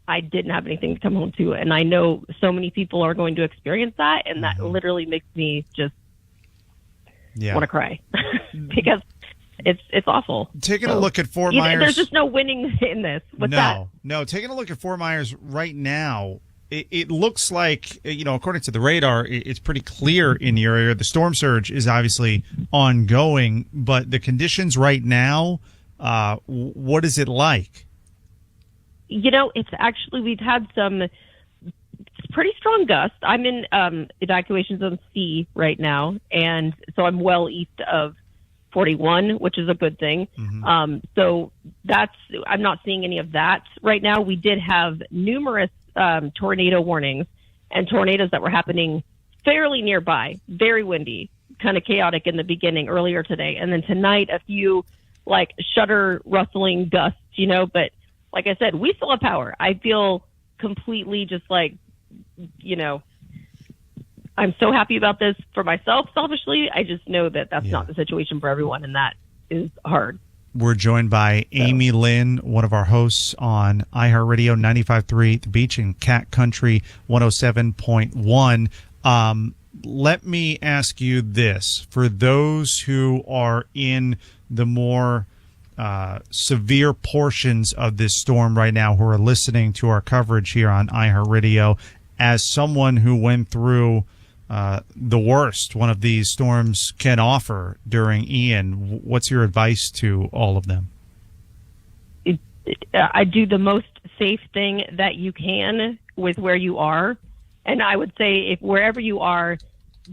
I didn't have anything to come home to. And I know so many people are going to experience that. And that literally makes me just want to cry because it's awful. Taking a look at Fort Myers. There's just no winning in this. What's that? No. Taking a look at Fort Myers right now, it looks like, according to the radar, it's pretty clear in the area. The storm surge is obviously ongoing, but the conditions right now, what is it like? It's actually, we've had some pretty strong gusts. I'm in evacuation zone C right now, and so I'm well east of 41, which is a good thing. Mm-hmm. So I'm not seeing any of that right now. We did have numerous tornado warnings and tornadoes that were happening fairly nearby, very windy, kind of chaotic in the beginning earlier today. And then tonight, a few like shutter rustling gusts, but like I said, we still have power. I feel completely just like, I'm so happy about this for myself, selfishly. I just know that that's not the situation for everyone, and that is hard. We're joined by Amy Lynn, one of our hosts on iHeartRadio 95.3 The Beach and Cat Country 107.1. Let me ask you this. For those who are in the more severe portions of this storm right now who are listening to our coverage here on iHeartRadio, as someone who went through the worst one of these storms can offer during Ian. What's your advice to all of them? I do the most safe thing that you can with where you are. And I would say if wherever you are,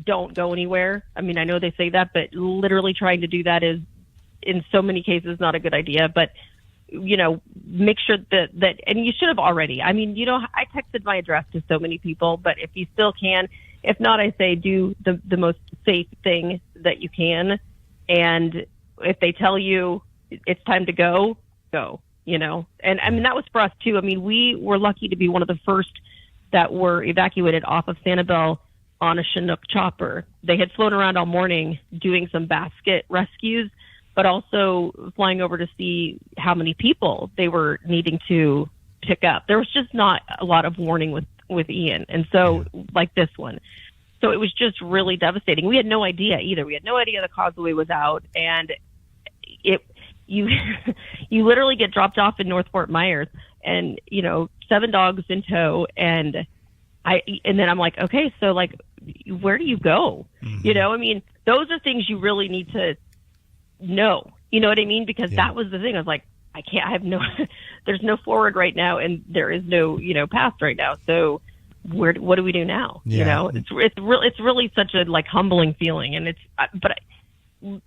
don't go anywhere. I mean, I know they say that, but literally trying to do that is in so many cases not a good idea. But, make sure that and you should have already. I mean, I texted my address to so many people, but if you still can, if not, I say do the most safe thing that you can. And if they tell you it's time to go. And I mean, that was for us too. I mean, we were lucky to be one of the first that were evacuated off of Sanibel on a Chinook chopper. They had flown around all morning doing some basket rescues, but also flying over to see how many people they were needing to pick up. There was just not a lot of warning with Ian. And so like this one. So it was just really devastating. We had no idea either. We had no idea the causeway was out, and you literally get dropped off in North Fort Myers and, 7 dogs in tow. And then I'm like, okay, so like, where do you go? Mm-hmm. I mean, those are things you really need to know, you know what I mean? Because that was the thing. I was like, there's no forward right now. And there is no, past right now. So what do we do now? Yeah. It's really such a like humbling feeling. And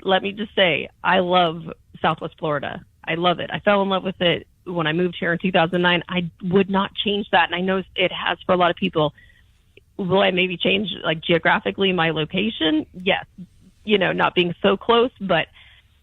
let me just say, I love Southwest Florida. I love it. I fell in love with it when I moved here in 2009. I would not change that. And I know it has for a lot of people. Will I maybe change like geographically my location? Yes. Not being so close, but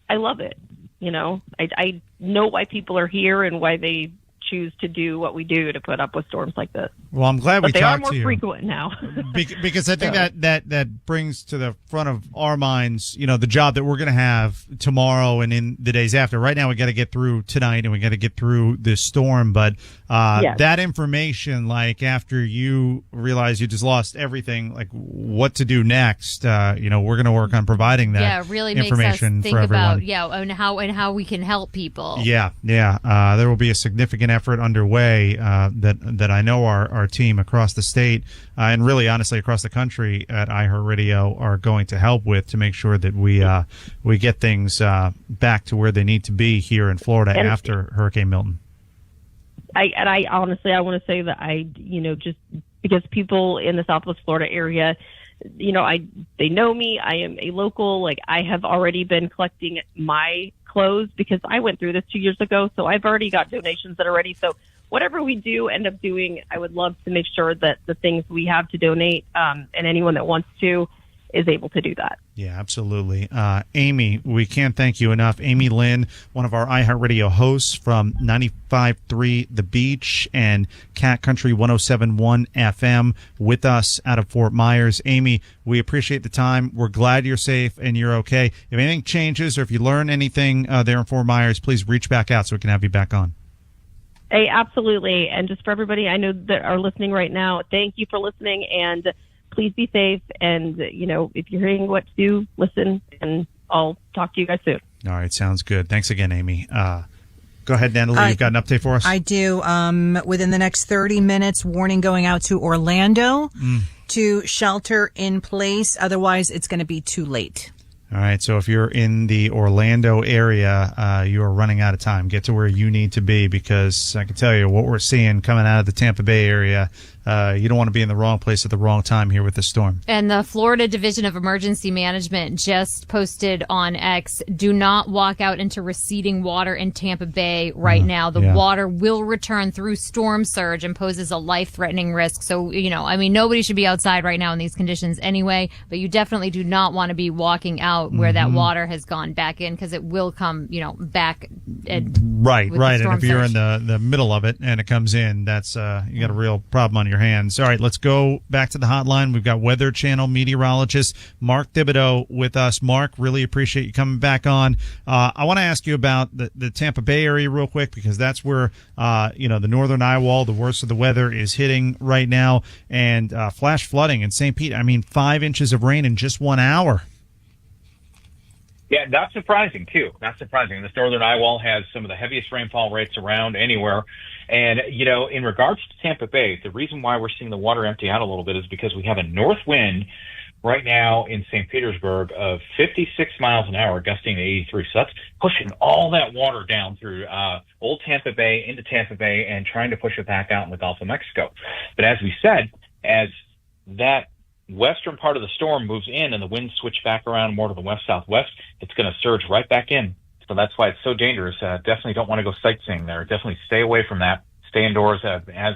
I love it. I know why people are here and why they choose to do what we do to put up with storms like this. Well, I'm glad we talked to you. They are more frequent now. Because I think that brings to the front of our minds, the job that we're going to have tomorrow and in the days after. Right now, we got to get through tonight and we got to get through this storm. But that information, like after you realize you just lost everything, like what to do next, we're going to work on providing that really information makes us think for everyone. About, and how we can help people. Yeah. There will be a significant effort underway that I know our team across the state and really honestly across the country at iHeartRadio are going to help with to make sure that we get things back to where they need to be here in Florida after Hurricane Milton. I honestly, I want to say that just because people in the Southwest Florida area, they know me. I am a local. Like I have already been collecting my clothes because I went through this 2 years ago. So I've already got donations that are ready. So whatever we do end up doing, I would love to make sure that the things we have to donate and anyone that wants to is able to do that. Yeah, absolutely. Amy, we can't thank you enough. Amy Lynn, one of our iHeartRadio hosts from 95.3 The Beach and Cat Country 107.1 FM with us out of Fort Myers. Amy, we appreciate the time. We're glad you're safe and you're okay. If anything changes or if you learn anything there in Fort Myers, please reach back out so we can have you back on. Hey, absolutely. And just for everybody I know that are listening right now, thank you for listening, and please be safe. And, if you're hearing what to do, listen, and I'll talk to you guys soon. All right. Sounds good. Thanks again, Amy. Go ahead, Natalie. You've got an update for us? I do. Within the next 30 minutes, warning going out to Orlando to shelter in place. Otherwise, it's going to be too late. All right, so if you're in the Orlando area, you are running out of time. Get to where you need to be because I can tell you what we're seeing coming out of the Tampa Bay area. You don't want to be in the wrong place at the wrong time here with the storm. And the Florida Division of Emergency Management just posted on X, do not walk out into receding water in Tampa Bay right now. The water will return through storm surge and poses a life-threatening risk. So, nobody should be outside right now in these conditions anyway, but you definitely do not want to be walking out where that water has gone back in because it will come, back. Right. And if you're in the middle of it and it comes in, that's you got a real problem on your hands. All right, let's go back to the hotline. We've got Weather Channel meteorologist Mark Thibodeau with us. Mark, really appreciate you coming back on. I want to ask you about the Tampa Bay area real quick because that's where the northern eye wall, the worst of the weather is hitting right now, and flash flooding in St. Pete. 5 inches of rain in just 1 hour. Yeah, not surprising, too. Not surprising. This northern eye wall has some of the heaviest rainfall rates around anywhere. And, in regards to Tampa Bay, the reason why we're seeing the water empty out a little bit is because we have a north wind right now in St. Petersburg of 56 miles an hour, gusting to 83. So that's pushing all that water down through old Tampa Bay into Tampa Bay and trying to push it back out in the Gulf of Mexico. But as we said, as that western part of the storm moves in and the winds switch back around more to the west-southwest, it's going to surge right back in. So that's why it's so dangerous. Definitely don't want to go sightseeing there. Definitely stay away from that. Stay indoors. As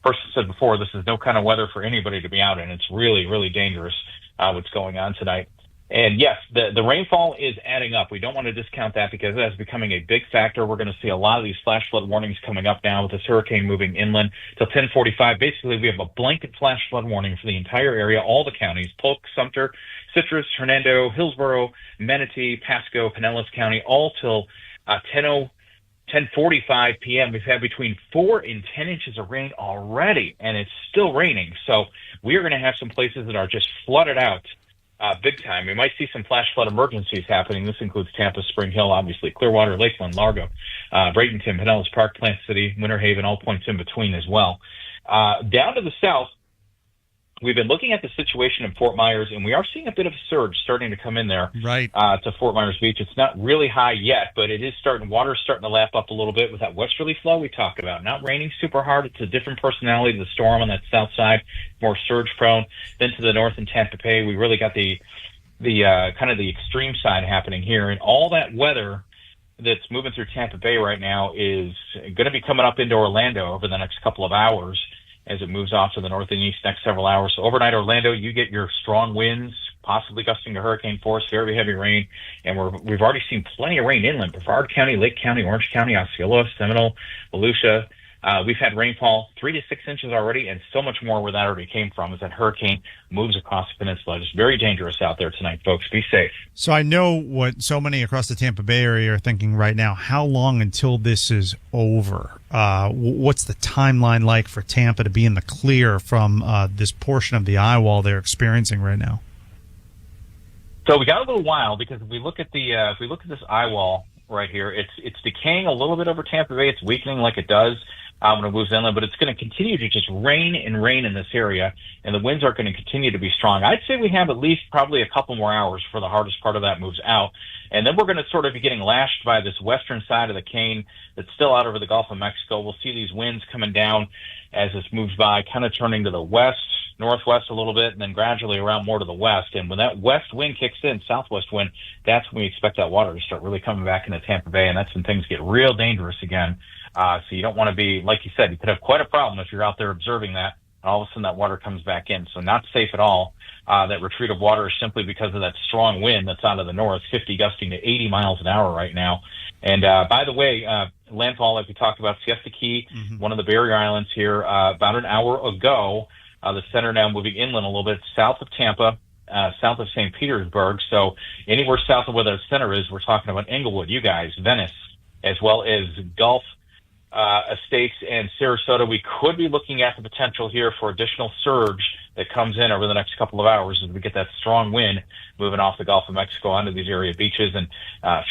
person said before, this is no kind of weather for anybody to be out in. It's really, really dangerous what's going on tonight. And yes, the rainfall is adding up. We don't want to discount that because that's becoming a big factor. We're going to see a lot of these flash flood warnings coming up now with this hurricane moving inland till 10:45. Basically, we have a blanket flash flood warning for the entire area, all the counties, Polk, Sumter, Citrus, Hernando, Hillsborough, Manatee, Pasco, Pinellas County, all till 10:45 p.m. We've had between 4 and 10 inches of rain already, and it's still raining. So we are going to have some places that are just flooded out big time. We might see some flash flood emergencies happening. This includes Tampa, Spring Hill, obviously, Clearwater, Lakeland, Largo, Bradenton, Pinellas Park, Plant City, Winter Haven, all points in between as well. Down to the south, we've been looking at the situation in Fort Myers, and we are seeing a bit of a surge starting to come in there to Fort Myers Beach. It's not really high yet, but it is water's starting to lap up a little bit with that westerly flow we talked about. Not raining super hard. It's a different personality of the storm on that south side, more surge prone. Then to the north in Tampa Bay, we really got the kind of the extreme side happening here, and all that weather that's moving through Tampa Bay right now is going to be coming up into Orlando over the next couple of hours as it moves off to the north and east next several hours. So overnight, Orlando, you get your strong winds, possibly gusting to hurricane force, very heavy rain, and we've already seen plenty of rain inland. Brevard County, Lake County, Orange County, Osceola, Seminole, Volusia. We've had rainfall 3 to 6 inches already, and so much more where that already came from as that hurricane moves across the peninsula. It's very dangerous out there tonight, folks. Be safe. So I know what so many across the Tampa Bay area are thinking right now. How long until this is over? What's the timeline like for Tampa to be in the clear from this portion of the eye wall they're experiencing right now? So we got a little while because if we look at this eye wall right here, it's decaying a little bit over Tampa Bay. It's weakening like it does when it moves inland, but it's going to continue to just rain and rain in this area, and the winds are going to continue to be strong. I'd say we have at least probably a couple more hours before the hardest part of that moves out, and then we're going to sort of be getting lashed by this western side of the cane that's still out over the Gulf of Mexico. We'll see these winds coming down as this moves by, kind of turning to the west, northwest a little bit, and then gradually around more to the west. And when that west wind kicks in, southwest wind, that's when we expect that water to start really coming back into Tampa Bay, and that's when things get real dangerous again. So you don't want to be, like you said, you could have quite a problem if you're out there observing that, and all of a sudden that water comes back in. So not safe at all. That retreat of water is simply because of that strong wind that's out of the north, 50 gusting to 80 miles an hour right now. And by the way, landfall, like we talked about, Siesta Key, one of the barrier islands here, about an hour ago. The center now moving inland a little bit, south of Tampa, south of St. Petersburg. So anywhere south of where the center is, we're talking about Englewood, you guys, Venice, as well as Gulf Estates and Sarasota. We could be looking at the potential here for additional surge that comes in over the next couple of hours as we get that strong wind moving off the Gulf of Mexico onto these area beaches. And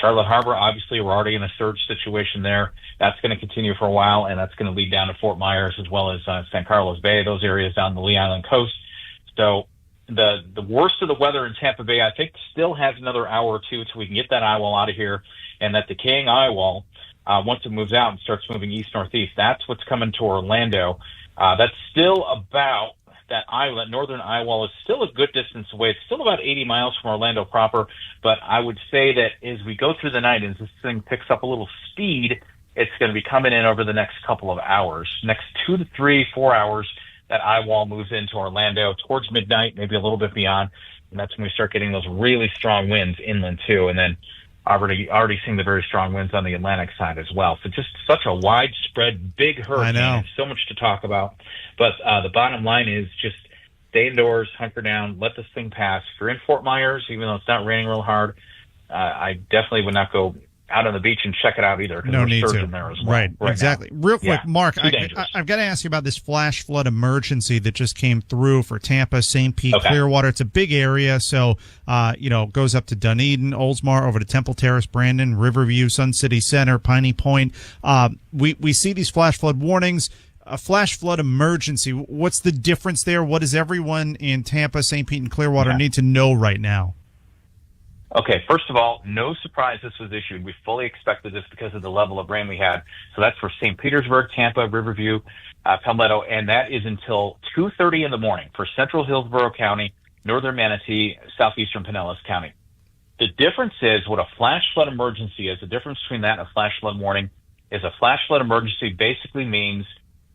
Charlotte Harbor, obviously, we're already in a surge situation there. That's going to continue for a while, and that's going to lead down to Fort Myers as well as San Carlos Bay, those areas down the Lee Island coast. So the worst of the weather in Tampa Bay, I think, still has another hour or two till we can get that eye wall out of here, and that decaying eye wall, once it moves out and starts moving east-northeast, that's what's coming to Orlando. That's still about that northern eye wall is still a good distance away. It's still about 80 miles from Orlando proper, but I would say that as we go through the night, as this thing picks up a little speed, it's going to be coming in over the next couple of hours. Next 2 to 3, 4 hours, that eye wall moves into Orlando towards midnight, maybe a little bit beyond, and that's when we start getting those really strong winds inland too, and then already seeing the very strong winds on the Atlantic side as well. So just such a widespread, big hurricane. I know. So much to talk about. But the bottom line is just stay indoors, hunker down, let this thing pass. If you're in Fort Myers, even though it's not raining real hard, I definitely would not go out on the beach and check it out either. No need to. There as well, right exactly. Now. Real quick, Mark, I've got to ask you about this flash flood emergency that just came through for Tampa, St. Pete, Clearwater. It's a big area, so it goes up to Dunedin, Oldsmar, over to Temple Terrace, Brandon, Riverview, Sun City Center, Piney Point. We see these flash flood warnings. A flash flood emergency. What's the difference there? What does everyone in Tampa, St. Pete, and Clearwater need to know right now? Okay, first of all, no surprise this was issued. We fully expected this because of the level of rain we had. So that's for St. Petersburg, Tampa, Riverview, Palmetto, and that is until 2:30 in the morning for Central Hillsborough County, Northern Manatee, Southeastern Pinellas County. The difference is what a flash flood emergency is. The difference between that and a flash flood warning is a flash flood emergency basically means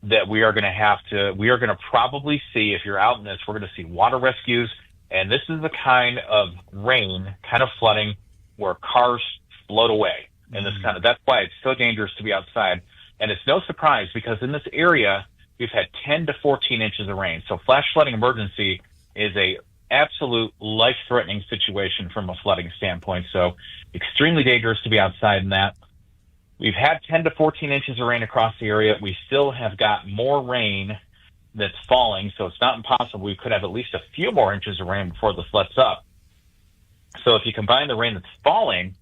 that we are going to probably see, if you're out in this, we're going to see water rescues. And this is the kind of rain, kind of flooding, where cars float away. And that's why it's so dangerous to be outside. And it's no surprise because in this area, we've had 10 to 14 inches of rain. So flash flooding emergency is a absolute life-threatening situation from a flooding standpoint. So extremely dangerous to be outside in that. We've had 10 to 14 inches of rain across the area. We still have got more rain that's falling, so it's not impossible. We could have at least a few more inches of rain before this lets up. So if you combine the rain that's falling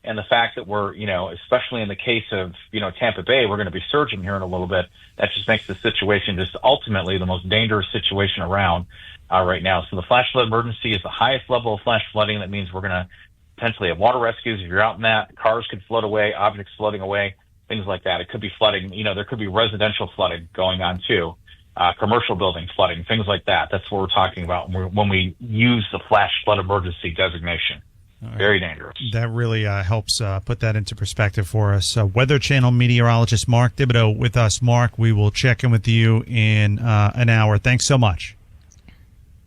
and the fact that we're, especially in the case of, Tampa Bay, we're going to be surging here in a little bit, that just makes the situation just ultimately the most dangerous situation around right now. So the flash flood emergency is the highest level of flash flooding. That means we're going to potentially have water rescues. If you're out in that, cars could float away, objects floating away, things like that. It could be flooding. There could be residential flooding going on too. Commercial building flooding, things like that. That's what we're talking about when we use the flash flood emergency designation. Right. Very dangerous. That really helps put that into perspective for us. Weather Channel meteorologist Mark Thibodeau with us. Mark, we will check in with you in an hour. Thanks so much.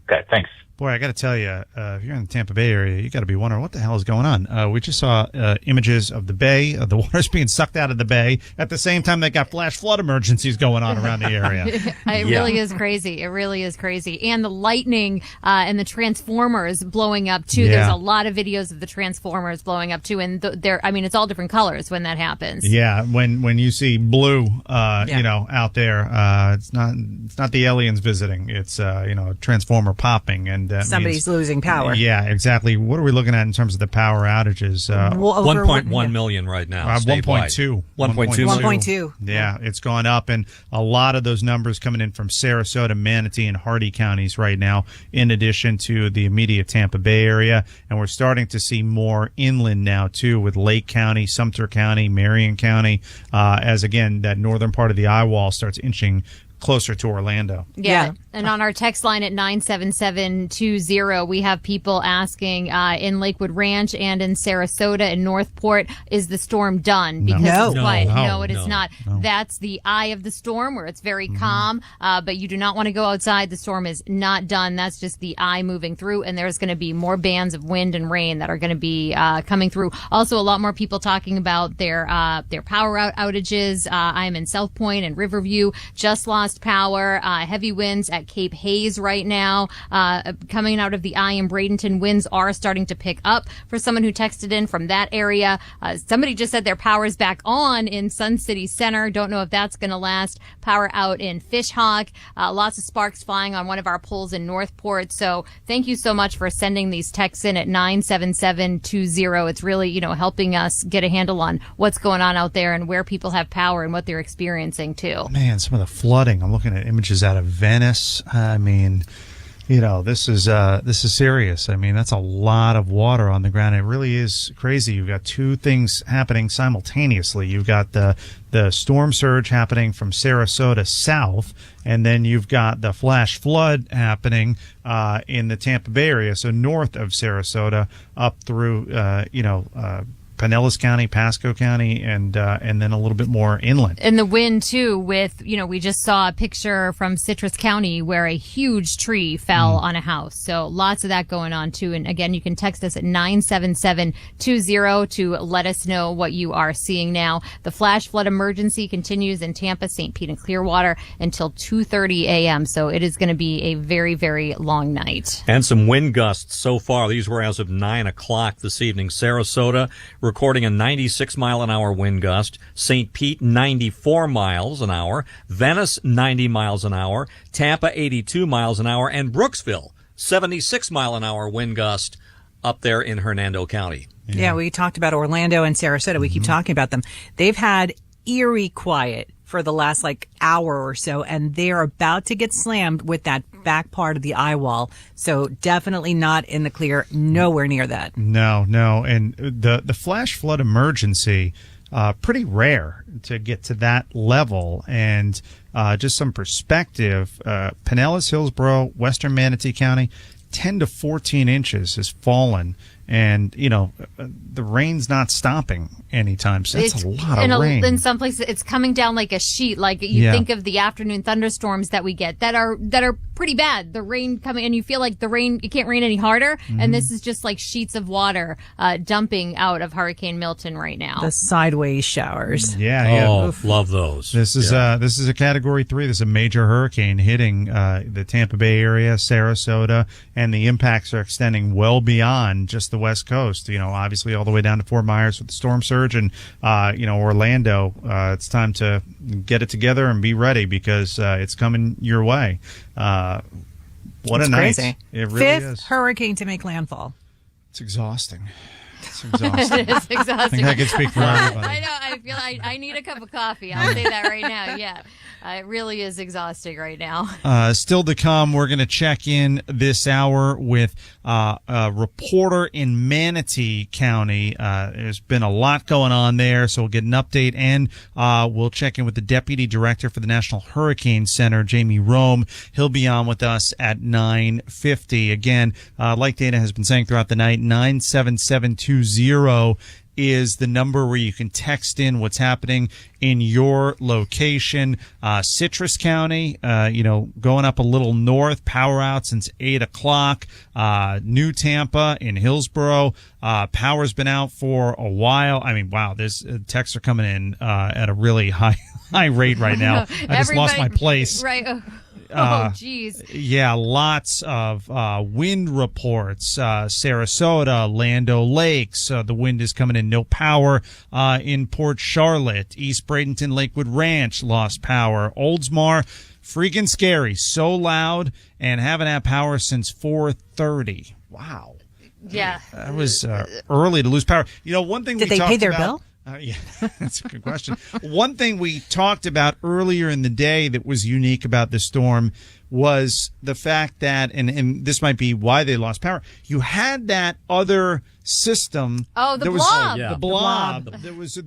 Okay, thanks. Boy, I got to tell you, if you're in the Tampa Bay area, you got to be wondering what the hell is going on. We just saw images of the bay, the water's being sucked out of the bay. At the same time, they got flash flood emergencies going on around the area. It really is crazy. It really is crazy. And the lightning and the transformers blowing up, too. Yeah. There's a lot of videos of the transformers blowing up, too. And it's all different colors when that happens. Yeah, when you see blue, out there, it's not the aliens visiting. It's, a transformer popping and somebody's losing power. Yeah, exactly. What are we looking at in terms of the power outages? 1.1 million right now. 1.2. 1.2. Yeah, it's gone up, and a lot of those numbers coming in from Sarasota, Manatee, and Hardee counties right now, in addition to the immediate Tampa Bay area. And we're starting to see more inland now, too, with Lake County, Sumter County, Marion County, as, again, that northern part of the eye wall starts inching closer to Orlando. Yeah. And on our text line at 97720, we have people asking in Lakewood Ranch and in Sarasota and Northport, is the storm done? Because it's quiet. No, it is not. No. That's the eye of the storm where it's very calm, but you do not want to go outside. The storm is not done. That's just the eye moving through, and there's going to be more bands of wind and rain that are going to be coming through. Also, a lot more people talking about their power outages. I'm in South Point and Riverview, just lost power. Heavy winds at Cape Hayes right now. Coming out of the eye in Bradenton, winds are starting to pick up for someone who texted in from that area. Somebody just said their power's back on in Sun City Center. Don't know if that's going to last. Power out in Fishhawk. Lots of sparks flying on one of our poles in Northport. So thank you so much for sending these texts in at 97720. It's really, helping us get a handle on what's going on out there and where people have power and what they're experiencing too. Man, some of the flooding. I'm looking at images out of Venice. I mean, this is serious. I mean, that's a lot of water on the ground. It really is crazy. You've got two things happening simultaneously. You've got the storm surge happening from Sarasota south, and then you've got the flash flood happening in the Tampa Bay area, so north of Sarasota up through Pinellas County, Pasco County, and then a little bit more inland. And the wind, too, with, we just saw a picture from Citrus County where a huge tree fell on a house. So lots of that going on, too. And again, you can text us at 97720 to let us know what you are seeing now. The flash flood emergency continues in Tampa, St. Pete, and Clearwater until 2:30 a.m. So it is going to be a very, very long night. And some wind gusts so far. These were as of 9 o'clock this evening. Sarasota recording a 96-mile-an-hour wind gust. St. Pete, 94 miles an hour. Venice, 90 miles an hour. Tampa, 82 miles an hour. And Brooksville, 76-mile-an-hour wind gust up there in Hernando County. Yeah, we talked about Orlando and Sarasota. We keep talking about them. They've had eerie quiet for the last hour or so, and they're about to get slammed with that back part of the eye wall. So definitely not in the clear, nowhere near that. No. And the flash flood emergency, pretty rare to get to that level. And just some perspective, Pinellas, Hillsborough, Western Manatee County, 10 to 14 inches has fallen. And, the rain's not stopping anytime. So that's a lot of rain. In some places, it's coming down like a sheet. Like you think of the afternoon thunderstorms that we get that are pretty bad. The rain coming, and you feel like it can't rain any harder. Mm-hmm. And this is just like sheets of water dumping out of Hurricane Milton right now. The sideways showers. Yeah. Oh, love those. This is a Category 3. This is a major hurricane hitting the Tampa Bay area, Sarasota, and the impacts are extending well beyond just the West Coast. Obviously all the way down to Fort Myers with the storm surge, and Orlando. It's time to get it together and be ready because it's coming your way. What it's a night! Crazy. It really Fifth is. hurricane to make landfall. It's exhausting. It's exhausting. It is exhausting. I think I can speak for everybody. I know. I feel I need a cup of coffee. I'll say that right now. Yeah. It really is exhausting right now. Still to come, we're going to check in this hour with a reporter in Manatee County. There's been a lot going on there, so we'll get an update, and we'll check in with the Deputy Director for the National Hurricane Center, Jamie Rome. He'll be on with us at 9:50. Again, like Dana has been saying throughout the night, 97720 is the number where you can text in what's happening in your location. Citrus County, going up a little north, power out since 8 o'clock. New Tampa in Hillsborough, power's been out for a while. I mean, wow, this texts are coming in at a really high rate right now. I just lost my place. Right. Oh, geez. Yeah, lots of wind reports. Sarasota, Lando Lakes, the wind is coming in. No power in Port Charlotte. East Bradenton, Lakewood Ranch lost power. Oldsmar, freaking scary. So loud, and haven't had power since 4:30. Wow. Yeah. That was early to lose power. One thing Did they pay their bill? Yeah, that's a good question. One thing we talked about earlier in the day that was unique about the storm was the fact that, and this might be why they lost power, you had that other system. Oh, the blob. The blob. There was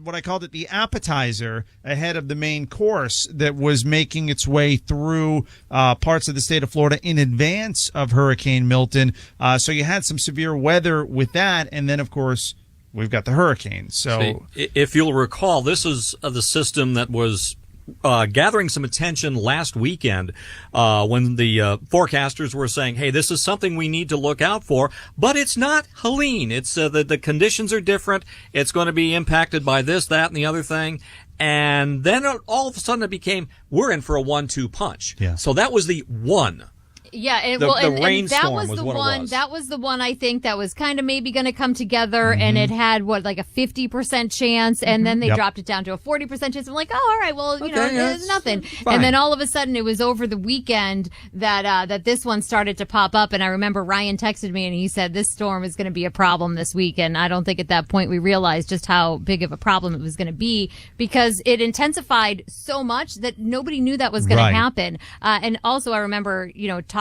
what I called it, the appetizer ahead of the main course that was making its way through parts of the state of Florida in advance of Hurricane Milton. So you had some severe weather with that, and then, of course, we've got the hurricane. So, if you'll recall, this is the system that was gathering some attention last weekend when the forecasters were saying, hey, this is something we need to look out for, but it's not Helene. It's the conditions are different. It's going to be impacted by this, that, and the other thing. And then all of a sudden it became, we're in for a 1-2 punch. Yeah. So that was the one. Yeah, and The that was rainstorm was the what it one. was. That was the one I think that was kind of maybe going to come together, and it had like a 50% chance, and then they dropped it down to a 40% chance. I'm like, oh, all right, well, it's nothing. Fine. And then all of a sudden, it was over the weekend that this one started to pop up, and I remember Ryan texted me and he said this storm is going to be a problem this week, and I don't think at that point we realized just how big of a problem it was going to be because it intensified so much that nobody knew that was going to happen. And also, I remember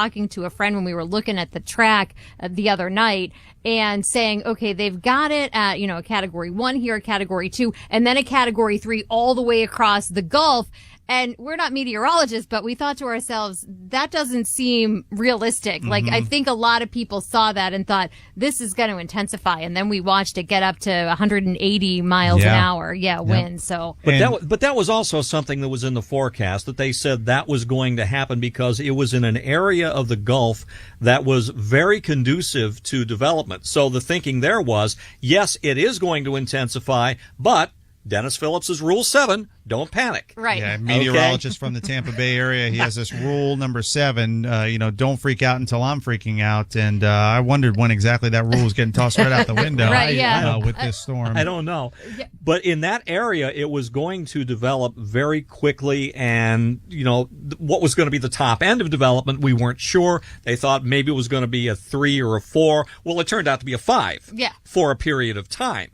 talking to a friend when we were looking at the track the other night and saying, okay, they've got it at, a category 1 here, a category 2, and then a category 3 all the way across the Gulf. And we're not meteorologists, but we thought to ourselves, that doesn't seem realistic. Like, I think a lot of people saw that and thought, this is going to intensify. And then we watched it get up to 180 miles an hour. Wind. So, But that was also something that was in the forecast that they said that was going to happen because it was in an area of the Gulf that was very conducive to development. So the thinking there was, yes, it is going to intensify, but Dennis Phillips's Rule 7, don't panic. Right. Yeah, meteorologist from the Tampa Bay area. He has this rule number 7, don't freak out until I'm freaking out. And I wondered when exactly that rule was getting tossed right out the window with this storm. I don't know. But in that area, it was going to develop very quickly. And, what was going to be the top end of development, we weren't sure. They thought maybe it was going to be a 3 or a 4. Well, it turned out to be a 5 for a period of time.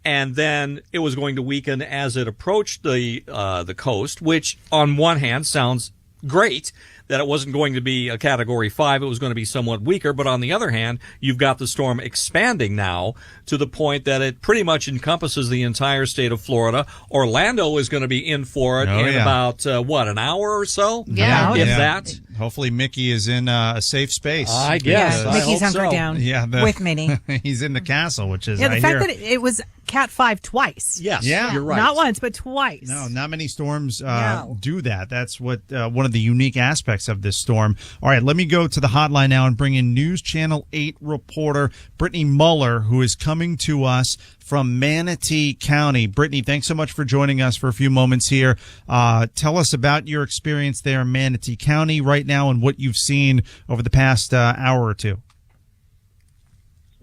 And then it was going to weaken as it approached the coast, which on one hand sounds great that it wasn't going to be a Category 5. It was going to be somewhat weaker. But on the other hand, you've got the storm expanding now to the point that it pretty much encompasses the entire state of Florida. Orlando is going to be in for it about, an hour or so? Yeah. If that. Hopefully Mickey is in a safe space. I guess. Yeah, Mickey's hunkered down with Minnie. He's in the castle, which is, the fact that it was Cat 5 twice. Yes, yeah, you're right. Not once, but twice. No, not many storms do that. That's what one of the unique aspects of this storm. All right, let me go to the hotline now and bring in News Channel 8 reporter Brittany Muller, who is coming to us from Manatee County. Brittany, thanks so much for joining us for a few moments here. Tell us about your experience there in Manatee County right now and what you've seen over the past hour or two.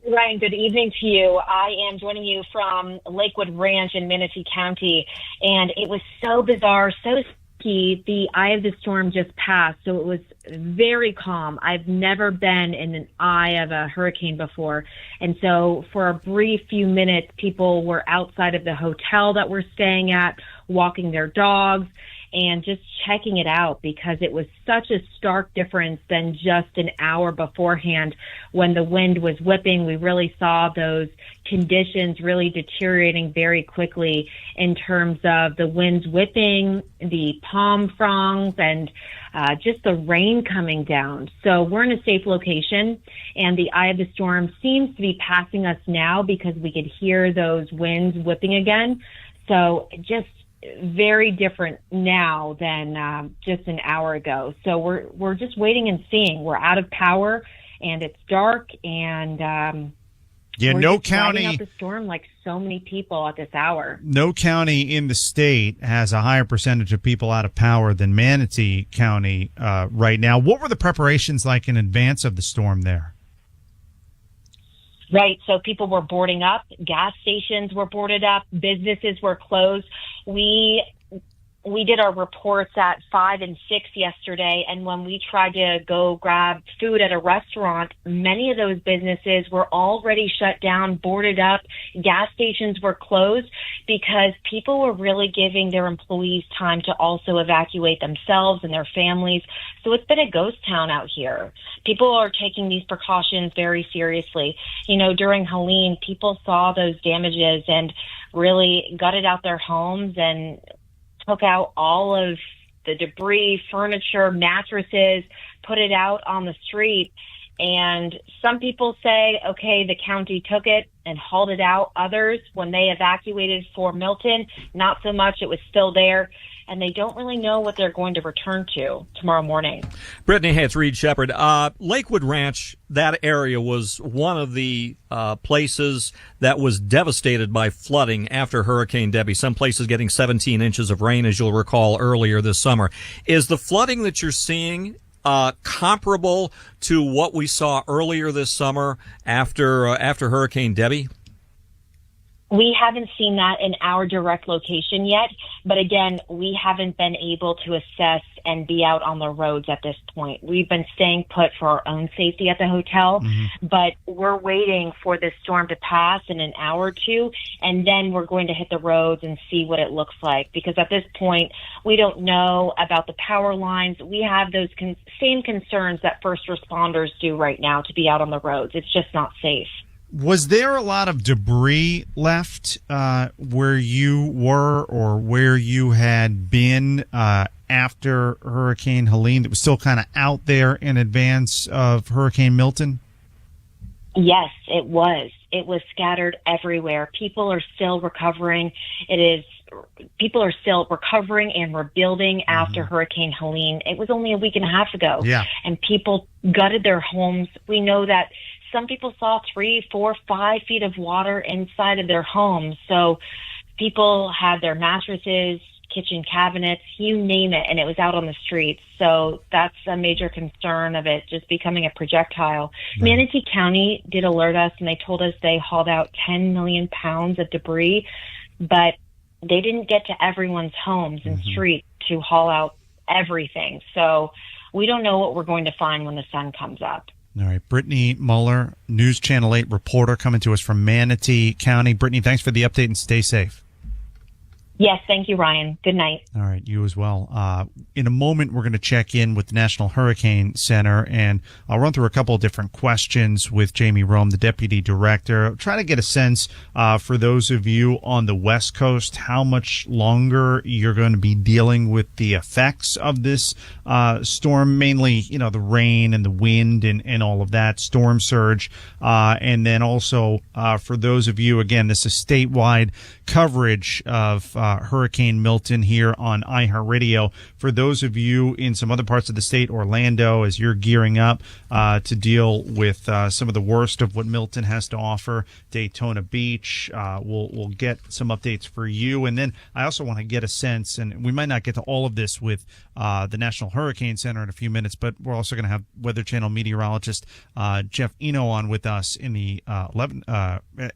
Ryan, good evening to you. I am joining you from Lakewood Ranch in Manatee County, and it was so bizarre, so spooky. The eye of the storm just passed, so it was very calm. I've never been in an eye of a hurricane before, and so for a brief few minutes, people were outside of the hotel that we're staying at, walking their dogs, and just checking it out because it was such a stark difference than just an hour beforehand when the wind was whipping. We really saw those conditions really deteriorating very quickly in terms of the winds whipping, the palm fronds, and just the rain coming down. So we're in a safe location, and the eye of the storm seems to be passing us now because we could hear those winds whipping again. So just very different now than just an hour ago. So we're just waiting and seeing. We're out of power, and it's dark, and we're no just county riding out the storm like so many people at this hour. No county in the state has a higher percentage of people out of power than Manatee County right now. What were the preparations like in advance of the storm there? Right. So people were boarding up. Gas stations were boarded up. Businesses were closed. We did our reports at 5 and 6 yesterday, and when we tried to go grab food at a restaurant, many of those businesses were already shut down, boarded up. Gas stations were closed because people were really giving their employees time to also evacuate themselves and their families. So it's been a ghost town out here. People are taking these precautions very seriously. During Helene, people saw those damages and really gutted out their homes and took out all of the debris, furniture, mattresses, put it out on the street. And some people say, okay, the county took it and hauled it out. Others, when they evacuated for Milton, not so much. It was still there. And they don't really know what they're going to return to tomorrow morning. Brittany, hey, it's Reed Shepard. Lakewood Ranch, that area was one of the places that was devastated by flooding after Hurricane Debbie. Some places getting 17 inches of rain, as you'll recall, earlier this summer. Is the flooding that you're seeing comparable to what we saw earlier this summer after Hurricane Debbie? We haven't seen that in our direct location yet, but again, we haven't been able to assess and be out on the roads at this point. We've been staying put for our own safety at the hotel, but we're waiting for this storm to pass in an hour or two, and then we're going to hit the roads and see what it looks like, because at this point, we don't know about the power lines. We have those same concerns that first responders do right now to be out on the roads. It's just not safe. Was there a lot of debris left where you were or where you had been after Hurricane Helene that was still kind of out there in advance of Hurricane Milton? Yes, it was. It was scattered everywhere. People are still recovering. People are still recovering and rebuilding after Hurricane Helene. It was only a week and a half ago. Yeah. And people gutted their homes. We know that some people saw 3, 4, 5 feet of water inside of their homes. So people had their mattresses, kitchen cabinets, you name it, and it was out on the streets. So that's a major concern of it just becoming a projectile. Manatee County did alert us, and they told us they hauled out 10 million pounds of debris, but they didn't get to everyone's homes and streets to haul out everything. So we don't know what we're going to find when the sun comes up. All right. Brittany Muller, News Channel 8 reporter, coming to us from Manatee County. Brittany, thanks for the update and stay safe. Yes, thank you, Ryan. Good night. All right, you as well. In a moment, we're going to check in with the National Hurricane Center, and I'll run through a couple of different questions with Jamie Rome, the Deputy Director. Try to get a sense for those of you on the West Coast, how much longer you're going to be dealing with the effects of this storm, mainly, the rain and the wind and all of that, storm surge. And then also for those of you, again, this is statewide coverage of Hurricane Milton here on iHeartRadio. For those of you in some other parts of the state, Orlando, as you're gearing up to deal with some of the worst of what Milton has to offer, Daytona Beach, we'll get some updates for you. And then I also want to get a sense, and we might not get to all of this with the National Hurricane Center in a few minutes, but we're also going to have Weather Channel meteorologist Jeff Eno on with us in the 11.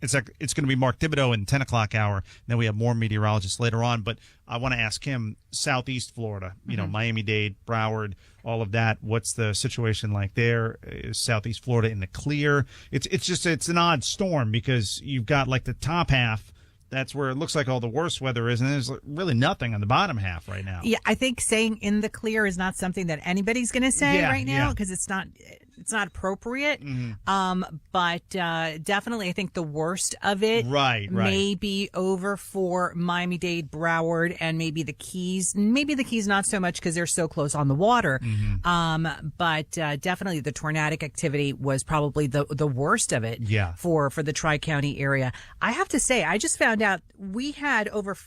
It's going to be Mark Thibodeau in 10 o'clock hour. And then we have more meteorologists later on. But I want to ask him, Southeast Florida, Miami-Dade, Broward, all of that. What's the situation like there? Is Southeast Florida in the clear? It's an odd storm because you've got like the top half. That's where it looks like all the worst weather is, and there's really nothing on the bottom half right now. Yeah, I think saying in the clear is not something that anybody's going to say right now because it's not appropriate. But definitely, I think the worst of it may be over for Miami-Dade, Broward, and maybe the Keys. Maybe the Keys not so much because they're so close on the water. But definitely the tornadic activity was probably the worst of it for the Tri-County area. I have to say, I just found out we had over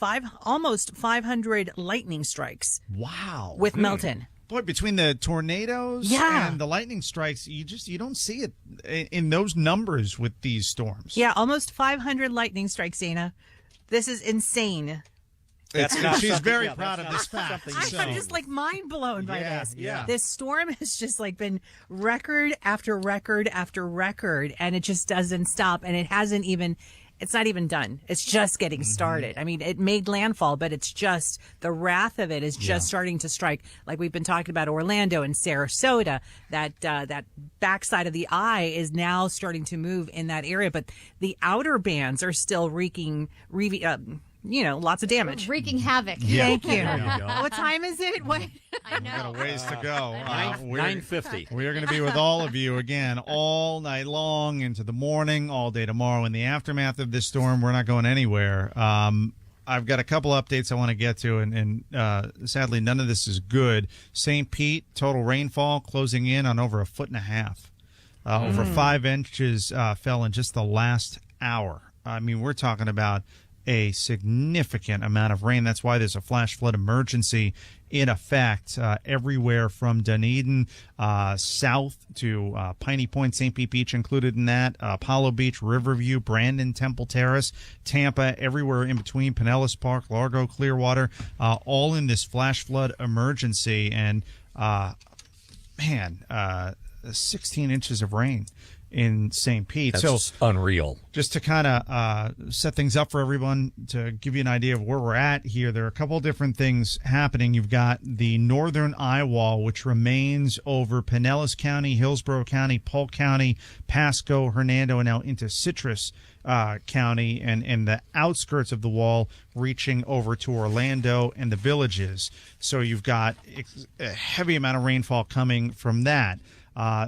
almost 500 lightning strikes. Wow. With Milton. Boy, between the tornadoes and the lightning strikes, you don't see it in those numbers with these storms. Yeah, almost 500 lightning strikes, Dana. This is insane. She's very proud of this fact. I'm just mind blown by this. Yeah. This storm has just been record after record after record, and it just doesn't stop. And it's not even done. It's just getting started. I mean, it made landfall, but it's just the wrath of it is just starting to strike. Like we've been talking about Orlando and Sarasota, that backside of the eye is now starting to move in that area, but the outer bands are still wreaking lots of damage. Wreaking havoc. Yeah. Thank you. There you go. What time is it? What? I know. We've got a ways to go. 9:50. We are going to be with all of you again all night long into the morning, all day tomorrow. In the aftermath of this storm, we're not going anywhere. I've got a couple updates I want to get to, and sadly, none of this is good. St. Pete, total rainfall closing in on over 1.5 feet. Over 5 inches fell in just the last hour. I mean, we're talking about a significant amount of rain. That's why there's a flash flood emergency in effect everywhere from Dunedin south to Piney Point, St. Pete Beach included in that, Apollo Beach, Riverview, Brandon, Temple Terrace, Tampa, everywhere in between, Pinellas Park, Largo, Clearwater, all in this flash flood emergency. And 16 inches of rain in St. Pete. That's unreal. Just to kind of set things up for everyone, to give you an idea of where we're at here, there are a couple of different things happening. You've got the northern eye wall, which remains over Pinellas County, Hillsborough County, Polk County, Pasco, Hernando, and now into Citrus County, and the outskirts of the wall reaching over to Orlando and the Villages. So you've got a heavy amount of rainfall coming from that.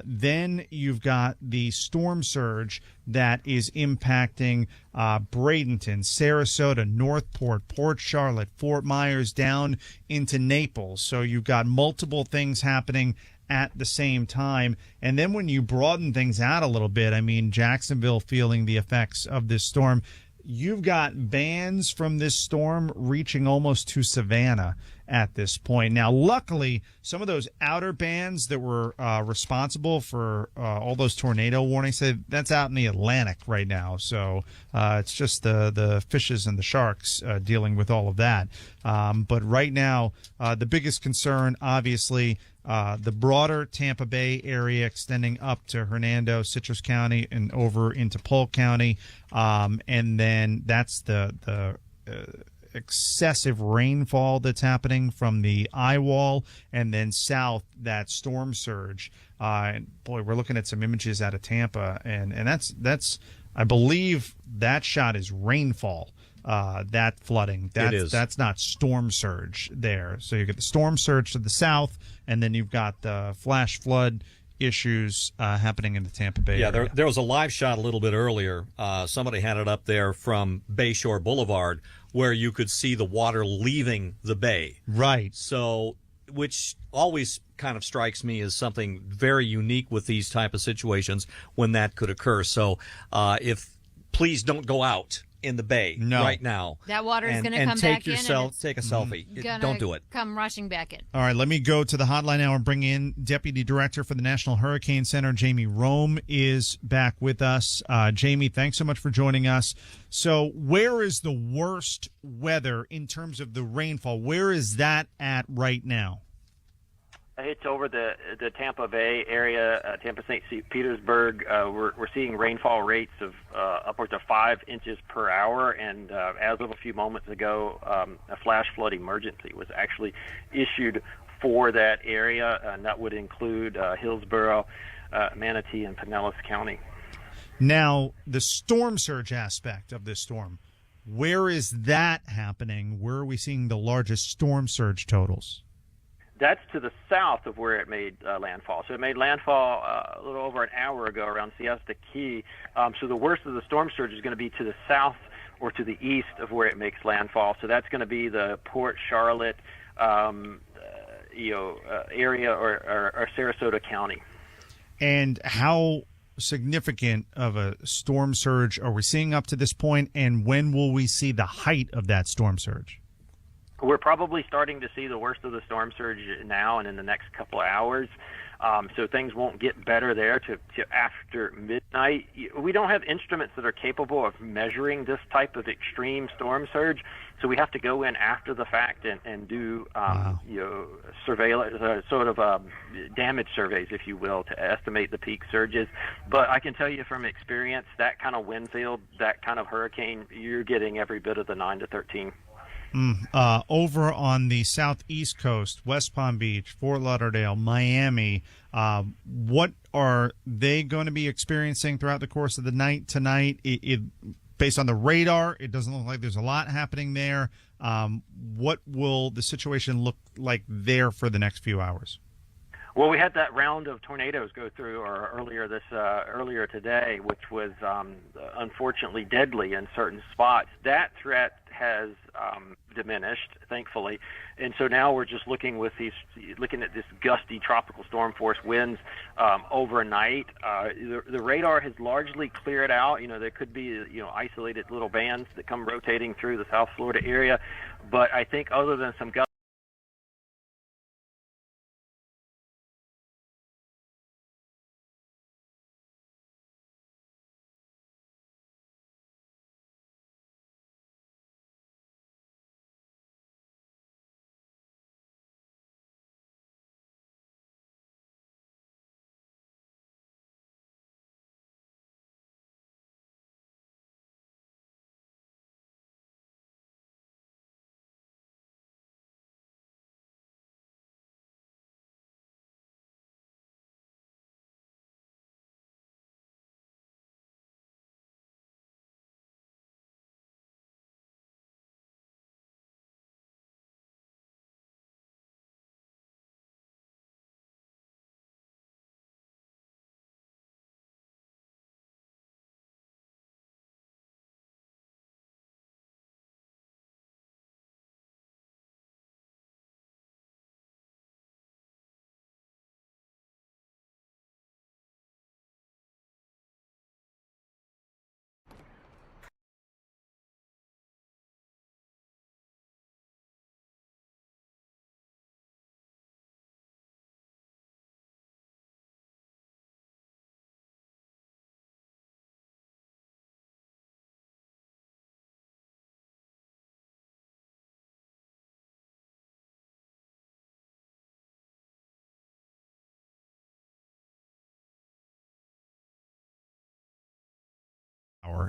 Then you've got the storm surge that is impacting Bradenton, Sarasota, Northport, Port Charlotte, Fort Myers, down into Naples. So you've got multiple things happening at the same time. And then when you broaden things out a little bit, I mean, Jacksonville feeling the effects of this storm. You've got bands from this storm reaching almost to Savannah. at this point. Now, luckily, some of those outer bands that were responsible for all those tornado warnings, that's out in the Atlantic right now. So it's just the fishes and the sharks dealing with all of that. But right now, the biggest concern, obviously, the broader Tampa Bay area extending up to Hernando, Citrus County, and over into Polk County. And then that's the excessive rainfall that's happening from the eye wall, and then south, that storm surge. And boy, we're looking at some images out of Tampa, and that's I believe that shot is rainfall. That flooding, that's not storm surge there. So you get the storm surge to the south, and then you've got the flash flood issues happening in the Tampa Bay area. There was a live shot a little bit earlier. Somebody had it up there from Bayshore Boulevard, where you could see the water leaving the bay. Right. So, which always kind of strikes me as something very unique with these type of situations when that could occur. So, please don't go out in the bay right now. That water is going to come back in. And take a selfie. Don't do it. Come rushing back in. All right, let me go to the hotline now and bring in Deputy Director for the National Hurricane Center, Jamie Rome, is back with us. Jamie, thanks so much for joining us. So where is the worst weather in terms of the rainfall? Where is that at right now? It's over the Tampa Bay area, Tampa St. Petersburg. We're seeing rainfall rates of upwards of 5 inches per hour, and as of a few moments ago, a flash flood emergency was actually issued for that area, and that would include Hillsborough, Manatee, and Pinellas County. Now, the storm surge aspect of this storm, where is that happening? Where are we seeing the largest storm surge totals? That's to the south of where it made landfall. So it made landfall a little over an hour ago around Siesta Key. So the worst of the storm surge is going to be to the south or to the east of where it makes landfall. So that's going to be the Port Charlotte, area or Sarasota County. And how significant of a storm surge are we seeing up to this point, and when will we see the height of that storm surge? We're probably starting to see the worst of the storm surge now and in the next couple of hours. So things won't get better there to after midnight. We don't have instruments that are capable of measuring this type of extreme storm surge, so we have to go in after the fact and do surveillance, damage surveys, if you will, to estimate the peak surges. But I can tell you from experience, that kind of wind field, that kind of hurricane, you're getting every bit of the 9 to 13. Over on the southeast coast, West Palm Beach, Fort Lauderdale, Miami, what are they going to be experiencing throughout the course of the night tonight? Based on the radar, it doesn't look like there's a lot happening there. What will the situation look like there for the next few hours? Well, we had that round of tornadoes go through earlier today, which was unfortunately deadly in certain spots. That threat has diminished, thankfully, and so now we're just looking at this gusty tropical storm force winds overnight. The radar has largely cleared out. There could be isolated little bands that come rotating through the South Florida area, but I think other than some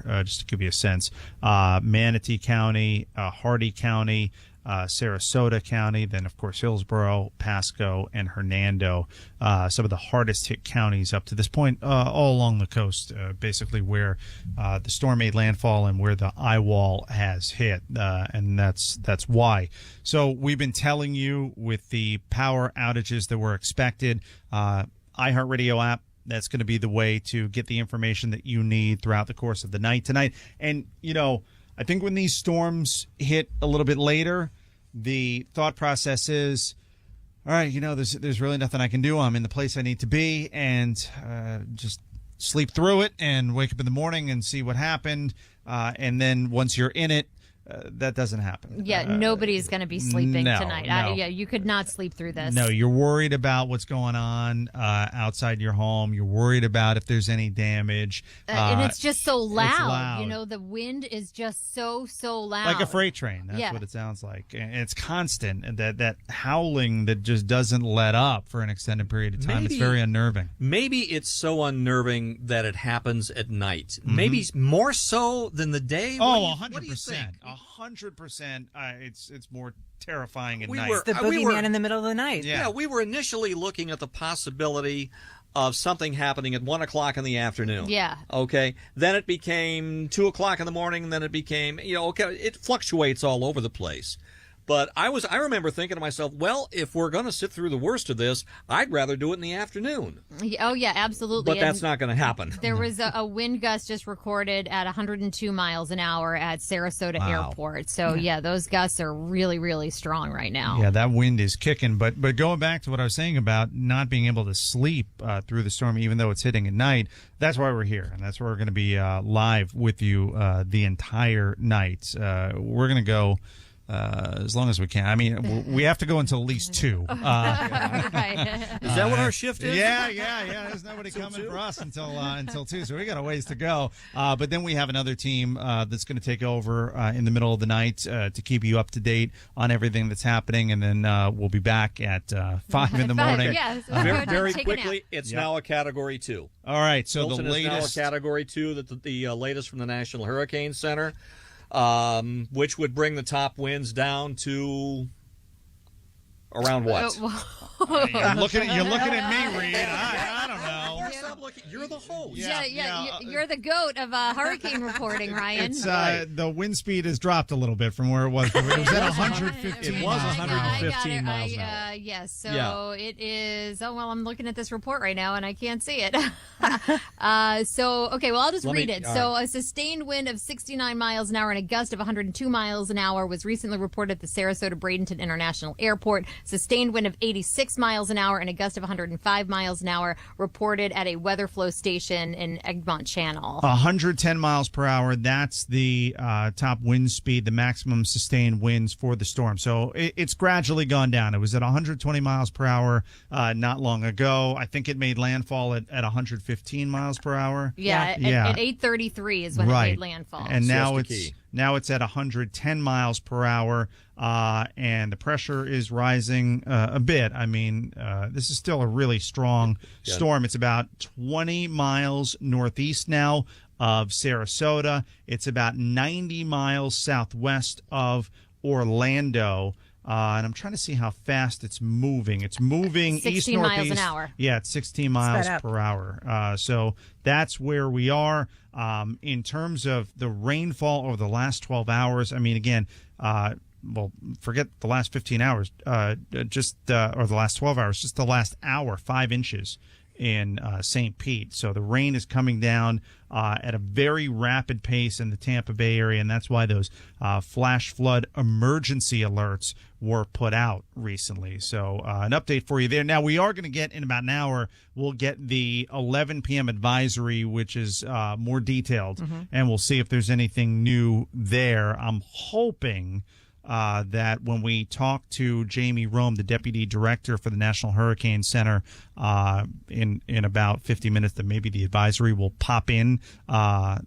hour, just to give you a sense. Manatee County, Hardy County, Sarasota County, then, of course, Hillsborough, Pasco, and Hernando, some of the hardest hit counties up to this point, all along the coast, basically where the storm made landfall and where the eye wall has hit, and that's why. So we've been telling you with the power outages that were expected, iHeartRadio app, that's going to be the way to get the information that you need throughout the course of the night tonight. And, I think when these storms hit a little bit later, the thought process is, all right, there's really nothing I can do. I'm in the place I need to be, and just sleep through it and wake up in the morning and see what happened. And then once you're in it, that doesn't happen. Yeah, nobody's going to be sleeping tonight. No. You could not sleep through this. No, you're worried about what's going on outside your home. You're worried about if there's any damage. And it's just so loud. It's loud. The wind is just so loud. Like a freight train. That's what it sounds like. And it's constant. And that howling that just doesn't let up for an extended period of time. It's very unnerving. Maybe it's so unnerving that it happens at night. Mm-hmm. Maybe more so than the day. 100%. What do you think? 100%. It's more terrifying at It's night. the boogeyman in the middle of the night. Yeah, we were initially looking at the possibility of something happening at 1 o'clock in the afternoon. Yeah. Okay. Then it became 2 o'clock in the morning. And then it became, it fluctuates all over the place. But I remember thinking to myself, well, if we're going to sit through the worst of this, I'd rather do it in the afternoon. Oh, yeah, absolutely. But that's not going to happen. There was a wind gust just recorded at 102 miles an hour at Sarasota Airport. So, yeah, those gusts are really, really strong right now. Yeah, that wind is kicking. But going back to what I was saying about not being able to sleep through the storm, even though it's hitting at night, that's why we're here. And that's why we're going to be live with you the entire night. We're going to go as long as we can. I mean, we have to go until at least 2. Right. Is that what our shift is? Yeah. There's nobody coming for us until 2, so we got a ways to go. But then we have another team that's going to take over in the middle of the night to keep you up to date on everything that's happening, and then we'll be back at 5 in the morning. Yes, very quickly, it's now a Category 2. All right, so Milton the latest is now a Category 2. The latest from the National Hurricane Center. Which would bring the top winds down to around what? You're looking at me, Reed. I don't know. Stop looking. You're the host. Yeah. You're the goat of hurricane reporting, Ryan. It's the wind speed has dropped a little bit from where it was. It was at 115. It was 115 miles an hour. Yes. So it is. Oh well, I'm looking at this report right now and I can't see it. Okay. Well, I'll just read it. So a sustained wind of 69 miles an hour and a gust of 102 miles an hour was recently reported at the Sarasota Bradenton International Airport. Sustained wind of 86 miles an hour and a gust of 105 miles an hour reported at a weather flow station in Egmont Channel. 110 miles per hour. That's the top wind speed, the maximum sustained winds for the storm. So it's gradually gone down. It was at 120 miles per hour not long ago. I think it made landfall at 115 miles per hour. At 8:33 is when it made landfall. And now Siesta Now it's at 110 miles per hour, and the pressure is rising a bit. I mean, this is still a really strong storm. It's about 20 miles northeast now of Sarasota. It's about 90 miles southwest of Orlando. And I'm trying to see how fast it's moving. It's moving east-northeast. 16 miles an hour. Yeah, it's 16 miles per hour. So that's where we are. In terms of the rainfall over the last 12 hours, I mean, again, well, forget the last 15 hours, or the last 12 hours, just the last hour, 5 inches in St. Pete. So the rain is coming down at a very rapid pace in the Tampa Bay area, and that's why those flash flood emergency alerts were put out recently. So an update for you there. Now, we are going to get, in about an hour, we'll get the 11 p.m. advisory, which is more detailed, and we'll see if there's anything new there. I'm hoping that when we talk to Jamie Rome, the deputy director for the National Hurricane Center, in about 50 minutes, that maybe the advisory will pop in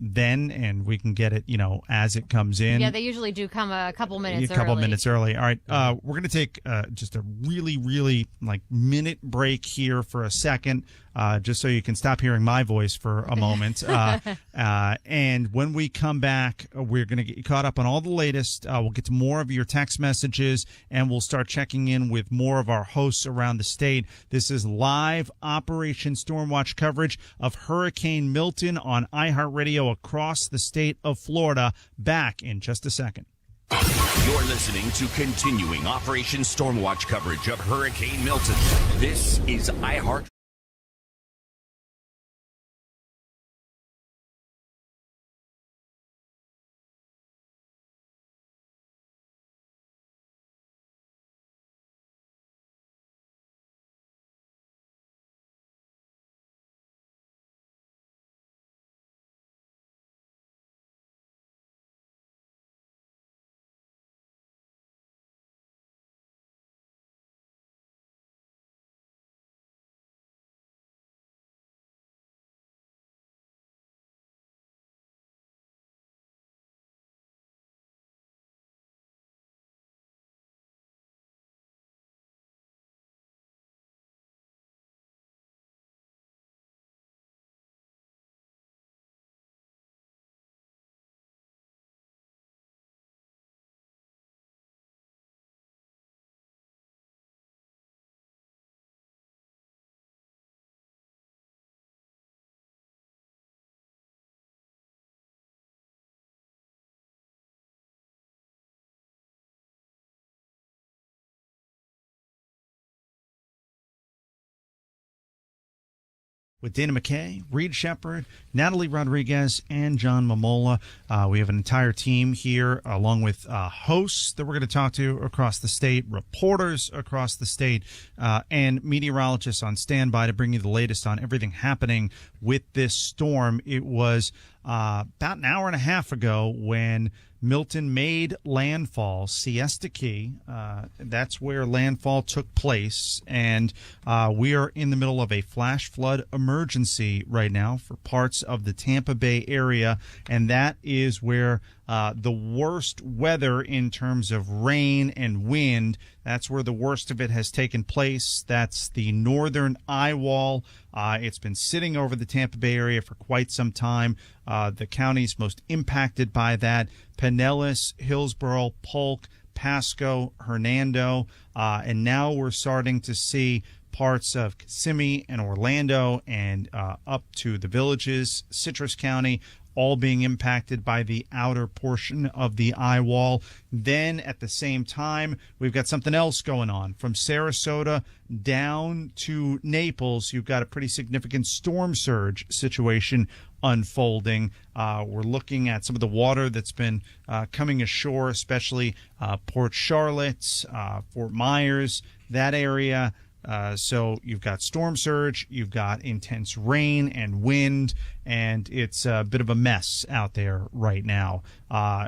then, and we can get it, as it comes in. Yeah, they usually do come a couple minutes early. All right, we're going to take just a really, really minute break here for a second, just so you can stop hearing my voice for a moment. And when we come back, we're going to get you caught up on all the latest. We'll get to more of your text messages, and we'll start checking in with more of our hosts around the state. This is live Operation Stormwatch coverage of Hurricane Milton on iHeartRadio across the state of Florida. Back in just a second. You're listening to continuing Operation Stormwatch coverage of Hurricane Milton. This is iHeart. With Dana McKay, Reed Shepard, Natalie Rodriguez, and John Momola. We have an entire team here, along with hosts that we're going to talk to across the state, reporters across the state, and meteorologists on standby to bring you the latest on everything happening with this storm. It was about an hour and a half ago when Milton made landfall, Siesta Key. That's where landfall took place, and we are in the middle of a flash flood emergency right now for parts of the Tampa Bay area, and that is where the worst weather in terms of rain and wind, that's where the worst of it has taken place. That's the northern eye wall. It's been sitting over the Tampa Bay area for quite some time. The counties most impacted by that: Pinellas, Hillsborough, Polk, Pasco, Hernando, and now we're starting to see parts of Kissimmee and Orlando and up to the Villages, Citrus County, all being impacted by the outer portion of the eye wall. Then at the same time, we've got something else going on. From Sarasota down to Naples, you've got a pretty significant storm surge situation unfolding. We're looking at some of the water that's been coming ashore, especially Port Charlotte, Fort Myers, that area. So you've got storm surge, you've got intense rain and wind, and it's a bit of a mess out there right now.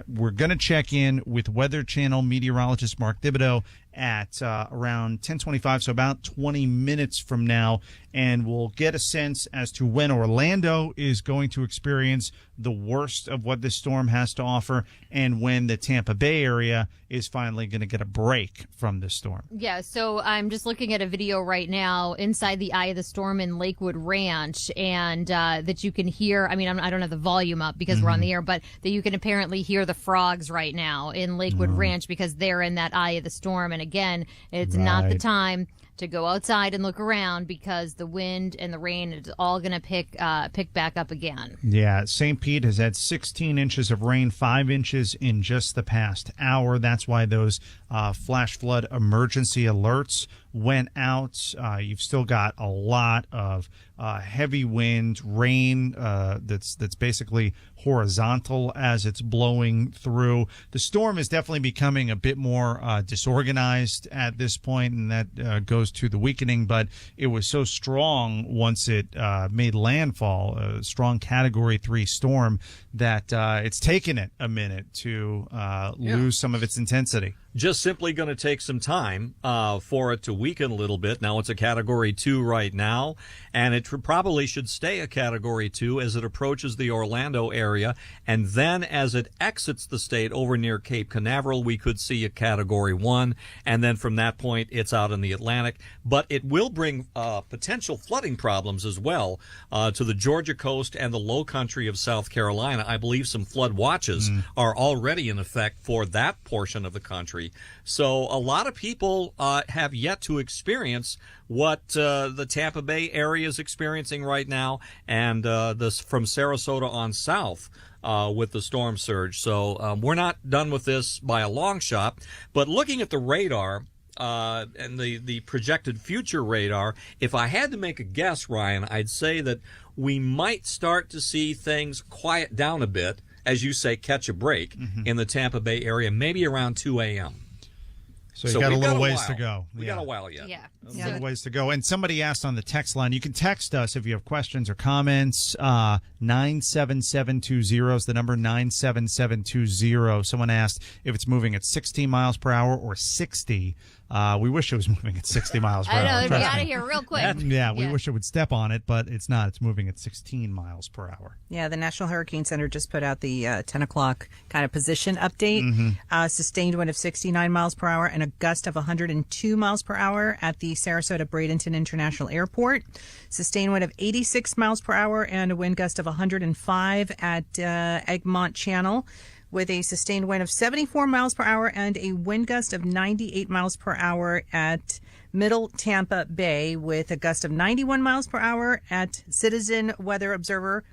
We're going to check in with Weather Channel meteorologist Mark Thibodeau at around 10:25, so about 20 minutes from now, and we'll get a sense as to when Orlando is going to experience the worst of what this storm has to offer, and when the Tampa Bay area is finally going to get a break from this storm. Yeah, so I'm just looking at a video right now inside the eye of the storm in Lakewood Ranch, and that you can hear, I don't have the volume up because we're on the air, but that you can apparently hear the frogs right now in Lakewood Ranch because they're in that eye of the storm. And again, it's not the time to go outside and look around because the wind and the rain is all going to pick back up again. Yeah, St. Pete has had 16 inches of rain, 5 inches in just the past hour. That's why those flash flood emergency alerts went out. You've still got a lot of heavy wind, rain that's basically horizontal as it's blowing through. The storm is definitely becoming a bit more disorganized at this point, and that goes to the weakening, but it was so strong once it made landfall, a strong Category 3 storm, that it's taken it a minute to lose some of its intensity. just simply going to take some time for it to weaken a little bit. Now it's a Category 2 right now, and it probably should stay a Category 2 as it approaches the Orlando area, and then as it exits the state over near Cape Canaveral, we could see a Category 1, and then from that point, it's out in the Atlantic. But it will bring potential flooding problems as well to the Georgia coast and the low country of South Carolina. I believe some flood watches are already in effect for that portion of the country. So a lot of people have yet to experience what the Tampa Bay area is experiencing right now, and this from Sarasota on south with the storm surge. So we're not done with this by a long shot. But looking at the radar and the projected future radar, if I had to make a guess, Ryan, I'd say that we might start to see things quiet down a bit, as you say, catch a break in the Tampa Bay area, maybe around 2 a.m. So you got a little ways to go. We got a while yet. Yeah. A little ways to go. And somebody asked on the text line, you can text us if you have questions or comments. 97720 is the number, 97720. Someone asked if it's moving at 16 miles per hour or 60. We wish it was moving at 60 miles per hour. I know, it'd be out of here real quick. We wish it would step on it, but it's not. It's moving at 16 miles per hour. Yeah, the National Hurricane Center just put out the 10 o'clock kind of position update. Sustained wind of 69 miles per hour and a gust of 102 miles per hour at the Sarasota Bradenton International Airport. Sustained wind of 86 miles per hour and a wind gust of 105 at Egmont Channel, with a sustained wind of 74 miles per hour and a wind gust of 98 miles per hour at Middle Tampa Bay, with a gust of 91 miles per hour at Citizen Weather Observer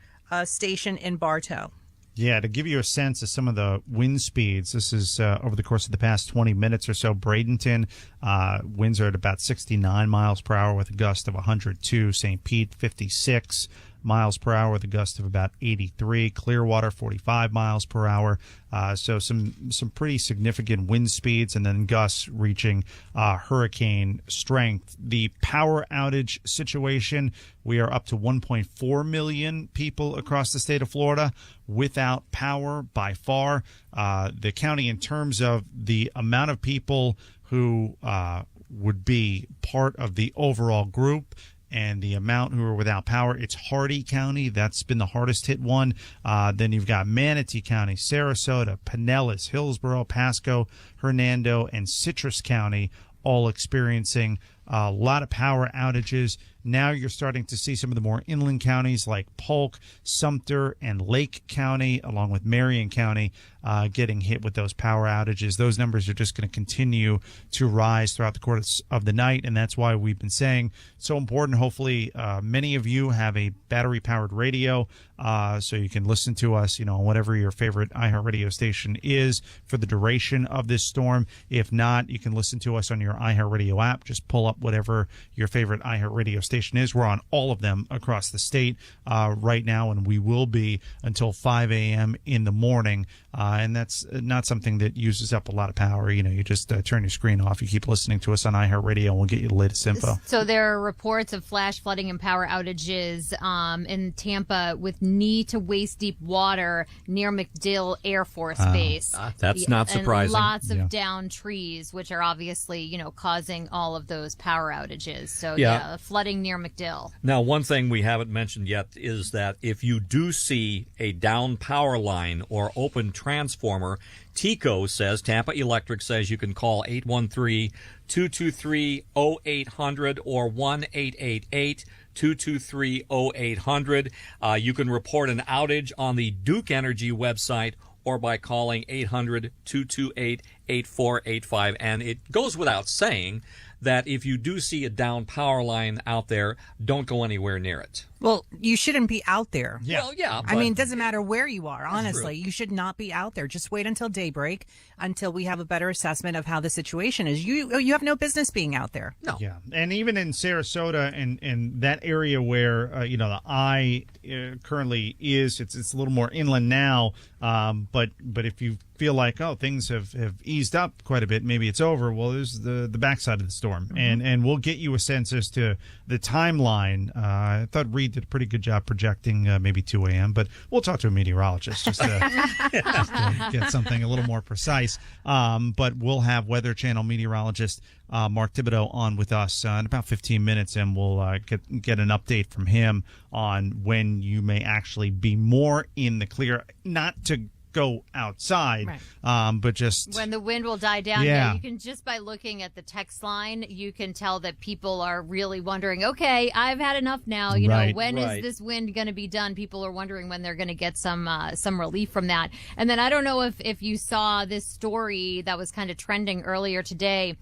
Station in Bartow. Yeah, to give you a sense of some of the wind speeds, this is over the course of the past 20 minutes or so. Bradenton, winds are at about 69 miles per hour with a gust of 102. St. Pete, 56 miles per hour with a gust of about 83. Clearwater, 45 miles per hour. So some pretty significant wind speeds, and then gusts reaching hurricane strength. The power outage situation, we are up to 1.4 million people across the state of Florida without power by far. The county, in terms of the amount of people who would be part of the overall group, and the amount who are without power, it's Hardee County. That's been the hardest hit one. Then you've got Manatee County, Sarasota, Pinellas, Hillsborough, Pasco, Hernando, and Citrus County all experiencing a lot of power outages. Now you're starting to see some of the more inland counties like Polk, Sumter, and Lake County, along with Marion County, getting hit with those power outages. Those numbers are just going to continue to rise throughout the course of the night, and that's why we've been saying it's so important. Hopefully, many of you have a battery-powered radio, so you can listen to us, on whatever your favorite iHeartRadio station is for the duration of this storm. If not, you can listen to us on your iHeartRadio app. Just pull up whatever your favorite iHeartRadio station is. We're on all of them across the state right now, and we will be until 5 a.m. in the morning. And that's not something that uses up a lot of power. You just turn your screen off. You keep listening to us on iHeartRadio, and we'll get you the latest info. So there are reports of flash flooding and power outages in Tampa with knee to waist deep water near MacDill Air Force Base. That's not surprising. And lots of downed trees, which are obviously, causing all of those power outages. So flooding near MacDill. Now, one thing we haven't mentioned yet is that if you do see a down power line or open transformer, TECO says, Tampa Electric says, you can call 813-223-0800 or 1-888-223-0800. You can report an outage on the Duke Energy website or by calling 800-228-8485. And it goes without saying that if you do see a down power line out there, don't go anywhere near it. Well, you shouldn't be out there. Yeah. Well, yeah. I mean, it doesn't matter where you are, honestly. You should not be out there. Just wait until daybreak, until we have a better assessment of how the situation is. You have no business being out there. No. Yeah. And even in Sarasota and that area where, the I currently is, it's a little more inland now. But if you feel like, oh, things have eased up quite a bit, maybe it's over. Well, there's the backside of the storm, and we'll get you a sense as to the timeline. I thought Reed did a pretty good job projecting maybe 2 a.m., but we'll talk to a meteorologist just to get something a little more precise. But we'll have Weather Channel meteorologist Mark Thibodeau on with us in about 15 minutes, and we'll get an update from him on when you may actually be more in the clear, not to go outside, but just when the wind will die down. Yeah. You can just by looking at the text line, you can tell that people are really wondering, okay, I've had enough now. You know, when is this wind going to be done? People are wondering when they're going to get some relief from that. And then I don't know if you saw this story that was kind of trending earlier today.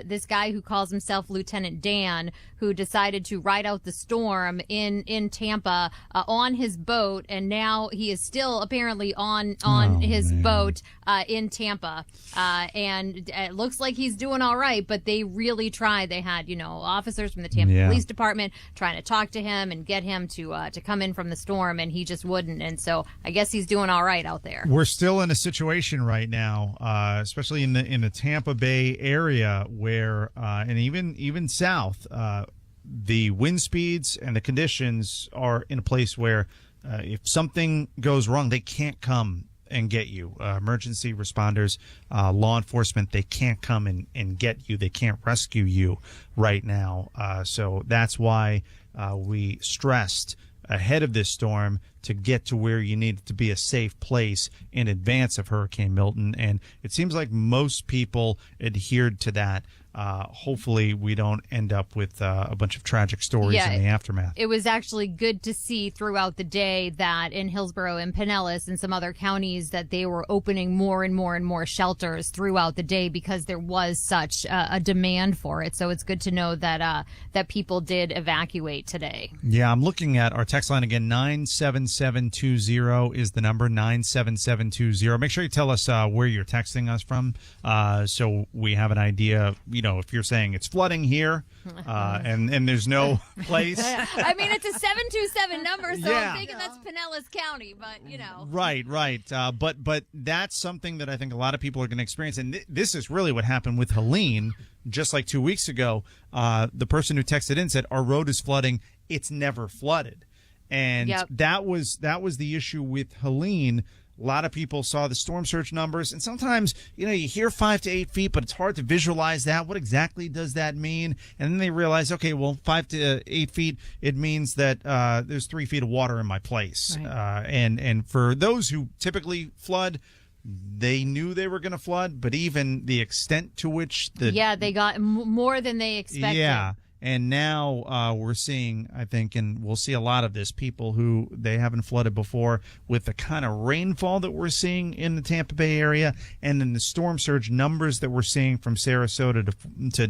This guy who calls himself Lieutenant Dan, who decided to ride out the storm in Tampa on his boat, and now he is still apparently on his boat in Tampa, and it looks like he's doing all right. But they really tried. They had officers from the Tampa Police Department trying to talk to him and get him to come in from the storm, and he just wouldn't. And so I guess he's doing all right out there. We're still in a situation right now, especially in the Tampa Bay area, where and even south, the wind speeds and the conditions are in a place where if something goes wrong, they can't come and get you. Emergency responders, law enforcement, they can't come and get you. They can't rescue you right now. So that's why we stressed ahead of this storm to get to where you need to be a safe place in advance of Hurricane Milton. And it seems like most people adhered to that. Hopefully we don't end up with a bunch of tragic stories in the aftermath. It was actually good to see throughout the day that in Hillsborough and Pinellas and some other counties that they were opening more and more and more shelters throughout the day because there was such a demand for it. So it's good to know that that people did evacuate today. Yeah, I'm looking at our text line again. 97720 is the number, 97720. Make sure you tell us where you're texting us from, so we have an idea. If you're saying it's flooding here, and there's no place. I mean, it's a 727 number, so I'm thinking that's Pinellas County, but Right. But that's something that I think a lot of people are going to experience, and this is really what happened with Helene. Just like 2 weeks ago, the person who texted in said, our road is flooding. It's never flooded. And that was the issue with Helene. A lot of people saw the storm surge numbers, and sometimes, you hear 5 to 8 feet, but it's hard to visualize that. What exactly does that mean? And then they realize, okay, well, 5 to 8 feet, it means that there's 3 feet of water in my place. Right. And for those who typically flood, they knew they were going to flood, but even the extent to which they got more than they expected. Yeah. And now we're seeing, I think, and we'll see a lot of this, people who they haven't flooded before with the kind of rainfall that we're seeing in the Tampa Bay area, and then the storm surge numbers that we're seeing from Sarasota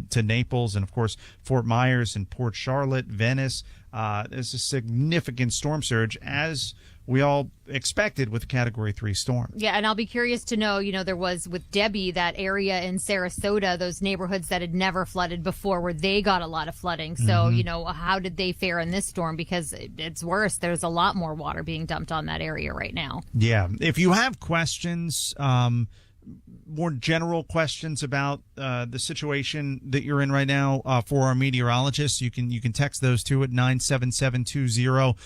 to Naples, and, of course, Fort Myers and Port Charlotte, Venice. There's a significant storm surge, as we all expected with a Category 3 storm. Yeah, and I'll be curious to know, there was with Debbie, that area in Sarasota, those neighborhoods that had never flooded before, where they got a lot of flooding. So, how did they fare in this storm? Because it's worse. There's a lot more water being dumped on that area right now. Yeah. If you have questions, more general questions about the situation that you're in right now for our meteorologists, you can text those to at 97720.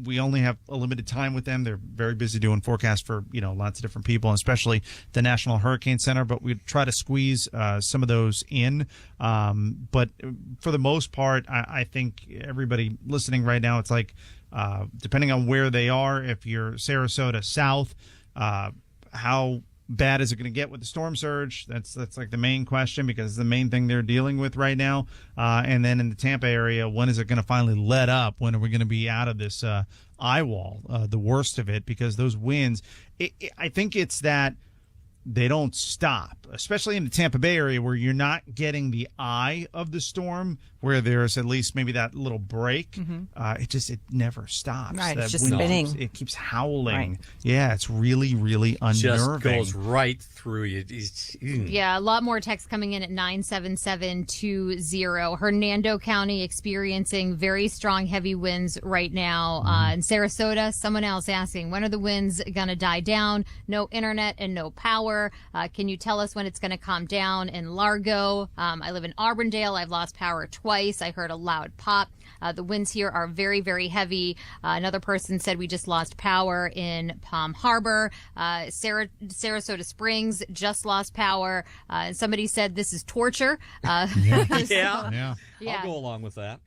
We only have a limited time with them. They're very busy doing forecasts for lots of different people, and especially the National Hurricane Center, but we try to squeeze some of those in. But for the most part, I think everybody listening right now, it's like depending on where they are, if you're Sarasota south, how bad is it going to get with the storm surge? That's like the main question, because it's the main thing they're dealing with right now. And then in the Tampa area, when is it going to finally let up? When are we going to be out of this eye wall, the worst of it? Because those winds, I think it's that they don't stop, especially in the Tampa Bay area, where you're not getting the eye of the storm, where there's at least maybe that little break. It never stops. Right, That it's just wind spinning. it keeps howling. Right. Yeah, it's really, really unnerving. Just goes right through you. Yeah, a lot more text coming in at 97720. Hernando County experiencing very strong heavy winds right now. In Sarasota, someone else asking, when are the winds going to die down? No internet and no power. Can you tell us when it's going to calm down? In Largo, I live in Auburndale. I've lost power twice. I heard a loud pop. The winds here are very, very heavy. Another person said we just lost power in Palm Harbor. Sarasota Springs just lost power. And somebody said this is torture. Yeah. I'll go along with that.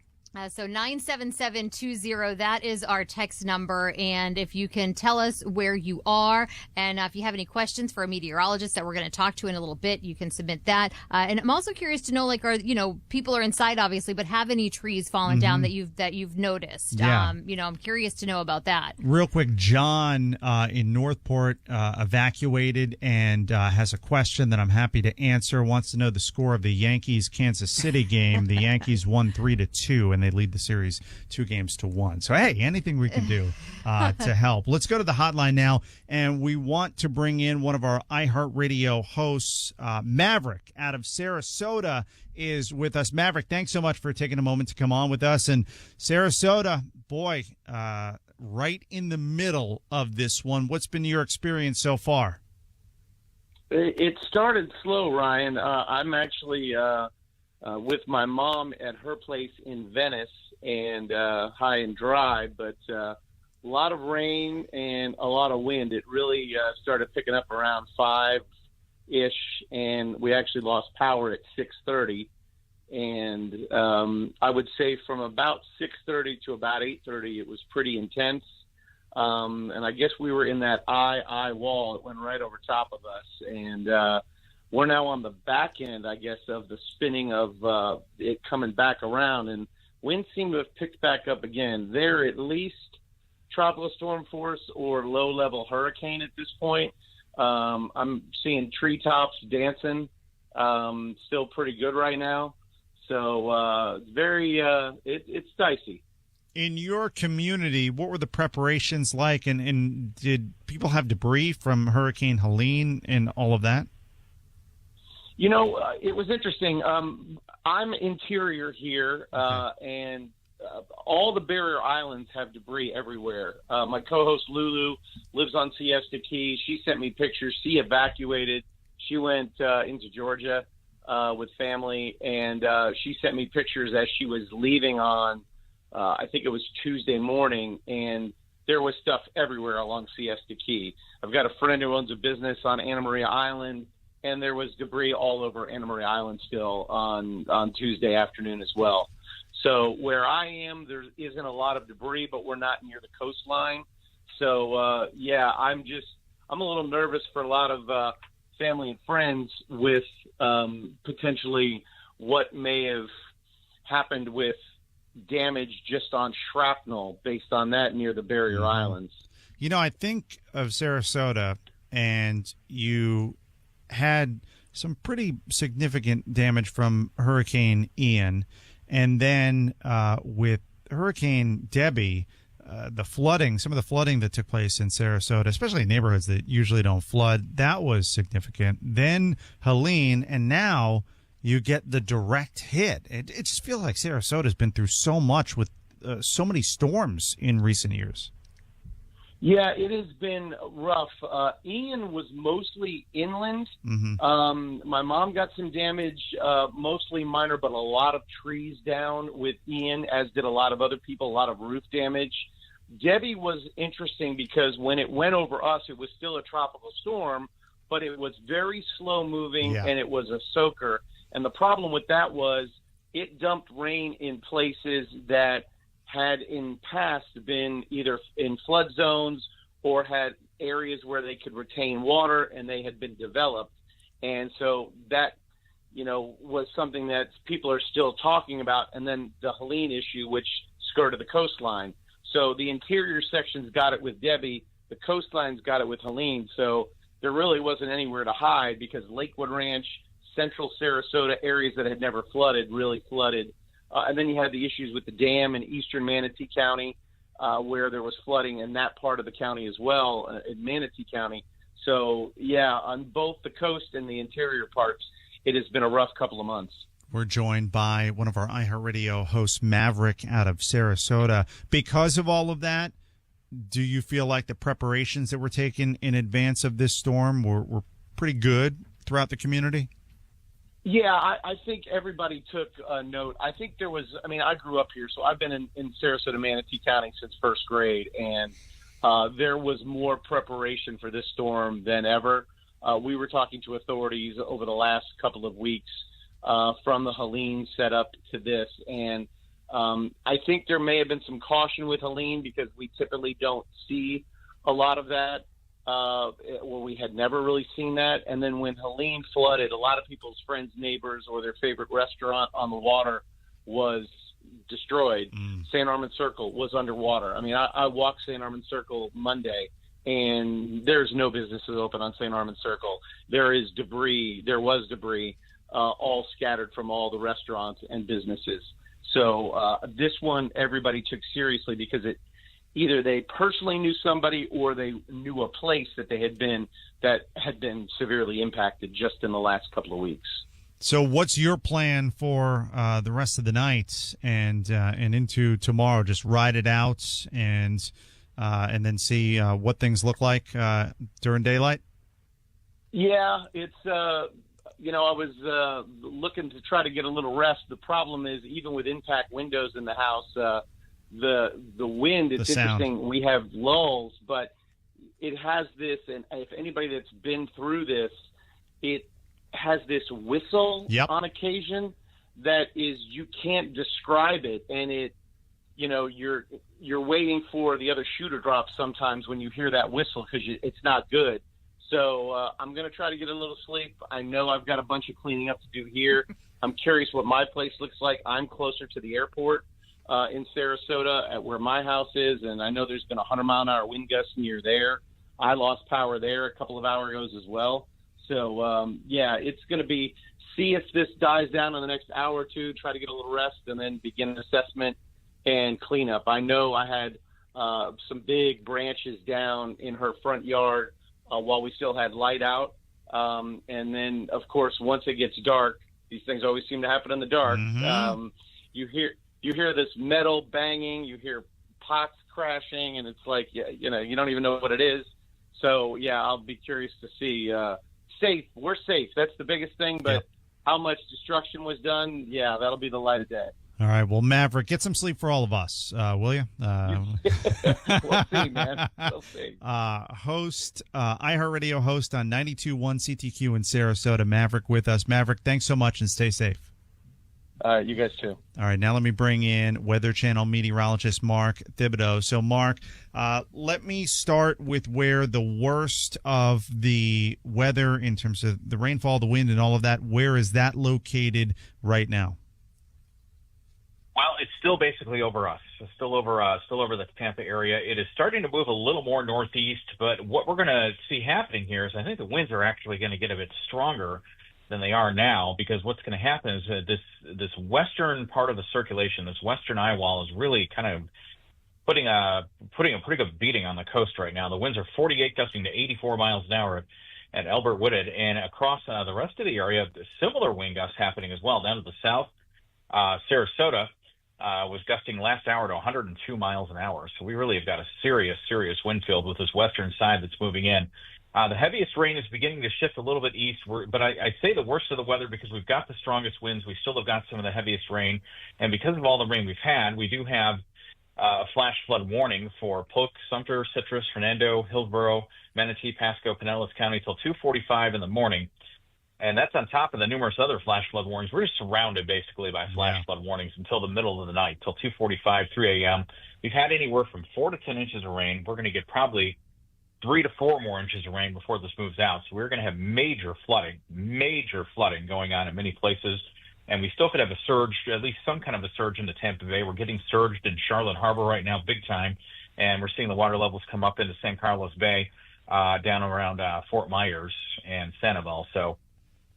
So 97720, that is our text number. And if you can tell us where you are, and if you have any questions for a meteorologist that we're going to talk to in a little bit, you can submit that. And I'm also curious to know, people are inside, obviously, but have any trees fallen down that you've noticed? Yeah. I'm curious to know about that. Real quick, John in Northport evacuated and has a question that I'm happy to answer. Wants to know the score of the Yankees-Kansas City game. The Yankees won 3-2, and they lead the series 2-1. So, hey, anything we can do to help. Let's go to the hotline now, and we want to bring in one of our iHeartRadio hosts, Maverick, out of Sarasota, is with us. Maverick, thanks so much for taking a moment to come on with us. And Sarasota, boy, right in the middle of this one. What's been your experience so far? It started slow, Ryan. I'm actually with my mom at her place in Venice, and high and dry, but a lot of rain and a lot of wind. It really started picking up around 5-ish, and we actually lost power at 6:30. And I would say from about 6:30 to about 8:30, it was pretty intense. And I guess we were in that eye wall. It went right over top of us, and we're now on the back end, I guess, of the spinning of it coming back around, and winds seem to have picked back up again. They're at least tropical storm force or low-level hurricane at this point. I'm seeing treetops dancing, still pretty good right now. So it's dicey. In your community, what were the preparations like, and did people have debris from Hurricane Helene and all of that? You know, it was interesting. I'm interior here, and all the barrier islands have debris everywhere. My co-host Lulu lives on Siesta Key. She sent me pictures. She evacuated. She went into Georgia with family, and she sent me pictures as she was leaving on, I think it was Tuesday morning, and there was stuff everywhere along Siesta Key. I've got a friend who owns a business on Anna Maria Island, and there was debris all over Anna Maria Island still on Tuesday afternoon as well. So where I am, there isn't a lot of debris, but we're not near the coastline. So, I'm a little nervous for a lot of family and friends with potentially what may have happened with damage just on shrapnel based on that near the barrier islands. You know, I think of Sarasota, and you had some pretty significant damage from Hurricane Ian, and then with Hurricane Debbie, some of the flooding that took place in Sarasota, especially in neighborhoods that usually don't flood, that was significant. Then Helene, and now you get the direct hit. It just feels like Sarasota's been through so much with so many storms in recent years. Yeah, it has been rough. Ian was mostly inland. My mom got some damage, mostly minor, but a lot of trees down with Ian, as did a lot of other people, a lot of roof damage. Debbie was interesting because when it went over us, it was still a tropical storm, but it was very slow moving, and it was a soaker. And the problem with that was it dumped rain in places that had in past been either in flood zones or had areas where they could retain water, and they had been developed. And so that, was something that people are still talking about. And then the Helene issue, which skirted the coastline. So the interior sections got it with Debbie. The coastlines got it with Helene. So there really wasn't anywhere to hide because Lakewood Ranch, central Sarasota, areas that had never flooded, really flooded And then you had the issues with the dam in eastern Manatee County, where there was flooding in that part of the county as well, in Manatee County. So, yeah, on both the coast and the interior parts, it has been a rough couple of months. We're joined by one of our iHeartRadio hosts, Maverick, out of Sarasota. Because of all of that, do you feel like the preparations that were taken in advance of this storm were pretty good throughout the community? Yeah, I think everybody took a note. I think there was, I grew up here, so I've been in Sarasota, Manatee County since first grade, and there was more preparation for this storm than ever. We were talking to authorities over the last couple of weeks from the Helene setup to this, and I think there may have been some caution with Helene because we typically don't see a lot of that. We had never really seen that. And then when Helene flooded, a lot of people's friends, neighbors, or their favorite restaurant on the water was destroyed. St. Armand Circle was underwater. I walked St. Armand Circle Monday, and there's no businesses open on St. Armand Circle. There was debris, all scattered from all the restaurants and businesses. So this one, everybody took seriously because either they personally knew somebody or they knew a place that they had been that had been severely impacted just in the last couple of weeks. So what's your plan for the rest of the night and into tomorrow? Just ride it out and then see what things look like during daylight? Yeah, it's I was looking to try to get a little rest. The problem is, even with impact windows in the house, the wind, it's interesting. We have lulls, but it has this, and if anybody that's been through this, it has this whistle on occasion that is, you can't describe it, and it, you're waiting for the other shoe to drop sometimes when you hear that whistle because it's not good. So I'm going to try to get a little sleep. I know I've got a bunch of cleaning up to do here. I'm curious what my place looks like. I'm closer to the airport in Sarasota at where my house is, and I know there's been 100-mile-an-hour wind gusts near there. I lost power there a couple of hours ago as well. So, it's going to be see if this dies down in the next hour or two, try to get a little rest, and then begin an assessment and cleanup. I know I had some big branches down in her front yard while we still had light out. And then, of course, once it gets dark, these things always seem to happen in the dark. Mm-hmm. You hear this metal banging, you hear pots crashing, and it's like, you don't even know what it is. So, I'll be curious to see. Safe. We're safe. That's the biggest thing. But how much destruction was done, that'll be the light of day. All right. Well, Maverick, get some sleep for all of us, will you? We'll see, man. We'll see. iHeartRadio host on 92.1 CTQ in Sarasota, Maverick with us. Maverick, thanks so much and stay safe. You guys too. All right, now let me bring in Weather Channel meteorologist Mark Thibodeau. So, Mark, let me start with where the worst of the weather in terms of the rainfall, the wind, and all of that, where is that located right now? Well, it's still basically over us. It's still over the Tampa area. It is starting to move a little more northeast, but what we're going to see happening here is I think the winds are actually going to get a bit stronger than they are now, because what's going to happen is that this western part of the circulation, this western eye wall, is really kind of putting a pretty good beating on the coast right now. The winds are 48 gusting to 84 miles an hour at Albert Wooded, and across the rest of the area, similar wind gusts happening as well. Down to the south, Sarasota was gusting last hour to 102 miles an hour. So we really have got a serious wind field with this western side that's moving in. The heaviest rain is beginning to shift a little bit east, but I say the worst of the weather because we've got the strongest winds. We still have got some of the heaviest rain. And because of all the rain we've had, we do have a flash flood warning for Polk, Sumter, Citrus, Fernando, Hillsborough, Manatee, Pasco, Pinellas County till 2:45 in the morning. And that's on top of the numerous other flash flood warnings. We're just surrounded basically by flash flood warnings until the middle of the night, till 2:45, 3 a.m. We've had anywhere from 4 to 10 inches of rain. We're going to get probably 3 to 4 more inches of rain before this moves out. So we're going to have major flooding going on in many places. And we still could have a surge, at least some kind of a surge into Tampa Bay. We're getting surged in Charlotte Harbor right now, big time. And we're seeing the water levels come up into San Carlos Bay, down around Fort Myers and Sanibel. So,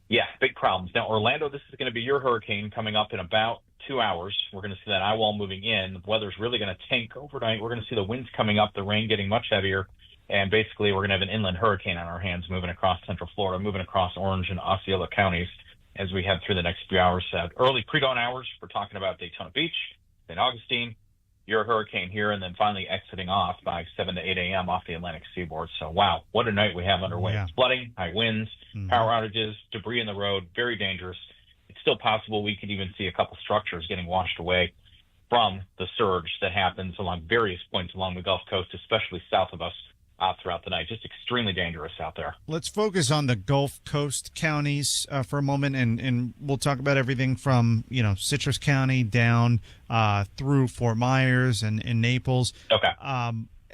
yeah, big problems. Now, Orlando, this is going to be your hurricane coming up in about 2 hours. We're going to see that eye wall moving in. The weather's really going to tank overnight. We're going to see the winds coming up, the rain getting much heavier, and basically we're going to have an inland hurricane on our hands moving across central Florida, moving across Orange and Osceola counties as we head through the next few hours. Early pre-dawn hours, we're talking about Daytona Beach, St. Augustine, your hurricane here, and then finally exiting off by 7 to 8 a.m. off the Atlantic seaboard. So, wow, what a night we have underway. Yeah. It's flooding, high winds, power outages, debris in the road, very dangerous. It's still possible we could even see a couple structures getting washed away from the surge that happens along various points along the Gulf Coast, especially south of us throughout the night. Just extremely dangerous out there. Let's focus on the Gulf Coast counties for a moment, and we'll talk about everything from, Citrus County down through Fort Myers and Naples. Okay.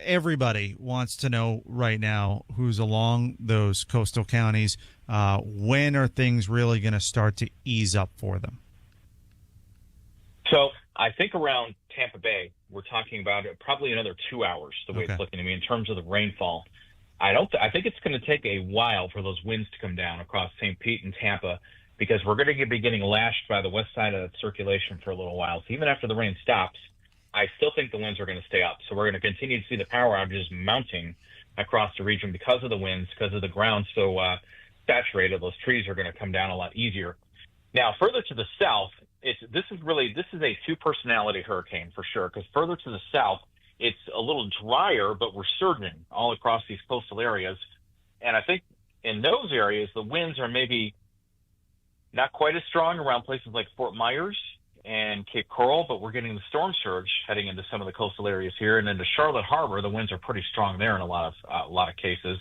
Everybody wants to know right now who's along those coastal counties. When are things really going to start to ease up for them? So I think around Tampa Bay, we're talking about probably another 2 hours, the way it's looking to me in terms of the rainfall. I think it's going to take a while for those winds to come down across St. Pete and Tampa, because we're going to be getting lashed by the west side of that circulation for a little while. So even after the rain stops, I still think the winds are going to stay up. So we're going to continue to see the power outages mounting across the region because of the winds, because of the ground so saturated. Those trees are going to come down a lot easier. Now, further to the south, this is a two-personality hurricane for sure, because further to the south, it's a little drier, but we're surging all across these coastal areas. And I think in those areas, the winds are maybe not quite as strong around places like Fort Myers and Cape Coral, but we're getting the storm surge heading into some of the coastal areas here. And into Charlotte Harbor, the winds are pretty strong there in a lot of cases.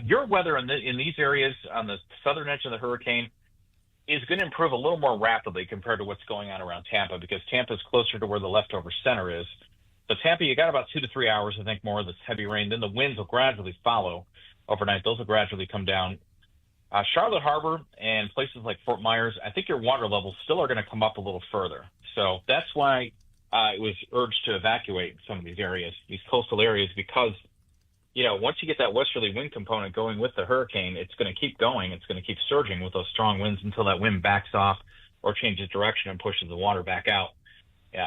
Your weather in these areas on the southern edge of the hurricane is going to improve a little more rapidly compared to what's going on around Tampa, because Tampa is closer to where the leftover center is. So Tampa, you got about 2 to 3 hours, I think, more of this heavy rain. Then the winds will gradually follow overnight. Those will gradually come down. Charlotte Harbor and places like Fort Myers, I think your water levels still are going to come up a little further. So that's why it was urged to evacuate some of these areas, these coastal areas, because once you get that westerly wind component going with the hurricane, it's going to keep going. It's going to keep surging with those strong winds until that wind backs off or changes direction and pushes the water back out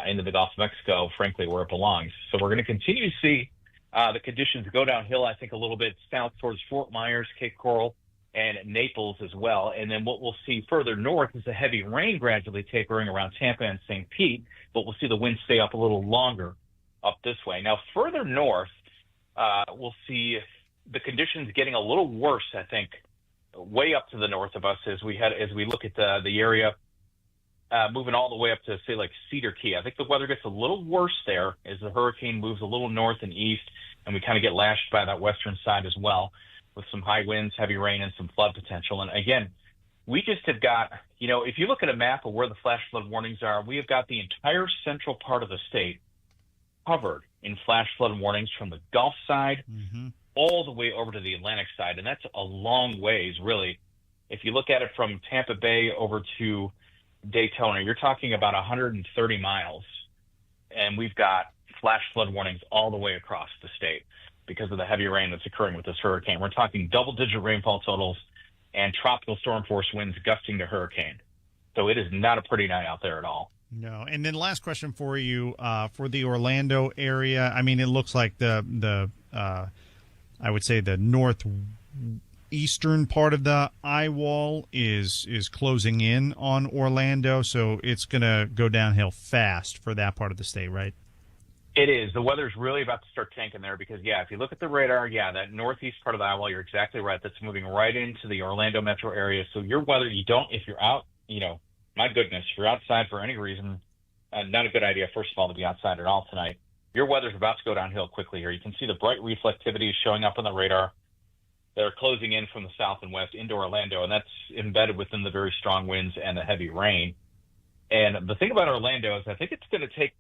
into the Gulf of Mexico, frankly, where it belongs. So we're going to continue to see the conditions go downhill, I think, a little bit south towards Fort Myers, Cape Coral, and Naples as well. And then what we'll see further north is the heavy rain gradually tapering around Tampa and St. Pete, but we'll see the winds stay up a little longer up this way. Now, further north, we'll see the conditions getting a little worse, I think, way up to the north of us as we look at the area moving all the way up to, say, like Cedar Key. I think the weather gets a little worse there as the hurricane moves a little north and east, and we kind of get lashed by that western side as well with some high winds, heavy rain, and some flood potential. And again, we just have got, if you look at a map of where the flash flood warnings are, we have got the entire central part of the state covered in flash flood warnings from the Gulf side all the way over to the Atlantic side. And that's a long ways, really. If you look at it from Tampa Bay over to Daytona, you're talking about 130 miles. And we've got flash flood warnings all the way across the state because of the heavy rain that's occurring with this hurricane. We're talking double-digit rainfall totals and tropical storm force winds gusting to hurricane. So it is not a pretty night out there at all. No. And then last question for you, for the Orlando area. I mean, it looks like the I would say the northeastern part of the eye wall is closing in on Orlando, so it's going to go downhill fast for that part of the state, right? It is. The weather's really about to start tanking there because, if you look at the radar, that northeast part of the eye wall, you're exactly right. That's moving right into the Orlando metro area. So your weather, if you're out, my goodness, if you're outside for any reason, not a good idea, first of all, to be outside at all tonight. Your weather's about to go downhill quickly here. You can see the bright reflectivity showing up on the radar. They're closing in from the south and west into Orlando, and that's embedded within the very strong winds and the heavy rain. And the thing about Orlando is I think it's going to take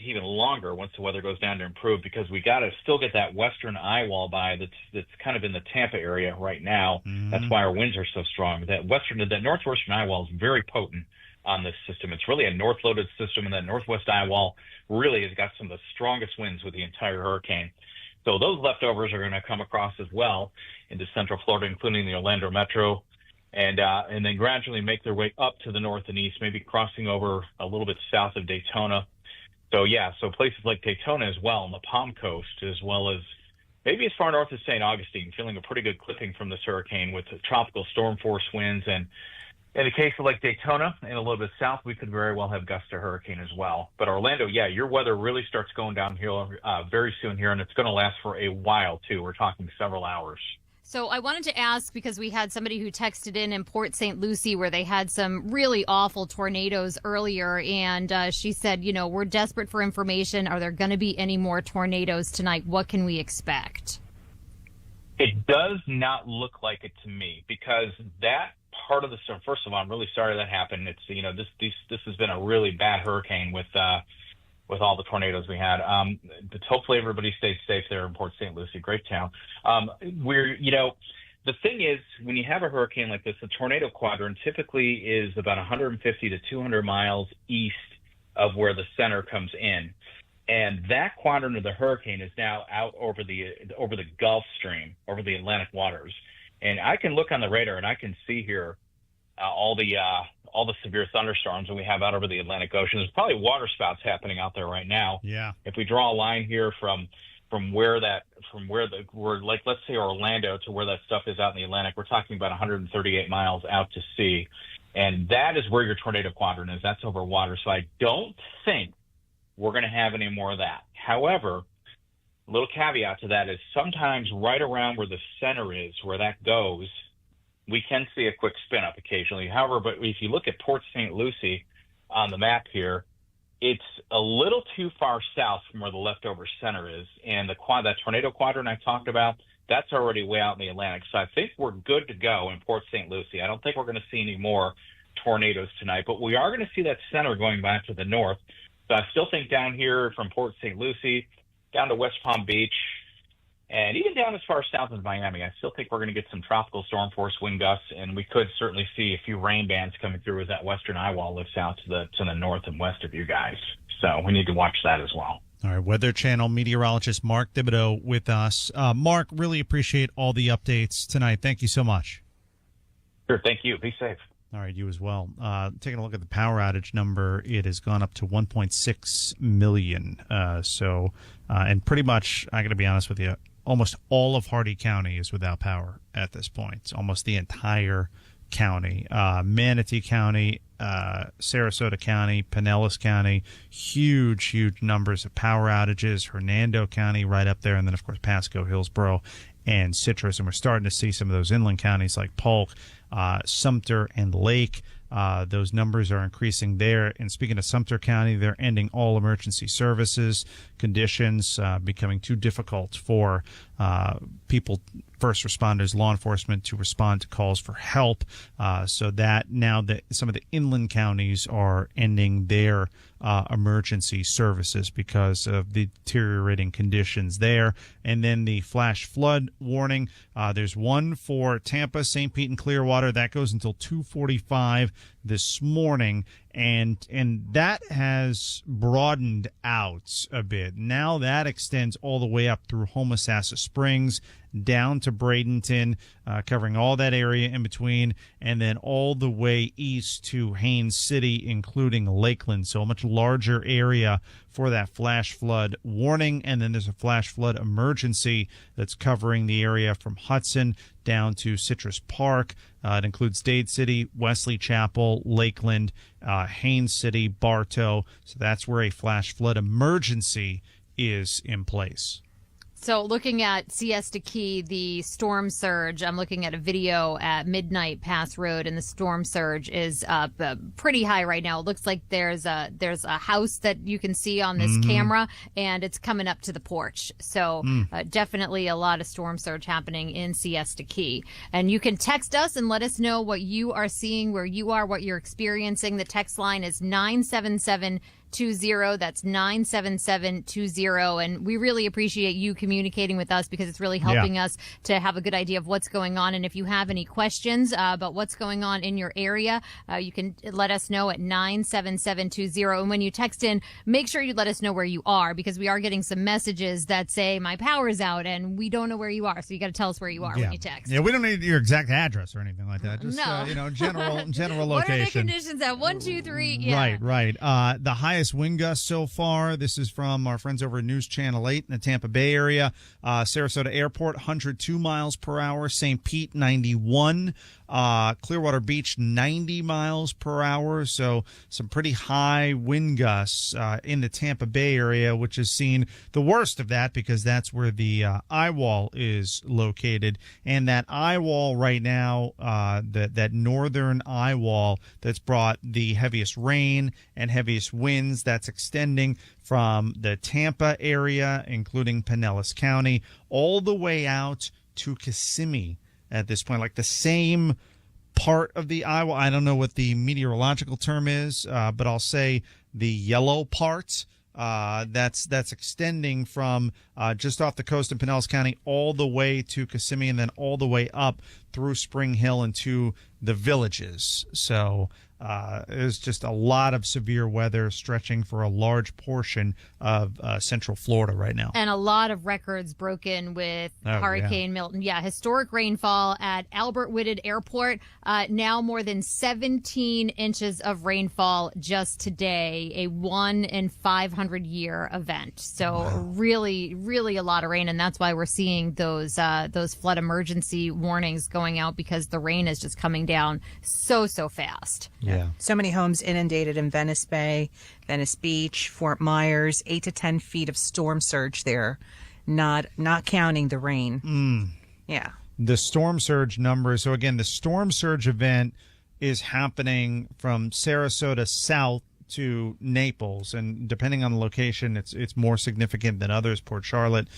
even longer once the weather goes down to improve, because we got to still get that western eye wall by that's kind of in the Tampa area right now. That's why our winds are so strong. That northwestern eye wall is very potent on this system. It's really a north-loaded system, and that northwest eye wall really has got some of the strongest winds with the entire hurricane. So those leftovers are going to come across as well into central Florida, including the Orlando metro, and then gradually make their way up to the north and east, maybe crossing over a little bit south of Daytona. So places like Daytona as well, on the Palm Coast, as well as maybe as far north as St. Augustine, feeling a pretty good clipping from this hurricane with the tropical storm force winds. And in the case of Lake Daytona and a little bit south, we could very well have gusts to hurricane as well. But Orlando, your weather really starts going downhill very soon here, and it's going to last for a while, too. We're talking several hours. So I wanted to ask, because we had somebody who texted in Port St. Lucie where they had some really awful tornadoes earlier, and she said, we're desperate for information. Are there going to be any more tornadoes tonight? What can we expect? It does not look like it to me, because that part of the storm, first of all, I'm really sorry that happened. It's, this has been a really bad hurricane with all the tornadoes we had. But hopefully everybody stays safe there in Port St. Lucie, great town. The thing is, when you have a hurricane like this, the tornado quadrant typically is about 150 to 200 miles east of where the center comes in. And that quadrant of the hurricane is now out over the Gulf Stream, over the Atlantic waters. And I can look on the radar and I can see here all the severe thunderstorms that we have out over the Atlantic Ocean. There's probably water spouts happening out there right now. Yeah. If we draw a line here from like, let's say Orlando to where that stuff is out in the Atlantic, we're talking about 138 miles out to sea. And that is where your tornado quadrant is. That's over water. So I don't think we're going to have any more of that. However, a little caveat to that is sometimes right around where the center is, where that goes, we can see a quick spin up occasionally. However, but if you look at Port St. Lucie on the map here, it's a little too far south from where the leftover center is. And that tornado quadrant I talked about, that's already way out in the Atlantic. So I think we're good to go in Port St. Lucie. I don't think we're going to see any more tornadoes tonight, but we are going to see that center going back to the north. So I still think down here from Port St. Lucie down to West Palm Beach, and even down as far south as Miami, I still think we're going to get some tropical storm force wind gusts, and we could certainly see a few rain bands coming through as that western eye wall lifts out to the north and west of you guys. So we need to watch that as well. All right, Weather Channel meteorologist Mark Thibodeau with us. Mark, really appreciate all the updates tonight. Thank you so much. Sure, thank you. Be safe. All right, you as well. Taking a look at the power outage number, it has gone up to 1.6 million. And pretty much, I got to be honest with you, almost all of Hardee County is without power at this point. Almost the entire county. Manatee County, Sarasota County, Pinellas County, huge numbers of power outages. Hernando County right up there, and then, of course, Pasco, Hillsborough, and Citrus. And we're starting to see some of those inland counties like Polk, Sumter, and Lake. Those numbers are increasing there. And speaking of Sumter County, they're ending all emergency services. Conditions becoming too difficult for people, first responders, law enforcement, to respond to calls for help. So that now that some of the inland counties are ending their emergency services because of the deteriorating conditions there. And then the flash flood warning, there's one for Tampa, St. Pete, and Clearwater. That goes until 2:45 this morning, and that has broadened out a bit. Now that extends all the way up through Homosassa Springs, down to Bradenton, covering all that area in between, and then all the way east to Haines City, including Lakeland. So a much larger area for that flash flood warning. And then there's a flash flood emergency that's covering the area from Hudson down to Citrus Park. It includes Dade City, Wesley Chapel, Lakeland, Haines City, Bartow. So that's where a flash flood emergency is in place. So looking at Siesta Key, the storm surge, I'm looking at a video at Midnight Pass Road, and the storm surge is pretty high right now. It looks like there's a house that you can see on this camera, and it's coming up to the porch. So definitely a lot of storm surge happening in Siesta Key. And you can text us and let us know what you are seeing, where you are, what you're experiencing. The text line is 977 That's 97720. And we really appreciate you communicating with us because it's really helping us to have a good idea of what's going on. And if you have any questions about what's going on in your area, you can let us know at 97720. And when you text in, make sure you let us know where you are, because we are getting some messages that say my power's out and we don't know where you are. So you got to tell us where you are when you text. Yeah, we don't need your exact address or anything like that. Just general location. What are the conditions at 1, 2, 3? Yeah. Right. The highest wind gusts so far. This is from our friends over at News Channel 8 in the Tampa Bay area. Sarasota Airport, 102 miles per hour. St. Pete, 91. Clearwater Beach, 90 miles per hour. So some pretty high wind gusts in the Tampa Bay area, which has seen the worst of that because that's where the eye wall is located. And that eye wall right now, that northern eye wall that's brought the heaviest rain and heaviest winds, that's extending from the Tampa area, including Pinellas County, all the way out to Kissimmee at this point, like the same part of the eye wall. I don't know what the meteorological term is, but I'll say the yellow part. That's extending from just off the coast in Pinellas County all the way to Kissimmee and then all the way up through Spring Hill into the villages. So there's just a lot of severe weather stretching for a large portion of Central Florida right now. And a lot of records broken with Hurricane Milton. Yeah, historic rainfall at Albert Whitted Airport. Now more than 17 inches of rainfall just today, a 1 in 500 year event. So really, really a lot of rain. And that's why we're seeing those flood emergency warnings going out, because the rain is just coming down so fast. Yeah. So many homes inundated in Venice Bay, Venice Beach, Fort Myers, 8 to 10 feet of storm surge there, not counting the rain. Yeah. The storm surge numbers. So again, the storm surge event is happening from Sarasota south to Naples, and depending on the location, it's more significant than others. Port Charlotte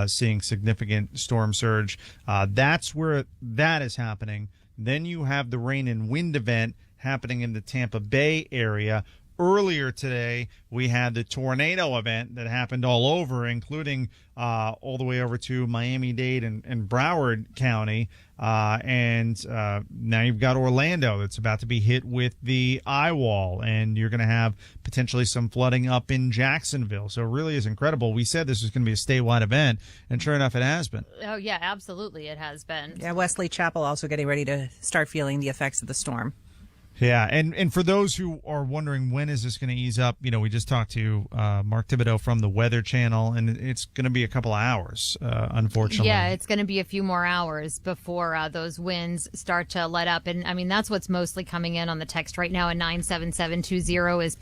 seeing significant storm surge. That's where that is happening. Then you have the rain and wind event happening in the Tampa Bay area. Earlier today, we had the tornado event that happened all over, including all the way over to Miami-Dade and Broward County. And now you've got Orlando that's about to be hit with the eye wall, and you're going to have potentially some flooding up in Jacksonville. So it really is incredible. We said this was going to be a statewide event, and sure enough, it has been. Oh, yeah, absolutely. It has been. Yeah, Wesley Chapel also getting ready to start feeling the effects of the storm. Yeah, and for those who are wondering when is this going to ease up, we just talked to Mark Thibodeau from the Weather Channel, and it's going to be a couple of hours, unfortunately. Yeah, it's going to be a few more hours before those winds start to let up. And, I mean, that's what's mostly coming in on the text right now at 97720 is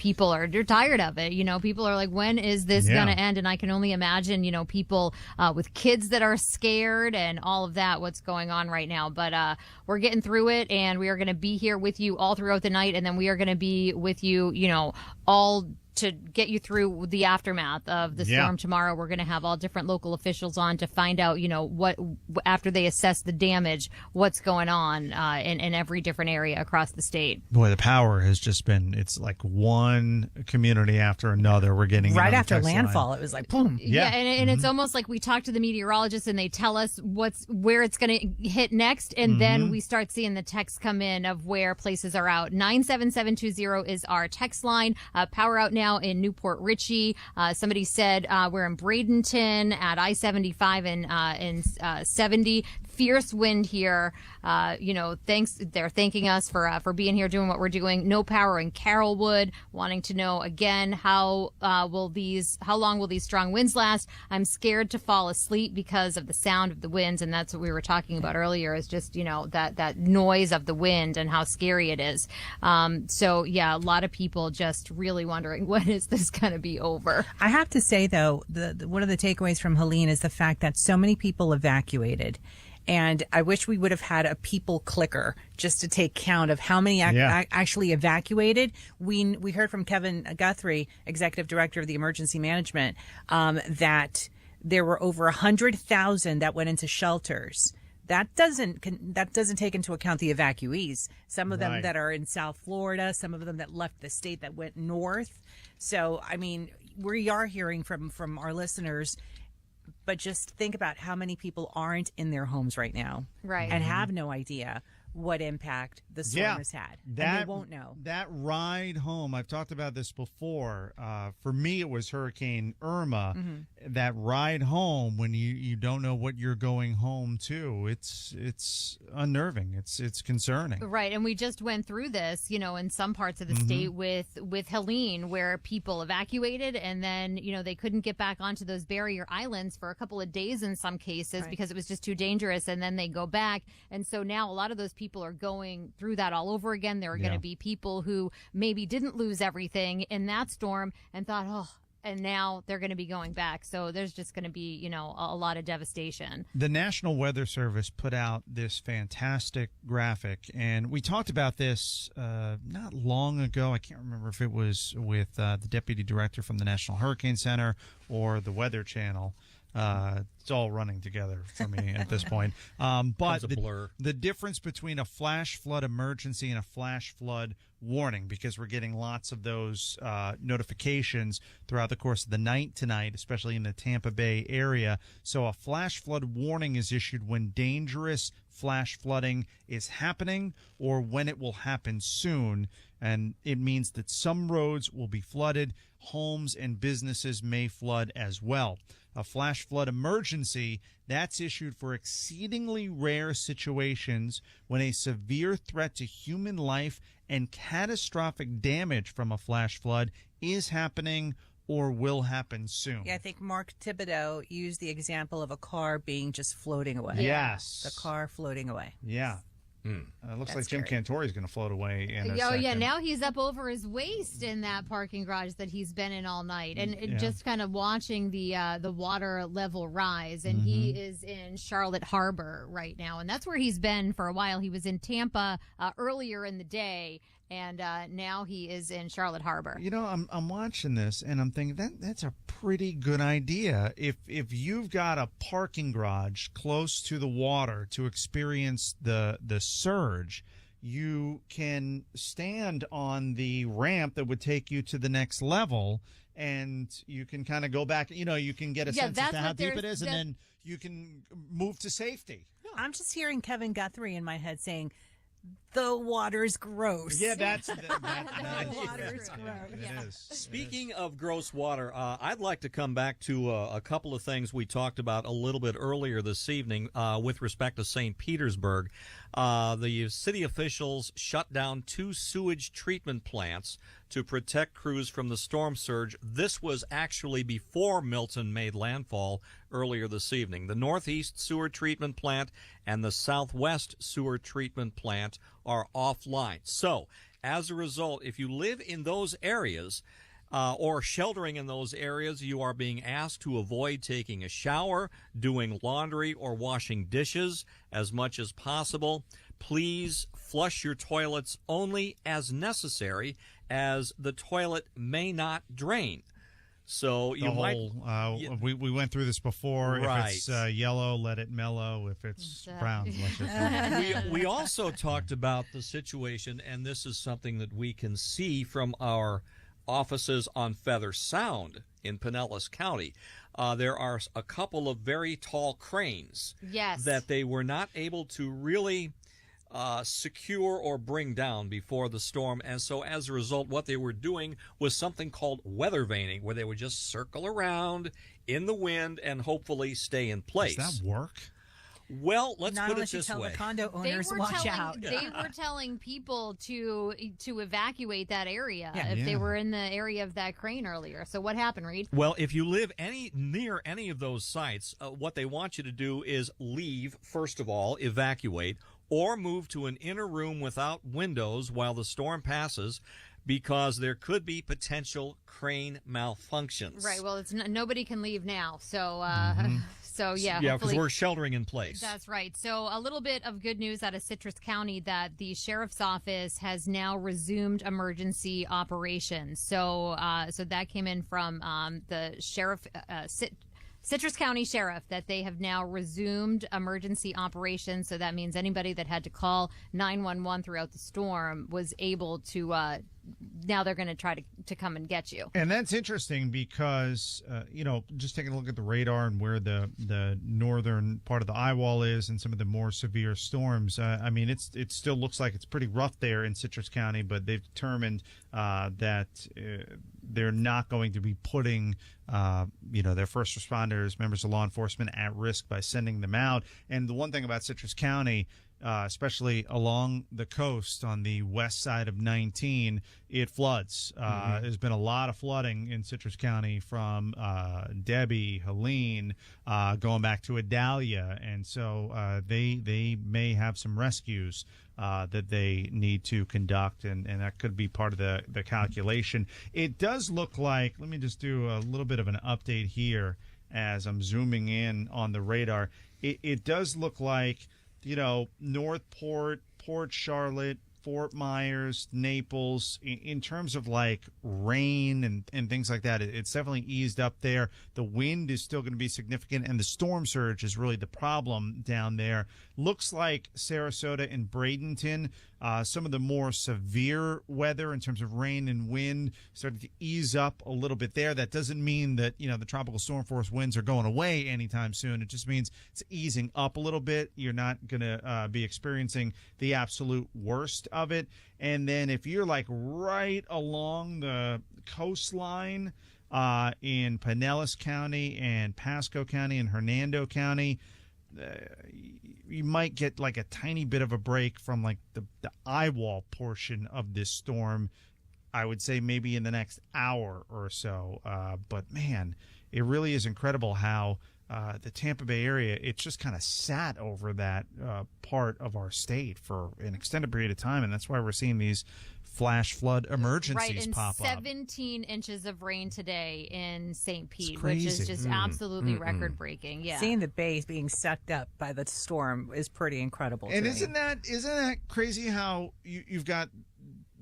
they're tired of it. People are like, when is this going to end? And I can only imagine, people with kids that are scared and all of that, what's going on right now. But we're getting through it, and we are going to be here with you all throughout the night, and then we are going to be with you, all to get you through the aftermath of the storm tomorrow. We're going to have all different local officials on to find out, what after they assess the damage, what's going on in every different area across the state. Boy, the power has just been, it's like one community after another. We're getting right after landfall. It was like, boom. Yeah. And it's almost like we talk to the meteorologists and they tell us where it's going to hit next. And then we start seeing the texts come in of where places are out. 97720 is our text line. Power out now in Newport Richey. Somebody said we're in Bradenton at I-75 and 70. Fierce wind here. They're thanking us for being here, doing what we're doing. No power in Carrollwood. Wanting to know again how long will these strong winds last? I'm scared to fall asleep because of the sound of the winds, and that's what we were talking about earlier. Is just that noise of the wind and how scary it is. So yeah, a lot of people just really wondering when is this going to be over. I have to say though, one of the takeaways from Helene is the fact that so many people evacuated. And I wish we would have had a people clicker just to take count of how many actually evacuated. We heard from Kevin Guthrie, Executive Director of the Emergency Management, that there were over 100,000 that went into shelters that doesn't take into account the evacuees. Some of them Right. that are in South Florida, some of them that left the state that went north. So, I mean, we are hearing from our listeners, but just think about how many people aren't in their homes right now, Right. and have no idea what impact the storm has had. And they won't know. That ride home, I've talked about this before. For me, it was Hurricane Irma. Mm-hmm. That ride home when you don't know what you're going home to, it's unnerving. It's concerning. Right, and we just went through this, in some parts of the state with Helene, where people evacuated and then, they couldn't get back onto those barrier islands for a couple of days in some cases because it was just too dangerous, and then they go back. And so now a lot of those people are going through that all over again. There are going to be people who maybe didn't lose everything in that storm and thought, and now they're going to be going back. So there's just going to be, a lot of devastation. The National Weather Service put out this fantastic graphic, and we talked about this not long ago. I can't remember if it was with the deputy director from the National Hurricane Center or the Weather Channel. It's all running together for me at this point. But the difference between a flash flood emergency and a flash flood warning, because we're getting lots of those notifications throughout the course of the night tonight, especially in the Tampa Bay area. So a flash flood warning is issued when dangerous flash flooding is happening or when it will happen soon. And it means that some roads will be flooded. Homes and businesses may flood as well. A flash flood emergency, that's issued for exceedingly rare situations when a severe threat to human life and catastrophic damage from a flash flood is happening or will happen soon. Yeah, I think Mark Thibodeau used the example of a car being just floating away. Yes. The car floating away. Yeah. It looks like Jim Cantori is going to float away in a yeah, second. now he's up over his waist in that parking garage that he's been in all night, and just kind of watching the water level rise. And he is in Charlotte Harbor right now, and that's where he's been for a while. He was in Tampa earlier in the day, and now he is in Charlotte Harbor. I'm watching this and I'm thinking that's a pretty good idea. If you've got a parking garage close to the water to experience the surge, you can stand on the ramp that would take you to the next level, and you can kind of go back. You can get a sense of how deep it is, and then you can move to safety. I'm just hearing Kevin Guthrie in my head saying, the water's gross. Yeah, that's the water's gross. It is. Speaking of gross water, I'd like to come back to a couple of things we talked about a little bit earlier this evening with respect to St. Petersburg. The city officials shut down 2 sewage treatment plants to protect crews from the storm surge. This was actually before Milton made landfall earlier this evening. The Northeast Sewer Treatment Plant and the Southwest Sewer Treatment Plant are offline. So, as a result, if you live in those areas or sheltering in those areas, you are being asked to avoid taking a shower, doing laundry, or washing dishes as much as possible. Please flush your toilets only as necessary, as the toilet may not drain. So you we went through this before. Right. If it's yellow, let it mellow. If it's brown, let it we also talked about the situation, and this is something that we can see from our offices on Feather Sound in Pinellas County. There are a couple of very tall cranes that they were not able to really secure or bring down before the storm. And so as a result, what they were doing was something called weather vaning, where they would just circle around in the wind and hopefully stay in place. Does that work? Well, let's Not put unless it you this tell way. the condo owners, watch out. They were telling people to evacuate that area if Yeah. they were in the area of that crane earlier. So what happened, Reed? Well, if you live near any of those sites, what they want you to do is leave, first of all, evacuate, or move to an inner room without windows while the storm passes, because there could be potential crane malfunctions. Right. Well, it's nobody can leave now. So so Yeah, hopefully because we're sheltering in place. That's right. So a little bit of good news out of Citrus County that the sheriff's office has now resumed emergency operations. So so that came in from the sheriff Citrus County Sheriff that they have now resumed emergency operations. So that means anybody that had to call 911 throughout the storm was able to, now they're going to try to come and get you. And that's interesting because, just taking a look at the radar and where the northern part of the eye wall is and some of the more severe storms, it still looks like it's pretty rough there in Citrus County, but they've determined that they're not going to be putting their first responders, members of law enforcement, at risk by sending them out. And the one thing about Citrus County, especially along the coast on the west side of 19, it floods. There's been a lot of flooding in Citrus County from Debbie, Helene, going back to Adalia. And so they may have some rescues that they need to conduct, and that could be part of the calculation. It does look like, let me just do a little bit of an update here as I'm zooming in on the radar. It does look like, Northport, Port Charlotte, Fort Myers, Naples, in terms of like rain and things like that, it's definitely eased up there. The wind is still going to be significant, and the storm surge is really the problem down there. Looks like Sarasota and Bradenton, some of the more severe weather in terms of rain and wind started to ease up a little bit there. That doesn't mean that, the tropical storm force winds are going away anytime soon. It just means it's easing up a little bit. You're not going to be experiencing the absolute worst of it. And then if you're like right along the coastline in Pinellas County and Pasco County and Hernando County, you might get like a tiny bit of a break from like the eye wall portion of this storm. I would say maybe in the next hour or so. But man, it really is incredible how the Tampa Bay area, it's just kind of sat over that part of our state for an extended period of time. And that's why we're seeing these flash flood emergencies pop up. 17 inches of rain today in St. Pete, which is just absolutely record breaking. Yeah. Seeing the bay being sucked up by the storm is pretty incredible. And isn't that crazy how you've got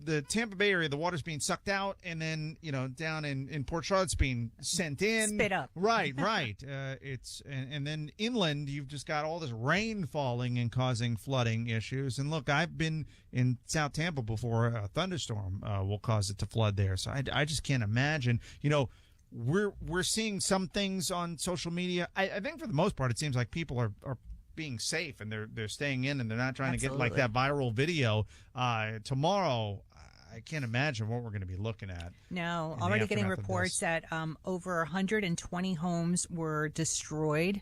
the Tampa Bay area, the water's being sucked out, and then, down in Port Charlotte's being sent in. Spit up. Right. And then inland, you've just got all this rain falling and causing flooding issues. And look, I've been in South Tampa before. A thunderstorm will cause it to flood there. So I just can't imagine, we're seeing some things on social media. I think for the most part, it seems like people are being safe and they're staying in and they're not trying to get like that viral video. Tomorrow, I can't imagine what we're going to be looking at. No, already getting reports that over 120 homes were destroyed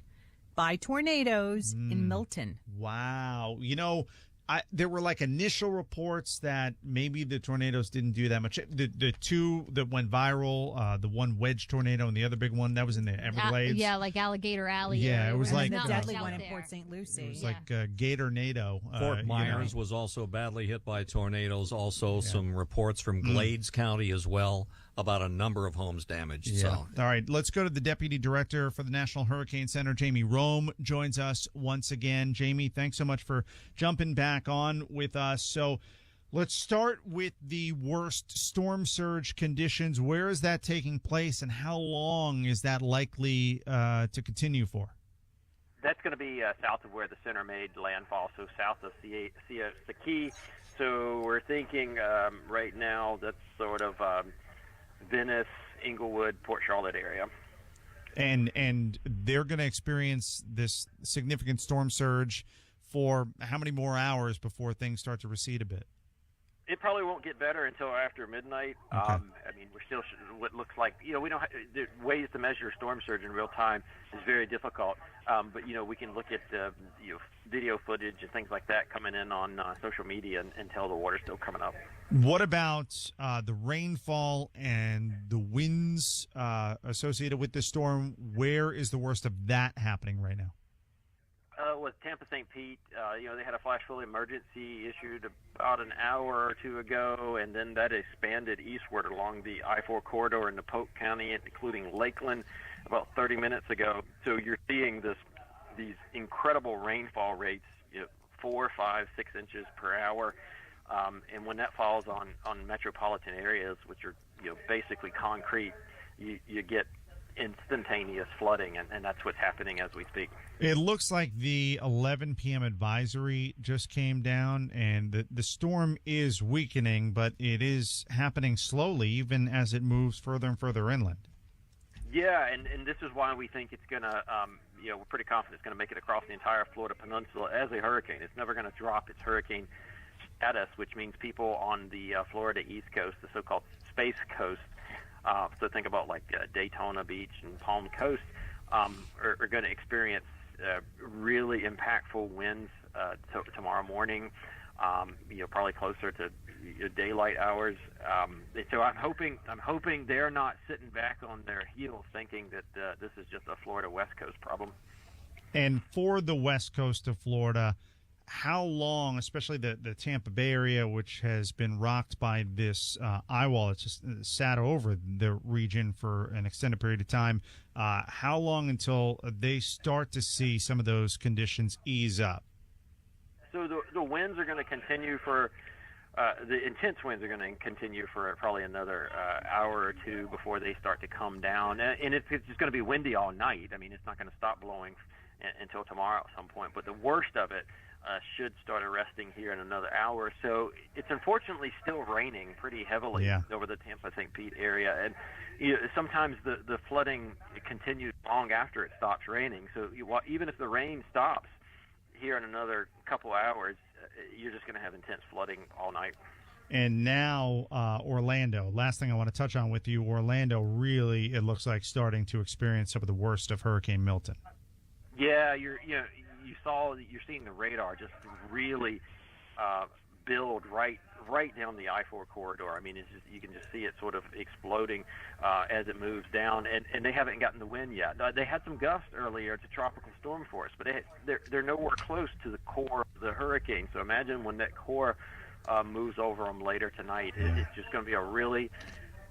by tornadoes in Milton. Wow. There were like initial reports that maybe the tornadoes didn't do that much. The two that went viral, the one wedge tornado and the other big one, that was in the Everglades. Like Alligator Alley. Yeah, it was like the deadly one in Port St. Lucie. It was like Gatornado. Fort Myers was also badly hit by tornadoes. Also, some reports from Glades County as well about a number of homes damaged. Yeah. So, all right, let's go to the Deputy Director for the National Hurricane Center. Jamie Rome joins us once again. Jamie, thanks so much for jumping back on with us. So let's start with the worst storm surge conditions. Where is that taking place, and how long is that likely to continue for? That's going to be south of where the center made landfall, so south of Siesta Key. So we're thinking right now that's sort of Venice, Inglewood, Port Charlotte area. And they're going to experience this significant storm surge for how many more hours before things start to recede a bit? It probably won't get better until after midnight. Okay. We're still what looks like, we don't the ways to measure storm surge in real time is very difficult. But we can look at video footage and things like that coming in on social media and tell the water's still coming up. What about the rainfall and the winds associated with this storm? Where is the worst of that happening right now? With Tampa St. Pete, they had a flash flood emergency issued about an hour or two ago, and then that expanded eastward along the I-4 corridor into Polk County, including Lakeland, about 30 minutes ago. So you're seeing these incredible rainfall rates, 4, 5, 6 inches per hour, and when that falls on metropolitan areas, which are basically concrete, you get instantaneous flooding, and that's what's happening as we speak. It looks like the 11 p.m. advisory just came down, and the storm is weakening, but it is happening slowly, even as it moves further and further inland. Yeah, and this is why we think it's going to, we're pretty confident it's going to make it across the entire Florida peninsula as a hurricane. It's never going to drop its hurricane status, which means people on the Florida East Coast, the so-called Space Coast, so think about like Daytona Beach and Palm Coast, are going to experience really impactful winds tomorrow morning. Probably closer to daylight hours. So I'm hoping they're not sitting back on their heels thinking that this is just a Florida West Coast problem. And for the west coast of Florida, how long, especially the Tampa Bay area, which has been rocked by this eye wall, it's just sat over the region for an extended period of time, how long until they start to see some of those conditions ease up? So the winds are going to continue for the intense winds are going to continue for probably another hour or two before they start to come down. And it's just going to be windy all night. I mean, it's not going to stop blowing until tomorrow at some point. But the worst of it should start arresting here in another hour. So it's unfortunately still raining pretty heavily over the Tampa-St. Pete area. And sometimes the flooding continues long after it stops raining. So even if the rain stops here in another couple hours, you're just going to have intense flooding all night. And now Orlando, last thing I want to touch on with you, Orlando really, it looks like, starting to experience some of the worst of Hurricane Milton. Yeah, you're seeing the radar just really build right down the I-4 corridor. I mean, you can just see it sort of exploding as it moves down, and they haven't gotten the wind yet. They had some gusts earlier to tropical storm force, but they're nowhere close to the core of the hurricane. So imagine when that core moves over them later tonight. It's just going to be a really,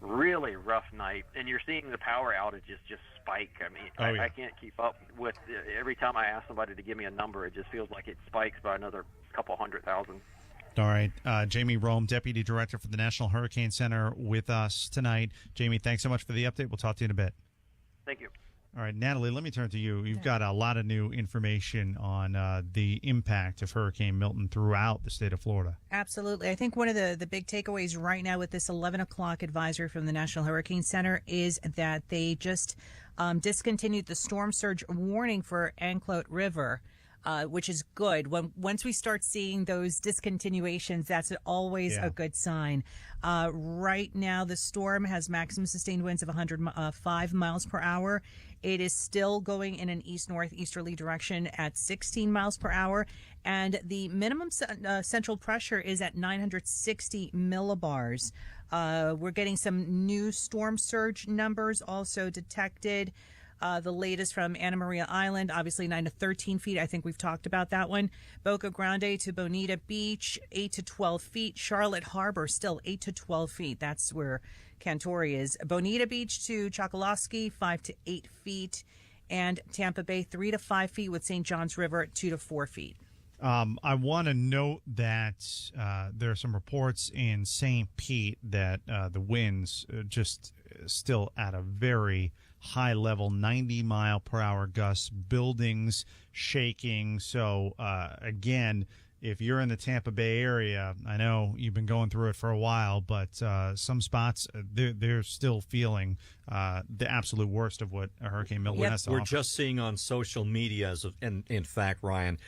really rough night, and you're seeing the power outages just spike. I mean, I can't keep up with every time I ask somebody to give me a number, it just feels like it spikes by another couple 100,000. All right. Jamie Rome, Deputy Director for the National Hurricane Center, with us tonight. Jamie, thanks so much for the update. We'll talk to you in a bit. Thank you. All right, Natalie, let me turn to you. You've got a lot of new information on the impact of Hurricane Milton throughout the state of Florida. Absolutely. I think one of the big takeaways right now with this 11 o'clock advisory from the National Hurricane Center is that they just discontinued the storm surge warning for Anclote River. Which is good. Once we start seeing those discontinuations, that's always a good sign. Right now, the storm has maximum sustained winds of 105 miles per hour. It is still going in an east-northeasterly direction at 16 miles per hour, and the minimum central pressure is at 960 millibars. We're getting some new storm surge numbers also detected. The latest from Anna Maria Island, obviously 9 to 13 feet. I think we've talked about that one. Boca Grande to Bonita Beach, 8 to 12 feet. Charlotte Harbor, still 8 to 12 feet. That's where Cantori is. Bonita Beach to Chokoloskee, 5 to 8 feet. And Tampa Bay, 3 to 5 feet, with St. Johns River at 2 to 4 feet. I want to note that there are some reports in St. Pete that the winds just still at a very high level, 90-mile-per-hour gusts, buildings shaking. So, again, if you're in the Tampa Bay area, I know you've been going through it for a while, but some spots, they're still feeling the absolute worst of what a Hurricane Milton has to offer. We're just seeing on social media, in fact, Ryan,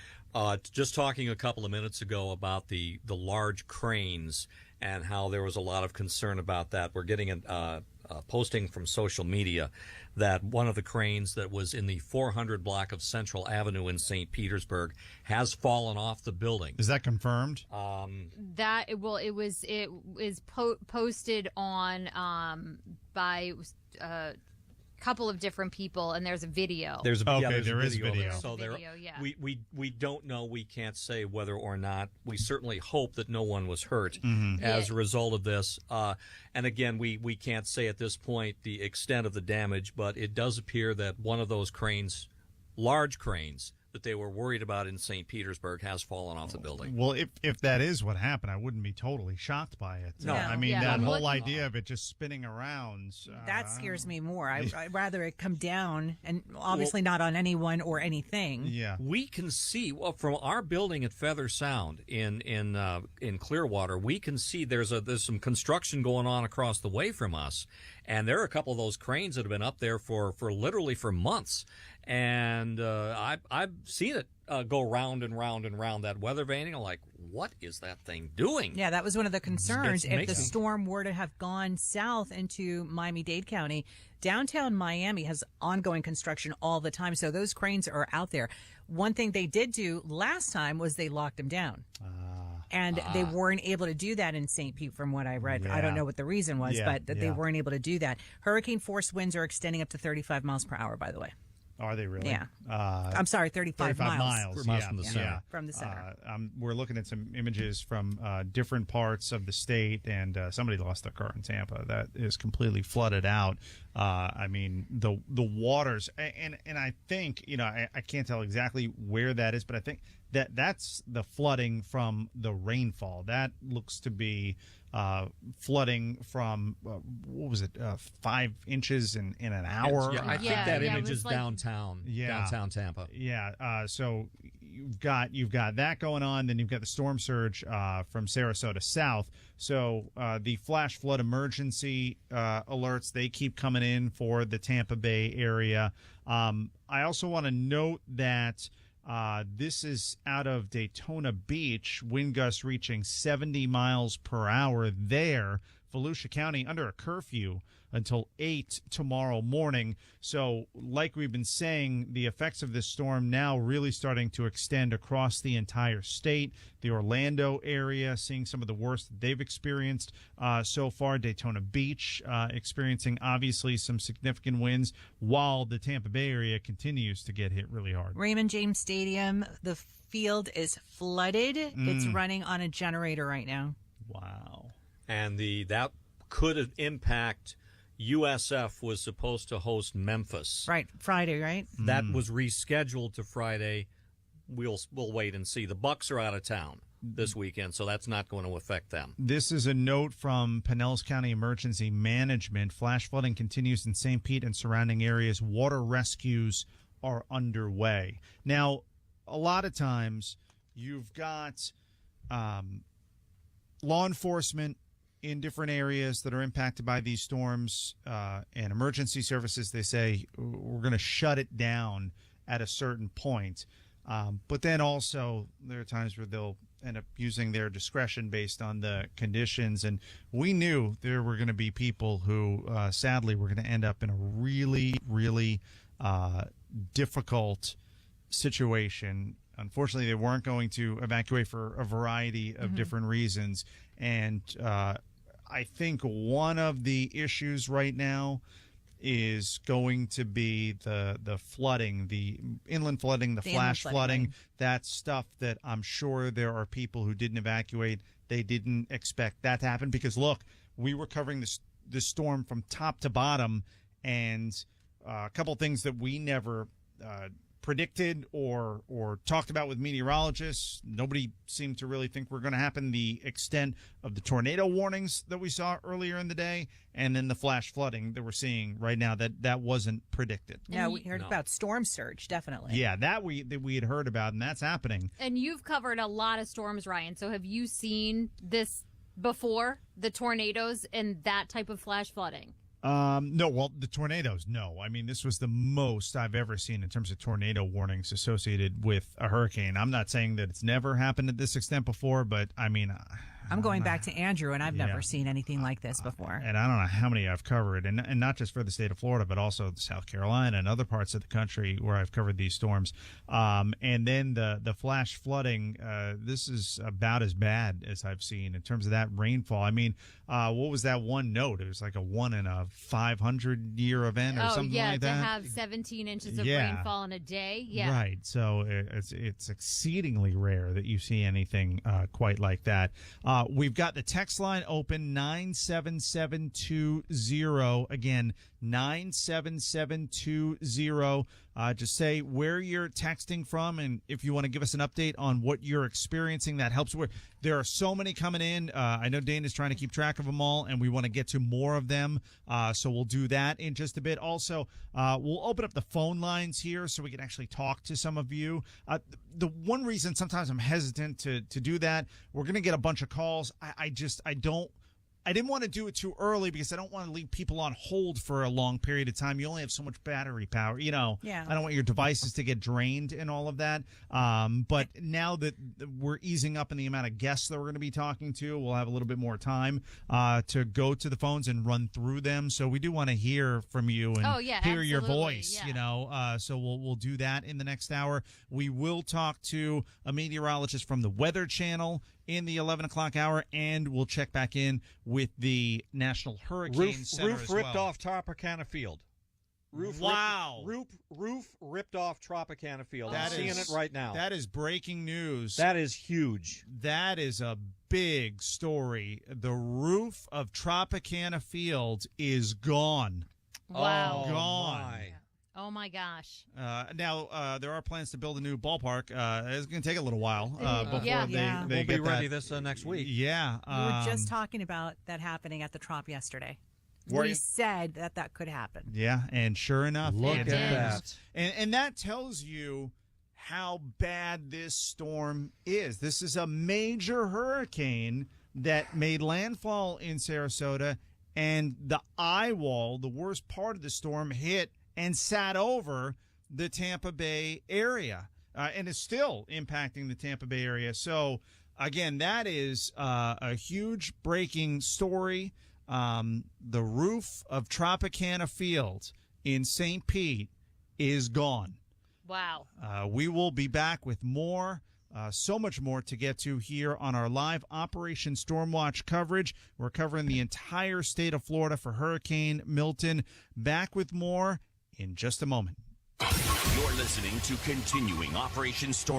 just talking a couple of minutes ago about the large cranes and how there was a lot of concern about that. We're getting a posting from social media that one of the cranes that was in the 400 block of Central Avenue in St. Petersburg has fallen off the building. Is that confirmed? It was posted on by couple of different people, and there's a video. There is video. So we don't know. We can't say whether or not. We certainly hope that no one was hurt as a result of this. And again, we can't say at this point the extent of the damage, but it does appear that one of those cranes, large cranes, that they were worried about in St. Petersburg has fallen off the building. Well, if that is what happened, I wouldn't be totally shocked by it. No. I mean, Yeah. that whole idea of it just spinning around. That scares me more. I'd rather it come down, and obviously not on anyone or anything. Yeah. We can see, well, from our building at Feather Sound in Clearwater, we can see there's some construction going on across the way from us, and there are a couple of those cranes that have been up there for literally for months, and I've seen it go round and round and round that weather vane. I'm like, what is that thing doing? Yeah, that was one of the concerns. It's If the amazing. storm were to have gone south into Miami-Dade County, downtown Miami has ongoing construction all the time, so those cranes are out there. One thing they did do last time was they locked them down. And they weren't able to do that in St. Pete, from what I read. I don't know what the reason was, but they weren't able to do that. Hurricane force winds are extending up to 35 miles per hour, by the way. Are they really? Yeah. I'm sorry, 35 miles. From the center. Yeah. From the center. We're looking at some images from different parts of the state, and somebody lost their car in Tampa. That is completely flooded out. I mean, the waters, and I think, I can't tell exactly where that is, but I think that's the flooding from the rainfall. That looks to be flooding from, 5 inches in an hour? Yeah, I think that image is downtown. Downtown Tampa. Yeah. So you've got that going on. Then you've got the storm surge from Sarasota south. So the flash flood emergency alerts, they keep coming in for the Tampa Bay area. I also want to note that this is out of Daytona Beach, wind gusts reaching 70 miles per hour there. Volusia County under a curfew until 8 tomorrow morning. So like we've been saying, the effects of this storm now really starting to extend across the entire state. The Orlando area seeing some of the worst that they've experienced so far. Daytona Beach experiencing obviously some significant winds, while the Tampa Bay area continues to get hit really hard. Raymond James Stadium, the field is flooded. It's running on a generator right now. Wow. And that could impact. USF was supposed to host Memphis. Right, Friday, right? That was rescheduled to Friday. We'll wait and see. The Bucks are out of town this weekend, so that's not going to affect them. This is a note from Pinellas County Emergency Management. Flash flooding continues in St. Pete and surrounding areas. Water rescues are underway. Now, a lot of times you've got law enforcement in different areas that are impacted by these storms, and emergency services, they say, we're going to shut it down at a certain point. But then also there are times where they'll end up using their discretion based on the conditions. And we knew there were going to be people who, sadly, were going to end up in a really, really difficult situation. Unfortunately, they weren't going to evacuate for a variety of different reasons. And I think one of the issues right now is going to be the flooding, the inland flooding, the flash flooding. Right? That's stuff that I'm sure there are people who didn't evacuate. They didn't expect that to happen because, look, we were covering this storm from top to bottom, and a couple things that we never predicted or talked about with meteorologists. Nobody seemed to really think were going to happen. The extent of the tornado warnings that we saw earlier in the day, and then the flash flooding that we're seeing right now, that wasn't predicted. Yeah, we heard about storm surge, definitely. Yeah, that we had heard about, and that's happening. And you've covered a lot of storms, Ryan. So have you seen this before, the tornadoes and that type of flash flooding? No, well, the tornadoes, no. I mean, this was the most I've ever seen in terms of tornado warnings associated with a hurricane. I'm not saying that it's never happened at this extent before, but I mean, I'm going back to Andrew, and I've never seen anything like this before. And I don't know how many I've covered, and not just for the state of Florida, but also South Carolina and other parts of the country where I've covered these storms. And then the flash flooding, this is about as bad as I've seen in terms of that rainfall. I mean, what was that one note? It was like a 1 in a 500-year event or something like that. To have 17 inches of rainfall in a day. Yeah. Right. So it's exceedingly rare that you see anything quite like that. We've got the text line open, 97720. Again, 97720. Just say where you're texting from, and if you want to give us an update on what you're experiencing, that helps. There are so many coming in. I know Dana's trying to keep track of them all, and we want to get to more of them. So we'll do that in just a bit. Also, we'll open up the phone lines here so we can actually talk to some of you. The one reason sometimes I'm hesitant to do that, we're going to get a bunch of calls. I didn't want to do it too early because I don't want to leave people on hold for a long period of time. You only have so much battery power, Yeah. I don't want your devices to get drained and all of that. But now that we're easing up in the amount of guests that we're going to be talking to, we'll have a little bit more time to go to the phones and run through them. So we do want to hear from you and hear your voice, So we'll do that in the next hour. We will talk to a meteorologist from the Weather Channel in the 11 o'clock hour, and we'll check back in with the National Hurricane Center roof as ripped well. off Tropicana Field. Roof ripped off Tropicana Field. I'm seeing it right now. That is breaking news. That is huge. That is a big story. The roof of Tropicana Field is gone. Wow. Gone. My. Oh, my gosh. Now, there are plans to build a new ballpark. It's going to take a little while before they we'll get be ready this next week. Yeah. We were just talking about that happening at the Trop yesterday. We said that could happen. Yeah, and sure enough, look at that. And that tells you how bad this storm is. This is a major hurricane that made landfall in Sarasota, and the eye wall, the worst part of the storm, hit and sat over the Tampa Bay area and is still impacting the Tampa Bay area. So, again, that is a huge breaking story. The roof of Tropicana Field in St. Pete is gone. Wow. We will be back with more. So much more to get to here on our live Operation Stormwatch coverage. We're covering the entire state of Florida for Hurricane Milton. Back with more in just a moment. You're listening to Continuing Operation Storm.